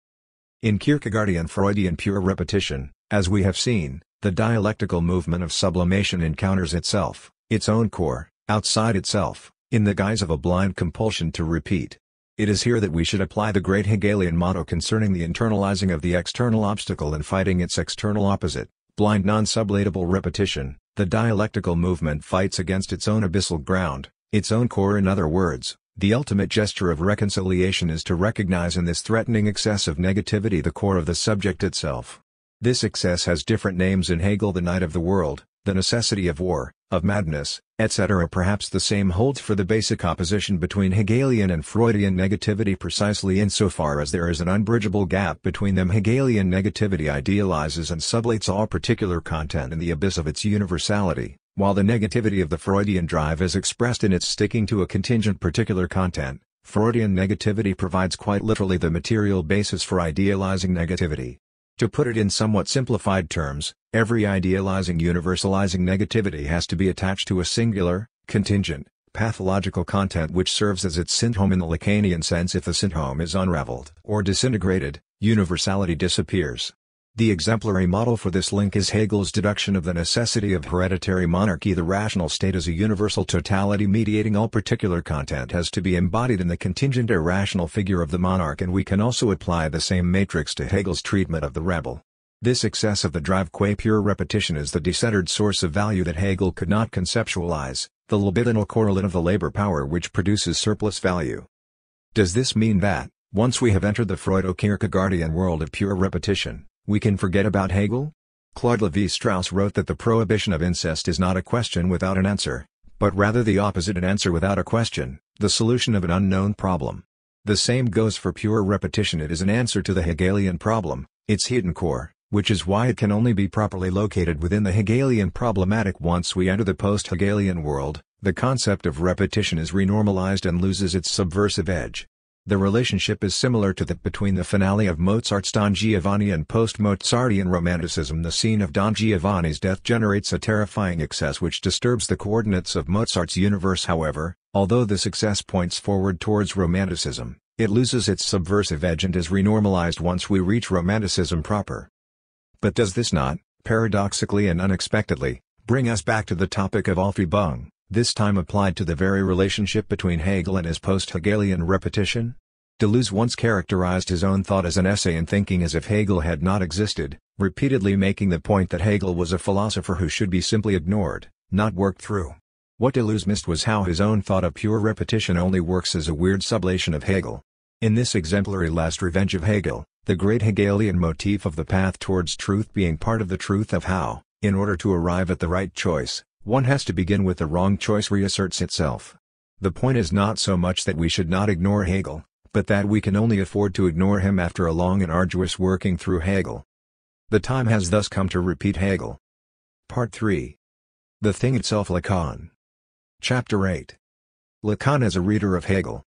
In Kierkegaardian Freudian pure repetition, as we have seen, the dialectical movement of sublimation encounters itself, its own core, outside itself, in the guise of a blind compulsion to repeat. It is here that we should apply the great Hegelian motto concerning the internalizing of the external obstacle and fighting its external opposite, blind non-sublatable repetition. The dialectical movement fights against its own abyssal ground, its own core. In other words, the ultimate gesture of reconciliation is to recognize in this threatening excess of negativity the core of the subject itself. This excess has different names in Hegel: the night of the world, the necessity of war, of madness, etc. Perhaps the same holds for the basic opposition between Hegelian and Freudian negativity. Precisely insofar as there is an unbridgeable gap between them, Hegelian negativity idealizes and sublates all particular content in the abyss of its universality, while the negativity of the Freudian drive is expressed in its sticking to a contingent particular content, Freudian negativity provides quite literally the material basis for idealizing negativity. To put it in somewhat simplified terms, every idealizing universalizing negativity has to be attached to a singular, contingent, pathological content which serves as its syntome in the Lacanian sense. If the syntome is unraveled or disintegrated, universality disappears. The exemplary model for this link is Hegel's deduction of the necessity of hereditary monarchy. The rational state as a universal totality mediating all particular content has to be embodied in the contingent irrational figure of the monarch, and we can also apply the same matrix to Hegel's treatment of the rebel. This excess of the drive qua pure repetition is the decentered source of value that Hegel could not conceptualize, the libidinal correlate of the labor power which produces surplus value. Does this mean that, once we have entered the Freudo-Kierkegaardian world of pure repetition, we can forget about Hegel? Claude Lévi-Strauss wrote that the prohibition of incest is not a question without an answer, but rather the opposite, an answer without a question, the solution of an unknown problem. The same goes for pure repetition. It is an answer to the Hegelian problem, its hidden core, which is why it can only be properly located within the Hegelian problematic. Once we enter the post-Hegelian world, the concept of repetition is renormalized and loses its subversive edge. The relationship is similar to that between the finale of Mozart's Don Giovanni and post-Mozartian Romanticism. The scene of Don Giovanni's death generates a terrifying excess which disturbs the coordinates of Mozart's universe. However, although this excess points forward towards Romanticism, it loses its subversive edge and is renormalized once we reach Romanticism proper. But does this not, paradoxically and unexpectedly, bring us back to the topic of Aufhebung, this time applied to the very relationship between Hegel and his post-Hegelian repetition? Deleuze once characterized his own thought as an essay in thinking as if Hegel had not existed, repeatedly making the point that Hegel was a philosopher who should be simply ignored, not worked through. What Deleuze missed was how his own thought of pure repetition only works as a weird sublation of Hegel. In this exemplary last revenge of Hegel, the great Hegelian motif of the path towards truth being part of the truth of how, in order to arrive at the right choice, one has to begin with the wrong choice reasserts itself. The point is not so much that we should not ignore Hegel, but that we can only afford to ignore him after a long and arduous working through Hegel. The time has thus come to repeat Hegel. Part 3. The Thing Itself. Lacan. Chapter 8. Lacan as a reader of Hegel.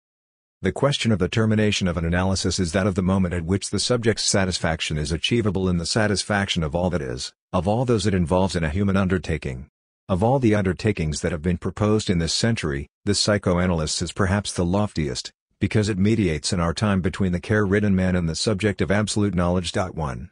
The question of the termination of an analysis is that of the moment at which the subject's satisfaction is achievable in the satisfaction of all that is, of all those it involves in a human undertaking. Of all the undertakings that have been proposed in this century, the psychoanalyst is perhaps the loftiest, because it mediates in our time between the care-ridden man and the subject of absolute knowledge. 1.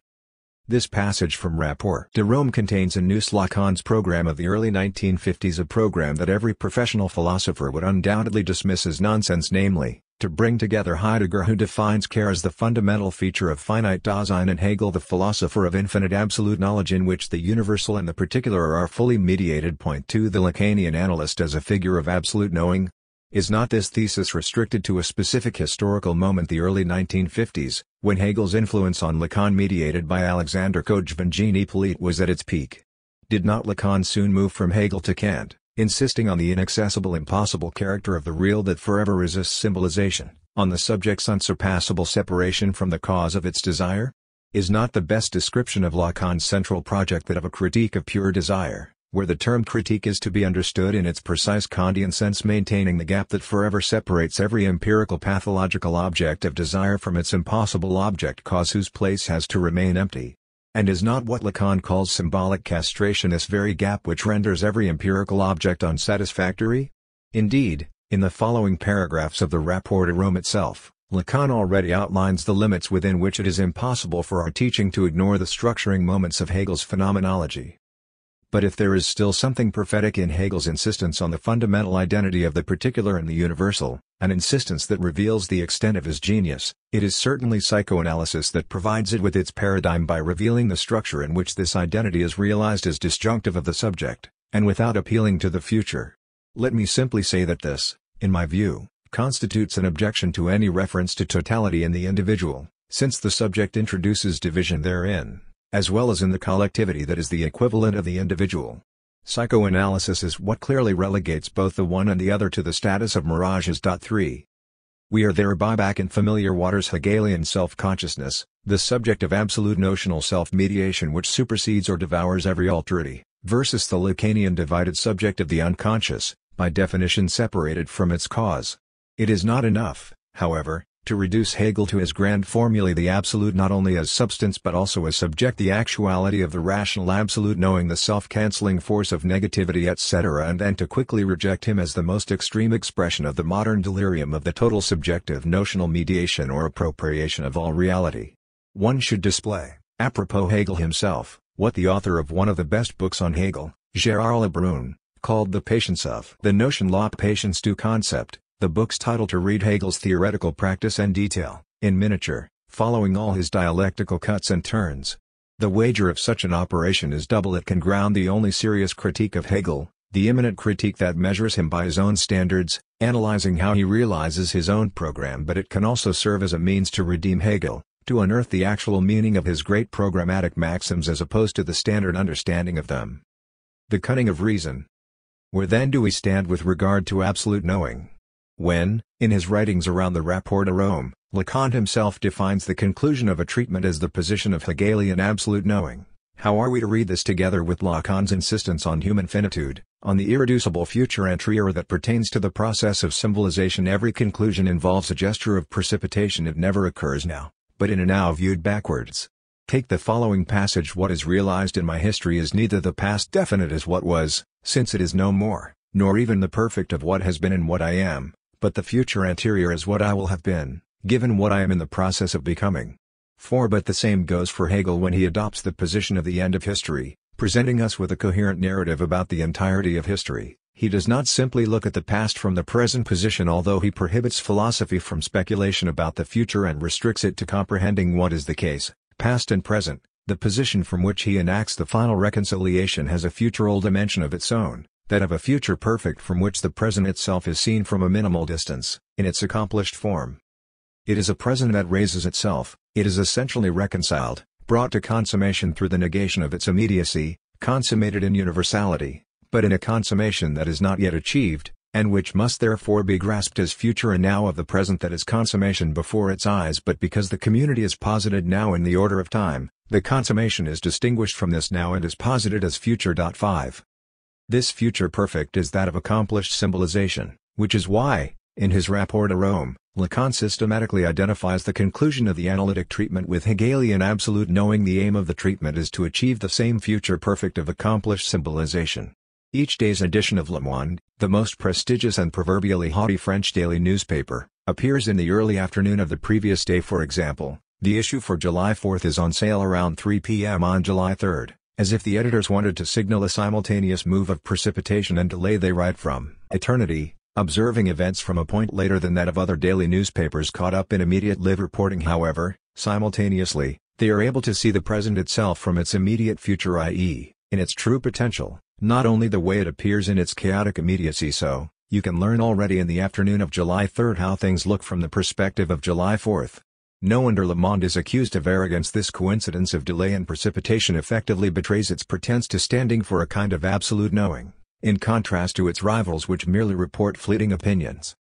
This passage from Rapport de Rome contains in Noose Lacan's program of the early 1950s, a program that every professional philosopher would undoubtedly dismiss as nonsense, namely, to bring together Heidegger, who defines care as the fundamental feature of finite Dasein, and Hegel, the philosopher of infinite absolute knowledge, in which the universal and the particular are fully mediated. Point 2. The Lacanian analyst as a figure of absolute knowing. Is not this thesis restricted to a specific historical moment, the early 1950s, when Hegel's influence on Lacan, mediated by Alexander Kojève and Jean Hippolyte, was at its peak? Did not Lacan soon move from Hegel to Kant, insisting on the inaccessible, impossible character of the real that forever resists symbolization, on the subject's unsurpassable separation from the cause of its desire? Is not the best description of Lacan's central project that of a critique of pure desire, where the term critique is to be understood in its precise Kantian sense, maintaining the gap that forever separates every empirical pathological object of desire from its impossible object cause, whose place has to remain empty? And is not what Lacan calls symbolic castration this very gap which renders every empirical object unsatisfactory? Indeed, in the following paragraphs of the Rapport de Rome itself, Lacan already outlines the limits within which it is impossible for our teaching to ignore the structuring moments of Hegel's phenomenology. But if there is still something prophetic in Hegel's insistence on the fundamental identity of the particular and the universal, an insistence that reveals the extent of his genius, it is certainly psychoanalysis that provides it with its paradigm by revealing the structure in which this identity is realized as disjunctive of the subject, and without appealing to the future. Let me simply say that this, in my view, constitutes an objection to any reference to totality in the individual, since the subject introduces division therein, as well as in the collectivity that is the equivalent of the individual. Psychoanalysis is what clearly relegates both the one and the other to the status of mirages. 3. We are thereby back in familiar waters. Hegelian self-consciousness, the subject of absolute notional self-mediation which supersedes or devours every alterity, versus the Lacanian divided subject of the unconscious, by definition separated from its cause. It is not enough, however, to reduce Hegel to his grand formulae, the absolute not only as substance but also as subject, the actuality of the rational absolute knowing, the self-cancelling force of negativity, etc., and then to quickly reject him as the most extreme expression of the modern delirium of the total subjective notional mediation or appropriation of all reality. One should display, apropos Hegel himself, what the author of one of the best books on Hegel, Gérard Lebrun, called the patience of the notion, la patience du concept, the book's title, to read Hegel's theoretical practice and detail, in miniature, following all his dialectical cuts and turns. The wager of such an operation is double. It can ground the only serious critique of Hegel, the immanent critique that measures him by his own standards, analyzing how he realizes his own program, but it can also serve as a means to redeem Hegel, to unearth the actual meaning of his great programmatic maxims as opposed to the standard understanding of them. The cunning of reason. Where then do we stand with regard to absolute knowing? When, in his writings around the Rapport de Rome, Lacan himself defines the conclusion of a treatment as the position of Hegelian absolute knowing, how are we to read this together with Lacan's insistence on human finitude, on the irreducible future anterior that pertains to the process of symbolization? Every conclusion involves a gesture of precipitation. It never occurs now, but in a now viewed backwards. Take the following passage: what is realized in my history is neither the past definite as what was, since it is no more, nor even the perfect of what has been and what I am, but the future anterior as what I will have been, given what I am in the process of becoming. But the same goes for Hegel when he adopts the position of the end of history, presenting us with a coherent narrative about the entirety of history. He does not simply look at the past from the present position, although he prohibits philosophy from speculation about the future and restricts it to comprehending what is the case, past and present. The position from which he enacts the final reconciliation has a futural dimension of its own, that of a future perfect from which the present itself is seen from a minimal distance, in its accomplished form. It is a present that raises itself. It is essentially reconciled, brought to consummation through the negation of its immediacy, consummated in universality, but in a consummation that is not yet achieved, and which must therefore be grasped as future and now of the present that is consummation before its eyes. But because the community is posited now in the order of time, the consummation is distinguished from this now and is posited as future. 5. This future perfect is that of accomplished symbolization, which is why, in his Rapport de Rome, Lacan systematically identifies the conclusion of the analytic treatment with Hegelian absolute knowing. The aim of the treatment is to achieve the same future perfect of accomplished symbolization. Each day's edition of Le Monde, the most prestigious and proverbially haughty French daily newspaper, appears in the early afternoon of the previous day. For example, the issue for July 4th is on sale around 3 p.m. on July 3rd. As if the editors wanted to signal a simultaneous move of precipitation and delay, they write from eternity, observing events from a point later than that of other daily newspapers caught up in immediate live reporting. However, simultaneously, they are able to see the present itself from its immediate future, i.e., in its true potential, not only the way it appears in its chaotic immediacy. So, you can learn already in the afternoon of July 3rd how things look from the perspective of July 4th. No wonder Le Monde is accused of arrogance. This coincidence of delay and precipitation effectively betrays its pretense to standing for a kind of absolute knowing, in contrast to its rivals which merely report fleeting opinions.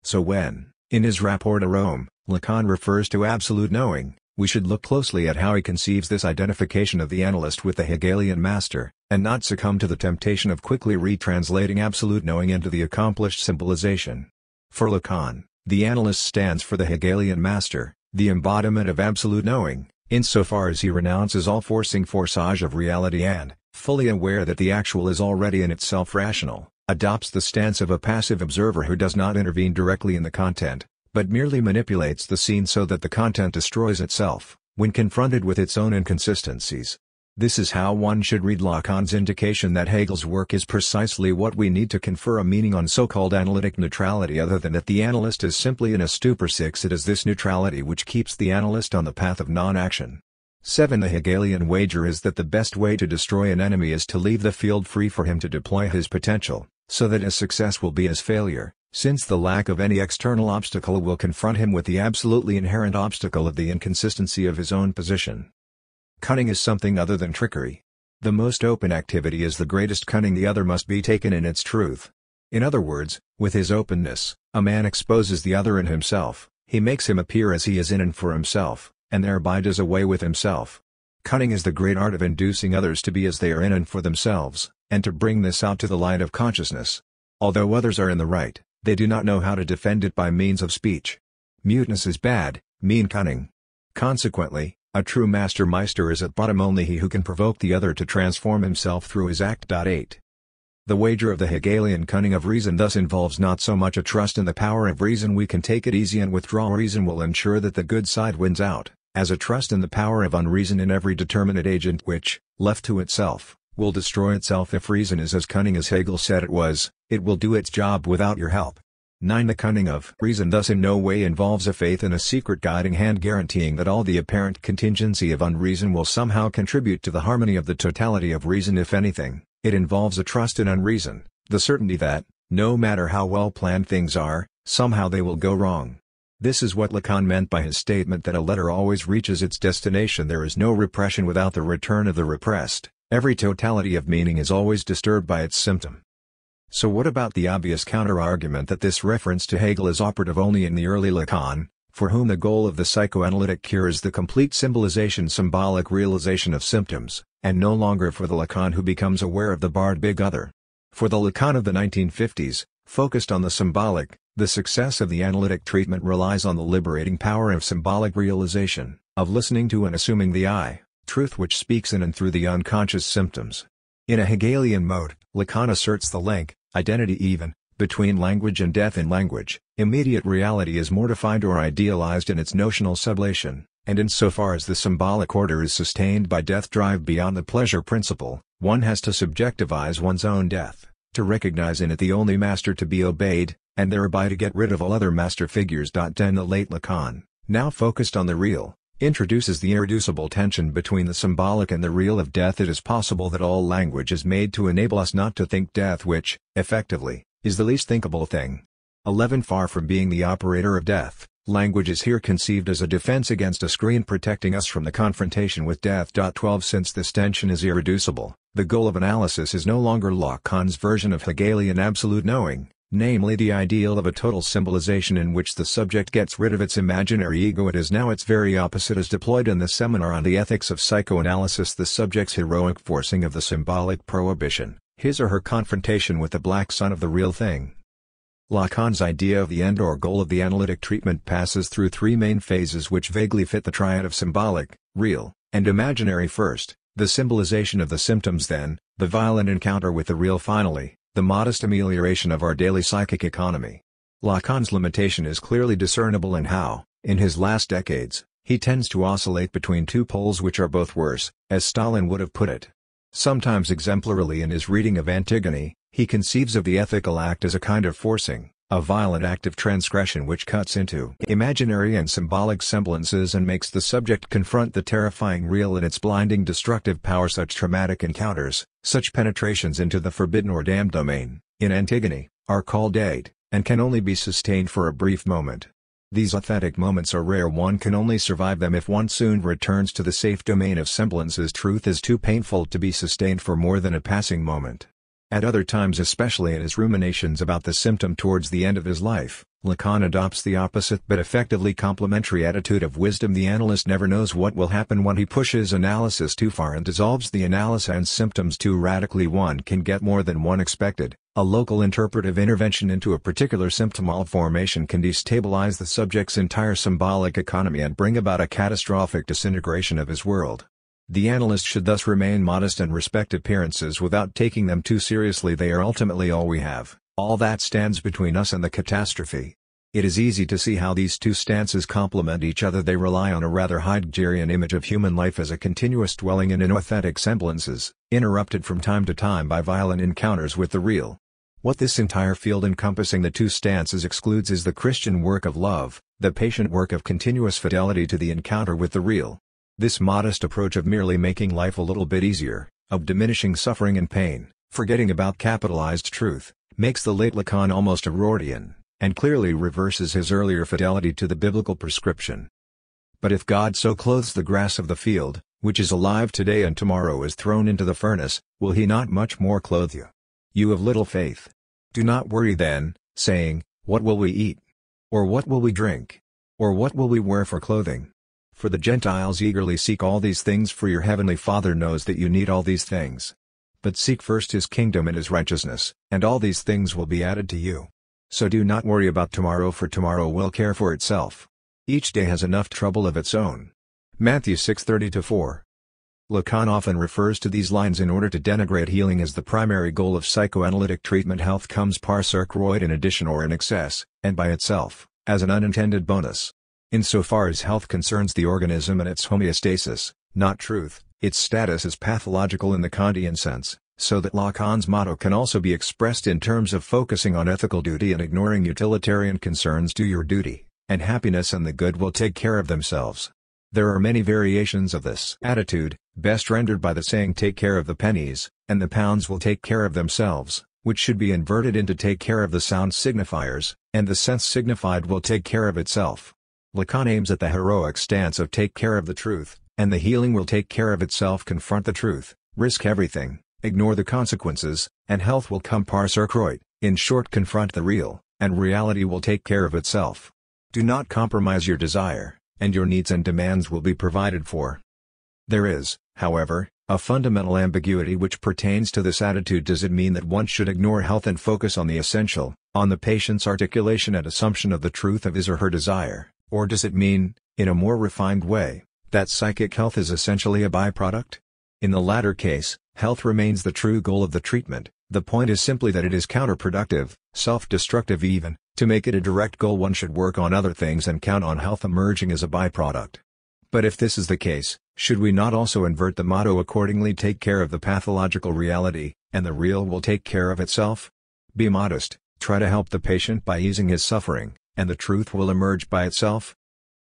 So when, in his Rapport de Rome, Lacan refers to absolute knowing, we should look closely at how he conceives this identification of the analyst with the Hegelian master, and not succumb to the temptation of quickly retranslating absolute knowing into the accomplished symbolization. For Lacan, the analyst stands for the Hegelian master, the embodiment of absolute knowing, insofar as he renounces all forcing forçage of reality and, fully aware that the actual is already in itself rational, adopts the stance of a passive observer who does not intervene directly in the content, but merely manipulates the scene so that the content destroys itself, when confronted with its own inconsistencies. This is how one should read Lacan's indication that Hegel's work is precisely what we need to confer a meaning on so-called analytic neutrality, other than that the analyst is simply in a stupor. 6. It is this neutrality which keeps the analyst on the path of non-action. 7. The Hegelian wager is that the best way to destroy an enemy is to leave the field free for him to deploy his potential, so that his success will be his failure, since the lack of any external obstacle will confront him with the absolutely inherent obstacle of the inconsistency of his own position. Cunning is something other than trickery. The most open activity is the greatest cunning. The other must be taken in its truth. In other words, with his openness, a man exposes the other in himself, he makes him appear as he is in and for himself, and thereby does away with himself. Cunning is the great art of inducing others to be as they are in and for themselves, and to bring this out to the light of consciousness. Although others are in the right, They do not know how to defend it by means of speech. Muteness is bad, mean cunning. Consequently, a true master-meister is at bottom only he who can provoke the other to transform himself through his act. 8. The wager of the Hegelian cunning of reason thus involves not so much a trust in the power of reason we can take it easy and withdraw reason will ensure that the good side wins out, as a trust in the power of unreason in every determinate agent which, left to itself, will destroy itself if reason is as cunning as Hegel said it was, it will do its job without your help. 9. The cunning of reason thus in no way involves a faith in a secret guiding hand guaranteeing that all the apparent contingency of unreason will somehow contribute to the harmony of the totality of reason. If anything, it involves a trust in unreason, the certainty that, no matter how well planned things are, somehow they will go wrong. This is what Lacan meant by his statement that a letter always reaches its destination. There is no repression without the return of the repressed, every totality of meaning is always disturbed by its symptom. So what about the obvious counter-argument that this reference to Hegel is operative only in the early Lacan, for whom the goal of the psychoanalytic cure is the complete symbolization symbolic realization of symptoms, and no longer for the Lacan who becomes aware of the barred big other? For the Lacan of the 1950s, focused on the symbolic, the success of the analytic treatment relies on the liberating power of symbolic realization, of listening to and assuming the I, truth which speaks in and through the unconscious symptoms. In a Hegelian mode, Lacan asserts the link, identity even, between language and death. In language, immediate reality is more defined or idealized in its notional sublation, and insofar as the symbolic order is sustained by death drive beyond the pleasure principle, one has to subjectivize one's own death, to recognize in it the only master to be obeyed, and thereby to get rid of all other master figures. 10. The late Lacan, now focused on the real, introduces the irreducible tension between the symbolic and the real of death. It is possible that all language is made to enable us not to think death which, effectively, is the least thinkable thing. 11. Far from being the operator of death, language is here conceived as a defense against a screen protecting us from the confrontation with death. 12. Since this tension is irreducible, the goal of analysis is no longer Lacan's version of Hegelian absolute knowing, namely the ideal of a total symbolization in which the subject gets rid of its imaginary ego. It is now its very opposite as deployed in the seminar on the ethics of psychoanalysis, the subject's heroic forcing of the symbolic prohibition, his or her confrontation with the black sun of the real thing. Lacan's idea of the end or goal of the analytic treatment passes through three main phases which vaguely fit the triad of symbolic, real, and imaginary. First, the symbolization of the symptoms, then, the violent encounter with the real, finally, the modest amelioration of our daily psychic economy. Lacan's limitation is clearly discernible in how, in his last decades, he tends to oscillate between two poles which are both worse, as Stalin would have put it. Sometimes exemplarily in his reading of Antigone, he conceives of the ethical act as a kind of forcing, a violent act of transgression which cuts into imaginary and symbolic semblances and makes the subject confront the terrifying real in its blinding destructive power. Such traumatic encounters, such penetrations into the forbidden or damned domain, in Antigone, are called aid, and can only be sustained for a brief moment. These authentic moments are rare. One can only survive them if one soon returns to the safe domain of semblances. Truth is too painful to be sustained for more than a passing moment. At other times, especially in his ruminations about the symptom towards the end of his life, Lacan adopts the opposite but effectively complementary attitude of wisdom. The analyst never knows what will happen when he pushes analysis too far and dissolves the analysis and symptoms too radically. One can get more than one expected. A local interpretive intervention into a particular symptomal formation can destabilize the subject's entire symbolic economy and bring about a catastrophic disintegration of his world. The analyst should thus remain modest and respect appearances without taking them too seriously. They are ultimately all we have, all that stands between us and the catastrophe. It is easy to see how these two stances complement each other. They rely on a rather Heideggerian image of human life as a continuous dwelling in inauthentic semblances, interrupted from time to time by violent encounters with the real. What this entire field encompassing the two stances excludes is the Christian work of love, the patient work of continuous fidelity to the encounter with the real. This modest approach of merely making life a little bit easier, of diminishing suffering and pain, forgetting about capitalized truth, makes the late Lacan almost Aurorian, and clearly reverses his earlier fidelity to the biblical prescription. But if God so clothes the grass of the field, which is alive today and tomorrow is thrown into the furnace, will he not much more clothe you? You of little faith. Do not worry then, saying, what will we eat? Or what will we drink? Or what will we wear for clothing? For the Gentiles eagerly seek all these things, for your heavenly Father knows that you need all these things. But seek first his kingdom and his righteousness, and all these things will be added to you. So do not worry about tomorrow, for tomorrow will care for itself. Each day has enough trouble of its own. Matthew 6:30-4. Lacan often refers to these lines in order to denigrate healing as the primary goal of psychoanalytic treatment. Health comes par circuit in addition or in excess, and by itself, as an unintended bonus. Insofar as health concerns the organism and its homeostasis, not truth, its status is pathological in the Kantian sense, so that Lacan's motto can also be expressed in terms of focusing on ethical duty and ignoring utilitarian concerns. Do your duty, and happiness and the good will take care of themselves. There are many variations of this attitude, best rendered by the saying take care of the pennies, and the pounds will take care of themselves, which should be inverted into take care of the sound signifiers, and the sense signified will take care of itself. Lacan aims at the heroic stance of take care of the truth, and the healing will take care of itself. Confront the truth, risk everything, ignore the consequences, and health will come par circuit. In short, confront the real, and reality will take care of itself. Do not compromise your desire, and your needs and demands will be provided for. There is, however, a fundamental ambiguity which pertains to this attitude. Does it mean that one should ignore health and focus on the essential, on the patient's articulation and assumption of the truth of his or her desire, or does it mean, in a more refined way, that psychic health is essentially a byproduct? In the latter case, health remains the true goal of the treatment. The point is simply that it is counterproductive, self-destructive even. To make it a direct goal, one should work on other things and count on health emerging as a byproduct. But if this is the case, should we not also invert the motto accordingly? Take care of the pathological reality, and the real will take care of itself? Be modest, try to help the patient by easing his suffering, and the truth will emerge by itself.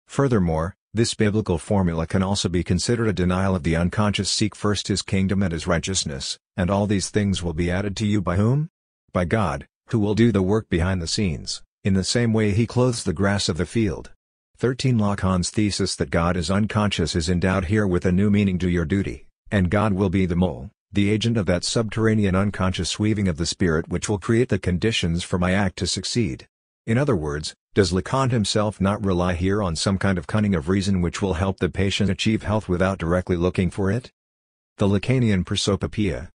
Furthermore, this biblical formula can also be considered a denial of the unconscious. Seek first his kingdom and his righteousness, and all these things will be added to you. By whom? By God, who will do the work behind the scenes, in the same way he clothes the grass of the field. 13. Lacan's thesis that God is unconscious is endowed here with a new meaning. Do your duty, and God will be the mole, the agent of that subterranean unconscious weaving of the spirit which will create the conditions for my act to succeed. In other words, does Lacan himself not rely here on some kind of cunning of reason which will help the patient achieve health without directly looking for it? The Lacanian prosopopoeia.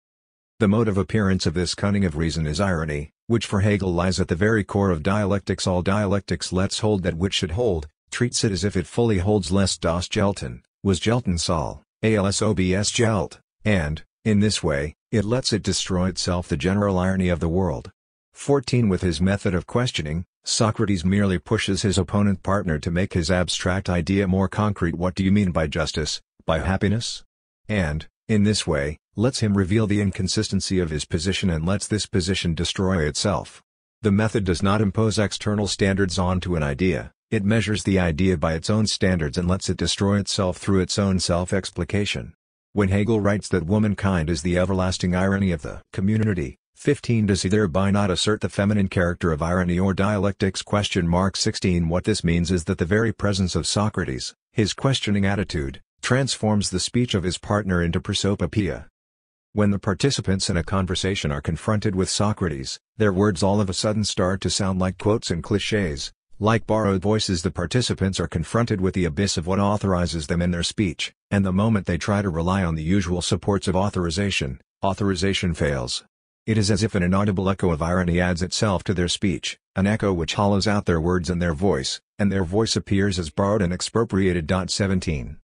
The motive appearance of this cunning of reason is irony, which for Hegel lies at the very core of dialectics. All dialectics lets hold that which should hold, treats it as if it fully holds, lest das gelten, was gelten soll, alsobs gelt, and, in this way, it lets it destroy itself. The general irony of the world. 14. With his method of questioning, Socrates merely pushes his opponent partner to make his abstract idea more concrete. What do you mean by justice, by happiness? And, in this way, lets him reveal the inconsistency of his position and lets this position destroy itself. The method does not impose external standards onto an idea, it measures the idea by its own standards and lets it destroy itself through its own self-explication. When Hegel writes that womankind is the everlasting irony of the community, 15. Does he thereby not assert the feminine character of irony or dialectics? 16. What this means is that the very presence of Socrates, his questioning attitude, transforms the speech of his partner into prosopopoeia. When the participants in a conversation are confronted with Socrates, their words all of a sudden start to sound like quotes and clichés, like borrowed voices. The participants are confronted with the abyss of what authorizes them in their speech, and the moment they try to rely on the usual supports of authorization, authorization fails. It is as if an inaudible echo of irony adds itself to their speech, an echo which hollows out their words and their voice appears as borrowed and expropriated. 17.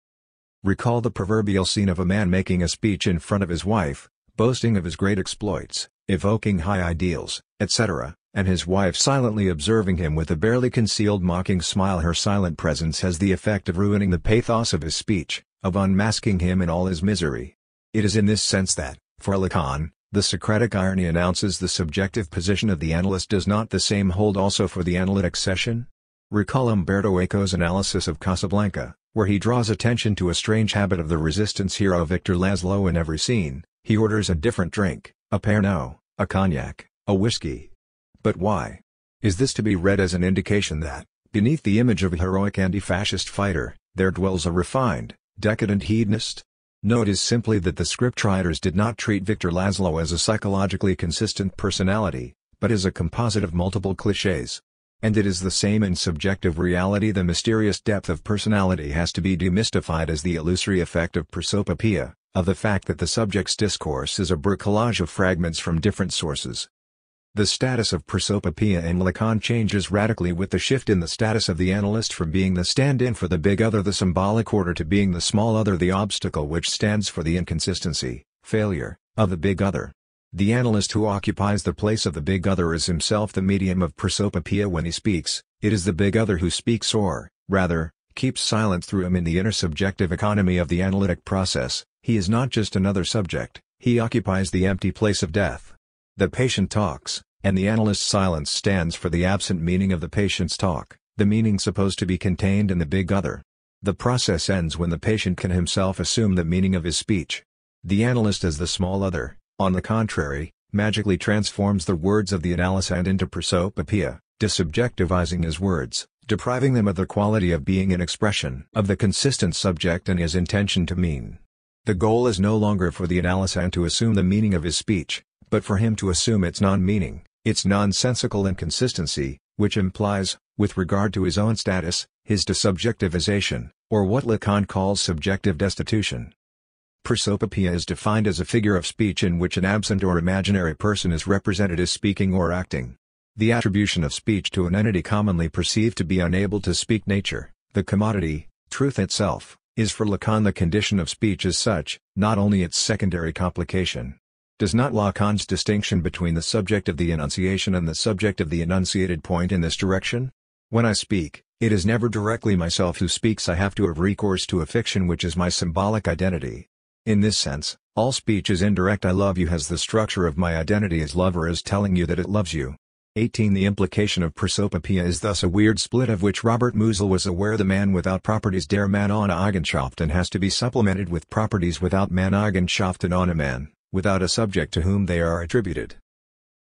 Recall the proverbial scene of a man making a speech in front of his wife, boasting of his great exploits, evoking high ideals, etc., and his wife silently observing him with a barely concealed mocking smile. Her silent presence has the effect of ruining the pathos of his speech, of unmasking him in all his misery. It is in this sense that, for Lacan, the Socratic irony announces the subjective position of the analyst. Does not the same hold also for the analytic session? Recall Umberto Eco's analysis of Casablanca, where he draws attention to a strange habit of the resistance hero Victor Laszlo. In every scene, he orders a different drink, a Pernod, a cognac, a whiskey. But why? Is this to be read as an indication that, beneath the image of a heroic anti-fascist fighter, there dwells a refined, decadent hedonist? No, it is simply that the scriptwriters did not treat Victor Laszlo as a psychologically consistent personality, but as a composite of multiple clichés. And it is the same in subjective reality. The mysterious depth of personality has to be demystified as the illusory effect of prosopopoeia, of the fact that the subject's discourse is a bricolage of fragments from different sources. The status of prosopopoeia in Lacan changes radically with the shift in the status of the analyst from being the stand-in for the big other, the symbolic order, to being the small other, the obstacle which stands for the inconsistency, failure, of the big other. The analyst who occupies the place of the big other is himself the medium of prosopopoeia when he speaks. It is the big other who speaks, or, rather, keeps silent through him in the inner subjective economy of the analytic process. He is not just another subject, he occupies the empty place of death. The patient talks, and the analyst's silence stands for the absent meaning of the patient's talk, the meaning supposed to be contained in the big other. The process ends when the patient can himself assume the meaning of his speech. The analyst as the small other, on the contrary, magically transforms the words of the analysand into prosopopoeia, desubjectivizing his words, depriving them of the quality of being an expression of the consistent subject and his intention to mean. The goal is no longer for the analysand to assume the meaning of his speech, but for him to assume its non-meaning, its nonsensical inconsistency, which implies, with regard to his own status, his desubjectivization, or what Lacan calls subjective destitution. Prosopopoeia is defined as a figure of speech in which an absent or imaginary person is represented as speaking or acting. The attribution of speech to an entity commonly perceived to be unable to speak, nature, the commodity, truth itself, is for Lacan the condition of speech as such, not only its secondary complication. Does not Lacan's distinction between the subject of the enunciation and the subject of the enunciated point in this direction? When I speak, it is never directly myself who speaks. I have to have recourse to a fiction which is my symbolic identity. In this sense, all speech is indirect. I love you has the structure of my identity as lover as telling you that it loves you. 18. The implication of prosopopoeia is thus a weird split of which Robert Musil was aware. The man without properties der Mann ohne Eigenschaften has to be supplemented with properties without Mann Eigenschaften ohne Mann, without a subject to whom they are attributed.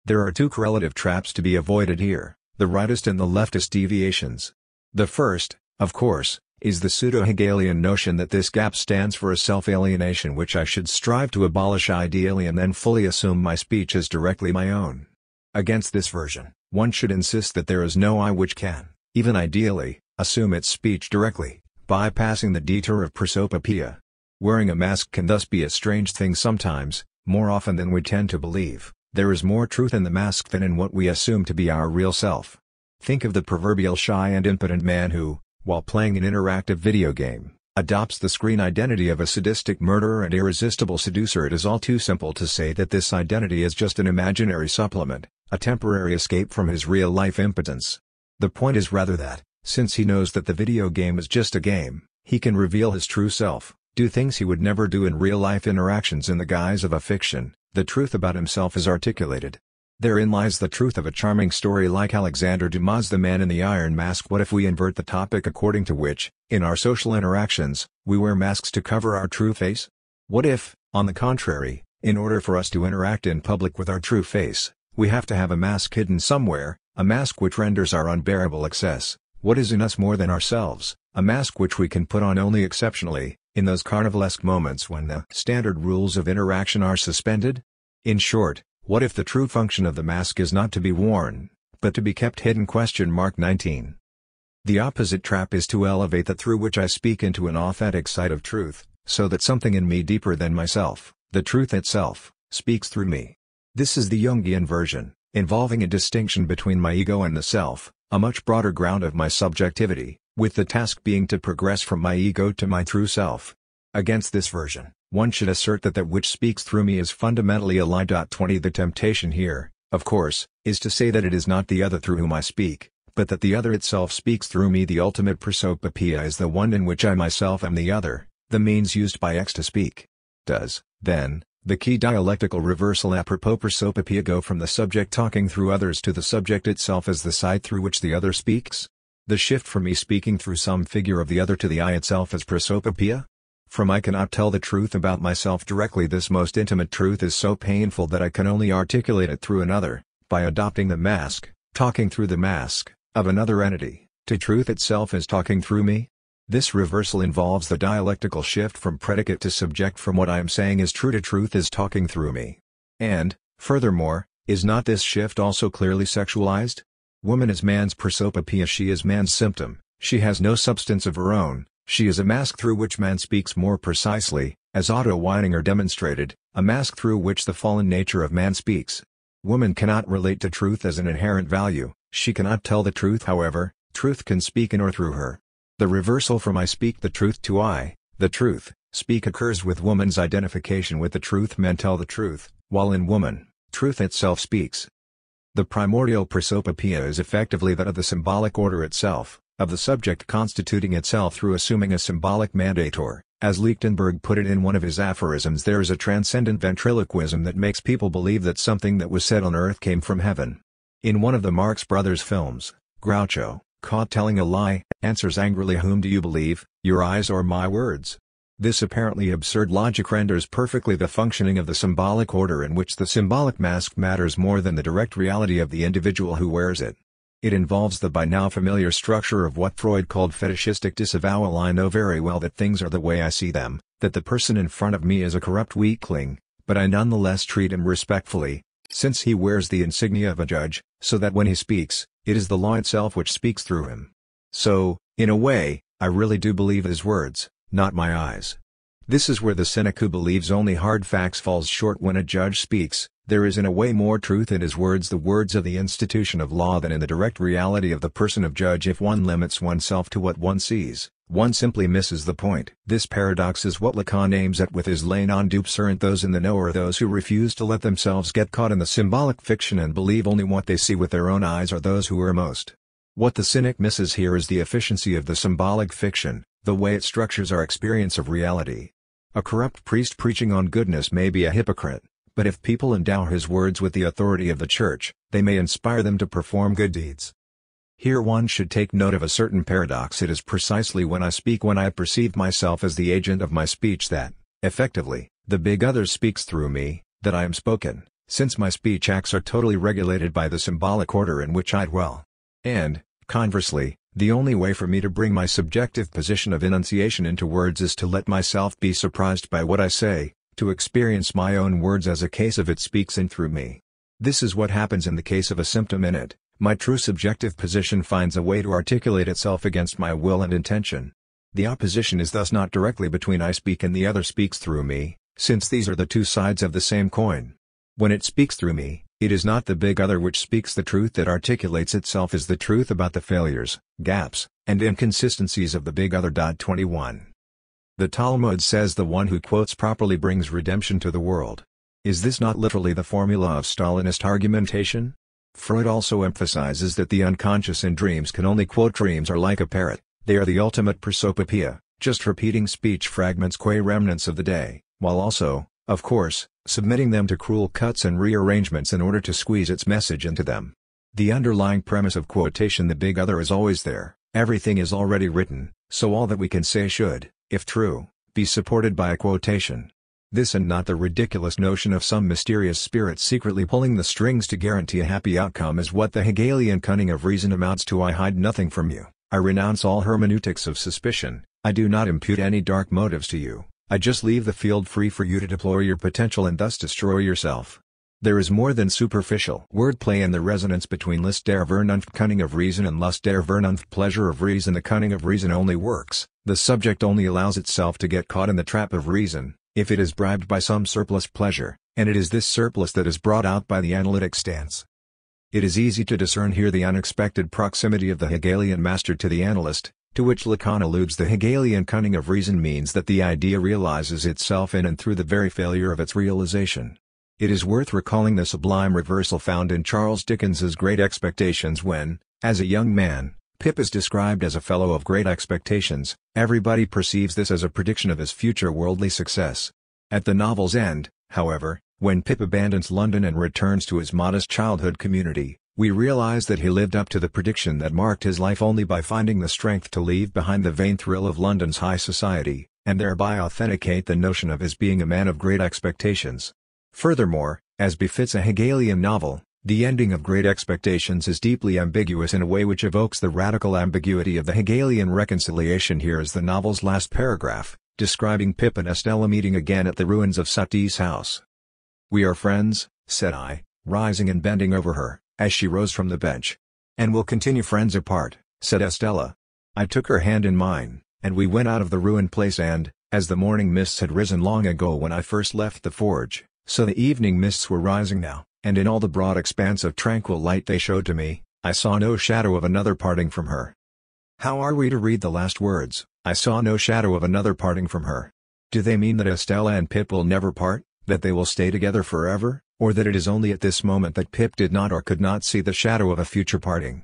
There are two correlative traps to be avoided here, the rightist and the leftist deviations. The first, of course, is the pseudo-Hegelian notion that this gap stands for a self-alienation which I should strive to abolish ideally and then fully assume my speech as directly my own. Against this version, one should insist that there is no I which can, even ideally, assume its speech directly, bypassing the detour of prosopopoeia. Wearing a mask can thus be a strange thing sometimes, more often than we tend to believe. There is more truth in the mask than in what we assume to be our real self. Think of the proverbial shy and impotent man who, while playing an interactive video game, adopts the screen identity of a sadistic murderer and irresistible seducer. It is all too simple to say that this identity is just an imaginary supplement, a temporary escape from his real-life impotence. The point is rather that, since he knows that the video game is just a game, he can reveal his true self, do things he would never do in real-life interactions in the guise of a fiction. The truth about himself is articulated. Therein lies the truth of a charming story like Alexander Dumas' The Man in the Iron Mask. What if we invert the topic according to which, in our social interactions, we wear masks to cover our true face? What if, on the contrary, in order for us to interact in public with our true face, we have to have a mask hidden somewhere, a mask which renders our unbearable excess, what is in us more than ourselves, a mask which we can put on only exceptionally, in those carnivalesque moments when the standard rules of interaction are suspended? In short, what if the true function of the mask is not to be worn, but to be kept hidden? 19. The opposite trap is to elevate the through which I speak into an authentic side of truth, so that something in me deeper than myself, the truth itself, speaks through me. This is the Jungian version, involving a distinction between my ego and the self, a much broader ground of my subjectivity, with the task being to progress from my ego to my true self. Against this version, one should assert that that which speaks through me is fundamentally a lie. 20. The temptation here, of course, is to say that it is not the other through whom I speak, but that the other itself speaks through me. The ultimate prosopopoeia is the one in which I myself am the other, the means used by X to speak. Does, then, the key dialectical reversal apropos prosopopoeia go from the subject talking through others to the subject itself as the side through which the other speaks? The shift from me speaking through some figure of the other to the I itself as prosopopoeia? From I cannot tell the truth about myself directly. This most intimate truth is so painful that I can only articulate it through another, by adopting the mask, talking through the mask, of another entity, to truth itself as talking through me. This reversal involves the dialectical shift from predicate to subject, from what I am saying is true to truth is talking through me. And, furthermore, is not this shift also clearly sexualized? Woman is man's prosopopoeia. She is man's symptom. She has no substance of her own. She is a mask through which man speaks. More precisely, as Otto Weininger demonstrated, a mask through which the fallen nature of man speaks. Woman cannot relate to truth as an inherent value, she cannot tell the truth however, truth can speak in or through her. The reversal from I speak the truth to I, the truth, speak occurs with woman's identification with the truth men tell the truth, while in woman, truth itself speaks. The primordial prosopopoeia is effectively that of the symbolic order itself, of the subject constituting itself through assuming a symbolic mandate or, as Lichtenberg put it in one of his aphorisms, there is a transcendent ventriloquism that makes people believe that something that was said on earth came from heaven. In one of the Marx Brothers films, Groucho, caught telling a lie, answers angrily, "Whom do you believe, your eyes or my words?" This apparently absurd logic renders perfectly the functioning of the symbolic order in which the symbolic mask matters more than the direct reality of the individual who wears it. It involves the by now familiar structure of what Freud called fetishistic disavowal. I know very well that things are the way I see them, that the person in front of me is a corrupt weakling, but I nonetheless treat him respectfully, since he wears the insignia of a judge, so that when he speaks, it is the law itself which speaks through him. So, in a way, I really do believe his words, not my eyes. This is where the cynic who believes only hard facts falls short. When a judge speaks, there is in a way more truth in his words, the words of the institution of law, than in the direct reality of the person of judge. If one limits oneself to what one sees, one simply misses the point. This paradox is what Lacan aims at with his les non-dupes aren't those in the know or those who refuse to let themselves get caught in the symbolic fiction and believe only what they see with their own eyes are those who are most. What the cynic misses here is the efficiency of the symbolic fiction, the way it structures our experience of reality. A corrupt priest preaching on goodness may be a hypocrite, but if people endow his words with the authority of the church, they may inspire them to perform good deeds. Here one should take note of a certain paradox. It is precisely when I speak, when I perceive myself as the agent of my speech, that, effectively, the big other speaks through me, that I am spoken, since my speech acts are totally regulated by the symbolic order in which I dwell. And, conversely, the only way for me to bring my subjective position of enunciation into words is to let myself be surprised by what I say, to experience my own words as a case of it speaks in through me. This is what happens in the case of a symptom. In it, my true subjective position finds a way to articulate itself against my will and intention. The opposition is thus not directly between I speak and the other speaks through me, since these are the two sides of the same coin. When it speaks through me, it is not the big other which speaks the truth that articulates itself as the truth about the failures, gaps, and inconsistencies of the big other. 21. The Talmud says the one who quotes properly brings redemption to the world. Is this not literally the formula of Stalinist argumentation? Freud also emphasizes that the unconscious in dreams can only quote. Dreams are like a parrot, they are the ultimate prosopopoeia, just repeating speech fragments qua remnants of the day, while also, of course, submitting them to cruel cuts and rearrangements in order to squeeze its message into them. The underlying premise of quotation, the big other, is always there. Everything is already written, so all that we can say should, if true, be supported by a quotation. This and not the ridiculous notion of some mysterious spirit secretly pulling the strings to guarantee a happy outcome is what the Hegelian cunning of reason amounts to. I hide nothing from you, I renounce all hermeneutics of suspicion, I do not impute any dark motives to you, I just leave the field free for you to deploy your potential and thus destroy yourself. There is more than superficial wordplay in the resonance between Lust der Vernunft, cunning of reason, and Lust der Vernunft, pleasure of reason. The cunning of reason only works, the subject only allows itself to get caught in the trap of reason, if it is bribed by some surplus pleasure, and it is this surplus that is brought out by the analytic stance. It is easy to discern here the unexpected proximity of the Hegelian master to the analyst, to which Lacan alludes. The Hegelian cunning of reason means that the idea realizes itself in and through the very failure of its realization. It is worth recalling the sublime reversal found in Charles Dickens's Great Expectations when, as a young man, Pip is described as a fellow of great expectations. Everybody perceives this as a prediction of his future worldly success. At the novel's end, however, when Pip abandons London and returns to his modest childhood community, we realize that he lived up to the prediction that marked his life only by finding the strength to leave behind the vain thrill of London's high society, and thereby authenticate the notion of his being a man of great expectations. Furthermore, as befits a Hegelian novel, the ending of Great Expectations is deeply ambiguous in a way which evokes the radical ambiguity of the Hegelian reconciliation. Here is the novel's last paragraph, describing Pip and Estella meeting again at the ruins of Satie's house. "We are friends," said I, rising and bending over her, as she rose from the bench. "And will continue friends apart," said Estella. I took her hand in mine, and we went out of the ruined place and, as the morning mists had risen long ago when I first left the forge, so the evening mists were rising now, and in all the broad expanse of tranquil light they showed to me, I saw no shadow of another parting from her. How are we to read the last words, "I saw no shadow of another parting from her"? Do they mean that Estella and Pip will never part, that they will stay together forever, or that it is only at this moment that Pip did not or could not see the shadow of a future parting?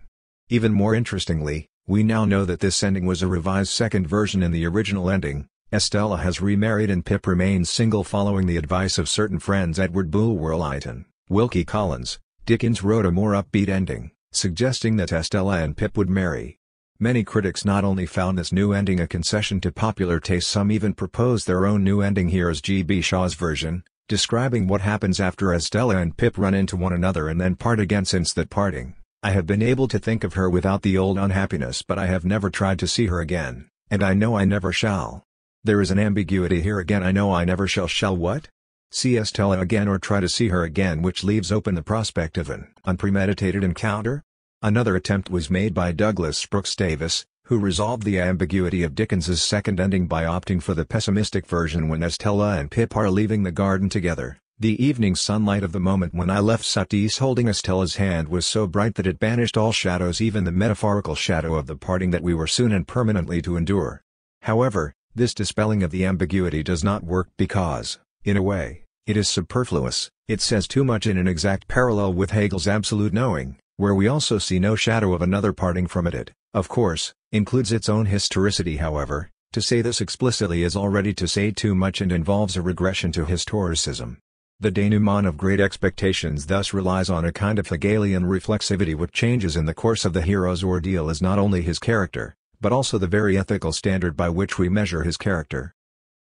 Even more interestingly, we now know that this ending was a revised second version in the original ending. Estella has remarried and Pip remains single following the advice of certain friends Edward Bulwer-Lytton and Wilkie Collins. Dickens wrote a more upbeat ending, suggesting that Estella and Pip would marry. Many critics not only found this new ending a concession to popular taste, some even proposed their own new ending. Here is G.B. Shaw's version, describing what happens after Estella and Pip run into one another and then part again. Since that parting, I have been able to think of her without the old unhappiness, but I have never tried to see her again, and I know I never shall. There is an ambiguity here again. I know I never shall what? See Estella again or try to see her again, which leaves open the prospect of an unpremeditated encounter? Another attempt was made by Douglas Brooks Davis, who resolved the ambiguity of Dickens's second ending by opting for the pessimistic version when Estella and Pip are leaving the garden together. The evening sunlight of the moment when I left Sutties holding Estella's hand was so bright that it banished all shadows, even the metaphorical shadow of the parting that we were soon and permanently to endure. However, this dispelling of the ambiguity does not work because, in a way, it is superfluous. It says too much in an exact parallel with Hegel's absolute knowing, where we also see no shadow of another parting from it. It, of course, includes its own historicity. However, to say this explicitly is already to say too much and involves a regression to historicism. The denouement of Great Expectations thus relies on a kind of Hegelian reflexivity which changes in the course of the hero's ordeal as not only his character, but also the very ethical standard by which we measure his character.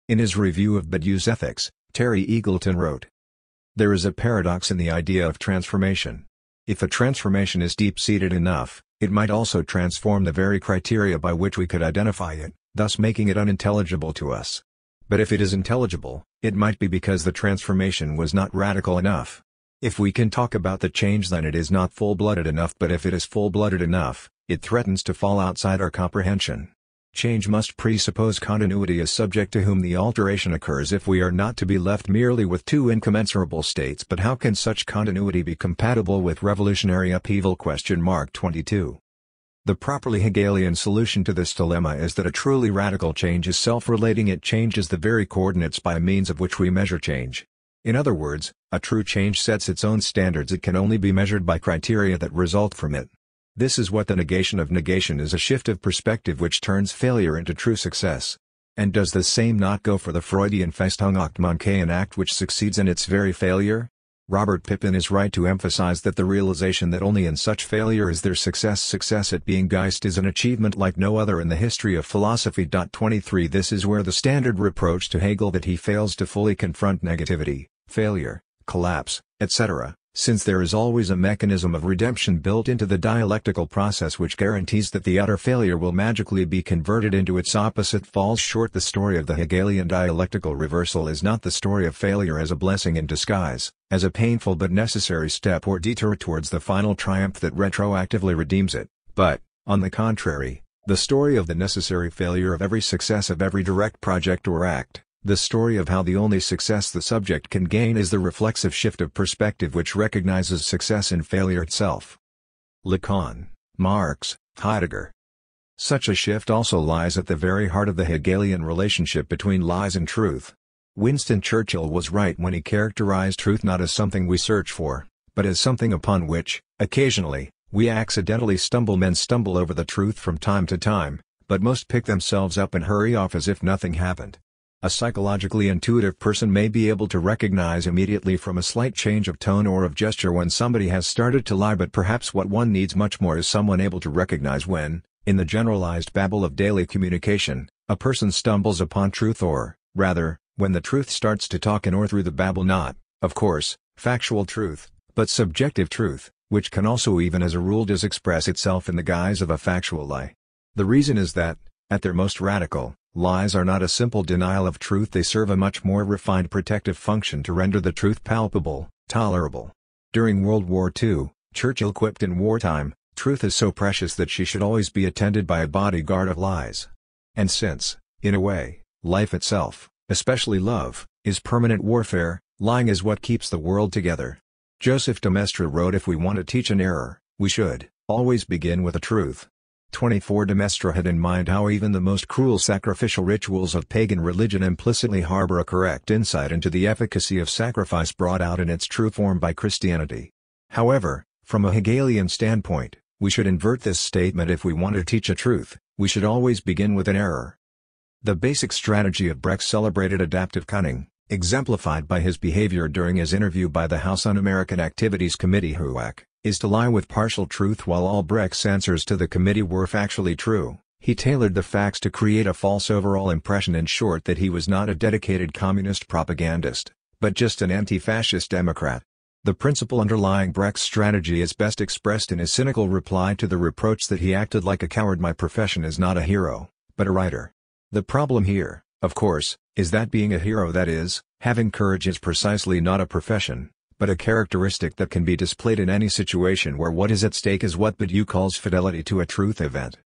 In his review of Badiou's Ethics, Terry Eagleton wrote, "There is a paradox in the idea of transformation. If a transformation is deep-seated enough, it might also transform the very criteria by which we could identify it, thus making it unintelligible to us. But if it is intelligible, it might be because the transformation was not radical enough. If we can talk about the change, then it is not full-blooded enough, but if it is full-blooded enough, it threatens to fall outside our comprehension. Change must presuppose continuity as subject to whom the alteration occurs if we are not to be left merely with two incommensurable states. But how can such continuity be compatible with revolutionary upheaval? 22. The properly Hegelian solution to this dilemma is that a truly radical change is self-relating. It changes the very coordinates by means of which we measure change. In other words, a true change sets its own standards. It can only be measured by criteria that result from it. This is what the negation of negation is, a shift of perspective which turns failure into true success. And does the same not go for the Freudian Festungsakt act which succeeds in its very failure? Robert Pippin is right to emphasize that the realization that only in such failure is there success. Success at being Geist is an achievement like no other in the history of philosophy. 23 This is where the standard reproach to Hegel that he fails to fully confront negativity, failure, collapse, etc., since there is always a mechanism of redemption built into the dialectical process which guarantees that the utter failure will magically be converted into its opposite, falls short. The story of the Hegelian dialectical reversal is not the story of failure as a blessing in disguise, as a painful but necessary step or detour towards the final triumph that retroactively redeems it, but, on the contrary, the story of the necessary failure of every success of every direct project or act. The story of how the only success the subject can gain is the reflexive shift of perspective which recognizes success in failure itself. Lacan, Marx, Heidegger. Such a shift also lies at the very heart of the Hegelian relationship between lies and truth. Winston Churchill was right when he characterized truth not as something we search for, but as something upon which, occasionally, we accidentally stumble. Men stumble over the truth from time to time, but most pick themselves up and hurry off as if nothing happened. A psychologically intuitive person may be able to recognize immediately from a slight change of tone or of gesture when somebody has started to lie, but perhaps what one needs much more is someone able to recognize when, in the generalized babble of daily communication, a person stumbles upon truth, or, rather, when the truth starts to talk in or through the babble, not, of course, factual truth, but subjective truth, which can also even as a rule does express itself in the guise of a factual lie. The reason is that, at their most radical, lies are not a simple denial of truth. They serve a much more refined protective function to render the truth palpable, tolerable. During World War II, Churchill quipped, in wartime, truth is so precious that she should always be attended by a bodyguard of lies. And since, in a way, life itself, especially love, is permanent warfare, lying is what keeps the world together. Joseph de Maistre wrote, if we want to teach an error, we should always begin with a truth. 24 De Maistre had in mind how even the most cruel sacrificial rituals of pagan religion implicitly harbor a correct insight into the efficacy of sacrifice brought out in its true form by Christianity. However, from a Hegelian standpoint, we should invert this statement. If we want to teach a truth, we should always begin with an error. The basic strategy of Brecht's celebrated adaptive cunning, exemplified by his behavior during his interview by the House Un-American Activities Committee (HUAC), is to lie with partial truth. While all Brecht's answers to the committee were factually true, he tailored the facts to create a false overall impression. In short, that he was not a dedicated communist propagandist, but just an anti-fascist Democrat. The principle underlying Brecht's strategy is best expressed in his cynical reply to the reproach that he acted like a coward. My profession is not a hero, but a writer. The problem here, of course, is that being a hero, that is, having courage, is precisely not a profession, but a characteristic that can be displayed in any situation where what is at stake is what Badiou calls fidelity to a truth event.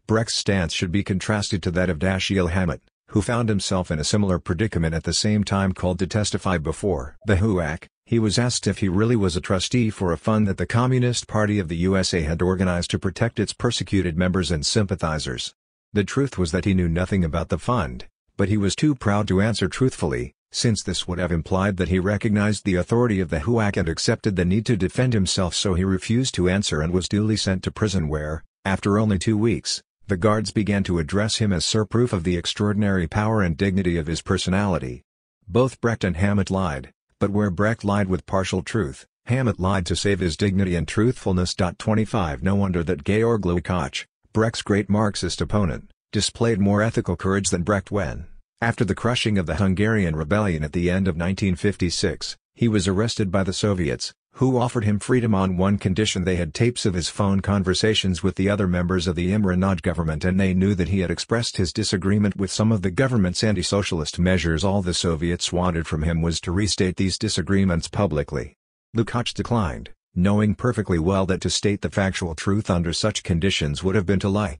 Brecht's stance should be contrasted to that of Dashiell Hammett, who found himself in a similar predicament at the same time. Called to testify before the HUAC, he was asked if he really was a trustee for a fund that the Communist Party of the USA had organized to protect its persecuted members and sympathizers. The truth was that he knew nothing about the fund, but he was too proud to answer truthfully, since this would have implied that he recognized the authority of the HUAC and accepted the need to defend himself. So he refused to answer and was duly sent to prison where, after only 2 weeks, the guards began to address him as Sir, proof of the extraordinary power and dignity of his personality. Both Brecht and Hammett lied, but where Brecht lied with partial truth, Hammett lied to save his dignity and truthfulness. 25 No wonder that Georg Lukács, Brecht's great Marxist opponent, displayed more ethical courage than Brecht when, after the crushing of the Hungarian rebellion at the end of 1956, he was arrested by the Soviets, who offered him freedom on one condition: they had tapes of his phone conversations with the other members of the Imre Nagy government, and they knew that he had expressed his disagreement with some of the government's anti-socialist measures. All the Soviets wanted from him was to restate these disagreements publicly. Lukács declined, knowing perfectly well that to state the factual truth under such conditions would have been to lie.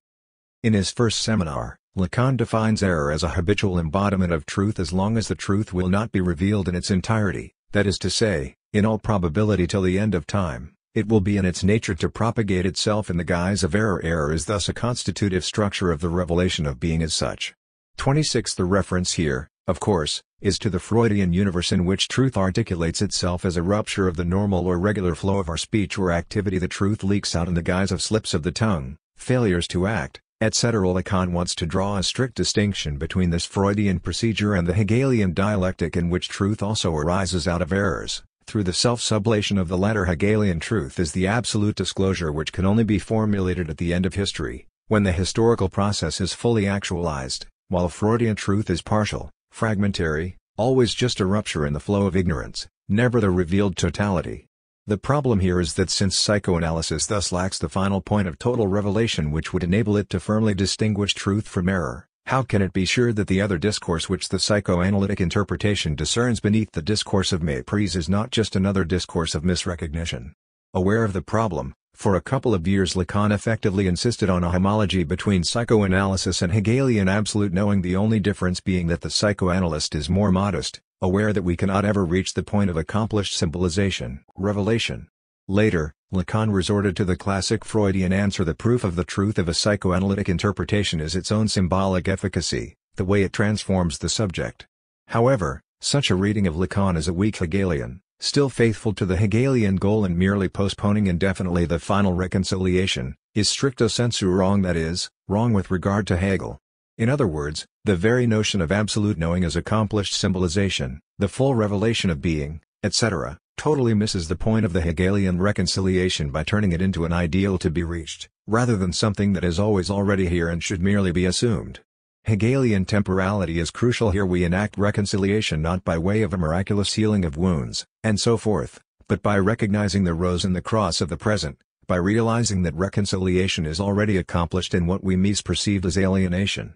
In his first seminar, Lacan defines error as a habitual embodiment of truth as long as the truth will not be revealed in its entirety, that is to say, in all probability till the end of time. It will be in its nature to propagate itself in the guise of error. Error is thus a constitutive structure of the revelation of being as such. 26 The reference here, of course, is to the Freudian universe in which truth articulates itself as a rupture of the normal or regular flow of our speech or activity. The truth leaks out in the guise of slips of the tongue, failures to act, etc. Lacan wants to draw a strict distinction between this Freudian procedure and the Hegelian dialectic, in which truth also arises out of errors. Through the self-sublation of the latter, Hegelian truth is the absolute disclosure which can only be formulated at the end of history, when the historical process is fully actualized, while Freudian truth is partial, fragmentary, always just a rupture in the flow of ignorance, never the revealed totality. The problem here is that since psychoanalysis thus lacks the final point of total revelation which would enable it to firmly distinguish truth from error, how can it be sure that the other discourse which the psychoanalytic interpretation discerns beneath the discourse of méprise is not just another discourse of misrecognition? Aware of the problem, for a couple of years Lacan effectively insisted on a homology between psychoanalysis and Hegelian absolute knowing, the only difference being that the psychoanalyst is more modest, aware that we cannot ever reach the point of accomplished symbolization, revelation. Later, Lacan resorted to the classic Freudian answer: the proof of the truth of a psychoanalytic interpretation is its own symbolic efficacy, the way it transforms the subject. However, such a reading of Lacan is a weak Hegelian, still faithful to the Hegelian goal and merely postponing indefinitely the final reconciliation, is stricto sensu wrong, that is, wrong with regard to Hegel. In other words, the very notion of absolute knowing as accomplished symbolization, the full revelation of being, etc., totally misses the point of the Hegelian reconciliation by turning it into an ideal to be reached, rather than something that is always already here and should merely be assumed. Hegelian temporality is crucial here. We enact reconciliation not by way of a miraculous healing of wounds, and so forth, but by recognizing the rose and the cross of the present, by realizing that reconciliation is already accomplished in what we misperceived as alienation.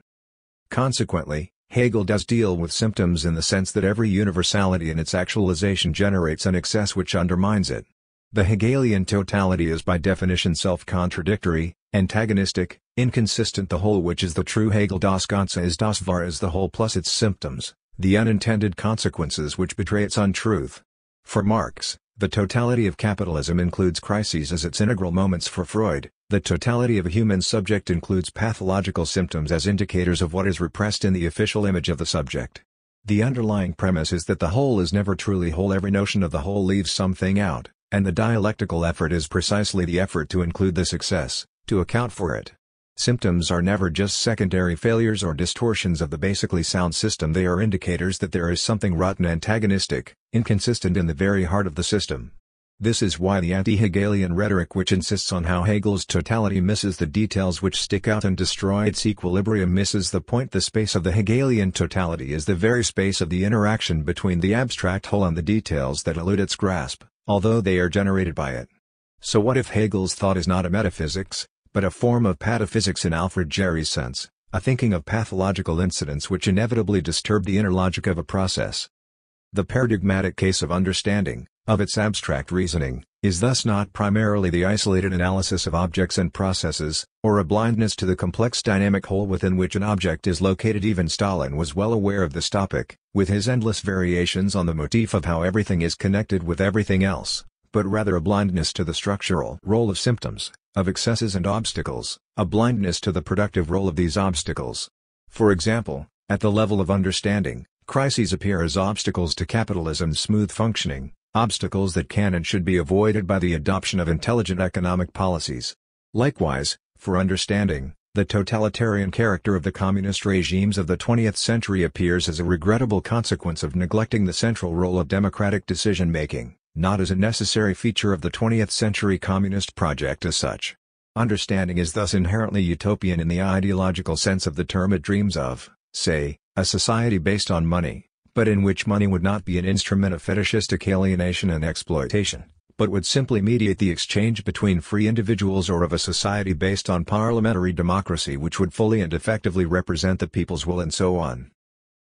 Consequently, Hegel does deal with symptoms in the sense that every universality in its actualization generates an excess which undermines it. The Hegelian totality is by definition self-contradictory, antagonistic, inconsistent. The whole which is the true Hegel, das Ganze ist das Wahre, is the whole plus its symptoms, the unintended consequences which betray its untruth. For Marx, The totality of capitalism includes crises as its integral moments for Freud. The totality of a human subject includes pathological symptoms as indicators of what is repressed in the official image of the subject. The underlying premise is that the whole is never truly whole. Every notion of the whole leaves something out, and the dialectical effort is precisely the effort to include this excess, to account for it. Symptoms are never just secondary failures or distortions of the basically sound system. They are indicators that there is something rotten, antagonistic, inconsistent in the very heart of the system. This is why the anti-Hegelian rhetoric which insists on how Hegel's totality misses the details which stick out and destroy its equilibrium misses the point. The space of the Hegelian totality is the very space of the interaction between the abstract whole and the details that elude its grasp, although they are generated by it. So what if Hegel's thought is not a metaphysics, but a form of pataphysics in Alfred Jarry's sense, a thinking of pathological incidents which inevitably disturb the inner logic of a process? The paradigmatic case of understanding, of its abstract reasoning, is thus not primarily the isolated analysis of objects and processes, or a blindness to the complex dynamic whole within which an object is located. Even Stalin was well aware of this topic, with his endless variations on the motif of how everything is connected with everything else, but rather a blindness to the structural role of symptoms, of excesses and obstacles, a blindness to the productive role of these obstacles. For example, at the level of understanding, crises appear as obstacles to capitalism's smooth functioning, obstacles that can and should be avoided by the adoption of intelligent economic policies. Likewise, for understanding, the totalitarian character of the communist regimes of the 20th century appears as a regrettable consequence of neglecting the central role of democratic decision-making, not as a necessary feature of the 20th century communist project as such. Understanding is thus inherently utopian in the ideological sense of the term. It dreams of, say, a society based on money, but in which money would not be an instrument of fetishistic alienation and exploitation, but would simply mediate the exchange between free individuals, or of a society based on parliamentary democracy which would fully and effectively represent the people's will, and so on.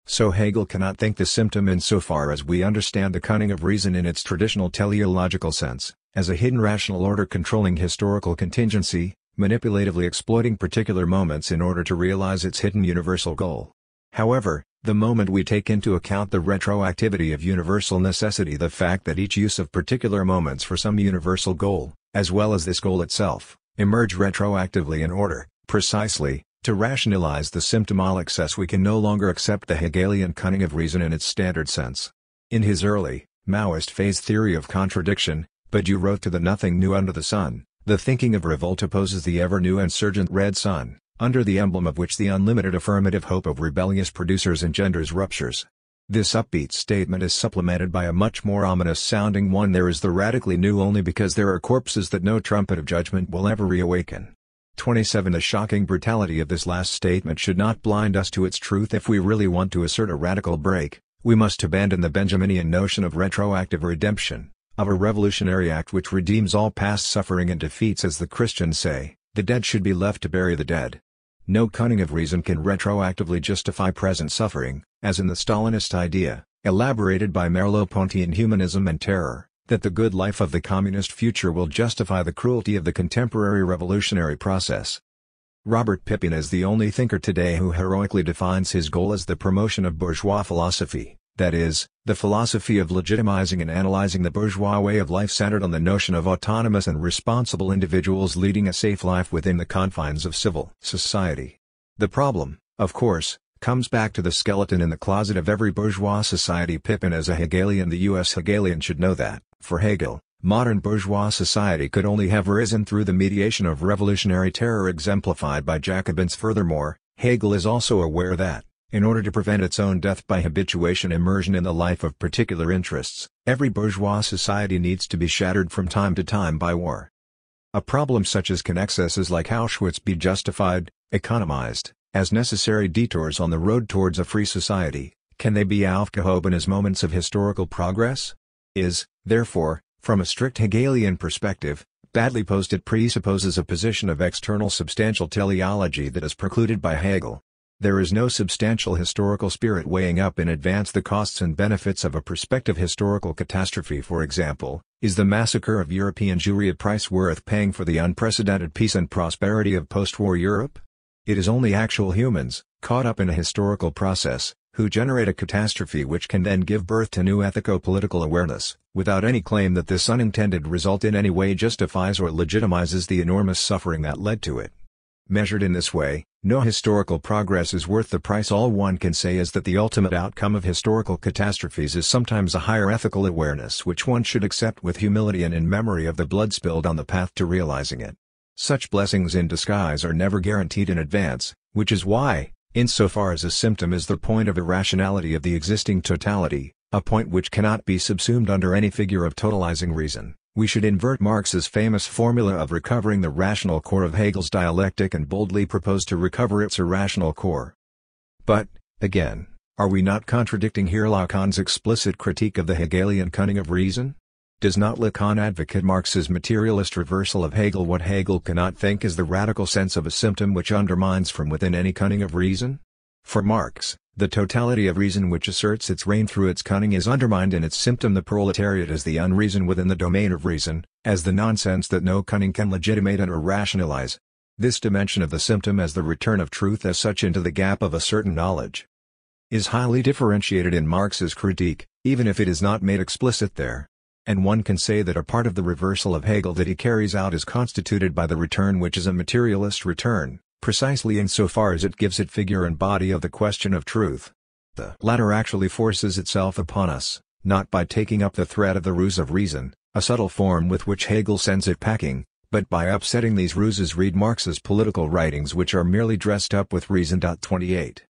So Hegel cannot think the symptom, insofar as we understand the cunning of reason in its traditional teleological sense, as a hidden rational order controlling historical contingency, manipulatively exploiting particular moments in order to realize its hidden universal goal. However, the moment we take into account the retroactivity of universal necessity, the fact that each use of particular moments for some universal goal, as well as this goal itself, emerge retroactively in order, precisely, to rationalize the symptomal excess, we can no longer accept the Hegelian cunning of reason in its standard sense. In his early, Maoist phase theory of contradiction, Badiou wrote to the nothing new under the sun, the thinking of revolt opposes the ever-new and surgent red sun, under the emblem of which the unlimited affirmative hope of rebellious producers engenders ruptures. This upbeat statement is supplemented by a much more ominous-sounding one: there is the radically new only because there are corpses that no trumpet of judgment will ever reawaken. 27. The shocking brutality of this last statement should not blind us to its truth. If we really want to assert a radical break, we must abandon the Benjaminian notion of retroactive redemption, of a revolutionary act which redeems all past suffering and defeats, as the Christians say, the dead should be left to bury the dead. No cunning of reason can retroactively justify present suffering, as in the Stalinist idea, elaborated by Merleau-Ponty in Humanism and Terror, that the good life of the communist future will justify the cruelty of the contemporary revolutionary process. Robert Pippin is the only thinker today who heroically defines his goal as the promotion of bourgeois philosophy, that is, the philosophy of legitimizing and analyzing the bourgeois way of life centered on the notion of autonomous and responsible individuals leading a safe life within the confines of civil society. The problem, of course, comes back to the skeleton in the closet of every bourgeois society. Pippin, as a Hegelian, the US Hegelian, should know that, for Hegel, modern bourgeois society could only have arisen through the mediation of revolutionary terror exemplified by Jacobins. Furthermore, Hegel is also aware that, in order to prevent its own death by habituation immersion in the life of particular interests, every bourgeois society needs to be shattered from time to time by war. A problem such as can excesses like Auschwitz be justified, economized, as necessary detours on the road towards a free society? Can they be aufgehoben as moments of historical progress? Is, therefore, from a strict Hegelian perspective, badly posed. It presupposes a position of external substantial teleology that is precluded by Hegel. There is no substantial historical spirit weighing up in advance the costs and benefits of a prospective historical catastrophe. For example, is the massacre of European Jewry a price worth paying for the unprecedented peace and prosperity of post-war Europe? It is only actual humans, caught up in a historical process, who generate a catastrophe which can then give birth to new ethico-political awareness, without any claim that this unintended result in any way justifies or legitimizes the enormous suffering that led to it. Measured in this way, no historical progress is worth the price. All one can say is that the ultimate outcome of historical catastrophes is sometimes a higher ethical awareness which one should accept with humility and in memory of the blood spilled on the path to realizing it. Such blessings in disguise are never guaranteed in advance, which is why, insofar as a symptom is the point of irrationality of the existing totality, a point which cannot be subsumed under any figure of totalizing reason, we should invert Marx's famous formula of recovering the rational core of Hegel's dialectic and boldly propose to recover its irrational core. But, again, are we not contradicting here Lacan's explicit critique of the Hegelian cunning of reason? Does not Lacan advocate Marx's materialist reversal of Hegel? What Hegel cannot think is the radical sense of a symptom which undermines from within any cunning of reason? For Marx, the totality of reason which asserts its reign through its cunning is undermined in its symptom. The proletariat is the unreason within the domain of reason, as the nonsense that no cunning can legitimate and or rationalize. This dimension of the symptom as the return of truth as such into the gap of a certain knowledge is highly differentiated in Marx's critique, even if it is not made explicit there. And one can say that a part of the reversal of Hegel that he carries out is constituted by the return which is a materialist return, precisely insofar as it gives it figure and body of the question of truth. The latter actually forces itself upon us, not by taking up the thread of the ruse of reason, a subtle form with which Hegel sends it packing, but by upsetting these ruses. Read Marx's political writings which are merely dressed up with reason. 28.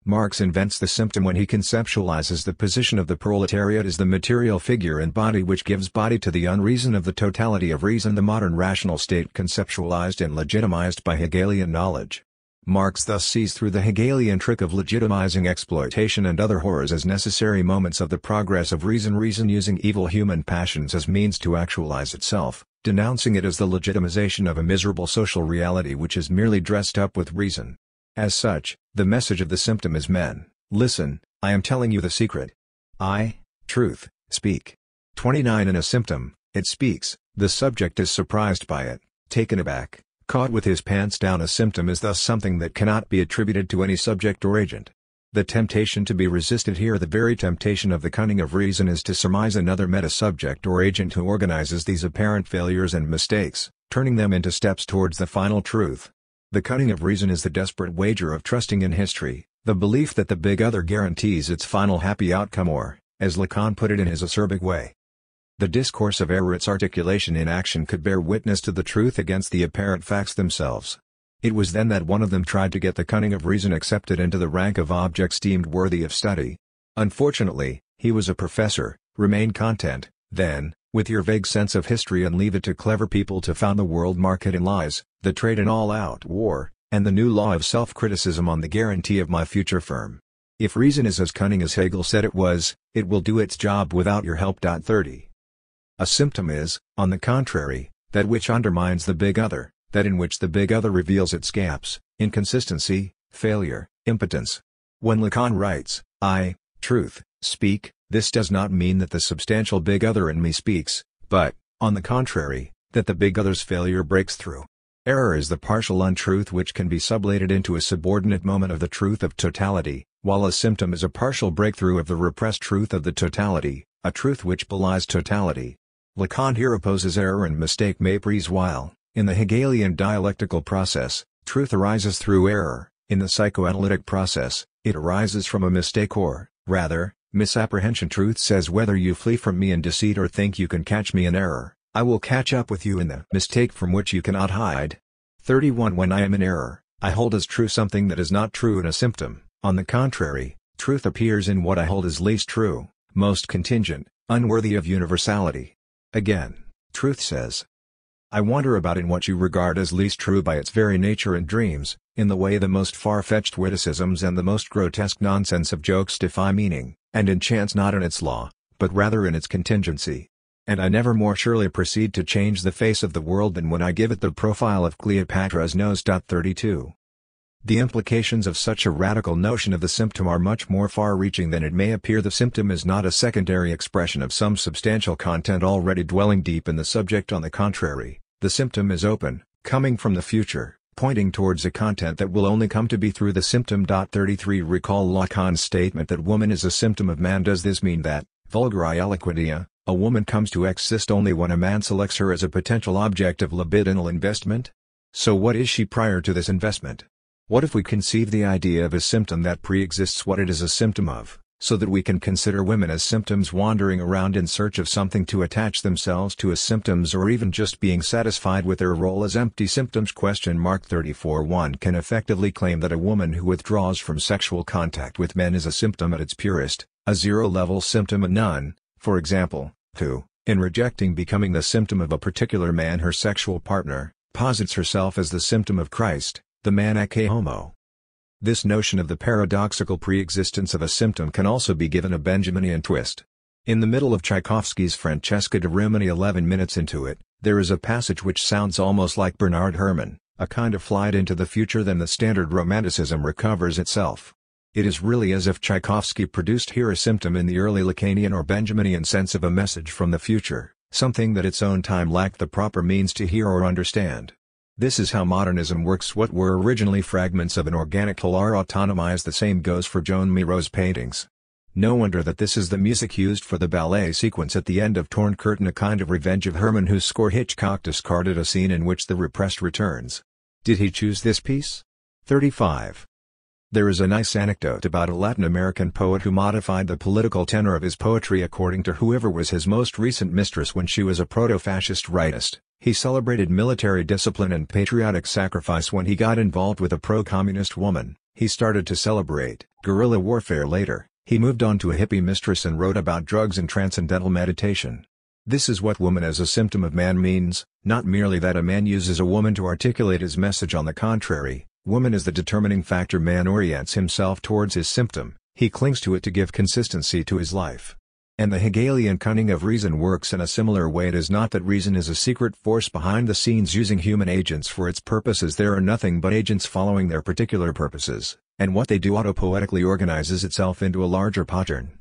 Marx invents the symptom when he conceptualizes the position of the proletariat as the material figure and body which gives body to the unreason of the totality of reason, the modern rational state conceptualized and legitimized by Hegelian knowledge. Marx thus sees through the Hegelian trick of legitimizing exploitation and other horrors as necessary moments of the progress of reason using evil human passions as means to actualize itself, denouncing it as the legitimization of a miserable social reality which is merely dressed up with reason. As such, the message of the symptom is: men, listen, I am telling you the secret. I, truth, speak. 29. In a symptom, it speaks, the subject is surprised by it, taken aback, caught with his pants down. A symptom is thus something that cannot be attributed to any subject or agent. The temptation to be resisted here, the very temptation of the cunning of reason, is to surmise another meta-subject or agent who organizes these apparent failures and mistakes, turning them into steps towards the final truth. The cunning of reason is the desperate wager of trusting in history, the belief that the big other guarantees its final happy outcome, or, as Lacan put it in his acerbic way, the discourse of error, its articulation in action, could bear witness to the truth against the apparent facts themselves. It was then that one of them tried to get the cunning of reason accepted into the rank of objects deemed worthy of study. Unfortunately, he was a professor. Remain content, then, with your vague sense of history and leave it to clever people to found the world market in lies, the trade in all-out war, and the new law of self-criticism on the guarantee of my future firm. If reason is as cunning as Hegel said it was, it will do its job without your help. 30. A symptom is, on the contrary, that which undermines the big other, that in which the big other reveals its gaps, inconsistency, failure, impotence. When Lacan writes, I, truth, speak, this does not mean that the substantial big other in me speaks, but, on the contrary, that the big other's failure breaks through. Error is the partial untruth which can be sublated into a subordinate moment of the truth of totality, while a symptom is a partial breakthrough of the repressed truth of the totality, a truth which belies totality. Lacan here opposes error and mistake méprise while, in the Hegelian dialectical process, truth arises through error. In the psychoanalytic process, it arises from a mistake or, rather, misapprehension. Truth says, whether you flee from me in deceit or think you can catch me in error, I will catch up with you in the mistake from which you cannot hide. 31. When I am in error, I hold as true something that is not true in a symptom. On the contrary, truth appears in what I hold as least true, most contingent, unworthy of universality. Again, truth says, I wander about in what you regard as least true by its very nature and dreams, in the way the most far-fetched witticisms and the most grotesque nonsense of jokes defy meaning, and in chance not in its law, but rather in its contingency. And I never more surely proceed to change the face of the world than when I give it the profile of Cleopatra's nose. 32. The implications of such a radical notion of the symptom are much more far-reaching than it may appear. The symptom is not a secondary expression of some substantial content already dwelling deep in the subject. On the contrary, the symptom is open, coming from the future, pointing towards a content that will only come to be through the symptom. 33 Recall Lacan's statement that woman is a symptom of man. Does this mean that, vulgari eloquentia, a woman comes to exist only when a man selects her as a potential object of libidinal investment? So what is she prior to this investment? What if we conceive the idea of a symptom that pre-exists what it is a symptom of, so that we can consider women as symptoms wandering around in search of something to attach themselves to as symptoms, or even just being satisfied with their role as empty symptoms? 34 One can effectively claim that a woman who withdraws from sexual contact with men is a symptom at its purest, a zero-level symptom. A nun, for example, who, in rejecting becoming the symptom of a particular man, her sexual partner, posits herself as the symptom of Christ, the man ecce homo. This notion of the paradoxical pre-existence of a symptom can also be given a Benjaminian twist. In the middle of Tchaikovsky's Francesca da Rimini, 11 minutes into it, there is a passage which sounds almost like Bernard Herrmann, a kind of flight into the future. Then the standard romanticism recovers itself. It is really as if Tchaikovsky produced here a symptom in the early Lacanian or Benjaminian sense of a message from the future, something that its own time lacked the proper means to hear or understand. This is how modernism works. What were originally fragments of an organic whole are autonomized. The same goes for Joan Miro's paintings. No wonder that this is the music used for the ballet sequence at the end of Torn Curtain, a kind of revenge of Herrmann, whose score Hitchcock discarded a scene in which the repressed returns. Did he choose this piece? 35. There is a nice anecdote about a Latin American poet who modified the political tenor of his poetry according to whoever was his most recent mistress when she was a proto-fascist rightist. He celebrated military discipline and patriotic sacrifice when he got involved with a pro-communist woman. He started to celebrate guerrilla warfare later. He moved on to a hippie mistress and wrote about drugs and transcendental meditation. This is what woman as a symptom of man means, not merely that a man uses a woman to articulate his message. On the contrary, woman is the determining factor. Man orients himself towards his symptom, he clings to it to give consistency to his life. And the Hegelian cunning of reason works in a similar way. It is not that reason is a secret force behind the scenes using human agents for its purposes. There are nothing but agents following their particular purposes, and what they do autopoetically organizes itself into a larger pattern.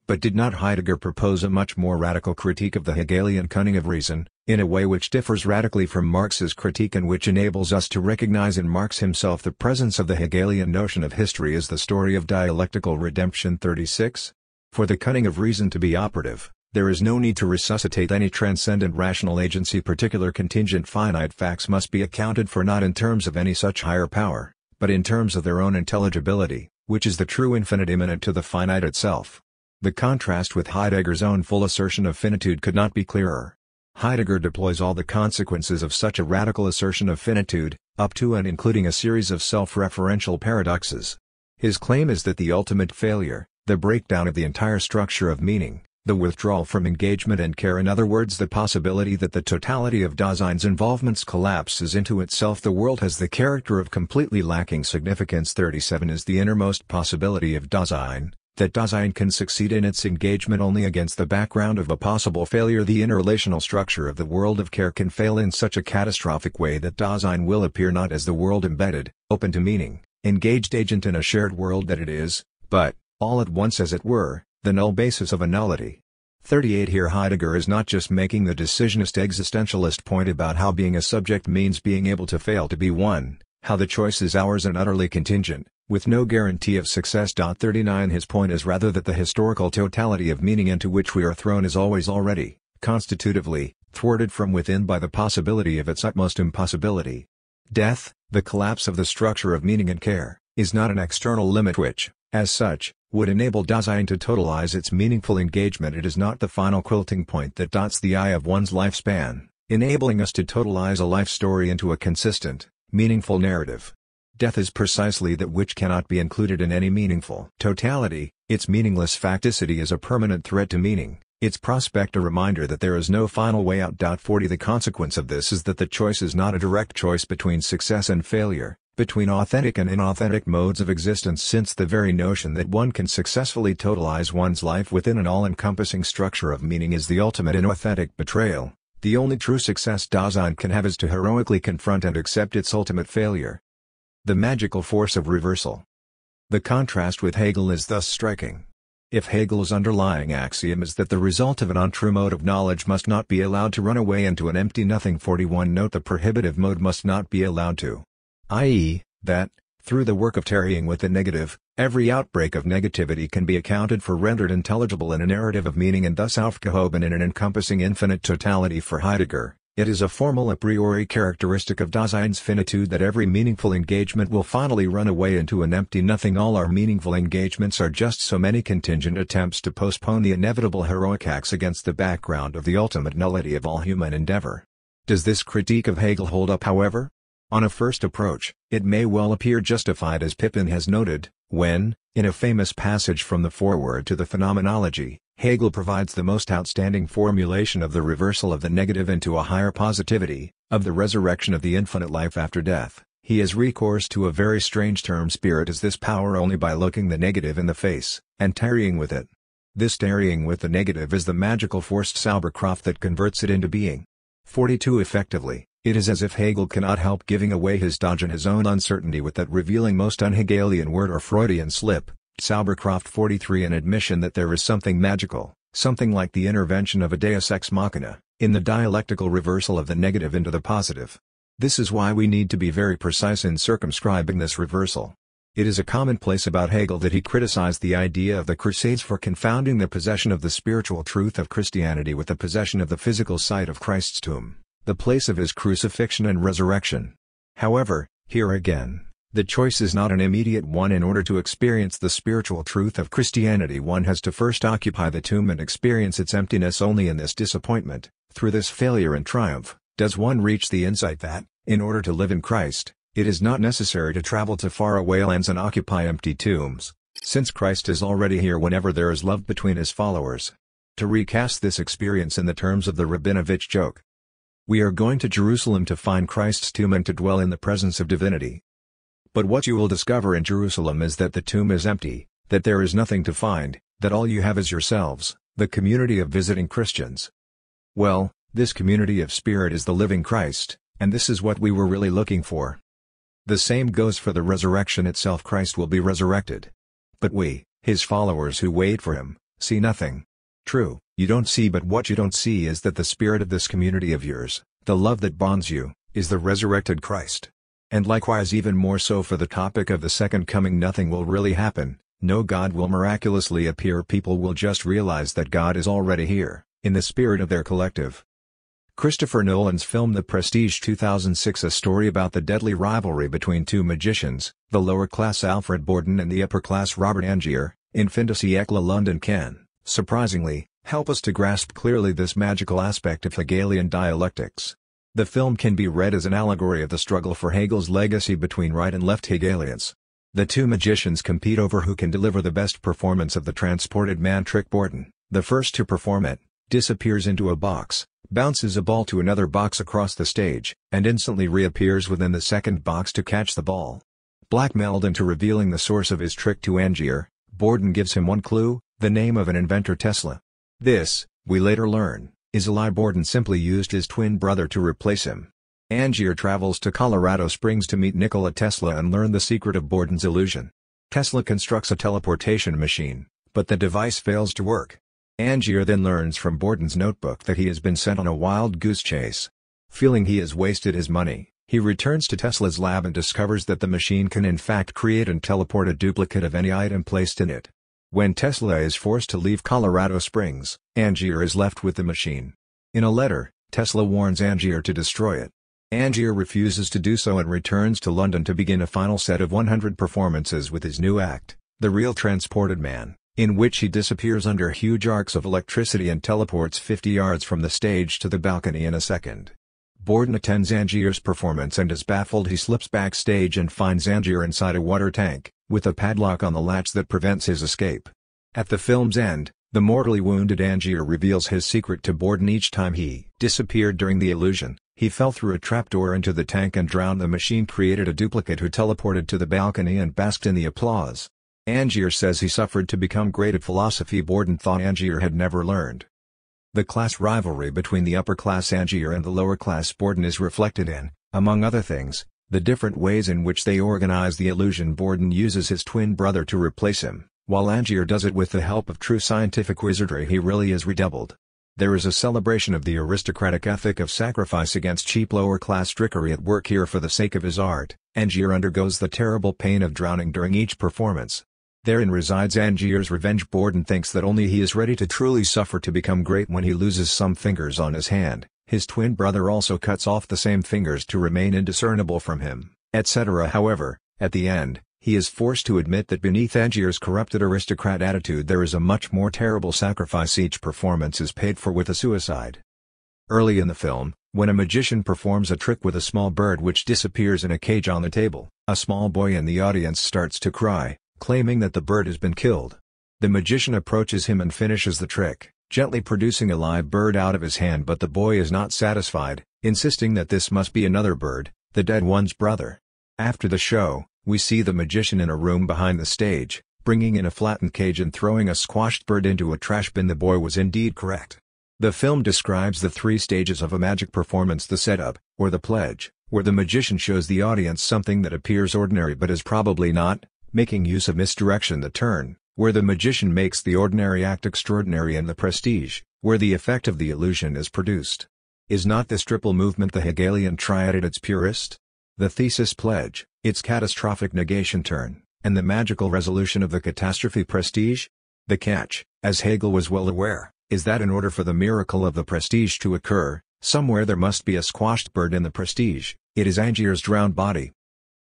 But did not Heidegger propose a much more radical critique of the Hegelian cunning of reason, in a way which differs radically from Marx's critique, and which enables us to recognize in Marx himself the presence of the Hegelian notion of history as the story of dialectical redemption? 36. For the cunning of reason to be operative, there is no need to resuscitate any transcendent rational agency. Particular contingent finite facts must be accounted for not in terms of any such higher power, but in terms of their own intelligibility, which is the true infinite immanent to the finite itself. The contrast with Heidegger's own full assertion of finitude could not be clearer. Heidegger deploys all the consequences of such a radical assertion of finitude, up to and including a series of self-referential paradoxes. His claim is that the ultimate failure, the breakdown of the entire structure of meaning, the withdrawal from engagement and care, in other words the possibility that the totality of Dasein's involvements collapses into itself, the world has the character of completely lacking significance. 37 is the innermost possibility of Dasein, that Dasein can succeed in its engagement only against the background of a possible failure. The interrelational structure of the world of care can fail in such a catastrophic way that Dasein will appear not as the world embedded, open to meaning, engaged agent in a shared world that it is, but, all at once as it were, the null basis of a nullity. 38 Here Heidegger is not just making the decisionist existentialist point about how being a subject means being able to fail to be one, how the choice is ours and utterly contingent, with no guarantee of success. 39 His point is rather that the historical totality of meaning into which we are thrown is always already, constitutively, thwarted from within by the possibility of its utmost impossibility. Death, the collapse of the structure of meaning and care, is not an external limit which, as such, would enable Dasein to totalize its meaningful engagement. It is not the final quilting point that dots the eye of one's lifespan, enabling us to totalize a life story into a consistent, meaningful narrative. Death is precisely that which cannot be included in any meaningful totality. Its meaningless facticity is a permanent threat to meaning, its prospect a reminder that there is no final way out. 40 The consequence of this is that the choice is not a direct choice between success and failure, between authentic and inauthentic modes of existence, since the very notion that one can successfully totalize one's life within an all-encompassing structure of meaning is the ultimate inauthentic betrayal. The only true success Dasein can have is to heroically confront and accept its ultimate failure. The magical force of reversal. The contrast with Hegel is thus striking. If Hegel's underlying axiom is that the result of an untrue mode of knowledge must not be allowed to run away into an empty nothing, 41 Note the prohibitive mode must not be allowed to i.e., that, through the work of tarrying with the negative, every outbreak of negativity can be accounted for, rendered intelligible in a narrative of meaning, and thus aufgehoben in an encompassing infinite totality. For Heidegger, it is a formal a priori characteristic of Daseinsfinitude that every meaningful engagement will finally run away into an empty nothing. All our meaningful engagements are just so many contingent attempts to postpone the inevitable heroic acts against the background of the ultimate nullity of all human endeavor. Does this critique of Hegel hold up, however? On a first approach, it may well appear justified, as Pippin has noted, when, in a famous passage from the foreword to the Phenomenology, Hegel provides the most outstanding formulation of the reversal of the negative into a higher positivity, of the resurrection of the infinite life after death. He has recourse to a very strange term. Spirit is this power only by looking the negative in the face, and tarrying with it. This tarrying with the negative is the magical forced Zauberkraft that converts it into being. 42. Effectively, it is as if Hegel cannot help giving away his dodge and his own uncertainty with that revealing most un-Hegelian word or Freudian slip, Zauberkraft. 43. An admission that there is something magical, something like the intervention of a deus ex machina, in the dialectical reversal of the negative into the positive. This is why we need to be very precise in circumscribing this reversal. It is a commonplace about Hegel that he criticized the idea of the Crusades for confounding the possession of the spiritual truth of Christianity with the possession of the physical site of Christ's tomb, the place of his crucifixion and resurrection. However, here again, the choice is not an immediate one. In order to experience the spiritual truth of Christianity, one has to first occupy the tomb and experience its emptiness. Only in this disappointment, through this failure and triumph, does one reach the insight that, in order to live in Christ, it is not necessary to travel to faraway lands and occupy empty tombs, since Christ is already here whenever there is love between his followers. To recast this experience in the terms of the Rabinovich joke, we are going to Jerusalem to find Christ's tomb and to dwell in the presence of divinity. But what you will discover in Jerusalem is that the tomb is empty, that there is nothing to find, that all you have is yourselves, the community of visiting Christians. Well, this community of spirit is the living Christ, and this is what we were really looking for. The same goes for the resurrection itself. Christ will be resurrected. But we, his followers who wait for him, see nothing. True, you don't see, but what you don't see is that the spirit of this community of yours, the love that bonds you, is the resurrected Christ. And likewise, even more so for the topic of the second coming, nothing will really happen, no God will miraculously appear. People will just realize that God is already here, in the spirit of their collective. Christopher Nolan's film The Prestige 2006, a story about the deadly rivalry between two magicians, the lower-class Alfred Borden and the upper-class Robert Angier, in fin de siècle London, can, surprisingly, help us to grasp clearly this magical aspect of Hegelian dialectics. The film can be read as an allegory of the struggle for Hegel's legacy between right and left Hegelians. The two magicians compete over who can deliver the best performance of the transported man trick. Borden, the first to perform it, disappears into a box, bounces a ball to another box across the stage, and instantly reappears within the second box to catch the ball. Blackmailed into revealing the source of his trick to Angier, Borden gives him one clue, the name of an inventor, Tesla. This, we later learn, is a lie. Borden simply used his twin brother to replace him. Angier travels to Colorado Springs to meet Nikola Tesla and learn the secret of Borden's illusion. Tesla constructs a teleportation machine, but the device fails to work. Angier then learns from Borden's notebook that he has been sent on a wild goose chase. Feeling he has wasted his money, he returns to Tesla's lab and discovers that the machine can in fact create and teleport a duplicate of any item placed in it. When Tesla is forced to leave Colorado Springs, Angier is left with the machine. In a letter, Tesla warns Angier to destroy it. Angier refuses to do so and returns to London to begin a final set of 100 performances with his new act, The Real Transported Man, in which he disappears under huge arcs of electricity and teleports 50 yards from the stage to the balcony in a second. Borden attends Angier's performance and is baffled. He slips backstage and finds Angier inside a water tank, with a padlock on the latch that prevents his escape. At the film's end, the mortally wounded Angier reveals his secret to Borden. Each time he disappeared during the illusion, he fell through a trapdoor into the tank and drowned. The machine created a duplicate who teleported to the balcony and basked in the applause. Angier says he suffered to become great at philosophy. Borden thought Angier had never learned. The class rivalry between the upper-class Angier and the lower-class Borden is reflected in, among other things, the different ways in which they organize the illusion. Borden uses his twin brother to replace him, while Angier does it with the help of true scientific wizardry. He really is redoubled. There is a celebration of the aristocratic ethic of sacrifice against cheap lower-class trickery at work here for the sake of his art. Angier undergoes the terrible pain of drowning during each performance. Therein resides Angier's revenge. Borden thinks that only he is ready to truly suffer to become great when he loses some fingers on his hand. His twin brother also cuts off the same fingers to remain indiscernible from him, etc. However, at the end, he is forced to admit that beneath Angier's corrupted aristocrat attitude there is a much more terrible sacrifice. Each performance is paid for with a suicide. Early in the film, when a magician performs a trick with a small bird which disappears in a cage on the table, a small boy in the audience starts to cry, claiming that the bird has been killed. The magician approaches him and finishes the trick, gently producing a live bird out of his hand, but the boy is not satisfied, insisting that this must be another bird, the dead one's brother. After the show, we see the magician in a room behind the stage, bringing in a flattened cage and throwing a squashed bird into a trash bin. The boy was indeed correct. The film describes the 3 stages of a magic performance: the setup, or the pledge, where the magician shows the audience something that appears ordinary but is probably not, making use of misdirection; the turn, where the magician makes the ordinary act extraordinary; and the prestige, where the effect of the illusion is produced. Is not this triple movement the Hegelian triad at its purest? The thesis pledge, its catastrophic negation turn, and the magical resolution of the catastrophe prestige? The catch, as Hegel was well aware, is that in order for the miracle of the prestige to occur, somewhere there must be a squashed bird in the prestige. It is Angier's drowned body.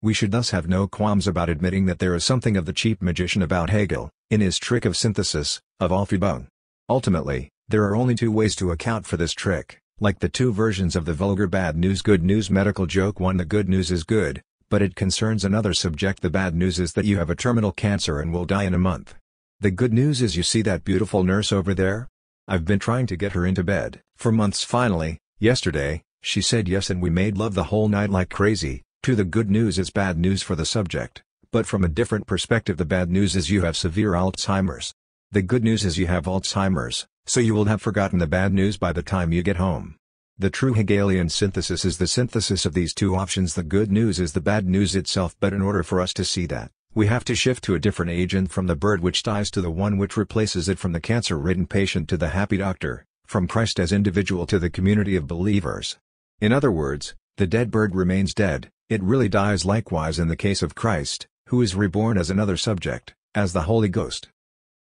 We should thus have no qualms about admitting that there is something of the cheap magician about Hegel, in his trick of synthesis, of Aufhebung. Ultimately, there are only 2 ways to account for this trick, like the 2 versions of the vulgar bad news good news medical joke. One, the good news is good, but it concerns another subject. The bad news is that you have a terminal cancer and will die in a month. The good news is, you see that beautiful nurse over there? I've been trying to get her into bed for months. Finally, yesterday, she said yes and we made love the whole night like crazy. To the good news is bad news for the subject, but from a different perspective. The bad news is you have severe Alzheimer's. The good news is you have Alzheimer's, so you will have forgotten the bad news by the time you get home. The true Hegelian synthesis is the synthesis of these 2 options. The good news is the bad news itself, but in order for us to see that, we have to shift to a different agent, from the bird which dies to the one which replaces it, from the cancer-ridden patient to the happy doctor, from Christ as individual to the community of believers. In other words, the dead bird remains dead, it really dies. Likewise in the case of Christ, who is reborn as another subject, as the Holy Ghost.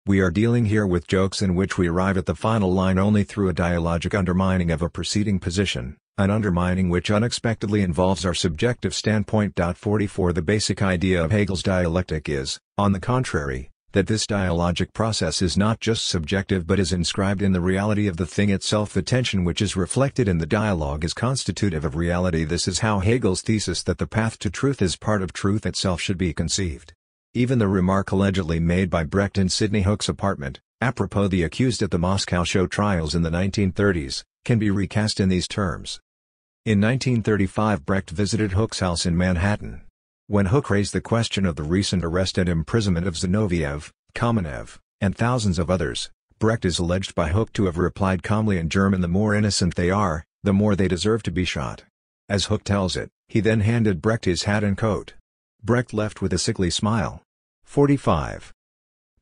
We are dealing here with jokes in which we arrive at the final line only through a dialogic undermining of a preceding position, an undermining which unexpectedly involves our subjective standpoint. 44 The basic idea of Hegel's dialectic is, on the contrary, that this dialogic process is not just subjective but is inscribed in the reality of the thing itself. The tension which is reflected in the dialogue is constitutive of reality. This is how Hegel's thesis that the path to truth is part of truth itself should be conceived. Even the remark allegedly made by Brecht in Sidney Hook's apartment, apropos the accused at the Moscow show trials in the 1930s, can be recast in these terms. In 1935 Brecht visited Hook's house in Manhattan. When Hook raised the question of the recent arrest and imprisonment of Zinoviev, Kamenev, and thousands of others, Brecht is alleged by Hook to have replied calmly in German, "The more innocent they are, the more they deserve to be shot." As Hook tells it, he then handed Brecht his hat and coat. Brecht left with a sickly smile. 45.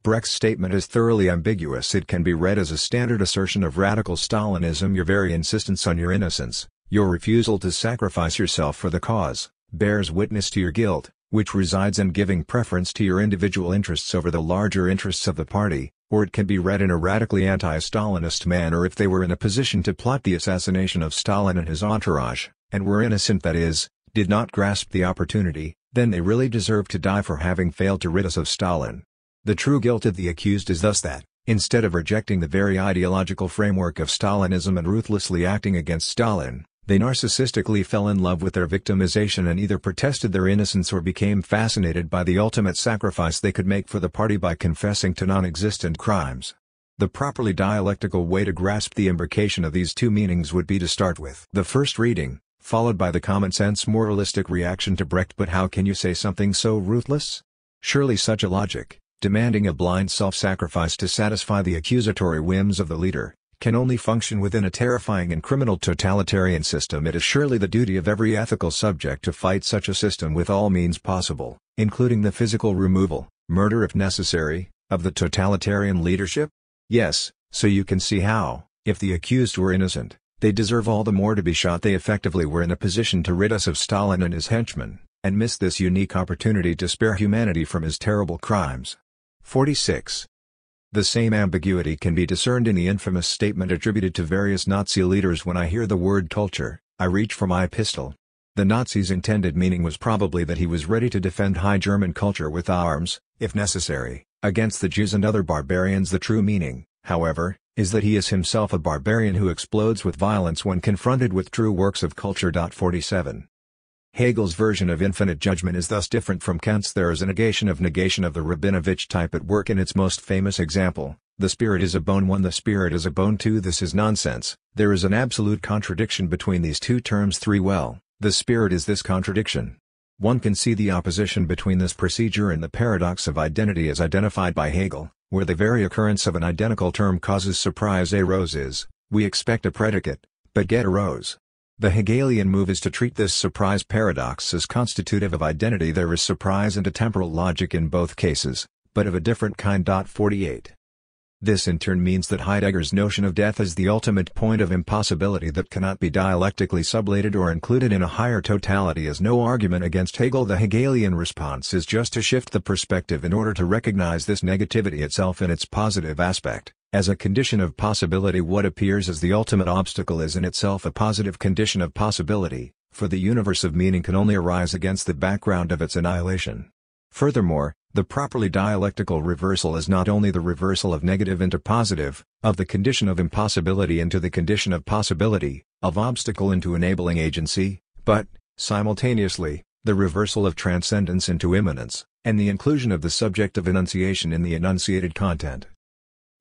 Brecht's statement is thoroughly ambiguous. It can be read as a standard assertion of radical Stalinism. Your very insistence on your innocence, your refusal to sacrifice yourself for the cause, bears witness to your guilt, which resides in giving preference to your individual interests over the larger interests of the party. Or it can be read in a radically anti-Stalinist manner: if they were in a position to plot the assassination of Stalin and his entourage, and were innocent, that is, did not grasp the opportunity, then they really deserve to die for having failed to rid us of Stalin. The true guilt of the accused is thus that, instead of rejecting the very ideological framework of Stalinism and ruthlessly acting against Stalin, they narcissistically fell in love with their victimization and either protested their innocence or became fascinated by the ultimate sacrifice they could make for the party by confessing to non-existent crimes. The properly dialectical way to grasp the imbrication of these 2 meanings would be to start with the first reading, followed by the common-sense moralistic reaction to Brecht. But how can you say something so ruthless? Surely such a logic, demanding a blind self-sacrifice to satisfy the accusatory whims of the leader, can only function within a terrifying and criminal totalitarian system. It is surely the duty of every ethical subject to fight such a system with all means possible, including the physical removal, murder if necessary, of the totalitarian leadership? Yes, so you can see how, If the accused were innocent, they deserve all the more to be shot. They effectively were in a position to rid us of Stalin and his henchmen, and missed this unique opportunity to spare humanity from his terrible crimes. 46. The same ambiguity can be discerned in the infamous statement attributed to various Nazi leaders. When I hear the word culture, I reach for my pistol. The Nazis' intended meaning was probably that he was ready to defend High German culture with arms, if necessary, against the Jews and other barbarians. The true meaning, however, is that he is himself a barbarian who explodes with violence when confronted with true works of culture. 47. Hegel's version of infinite judgment is thus different from Kant's. There is a negation of the Rabinovich type at work in its most famous example: the spirit is a bone 1, the spirit is a bone 2. This is nonsense. There is an absolute contradiction between these two terms. 3. Well, the spirit is this contradiction. One can see the opposition between this procedure and the paradox of identity as identified by Hegel, where the very occurrence of an identical term causes surprise. A rose is, we expect a predicate, but get a rose. The Hegelian move is to treat this surprise paradox as constitutive of identity. There is surprise and a temporal logic in both cases, but of a different kind. 48. This in turn means that Heidegger's notion of death as the ultimate point of impossibility that cannot be dialectically sublated or included in a higher totality is no argument against Hegel. The Hegelian response is just to shift the perspective in order to recognize this negativity itself in its positive aspect. As a condition of possibility, what appears as the ultimate obstacle is in itself a positive condition of possibility, for the universe of meaning can only arise against the background of its annihilation. Furthermore, the properly dialectical reversal is not only the reversal of negative into positive, of the condition of impossibility into the condition of possibility, of obstacle into enabling agency, but, simultaneously, the reversal of transcendence into immanence, and the inclusion of the subject of enunciation in the enunciated content.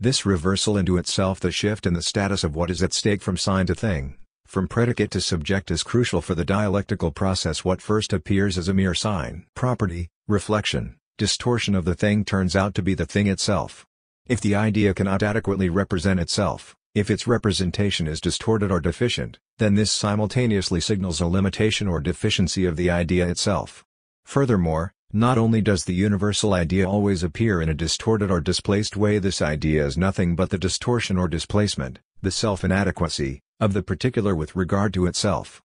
This reversal into itself, the shift in the status of what is at stake from sign to thing, from predicate to subject, is crucial for the dialectical process. What first appears as a mere sign, property, reflection, distortion of the thing turns out to be the thing itself. If the idea cannot adequately represent itself, if its representation is distorted or deficient, then this simultaneously signals a limitation or deficiency of the idea itself. Furthermore, not only does the universal idea always appear in a distorted or displaced way, this idea is nothing but the distortion or displacement, the self-inadequacy, of the particular with regard to itself.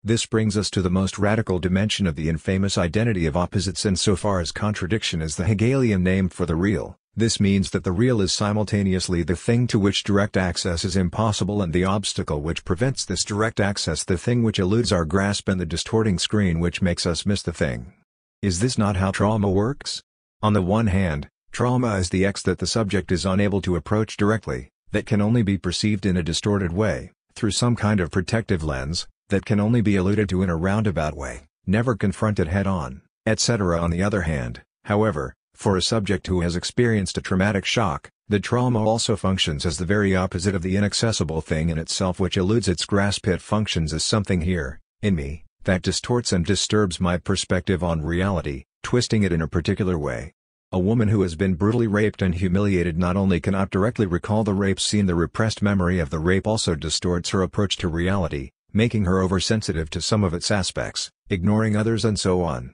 This brings us to the most radical dimension of the infamous identity of opposites. Insofar as contradiction is the Hegelian name for the real, this means that the real is simultaneously the thing to which direct access is impossible and the obstacle which prevents this direct access, the thing which eludes our grasp and the distorting screen which makes us miss the thing. Is this not how trauma works? On the one hand, trauma is the X that the subject is unable to approach directly, that can only be perceived in a distorted way, through some kind of protective lens, that can only be alluded to in a roundabout way, never confronted head-on, etc. On the other hand, however, for a subject who has experienced a traumatic shock, the trauma also functions as the very opposite of the inaccessible thing in itself which eludes its grasp. It functions as something here, in me, that distorts and disturbs my perspective on reality, twisting it in a particular way. A woman who has been brutally raped and humiliated not only cannot directly recall the rape scene, the repressed memory of the rape also distorts her approach to reality, making her oversensitive to some of its aspects, ignoring others and so on.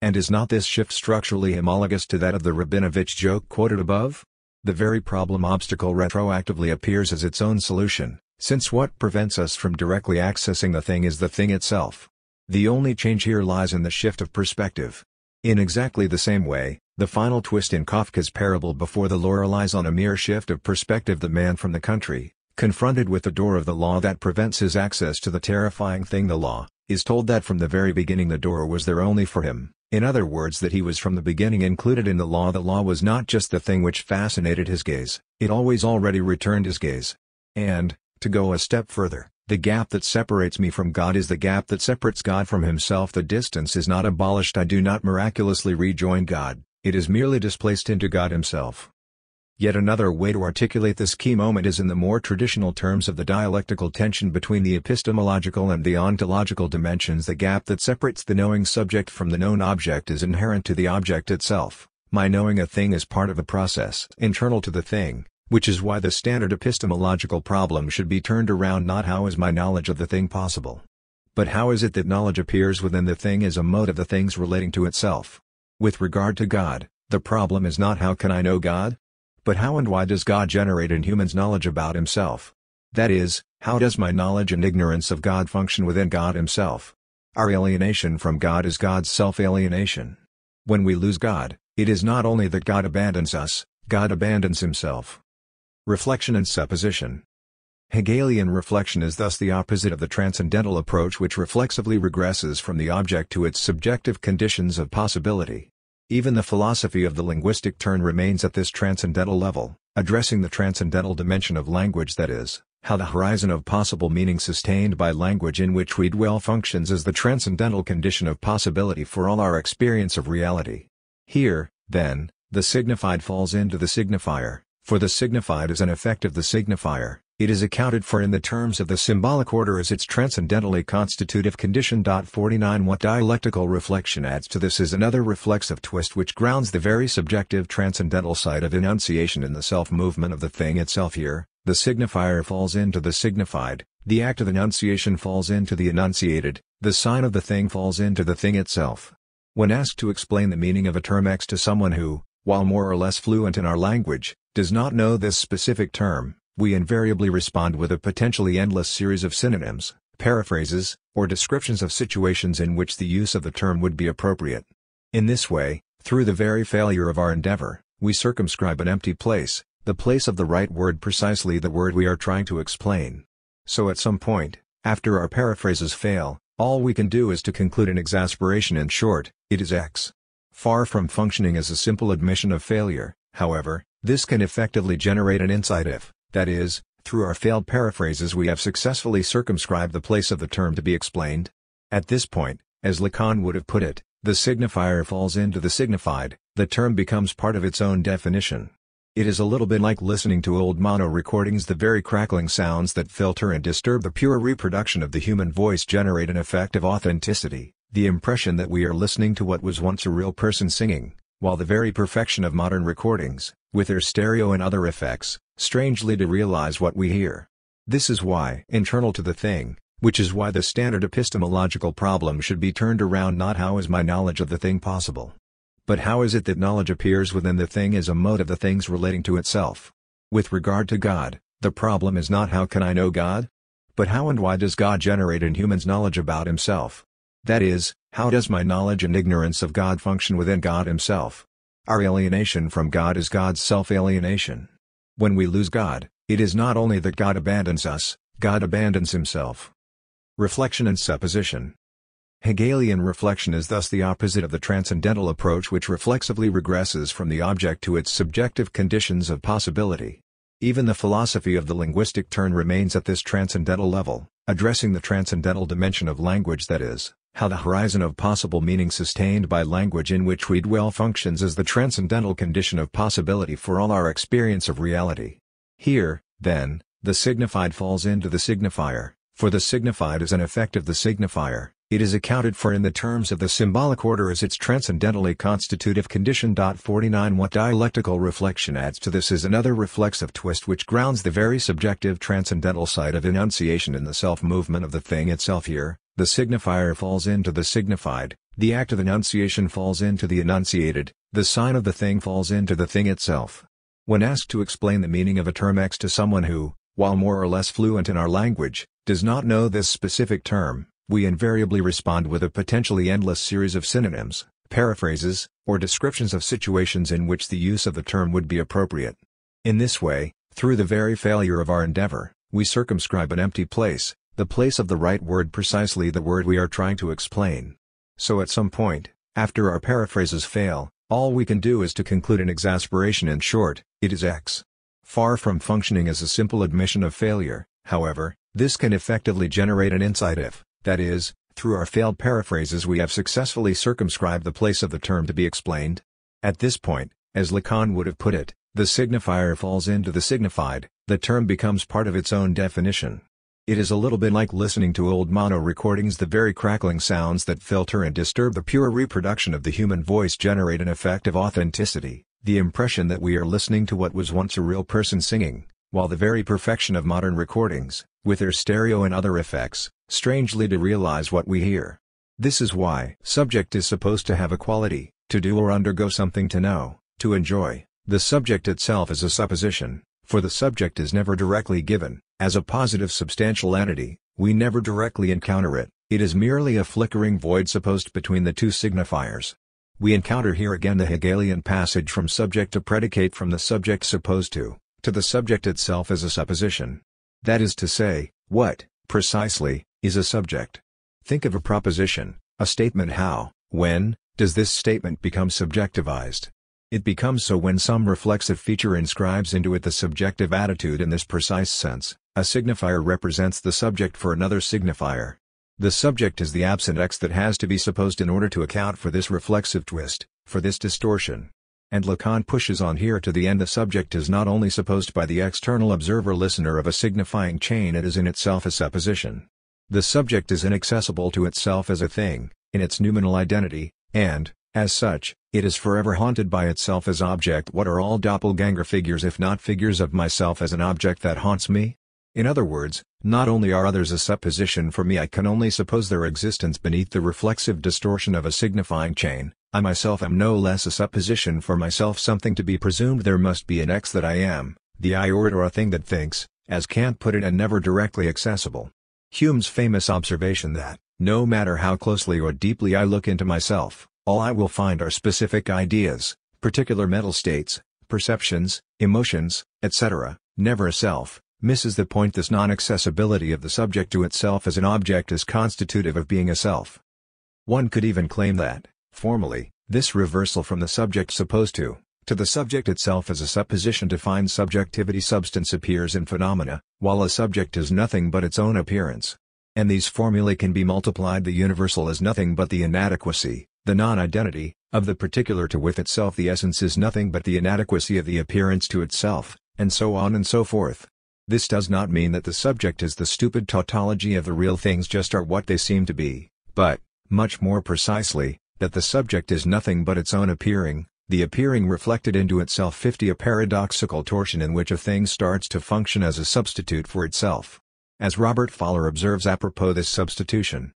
And is not this shift structurally homologous to that of the Rabinovich joke quoted above? The very problem obstacle retroactively appears as its own solution, since what prevents us from directly accessing the thing is the thing itself. The only change here lies in the shift of perspective. In exactly the same way, the final twist in Kafka's parable Before the Law lies on a mere shift of perspective. The man from the country, confronted with the door of the law that prevents his access to the terrifying thing the law, is told that from the very beginning the door was there only for him, in other words that he was from the beginning included in the law. The law was not just the thing which fascinated his gaze, it always already returned his gaze. And, to go a step further, the gap that separates me from God is the gap that separates God from himself. The distance is not abolished. I do not miraculously rejoin God, it is merely displaced into God himself. Yet another way to articulate this key moment is in the more traditional terms of the dialectical tension between the epistemological and the ontological dimensions. The gap that separates the knowing subject from the known object is inherent to the object itself. My knowing a thing is part of a process internal to the thing, which is why the standard epistemological problem should be turned around: not how is my knowledge of the thing possible, but how is it that knowledge appears within the thing as a mode of the thing's relating to itself. With regard to God, the problem is not how can I know God, but how and why does God generate in humans knowledge about himself. That is, how does my knowledge and ignorance of God function within God Himself? Our alienation from God is God's self-alienation. When we lose God, it is not only that God abandons us, God abandons Himself. Reflection and supposition. Hegelian reflection is thus the opposite of the transcendental approach, which reflexively regresses from the object to its subjective conditions of possibility. Even the philosophy of the linguistic turn remains at this transcendental level, addressing the transcendental dimension of language, that is, how the horizon of possible meaning sustained by language in which we dwell functions as the transcendental condition of possibility for all our experience of reality. Here, then, the signified falls into the signifier, for the signified is an effect of the signifier. It is accounted for in the terms of the symbolic order as its transcendentally constitutive condition. 49 What dialectical reflection adds to this is another reflexive twist which grounds the very subjective transcendental side of enunciation in the self-movement of the thing itself. Here, the signifier falls into the signified, the act of enunciation falls into the enunciated, the sign of the thing falls into the thing itself. When asked to explain the meaning of a term X to someone who, while more or less fluent in our language, does not know this specific term, we invariably respond with a potentially endless series of synonyms, paraphrases, or descriptions of situations in which the use of the term would be appropriate. In this way, through the very failure of our endeavor, we circumscribe an empty place, the place of the right word, precisely the word we are trying to explain. So at some point, after our paraphrases fail, all we can do is to conclude in exasperation. In short, it is X. Far from functioning as a simple admission of failure, however, this can effectively generate an insight if, that is, through our failed paraphrases we have successfully circumscribed the place of the term to be explained. At this point, as Lacan would have put it, the signifier falls into the signified, the term becomes part of its own definition. It is a little bit like listening to old mono recordings. The very crackling sounds that filter and disturb the pure reproduction of the human voice generate an effect of authenticity, the impression that we are listening to what was once a real person singing, while the very perfection of modern recordings, with their stereo and other effects, strangely derealize what we hear. This is why internal to the thing, which is why the standard epistemological problem should be turned around, not how is my knowledge of the thing possible, but how is it that knowledge appears within the thing as a mode of the thing's relating to itself. With regard to God, the problem is not how can I know God? But how and why does God generate in humans knowledge about Himself? That is, how does my knowledge and ignorance of God function within God Himself? Our alienation from God is God's self-alienation. When we lose God, it is not only that God abandons us, God abandons Himself. Reflection and supposition. Hegelian reflection is thus the opposite of the transcendental approach, which reflexively regresses from the object to its subjective conditions of possibility. Even the philosophy of the linguistic turn remains at this transcendental level, addressing the transcendental dimension of language, that is, how the horizon of possible meaning sustained by language in which we dwell functions as the transcendental condition of possibility for all our experience of reality. Here, then, the signified falls into the signifier, for the signified is an effect of the signifier. It is accounted for in the terms of the symbolic order as its transcendentally constitutive condition. 49 What dialectical reflection adds to this is another reflexive twist which grounds the very subjective transcendental side of enunciation in the self-movement of the thing itself. Here, the signifier falls into the signified, the act of enunciation falls into the enunciated, the sign of the thing falls into the thing itself. When asked to explain the meaning of a term X to someone who, while more or less fluent in our language, does not know this specific term, we invariably respond with a potentially endless series of synonyms, paraphrases, or descriptions of situations in which the use of the term would be appropriate. In this way, through the very failure of our endeavor, we circumscribe an empty place, the place of the right word, precisely the word we are trying to explain. So at some point, after our paraphrases fail, all we can do is to conclude in exasperation. In short, it is X. Far from functioning as a simple admission of failure, however, this can effectively generate an insight if, that is, through our failed paraphrases we have successfully circumscribed the place of the term to be explained. At this point, as Lacan would have put it, the signifier falls into the signified, the term becomes part of its own definition. It is a little bit like listening to old mono recordings. The very crackling sounds that filter and disturb the pure reproduction of the human voice generate an effect of authenticity, the impression that we are listening to what was once a real person singing, while the very perfection of modern recordings, with their stereo and other effects, strangely derealize what we hear. This is why subject is supposed to have a quality, to do or undergo something, to know, to enjoy. The subject itself is a supposition, For the subject is never directly given, as a positive substantial entity, we never directly encounter it, it is merely a flickering void supposed between the two signifiers. We encounter here again the Hegelian passage from subject to predicate from the subject supposed to the subject itself as a supposition. That is to say, what, precisely, is a subject? Think of a proposition, a statement. How, when, does this statement become subjectivized? It becomes so when some reflexive feature inscribes into it the subjective attitude in this precise sense. A signifier represents the subject for another signifier. The subject is the absent X that has to be supposed in order to account for this reflexive twist, for this distortion. And Lacan pushes on here to the end the subject is not only supposed by the external observer-listener of a signifying chain, it is in itself a supposition. The subject is inaccessible to itself as a thing, in its noumenal identity, and, as such, it is forever haunted by itself as object. What are all doppelganger figures if not figures of myself as an object that haunts me? In other words, not only are others a supposition for me, I can only suppose their existence beneath the reflexive distortion of a signifying chain. I myself am no less a supposition for myself, something to be presumed. There must be an X that I am, the I or it, or a thing that thinks, as Kant put it, and never directly accessible. Hume's famous observation that, no matter how closely or deeply I look into myself, all I will find are specific ideas, particular mental states, perceptions, emotions, etc., never a self, misses the point. This non-accessibility of the subject to itself as an object is constitutive of being a self. One could even claim that, formally, this reversal from the subject supposed to the subject itself as a supposition defines subjectivity. Substance appears in phenomena, while a subject is nothing but its own appearance. And these formulae can be multiplied. The universal is nothing but the inadequacy, the non-identity, of the particular to with itself. The essence is nothing but the inadequacy of the appearance to itself, and so on and so forth. This does not mean that the subject is the stupid tautology of the real things just are what they seem to be, but, much more precisely, that the subject is nothing but its own appearing, the appearing reflected into itself. 50. A paradoxical torsion in which a thing starts to function as a substitute for itself. As Robert Fowler observes apropos this substitution,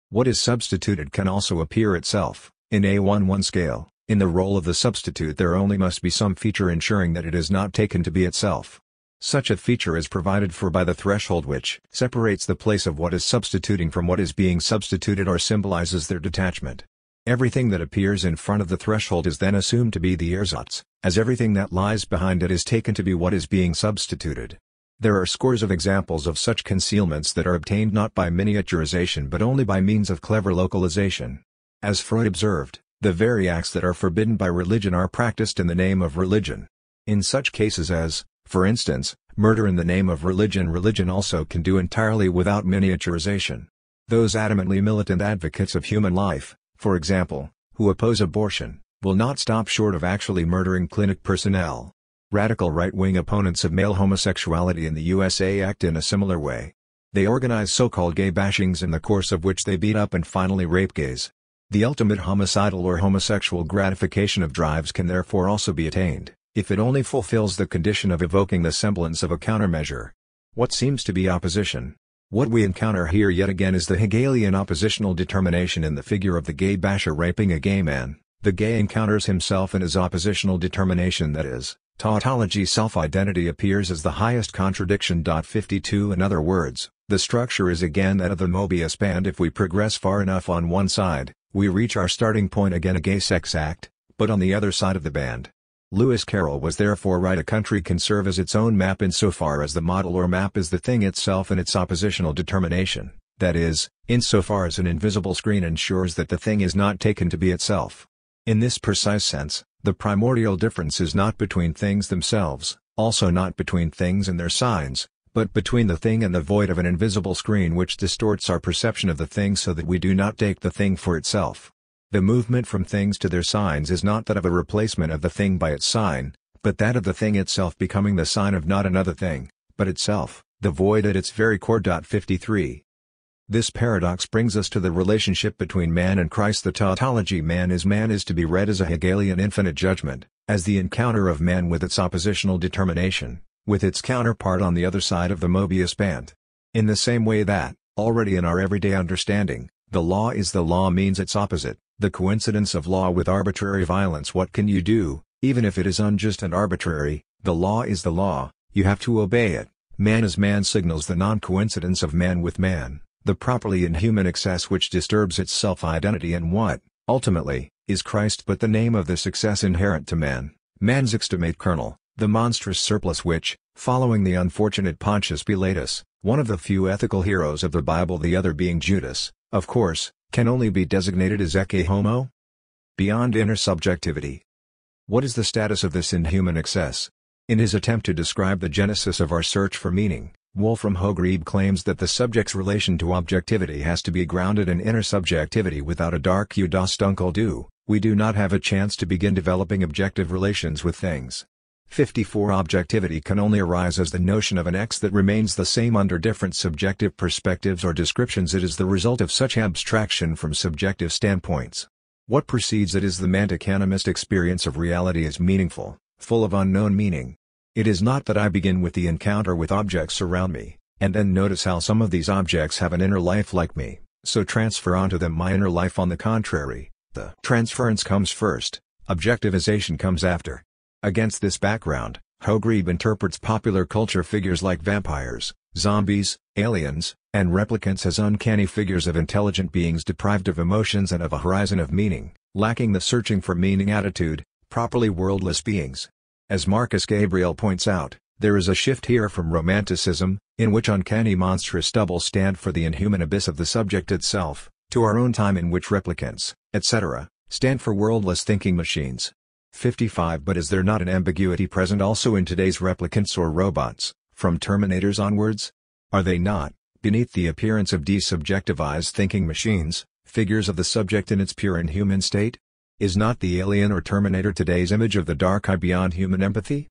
what is substituted can also appear itself, in a 1:1 scale. In the role of the substitute there only must be some feature ensuring that it is not taken to be itself. Such a feature is provided for by the threshold which separates the place of what is substituting from what is being substituted, or symbolizes their detachment. Everything that appears in front of the threshold is then assumed to be the ersatz, as everything that lies behind it is taken to be what is being substituted. There are scores of examples of such concealments that are obtained not by miniaturization but only by means of clever localization. As Freud observed, the very acts that are forbidden by religion are practiced in the name of religion. In such cases as, for instance, murder in the name of religion, religion also can do entirely without miniaturization. Those adamantly militant advocates of human life, for example, who oppose abortion, will not stop short of actually murdering clinic personnel. Radical right-wing opponents of male homosexuality in the USA act in a similar way. They organize so-called gay bashings in the course of which they beat up and finally rape gays. The ultimate homicidal or homosexual gratification of drives can therefore also be attained, if it only fulfills the condition of evoking the semblance of a countermeasure. What seems to be opposition? What we encounter here yet again is the Hegelian oppositional determination in the figure of the gay basher raping a gay man. The gay encounters himself in his oppositional determination, that is, tautology. Self-identity appears as the highest contradiction. 52. In other words, the structure is again that of the Mobius band. If we progress far enough on one side, we reach our starting point again, a gay sex act, but on the other side of the band. Lewis Carroll was therefore right. A country can serve as its own map insofar as the model or map is the thing itself in its oppositional determination, that is, insofar as an invisible screen ensures that the thing is not taken to be itself. In this precise sense, the primordial difference is not between things themselves, also not between things and their signs, but between the thing and the void of an invisible screen which distorts our perception of the thing so that we do not take the thing for itself. The movement from things to their signs is not that of a replacement of the thing by its sign, but that of the thing itself becoming the sign of not another thing, but itself, the void at its very core. 53. This paradox brings us to the relationship between man and Christ. The tautology man is to be read as a Hegelian infinite judgment, as the encounter of man with its oppositional determination, with its counterpart on the other side of the Mobius band. In the same way that, already in our everyday understanding, the law is the law means its opposite, the coincidence of law with arbitrary violence. What can you do, even if it is unjust and arbitrary? The law is the law, You have to obey it. Man as man signals the non-coincidence of man with man, the properly inhuman excess which disturbs its self-identity and what, ultimately, is Christ but the name of the success inherent to man, man's extimate kernel, the monstrous surplus which, following the unfortunate Pontius Pilatus, one of the few ethical heroes of the Bible, the other being Judas, of course, can only be designated as ecce homo? Beyond inner subjectivity. What is the status of this inhuman excess? In his attempt to describe the genesis of our search for meaning, Wolfram Hochgrieb claims that the subject's relation to objectivity has to be grounded in inner subjectivity. Without a dark you das dunkel du, we do not have a chance to begin developing objective relations with things. 54 Objectivity can only arise as the notion of an X that remains the same under different subjective perspectives or descriptions. It is the result of such abstraction from subjective standpoints. What precedes it is the mantic animist experience of reality as meaningful, full of unknown meaning. It is not that I begin with the encounter with objects around me, and then notice how some of these objects have an inner life like me, so transfer onto them my inner life. On the contrary, the transference comes first, objectivization comes after. Against this background, Hochgrieb interprets popular culture figures like vampires, zombies, aliens, and replicants as uncanny figures of intelligent beings deprived of emotions and of a horizon of meaning, lacking the searching for meaning attitude, properly worldless beings. As Marcus Gabriel points out, there is a shift here from romanticism, in which uncanny monstrous doubles stand for the inhuman abyss of the subject itself, to our own time in which replicants, etc., stand for worldless thinking machines. 55 But is there not an ambiguity present also in today's replicants or robots, from Terminators onwards? Are they not, beneath the appearance of desubjectivized thinking machines, figures of the subject in its pure inhuman state? Is not the alien or Terminator today's image of the dark eye beyond human empathy?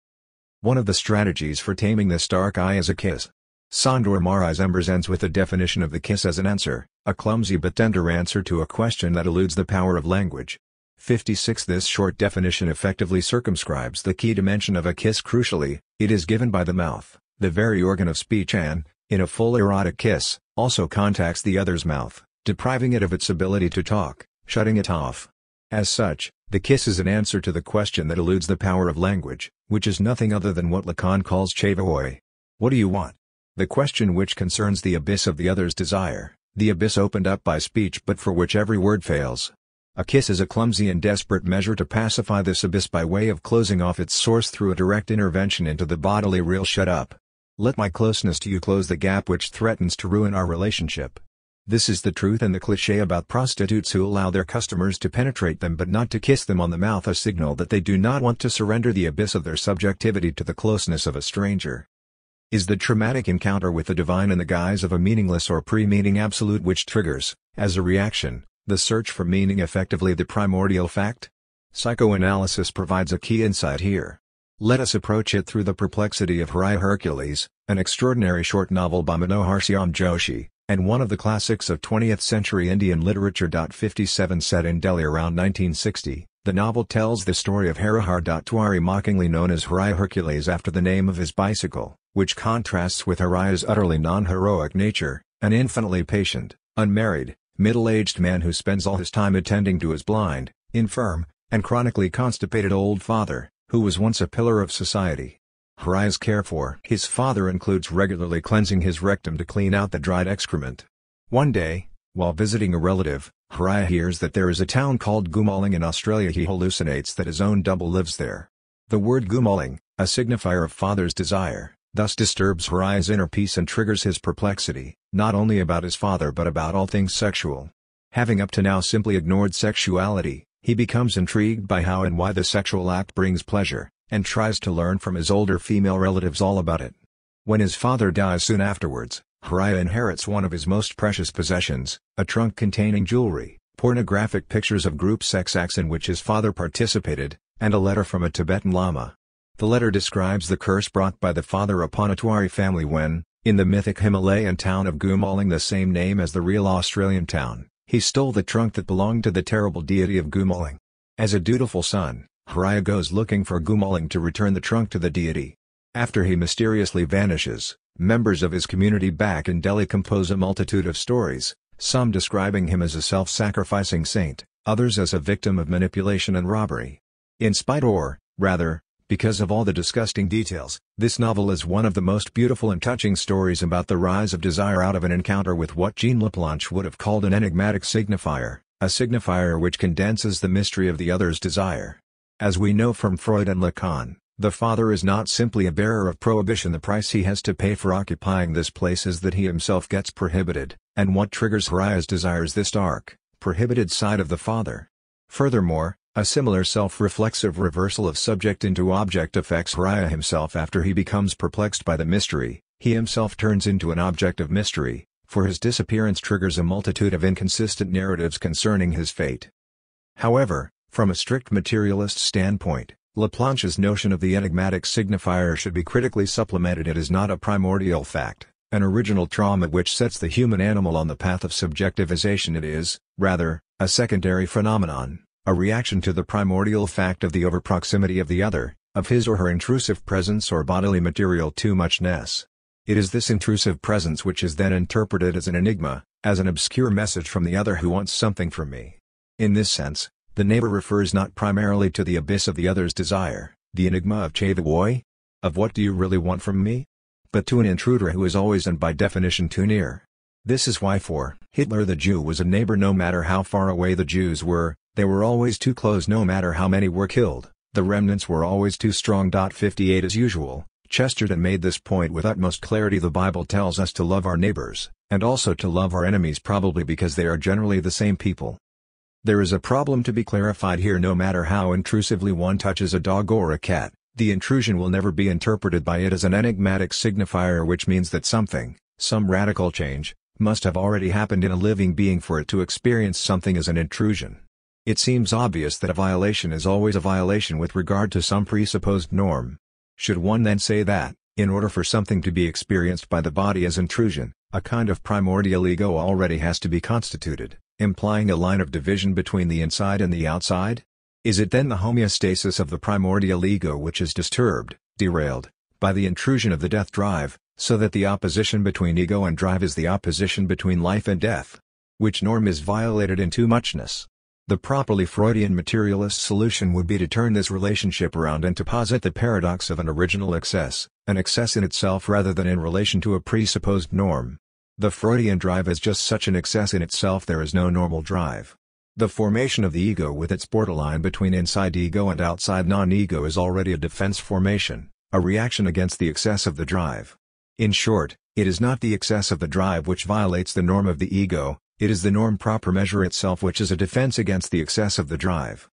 One of the strategies for taming this dark eye is a kiss. Sandor Marais Embers ends with a definition of the kiss as an answer, a clumsy but tender answer to a question that eludes the power of language. 56 This short definition effectively circumscribes the key dimension of a kiss. Crucially, it is given by the mouth, the very organ of speech, and, in a full erotic kiss, also contacts the other's mouth, depriving it of its ability to talk, shutting it off. As such, the kiss is an answer to the question that eludes the power of language, which is nothing other than what Lacan calls chavoi. What do you want? The question which concerns the abyss of the other's desire, the abyss opened up by speech but for which every word fails. A kiss is a clumsy and desperate measure to pacify this abyss by way of closing off its source through a direct intervention into the bodily real. Shut up. Let my closeness to you close the gap which threatens to ruin our relationship. This is the truth and the cliché about prostitutes who allow their customers to penetrate them but not to kiss them on the mouth, a signal that they do not want to surrender the abyss of their subjectivity to the closeness of a stranger. Is the traumatic encounter with the divine in the guise of a meaningless or pre-meaning absolute which triggers, as a reaction, the search for meaning effectively the primordial fact? Psychoanalysis provides a key insight here. Let us approach it through the perplexity of Hriya Hercules, an extraordinary short novel by Manohar Shyam Joshi, and one of the classics of 20th-century Indian literature. 57 Set in Delhi around 1960, the novel tells the story of Harihar Tiwari, mockingly known as Hriya Hercules after the name of his bicycle, which contrasts with Hriya's utterly non-heroic nature, an infinitely patient, unmarried, middle-aged man who spends all his time attending to his blind, infirm, and chronically constipated old father, who was once a pillar of society. Hriya's care for his father includes regularly cleansing his rectum to clean out the dried excrement. One day, while visiting a relative, Hriya hears that there is a town called Gumaling in Australia. He hallucinates that his own double lives there. The word Gumaling, a signifier of father's desire, thus disturbs Hriya's inner peace and triggers his perplexity, not only about his father but about all things sexual. Having up to now simply ignored sexuality, he becomes intrigued by how and why the sexual act brings pleasure, and tries to learn from his older female relatives all about it. When his father dies soon afterwards, Hriya inherits one of his most precious possessions, a trunk containing jewelry, pornographic pictures of group sex acts in which his father participated, and a letter from a Tibetan Lama. The letter describes the curse brought by the father upon a Tiwari family when, in the mythic Himalayan town of Gumaling, the same name as the real Australian town, he stole the trunk that belonged to the terrible deity of Gumaling. As a dutiful son, Hriya goes looking for Gumaling to return the trunk to the deity. After he mysteriously vanishes, members of his community back in Delhi compose a multitude of stories, some describing him as a self-sacrificing saint, others as a victim of manipulation and robbery. In spite or, rather, Because of all the disgusting details, this novel is one of the most beautiful and touching stories about the rise of desire out of an encounter with what Jean Laplanche would have called an enigmatic signifier, a signifier which condenses the mystery of the other's desire. As we know from Freud and Lacan, the father is not simply a bearer of prohibition. The price he has to pay for occupying this place is that he himself gets prohibited, and what triggers Haria's desire is this dark, prohibited side of the father. Furthermore, a similar self-reflexive reversal of subject into object affects Haria himself. After he becomes perplexed by the mystery, he himself turns into an object of mystery, for his disappearance triggers a multitude of inconsistent narratives concerning his fate. However, from a strict materialist standpoint, Laplanche's notion of the enigmatic signifier should be critically supplemented. It is not a primordial fact, an original trauma which sets the human animal on the path of subjectivization. It is, rather, a secondary phenomenon, a reaction to the primordial fact of the overproximity of the other, of his or her intrusive presence or bodily material too muchness. It is this intrusive presence which is then interpreted as an enigma, as an obscure message from the other who wants something from me. In this sense, the neighbor refers not primarily to the abyss of the other's desire, the enigma of Chavavoy, of what do you really want from me? But to an intruder who is always and by definition too near. This is why for Hitler the Jew was a neighbor no matter how far away the Jews were. They were always too close no matter how many were killed, the remnants were always too strong. 58 As usual, Chesterton made this point with utmost clarity. The Bible tells us to love our neighbors, and also to love our enemies, probably because they are generally the same people. There is a problem to be clarified here. No matter how intrusively one touches a dog or a cat, the intrusion will never be interpreted by it as an enigmatic signifier, which means that something, some radical change, must have already happened in a living being for it to experience something as an intrusion. It seems obvious that a violation is always a violation with regard to some presupposed norm. Should one then say that, in order for something to be experienced by the body as intrusion, a kind of primordial ego already has to be constituted, implying a line of division between the inside and the outside? Is it then the homeostasis of the primordial ego which is disturbed, derailed, by the intrusion of the death drive, so that the opposition between ego and drive is the opposition between life and death? Which norm is violated in too muchness? The properly Freudian materialist solution would be to turn this relationship around and to posit the paradox of an original excess, an excess in itself rather than in relation to a presupposed norm. The Freudian drive is just such an excess in itself. There is no normal drive. The formation of the ego with its borderline between inside ego and outside non-ego is already a defense formation, a reaction against the excess of the drive. In short, it is not the excess of the drive which violates the norm of the ego, it is the norm proper measure itself which is a defense against the excess of the drive.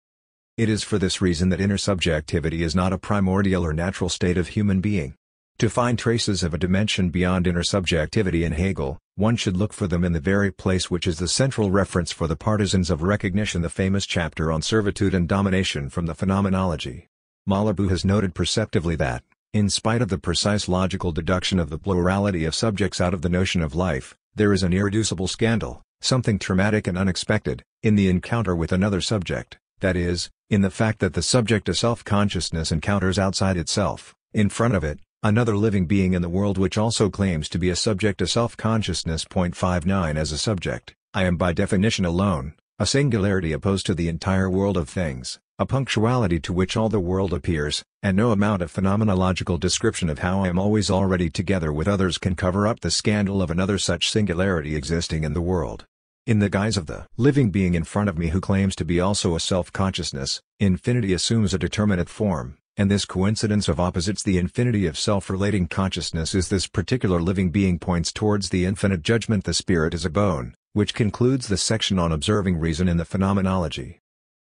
It is for this reason that intersubjectivity is not a primordial or natural state of human being. To find traces of a dimension beyond intersubjectivity in Hegel, one should look for them in the very place which is the central reference for the partisans of recognition, the famous chapter on servitude and domination from the Phenomenology. Malherbe has noted perceptively that, in spite of the precise logical deduction of the plurality of subjects out of the notion of life, there is an irreducible scandal, something traumatic and unexpected, in the encounter with another subject, that is, in the fact that the subject of self-consciousness encounters outside itself, in front of it, another living being in the world which also claims to be a subject of self-consciousness. 59 As a subject, I am by definition alone, a singularity opposed to the entire world of things, a punctuality to which all the world appears, and no amount of phenomenological description of how I am always already together with others can cover up the scandal of another such singularity existing in the world. In the guise of the living being in front of me who claims to be also a self-consciousness, infinity assumes a determinate form, and this coincidence of opposites, the infinity of self-relating consciousness, is this particular living being, points towards the infinite judgment. The spirit is a bone, which concludes the section on observing reason in the Phenomenology.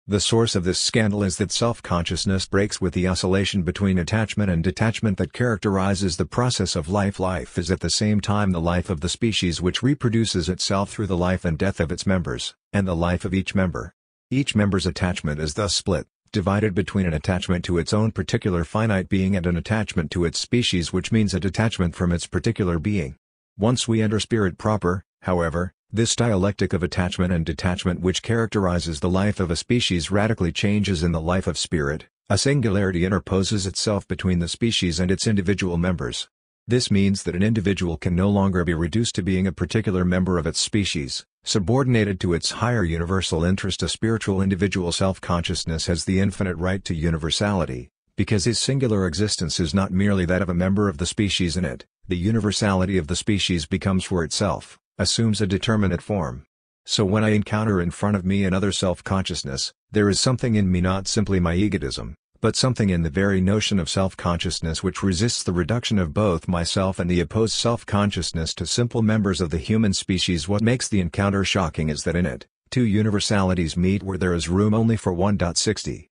The source of this scandal is that self-consciousness breaks with the oscillation between attachment and detachment that characterizes the process of life. Life is at the same time the life of the species which reproduces itself through the life and death of its members, and the life of each member. Each member's attachment is thus split, divided between an attachment to its own particular finite being and an attachment to its species, which means a detachment from its particular being. Once we enter spirit proper, however, this dialectic of attachment and detachment which characterizes the life of a species radically changes in the life of spirit. A singularity interposes itself between the species and its individual members. This means that an individual can no longer be reduced to being a particular member of its species, subordinated to its higher universal interest. A spiritual individual self-consciousness has the infinite right to universality, Because his singular existence is not merely that of a member of the species in it, the universality of the species becomes for itself, assumes a determinate form. So when I encounter in front of me another self-consciousness, there is something in me, not simply my egotism, but something in the very notion of self-consciousness which resists the reduction of both myself and the opposed self-consciousness to simple members of the human species. What makes the encounter shocking is that in it, two universalities meet where there is room only for 1.60.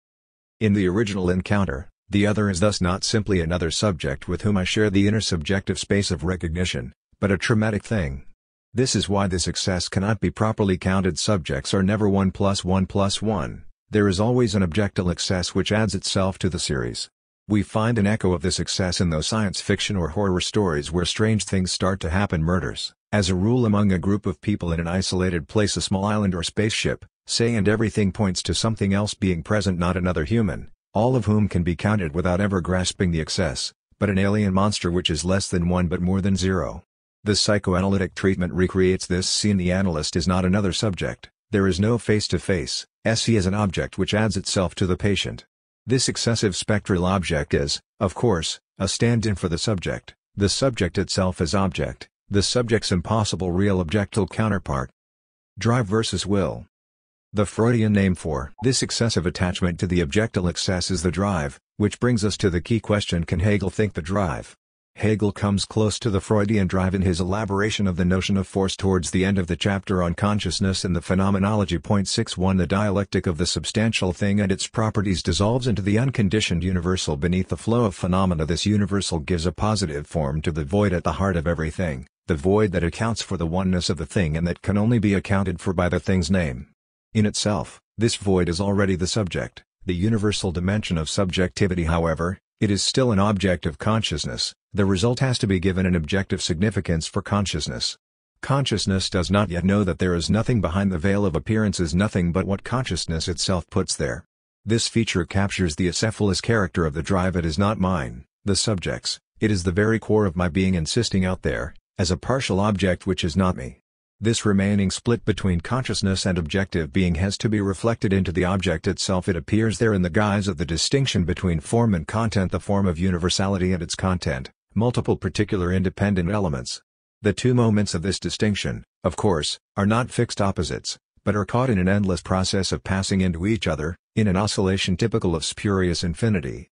In the original encounter, the other is thus not simply another subject with whom I share the inner subjective space of recognition, but a traumatic thing. This is why this excess cannot be properly counted. Subjects are never 1 plus 1 plus 1, there is always an objectal excess which adds itself to the series. We find an echo of this excess in those science fiction or horror stories where strange things start to happen, murders, as a rule among a group of people in an isolated place, a small island or spaceship, say, and everything points to something else being present, not another human, all of whom can be counted without ever grasping the excess, but an alien monster which is less than 1 but more than 0. The psychoanalytic treatment recreates this scene. The analyst is not another subject, there is no face-to-face, he is an object which adds itself to the patient. This excessive spectral object is, of course, a stand-in for the subject itself as object, the subject's impossible real objectal counterpart. Drive versus will. The Freudian name for this excessive attachment to the objectal excess is the drive, which brings us to the key question: can Hegel think the drive? Hegel comes close to the Freudian drive in his elaboration of the notion of force towards the end of the chapter on consciousness and the phenomenology. 61 The dialectic of the substantial thing and its properties dissolves into the unconditioned universal beneath the flow of phenomena. This universal gives a positive form to the void at the heart of everything, the void that accounts for the oneness of the thing and that can only be accounted for by the thing's name. In itself, this void is already the subject, the universal dimension of subjectivity. However, it is still an object of consciousness. The result has to be given an objective significance for consciousness. Consciousness does not yet know that there is nothing behind the veil of appearances, nothing but what consciousness itself puts there. This feature captures the acephalous character of the drive. It is not mine, the subject's, it is the very core of my being insisting out there, as a partial object which is not me. This remaining split between consciousness and objective being has to be reflected into the object itself. It appears there in the guise of the distinction between form and content, the form of universality and its content, multiple particular independent elements. The two moments of this distinction, of course, are not fixed opposites, but are caught in an endless process of passing into each other, in an oscillation typical of spurious infinity.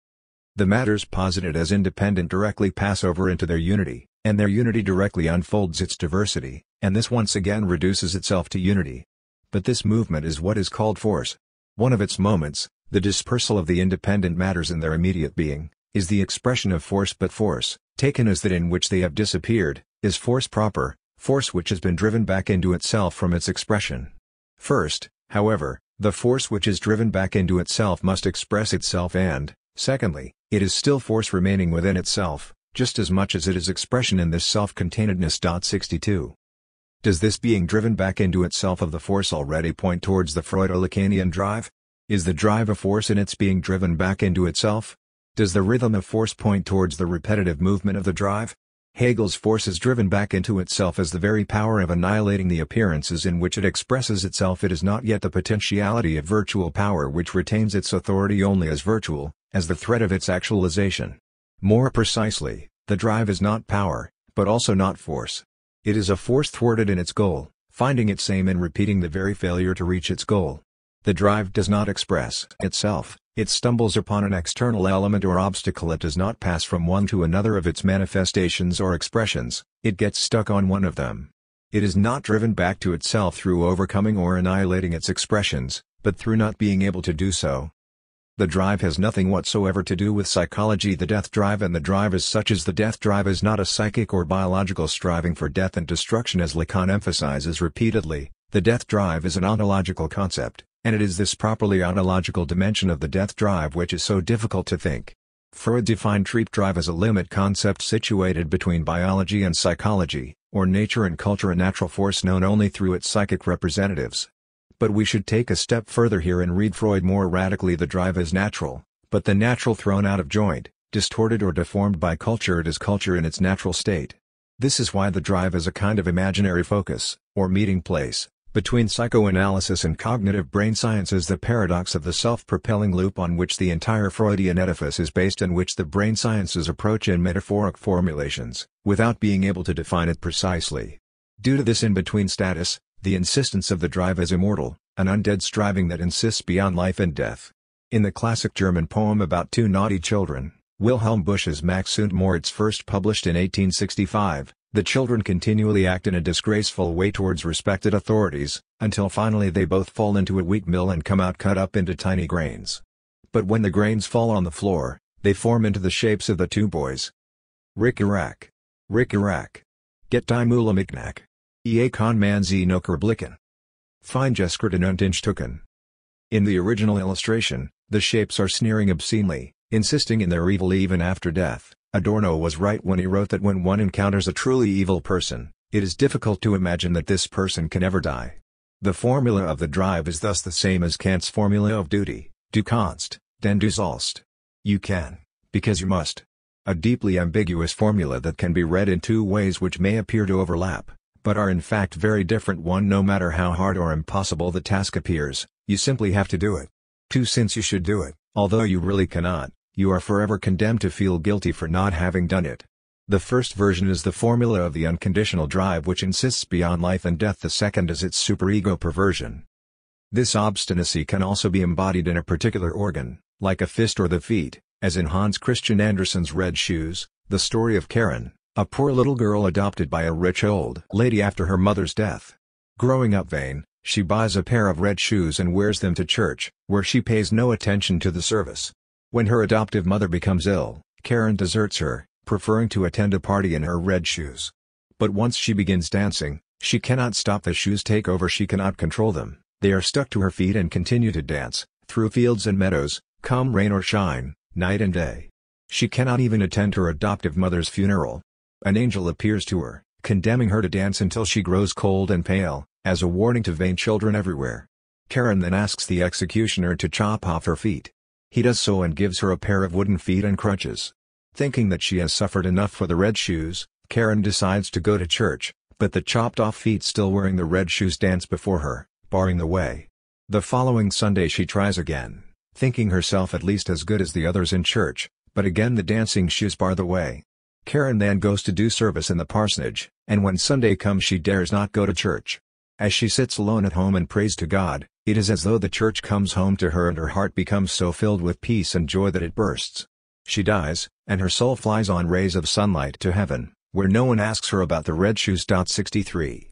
The matters posited as independent directly pass over into their unity, and their unity directly unfolds its diversity, and this once again reduces itself to unity. But this movement is what is called force. One of its moments, the dispersal of the independent matters in their immediate being, is the expression of force. But force, taken as that in which they have disappeared, is force proper, force which has been driven back into itself from its expression. First, however, the force which is driven back into itself must express itself, and, secondly, it is still force remaining within itself, just as much as it is expression in this self-containedness. 62. Does this being driven back into itself of the force already point towards the Freudo-Lacanian drive? Is the drive a force in its being driven back into itself? Does the rhythm of force point towards the repetitive movement of the drive? Hegel's force is driven back into itself as the very power of annihilating the appearances in which it expresses itself. It is not yet the potentiality of virtual power which retains its authority only as virtual, as the thread of its actualization. More precisely, the drive is not power, but also not force. It is a force thwarted in its goal, finding its aim in repeating the very failure to reach its goal. The drive does not express itself, it stumbles upon an external element or obstacle. It does not pass from one to another of its manifestations or expressions, it gets stuck on one of them. It is not driven back to itself through overcoming or annihilating its expressions, but through not being able to do so. The drive has nothing whatsoever to do with psychology. The death drive and the drive as such as the death drive is not a psychic or biological striving for death and destruction as Lacan emphasizes repeatedly. The death drive is an ontological concept, and it is this properly ontological dimension of the death drive which is so difficult to think. Freud defined Treat drive as a limit concept situated between biology and psychology, or nature and culture, a natural force known only through its psychic representatives. But we should take a step further here and read Freud more radically. The drive is natural, but the natural thrown out of joint, distorted or deformed by culture. It is culture in its natural state. This is why the drive is a kind of imaginary focus, or meeting place, Between psychoanalysis and cognitive brain science is the paradox of the self-propelling loop on which the entire Freudian edifice is based, and which the brain sciences approach in metaphoric formulations, without being able to define it precisely. Due to this in-between status, the insistence of the drive as immortal, an undead striving that insists beyond life and death. In the classic German poem about two naughty children, Wilhelm Busch's Max und Moritz, first published in 1865, the children continually act in a disgraceful way towards respected authorities, until finally they both fall into a wheat mill and come out cut up into tiny grains. But when the grains fall on the floor, they form into the shapes of the two boys. Rick-a-rack. Rick-a-rack. Get die Mule Micnac. Ie kann man sie noch erblicken. Feingeskritten und instücken. In the original illustration, the shapes are sneering obscenely, insisting in their evil even after death. Adorno was right when he wrote that when one encounters a truly evil person, it is difficult to imagine that this person can ever die. The formula of the drive is thus the same as Kant's formula of duty: du kannst, denn du sollst. You can, because you must. A deeply ambiguous formula that can be read in two ways which may appear to overlap, but are in fact very different. One, no matter how hard or impossible the task appears, you simply have to do it. Two, since you should do it, although you really cannot, you are forever condemned to feel guilty for not having done it. The first version is the formula of the unconditional drive which insists beyond life and death. The second is its superego perversion. This obstinacy can also be embodied in a particular organ, like a fist or the feet, as in Hans Christian Andersen's Red Shoes, the story of Karen, a poor little girl adopted by a rich old lady after her mother's death. Growing up vain, she buys a pair of red shoes and wears them to church, where she pays no attention to the service. When her adoptive mother becomes ill, Karen deserts her, preferring to attend a party in her red shoes. But once she begins dancing, she cannot stop. The shoes take over. She cannot control them. They are stuck to her feet and continue to dance, through fields and meadows, come rain or shine, night and day. She cannot even attend her adoptive mother's funeral. An angel appears to her, condemning her to dance until she grows cold and pale, as a warning to vain children everywhere. Karen then asks the executioner to chop off her feet. He does so and gives her a pair of wooden feet and crutches. Thinking that she has suffered enough for the red shoes, Karen decides to go to church, but the chopped-off feet still wearing the red shoes dance before her, barring the way. The following Sunday she tries again, thinking herself at least as good as the others in church, but again the dancing shoes bar the way. Karen then goes to do service in the parsonage, and when Sunday comes she dares not go to church. As she sits alone at home and prays to God, it is as though the church comes home to her and her heart becomes so filled with peace and joy that it bursts. She dies, and her soul flies on rays of sunlight to heaven, where no one asks her about the red shoes. 63.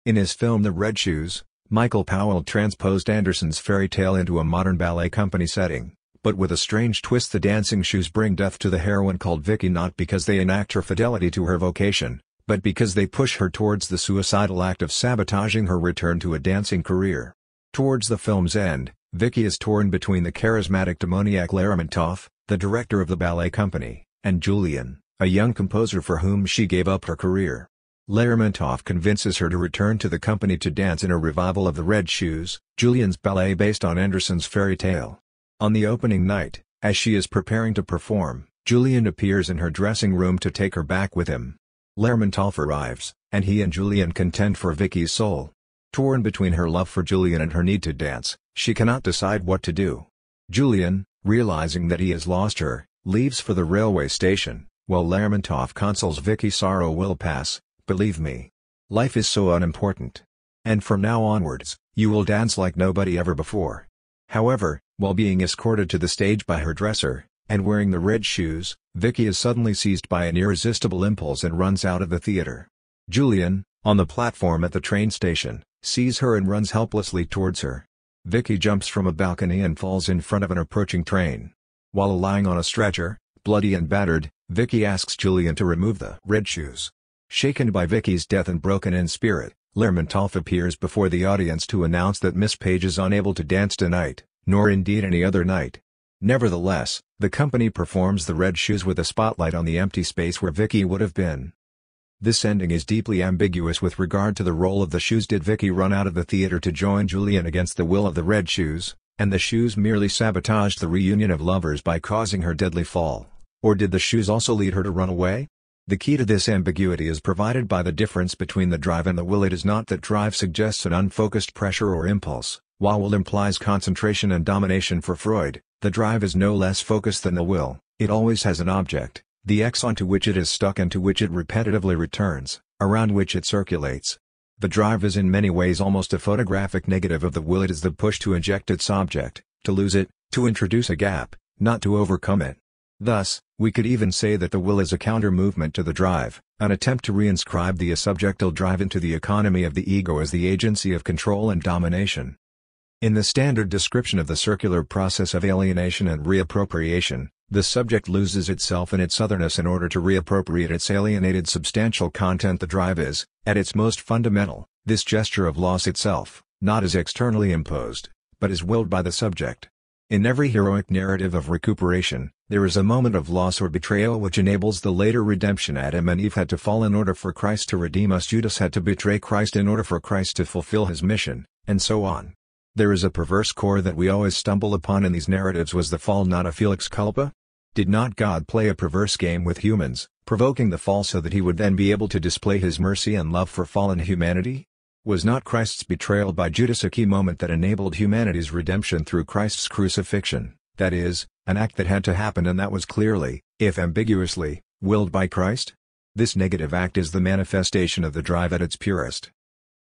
In his film The Red Shoes, Michael Powell transposed Andersen's fairy tale into a modern ballet company setting, but with a strange twist. The dancing shoes bring death to the heroine called Vicky, not because they enact her fidelity to her vocation, but because they push her towards the suicidal act of sabotaging her return to a dancing career. Towards the film's end, Vicky is torn between the charismatic demoniac Lermontov, the director of the ballet company, and Julian, a young composer for whom she gave up her career. Lermontov convinces her to return to the company to dance in a revival of The Red Shoes, Julian's ballet based on Andersen's fairy tale. On the opening night, as she is preparing to perform, Julian appears in her dressing room to take her back with him. Lermontov arrives, and he and Julian contend for Vicky's soul. Torn between her love for Julian and her need to dance, she cannot decide what to do. Julian, realizing that he has lost her, leaves for the railway station, while Lermontov consoles Vicky. Sorrow will pass, believe me. Life is so unimportant. And from now onwards, you will dance like nobody ever before. However, while being escorted to the stage by her dresser, and wearing the red shoes, Vicky is suddenly seized by an irresistible impulse and runs out of the theater. Julian, on the platform at the train station, sees her and runs helplessly towards her. Vicky jumps from a balcony and falls in front of an approaching train. While lying on a stretcher, bloody and battered, Vicky asks Julian to remove the red shoes. Shaken by Vicky's death and broken in spirit, Lermontov appears before the audience to announce that Miss Page is unable to dance tonight, nor indeed any other night. Nevertheless, the company performs The Red Shoes with a spotlight on the empty space where Vicky would have been. This ending is deeply ambiguous with regard to the role of the shoes. Did Vicky run out of the theater to join Julian against the will of the red shoes, and the shoes merely sabotaged the reunion of lovers by causing her deadly fall? Or did the shoes also lead her to run away? The key to this ambiguity is provided by the difference between the drive and the will. It is not that drive suggests an unfocused pressure or impulse, while will implies concentration and domination for Freud. The drive is no less focused than the will. It always has an object, the X onto which it is stuck and to which it repetitively returns, around which it circulates. The drive is in many ways almost a photographic negative of the will. It is the push to inject its object, to lose it, to introduce a gap, not to overcome it. Thus, we could even say that the will is a counter-movement to the drive, an attempt to reinscribe the asubjectal drive into the economy of the ego as the agency of control and domination. In the standard description of the circular process of alienation and reappropriation, the subject loses itself and its otherness in order to reappropriate its alienated substantial content. The drive is, at its most fundamental, this gesture of loss itself, not as externally imposed, but as willed by the subject. In every heroic narrative of recuperation, there is a moment of loss or betrayal which enables the later redemption. Adam and Eve had to fall in order for Christ to redeem us. Judas had to betray Christ in order for Christ to fulfill his mission, and so on. There is a perverse core that we always stumble upon in these narratives. Was the fall not a felix culpa? Did not God play a perverse game with humans, provoking the fall so that he would then be able to display his mercy and love for fallen humanity? Was not Christ's betrayal by Judas a key moment that enabled humanity's redemption through Christ's crucifixion, that is, an act that had to happen and that was clearly, if ambiguously, willed by Christ? This negative act is the manifestation of the drive at its purest.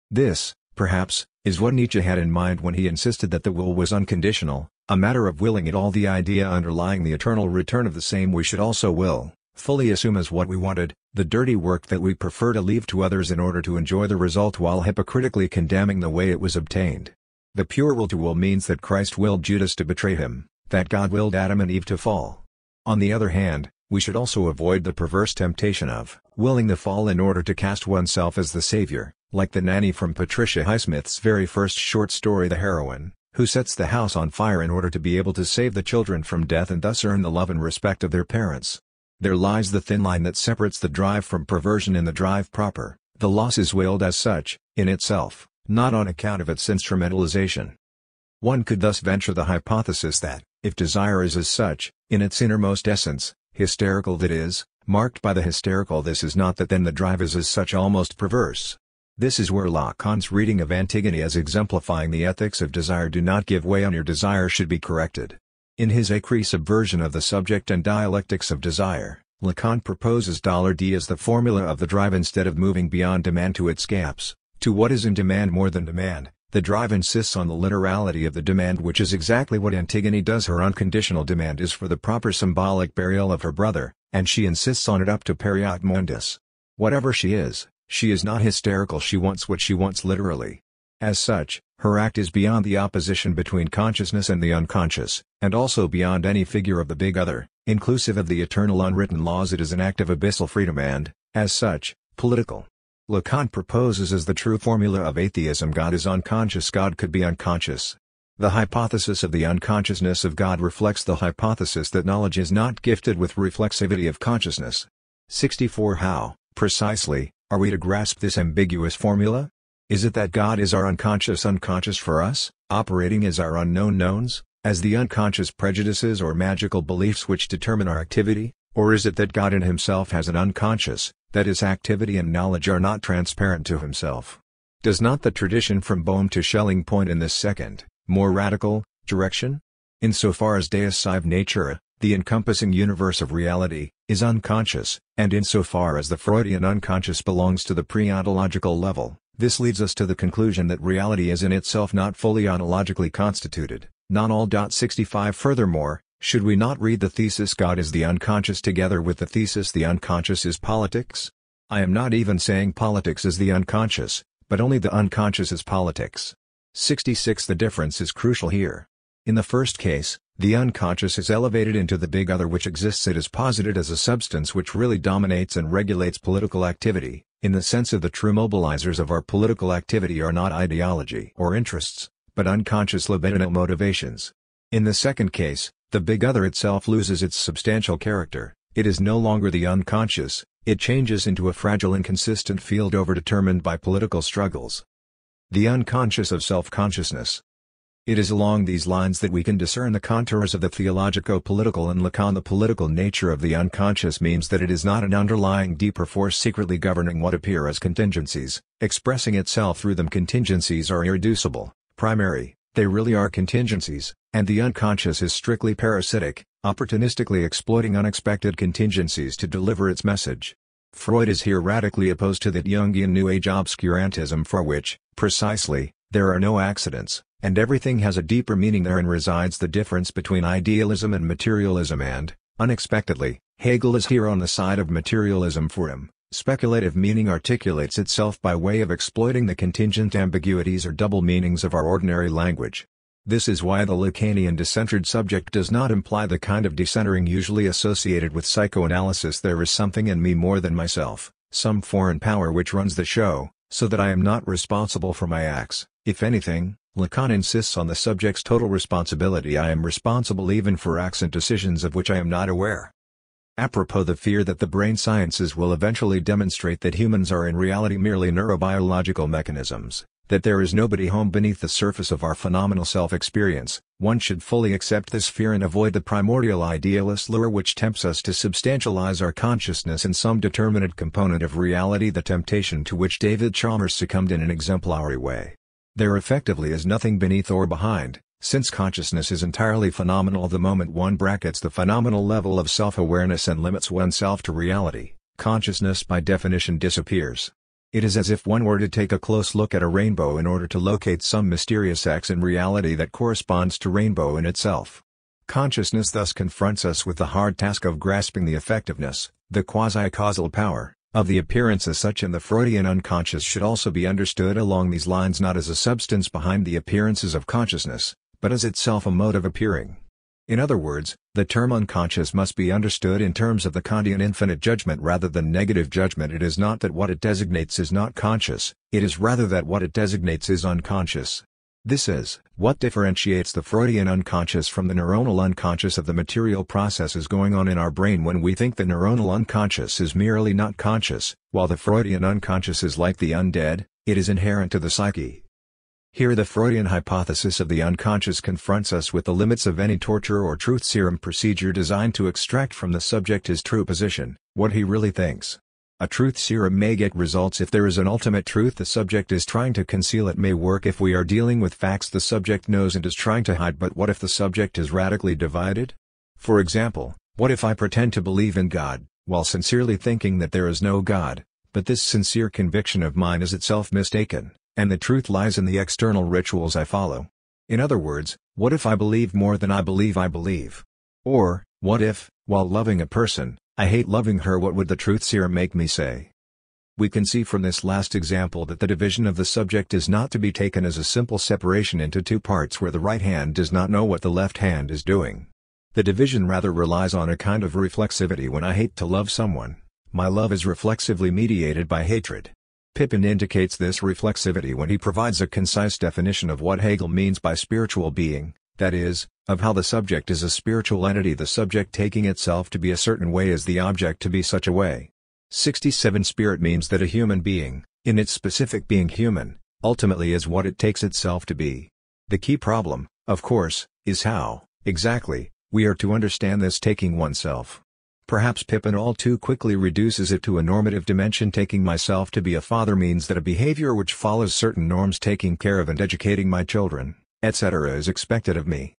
This, perhaps, is what Nietzsche had in mind when he insisted that the will was unconditional, a matter of willing it all. The idea underlying the eternal return of the same we should also will, fully assume as what we wanted, the dirty work that we prefer to leave to others in order to enjoy the result while hypocritically condemning the way it was obtained. The pure will to will means that Christ willed Judas to betray him, that God willed Adam and Eve to fall. On the other hand, we should also avoid the perverse temptation of willing the fall in order to cast oneself as the savior, like the nanny from Patricia Highsmith's very first short story The Heroine, who sets the house on fire in order to be able to save the children from death and thus earn the love and respect of their parents. There lies the thin line that separates the drive from perversion in the drive proper. The loss is willed as such, in itself, not on account of its instrumentalization. One could thus venture the hypothesis that, if desire is as such, in its innermost essence, hysterical, that is, marked by the hysterical, this is not that then the drive is as such almost perverse. This is where Lacan's reading of Antigone as exemplifying the ethics of desire do not give way on your desire should be corrected. In his écrit Subversion of the Subject and Dialectics of Desire, Lacan proposes $D as the formula of the drive instead of moving beyond demand to its gaps, to what is in demand more than demand. The drive insists on the literality of the demand, which is exactly what Antigone does. Her unconditional demand is for the proper symbolic burial of her brother, and she insists on it up to periat mundus. Whatever she is not hysterical. She wants what she wants literally. As such, her act is beyond the opposition between consciousness and the unconscious, and also beyond any figure of the big other, inclusive of the eternal unwritten laws. It is an act of abyssal freedom and, as such, political. Lacan proposes as the true formula of atheism: God is unconscious. God could be unconscious. The hypothesis of the unconsciousness of God reflects the hypothesis that knowledge is not gifted with reflexivity of consciousness. 64. How, precisely, are we to grasp this ambiguous formula? Is it that God is our unconscious for us, operating as our unknown knowns, as the unconscious prejudices or magical beliefs which determine our activity, or is it that God in himself has an unconscious, that his activity and knowledge are not transparent to himself? Does not the tradition from Bohm to Schelling point in this second, more radical, direction? Insofar as Deus sive natura, the encompassing universe of reality, is unconscious, and insofar as the Freudian unconscious belongs to the pre-ontological level, this leads us to the conclusion that reality is in itself not fully ontologically constituted, not all. 65. Furthermore, should we not read the thesis God is the unconscious together with the thesis the unconscious is politics? I am not even saying politics is the unconscious, but only the unconscious is politics. 66. The difference is crucial here. In the first case, the unconscious is elevated into the big other which exists. It is posited as a substance which really dominates and regulates political activity, in the sense of the true mobilizers of our political activity are not ideology or interests, but unconscious libidinal motivations. In the second case, the big other itself loses its substantial character. It is no longer the unconscious, it changes into a fragile inconsistent field overdetermined by political struggles. The unconscious of self-consciousness. It is along these lines that we can discern the contours of the theologico-political and Lacan. The political nature of the unconscious means that it is not an underlying deeper force secretly governing what appear as contingencies, expressing itself through them. Contingencies are irreducible, primary, they really are contingencies, and the unconscious is strictly parasitic, opportunistically exploiting unexpected contingencies to deliver its message. Freud is here radically opposed to that Jungian New Age obscurantism for which, precisely, there are no accidents, and everything has a deeper meaning. Therein resides the difference between idealism and materialism, and, unexpectedly, Hegel is here on the side of materialism. For him, speculative meaning articulates itself by way of exploiting the contingent ambiguities or double meanings of our ordinary language. This is why the Lacanian decentered subject does not imply the kind of decentering usually associated with psychoanalysis. There is something in me more than myself, some foreign power which runs the show, so that I am not responsible for my acts. If anything, Lacan insists on the subject's total responsibility. I am responsible even for acts and decisions of which I am not aware. Apropos the fear that the brain sciences will eventually demonstrate that humans are in reality merely neurobiological mechanisms, that there is nobody home beneath the surface of our phenomenal self-experience, one should fully accept this fear and avoid the primordial idealist lure which tempts us to substantialize our consciousness in some determinate component of reality, the temptation to which David Chalmers succumbed in an exemplary way. There effectively is nothing beneath or behind, since consciousness is entirely phenomenal. The moment one brackets the phenomenal level of self-awareness and limits oneself to reality, consciousness by definition disappears. It is as if one were to take a close look at a rainbow in order to locate some mysterious X in reality that corresponds to rainbow in itself. Consciousness thus confronts us with the hard task of grasping the effectiveness, the quasi-causal power, of the appearance as such, and the Freudian unconscious should also be understood along these lines, not as a substance behind the appearances of consciousness, but as itself a mode of appearing. In other words, the term unconscious must be understood in terms of the Kantian infinite judgment rather than negative judgment. It is not that what it designates is not conscious, it is rather that what it designates is unconscious. This is what differentiates the Freudian unconscious from the neuronal unconscious of the material processes going on in our brain when we think the neuronal unconscious is merely not conscious, while the Freudian unconscious is like the undead, it is inherent to the psyche. Here the Freudian hypothesis of the unconscious confronts us with the limits of any torture or truth serum procedure designed to extract from the subject his true position, what he really thinks. A truth serum may get results if there is an ultimate truth the subject is trying to conceal. It may work if we are dealing with facts the subject knows and is trying to hide. But what if the subject is radically divided? For example, what if I pretend to believe in God, while sincerely thinking that there is no God, but this sincere conviction of mine is itself mistaken, and the truth lies in the external rituals I follow? In other words, what if I believe more than I believe I believe? Or, what if, while loving a person, I hate loving her? What would the truth serum make me say? We can see from this last example that the division of the subject is not to be taken as a simple separation into two parts where the right hand does not know what the left hand is doing. The division rather relies on a kind of reflexivity. When I hate to love someone, my love is reflexively mediated by hatred. Pippin indicates this reflexivity when he provides a concise definition of what Hegel means by spiritual being, that is, of how the subject is a spiritual entity, the subject taking itself to be a certain way as the object to be such a way. 67 Spirit means that a human being, in its specific being human, ultimately is what it takes itself to be. The key problem, of course, is how, exactly, we are to understand this taking oneself. Perhaps Pippin all too quickly reduces it to a normative dimension. Taking myself to be a father means that a behavior which follows certain norms, taking care of and educating my children, etc., is expected of me.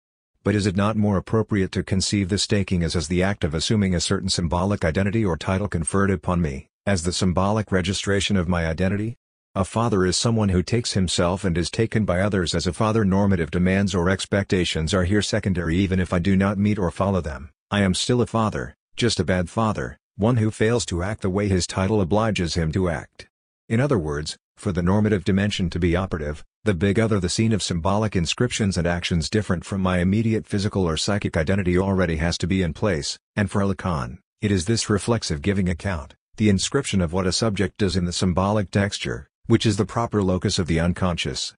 But is it not more appropriate to conceive this taking as the act of assuming a certain symbolic identity or title conferred upon me, as the symbolic registration of my identity? A father is someone who takes himself and is taken by others as a father. Normative demands or expectations are here secondary. Even if I do not meet or follow them, I am still a father. Just a bad father, one who fails to act the way his title obliges him to act. In other words, for the normative dimension to be operative, the big other, the scene of symbolic inscriptions and actions different from my immediate physical or psychic identity, already has to be in place, and for Lacan, it is this reflexive giving account, the inscription of what a subject does in the symbolic texture, which is the proper locus of the unconscious.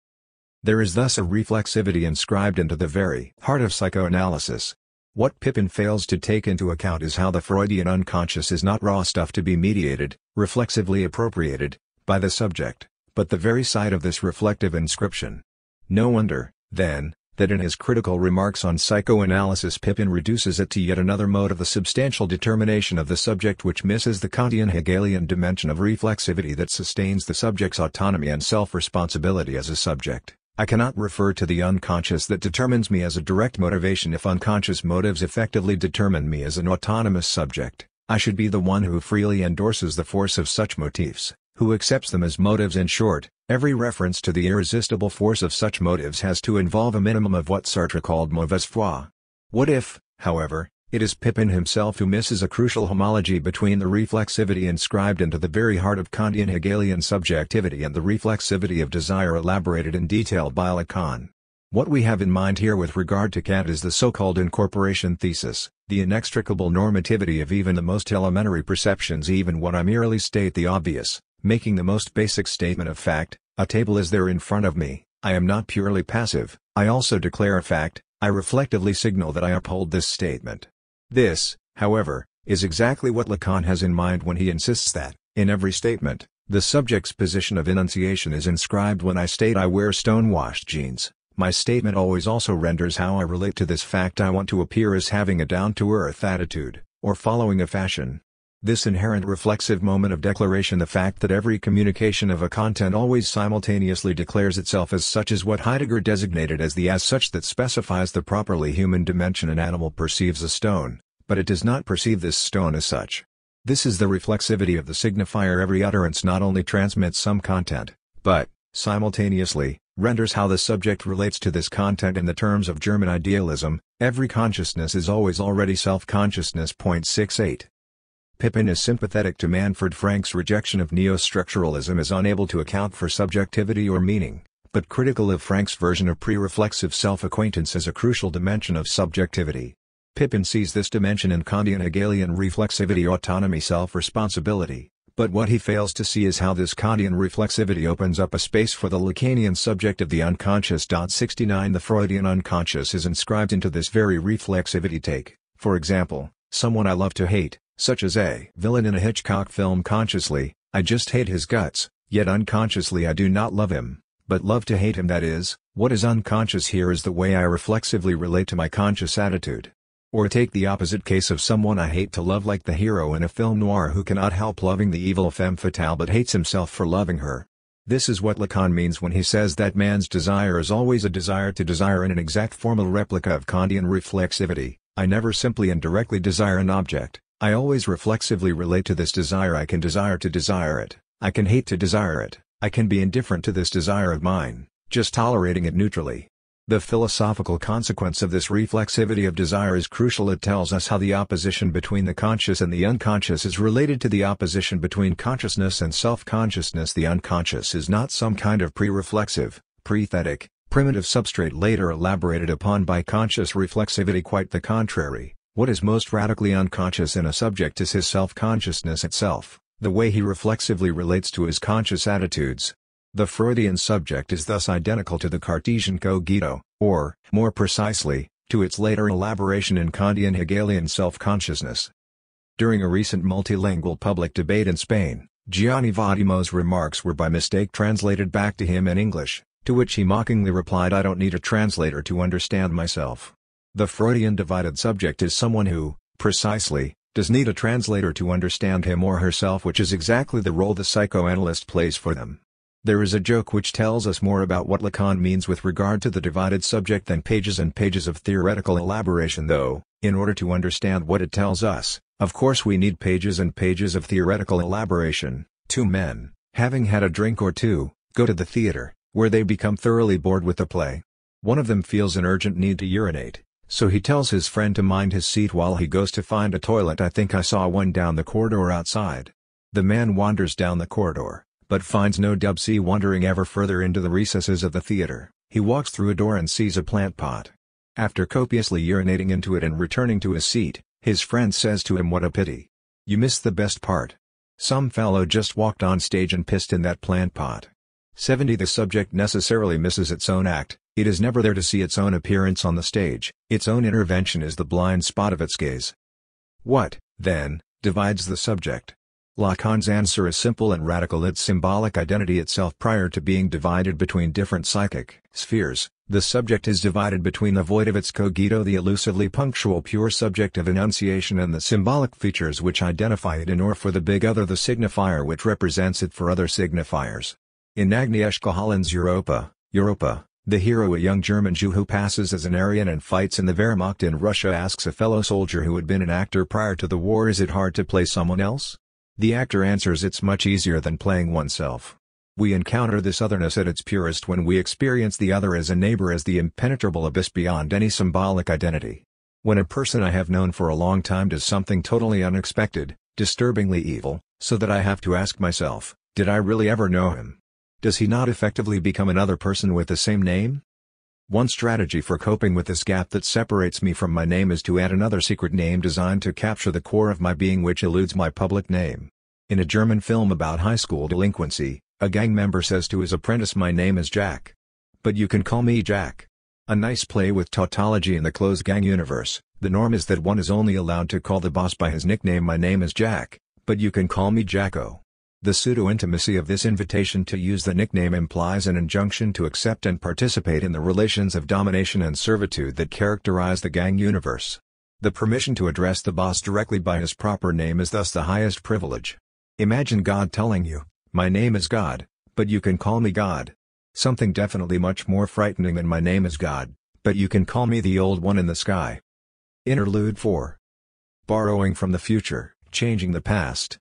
There is thus a reflexivity inscribed into the very heart of psychoanalysis. What Pippin fails to take into account is how the Freudian unconscious is not raw stuff to be mediated, reflexively appropriated, by the subject, but the very site of this reflective inscription. No wonder, then, that in his critical remarks on psychoanalysis Pippin reduces it to yet another mode of the substantial determination of the subject which misses the Kantian Hegelian dimension of reflexivity that sustains the subject's autonomy and self-responsibility as a subject. I cannot refer to the unconscious that determines me as a direct motivation if unconscious motives effectively determine me as an autonomous subject. I should be the one who freely endorses the force of such motifs, who accepts them as motives. In short, every reference to the irresistible force of such motives has to involve a minimum of what Sartre called mauvaise foi. What if, however, it is Pippin himself who misses a crucial homology between the reflexivity inscribed into the very heart of Kantian Hegelian subjectivity and the reflexivity of desire elaborated in detail by Lacan? What we have in mind here with regard to Kant is the so-called incorporation thesis, the inextricable normativity of even the most elementary perceptions even when I merely state the obvious, making the most basic statement of fact. A table is there in front of me, I am not purely passive, I also declare a fact, I reflectively signal that I uphold this statement. This, however, is exactly what Lacan has in mind when he insists that, in every statement, the subject's position of enunciation is inscribed. When I state I wear stone-washed jeans, my statement always also renders how I relate to this fact. I want to appear as having a down-to-earth attitude, or following a fashion. This inherent reflexive moment of declaration, the fact that every communication of a content always simultaneously declares itself as such, is what Heidegger designated as the as such that specifies the properly human dimension. An animal perceives a stone, but it does not perceive this stone as such. This is the reflexivity of the signifier. Every utterance not only transmits some content, but, simultaneously, renders how the subject relates to this content. In the terms of German idealism, every consciousness is always already self-consciousness. 68. Pippin is sympathetic to Manfred Frank's rejection of neo-structuralism as unable to account for subjectivity or meaning, but critical of Frank's version of pre-reflexive self-acquaintance as a crucial dimension of subjectivity. Pippin sees this dimension in Kantian Hegelian reflexivity, autonomy, self-responsibility, but what he fails to see is how this Kantian reflexivity opens up a space for the Lacanian subject of the unconscious. 69 The Freudian unconscious is inscribed into this very reflexivity. Take, for example, someone I love to hate, such as a villain in a Hitchcock film. Consciously, I just hate his guts, yet unconsciously I do not love him, but love to hate him. That is, what is unconscious here is the way I reflexively relate to my conscious attitude. Or take the opposite case of someone I hate to love, like the hero in a film noir who cannot help loving the evil femme fatale but hates himself for loving her. This is what Lacan means when he says that man's desire is always a desire to desire. In an exact formal replica of Kantian reflexivity, I never simply and directly desire an object, I always reflexively relate to this desire. I can desire to desire it, I can hate to desire it, I can be indifferent to this desire of mine, just tolerating it neutrally. The philosophical consequence of this reflexivity of desire is crucial. It tells us how the opposition between the conscious and the unconscious is related to the opposition between consciousness and self-consciousness. The unconscious is not some kind of pre-reflexive, prethetic, primitive substrate later elaborated upon by conscious reflexivity. Quite the contrary. What is most radically unconscious in a subject is his self-consciousness itself, the way he reflexively relates to his conscious attitudes. The Freudian subject is thus identical to the Cartesian cogito, or, more precisely, to its later elaboration in Kantian Hegelian self-consciousness. During a recent multilingual public debate in Spain, Gianni Vattimo's remarks were by mistake translated back to him in English, to which he mockingly replied, "I don't need a translator to understand myself." The Freudian divided subject is someone who, precisely, does need a translator to understand him or herself, which is exactly the role the psychoanalyst plays for them. There is a joke which tells us more about what Lacan means with regard to the divided subject than pages and pages of theoretical elaboration, though, in order to understand what it tells us, of course we need pages and pages of theoretical elaboration. Two men, having had a drink or two, go to the theater, where they become thoroughly bored with the play. One of them feels an urgent need to urinate, so he tells his friend to mind his seat while he goes to find a toilet. "I think I saw one down the corridor outside." The man wanders down the corridor, but finds no dubsy. Wandering ever further into the recesses of the theater, he walks through a door and sees a plant pot. After copiously urinating into it and returning to his seat, his friend says to him, "What a pity. You missed the best part. Some fellow just walked on stage and pissed in that plant pot." 70 The subject necessarily misses its own act. It is never there to see its own appearance on the stage. Its own intervention is the blind spot of its gaze. What, then, divides the subject? Lacan's answer is simple and radical. It's symbolic identity itself prior to being divided between different psychic spheres. The subject is divided between the void of its cogito, the elusively punctual pure subject of enunciation, and the symbolic features which identify it in or for the big other, the signifier which represents it for other signifiers. In Agnieszka Holland's Europa, the hero, a young German Jew who passes as an Aryan and fights in the Wehrmacht in Russia, asks a fellow soldier who had been an actor prior to the war, "Is it hard to play someone else?" The actor answers, "It's much easier than playing oneself." We encounter this otherness at its purest when we experience the other as a neighbor, as the impenetrable abyss beyond any symbolic identity. When a person I have known for a long time does something totally unexpected, disturbingly evil, so that I have to ask myself, did I really ever know him? Does he not effectively become another person with the same name? One strategy for coping with this gap that separates me from my name is to add another secret name designed to capture the core of my being which eludes my public name. In a German film about high school delinquency, a gang member says to his apprentice, "My name is Jack. But you can call me Jack." A nice play with tautology in the closed gang universe. The norm is that one is only allowed to call the boss by his nickname, "My name is Jack, but you can call me Jacko." The pseudo-intimacy of this invitation to use the nickname implies an injunction to accept and participate in the relations of domination and servitude that characterize the gang universe. The permission to address the boss directly by his proper name is thus the highest privilege. Imagine God telling you, "My name is God, but you can call me God." Something definitely much more frightening than "My name is God, but you can call me the old one in the sky." Interlude 4. Borrowing from the future, changing the past.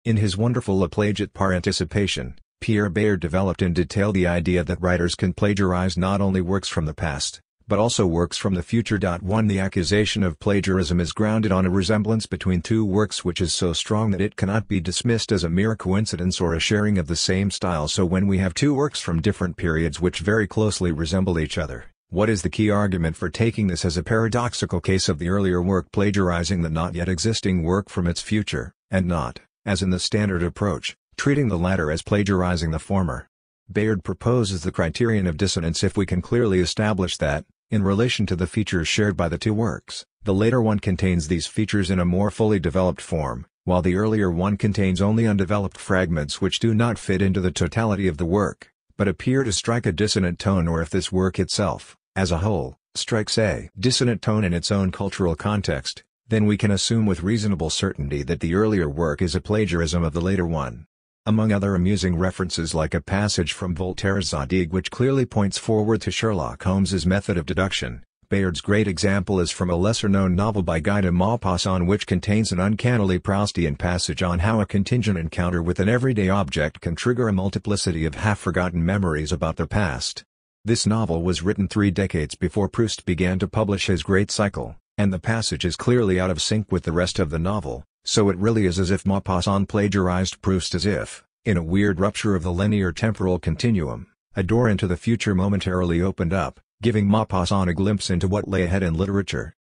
In his wonderful La plagiat par anticipation, Pierre Bayard developed in detail the idea that writers can plagiarize not only works from the past, but also works from the future. 1. The accusation of plagiarism is grounded on a resemblance between two works which is so strong that it cannot be dismissed as a mere coincidence or a sharing of the same style. So when we have two works from different periods which very closely resemble each other, what is the key argument for taking this as a paradoxical case of the earlier work plagiarizing the not yet existing work from its future, and not, as in the standard approach, treating the latter as plagiarizing the former? Bayard proposes the criterion of dissonance if we can clearly establish that, in relation to the features shared by the two works, the later one contains these features in a more fully developed form, while the earlier one contains only undeveloped fragments which do not fit into the totality of the work, but appear to strike a dissonant tone, or if this work itself, as a whole, strikes a dissonant tone in its own cultural context, then we can assume with reasonable certainty that the earlier work is a plagiarism of the later one. Among other amusing references, like a passage from Voltaire's Zadig which clearly points forward to Sherlock Holmes's method of deduction, Bayard's great example is from a lesser-known novel by Guy de Maupassant which contains an uncannily Proustian passage on how a contingent encounter with an everyday object can trigger a multiplicity of half-forgotten memories about the past. This novel was written 3 decades before Proust began to publish his great cycle, and the passage is clearly out of sync with the rest of the novel. So it really is as if Maupassant plagiarized Proust, as if, in a weird rupture of the linear temporal continuum, a door into the future momentarily opened up, giving Maupassant a glimpse into what lay ahead in literature.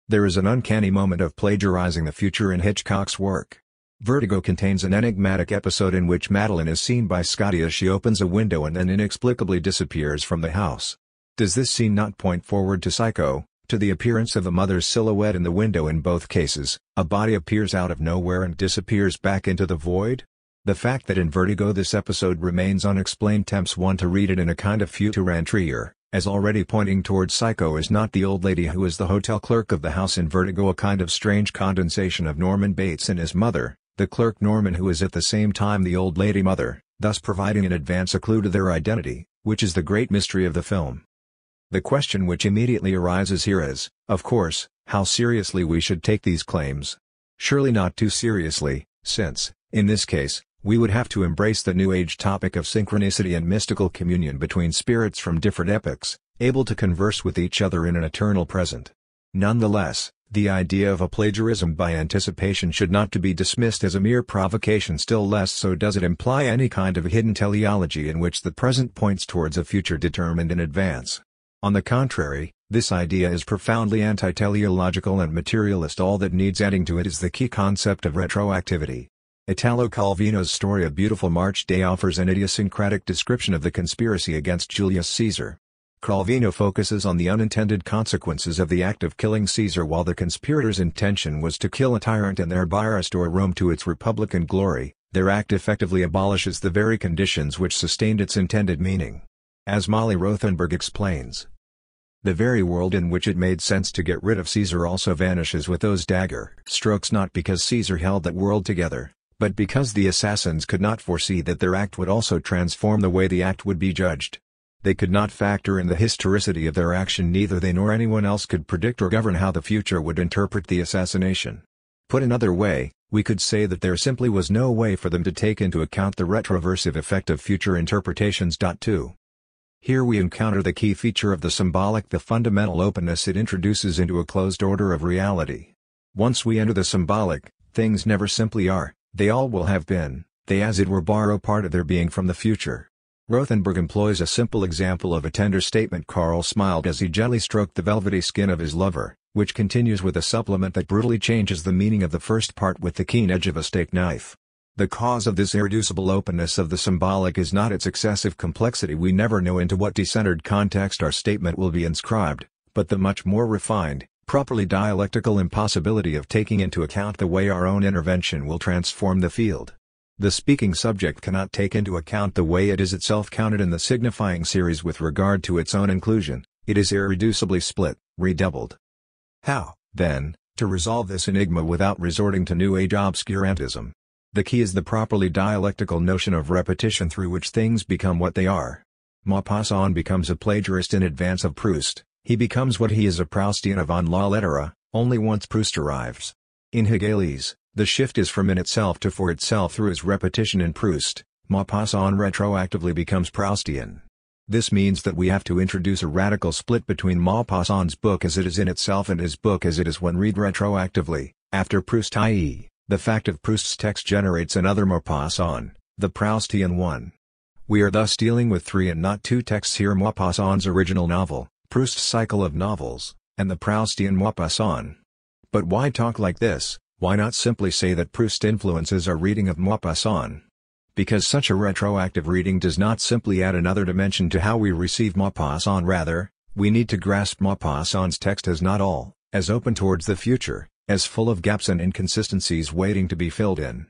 There is an uncanny moment of plagiarizing the future in Hitchcock's work. Vertigo contains an enigmatic episode in which Madeline is seen by Scotty as she opens a window and then inexplicably disappears from the house. Does this scene not point forward to Psycho? To the appearance of a mother's silhouette in the window? In both cases, a body appears out of nowhere and disappears back into the void. The fact that in Vertigo this episode remains unexplained tempts one to read it in a kind of futur interior, as already pointing towards Psycho is not the old lady who is the hotel clerk of the house in Vertigo, a kind of strange condensation of Norman Bates and his mother, the clerk Norman, who is at the same time the old lady mother, thus providing in advance a clue to their identity, which is the great mystery of the film. The question which immediately arises here is, of course, how seriously we should take these claims. Surely not too seriously, since, in this case, we would have to embrace the New Age topic of synchronicity and mystical communion between spirits from different epochs, able to converse with each other in an eternal present. Nonetheless, the idea of a plagiarism by anticipation should not to be dismissed as a mere provocation, still less so does it imply any kind of hidden teleology in which the present points towards a future determined in advance. On the contrary, this idea is profoundly anti-teleological and materialist. All that needs adding to it is the key concept of retroactivity. Italo Calvino's story A Beautiful March Day offers an idiosyncratic description of the conspiracy against Julius Caesar. Calvino focuses on the unintended consequences of the act of killing Caesar. While the conspirators' intention was to kill a tyrant and thereby restore Rome to its republican glory, their act effectively abolishes the very conditions which sustained its intended meaning. As Molly Rothenberg explains, the very world in which it made sense to get rid of Caesar also vanishes with those dagger strokes, not because Caesar held that world together, but because the assassins could not foresee that their act would also transform the way the act would be judged. They could not factor in the historicity of their action. Neither they nor anyone else could predict or govern how the future would interpret the assassination. Put another way, we could say that there simply was no way for them to take into account the retroversive effect of future interpretations. 2. Here we encounter the key feature of the symbolic, the fundamental openness it introduces into a closed order of reality. Once we enter the symbolic, things never simply are, they all will have been, they as it were borrow part of their being from the future. Rothenberg employs a simple example of a tender statement. Carl smiled as he gently stroked the velvety skin of his lover, which continues with a supplement that brutally changes the meaning of the first part with the keen edge of a steak knife. The cause of this irreducible openness of the symbolic is not its excessive complexity. We never know into what decentered context our statement will be inscribed, but the much more refined, properly dialectical impossibility of taking into account the way our own intervention will transform the field. The speaking subject cannot take into account the way it is itself counted in the signifying series with regard to its own inclusion. It is irreducibly split, redoubled. How, then, to resolve this enigma without resorting to New Age obscurantism? The key is the properly dialectical notion of repetition through which things become what they are. Maupassant becomes a plagiarist in advance of Proust. He becomes what he is, a Proustian avant la lettre, only once Proust arrives. In Hegelese, the shift is from in itself to for itself through his repetition in Proust. Maupassant retroactively becomes Proustian. This means that we have to introduce a radical split between Maupassant's book as it is in itself and his book as it is when read retroactively, after Proust, i.e., the fact of Proust's text generates another Maupassant, the Proustian one. We are thus dealing with three and not two texts here: Maupassant's original novel, Proust's cycle of novels, and the Proustian Maupassant. But why talk like this? Why not simply say that Proust influences our reading of Maupassant? Because such a retroactive reading does not simply add another dimension to how we receive Maupassant. Rather, we need to grasp Maupassant's text as not all, as open towards the future, as full of gaps and inconsistencies waiting to be filled in.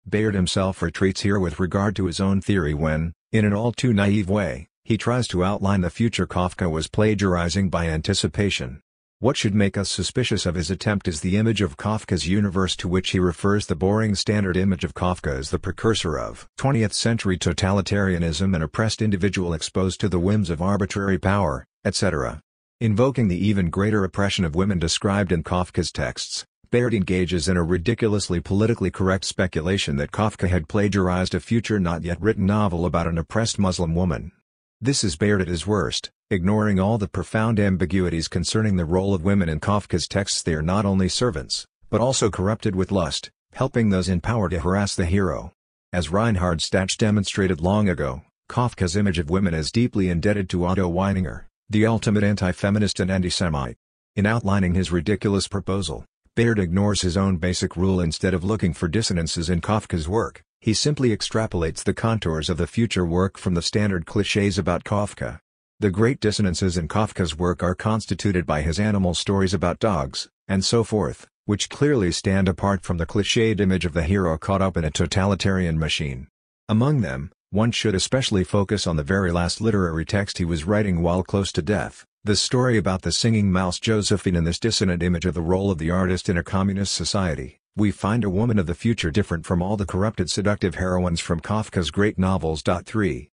Bayard himself retreats here with regard to his own theory when, in an all too naive way, he tries to outline the future Kafka was plagiarizing by anticipation. What should make us suspicious of his attempt is the image of Kafka's universe to which he refers. The boring standard image of Kafka as the precursor of 20th century totalitarianism, an oppressed individual exposed to the whims of arbitrary power, etc. Invoking the even greater oppression of women described in Kafka's texts, Bayard engages in a ridiculously politically correct speculation that Kafka had plagiarized a future not yet written novel about an oppressed Muslim woman. This is Bayard at his worst, ignoring all the profound ambiguities concerning the role of women in Kafka's texts. They are not only servants, but also corrupted with lust, helping those in power to harass the hero. As Reinhard Stach demonstrated long ago, Kafka's image of women is deeply indebted to Otto Weininger, the ultimate anti-feminist and anti-Semite. In outlining his ridiculous proposal, Bayard ignores his own basic rule. Instead of looking for dissonances in Kafka's work, he simply extrapolates the contours of the future work from the standard clichés about Kafka. The great dissonances in Kafka's work are constituted by his animal stories about dogs, and so forth, which clearly stand apart from the clichéd image of the hero caught up in a totalitarian machine. Among them, one should especially focus on the very last literary text he was writing while close to death, the story about the singing mouse Josephine. In this dissonant image of the role of the artist in a communist society, we find a woman of the future different from all the corrupted seductive heroines from Kafka's great novels. 3.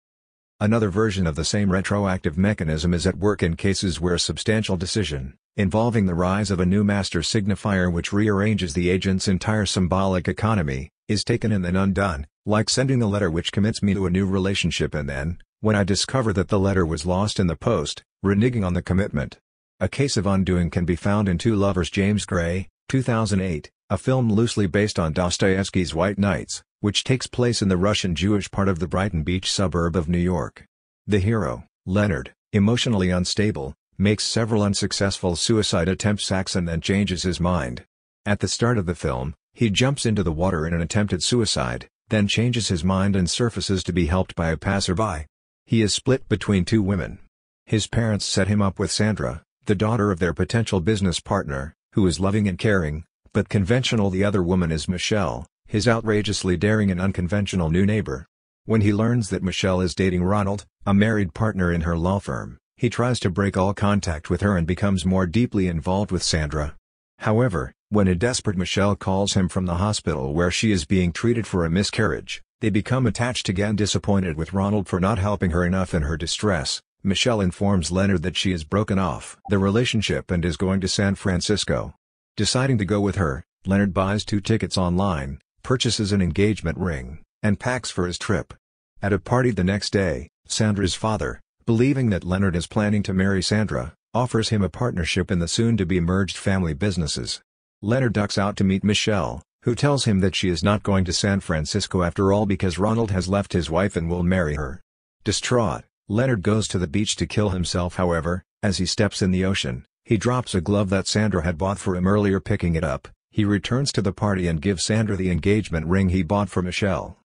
Another version of the same retroactive mechanism is at work in cases where a substantial decision, involving the rise of a new master signifier which rearranges the agent's entire symbolic economy, is taken and then undone, like sending a letter which commits me to a new relationship and then, when I discover that the letter was lost in the post, reneging on the commitment. A case of undoing can be found in Two Lovers. James Gray, 2008, a film loosely based on Dostoevsky's White Nights, which takes place in the Russian Jewish part of the Brighton Beach suburb of New York. The hero, Leonard, emotionally unstable, makes several unsuccessful suicide attempts and then changes his mind. At the start of the film, he jumps into the water in an attempted suicide, then changes his mind and surfaces to be helped by a passerby. He is split between two women. His parents set him up with Sandra, the daughter of their potential business partner, who is loving and caring, but conventional. The other woman is Michelle, his outrageously daring and unconventional new neighbor. When he learns that Michelle is dating Ronald, a married partner in her law firm, he tries to break all contact with her and becomes more deeply involved with Sandra. However, when a desperate Michelle calls him from the hospital where she is being treated for a miscarriage, they become attached again. Disappointed with Ronald for not helping her enough in her distress, Michelle informs Leonard that she has broken off the relationship and is going to San Francisco. Deciding to go with her, Leonard buys 2 tickets online, purchases an engagement ring, and packs for his trip. At a party the next day, Sandra's father, believing that Leonard is planning to marry Sandra, offers him a partnership in the soon-to-be merged family businesses. Leonard ducks out to meet Michelle, who tells him that she is not going to San Francisco after all because Ronald has left his wife and will marry her. Distraught, Leonard goes to the beach to kill himself. However, as he steps in the ocean, he drops a glove that Sandra had bought for him earlier. Picking it up, he returns to the party and gives Sandra the engagement ring he bought for Michelle.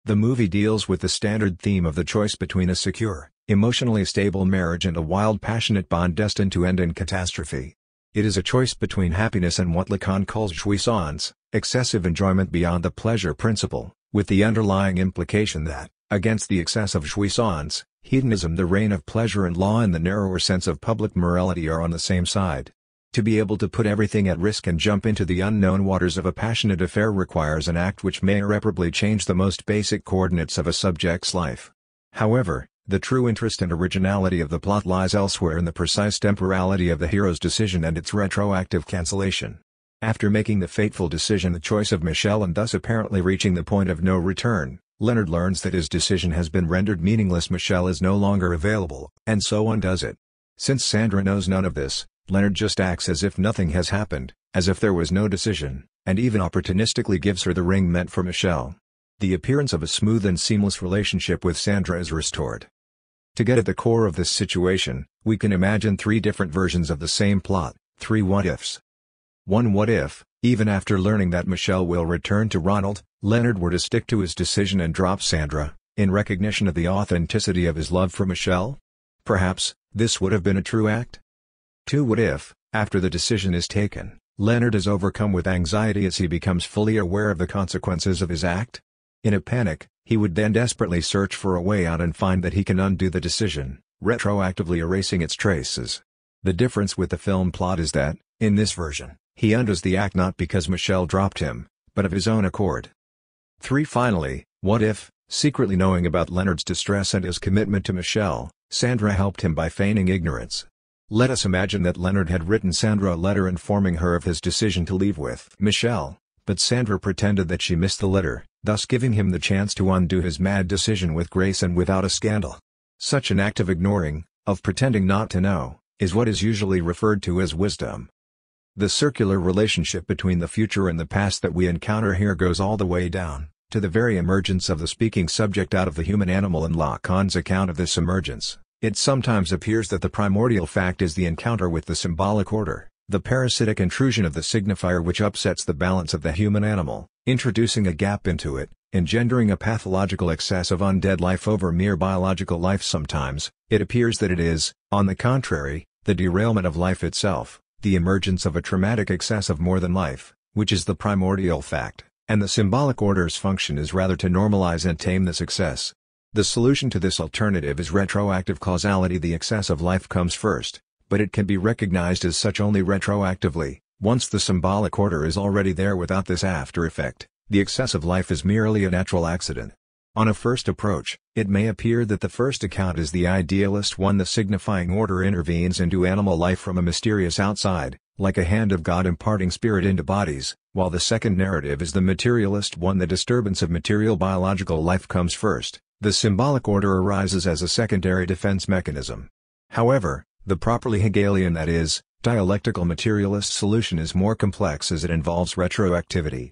The movie deals with the standard theme of the choice between a secure, emotionally stable marriage and a wild, passionate bond destined to end in catastrophe. It is a choice between happiness and what Lacan calls jouissance, excessive enjoyment beyond the pleasure principle, with the underlying implication that, against the excess of jouissance, hedonism, the reign of pleasure, and law in the narrower sense of public morality are on the same side. To be able to put everything at risk and jump into the unknown waters of a passionate affair requires an act which may irreparably change the most basic coordinates of a subject's life. However, the true interest and originality of the plot lies elsewhere, in the precise temporality of the hero's decision and its retroactive cancellation. After making the fateful decision, the choice of Michelle, and thus apparently reaching the point of no return, Leonard learns that his decision has been rendered meaningless. Michelle is no longer available, and so undoes it. Since Sandra knows none of this, Leonard just acts as if nothing has happened, as if there was no decision, and even opportunistically gives her the ring meant for Michelle. The appearance of a smooth and seamless relationship with Sandra is restored. To get at the core of this situation, we can imagine 3 different versions of the same plot, 3 what-ifs. 1. What if, even after learning that Michelle will return to Ronald, Leonard were to stick to his decision and drop Sandra, in recognition of the authenticity of his love for Michelle? Perhaps, this would have been a true act? 2. What if, after the decision is taken, Leonard is overcome with anxiety as he becomes fully aware of the consequences of his act? In a panic, he would then desperately search for a way out and find that he can undo the decision, retroactively erasing its traces. The difference with the film plot is that, in this version, he undoes the act not because Michelle dropped him, but of his own accord. 3. Finally, what if, secretly knowing about Leonard's distress and his commitment to Michelle, Sandra helped him by feigning ignorance? Let us imagine that Leonard had written Sandra a letter informing her of his decision to leave with Michelle, but Sandra pretended that she missed the letter, thus giving him the chance to undo his mad decision with grace and without a scandal. Such an act of ignoring, of pretending not to know, is what is usually referred to as wisdom. The circular relationship between the future and the past that we encounter here goes all the way down to the very emergence of the speaking subject out of the human animal. In Lacan's account of this emergence, it sometimes appears that the primordial fact is the encounter with the symbolic order, the parasitic intrusion of the signifier which upsets the balance of the human animal, introducing a gap into it, engendering a pathological excess of undead life over mere biological life. Sometimes, it appears that it is, on the contrary, the derailment of life itself, the emergence of a traumatic excess of more than life, which is the primordial fact, and the symbolic order's function is rather to normalize and tame this excess. The solution to this alternative is retroactive causality. The excess of life comes first, but it can be recognized as such only retroactively. Once the symbolic order is already there without this after effect, the excess of life is merely a natural accident. On a first approach, it may appear that the first account is the idealist one. The signifying order intervenes into animal life from a mysterious outside, like a hand of God imparting spirit into bodies, while the second narrative is the materialist one. The disturbance of material biological life comes first. The symbolic order arises as a secondary defense mechanism. However, the properly Hegelian, that is, dialectical materialist solution is more complex as it involves retroactivity.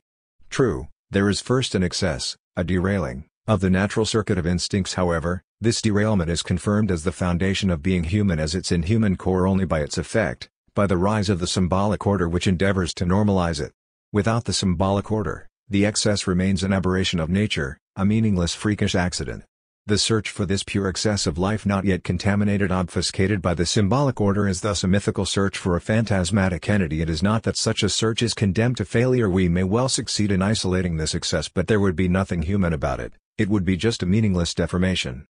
True, there is first an excess, a derailing, of the natural circuit of instincts. However, this derailment is confirmed as the foundation of being human as its inhuman core only by its effect, by the rise of the symbolic order which endeavors to normalize it. Without the symbolic order, the excess remains an aberration of nature, a meaningless freakish accident. The search for this pure excess of life not yet contaminated obfuscated by the symbolic order is thus a mythical search for a phantasmatic entity. It is not that such a search is condemned to failure. We may well succeed in isolating this excess, but there would be nothing human about it. It would be just a meaningless deformation.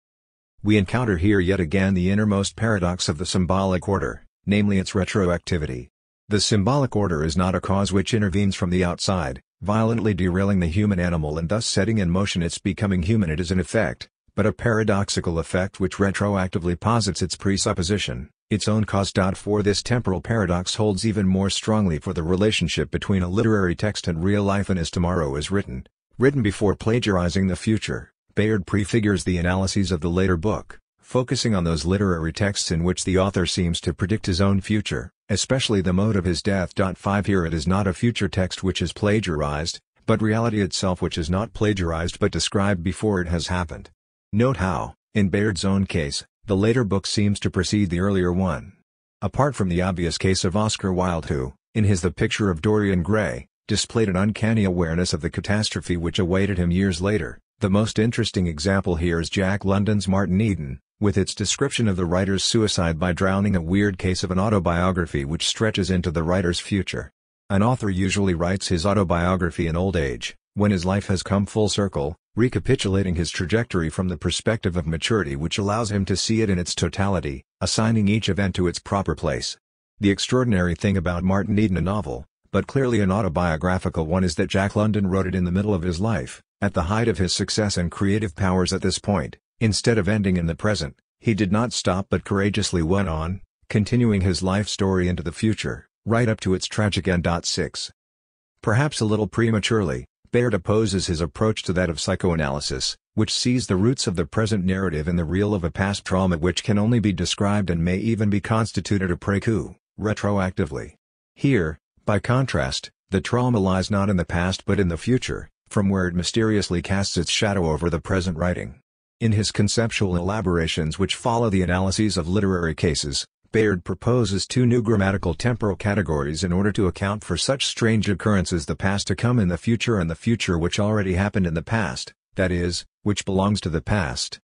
We encounter here yet again the innermost paradox of the symbolic order, namely its retroactivity. The symbolic order is not a cause which intervenes from the outside, violently derailing the human animal and thus setting in motion its becoming human. It is an effect, but a paradoxical effect which retroactively posits its presupposition, its own cause. For this temporal paradox holds even more strongly for the relationship between a literary text and real life, and as tomorrow is written before plagiarizing the future. Bayard prefigures the analyses of the later book, focusing on those literary texts in which the author seems to predict his own future, especially the mode of his death. 5 Here it is not a future text which is plagiarized, but reality itself which is not plagiarized but described before it has happened. Note how, in Bayard's own case, the later book seems to precede the earlier one. Apart from the obvious case of Oscar Wilde, who, in his The Picture of Dorian Gray, displayed an uncanny awareness of the catastrophe which awaited him years later, the most interesting example here is Jack London's Martin Eden, with its description of the writer's suicide by drowning, a weird case of an autobiography which stretches into the writer's future. An author usually writes his autobiography in old age, when his life has come full circle, recapitulating his trajectory from the perspective of maturity, which allows him to see it in its totality, assigning each event to its proper place. The extraordinary thing about Martin Eden, a novel, but clearly an autobiographical one, is that Jack London wrote it in the middle of his life, at the height of his success and creative powers. At this point, instead of ending in the present, he did not stop but courageously went on, continuing his life story into the future, right up to its tragic end. 6. Perhaps a little prematurely, Bayard opposes his approach to that of psychoanalysis, which sees the roots of the present narrative in the real of a past trauma which can only be described and may even be constituted après coup, retroactively. Here, by contrast, the trauma lies not in the past but in the future, from where it mysteriously casts its shadow over the present writing. In his conceptual elaborations which follow the analyses of literary cases, Bayard proposes 2 new grammatical temporal categories in order to account for such strange occurrences: the past to come in the future and the future which already happened in the past, that is, which belongs to the past.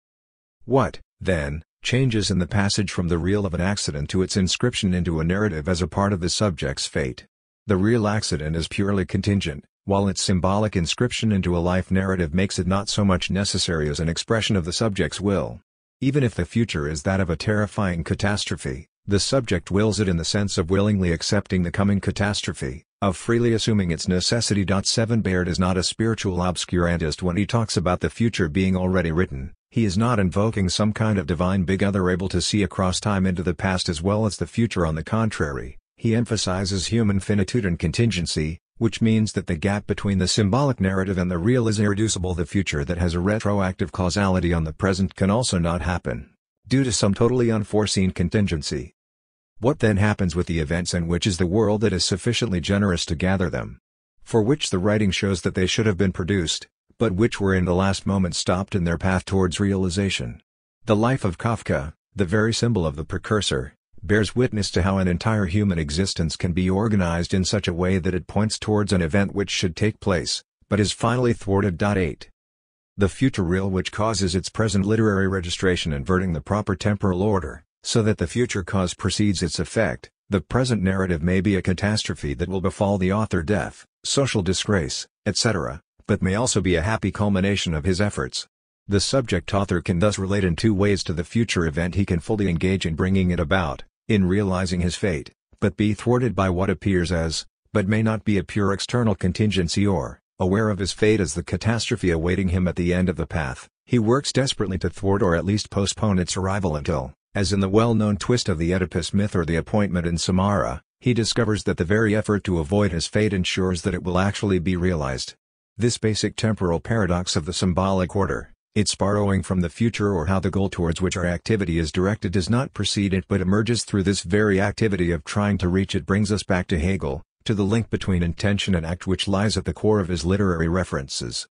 What, then, changes in the passage from the real of an accident to its inscription into a narrative as a part of the subject's fate? The real accident is purely contingent, while its symbolic inscription into a life narrative makes it not so much necessary as an expression of the subject's will. Even if the future is that of a terrifying catastrophe, the subject wills it in the sense of willingly accepting the coming catastrophe, of freely assuming its necessity. 7 Bayard is not a spiritual obscurantist when he talks about the future being already written. He is not invoking some kind of divine big other able to see across time into the past as well as the future. On the contrary, he emphasizes human finitude and contingency, which means that the gap between the symbolic narrative and the real is irreducible. The future that has a retroactive causality on the present can also not happen, due to some totally unforeseen contingency. What then happens with the events, and which is the world that is sufficiently generous to gather them? For which the writing shows that they should have been produced, but which were in the last moment stopped in their path towards realization. The life of Kafka, the very symbol of the precursor, bears witness to how an entire human existence can be organized in such a way that it points towards an event which should take place, but is finally thwarted. 8. The future real which causes its present literary registration inverting the proper temporal order, so that the future cause precedes its effect. The present narrative may be a catastrophe that will befall the author, death, social disgrace, etc., but may also be a happy culmination of his efforts. The subject author can thus relate in 2 ways to the future event. He can fully engage in bringing it about, in realizing his fate, but be thwarted by what appears as, but may not be, a pure external contingency, or, aware of his fate as the catastrophe awaiting him at the end of the path, he works desperately to thwart or at least postpone its arrival until, as in the well-known twist of the Oedipus myth or the appointment in Samara, he discovers that the very effort to avoid his fate ensures that it will actually be realized. This basic temporal paradox of the symbolic order, its borrowing from the future or how the goal towards which our activity is directed does not precede it but emerges through this very activity of trying to reach it, brings us back to Hegel, to the link between intention and act which lies at the core of his literary references.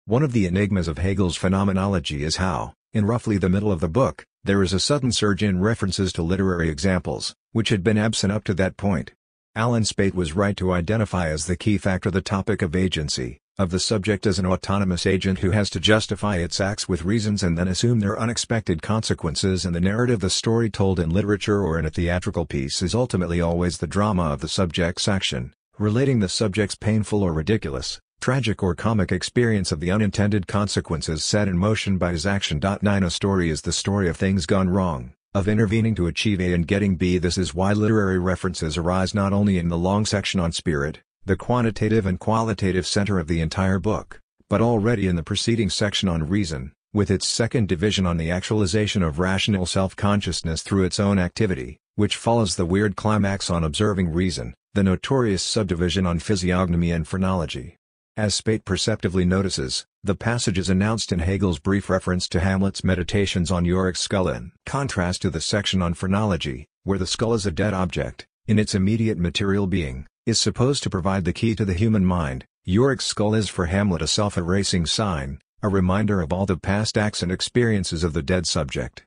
One of the enigmas of Hegel's phenomenology is how, in roughly the middle of the book, there is a sudden surge in references to literary examples, which had been absent up to that point. Alan Spate was right to identify as the key factor the topic of agency, of the subject as an autonomous agent who has to justify its acts with reasons and then assume their unexpected consequences, and the narrative, the story told in literature or in a theatrical piece, is ultimately always the drama of the subject's action, relating the subject's painful or ridiculous, tragic or comic experience of the unintended consequences set in motion by his action. 9. A story is the story of things gone wrong, of intervening to achieve A and getting B. This is why literary references arise not only in the long section on spirit, the quantitative and qualitative center of the entire book, but already in the preceding section on reason, with its second division on the actualization of rational self-consciousness through its own activity, which follows the weird climax on observing reason, the notorious subdivision on physiognomy and phrenology. As Spate perceptively notices, the passage is announced in Hegel's brief reference to Hamlet's meditations on Yorick's skull, in contrast to the section on phrenology, where the skull is a dead object, in its immediate material being, is supposed to provide the key to the human mind. Yorick's skull is for Hamlet a self-erasing sign, a reminder of all the past acts and experiences of the dead subject.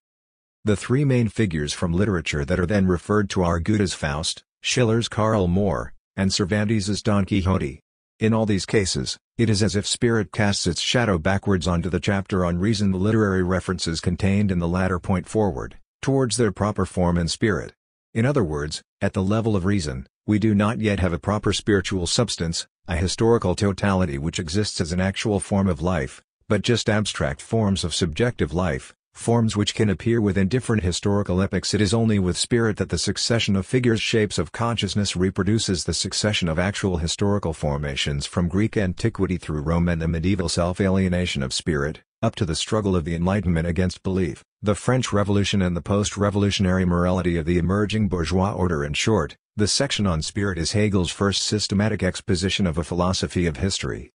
The three main figures from literature that are then referred to are Goethe's Faust, Schiller's Karl Moor, and Cervantes's Don Quixote. In all these cases, it is as if spirit casts its shadow backwards onto the chapter on reason. The literary references contained in the latter point forward, towards their proper form and spirit. In other words, at the level of reason, we do not yet have a proper spiritual substance, a historical totality which exists as an actual form of life, but just abstract forms of subjective life, forms which can appear within different historical epochs. It is only with spirit that the succession of figures, shapes of consciousness, reproduces the succession of actual historical formations from Greek antiquity through Rome and the medieval self-alienation of spirit, up to the struggle of the Enlightenment against belief, the French Revolution and the post-revolutionary morality of the emerging bourgeois order. In short, the section on spirit is Hegel's first systematic exposition of a philosophy of history.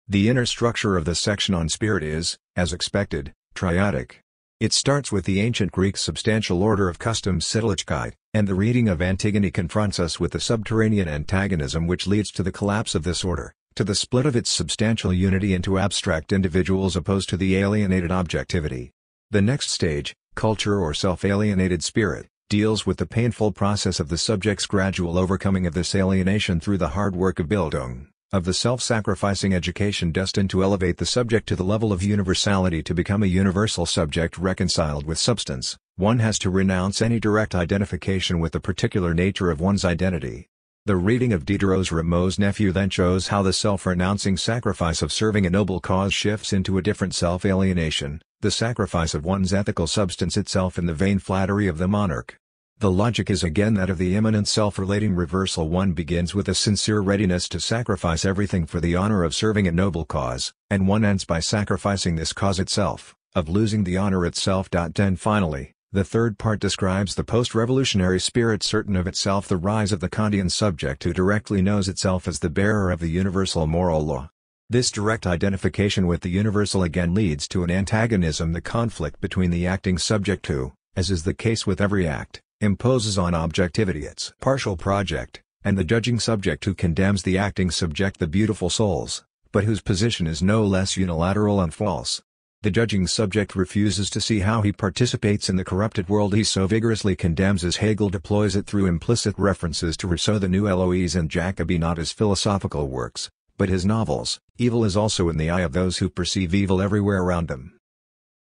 The inner structure of the section on spirit is, as expected, triadic. It starts with the ancient Greek substantial order of customs, Sittlichkeit, and the reading of Antigone confronts us with the subterranean antagonism which leads to the collapse of this order, to the split of its substantial unity into abstract individuals opposed to the alienated objectivity. The next stage, culture or self-alienated spirit, deals with the painful process of the subject's gradual overcoming of this alienation through the hard work of Bildung, of the self-sacrificing education destined to elevate the subject to the level of universality. To become a universal subject reconciled with substance, one has to renounce any direct identification with the particular nature of one's identity. The reading of Diderot's Rameau's Nephew then shows how the self-renouncing sacrifice of serving a noble cause shifts into a different self-alienation, the sacrifice of one's ethical substance itself in the vain flattery of the monarch. The logic is again that of the immanent self-relating reversal. One begins with a sincere readiness to sacrifice everything for the honor of serving a noble cause, and one ends by sacrificing this cause itself, of losing the honor itself. Then finally, the third part describes the post-revolutionary spirit certain of itself, the rise of the Kantian subject who directly knows itself as the bearer of the universal moral law. This direct identification with the universal again leads to an antagonism, the conflict between the acting subject who, as is the case with every act, imposes on objectivity its partial project, and the judging subject who condemns the acting subject, the beautiful souls, but whose position is no less unilateral and false. The judging subject refuses to see how he participates in the corrupted world he so vigorously condemns, as Hegel deploys it through implicit references to Rousseau, the New Eloise and Jacobi, not his philosophical works, but his novels. Evil is also in the eye of those who perceive evil everywhere around them.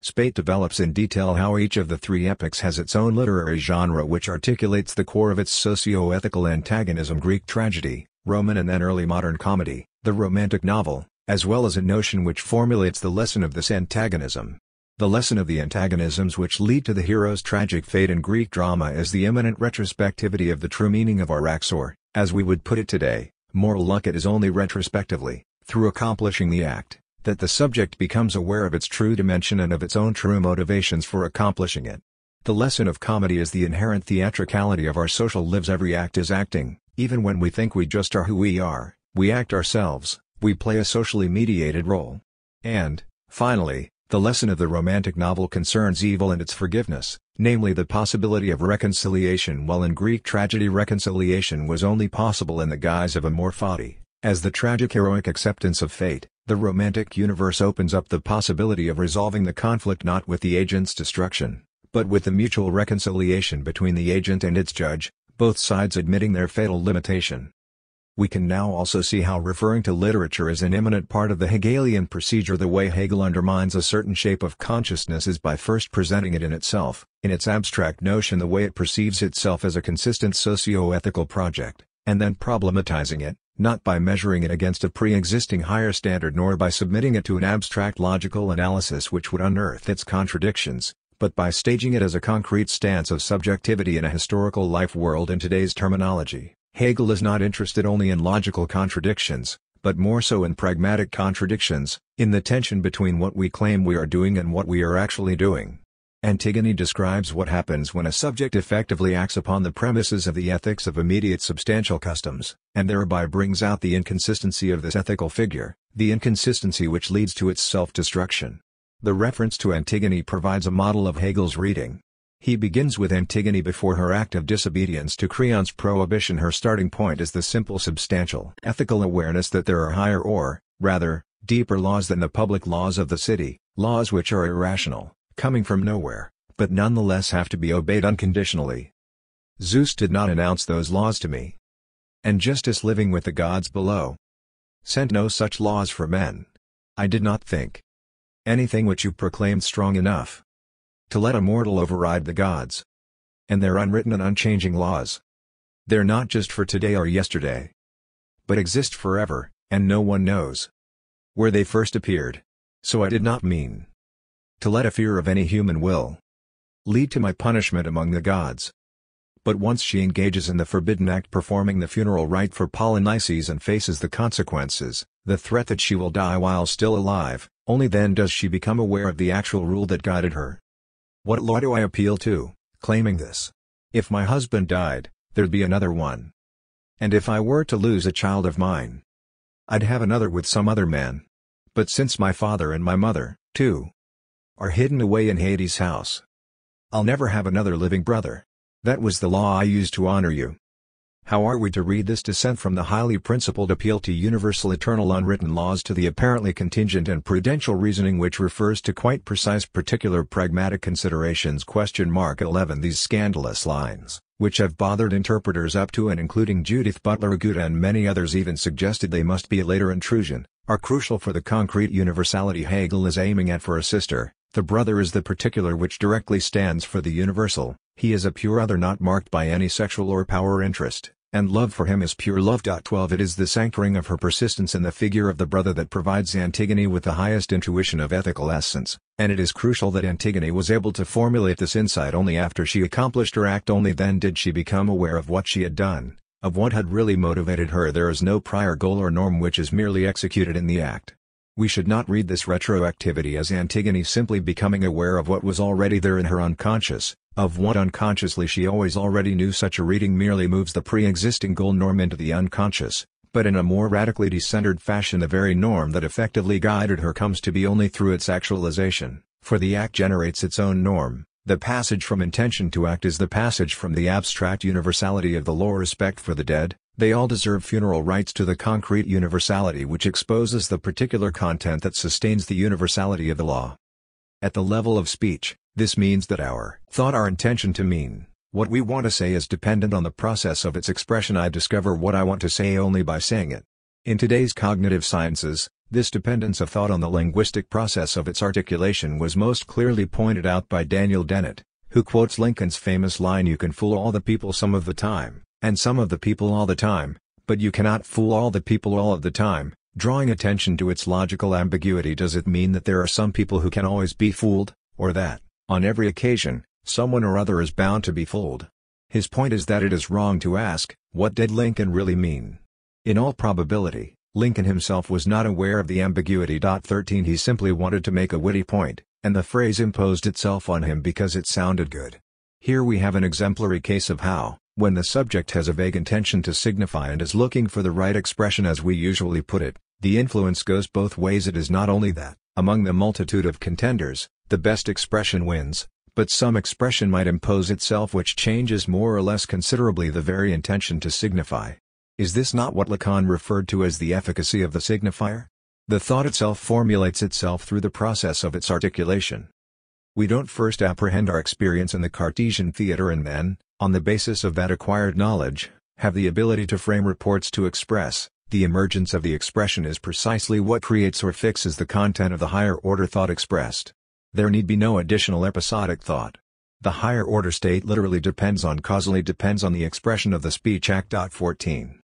Spate develops in detail how each of the three epochs has its own literary genre which articulates the core of its socio-ethical antagonism: Greek tragedy, Roman and then early modern comedy, the romantic novel, as well as a notion which formulates the lesson of this antagonism. The lesson of the antagonisms which lead to the hero's tragic fate in Greek drama is the immanent retrospectivity of the true meaning of our acts, or, as we would put it today, moral luck. It is only retrospectively, through accomplishing the act, that the subject becomes aware of its true dimension and of its own true motivations for accomplishing it. The lesson of comedy is the inherent theatricality of our social lives. Every act is acting, even when we think we just are who we are, we act ourselves, we play a socially mediated role. And, finally, the lesson of the romantic novel concerns evil and its forgiveness, namely the possibility of reconciliation, while in Greek tragedy reconciliation was only possible in the guise of amor fati. As the tragic heroic acceptance of fate, the romantic universe opens up the possibility of resolving the conflict not with the agent's destruction, but with the mutual reconciliation between the agent and its judge, both sides admitting their fatal limitation. We can now also see how referring to literature is an imminent part of the Hegelian procedure. The way Hegel undermines a certain shape of consciousness is by first presenting it in itself, in its abstract notion, the way it perceives itself as a consistent socio-ethical project, and then problematizing it, not by measuring it against a pre-existing higher standard nor by submitting it to an abstract logical analysis which would unearth its contradictions, but by staging it as a concrete stance of subjectivity in a historical life world. In today's terminology, Hegel is not interested only in logical contradictions, but more so in pragmatic contradictions, in the tension between what we claim we are doing and what we are actually doing. Antigone describes what happens when a subject effectively acts upon the premises of the ethics of immediate substantial customs, and thereby brings out the inconsistency of this ethical figure, the inconsistency which leads to its self-destruction. The reference to Antigone provides a model of Hegel's reading. He begins with Antigone before her act of disobedience to Creon's prohibition. Her starting point is the simple substantial ethical awareness that there are higher or, rather, deeper laws than the public laws of the city, laws which are irrational, coming from nowhere, but nonetheless have to be obeyed unconditionally. Zeus did not announce those laws to me. And justice living with the gods below sent no such laws for men. I did not think anything which you proclaimed strong enough to let a mortal override the gods and their unwritten and unchanging laws. They're not just for today or yesterday, but exist forever, and no one knows where they first appeared. So I did not mean to let a fear of any human will lead to my punishment among the gods. But once she engages in the forbidden act, performing the funeral rite for Polynices, and faces the consequences, the threat that she will die while still alive, only then does she become aware of the actual rule that guided her. What law do I appeal to, claiming this? If my husband died, there'd be another one. And if I were to lose a child of mine, I'd have another with some other man. But since my father and my mother, too, are hidden away in Hades' house, I'll never have another living brother. That was the law I used to honor you. How are we to read this descent from the highly principled appeal to universal eternal unwritten laws to the apparently contingent and prudential reasoning which refers to quite precise particular pragmatic considerations? 11 These scandalous lines, which have bothered interpreters up to and including Judith Butler Aguda and many others, even suggested they must be a later intrusion, are crucial for the concrete universality Hegel is aiming at for a sister. The brother is the particular which directly stands for the universal. He is a pure other not marked by any sexual or power interest, and love for him is pure love. 12 It is this anchoring of her persistence in the figure of the brother that provides Antigone with the highest intuition of ethical essence, and it is crucial that Antigone was able to formulate this insight only after she accomplished her act. Only then did she become aware of what she had done, of what had really motivated her. There is no prior goal or norm which is merely executed in the act. We should not read this retroactivity as Antigone simply becoming aware of what was already there in her unconscious, of what unconsciously she always already knew. Such a reading merely moves the pre-existing goal norm into the unconscious, but in a more radically decentered fashion the very norm that effectively guided her comes to be only through its actualization, for the act generates its own norm. The passage from intention to act is the passage from the abstract universality of the law respect for the dead, they all deserve funeral rites, to the concrete universality which exposes the particular content that sustains the universality of the law. At the level of speech, this means that our thought, our intention to mean what we want to say, is dependent on the process of its expression. I discover what I want to say only by saying it. In today's cognitive sciences, this dependence of thought on the linguistic process of its articulation was most clearly pointed out by Daniel Dennett, who quotes Lincoln's famous line, "You can fool all the people some of the time, and some of the people all the time, but you cannot fool all the people all of the time," drawing attention to its logical ambiguity. Does it mean that there are some people who can always be fooled, or that, on every occasion, someone or other is bound to be fooled? His point is that it is wrong to ask, what did Lincoln really mean? In all probability, Lincoln himself was not aware of the ambiguity. 13 He simply wanted to make a witty point, and the phrase imposed itself on him because it sounded good. Here we have an exemplary case of how, when the subject has a vague intention to signify and is looking for the right expression, as we usually put it, the influence goes both ways. It is not only that, among the multitude of contenders, the best expression wins, but some expression might impose itself which changes more or less considerably the very intention to signify. Is this not what Lacan referred to as the efficacy of the signifier? The thought itself formulates itself through the process of its articulation. We don't first apprehend our experience in the Cartesian theater and then, on the basis of that acquired knowledge, have the ability to frame reports to express. The emergence of the expression is precisely what creates or fixes the content of the higher-order thought expressed. There need be no additional episodic thought. The higher-order state literally causally depends on the expression of the speech act. 14.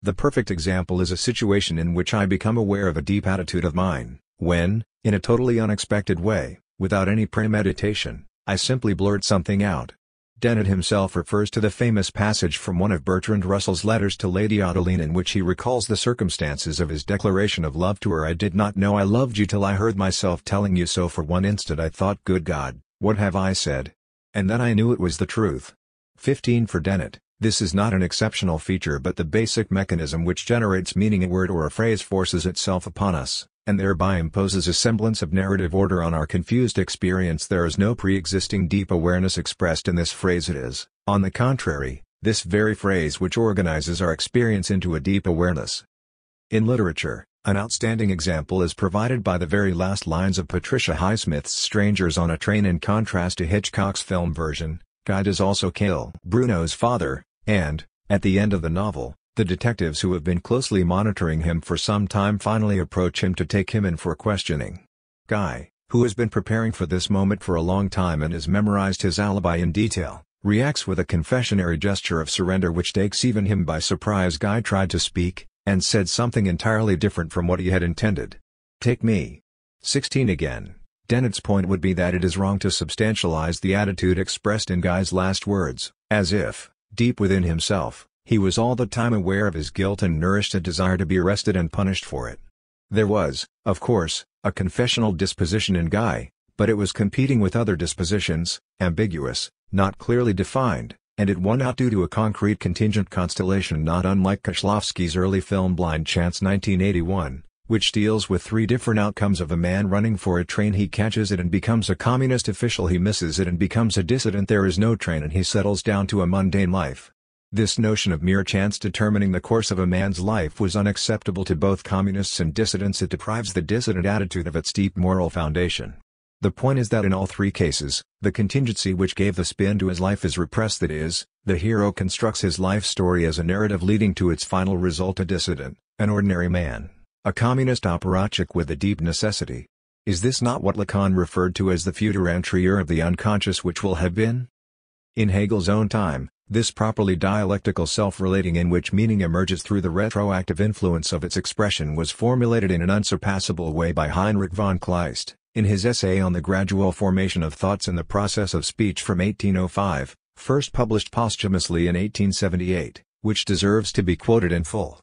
The perfect example is a situation in which I become aware of a deep attitude of mine, when, in a totally unexpected way, without any premeditation, I simply blurt something out. Dennett himself refers to the famous passage from one of Bertrand Russell's letters to Lady Adeline in which he recalls the circumstances of his declaration of love to her. I did not know I loved you till I heard myself telling you so. For one instant I thought, good God, what have I said? And then I knew it was the truth. 15. For Dennett, this is not an exceptional feature but the basic mechanism which generates meaning. A word or a phrase forces itself upon us, and thereby imposes a semblance of narrative order on our confused experience. There is no pre-existing deep awareness expressed in this phrase. It is, on the contrary, this very phrase which organizes our experience into a deep awareness. In literature, an outstanding example is provided by the very last lines of Patricia Highsmith's Strangers on a Train. In contrast to Hitchcock's film version, Guy does also kill Bruno's father, and, at the end of the novel, the detectives who have been closely monitoring him for some time finally approach him to take him in for questioning. Guy, who has been preparing for this moment for a long time and has memorized his alibi in detail, reacts with a confessionary gesture of surrender which takes even him by surprise. Guy tried to speak, and said something entirely different from what he had intended. Take me. 16. Again, Dennett's point would be that it is wrong to substantialize the attitude expressed in Guy's last words, as if, deep within himself, he was all the time aware of his guilt and nourished a desire to be arrested and punished for it. There was, of course, a confessional disposition in Guy, but it was competing with other dispositions, ambiguous, not clearly defined, and it won out due to a concrete contingent constellation not unlike Kieślowski's early film Blind Chance 1981, which deals with three different outcomes of a man running for a train. He catches it and becomes a communist official. He misses it and becomes a dissident. There is no train and he settles down to a mundane life. This notion of mere chance determining the course of a man's life was unacceptable to both communists and dissidents. It deprives the dissident attitude of its deep moral foundation. The point is that in all three cases, the contingency which gave the spin to his life is repressed. That is, the hero constructs his life story as a narrative leading to its final result: a dissident, an ordinary man, a communist apparatchik with a deep necessity. Is this not what Lacan referred to as the futur interieur of the unconscious which will have been? In Hegel's own time, this properly dialectical self-relating in which meaning emerges through the retroactive influence of its expression was formulated in an unsurpassable way by Heinrich von Kleist, in his essay on the gradual formation of thoughts in the process of speech from 1805, first published posthumously in 1878, which deserves to be quoted in full.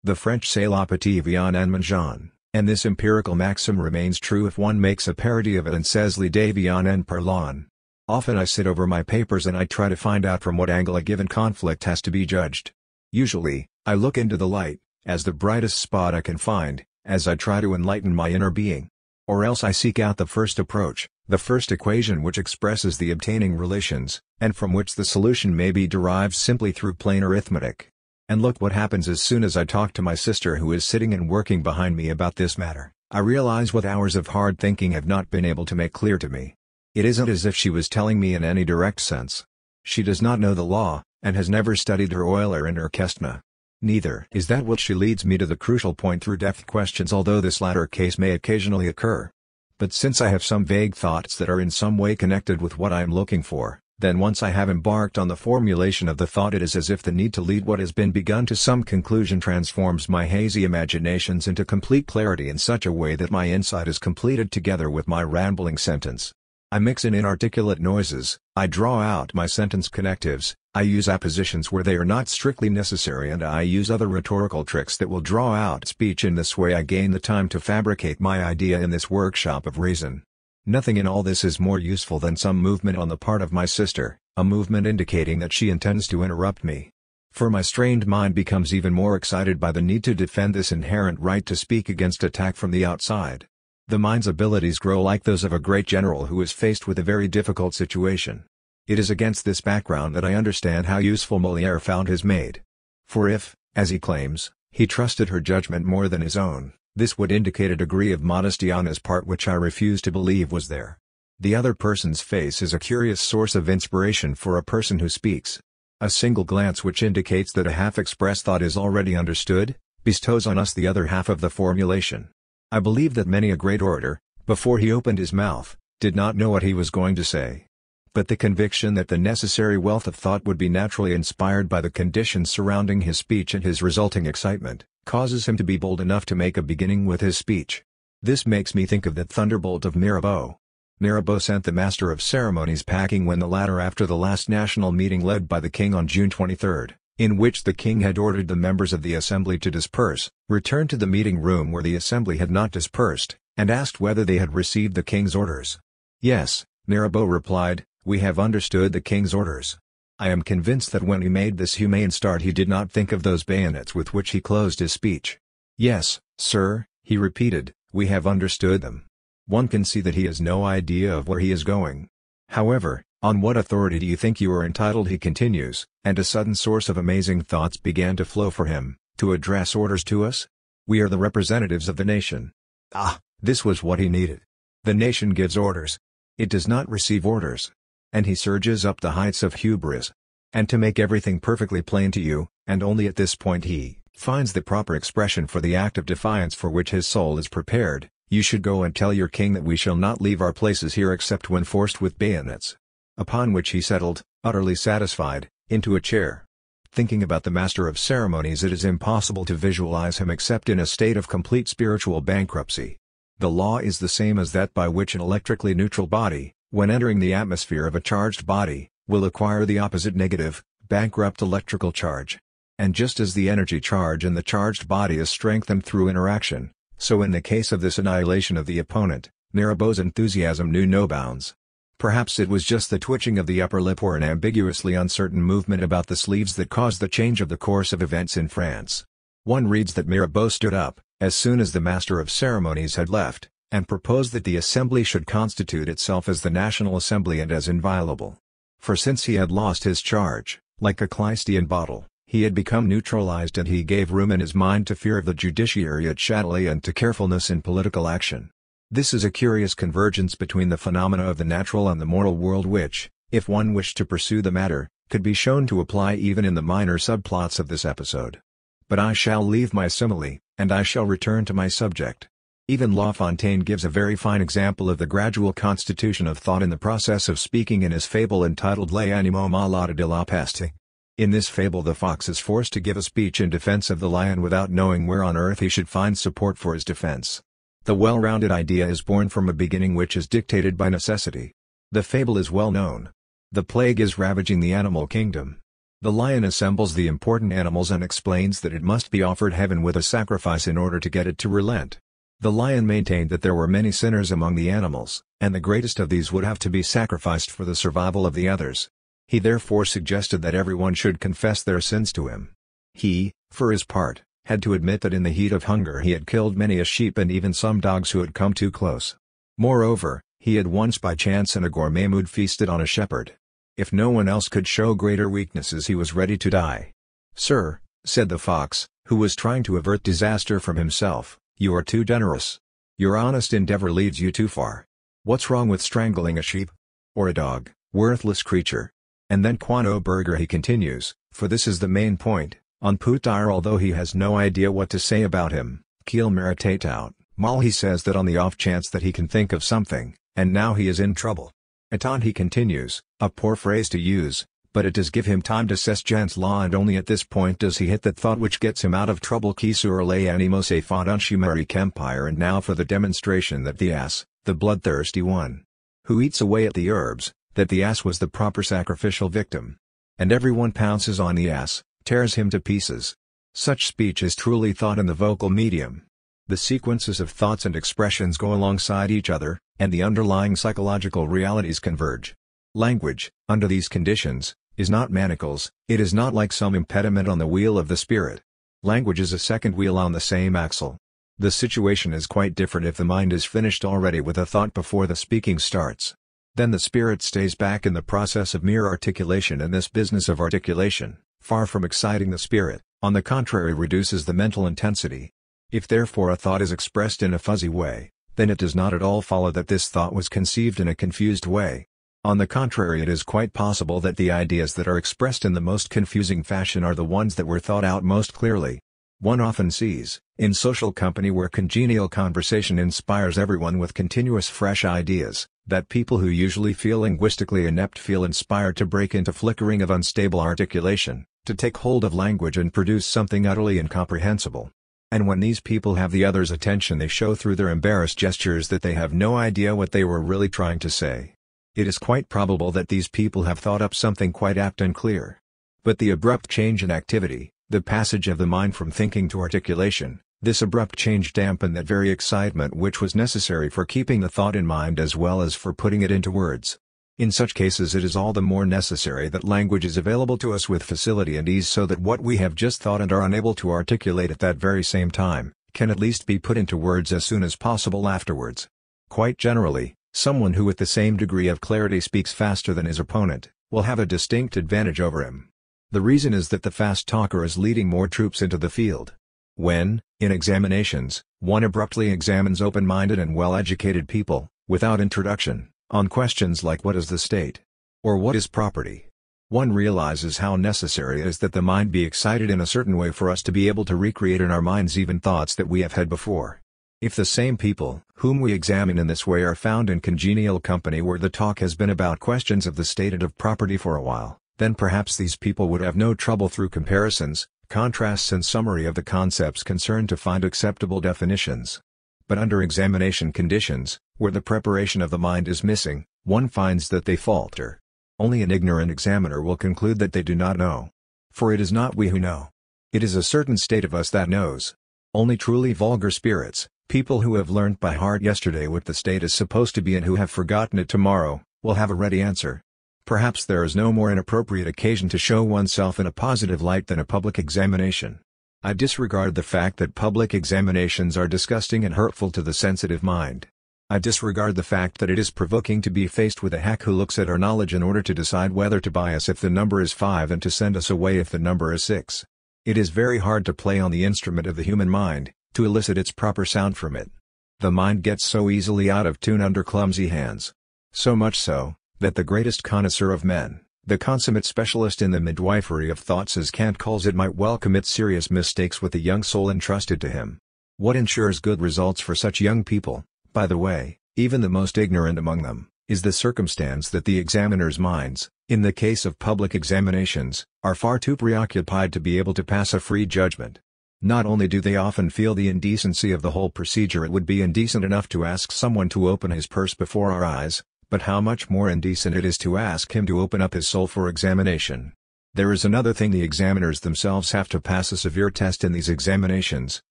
The French say la petite viande en mangeant, and this empirical maxim remains true if one makes a parody of it and says l'idée viande en parlant. Often I sit over my papers and I try to find out from what angle a given conflict has to be judged. Usually, I look into the light, as the brightest spot I can find, as I try to enlighten my inner being. Or else I seek out the first approach, the first equation which expresses the obtaining relations, and from which the solution may be derived simply through plain arithmetic. And look what happens as soon as I talk to my sister who is sitting and working behind me about this matter. I realize what hours of hard thinking have not been able to make clear to me. It isn't as if she was telling me in any direct sense. She does not know the law, and has never studied her Euler and her Kästner. Neither is that what she leads me to the crucial point through depth questions, although this latter case may occasionally occur. But since I have some vague thoughts that are in some way connected with what I am looking for, then once I have embarked on the formulation of the thought, it is as if the need to lead what has been begun to some conclusion transforms my hazy imaginations into complete clarity in such a way that my insight is completed together with my rambling sentence. I mix in inarticulate noises, I draw out my sentence connectives, I use appositions where they are not strictly necessary, and I use other rhetorical tricks that will draw out speech. In this way I gain the time to fabricate my idea in this workshop of reason. Nothing in all this is more useful than some movement on the part of my sister, a movement indicating that she intends to interrupt me. For my strained mind becomes even more excited by the need to defend this inherent right to speak against attack from the outside. The mind's abilities grow like those of a great general who is faced with a very difficult situation. It is against this background that I understand how useful Molière found his maid. For if, as he claims, he trusted her judgment more than his own, this would indicate a degree of modesty on his part which I refuse to believe was there. The other person's face is a curious source of inspiration for a person who speaks. A single glance which indicates that a half-expressed thought is already understood, bestows on us the other half of the formulation. I believe that many a great orator, before he opened his mouth, did not know what he was going to say. But the conviction that the necessary wealth of thought would be naturally inspired by the conditions surrounding his speech and his resulting excitement, causes him to be bold enough to make a beginning with his speech. This makes me think of the thunderbolt of Mirabeau. Mirabeau sent the master of ceremonies packing when the latter, after the last national meeting led by the king on June 23, in which the king had ordered the members of the assembly to disperse, returned to the meeting room where the assembly had not dispersed, and asked whether they had received the king's orders. Yes, Mirabeau replied, we have understood the king's orders. I am convinced that when he made this humane start he did not think of those bayonets with which he closed his speech. Yes, sir, he repeated, we have understood them. One can see that he has no idea of where he is going. However, on what authority do you think you are entitled, he continues, and a sudden source of amazing thoughts began to flow for him, to address orders to us? We are the representatives of the nation. Ah, this was what he needed. The nation gives orders. It does not receive orders. And he surges up the heights of hubris. And to make everything perfectly plain to you, and only at this point he finds the proper expression for the act of defiance for which his soul is prepared, you should go and tell your king that we shall not leave our places here except when forced with bayonets. Upon which he settled, utterly satisfied, into a chair. Thinking about the master of ceremonies, it is impossible to visualize him except in a state of complete spiritual bankruptcy. The law is the same as that by which an electrically neutral body, when entering the atmosphere of a charged body, will acquire the opposite negative, bankrupt electrical charge. And just as the energy charge in the charged body is strengthened through interaction, so in the case of this annihilation of the opponent, Mirabeau's enthusiasm knew no bounds. Perhaps it was just the twitching of the upper lip or an ambiguously uncertain movement about the sleeves that caused the change of the course of events in France. One reads that Mirabeau stood up, as soon as the master of ceremonies had left, and proposed that the assembly should constitute itself as the National Assembly and as inviolable. For since he had lost his charge, like a Clystean bottle, he had become neutralized, and he gave room in his mind to fear of the judiciary at Châtelet and to carefulness in political action. This is a curious convergence between the phenomena of the natural and the moral world which, if one wished to pursue the matter, could be shown to apply even in the minor subplots of this episode. But I shall leave my simile, and I shall return to my subject. Even La Fontaine gives a very fine example of the gradual constitution of thought in the process of speaking in his fable entitled Les Animaux Malades de la Peste. In this fable the fox is forced to give a speech in defense of the lion without knowing where on earth he should find support for his defense. The well-rounded idea is born from a beginning which is dictated by necessity. The fable is well known. The plague is ravaging the animal kingdom. The lion assembles the important animals and explains that it must be offered heaven with a sacrifice in order to get it to relent. The lion maintained that there were many sinners among the animals, and the greatest of these would have to be sacrificed for the survival of the others. He therefore suggested that everyone should confess their sins to him. He, for his part, had to admit that in the heat of hunger he had killed many a sheep and even some dogs who had come too close. Moreover, he had once by chance in a gourmet mood feasted on a shepherd. If no one else could show greater weaknesses he was ready to die. "Sir," said the fox, who was trying to avert disaster from himself, "you are too generous. Your honest endeavor leads you too far. What's wrong with strangling a sheep? Or a dog, worthless creature?" And then quano burger, he continues, for this is the main point, on peut dire, although he has no idea what to say about him, qu'il méritate out, mal, he says that on the off chance that he can think of something, and now he is in trouble. Attend, he continues, a poor phrase to use, but it does give him time to cess gens law, and only at this point does he hit that thought which gets him out of trouble. Qui sur les animaux se font un chimérique empire. And now for the demonstration that the ass, the bloodthirsty one, who eats away at the herbs, that the ass was the proper sacrificial victim. And everyone pounces on the ass, tears him to pieces. Such speech is truly thought in the vocal medium. The sequences of thoughts and expressions go alongside each other, and the underlying psychological realities converge. Language, under these conditions, is not manacles, it is not like some impediment on the wheel of the spirit. Language is a second wheel on the same axle. The situation is quite different if the mind is finished already with a thought before the speaking starts. Then the spirit stays back in the process of mere articulation, and this business of articulation, far from exciting the spirit, on the contrary reduces the mental intensity. If therefore a thought is expressed in a fuzzy way, then it does not at all follow that this thought was conceived in a confused way. On the contrary, it is quite possible that the ideas that are expressed in the most confusing fashion are the ones that were thought out most clearly. One often sees, in social company where congenial conversation inspires everyone with continuous fresh ideas, that people who usually feel linguistically inept feel inspired to break into flickering of unstable articulation, to take hold of language and produce something utterly incomprehensible. And when these people have the other's attention, they show through their embarrassed gestures that they have no idea what they were really trying to say. It is quite probable that these people have thought up something quite apt and clear. But the abrupt change in activity, the passage of the mind from thinking to articulation, this abrupt change dampened that very excitement which was necessary for keeping the thought in mind as well as for putting it into words. In such cases it is all the more necessary that language is available to us with facility and ease, so that what we have just thought and are unable to articulate at that very same time, can at least be put into words as soon as possible afterwards. Quite generally, someone who with the same degree of clarity speaks faster than his opponent, will have a distinct advantage over him. The reason is that the fast talker is leading more troops into the field. When, in examinations, one abruptly examines open-minded and well-educated people, without introduction, on questions like what is the state? Or what is property? One realizes how necessary it is that the mind be excited in a certain way for us to be able to recreate in our minds even thoughts that we have had before. If the same people whom we examine in this way are found in congenial company where the talk has been about questions of the state and of property for a while, then perhaps these people would have no trouble through comparisons, contrasts and summary of the concepts concerned to find acceptable definitions. But under examination conditions, where the preparation of the mind is missing, one finds that they falter. Only an ignorant examiner will conclude that they do not know. For it is not we who know. It is a certain state of us that knows. Only truly vulgar spirits, people who have learnt by heart yesterday what the state is supposed to be and who have forgotten it tomorrow, will have a ready answer. Perhaps there is no more inappropriate occasion to show oneself in a positive light than a public examination. I disregard the fact that public examinations are disgusting and hurtful to the sensitive mind. I disregard the fact that it is provoking to be faced with a hack who looks at our knowledge in order to decide whether to buy us if the number is 5 and to send us away if the number is 6. It is very hard to play on the instrument of the human mind, to elicit its proper sound from it. The mind gets so easily out of tune under clumsy hands. So much so, that the greatest connoisseur of men, the consummate specialist in the midwifery of thoughts as Kant calls it, might well commit serious mistakes with the young soul entrusted to him. What ensures good results for such young people, by the way, even the most ignorant among them, is the circumstance that the examiners' minds, in the case of public examinations, are far too preoccupied to be able to pass a free judgment. Not only do they often feel the indecency of the whole procedure, it would be indecent enough to ask someone to open his purse before our eyes, but how much more indecent it is to ask him to open up his soul for examination. There is another thing: the examiners themselves have to pass a severe test in these examinations,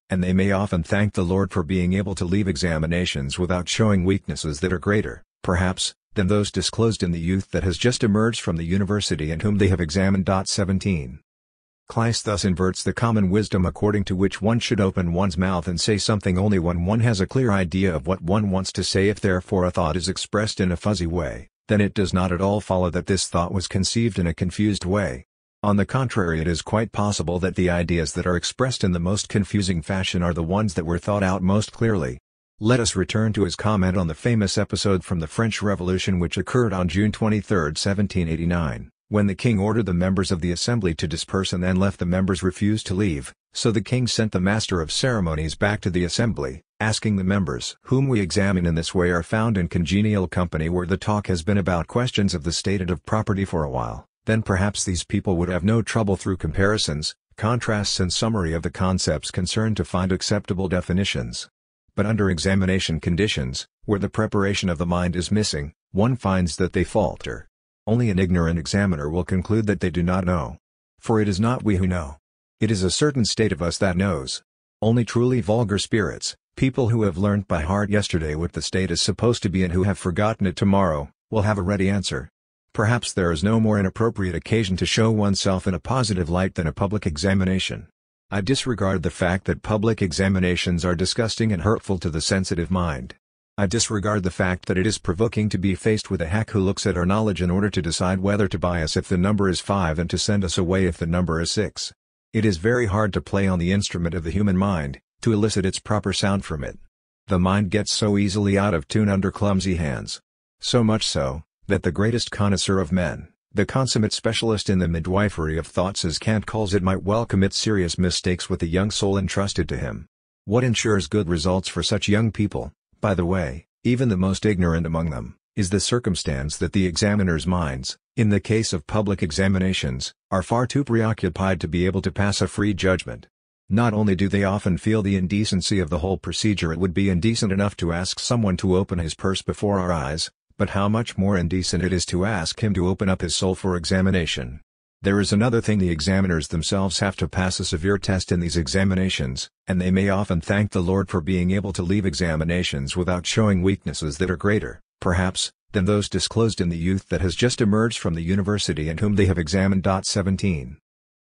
and they may often thank the Lord for being able to leave examinations without showing weaknesses that are greater, perhaps, than those disclosed in the youth that has just emerged from the university and whom they have examined. 17. Kleist thus inverts the common wisdom according to which one should open one's mouth and say something only when one has a clear idea of what one wants to say. If therefore a thought is expressed in a fuzzy way, then it does not at all follow that this thought was conceived in a confused way. On the contrary, it is quite possible that the ideas that are expressed in the most confusing fashion are the ones that were thought out most clearly. Let us return to his comment on the famous episode from the French Revolution which occurred on June 23, 1789. When the king ordered the members of the assembly to disperse and then left the members refused to leave, so the king sent the master of ceremonies back to the assembly, asking the members whom we examine in this way are found in congenial company where the talk has been about questions of the state and of property for a while, then perhaps these people would have no trouble through comparisons, contrasts and summary of the concepts concerned to find acceptable definitions. But under examination conditions, where the preparation of the mind is missing, one finds that they falter. Only an ignorant examiner will conclude that they do not know. For it is not we who know. It is a certain state of us that knows. Only truly vulgar spirits, people who have learnt by heart yesterday what the state is supposed to be and who have forgotten it tomorrow, will have a ready answer. Perhaps there is no more inappropriate occasion to show oneself in a positive light than a public examination. I disregard the fact that public examinations are disgusting and hurtful to the sensitive mind. I disregard the fact that it is provoking to be faced with a hack who looks at our knowledge in order to decide whether to buy us if the number is 5 and to send us away if the number is 6. It is very hard to play on the instrument of the human mind, to elicit its proper sound from it. The mind gets so easily out of tune under clumsy hands. So much so, that the greatest connoisseur of men, the consummate specialist in the midwifery of thoughts as Kant calls it, might well commit serious mistakes with the young soul entrusted to him. What ensures good results for such young people, by the way, even the most ignorant among them, is the circumstance that the examiners' minds, in the case of public examinations, are far too preoccupied to be able to pass a free judgment. Not only do they often feel the indecency of the whole procedure, it would be indecent enough to ask someone to open his purse before our eyes, but how much more indecent it is to ask him to open up his soul for examination. There is another thing: the examiners themselves have to pass a severe test in these examinations, and they may often thank the Lord for being able to leave examinations without showing weaknesses that are greater, perhaps, than those disclosed in the youth that has just emerged from the university and whom they have examined. 17.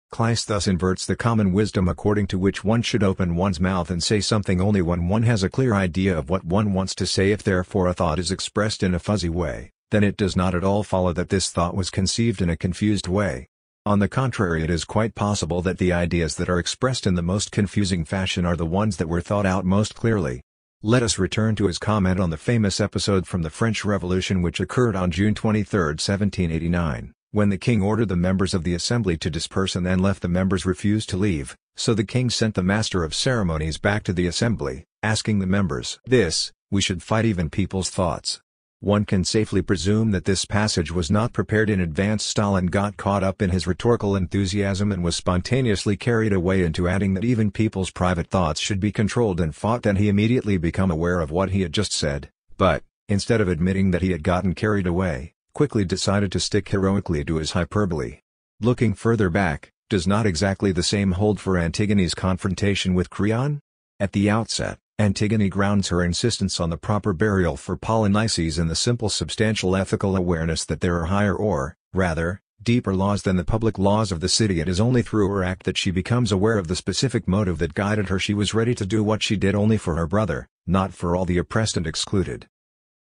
Kleist thus inverts the common wisdom according to which one should open one's mouth and say something only when one has a clear idea of what one wants to say. If therefore a thought is expressed in a fuzzy way, then it does not at all follow that this thought was conceived in a confused way. On the contrary, it is quite possible that the ideas that are expressed in the most confusing fashion are the ones that were thought out most clearly. Let us return to his comment on the famous episode from the French Revolution which occurred on June 23, 1789. When the king ordered the members of the assembly to disperse and then left the members refused to leave, so the king sent the master of ceremonies back to the assembly, asking the members, "This, we should fight even people's thoughts." One can safely presume that this passage was not prepared in advance. Stalin got caught up in his rhetorical enthusiasm and was spontaneously carried away into adding that even people's private thoughts should be controlled and fought. Then he immediately became aware of what he had just said, but, instead of admitting that he had gotten carried away, quickly decided to stick heroically to his hyperbole. Looking further back, does not exactly the same hold for Antigone's confrontation with Creon? At the outset, Antigone grounds her insistence on the proper burial for Polynices in the simple substantial ethical awareness that there are higher or, rather, deeper laws than the public laws of the city. It is only through her act that she becomes aware of the specific motive that guided her. She was ready to do what she did only for her brother, not for all the oppressed and excluded.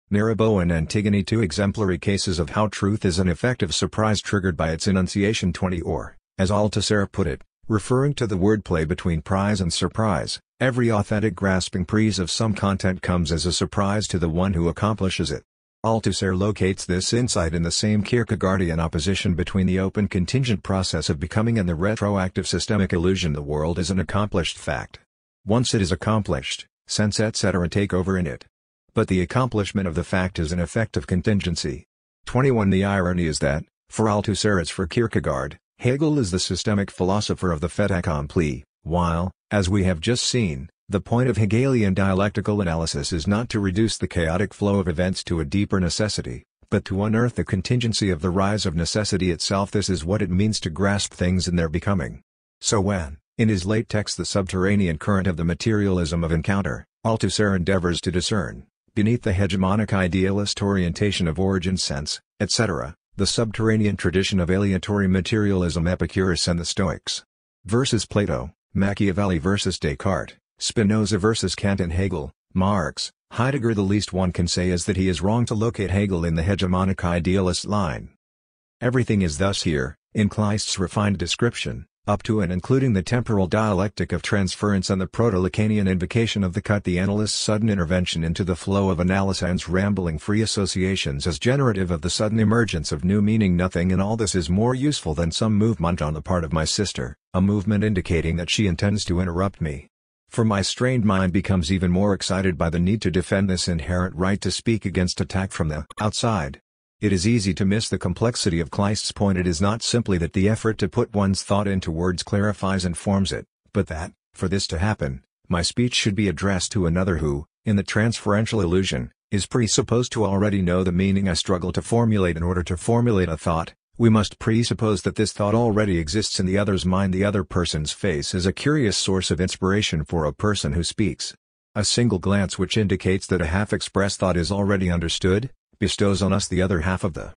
Mirabeau and Antigone, two exemplary cases of how truth is an effect of surprise triggered by its enunciation. 20. Or, as Althusser put it, referring to the wordplay between prize and surprise, every authentic grasping prize of some content comes as a surprise to the one who accomplishes it. Althusser locates this insight in the same Kierkegaardian opposition between the open contingent process of becoming and the retroactive systemic illusion. The world is an accomplished fact. Once it is accomplished, sense etc. take over in it. But the accomplishment of the fact is an effect of contingency. 21. The irony is that, for Althusser as for Kierkegaard, Hegel is the systemic philosopher of the fait accompli, while, as we have just seen, the point of Hegelian dialectical analysis is not to reduce the chaotic flow of events to a deeper necessity, but to unearth the contingency of the rise of necessity itself. This is what it means to grasp things in their becoming. So when, in his late text The Subterranean Current of the Materialism of Encounter, Althusser endeavors to discern, beneath the hegemonic idealist orientation of origin sense, etc., the subterranean tradition of aleatory materialism, Epicurus and the Stoics, versus Plato, Machiavelli versus Descartes, Spinoza versus Kant and Hegel, Marx, Heidegger, the least one can say is that he is wrong to locate Hegel in the hegemonic idealist line. Everything is thus here, in Kleist's refined description, up to and including the temporal dialectic of transference and the proto-Lacanian invocation of the cut, the analyst's sudden intervention into the flow of analysan's rambling free associations as generative of the sudden emergence of new meaning. Nothing in all this is more useful than some movement on the part of my sister, a movement indicating that she intends to interrupt me. For my strained mind becomes even more excited by the need to defend this inherent right to speak against attack from the outside. It is easy to miss the complexity of Kleist's point. It is not simply that the effort to put one's thought into words clarifies and forms it, but that, for this to happen, my speech should be addressed to another who, in the transferential illusion, is presupposed to already know the meaning I struggle to formulate. In order to formulate a thought, we must presuppose that this thought already exists in the other's mind. The other person's face is a curious source of inspiration for a person who speaks. A single glance which indicates that a half-expressed thought is already understood, bestows on us the other half of the